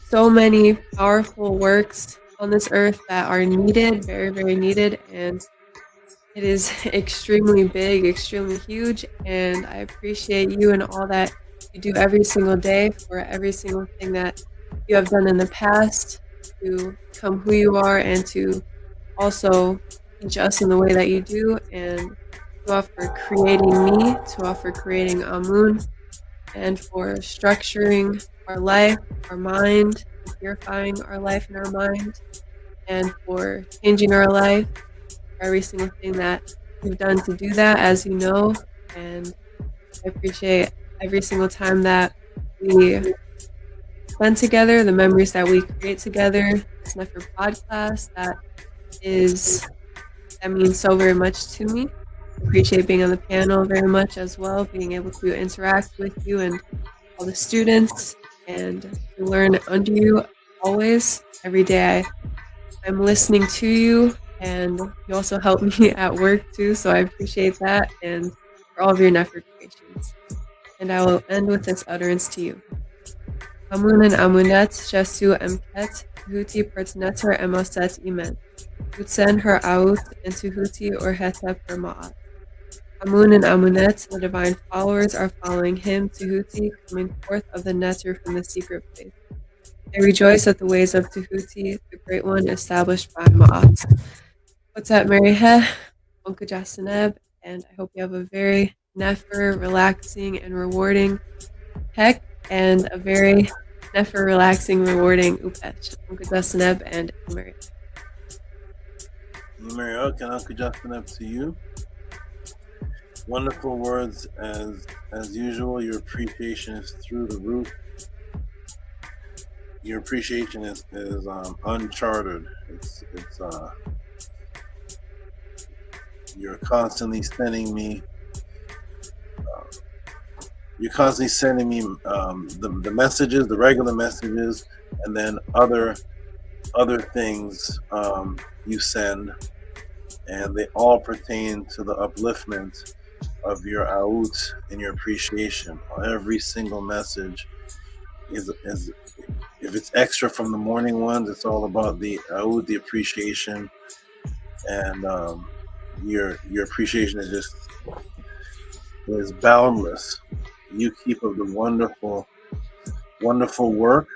so many powerful works on this earth that are needed, very, very needed, and it is extremely big, extremely huge, and I appreciate you and all that you do every single day for every single thing that you have done in the past to become who you are and to also teach us in the way that you do, and to offer creating me, to offer creating Amun, and for structuring our life, our mind, purifying our life and our mind, and for changing our life, for every single thing that you've done to do that, as you know. And I appreciate every single time that we spend together, the memories that we create together, this Nefer podcast, that means so very much to me. Appreciate being on the panel very much as well, being able to interact with you and all the students and to learn under you always. Every day I'm listening to you, and you also help me at work too, so I appreciate that, and for all of your Nefer creations. And I will end with this utterance to you. Amun and Amunet Shesu Emket Tehuti Pertneter Emoset Imen. Utsen her out and Tehuti or Hetep her Ma'at. Amun and Amunet, the divine followers, are following him, Tehuti, coming forth of the Neter from the secret place. They rejoice at the ways of Tehuti, the great one established by Ma'at. What's up, Mary Heh, Uncle Jasaneb, and I hope you have a very Nefer, relaxing, and rewarding Heck, and a very Nefer, relaxing, rewarding Upech. Uncle Jasaneb and Mary. Mary, okay, Uncle Jasaneb to you. Wonderful words as usual. Your appreciation is through the roof. Your appreciation is uncharted. It's you're constantly sending me. You're constantly sending me the messages, the regular messages, and then other things you send, and they all pertain to the upliftment of your out and your appreciation. Every single message is if it's extra from the morning ones, it's all about the out, the appreciation, and your appreciation is boundless. You keep up the wonderful work.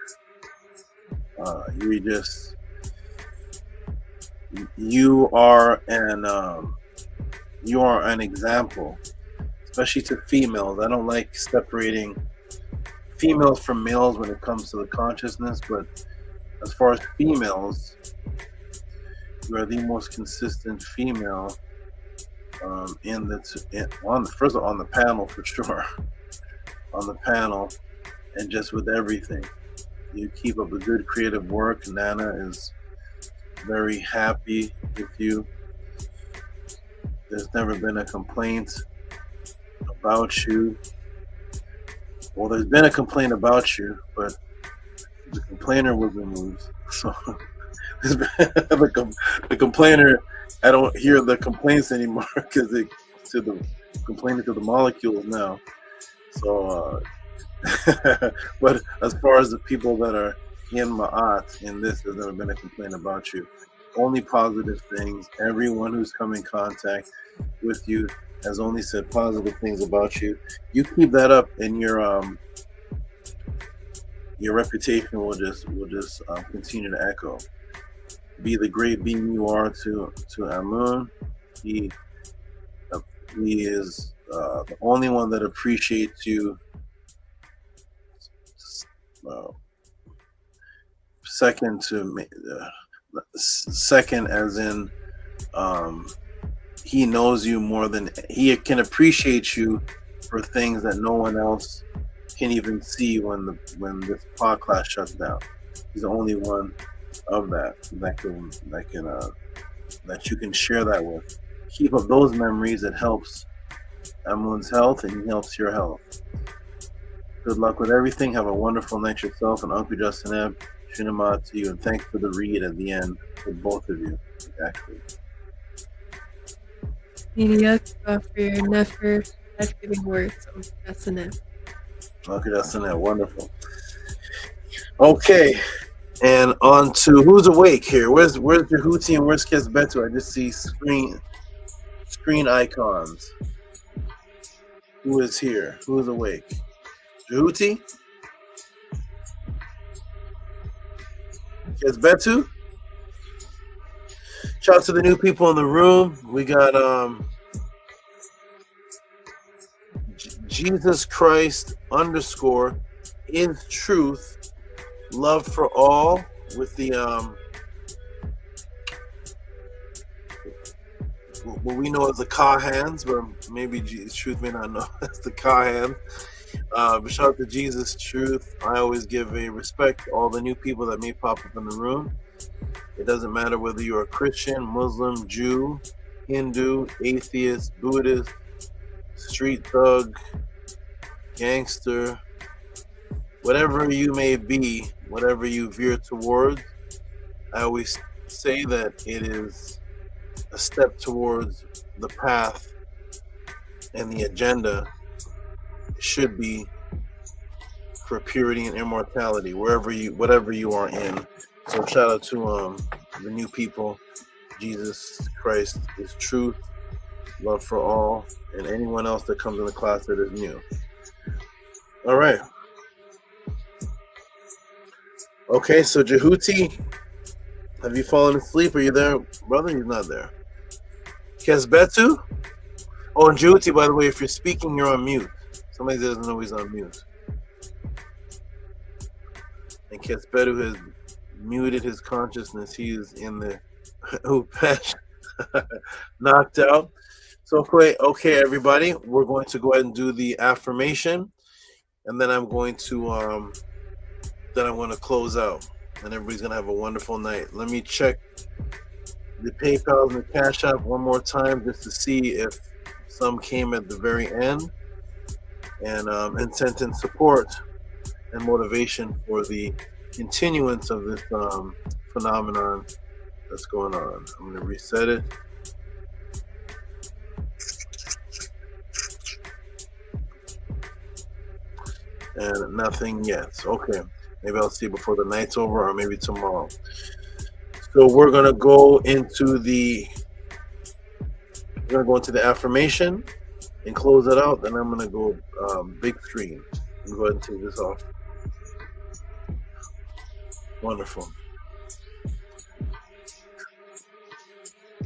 You are an example, especially to females. I don't like separating females from males when it comes to the consciousness, but as far as females, you are the most consistent female on the panel for sure. On the panel, and just with everything. You keep up a good creative work. Nana is very happy with you. There's never been a complaint about you. Well, there's been a complaint about you, but the complainer was removed. So the complainer, I don't hear the complaints anymore because they to the complaining to the molecules now. So, but as far as the people that are in Ma'at in this, there's never been a complaint about you. Only positive things. Everyone who's come in contact with you has only said positive things about you. You keep that up, and your reputation will just continue to echo. Be the great being you are to Amun. He is the only one that appreciates you. Second to second, as in he knows you more than he can appreciate you for things that no one else can even see when this podcast shuts down. He's the only one of that you can share that with. Keep up those memories. It helps Amun's health and he helps your health. Good luck with everything. Have a wonderful night yourself, and Uncle Justin Ebb, Shinama to you, and thanks for the read at the end for both of you, actually. For your never life-giving words. That's an it. Uncle Justin Ebb, wonderful. Okay, and on to who's awake here. Where's Tehuti and where's Kesbetu? I just see screen icons. Who is here? Who is awake? Tehuti? Kesbetu? Shout out to the new people in the room. We got Jesus Christ _is truth, love for all, with the what we know as the Ka hands, but maybe Jesus Truth may not know that's the Ka hand. But shout out to Jesus Truth. I always give a respect to all the new people that may pop up in the room. It doesn't matter whether you're a Christian, Muslim, Jew, Hindu, atheist, Buddhist, street thug, gangster, whatever you may be, whatever you veer towards. I always say that it is a step towards the path, and the agenda should be for purity and immortality, whatever you are in. So shout out to the new people. Jesus Christ is truth, love for all, and anyone else that comes in the class that is new. All right. Okay, so Tehuti, have you fallen asleep? Are you there, brother? He's not there. Kesbetu? Oh, and Tehuti, by the way, if you're speaking, you're on mute. Somebody doesn't know he's on mute. And Kesbetu has muted his consciousness. He is in the patch, knocked out. So okay, everybody, we're going to go ahead and do the affirmation, and then I'm going to close out, and everybody's gonna have a wonderful night. Let me check the PayPal and the Cash App one more time just to see if some came at the very end, and sent in support and motivation for the continuance of this phenomenon that's going on. I'm going to reset it. And nothing yet. Okay. Maybe I'll see before the night's over, or maybe tomorrow. So we're going to go into the affirmation and close it out. Then I'm going to go big screen and go ahead and take this off. Wonderful.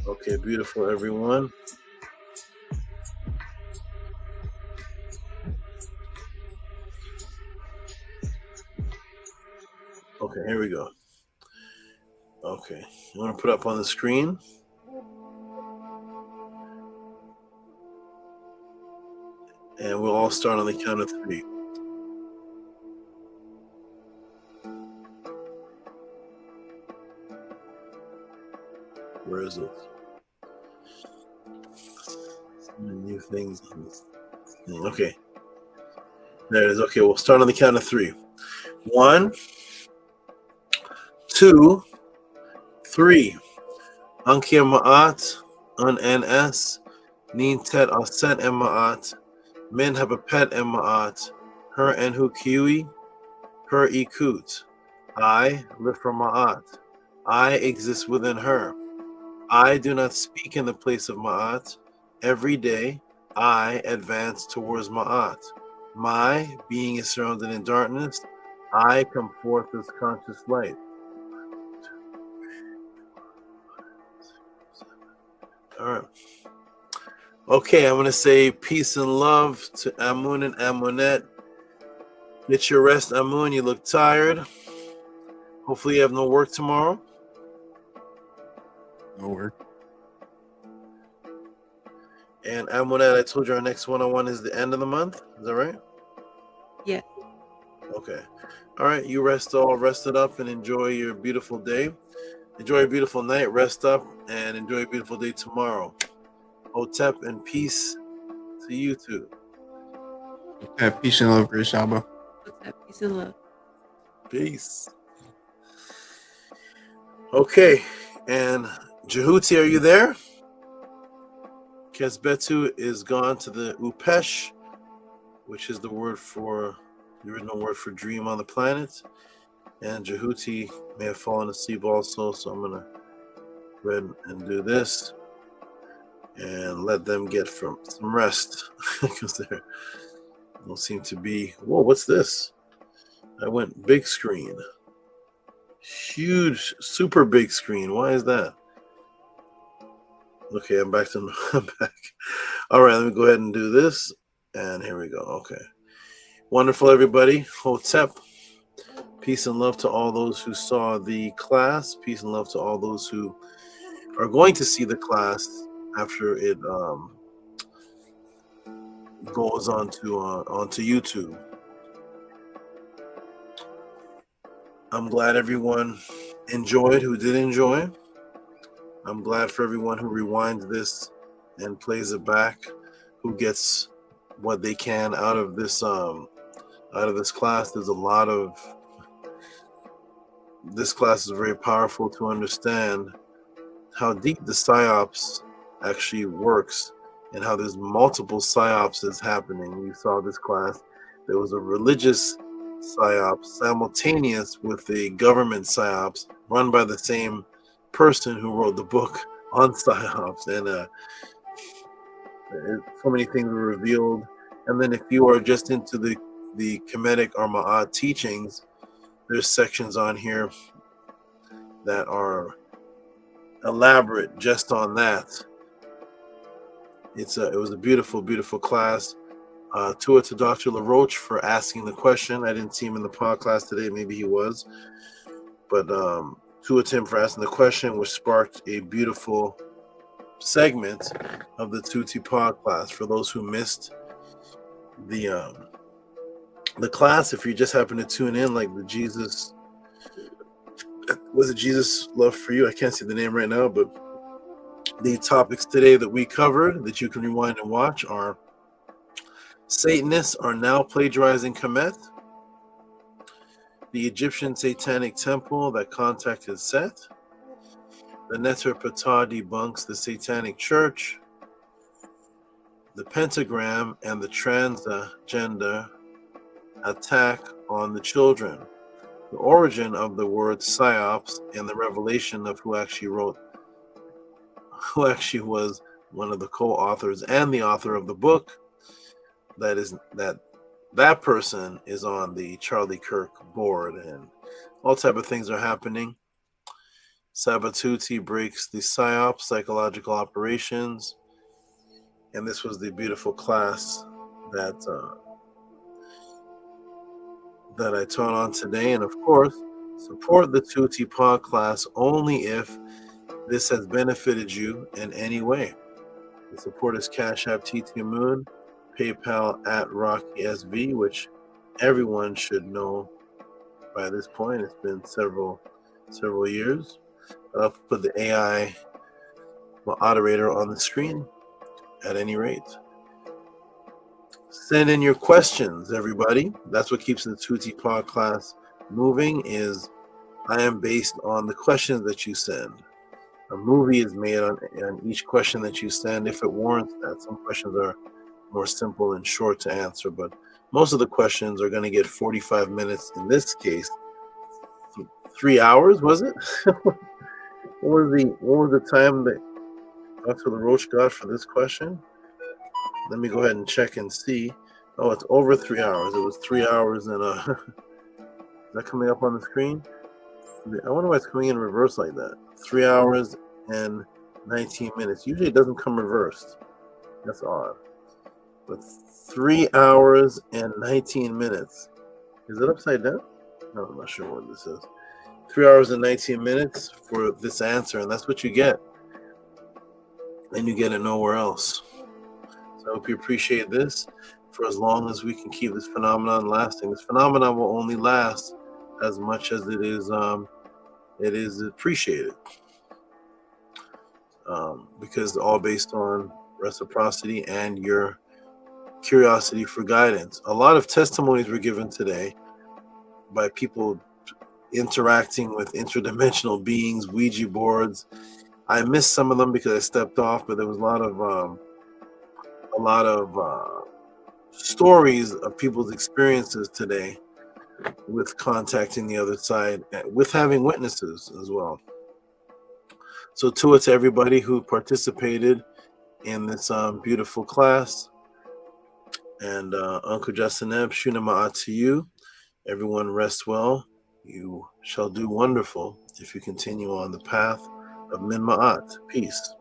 Okay, beautiful, everyone. Okay, here we go. Okay, you want to put up on the screen? And we'll all start on the count of 3. Where is it? So many new things on this thing. Okay. There it is. Okay, we'll start on the count of 3. 1, 2, 3. Ankia Ma'at, Un NS, Nin Tet Aset and Ma'at, Min have a pet and Ma'at, Her and Hu Kiwi, Her Ikut. I live from Ma'at. I exist within her. I do not speak in the place of Ma'at. Every day, I advance towards Ma'at. My being is surrounded in darkness. I come forth as conscious light. All right. Okay, I'm going to say peace and love to Amun and Amunet. Get your rest, Amun. You look tired. Hopefully you have no work tomorrow. No work. And Amunet, I told you our next one-on-one is the end of the month. Is that right? Yeah. Okay. All right. You rest it up and enjoy your beautiful day. Enjoy your beautiful night. Rest up and enjoy your beautiful day tomorrow. Hotep and peace to you too. Okay, peace and love, Grace Saba. Peace and love. Peace. Okay. And Tehuti, are you there? Kesbetu is gone to the Upesh, which is the original word for dream on the planet. And Tehuti may have fallen asleep also, so I'm gonna go ahead and do this and let them get some rest because they don't seem to be. Whoa, what's this? I went big screen, huge, super big screen. Why is that? Okay, I'm back. All right, let me go ahead and do this. And here we go. Okay. Wonderful, everybody. Hotep. Peace and love to all those who saw the class. Peace and love to all those who are going to see the class after it goes onto YouTube. I'm glad everyone enjoyed who did enjoy. I'm glad for everyone who rewinds this and plays it back, who gets what they can out of this class. There's a lot of this class is very powerful to understand how deep the Psyops actually works and how there's multiple Psyopses happening. You saw this class. There was a religious Psyops simultaneous with the government Psyops run by the same person who wrote the book on Psyops, and so many things were revealed. And then if you are just into the Kemetic or Ma'at teachings, there's sections on here that are elaborate just on that. It was a beautiful, beautiful class. To Dr. LaRoche for asking the question. I didn't see him in the pod class today. Maybe he was. But to Tim for asking the question, which sparked a beautiful segment of the Tutti pod class. For those who missed the class, if you just happen to tune in, like the Jesus, was it Jesus Love for You? I can't see the name right now, but the topics today that we covered that you can rewind and watch are Satanists are now plagiarizing Kemet, the Egyptian Satanic temple that contacted Set, the Neter Patah debunks the Satanic Church, the Pentagram and the Transgender attack on the children, the origin of the word Psyops, and the revelation of who actually was one of the co-authors and the author of the book. That person is on the Charlie Kirk board, and all type of things are happening. Sabatuti breaks the Psyops psychological operations, and this was the beautiful class that I taught on today. And of course, support the Tutti Pod class only if this has benefited you in any way. The support is Cash App TT Moon, PayPal at RockySV, which everyone should know by this point. It's been several years. I'll put the AI moderator on the screen at any rate. Send in your questions, everybody. That's what keeps the Tutti Pod class moving. Is I am based on the questions that you send. A movie is made on each question that you send if it warrants that. Some questions are more simple and short to answer, but most of the questions are going to get 45 minutes. In this case, 3 hours, was it? What was the time that Dr. LaRoche got for this question? Let me go ahead and check and see. Oh, it's over 3 hours. It was 3 hours and that coming up on the screen? I wonder why it's coming in reverse like that. 3 hours and 19 minutes. Usually it doesn't come reversed. That's odd. But 3 hours and 19 minutes. Is it upside down? No, I'm not sure what this is. 3 hours and 19 minutes for this answer, and that's what you get. And you get it nowhere else. So I hope you appreciate this for as long as we can keep this phenomenon lasting. This phenomenon will only last as much as it is appreciated. Because all based on reciprocity and your curiosity for guidance. A lot of testimonies were given today by people interacting with interdimensional beings, Ouija boards. I missed some of them because I stepped off, but there was a lot of stories of people's experiences today with contacting the other side, with having witnesses as well. So to everybody who participated in this beautiful class. And Uncle Jasaneb, Shunama to you. Everyone rest well. You shall do wonderful if you continue on the path of Min Ma'at. Peace.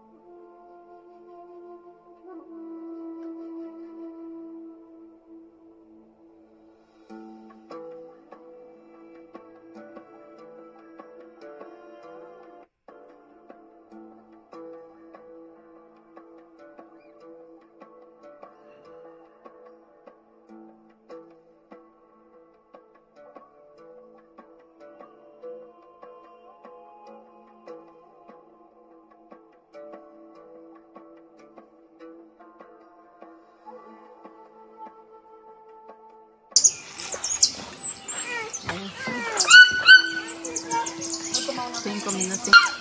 Cinco minutos.